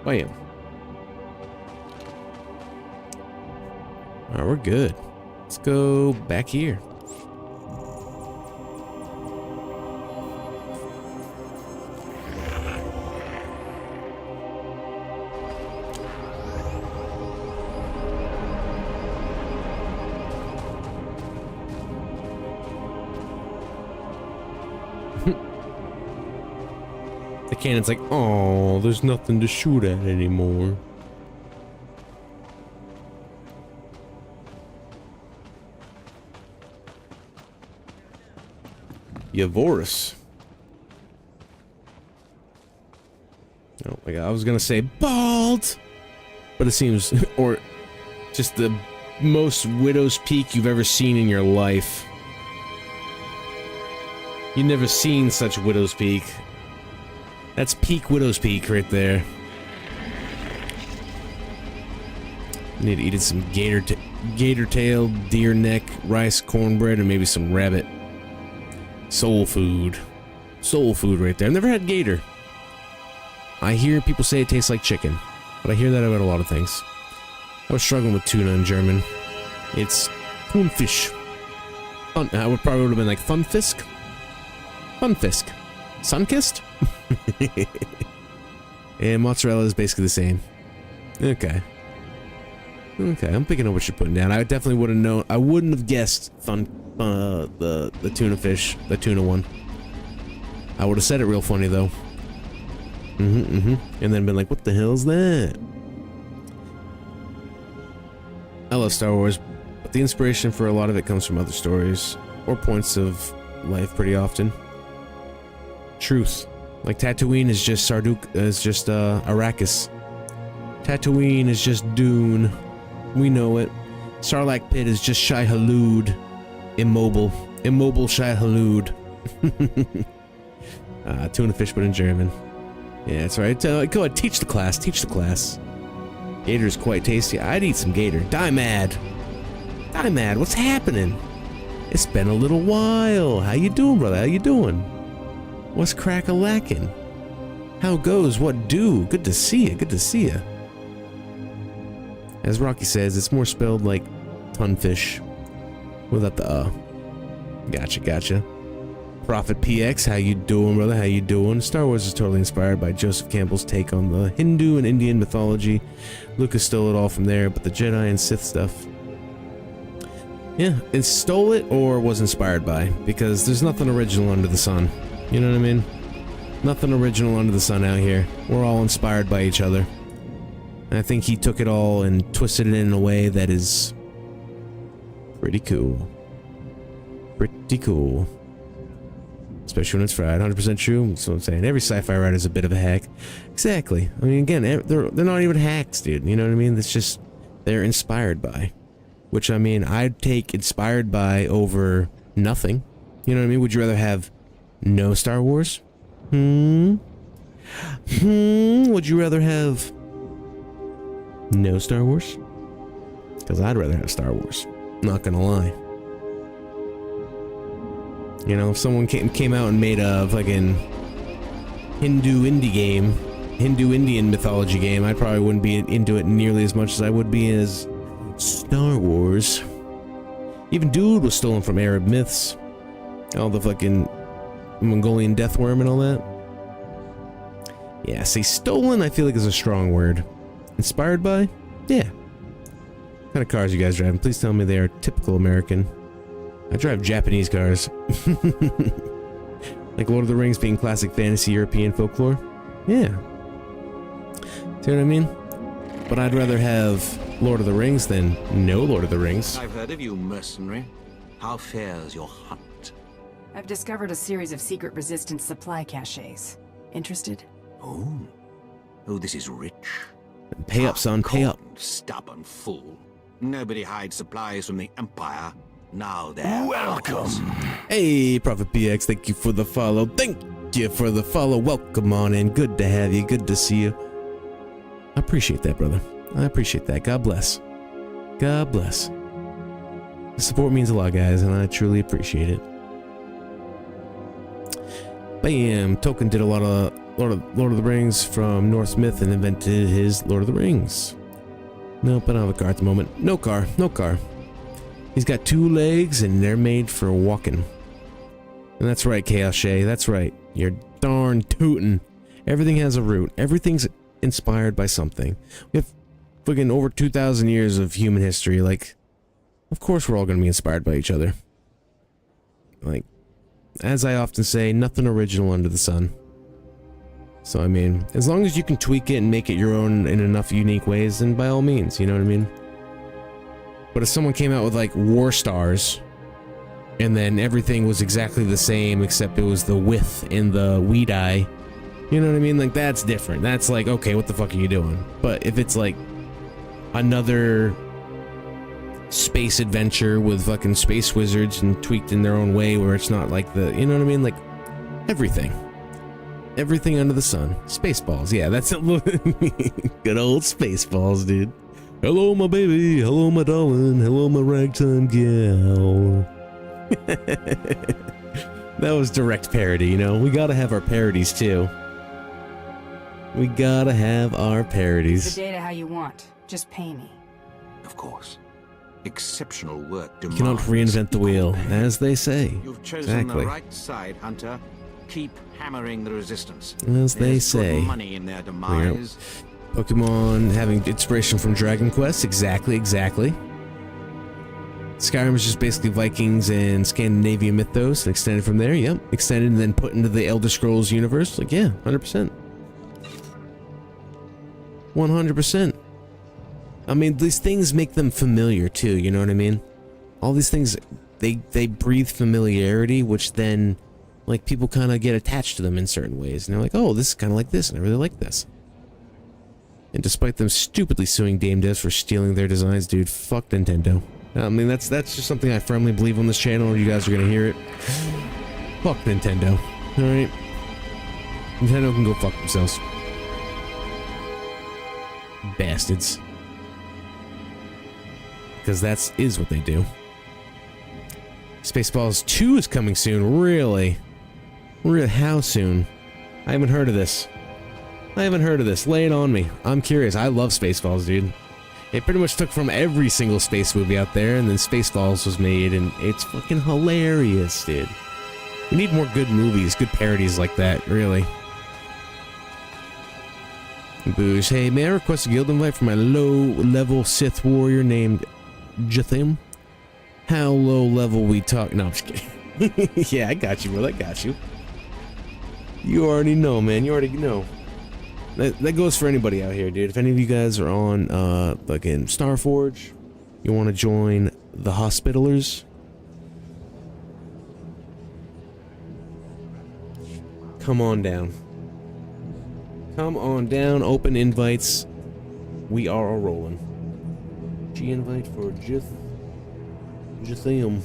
Bam. Alright, we're good. Let's go back here. The cannon's like, oh, there's nothing to shoot at anymore. Yavorus. Oh my god, I was gonna say bald, but it seems, or just the most Widow's Peak you've ever seen in your life. You've never seen such Widow's Peak. That's peak Widow's Peak right there. Need to eat some gator tail, deer neck, rice, cornbread, and maybe some rabbit. Soul food. Soul food right there. I've never had gator. I hear people say it tastes like chicken, but I hear that about a lot of things. I was struggling with tuna in German. It's Thunfisch. I would probably have been like Thunfisk. Thunfisk. Sunkissed? And mozzarella is basically the same. Okay. Okay, I'm picking up what you're putting down. I definitely would have known. I wouldn't have guessed the tuna fish, the tuna one. I would have said it real funny though. And then been like, what the hell's that? I love Star Wars, but the inspiration for a lot of it comes from other stories or points of life pretty often. Truth. Like Tatooine is just Arrakis. Tatooine is just Dune. We know it. Sarlacc Pit is just Shai Hulud. Immobile Shai Hulud. Tuna fish, but in German. Yeah, that's right. Go ahead, teach the class. Teach the class. Gator's quite tasty. I'd eat some gator. Die mad. What's happening? It's been a little while. How you doing, brother? How you doing? What's crack-a-lackin'? How goes? What do? Good to see you. Good to see you. As Rocky says, it's more spelled like tunfish without the Gotcha. Prophet PX, how you doing, brother? How you doing? Star Wars is totally inspired by Joseph Campbell's take on the Hindu and Indian mythology. Lucas stole it all from there, but the Jedi and Sith stuff. Yeah, it stole it or was inspired by, because there's nothing original under the sun. You know what I mean? Nothing original under the sun out here. We're all inspired by each other. And I think he took it all and twisted it in a way that is pretty cool. Pretty cool. Especially when it's fried. 100% true. That's what I'm saying. Every sci-fi writer is a bit of a hack. Exactly. I mean, again, they're not even hacks, dude. You know what I mean? It's just they're inspired by. Which, I mean, I'd take inspired by over nothing. You know what I mean? Would you rather have no Star Wars? Would you rather have no Star Wars? Because I'd rather have Star Wars. Not gonna lie. You know, if someone came out and made a fucking Hindu Indian mythology game, I probably wouldn't be into it nearly as much as I would be as Star Wars. Even Dude was stolen from Arab myths. All the fucking Mongolian death worm and all that. Yeah, say stolen, I feel like is a strong word. Inspired by? Yeah. What kind of cars you guys driving? Please tell me they are typical American. I drive Japanese cars. Like Lord of the Rings being classic fantasy European folklore? Yeah. See what I mean? But I'd rather have Lord of the Rings than no Lord of the Rings. I've heard of you, mercenary. How fares your hunt? I've discovered a series of secret resistance supply caches. Interested? Oh. Oh, this is rich. Pay up, son, pay up. Stubborn fool. Nobody hides supplies from the Empire. Now they're welcome. Hey, Prophet PX, thank you for the follow. Thank you for the follow. Welcome on in. Good to have you. Good to see you. I appreciate that, brother. I appreciate that. God bless. God bless. The support means a lot, guys, and I truly appreciate it. Bam! Tolkien did a lot of Lord of the Rings from Norse myth and invented his Lord of the Rings. Nope, I don't have a car at the moment. No car. No car. He's got 2 legs and they're made for walking. And that's right, Chaos Shay. That's right. You're darn tootin'. Everything has a root. Everything's inspired by something. We have fucking over 2,000 years of human history. Like, of course we're all gonna be inspired by each other. Like, as I often say, nothing original under the sun. So, I mean, as long as you can tweak it and make it your own in enough unique ways, then by all means, you know what I mean? But if someone came out with, like, War Stars, and then everything was exactly the same except it was the width in the weed eye, you know what I mean? Like, that's different. That's like, okay, what the fuck are you doing? But if it's, like, another space adventure with fucking space wizards and tweaked in their own way where it's not like the, you know what I mean? Like, everything. Everything under the sun. Spaceballs, yeah, that's good old Spaceballs, dude. Hello, my baby. Hello, my darling. Hello, my ragtime gal. That was direct parody, you know? We gotta have our parodies, too. We gotta have our parodies. Use the data how you want. Just pay me. Of course. Exceptional work You demands. cannot reinvent the wheel, as they say. You've chosen Exactly. the right side, Hunter. Keep hammering the resistance. As they There's say. good money in their demise. Pokemon having inspiration from Dragon Quest. Exactly, exactly. Skyrim is just basically Vikings and Scandinavian mythos and extended from there. Yep. Extended and then put into the Elder Scrolls universe. Like, yeah, 100%. 100%. I mean, these things make them familiar too, you know what I mean? All these things, they breathe familiarity, which then, like, people kind of get attached to them in certain ways. And they're like, oh, this is kind of like this, and I really like this. And despite them stupidly suing Game Devs for stealing their designs, dude, fuck Nintendo. I mean, that's just something I firmly believe on this channel, you guys are gonna hear it. Fuck Nintendo, alright? Nintendo can go fuck themselves. Bastards. Because that is what they do. Spaceballs 2 is coming soon, really? How soon? I haven't heard of this. Lay it on me. I'm curious. I love Spaceballs, dude. It pretty much took from every single space movie out there, and then Spaceballs was made, and it's fucking hilarious, dude. We need more good movies, good parodies like that, really. Boosh, hey, may I request a guild invite for my low-level Sith warrior named Jathim? How low level we talk? No, I'm just kidding. Yeah, I got you, bro. I got you. You already know, man. You already know. That goes for anybody out here, dude. If any of you guys are on fucking Starforge, you want to join the Hospitalers, come on down. Come on down. Open invites. We are a-rolling. G invite for Jithium.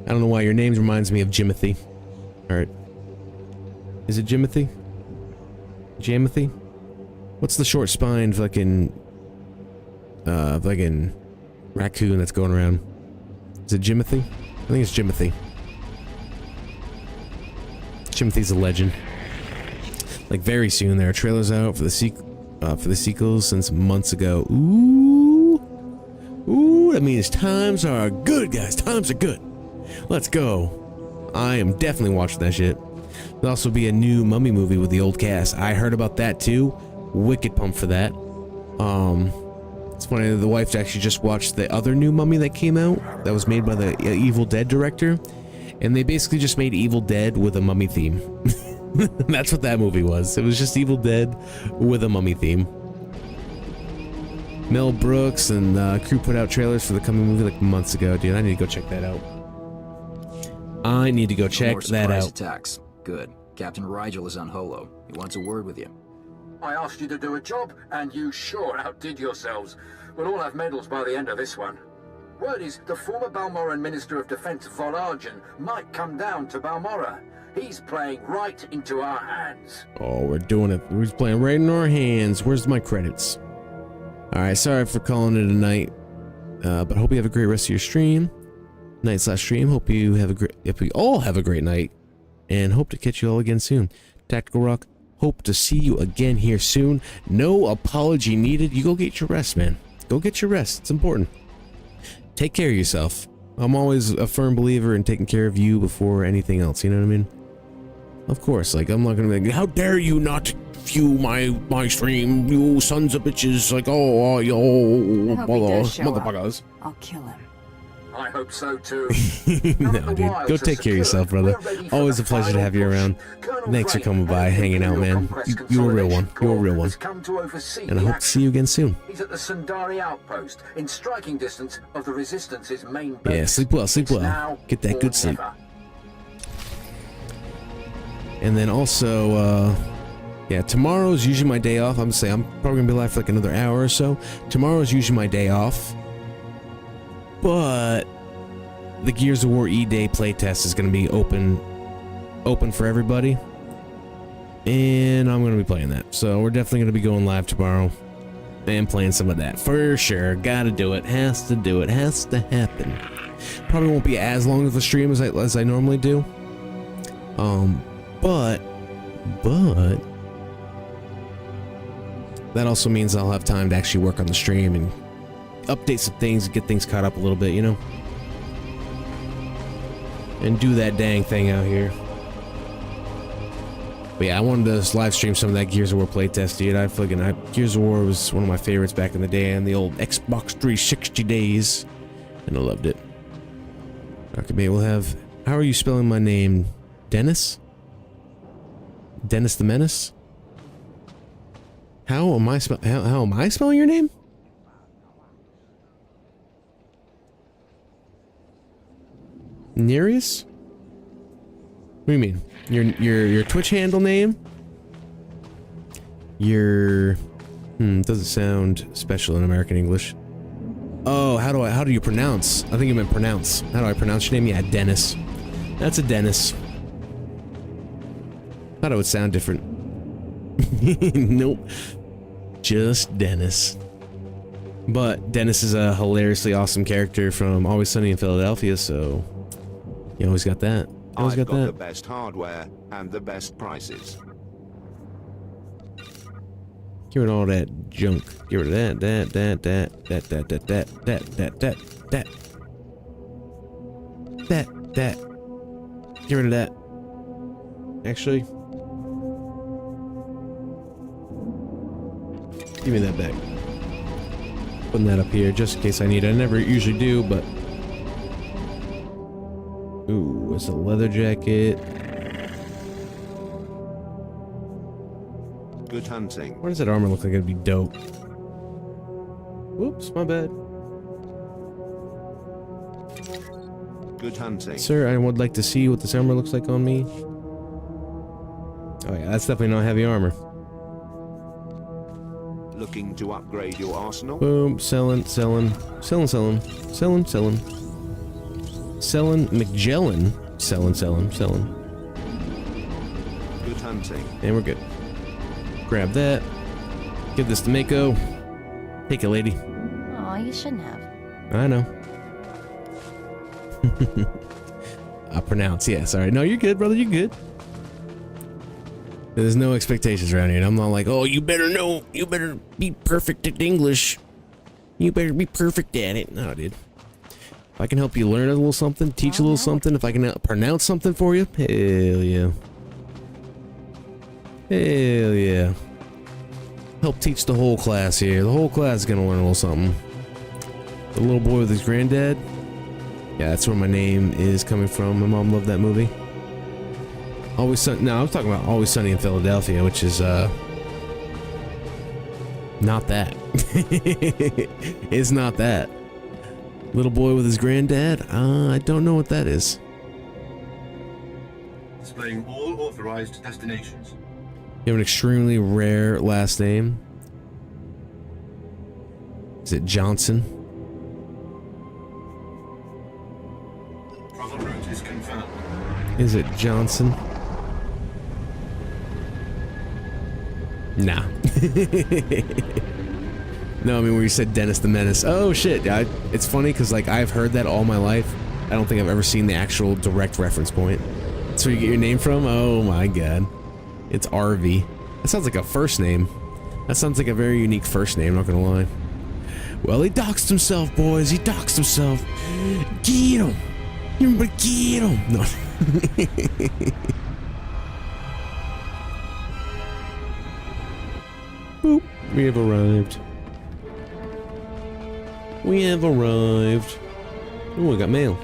I don't know why your name reminds me of Jimothy. Alright. Is it Jimothy? Jamothy? What's the short spined fucking raccoon that's going around? Is it Jimothy? I think it's Jimothy. Jimothy's a legend. Like, very soon there are trailers out for the sequels since months ago. Ooh, that means times are good, guys. Times are good. Let's go. I am definitely watching that shit. There'll also be a new Mummy movie with the old cast. I heard about that too. Wicked pumped for that. It's funny, the wife actually just watched the other new Mummy that came out that was made by the Evil Dead director, and they basically just made Evil Dead with a Mummy theme. That's what that movie was. It was just Evil Dead with a Mummy theme. Mel Brooks and crew put out trailers for the coming movie like months ago, dude. I need to go check that out. I need to go check that out. Attacks. Good. Captain Rigel is on Holo. He wants a word with you. I asked you to do a job, and you sure outdid yourselves. We'll all have medals by the end of this one. Word is, the former Balmoran Minister of Defense, Von Argen, might come down to Balmora. He's playing right into our hands. Oh, we're doing it. We're playing right in our hands. Where's my credits? Alright, sorry for calling it a night. But hope you have a great rest of your stream. Night/stream. Hope you have a great, if we all have a great night. And hope to catch you all again soon. Tactical Rock, hope to see you again here soon. No apology needed. You go get your rest, man. Go get your rest. It's important. Take care of yourself. I'm always a firm believer in taking care of you before anything else, you know what I mean? Of course, like, I'm not gonna be like, how dare you not view my stream, you sons of bitches, like, motherfuckers. I'll kill him. I hope so too. No, dude, go take care of yourself, brother. Always a pleasure to have you around. Thanks for coming by, hanging out, man. You're a real one. You're a real one. And I hope to see you again soon. He's at the Sundari outpost, in striking distance of the Resistance's main base. Yeah, sleep well, sleep well. Get that good sleep. And then also, yeah, tomorrow's usually my day off. I'm probably gonna be live for like another hour or so. Tomorrow's usually my day off. But the Gears of War E-Day playtest is going to be open for everybody, and I'm going to be playing that. So we're definitely going to be going live tomorrow and playing some of that for sure. Gotta do it. Has to do it. Has to happen. Probably won't be as long of a stream as I normally do. But that also means I'll have time to actually work on the stream and update some things and get things caught up a little bit, you know? And do that dang thing out here. But yeah, I wanted to live stream some of that Gears of War playtest, dude. Gears of War was one of my favorites back in the day, in the old Xbox 360 days. And I loved it. Okay, maybe we'll have... How are you spelling my name? Dennis? Dennis the Menace? How am I spelling your name? Nereus? What do you mean? Your Twitch handle name? Doesn't sound special in American English. Oh, how do you pronounce? I think you meant pronounce. How do I pronounce your name? Yeah, Dennis. That's a Dennis. Thought it would sound different. Nope. Just Dennis. But Dennis is a hilariously awesome character from Always Sunny in Philadelphia, so you always got that. I've got the best hardware and the best prices. Get rid of all that junk. Get rid of that. Get rid of that. Actually, give me that back. Putting that up here just in case I need it. I never usually do, but... Ooh, it's a leather jacket. Good hunting. Why does that armor look like it'd be dope? Whoops, my bad. Good hunting. Sir, I would like to see what this armor looks like on me. Oh yeah, that's definitely not heavy armor. Looking to upgrade your arsenal? Boom, selling. Selling Magellan. Selling. Good hunting. And we're good. Grab that. Give this to Mako. Take it, lady. Oh, you shouldn't have. I know. I pronounce, yeah, sorry. No, you're good, brother, you're good. There's no expectations around here. I'm not like, oh, you better know. You better be perfect at English. You better be perfect at it. No, dude. If I can help you learn a little something, teach a little something, if I can pronounce something for you, hell yeah. Hell yeah. Help teach the whole class here. The whole class is gonna learn a little something. The little boy with his granddad. Yeah, that's where my name is coming from. My mom loved that movie. Always Sunny. No, I was talking about Always Sunny in Philadelphia, which is not that. It's not that. Little boy with his granddad? I don't know what that is. Displaying all authorized destinations. You have an extremely rare last name. Is it Johnson? Travel route is confirmed. Is it Johnson? Nah. No, I mean where you said Dennis the Menace. Oh shit, it's funny because like I've heard that all my life. I don't think I've ever seen the actual direct reference point. That's where you get your name from? Oh my god. It's RV. That sounds like a first name. That sounds like a very unique first name, not gonna lie. Well, he doxed himself, boys. He doxed himself. Get him! Everybody get him! No. Boop. We have arrived. We have arrived. Oh, I got mail.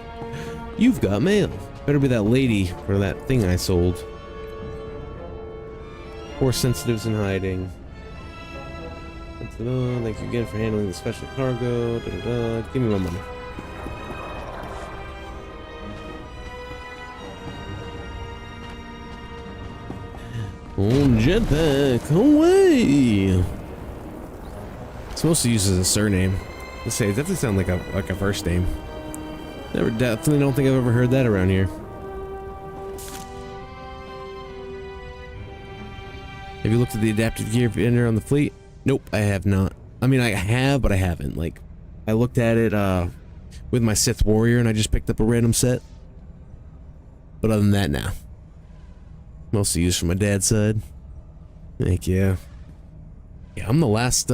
You've got mail. Better be that lady or that thing I sold. Poor sensitives in hiding. Thank you again for handling the special cargo. Give me my money. Oh, jetpack, away! It's mostly used as a surname. Let's say it definitely sounds like a first name. Definitely don't think I've ever heard that around here. Have you looked at the adaptive gear vendor on the fleet? Nope, I have not. I mean, I have, but I haven't. Like, I looked at it with my Sith Warrior, and I just picked up a random set. But other than that, nah. Mostly used from my dad's side. Heck yeah. Yeah, I'm the last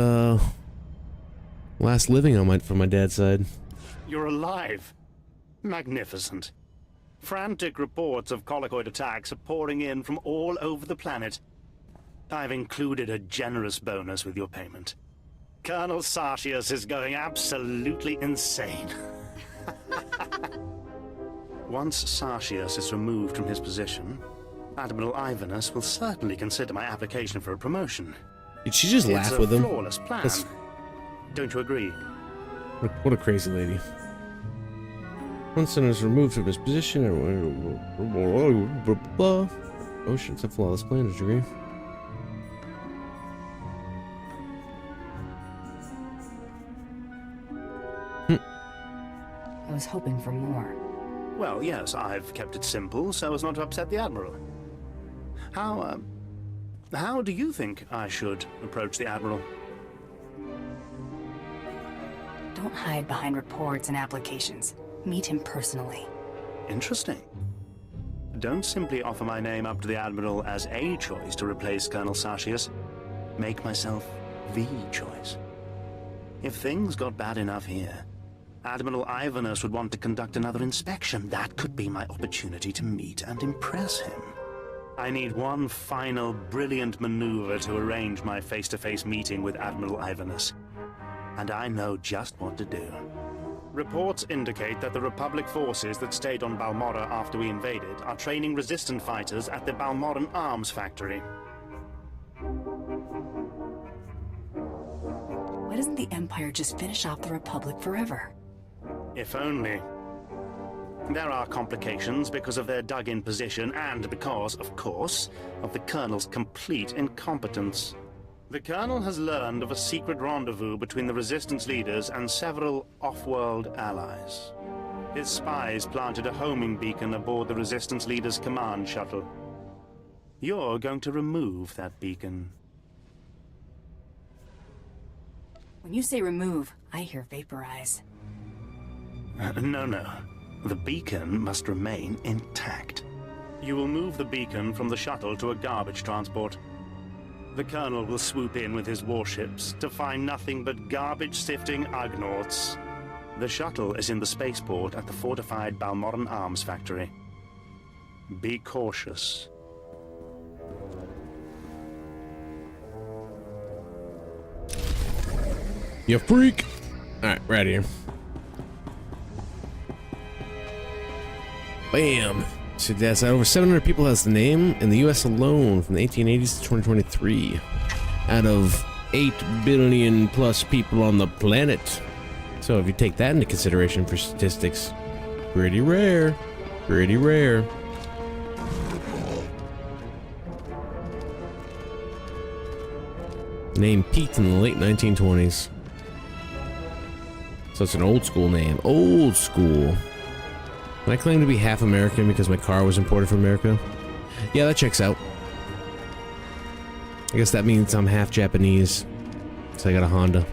living on from my dad's side. You're alive. Magnificent. Frantic reports of colloquoid attacks are pouring in from all over the planet. I've included a generous bonus with your payment. Colonel Sartius is going absolutely insane. Once Sartius is removed from his position, Admiral Ivanus will certainly consider my application for a promotion. Did she just laugh with him? It's a flawless plan. Don't you agree? What a crazy lady. Once someone is removed from his position, Ocean, it's a flawless plan, did you agree? I was hoping for more. Well, yes, I've kept it simple so as not to upset the Admiral. How do you think I should approach the Admiral? Don't hide behind reports and applications. Meet him personally. Interesting. Don't simply offer my name up to the Admiral as a choice to replace Colonel Sartius. Make myself the choice. If things got bad enough here, Admiral Ivanus would want to conduct another inspection. That could be my opportunity to meet and impress him. I need one final brilliant maneuver to arrange my face-to-face meeting with Admiral Ivanus. And I know just what to do. Reports indicate that the Republic forces that stayed on Balmorra after we invaded are training resistant fighters at the Balmorran arms factory. Why doesn't the Empire just finish off the Republic forever? If only. There are complications because of their dug-in position and because, of course, of the Colonel's complete incompetence. The Colonel has learned of a secret rendezvous between the Resistance leaders and several off-world allies. His spies planted a homing beacon aboard the Resistance leaders' command shuttle. You're going to remove that beacon. When you say remove, I hear vaporize. No. The beacon must remain intact. You will move the beacon from the shuttle to a garbage transport. The Colonel will swoop in with his warships to find nothing but garbage-sifting Ugnaughts. The shuttle is in the spaceport at the fortified Balmoran Arms Factory. Be cautious. You freak! Alright, right here. Bam! So that's over 700 people has the name in the US alone from the 1880s to 2023. Out of 8 billion plus people on the planet. So if you take that into consideration for statistics, pretty rare. Pretty rare. Name peaked in the late 1920s. So it's an old school name. Old school. Can I claim to be half American because my car was imported from America? Yeah, that checks out. I guess that means I'm half Japanese. Because I got a Honda.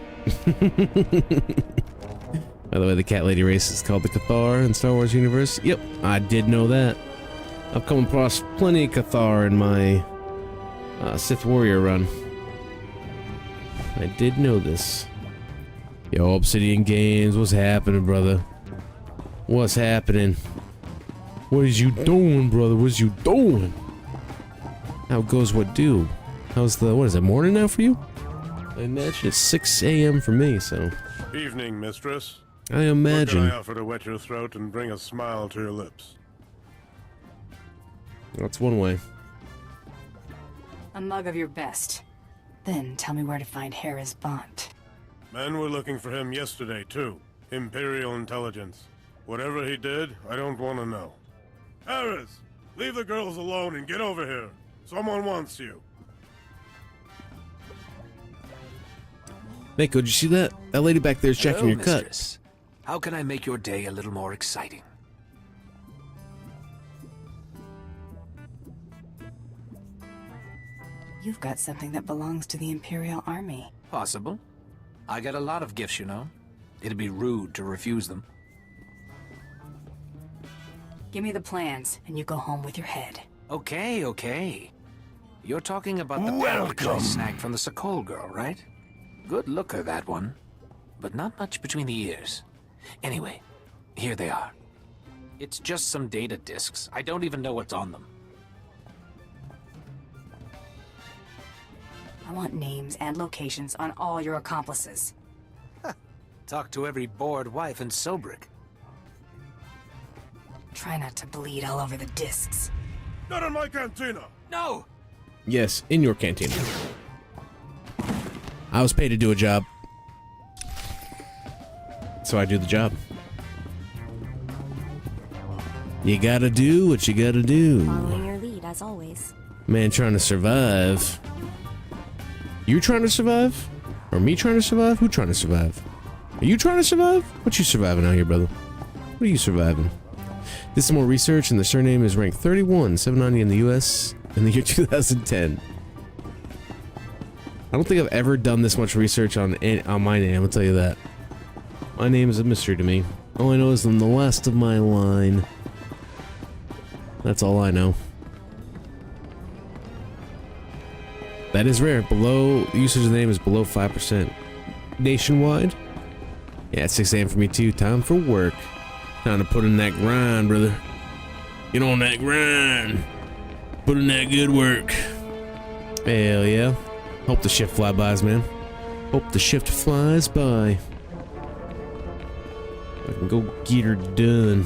By the way, the cat lady race is called the Cathar in Star Wars universe. Yep, I did know that. I've come across plenty of Cathar in my Sith Warrior run. I did know this. Yo, Obsidian Games, what's happening, brother? What's happening? What is you doing, brother? What's you doing? How goes what do? How's the, what is it, morning now for you? I imagine it's 6 a.m. for me, so. Evening, mistress. I imagine. What can I offer to wet your throat and bring a smile to your lips? That's one way. A mug of your best. Then tell me where to find Harris Bont. Men were looking for him yesterday, too. Imperial intelligence. Whatever he did, I don't want to know. Harris! Leave the girls alone and get over here. Someone wants you. Mako, did you see that? That lady back there is checking your mistress. How can I make your day a little more exciting? You've got something that belongs to the Imperial Army. Possible. I get a lot of gifts, you know. It'd be rude to refuse them. Give me the plans, and you go home with your head. Okay, okay. You're talking about the package I snagged from the Sokoll girl, right? Good looker, that one. But not much between the ears. Anyway, here they are. It's just some data disks. I don't even know what's on them. I want names and locations on all your accomplices. Talk to every bored wife in Sobrik. Try not to bleed all over the discs. Not in my cantina! No! Yes, in your cantina. I was paid to do a job. So I do the job. You gotta do what you gotta do. Following your lead, as always. Man trying to survive. You trying to survive? Or me trying to survive? Who trying to survive? Are you trying to survive? What you surviving out here, brother? What are you surviving? This is more research, and the surname is ranked 31, 790 in the US in the year 2010. I don't think I've ever done this much research on my name, I'll tell you that. My name is a mystery to me. All I know is I'm the last of my line. That's all I know. That is rare. Below, usage of the name is below 5%. Nationwide? Yeah, it's 6 a.m. for me too. Time for work. Time to put in that grind, brother. Get on that grind. Put in that good work. Hell yeah. Hope the shift fly-bys, man. Hope the shift flies by. I can go get her done.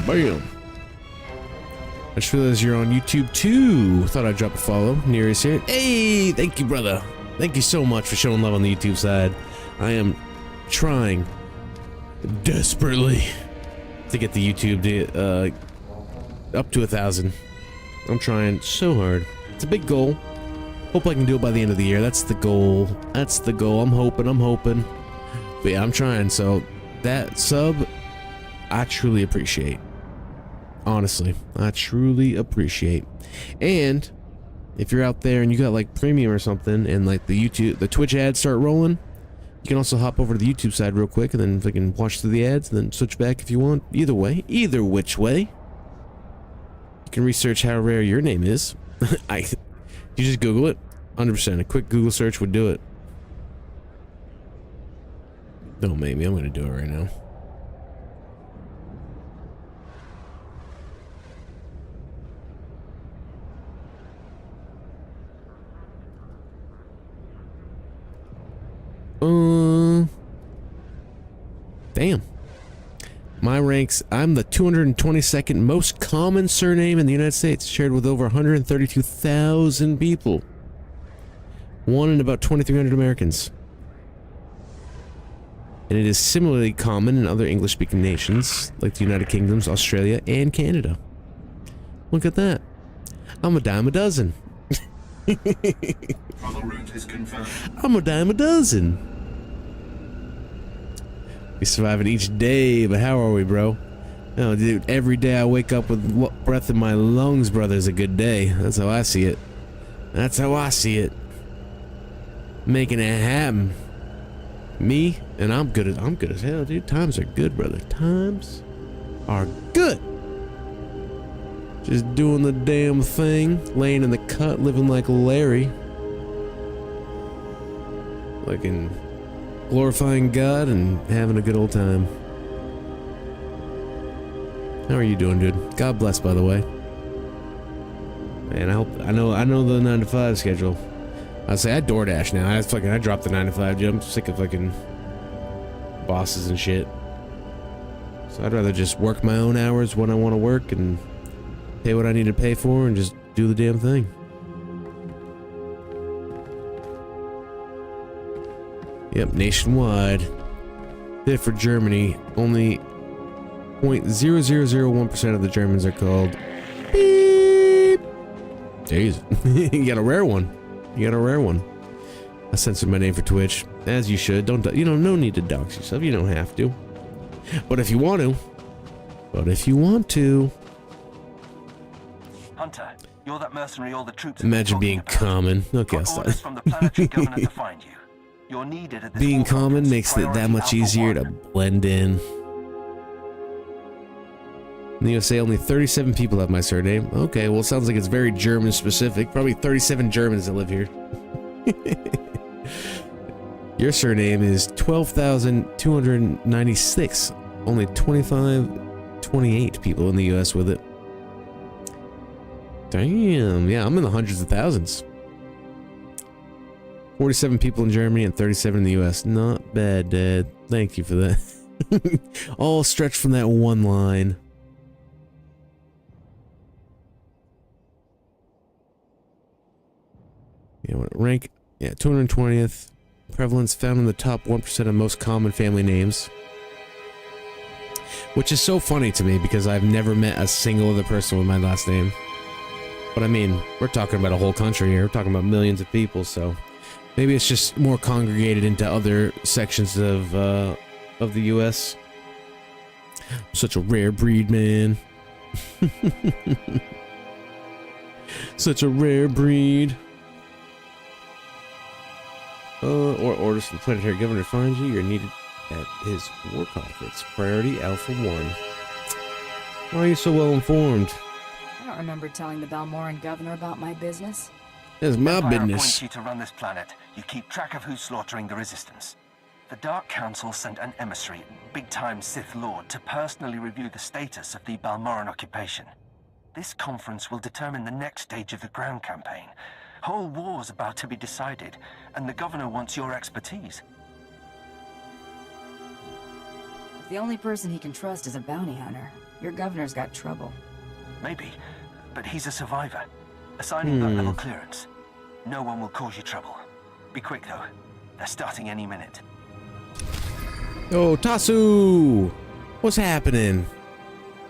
Bam. I just realized you're on YouTube too. Thought I'd drop a follow. Nearest here. Hey, thank you, brother. Thank you so much for showing love on the YouTube side. I am trying desperately to get the YouTube to, up to 1,000. I'm trying so hard. It's a big goal. Hope I can do it by the end of the year. That's the goal. That's the goal. I'm hoping. But yeah, I'm trying. So that sub, I truly appreciate. Honestly, I truly appreciate. And if you're out there and you got like premium or something and like the Twitch ads start rolling, you can also hop over to the YouTube side real quick and then fucking watch through the ads and then switch back if you want. Either way, either which way. You can research how rare your name is. You just Google it. 100%. A quick Google search would do it. Don't make me. I'm gonna do it right now. Damn. My ranks, I'm the 222nd most common surname in the United States, shared with over 132,000 people. One in about 2,300 Americans. And it is similarly common in other English-speaking nations, like the United Kingdoms, Australia, and Canada. Look at that. I'm a dime a dozen. I'm a dime a dozen. We surviving each day, but how are we, bro? Oh, dude, every day I wake up with breath in my lungs, brother, is a good day. That's how I see it. That's how I see it. Making it happen. Me, and I'm good as hell, dude. Times are good, brother. Times are good. Just doing the damn thing, laying in the cut, living like Larry. Fucking glorifying God and having a good old time. How are you doing, dude? God bless, by the way. Man, I know the 9 to 5 schedule. I say I DoorDash now. I dropped the 9 to 5 job. I'm sick of fucking bosses and shit. So I'd rather just work my own hours when I want to work and pay what I need to pay for and just do the damn thing. Yep, nationwide. Did it for Germany. Only 0.0001% of the Germans are called beep. Jeez, you got a rare one. You got a rare one. I censored my name for Twitch, as you should. Don't you know? No need to dox yourself. You don't have to. But if you want to. Hunter, you're that mercenary all the troops. Imagine being common. Okay, I'll stop. From the planetary governor to find you. You're needed at this being common makes it that much easier to blend in. In the USA, only 37 people have my surname. Okay, well, it sounds like it's very German specific. Probably 37 Germans that live here. Your surname is 12,296. Only 28 people in the US with it. Damn, yeah, I'm in the hundreds of thousands. 47 people in Germany and 37 in the US. Not bad, Dad. Thank you for that. All stretched from that one line. Yeah, what rank? Yeah, 220th. Prevalence found in the top 1% of most common family names. Which is so funny to me because I've never met a single other person with my last name. But I mean, we're talking about a whole country here. We're talking about millions of people, so maybe it's just more congregated into other sections of the U.S. Such a rare breed, man. Such a rare breed. Orders from the planetary governor to find you. You're needed at his war conference. Priority Alpha 1. Why are you so well informed? I don't remember telling the Balmoran governor about my business. It's my Empire business. appoints you to run this planet. You keep track of who's slaughtering the Resistance. The Dark Council sent an emissary, big-time Sith Lord, to personally review the status of the Balmoran occupation. This conference will determine the next stage of the ground campaign. Whole war's about to be decided, and the governor wants your expertise. If the only person he can trust is a bounty hunter, your governor's got trouble. Maybe, but he's a survivor. Assigning that level clearance. No one will cause you trouble. Be quick, though. They're starting any minute. Oh, Tasu! What's happening?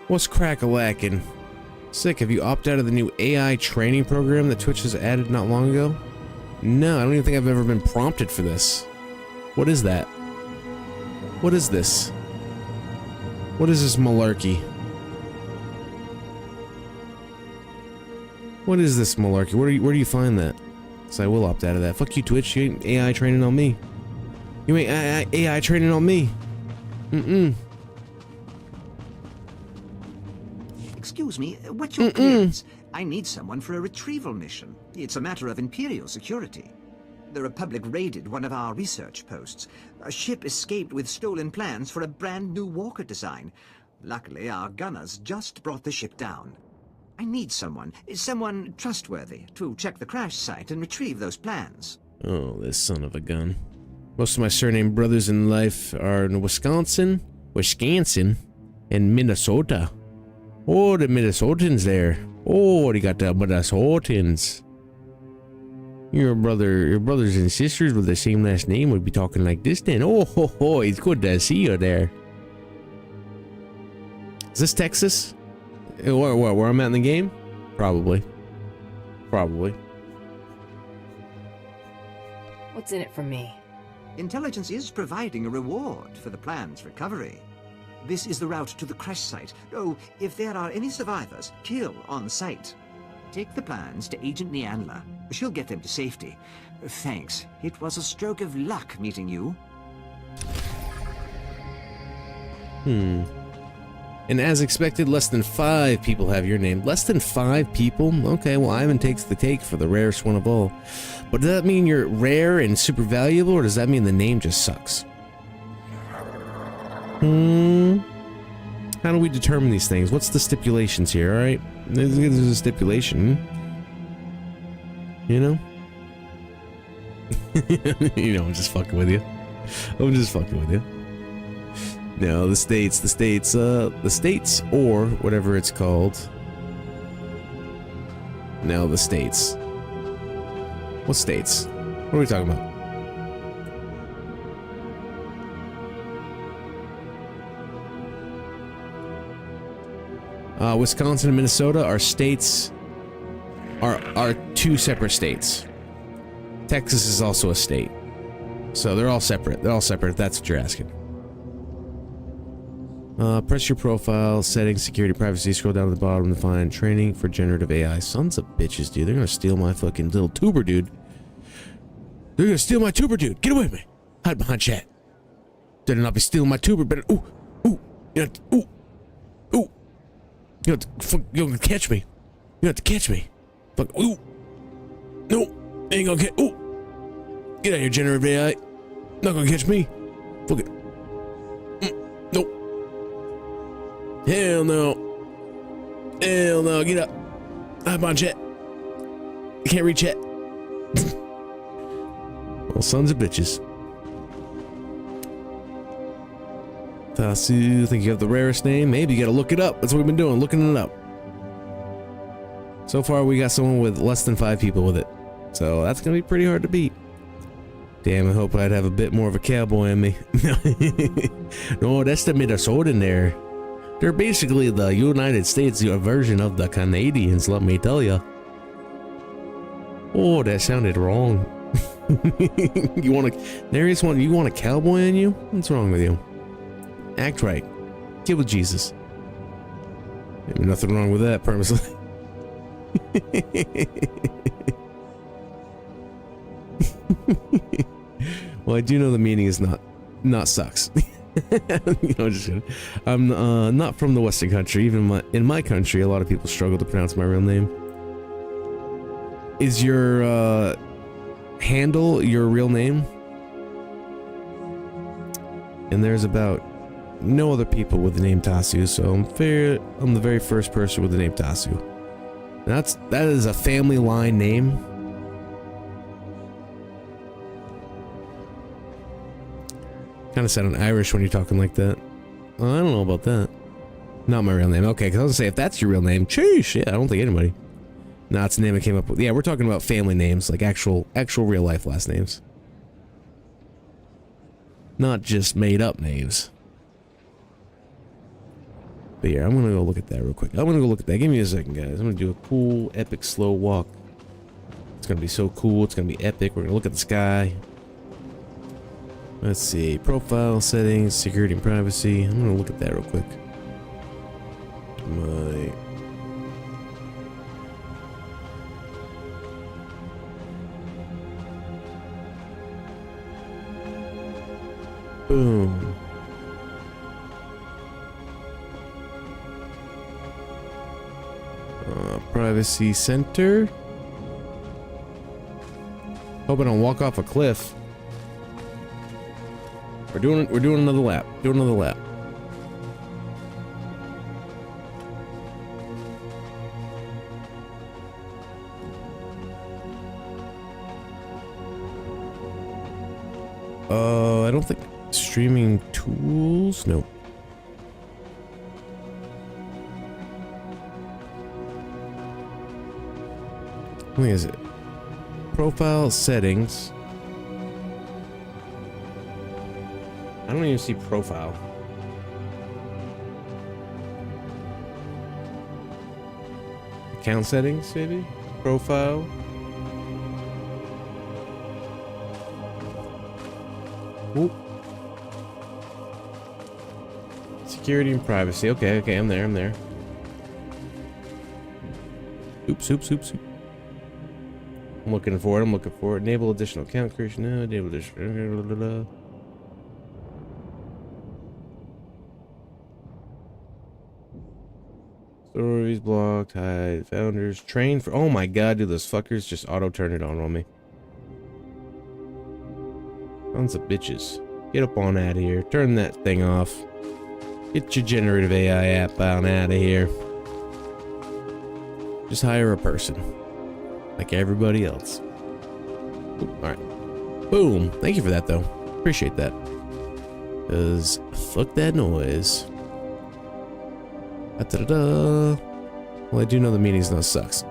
What's crack-a-lackin'? Sick, have you opted out of the new AI training program that Twitch has added not long ago? No, I don't even think I've ever been prompted for this. What is that? What is this? What is this malarkey? What is this malarkey? Where do you find that? So I will opt out of that. Fuck you, Twitch. You ain't AI training on me. You ain't AI training on me. Excuse me, what's your clearance? I need someone for a retrieval mission. It's a matter of Imperial security. The Republic raided one of our research posts. A ship escaped with stolen plans for a brand new walker design. Luckily, our gunners just brought the ship down. I need someone trustworthy, to check the crash site and retrieve those plans. Oh, this son of a gun. Most of my surname brothers in life are in Wisconsin, and Minnesota. Oh, the Minnesotans there. Oh, they got the Minnesotans. Your brothers and sisters with the same last name would be talking like this then. Oh, ho, ho, it's good to see you there. Is this Texas? Where I'm at in the game? Probably. What's in it for me? Intelligence is providing a reward for the plan's recovery. This is the route to the crash site. Oh, if there are any survivors, kill on site. Take the plans to Agent Neanla. She'll get them to safety. Thanks. It was a stroke of luck meeting you. And as expected, less than 5 people have your name. Less than 5 people? Okay, well, Ivan takes the cake for the rarest one of all. But does that mean you're rare and super valuable, or does that mean the name just sucks? How do we determine these things? What's the stipulations here, alright? There's a stipulation. You know? You know, I'm just fucking with you. No, the states, or whatever it's called. No, the states. What states? What are we talking about? Wisconsin and Minnesota are states, are 2 separate states. Texas is also a state. So they're all separate. If that's what you're asking. Press your profile, settings, security, privacy, scroll down to the bottom to find training for generative AI. Sons of bitches, dude. They're gonna steal my fucking little tuber, dude. They're gonna steal my tuber, dude. Get away from me. Hide behind chat. Better not be stealing my tuber, better. Ooh. You have to catch me. You have to catch me. Fuck. Ooh. No. Ain't gonna catch. Ooh. Get out of here, generative AI. Not gonna catch me. Fuck it. Nope. Hell no. Get up. Hide behind chat. You can't reach chat. Well, sons of bitches. Tasu, think you have the rarest name? Maybe you gotta look it up. That's what we've been doing, looking it up. So far, we got someone with less than 5 people with it. So that's gonna be pretty hard to beat. Damn, I hope I'd have a bit more of a cowboy in me. No, that's the Minnesotan there. They're basically the United States version of the Canadians, let me tell ya. Oh, that sounded wrong. You want a cowboy in you? What's wrong with you? Act right. Get with Jesus. Maybe nothing wrong with that, purposely. Well, I do know the meaning is not sucks. You know, just kidding. I'm not from the Western country. Even in my country, a lot of people struggle to pronounce my real name. Is your handle your real name? And there's about no other people with the name Tasu, so I'm the very first person with the name Tasu. That is a family line name. Kind of sound Irish when you're talking like that. Oh, I don't know about that. Not my real name. Okay, because I was gonna say, if that's your real name, sheesh, yeah, I don't think anybody. No, it's the name I came up with. Yeah, we're talking about family names, like actual real life last names. Not just made up names. But yeah, I'm gonna go look at that real quick. I'm gonna go look at that. Give me a second, guys. I'm gonna do a cool, epic, slow walk. It's gonna be so cool. It's gonna be epic. We're gonna look at the sky. Let's see. Profile settings, security and privacy. I'm gonna look at that real quick. Boom. Privacy center. Hope I don't walk off a cliff. We're doing another lap. Do another lap. I don't think streaming tools. Nope. What is it? Profile settings. I don't even see profile. Account settings, maybe? Profile. Oop. Security and privacy. Okay, okay, I'm there. Oops. I'm looking for it. Enable additional account creation. No, enable additional. Stories blocked. Hide founders. Train for. Oh my god, dude, those fuckers just auto turn it on me. Sons of bitches. Get up on out of here. Turn that thing off. Get your generative AI app on out of here. Just hire a person. Like everybody else. Alright. Boom. Thank you for that, though. Appreciate that. Because fuck that noise. Da-da-da. Well, I do know the meeting's no sucks.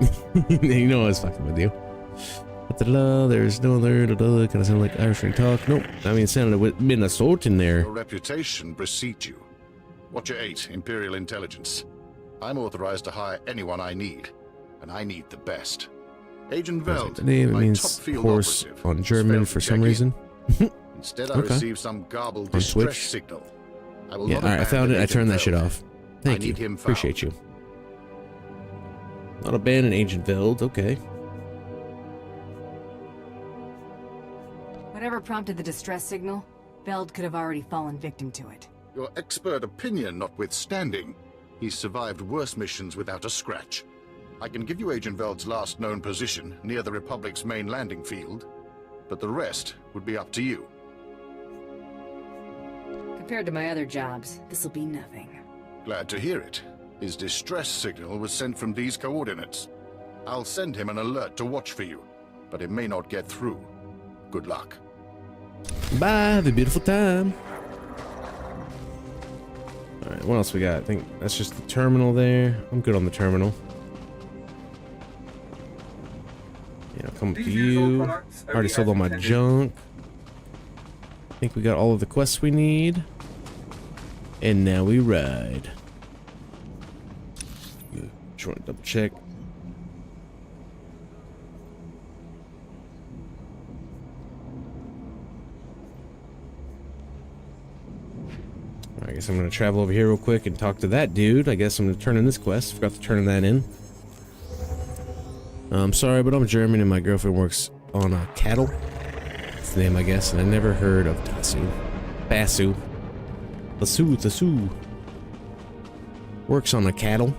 You know I was fucking with you. Da-da-da. There's no other. Da-da. Kind of sound like Irish talk. Nope. I mean, it sounded a Minnesota in there. Your reputation precedes you. What's your 8, Imperial Intelligence? I'm authorized to hire anyone I need, and I need the best. Agent Veld, the name, it my means top field horse operative, on German for some reason. Instead, I Okay. received some garbled On distress Twitch? signal. I will Yeah, not alright, I found it. abandon I turned that Agent shit Veld. off. Thank I you. need him found. Appreciate you. Not abandon Agent Veld. Okay. Whatever prompted the distress signal, Veld could have already fallen victim to it. Your expert opinion notwithstanding, he's survived worse missions without a scratch. I can give you Agent Veld's last known position near the Republic's main landing field, but the rest would be up to you. Compared to my other jobs, this'll be nothing. Glad to hear it. His distress signal was sent from these coordinates. I'll send him an alert to watch for you, but it may not get through. Good luck. Bye. Have a beautiful time. Alright, what else we got? I think that's just the terminal there. I'm good on the terminal. Yeah, I'll come up to you. Already sold all my junk. I think we got all of the quests we need. And now we ride. Just want to double check. I guess I'm gonna travel over here real quick and talk to that dude. I guess I'm gonna turn in this quest. Forgot to turn that in. I'm sorry, but I'm German and my girlfriend works on cattle. That's the name, I guess. And I never heard of Basu. Lasu. Works on a cattle.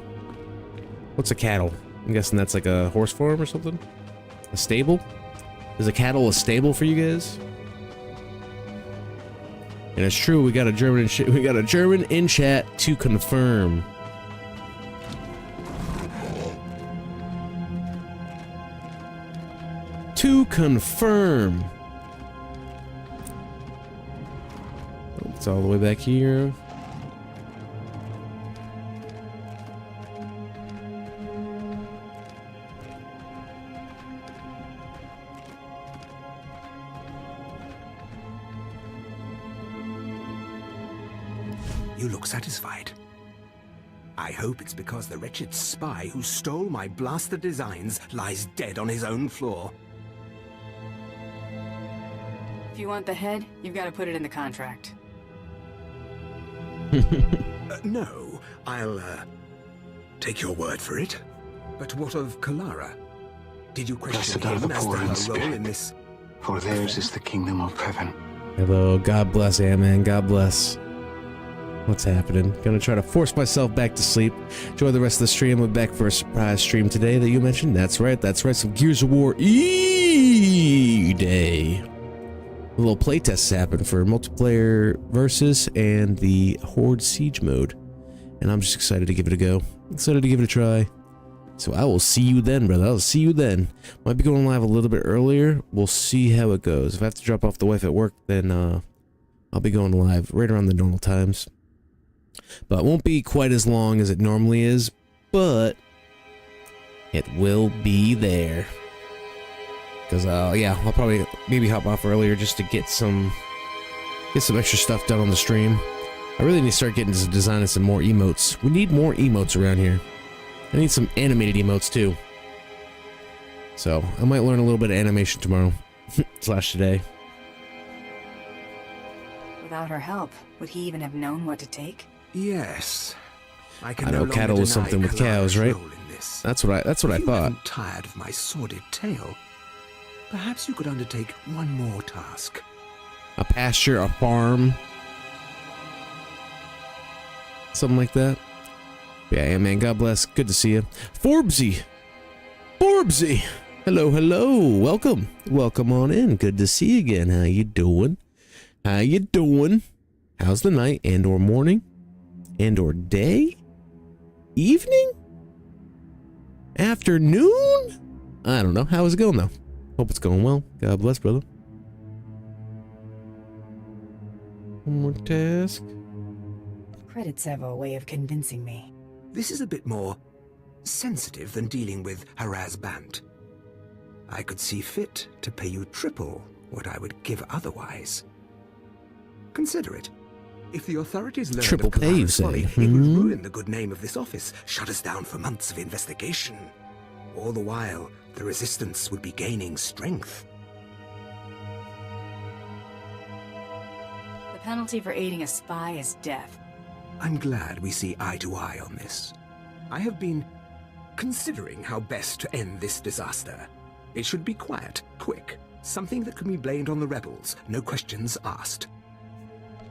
What's a cattle? I'm guessing that's like a horse farm or something? A stable? Is a cattle a stable for you guys? And it's true, we got a German in chat to confirm. To confirm. Oh, it's all the way back here. You look satisfied. I hope it's because the wretched spy who stole my blaster designs lies dead on his own floor. If you want the head, you've got to put it in the contract. No, I'll, take your word for it. But what of Kalara? Did you question Blessed are him the as to poor in her role spirit, in this? for theirs is the kingdom of heaven. Hello, God bless, man. God bless. What's happening? Gonna try to force myself back to sleep. Enjoy the rest of the stream. We're back for a surprise stream today that you mentioned. That's right. Some Gears of War. day. A little playtest happened for multiplayer versus and the Horde Siege mode. And I'm just excited to give it a go. Excited to give it a try. So I will see you then, brother. I'll see you then. Might be going live a little bit earlier. We'll see how it goes. If I have to drop off the wife at work, then I'll be going live right around the normal times. But it won't be quite as long as it normally is, but it will be there. Because, yeah, I'll probably maybe hop off earlier just to get some extra stuff done on the stream. I really need to start getting to designing some more emotes. We need more emotes around here. I need some animated emotes, too. So, I might learn a little bit of animation tomorrow. / today. Without her help, would he even have known what to take? Yes. I know cattle is something with cows, right? That's what I thought. I'm tired of my sordid tale. Perhaps you could undertake one more task. A pasture, a farm. Something like that. Yeah, man, God bless. Good to see you. Forbesy! Forbesy! Hello, hello. Welcome. Welcome on in. Good to see you again. How you doing? How you doing? How's the night and or morning? And or day? Evening? Afternoon? I don't know. How is it going, though? Hope it's going well. God bless, brother. One more task. Credits have a way of convincing me. This is a bit more sensitive than dealing with Haraz Bant. I could see fit to pay you triple what I would give otherwise. Consider it. If the authorities learned triple of pay, you Kalara's say? folly, it would ruin the good name of this office, shut us down for months of investigation. All the while, the Resistance would be gaining strength. The penalty for aiding a spy is death. I'm glad we see eye to eye on this. I have been considering how best to end this disaster. It should be quiet, quick, something that can be blamed on the rebels, no questions asked.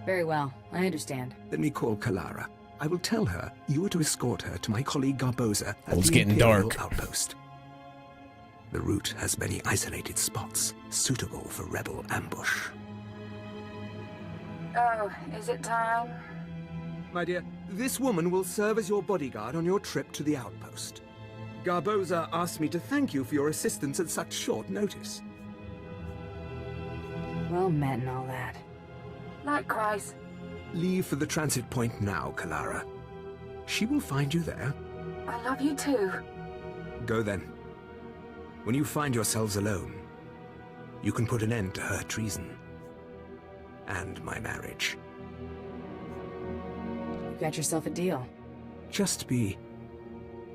Very well, I understand. Let me call Kalara. I will tell her you are to escort her to my colleague Garboza at It's the getting Imperial dark. outpost. The route has many isolated spots, suitable for rebel ambush. Oh, is it time? My dear, this woman will serve as your bodyguard on your trip to the outpost. Garboza asked me to thank you for your assistance at such short notice. Well met and all that. Likewise. Leave for the transit point now, Kalara. She will find you there. I love you too. Go then. When you find yourselves alone, you can put an end to her treason. And my marriage. You got yourself a deal. Just be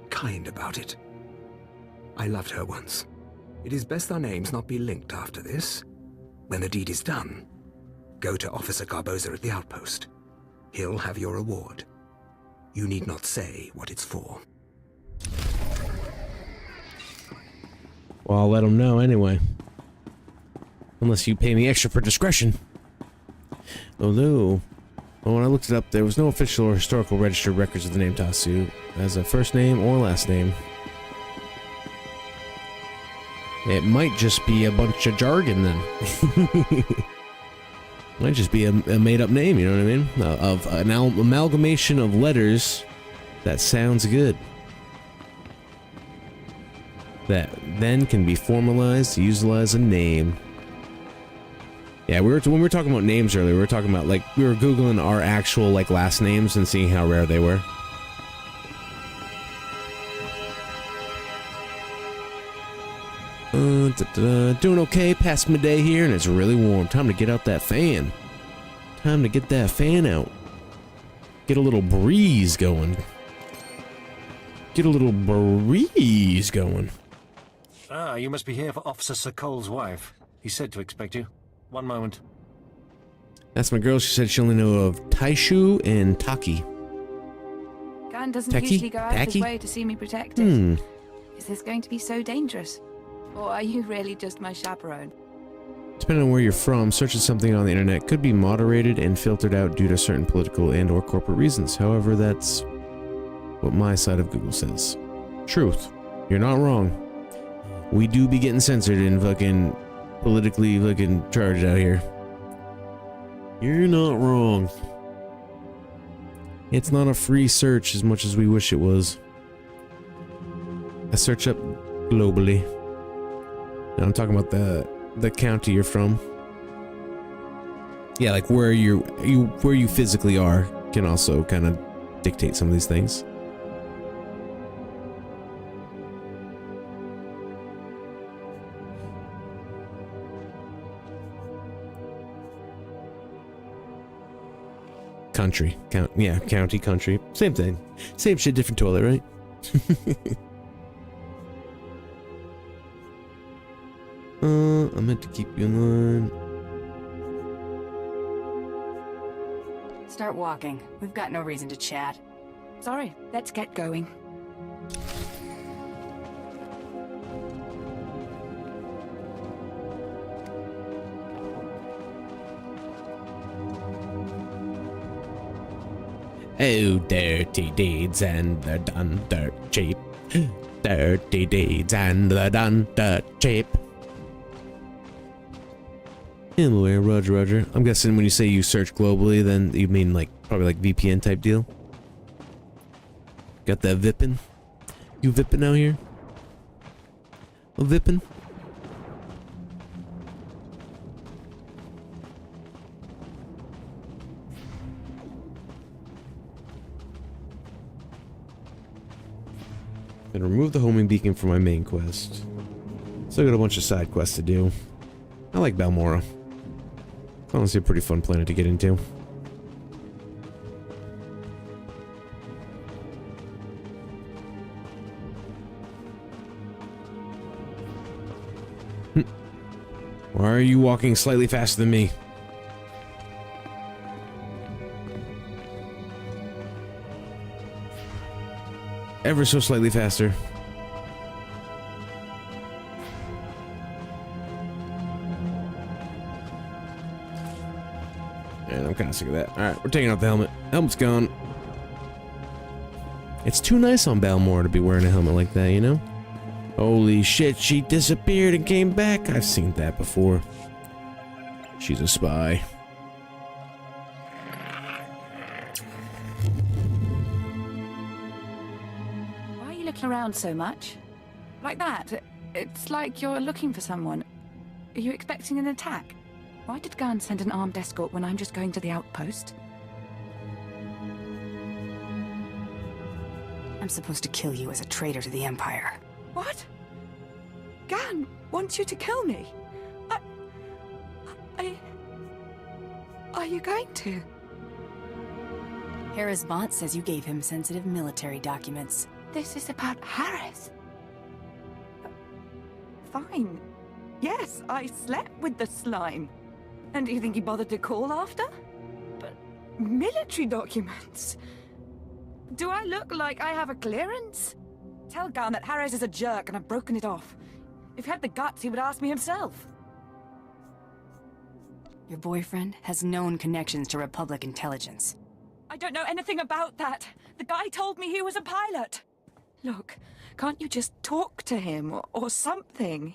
kind about it. I loved her once. It is best our names not be linked after this. When the deed is done, go to Officer Garboza at the outpost. He'll have your reward. You need not say what it's for. Well, I'll let him know anyway. Unless you pay me extra for discretion. Although, well, when I looked it up, there was no official or historical registered records of the name Tasu as a first name or last name. It might just be a bunch of jargon then. Might just be a made-up name, you know what I mean? Of an amalgamation of letters that sounds good. That then can be formalized to utilize a name. Yeah, when we were talking about names earlier, we were talking about, like, we were Googling our actual, like, last names and seeing how rare they were. Doing okay, past midday here, and it's really warm. Time to get out that fan. Time to get that fan out. Get a little breeze going. Get a little breeze going. Ah, you must be here for Officer Sir Cole's wife. He said to expect you. One moment. That's my girl. She said she only knew of Taishu and Taki. Gan doesn't Taki? usually go out of Taki? his way to see me protected. Is this going to be so dangerous? Or are you really just my chaperone? Depending on where you're from, searching something on the internet could be moderated and filtered out due to certain political and or corporate reasons. However, that's what my side of Google says. Truth. You're not wrong. We do be getting censored in fucking politically looking charged out here. You're not wrong. It's not a free search as much as we wish it was. I search up globally. And I'm talking about the county you're from. Yeah, like where you physically are can also kind of dictate some of these things. Country, county, country, same thing, same shit, different toilet, right? I meant to keep you in line. Start walking. We've got no reason to chat. Sorry, let's get going. Oh, dirty deeds and they're done dirt cheap. Dirty deeds and they're done dirt cheap. Anyway, Roger, Roger. I'm guessing when you say you search globally, then you mean like probably like VPN type deal. Got that vippin'? You vippin' out here? A vippin'? And remove the homing beacon from my main quest. Still got a bunch of side quests to do. I like Balmora. It's honestly a pretty fun planet to get into. Why are you walking slightly faster than me? Ever so slightly faster. And I'm kind of sick of that. Alright, we're taking off the helmet. Helmet's gone. It's too nice on Balmora to be wearing a helmet like that, you know? Holy shit, she disappeared and came back. I've seen that before. She's a spy. Around so much like that. It's like you're looking for someone. Are you expecting an attack? Why did Gunn send an armed escort when I'm just going to the outpost? I'm supposed to kill you as a traitor to the Empire. What? Gunn wants you to kill me? Are you going to? Harris Bont says you gave him sensitive military documents. This is about Harris. Fine. Yes, I slept with the slime. And do you think he bothered to call after? But military documents? Do I look like I have a clearance? Tell Gunn that Harris is a jerk and I've broken it off. If he had the guts, he would ask me himself. Your boyfriend has known connections to Republic intelligence. I don't know anything about that. The guy told me he was a pilot. Look, can't you just talk to him or something?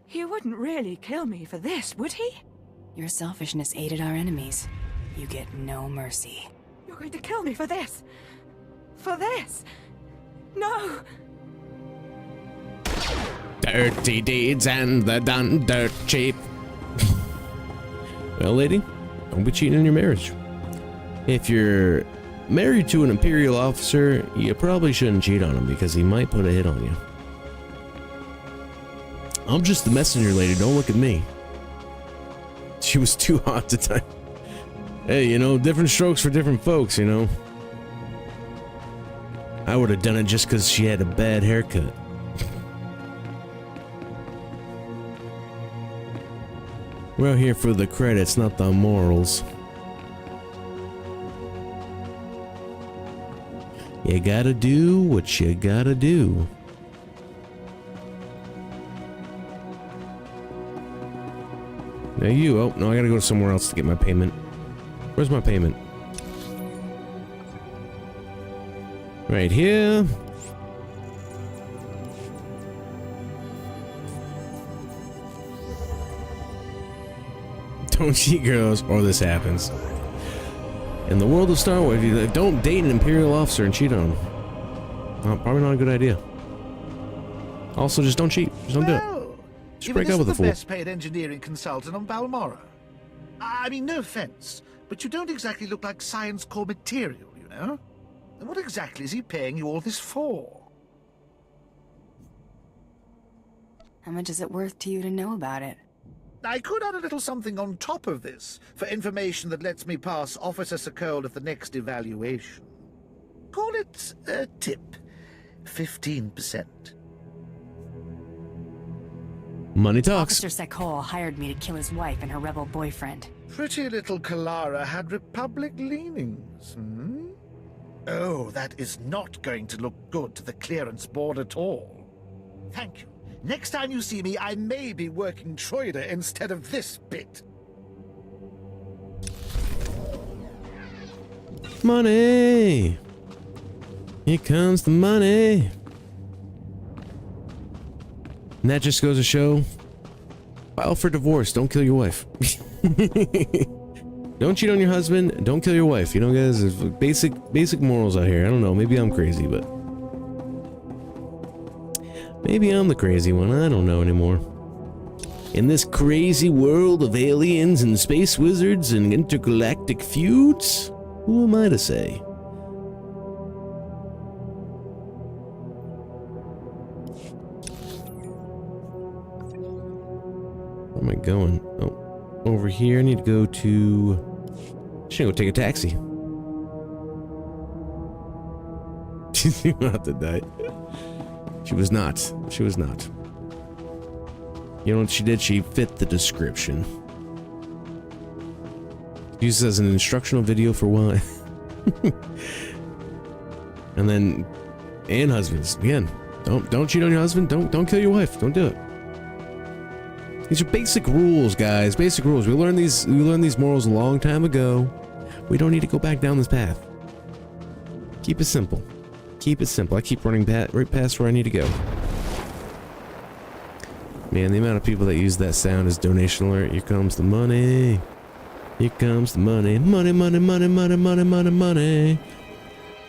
He wouldn't really kill me for this, would he? Your selfishness aided our enemies. You get no mercy. You're going to kill me for this? For this? No! Dirty deeds and the done dirt cheap. Well, lady, don't be cheating in your marriage. If you're married to an Imperial officer, you probably shouldn't cheat on him because he might put a hit on you. I'm just the messenger lady, don't look at me. She was too hot to time. Hey, you know, different strokes for different folks, you know. I would have done it just because she had a bad haircut. We're out here for the credits, not the morals. You gotta do what you gotta do. Now you, oh, no, I gotta go somewhere else to get my payment. Where's my payment? Right here. Don't cheat, girls, or this happens. In the world of Star Wars, don't date an Imperial officer and cheat on him. Probably not a good idea. Also, just don't cheat. Just don't do it. Just break up with a fool. You're the best paid engineering consultant on Balmora. I mean, no offense, but you don't exactly look like science core material, you know? And what exactly is he paying you all this for? How much is it worth to you to know about it? I could add a little something on top of this, for information that lets me pass Officer Sokol at the next evaluation. Call it a tip. 15%. Money talks. Officer Sokol hired me to kill his wife and her rebel boyfriend. Pretty little Kalara had Republic leanings, hmm? Oh, that is not going to look good to the clearance board at all. Thank you. Next time you see me, I may be working Troida instead of this bit. Money! Here comes the money! And that just goes to show, file for divorce, don't kill your wife. Don't cheat on your husband, don't kill your wife. You know, guys, there's basic morals out here. I don't know, maybe I'm crazy, but maybe I'm the crazy one. I don't know anymore. In this crazy world of aliens and space wizards and intergalactic feuds, who am I to say? Where am I going? Oh. Over here, I need to go to... Should go take a taxi. She's not to die. She was not. She was not. You know what she did? She fit the description. Used as an instructional video for why. And then... And husbands. Again. Don't cheat on your husband. Don't kill your wife. Don't do it. These are basic rules, guys. Basic rules. We learned these morals a long time ago. We don't need to go back down this path. Keep it simple. Keep it simple. I keep running right past where I need to go. Man, the amount of people that use that sound as donation alert. Here comes the money. Here comes the money. Money, money, money, money, money, money, money.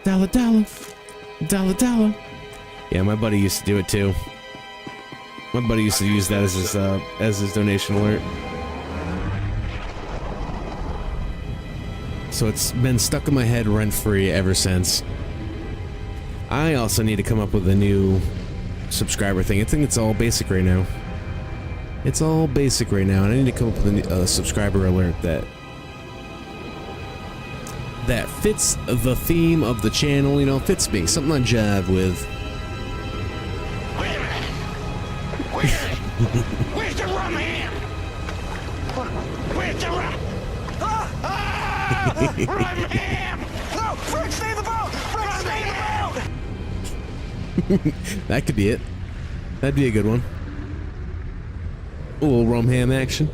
Dollar, dollar. Dollar, dollar. Yeah, my buddy used to do it too. My buddy used to use that as his donation alert. So it's been stuck in my head rent-free ever since. I also need to come up with a new subscriber thing. I think it's all basic right now. It's all basic right now, and I need to come up with a subscriber alert that fits the theme of the channel, you know, fits me. Something I jive with. Where's the rum ham? Where's the rum? Rum ham! No! Frick, stay the boat! Frick, stay the boat! That could be it. That'd be a good one. A little rum ham action.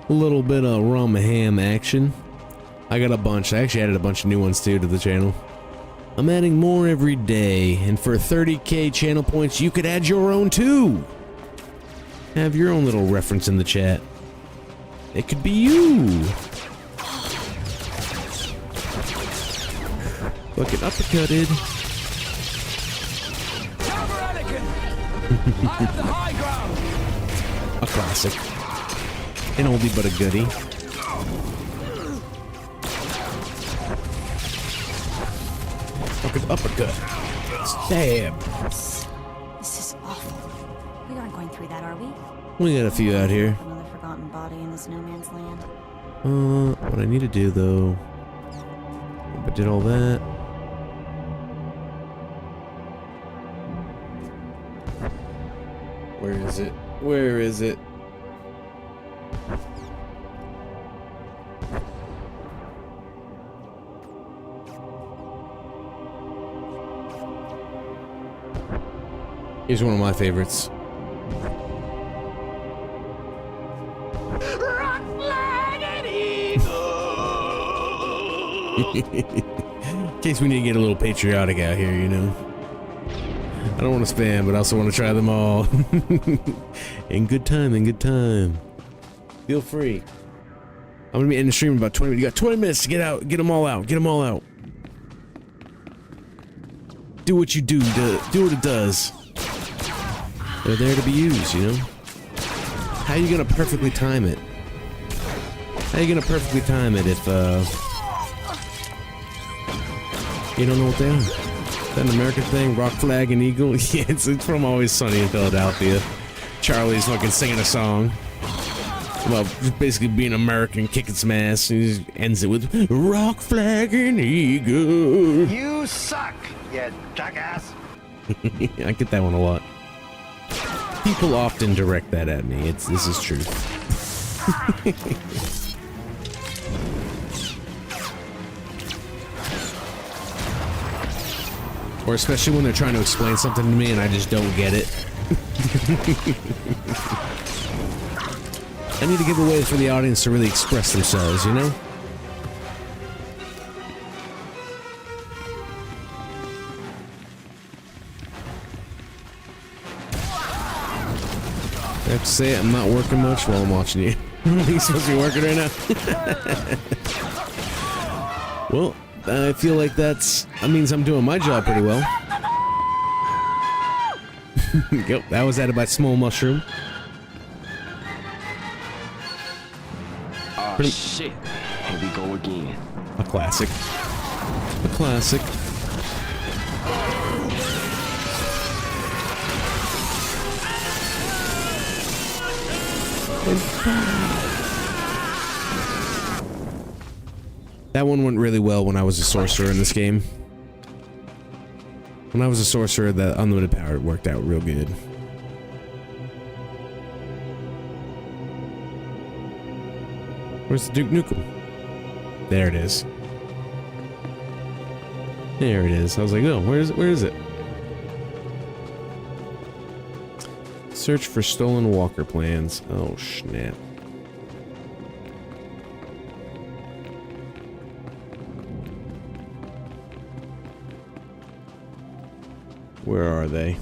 A little bit of rum ham action. I got a bunch. I actually added a bunch of new ones too to the channel. I'm adding more every day, and for 30k channel points, you could add your own too. Have your own little reference in the chat. It could be you. Fucking uppercutted. A classic. An oldie but a goodie. Fucking uppercut. Stab. This is awful. We aren't going through that, are we? We got a few out here. Another forgotten body in this no man's land. What I need to do though. I did all that. Where is it? Where is it? Here's one of my favorites. In case we need to get a little patriotic out here, you know. I don't want to spam, but I also want to try them all. In good time, in good time. Feel free. I'm gonna be in the stream in about 20 minutes. You got 20 minutes to get out, get them all out, get them all out. Do what you do what it does. They're there to be used, you know? How are you gonna perfectly time it? How are you gonna perfectly time it if, you don't know what they are? Is that an American thing? Rock, flag, and eagle? Yeah, it's from Always Sunny in Philadelphia. Charlie's fucking singing a song. Well, basically being American, kicking some ass. And he ends it with rock, flag, and eagle. You suck, you jackass. I get that one a lot. People often direct that at me. This is true. Or especially when they're trying to explain something to me and I just don't get it. I need to give a way for the audience to really express themselves, you know? I have to say it, I'm not working much while I'm watching you. Are you supposed to be working right now? Well, I feel like that means I'm doing my job pretty well. Yep, that was added by Small Mushroom. Oh shit, here we go again. A classic. A classic. That one went really well when I was a sorcerer in this game. When I was a sorcerer, the unlimited power worked out real good. Where's the Duke Nukem? There it is. There it is. I was like, oh, where is it? Where is it? Search for stolen walker plans. Oh, snap. Where are they?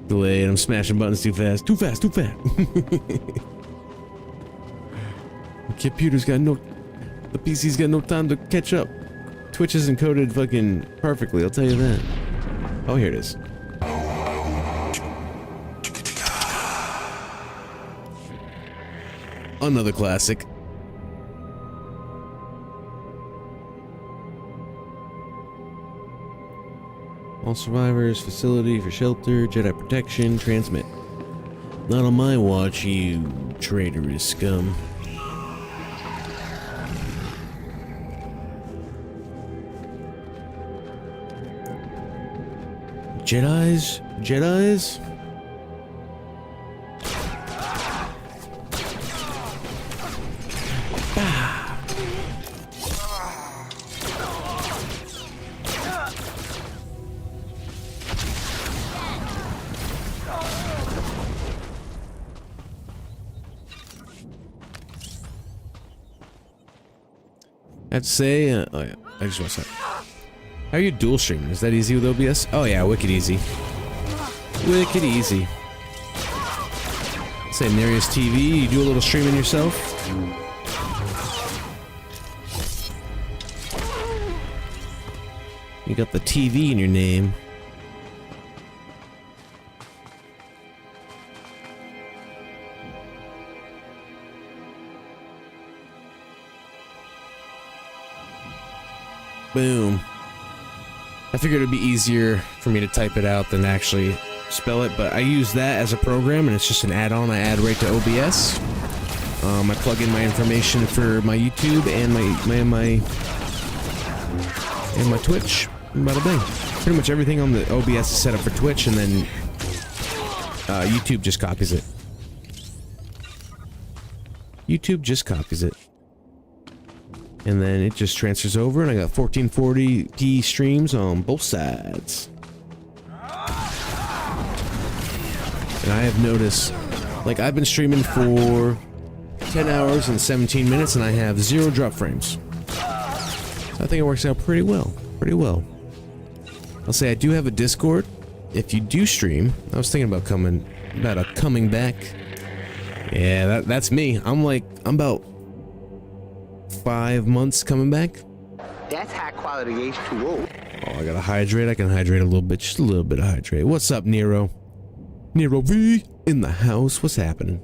Delayed. I'm smashing buttons too fast. Too fast, too fast. The computer's got no... The PC's got no time to catch up. Twitch is encoded fucking perfectly, I'll tell you that. Oh, here it is. Another classic. All survivors, facility for shelter, Jedi protection, transmit. Not on my watch, you traitorous scum. Jedis? Jedis? I have to say, oh yeah, I just want to say. How are you dual streaming? Is that easy with OBS? Oh yeah, wicked easy. Wicked easy. Say Nereus TV, you do a little streaming yourself? You got the TV in your name. Boom. I figured it'd be easier for me to type it out than actually spell it, but I use that as a program and it's just an add-on I add right to OBS. I plug in my information for my YouTube and my Twitch. And bada bang. Pretty much everything on the OBS is set up for Twitch, and then YouTube just copies it. YouTube just copies it. And then it just transfers over, and I got 1440p streams on both sides. And I have noticed, like, I've been streaming for 10 hours and 17 minutes, and I have 0 drop frames. So I think it works out pretty well. Pretty well. I'll say I do have a Discord. If you do stream, I was thinking about coming back. Yeah, that's me. I'm about 5 months coming back. That's high quality H2O. Oh, I gotta hydrate. I can hydrate a little bit, just a little bit of hydrate. What's up, Nero? Nero V in the house. What's happening?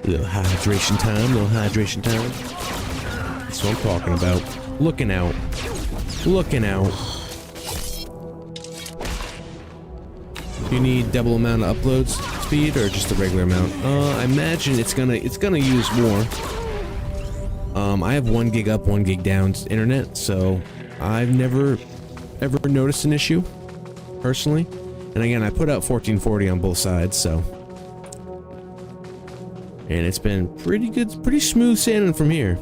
Little hydration time. Little hydration time. That's what I'm talking about. Looking out. Looking out. Do you need double amount of upload speed or just the regular amount? I imagine it's gonna use more. I have 1 gig up, 1 gig down internet, so I've never ever noticed an issue personally. And again, I put out 1440 on both sides, so, and it's been pretty good, pretty smooth sailing from here.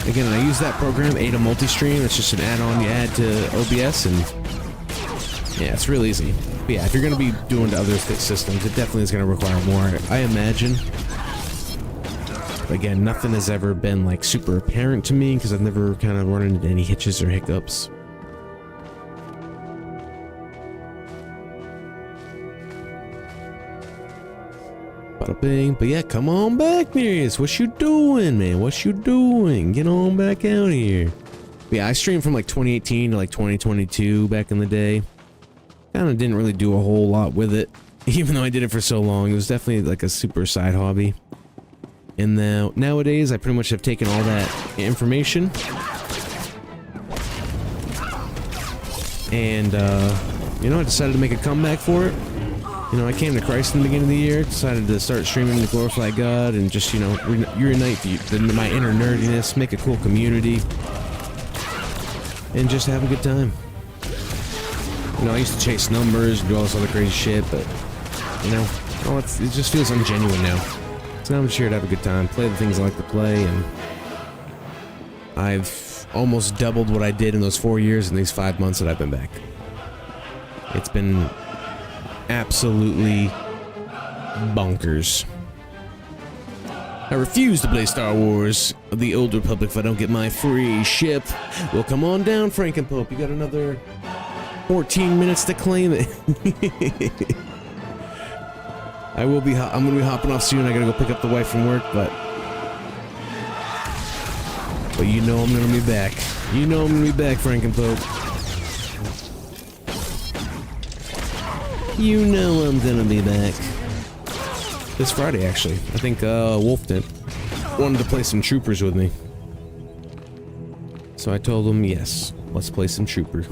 Again, I use that program, Ada Multistream. It's just an add-on you add to OBS, and yeah, it's real easy. But yeah, if you're gonna be doing to other systems, it definitely is gonna require more, I imagine. Again, nothing has ever been like super apparent to me because I've never kind of run into any hitches or hiccups. Bada bing. But yeah, come on back, Nereus. What you doing, man? What you doing? Get on back out here. But yeah, I streamed from like 2018 to like 2022 back in the day. Kind of didn't really do a whole lot with it, even though I did it for so long. It was definitely like a super side hobby. And now, nowadays, I pretty much have taken all that information and, you know, I decided to make a comeback for it. You know, I came to Christ in the beginning of the year, decided to start streaming to glorify God and just, you know, reunite my inner nerdiness, make a cool community, and just have a good time. You know, I used to chase numbers and do all this other crazy shit, but, you know, it just feels ungenuine now. So now I'm just here to have a good time, play the things I like to play, and I've almost doubled what I did in those 4 years in these 5 months that I've been back. It's been absolutely bonkers. I refuse to play Star Wars of the Old Republic if I don't get my free ship. Well, come on down, Frankenpope. You got another 14 minutes to claim it. I'm gonna be hopping off soon. I gotta go pick up the wife from work, but you know I'm gonna be back. You know I'm gonna be back, Frankenpope. You know I'm gonna be back. This Friday, actually. I think Wolf did. Wanted to play some Troopers with me. So I told him, yes, let's play some Trooper.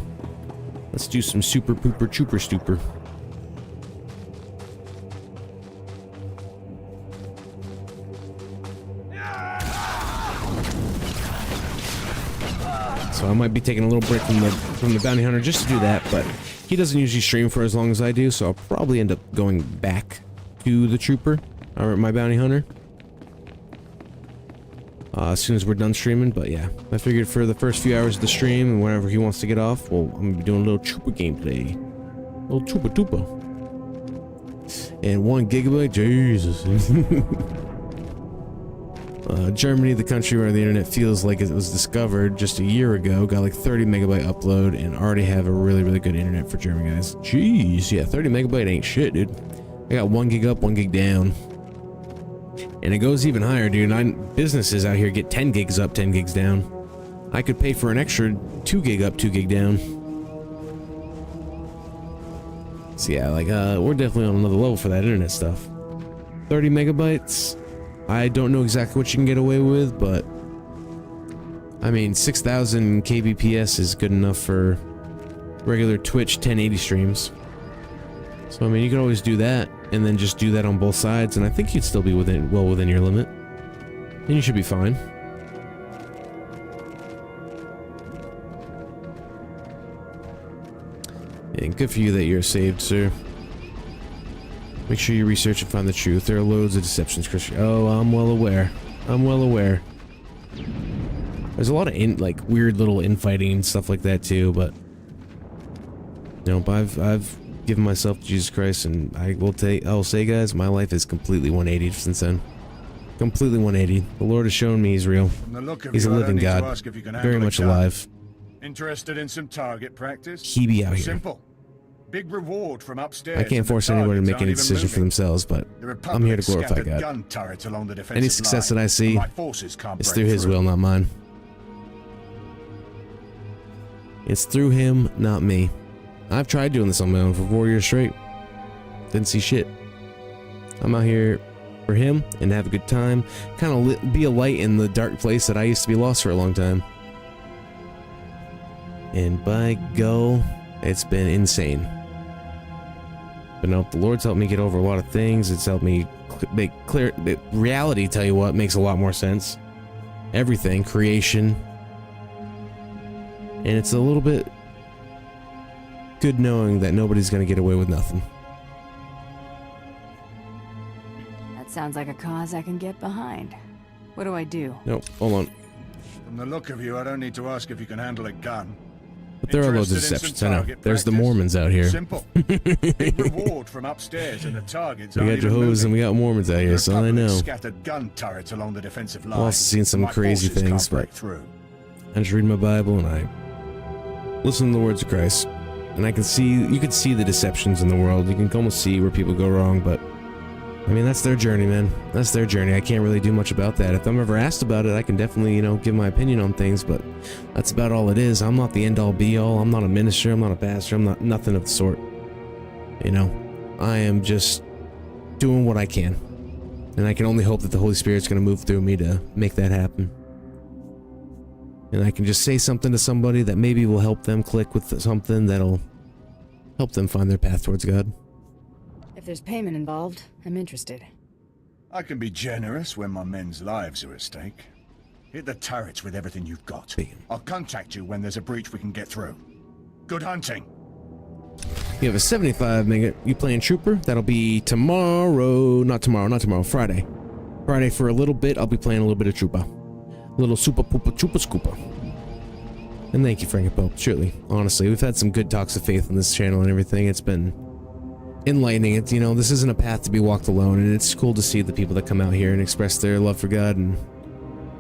Let's do some Super Pooper Trooper Stooper. So I might be taking a little break from the bounty hunter just to do that, but he doesn't usually stream for as long as I do, so I'll probably end up going back to the trooper, or my bounty hunter, as soon as we're done streaming. But yeah, I figured for the first few hours of the stream and whenever he wants to get off, well, I'm gonna be doing a little trooper gameplay, a little trooper tupa, and 1 gigabyte, Jesus. Germany, the country where the internet feels like it was discovered just a year ago, got like 30 megabyte upload and already have a really, really good internet for German guys. Jeez, yeah, 30 megabyte ain't shit, dude. I got 1 gig up, 1 gig down. And it goes even higher, dude. Businesses out here get 10 gigs up, 10 gigs down. I could pay for an extra 2 gig up, 2 gig down. So yeah, like, we're definitely on another level for that internet stuff. 30 megabytes. I don't know exactly what you can get away with, but I mean, 6,000 kbps is good enough for regular Twitch 1080 streams. So I mean, you can always do that, and then just do that on both sides, and I think you'd still be well within your limit, and you should be fine. And good for you that you're saved, sir. Make sure you research and find the truth. There are loads of deceptions, Christian. Oh, I'm well aware. I'm well aware. There's a lot of like weird little infighting and stuff like that too, but you know, I've given myself to Jesus Christ, and I'll say, guys, my life is completely 180 since then. Completely 180. The Lord has shown me he's real. From the look of He's a you, I living don't need to God. ask if you can Very handle a much gun. alive. Interested in some target practice? He be out here. Simple. Big reward from upstairs. I can't force anybody to make any decision for themselves, but I'm here to glorify God. Gun turrets along the defensive Any success line, that I see my forces can't is break through His will, not mine. It's through Him, not me. I've tried doing this on my own for 4 years straight. Didn't see shit. I'm out here for Him and have a good time. Kind of be a light in the dark place that I used to be lost for a long time. And by go, it's been insane. But no, the Lord's helped me get over a lot of things. It's helped me make clear reality. Tell you what, makes a lot more sense. Everything, creation, and it's a little bit good knowing that nobody's gonna get away with nothing. That sounds like a cause I can get behind. What do I do? Nope, hold on. From the look of you, I don't need to ask if you can handle a gun. But there are loads of deceptions, I know. There's the Mormons out here. Simple. Big reward from upstairs, and the targets We got Jehovah's and we got Mormons out here, so I know. Scattered gun turrets along the defensive line. I've also seen some crazy things, but I just read my Bible and I listen to the words of Christ. And I can see, you can see the deceptions in the world. You can almost see where people go wrong, but I mean, that's their journey, man. That's their journey. I can't really do much about that. If I'm ever asked about it, I can definitely, give my opinion on things, but that's about all it is. I'm not the end-all, be-all. I'm not a minister. I'm not a pastor. I'm not nothing of the sort. I am just doing what I can. And I can only hope that the Holy Spirit's going to move through me to make that happen. And I can just say something to somebody that maybe will help them click with something that'll help them find their path towards God. If there's payment involved, I'm interested. I can be generous when my men's lives are at stake. Hit the turrets with everything you've got. I'll contact you when there's a breach we can get through. Good hunting. You have a 75 mega. You playing Trooper? That'll be tomorrow. Not tomorrow. Friday. Friday for a little bit. I'll be playing a little bit of Trooper. A little super poopa trooper scooper. And thank you, Frankie Pope. Truly, honestly, we've had some good talks of faith on this channel and everything. It's been enlightening. It's, this isn't a path to be walked alone, and it's cool to see the people that come out here and express their love for God, and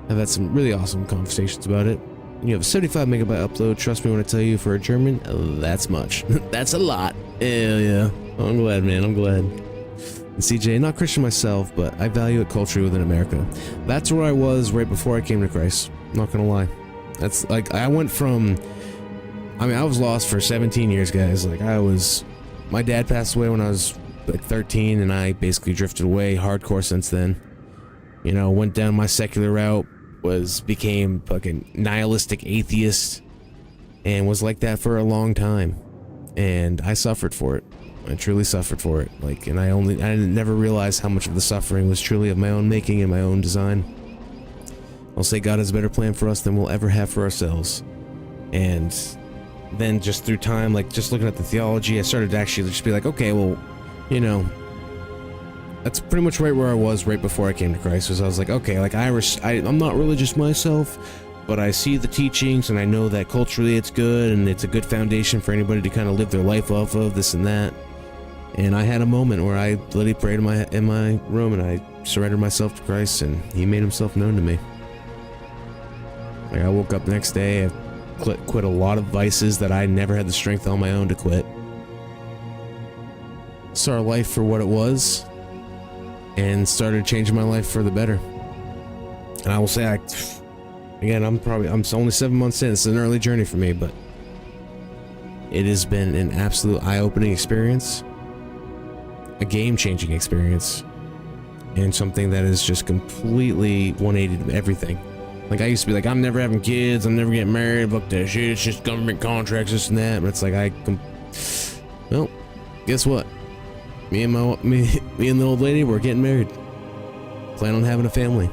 I've had some really awesome conversations about it. And you have a 75 megabyte upload. Trust me when I tell you, for a German, that's much. That's a lot. Hell yeah. I'm glad, man. I'm glad. And CJ, not Christian myself, but I value it culturally within America. That's where I was right before I came to Christ. Not gonna lie. That's like, I went from, I was lost for 17 years, guys. My dad passed away when I was like 13, and I basically drifted away hardcore since then. Went down my secular route, became fucking nihilistic atheist, and was like that for a long time. And I suffered for it. I truly suffered for it. And I never realized how much of the suffering was truly of my own making and my own design. I'll say God has a better plan for us than we'll ever have for ourselves. And then just through time, just looking at the theology, I started to actually just be like, okay, well, that's pretty much right where I was right before I came to Christ. Was I was like, okay, I'm not religious myself, but I see the teachings and I know that culturally it's good and it's a good foundation for anybody to kind of live their life off of, this and that. And I had a moment where I literally prayed in my room and I surrendered myself to Christ, and He made Himself known to me. I woke up the next day, I quit a lot of vices that I never had the strength on my own to quit. Saw life for what it was, and started changing my life for the better. And I will say, I'm only 7 months in. It's an early journey for me, but it has been an absolute eye-opening experience, a game-changing experience, and something that is just completely 180 to everything. I used to be like, I'm never having kids, I'm never getting married, fuck that shit, it's just government contracts, this and that. But it's like, well, guess what? Me and the old lady, we're getting married. Plan on having a family.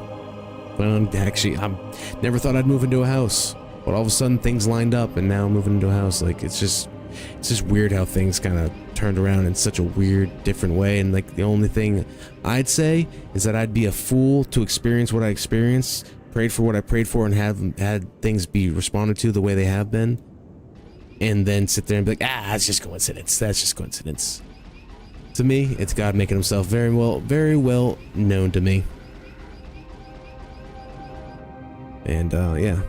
I never thought I'd move into a house, but all of a sudden things lined up, and now I'm moving into a house. It's just weird how things kind of turned around in such a weird, different way. And the only thing I'd say is that I'd be a fool to experience what I experienced, prayed for what I prayed for, and have had things be responded to the way they have been, and then sit there and be like, it's just coincidence. That's just coincidence. To me, it's God making Himself very well known to me. And yeah.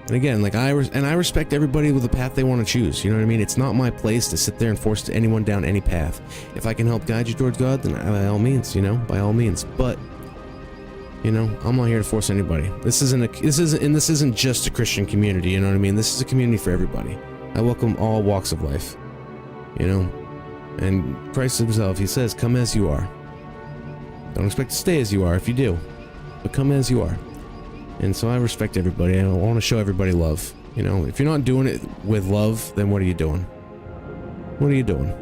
And again, like I respect everybody with the path they want to choose. You know what I mean? It's not my place to sit there and force anyone down any path. If I can help guide you towards God, then by all means, you know, by all means. But you know, I'm not here to force anybody. This isn't just a Christian community. You know what I mean? This is a community for everybody. I welcome all walks of life. You know, and Christ himself, he says, "Come as you are. Don't expect to stay as you are if you do, but come as you are." And so I respect everybody. I want to show everybody love. You know, if you're not doing it with love, then what are you doing? What are you doing?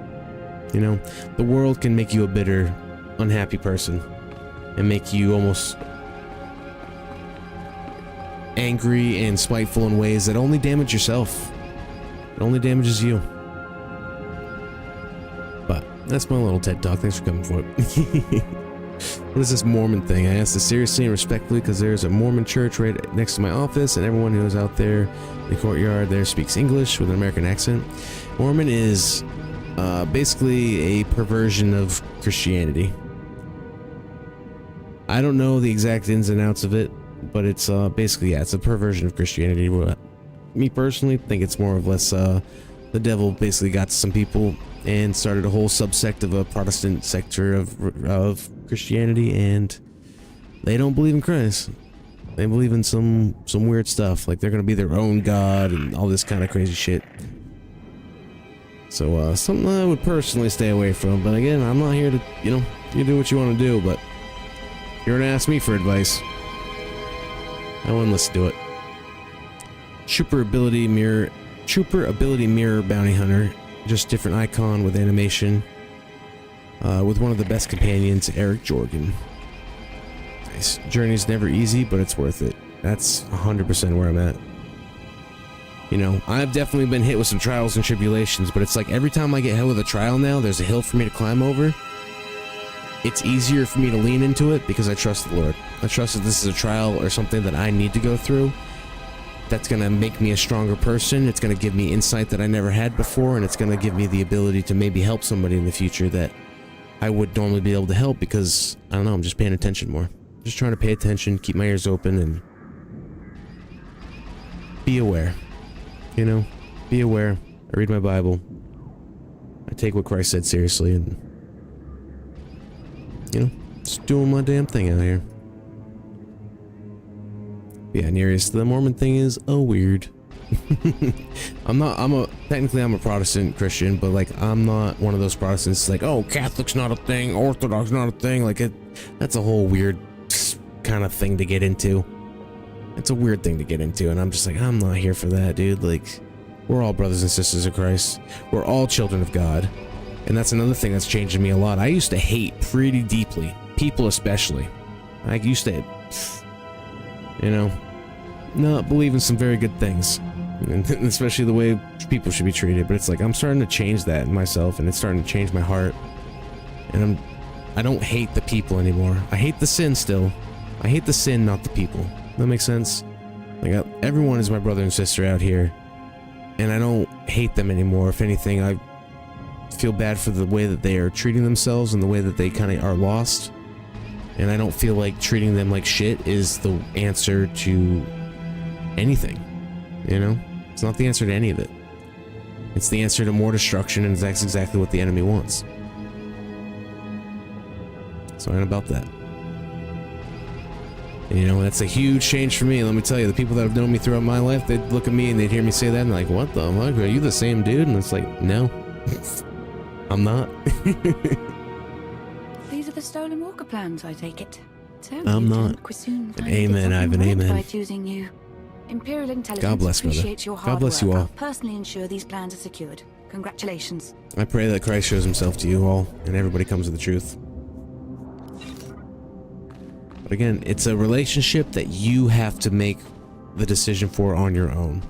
You know, the world can make you a bitter, unhappy person and make you almost angry and spiteful in ways that only damage yourself. It only damages you. But that's my little TED Talk. Thanks for coming for it. What is this Mormon thing? I asked this seriously and respectfully because there's a Mormon church right next to my office, and everyone who is out there in the courtyard there speaks English with an American accent. Mormon is basically a perversion of Christianity. I don't know the exact ins and outs of it, but it's basically, yeah, it's a perversion of Christianity. Me personally think it's more or less the devil basically got to some people and started a whole subsect of a Protestant sector of Christianity, and they don't believe in Christ. They believe in some weird stuff, like they're gonna be their own god and all this kind of crazy shit. So something I would personally stay away from. But again, I'm not here to, you know, you do what you want to do, but if you're gonna ask me for advice, I wouldn't listen to it. Trooper ability mirror bounty hunter, just different icon with animation. With one of the best companions, Eric Jorgen. Nice. Journey's never easy, but it's worth it. That's 100% where I'm at. You know, I've definitely been hit with some trials and tribulations, but it's like every time I get hit with a trial now, there's a hill for me to climb over. It's easier for me to lean into it because I trust the Lord. I trust that this is a trial or something that I need to go through. That's going to make me a stronger person. It's going to give me insight that I never had before, and it's going to give me the ability to maybe help somebody in the future that I would normally be able to help because, I don't know, I'm just paying attention more. Just trying to pay attention, keep my ears open, and be aware. You know, be aware. I read my Bible. I take what Christ said seriously, and, you know, just doing my damn thing out here. Yeah, nearest the Mormon thing is weird. Technically I'm a Protestant Christian, but like I'm not one of those Protestants like, oh, Catholic's not a thing, Orthodox not a thing. Like that's a whole weird kind of thing to get into. It's a weird thing to get into, and I'm just like, I'm not here for that, dude. Like, we're all brothers and sisters of Christ. We're all children of God. And that's another thing that's changed me a lot. I used to hate pretty deeply, people especially. I used to, you know, not believe in some very good things, and especially the way people should be treated. But it's like I'm starting to change that in myself, and it's starting to change my heart. And I don't hate the people anymore. I hate the sin still. I hate the sin, not the people. That makes sense? Like everyone is my brother and sister out here, and I don't hate them anymore. If anything, I feel bad for the way that they are treating themselves and the way that they kind of are lost. And I don't feel like treating them like shit is the answer to anything, you know? It's not the answer to any of it. It's the answer to more destruction, and that's exactly what the enemy wants. So I ain't about that. And, you know, that's a huge change for me. Let me tell you, the people that have known me throughout my life, they'd look at me and they'd hear me say that and like, what the fuck? Are you the same dude? And it's like, no, I'm not. These are the stolen walker plans, I take it. So I'm not. An amen, Ivan, amen. By choosing you. Imperial Intelligence God bless, brother. appreciates your hard God bless work. you all. I'll personally ensure these plans are secured. Congratulations. I pray that Christ shows himself to you all and everybody comes to the truth. But again, it's a relationship that you have to make the decision for on your own.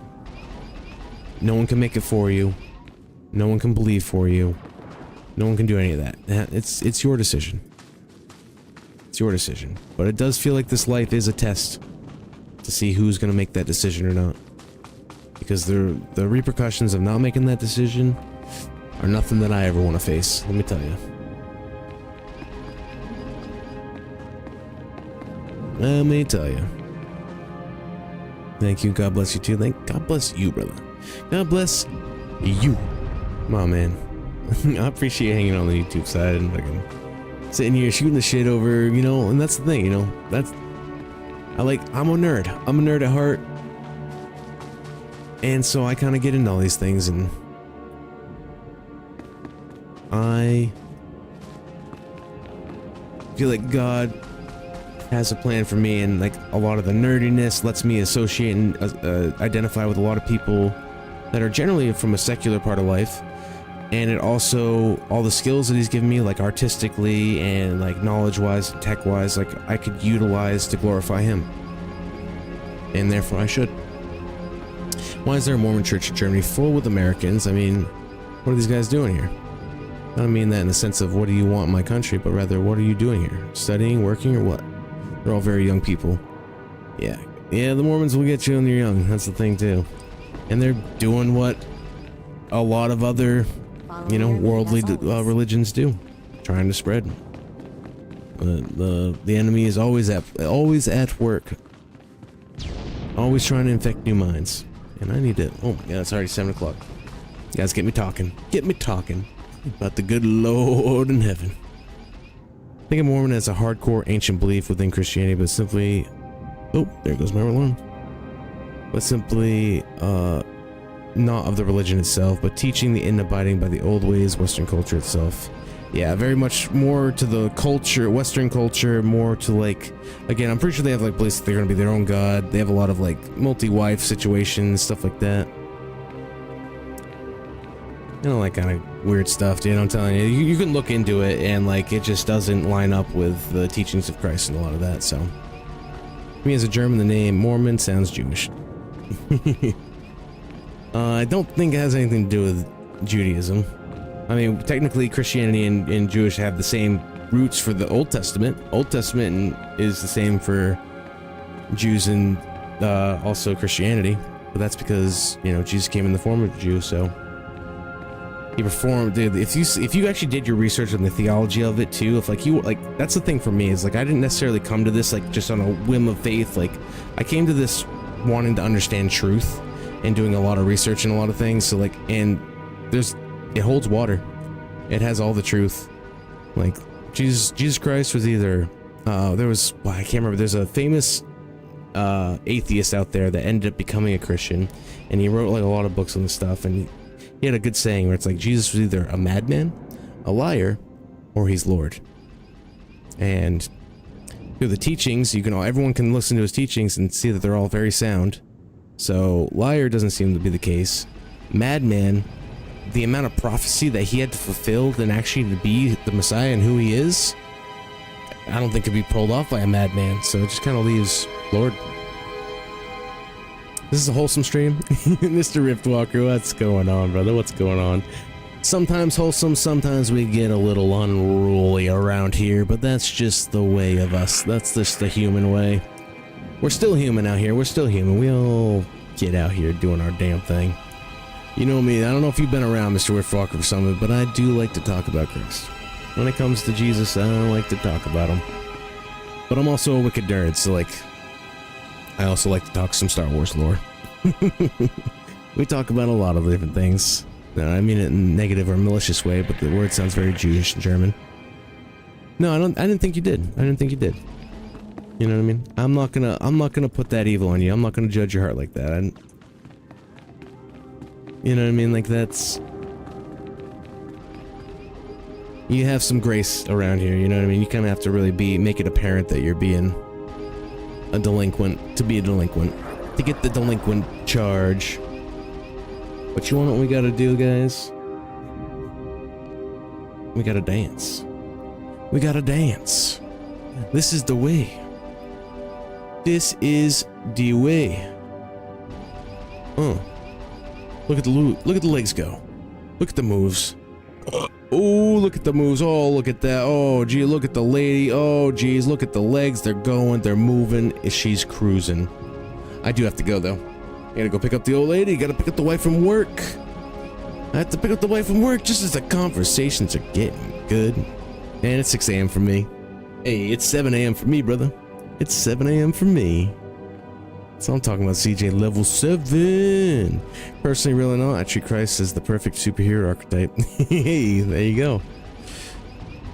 No one can make it for you. No one can believe for you. No one can do any of that. It's your decision. It's your decision. But it does feel like this life is a test to see who's going to make that decision or not. Because the repercussions of not making that decision are nothing that I ever want to face. Let me tell you. Let me tell you. Thank you. God bless you too. God bless you, brother. God bless you. Come on, man. I appreciate hanging on the YouTube side and fucking sitting here shooting the shit over, you know, and that's the thing, you know, I'm a nerd. I'm a nerd at heart. And so I kind of get into all these things, and I feel like God has a plan for me, and like a lot of the nerdiness lets me associate and identify with a lot of people that are generally from a secular part of life. And it also, all the skills that he's given me, like artistically and like knowledge-wise and tech-wise, like I could utilize to glorify him. And therefore I should. Why is there a Mormon church in Germany full with Americans? I mean, what are these guys doing here? I don't mean that in the sense of what do you want in my country, but rather what are you doing here? Studying, working, or what? They're all very young people. Yeah, the Mormons will get you when you're young. That's the thing too. And they're doing what a lot of other, you know, worldly religions do, trying to spread. The enemy is always at work, always trying to infect new minds. And I need to. Oh my God, it's already 7 o'clock. You guys, get me talking about the good Lord in heaven. I think a Mormon has a hardcore ancient belief within Christianity, but simply, oh, there goes my alarm. But simply, not of the religion itself, but teaching the and abiding by the old ways, Western culture itself. Yeah, very much more to the culture, Western culture, more to like, again, I'm pretty sure they have like beliefs that they're gonna be their own god. They have a lot of like multi-wife situations, stuff like that. You know, like kind of weird stuff, dude. I'm telling you, you can look into it and like it just doesn't line up with the teachings of Christ and a lot of that. So, me as a German, the name Mormon sounds Jewish. I don't think it has anything to do with Judaism. I mean, technically Christianity and Jewish have the same roots for the Old Testament. Old Testament is the same for Jews and also Christianity, but that's because, you know, Jesus came in the form of a Jew, so he performed. Dude, if you actually did your research on the theology of it too, if like you like, that's the thing for me is like I didn't necessarily come to this like just on a whim of faith. Like I came to this wanting to understand truth and doing a lot of research and a lot of things. So like, and it holds water. It has all the truth. Like Jesus Christ was either I can't remember. There's a famous atheist out there that ended up becoming a Christian, and he wrote like a lot of books on this stuff, and he had a good saying where it's like Jesus was either a madman, a liar, or he's Lord. And through the teachings, everyone can listen to his teachings and see that they're all very sound. So liar doesn't seem to be the case. Madman, the amount of prophecy that he had to fulfill and actually to be the Messiah and who he is, I don't think could be pulled off by a madman. So it just kind of leaves Lord. This is a wholesome stream. Mr. Riftwalker, what's going on, brother? What's going on? Sometimes wholesome, sometimes we get a little unruly around here, but that's just the way of us. That's just the human way. We're still human out here. We're still human. We all get out here doing our damn thing. You know me, I don't know if you've been around Mr. Riftwalker for some of it, but I do like to talk about Christ. When it comes to Jesus, I don't like to talk about him. But I'm also a wicked nerd, so like, I also like to talk some Star Wars lore. We talk about a lot of different things. No, I mean it in a negative or malicious way, but the word sounds very Jewish and German. No, I didn't think you did. I didn't think you did. You know what I mean? I'm not gonna put that evil on you. I'm not gonna judge your heart like that. You know what I mean? Like that's... You have some grace around here, you know what I mean? You kind of have to really make it apparent that you're being a delinquent, to be a delinquent. To get the delinquent charge. But you know what we gotta do, guys? We gotta dance. We gotta dance. This is the way. This is the way. Look at the legs go. Look at the moves. Oh, look at the moves. Oh, look at that. Oh, gee, look at the lady. Oh, geez, look at the legs. They're going. They're moving. She's cruising. I do have to go, though. I gotta go pick up the old lady. Gotta pick up the wife from work. I have to pick up the wife from work just as the conversations are getting good. And it's 6 a.m. for me. Hey, it's 7 a.m. for me, brother. It's 7 a.m. for me. So I'm talking about, CJ. Level 7. Personally, really not. I treat Christ as the perfect superhero archetype. Hey, there you go.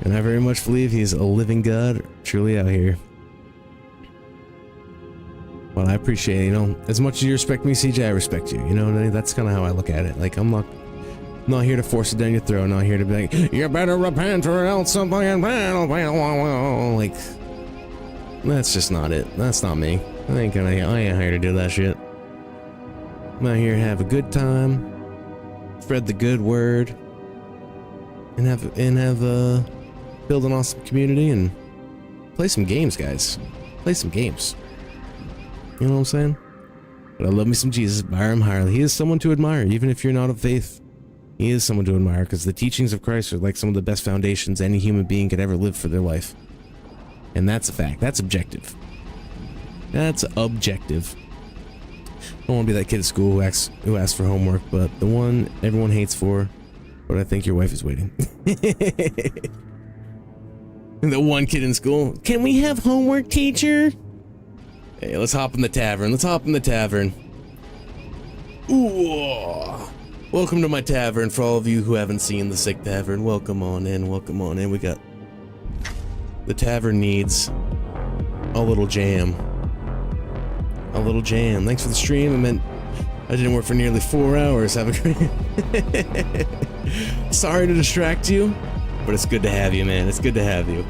And I very much believe he's a living God truly out here. Well, I appreciate it, you know. As much as you respect me, CJ, I respect you. You know what I mean? That's kind of how I look at it. Like, I'm not here to force it down your throat. I'm not here to be like, you better repent or else something and like, that's just not it. That's not me. I ain't here to do that shit. I'm out here to have a good time, spread the good word, and have build an awesome community and play some games, guys. Play some games. You know what I'm saying? But I love me some Jesus. Admire him highly. He is someone to admire, even if you're not of faith. He is someone to admire, because the teachings of Christ are like some of the best foundations any human being could ever live for their life. And that's a fact. That's objective. That's objective. I don't want to be that kid at school who asks for homework, but the one everyone hates for, but I think your wife is waiting. The one kid in school. Can we have homework, teacher? Hey, let's hop in the tavern. Let's hop in the tavern. Ooh. Welcome to my tavern. For all of you who haven't seen the SikkTVv, welcome on in. Welcome on in. We got... The tavern needs a little jam. A little jam. Thanks for the stream. I meant I didn't work for nearly 4 hours. Have a great... Sorry to distract you, but it's good to have you, man. It's good to have you.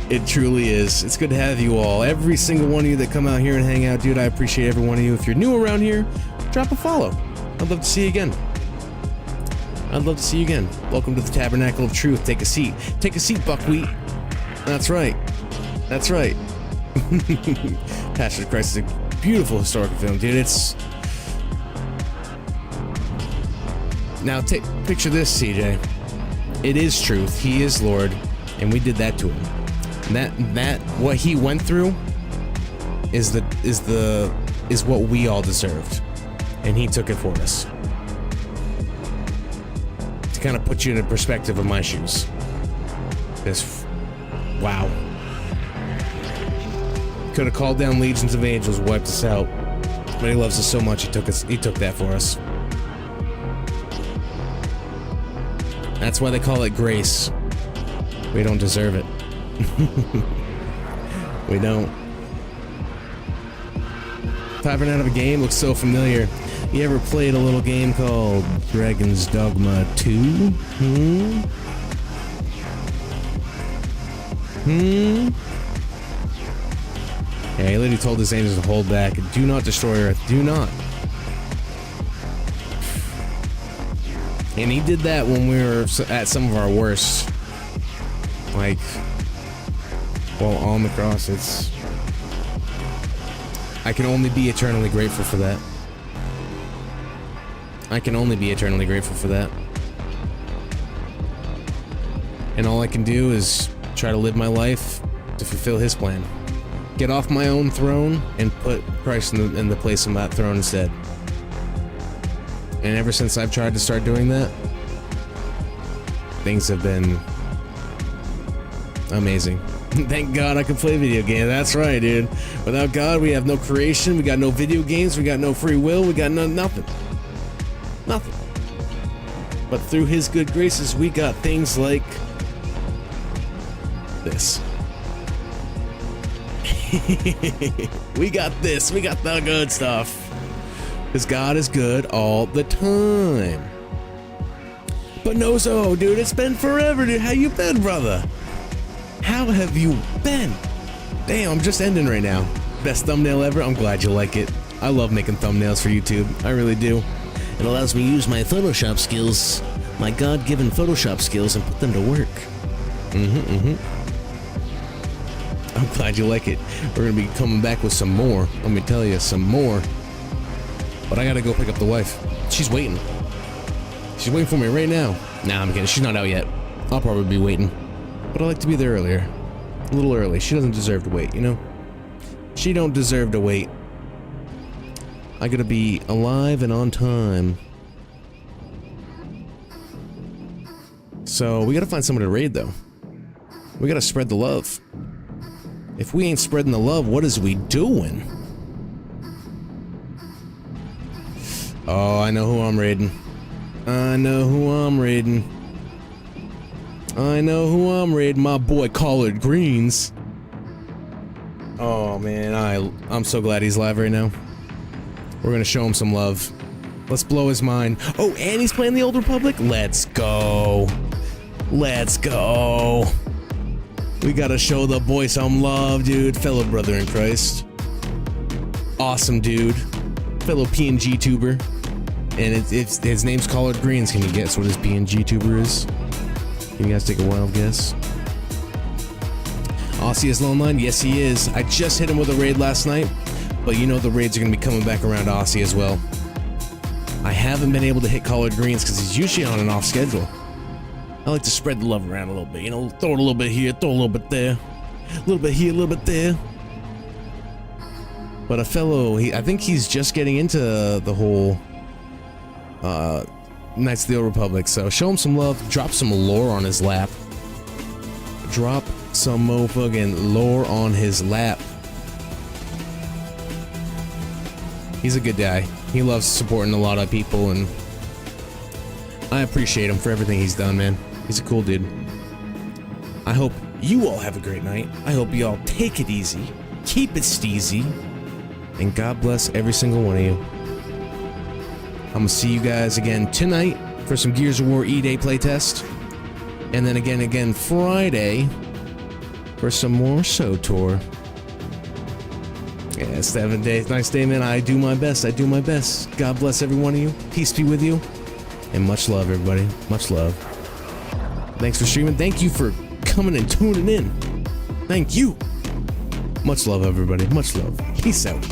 It truly is. It's good to have you all. Every single one of you that come out here and hang out, dude, I appreciate every one of you. If you're new around here, drop a follow. I'd love to see you again. I'd love to see you again. Welcome to the Tabernacle of Truth. Take a seat. Take a seat, Buckwheat. That's right. That's right. Passion of Christ is a beautiful historical film, dude. It's... Now, picture this, CJ. It is truth. He is Lord, and we did that to him. That what he went through is what we all deserved, and he took it for us. To kind of put you in a perspective of my shoes. This, wow. Could have called down legions of angels, wiped us out, but he loves us so much. He took that for us. That's why they call it grace. We don't deserve it. We don't. Typing out of a game looks so familiar. You ever played a little game called Dragon's Dogma 2? Yeah, he literally told his angels to hold back. Do not destroy Earth. Do not. And he did that when we were at some of our worst. Like... Well, on the cross, it's... I can only be eternally grateful for that. I can only be eternally grateful for that. And all I can do is try to live my life to fulfill his plan. Get off my own throne and put Christ in the place of that throne instead. And ever since I've tried to start doing that, things have been amazing. Thank God I can play video games. That's right, dude. Without God, we have no creation. We got no video games. We got no free will. We got nothing. Nothing. But through his good graces, we got things like this. We got this. We got the good stuff. Because God is good all the time. But no, so, dude, it's been forever, dude. How you been, brother? How have you been? Damn, I'm just ending right now. Best thumbnail ever. I'm glad you like it. I love making thumbnails for YouTube. I really do. It allows me to use my Photoshop skills, my God-given Photoshop skills, and put them to work. I'm glad you like it. We're gonna be coming back with some more. Let me tell you, some more. But I gotta go pick up the wife. She's waiting. She's waiting for me right now. Nah, I'm kidding. She's not out yet. I'll probably be waiting. But I like to be there earlier. A little early. She doesn't deserve to wait, you know? She don't deserve to wait. I gotta be alive and on time. So, we gotta find someone to raid, though. We gotta spread the love. If we ain't spreading the love, what is we doing? Oh, I know who I'm raiding. I know who I'm raiding. I know who I'm raiding. My boy Collard Greens. Oh man, I'm so glad he's live right now. We're gonna show him some love. Let's blow his mind. Oh, and he's playing the Old Republic? Let's go. Let's go. We gotta show the boy some love, dude. Fellow brother in Christ. Awesome dude. Fellow PNGtuber. And his name's Collard Greens. Can you guess what his PNGtuber is? Can you guys take a wild guess? Aussie is online? Yes, he is. I just hit him with a raid last night, but you know the raids are going to be coming back around Aussie as well. I haven't been able to hit Collard Greens because he's usually on an off schedule. I like to spread the love around a little bit, you know, throw it a little bit here, throw a little bit there. A little bit here, a little bit there. But a fellow, I think he's just getting into the whole Knights of the Old Republic, so show him some love, drop some lore on his lap. Drop some motherfucking lore on his lap. He's a good guy. He loves supporting a lot of people, and I appreciate him for everything he's done, man. He's a cool dude. I hope you all have a great night. I hope you all take it easy, keep it steezy, and God bless every single one of you. I'm gonna see you guys again tonight for some Gears of War E-Day playtest, and then again Friday for some more SoTOR. Yeah, 7 days, nice day, man. I do my best. I do my best. God bless every one of you. Peace be with you, and much love, everybody. Much love. Thanks for streaming. Thank you for coming and tuning in. Thank you. Much love, everybody. Much love. Peace out.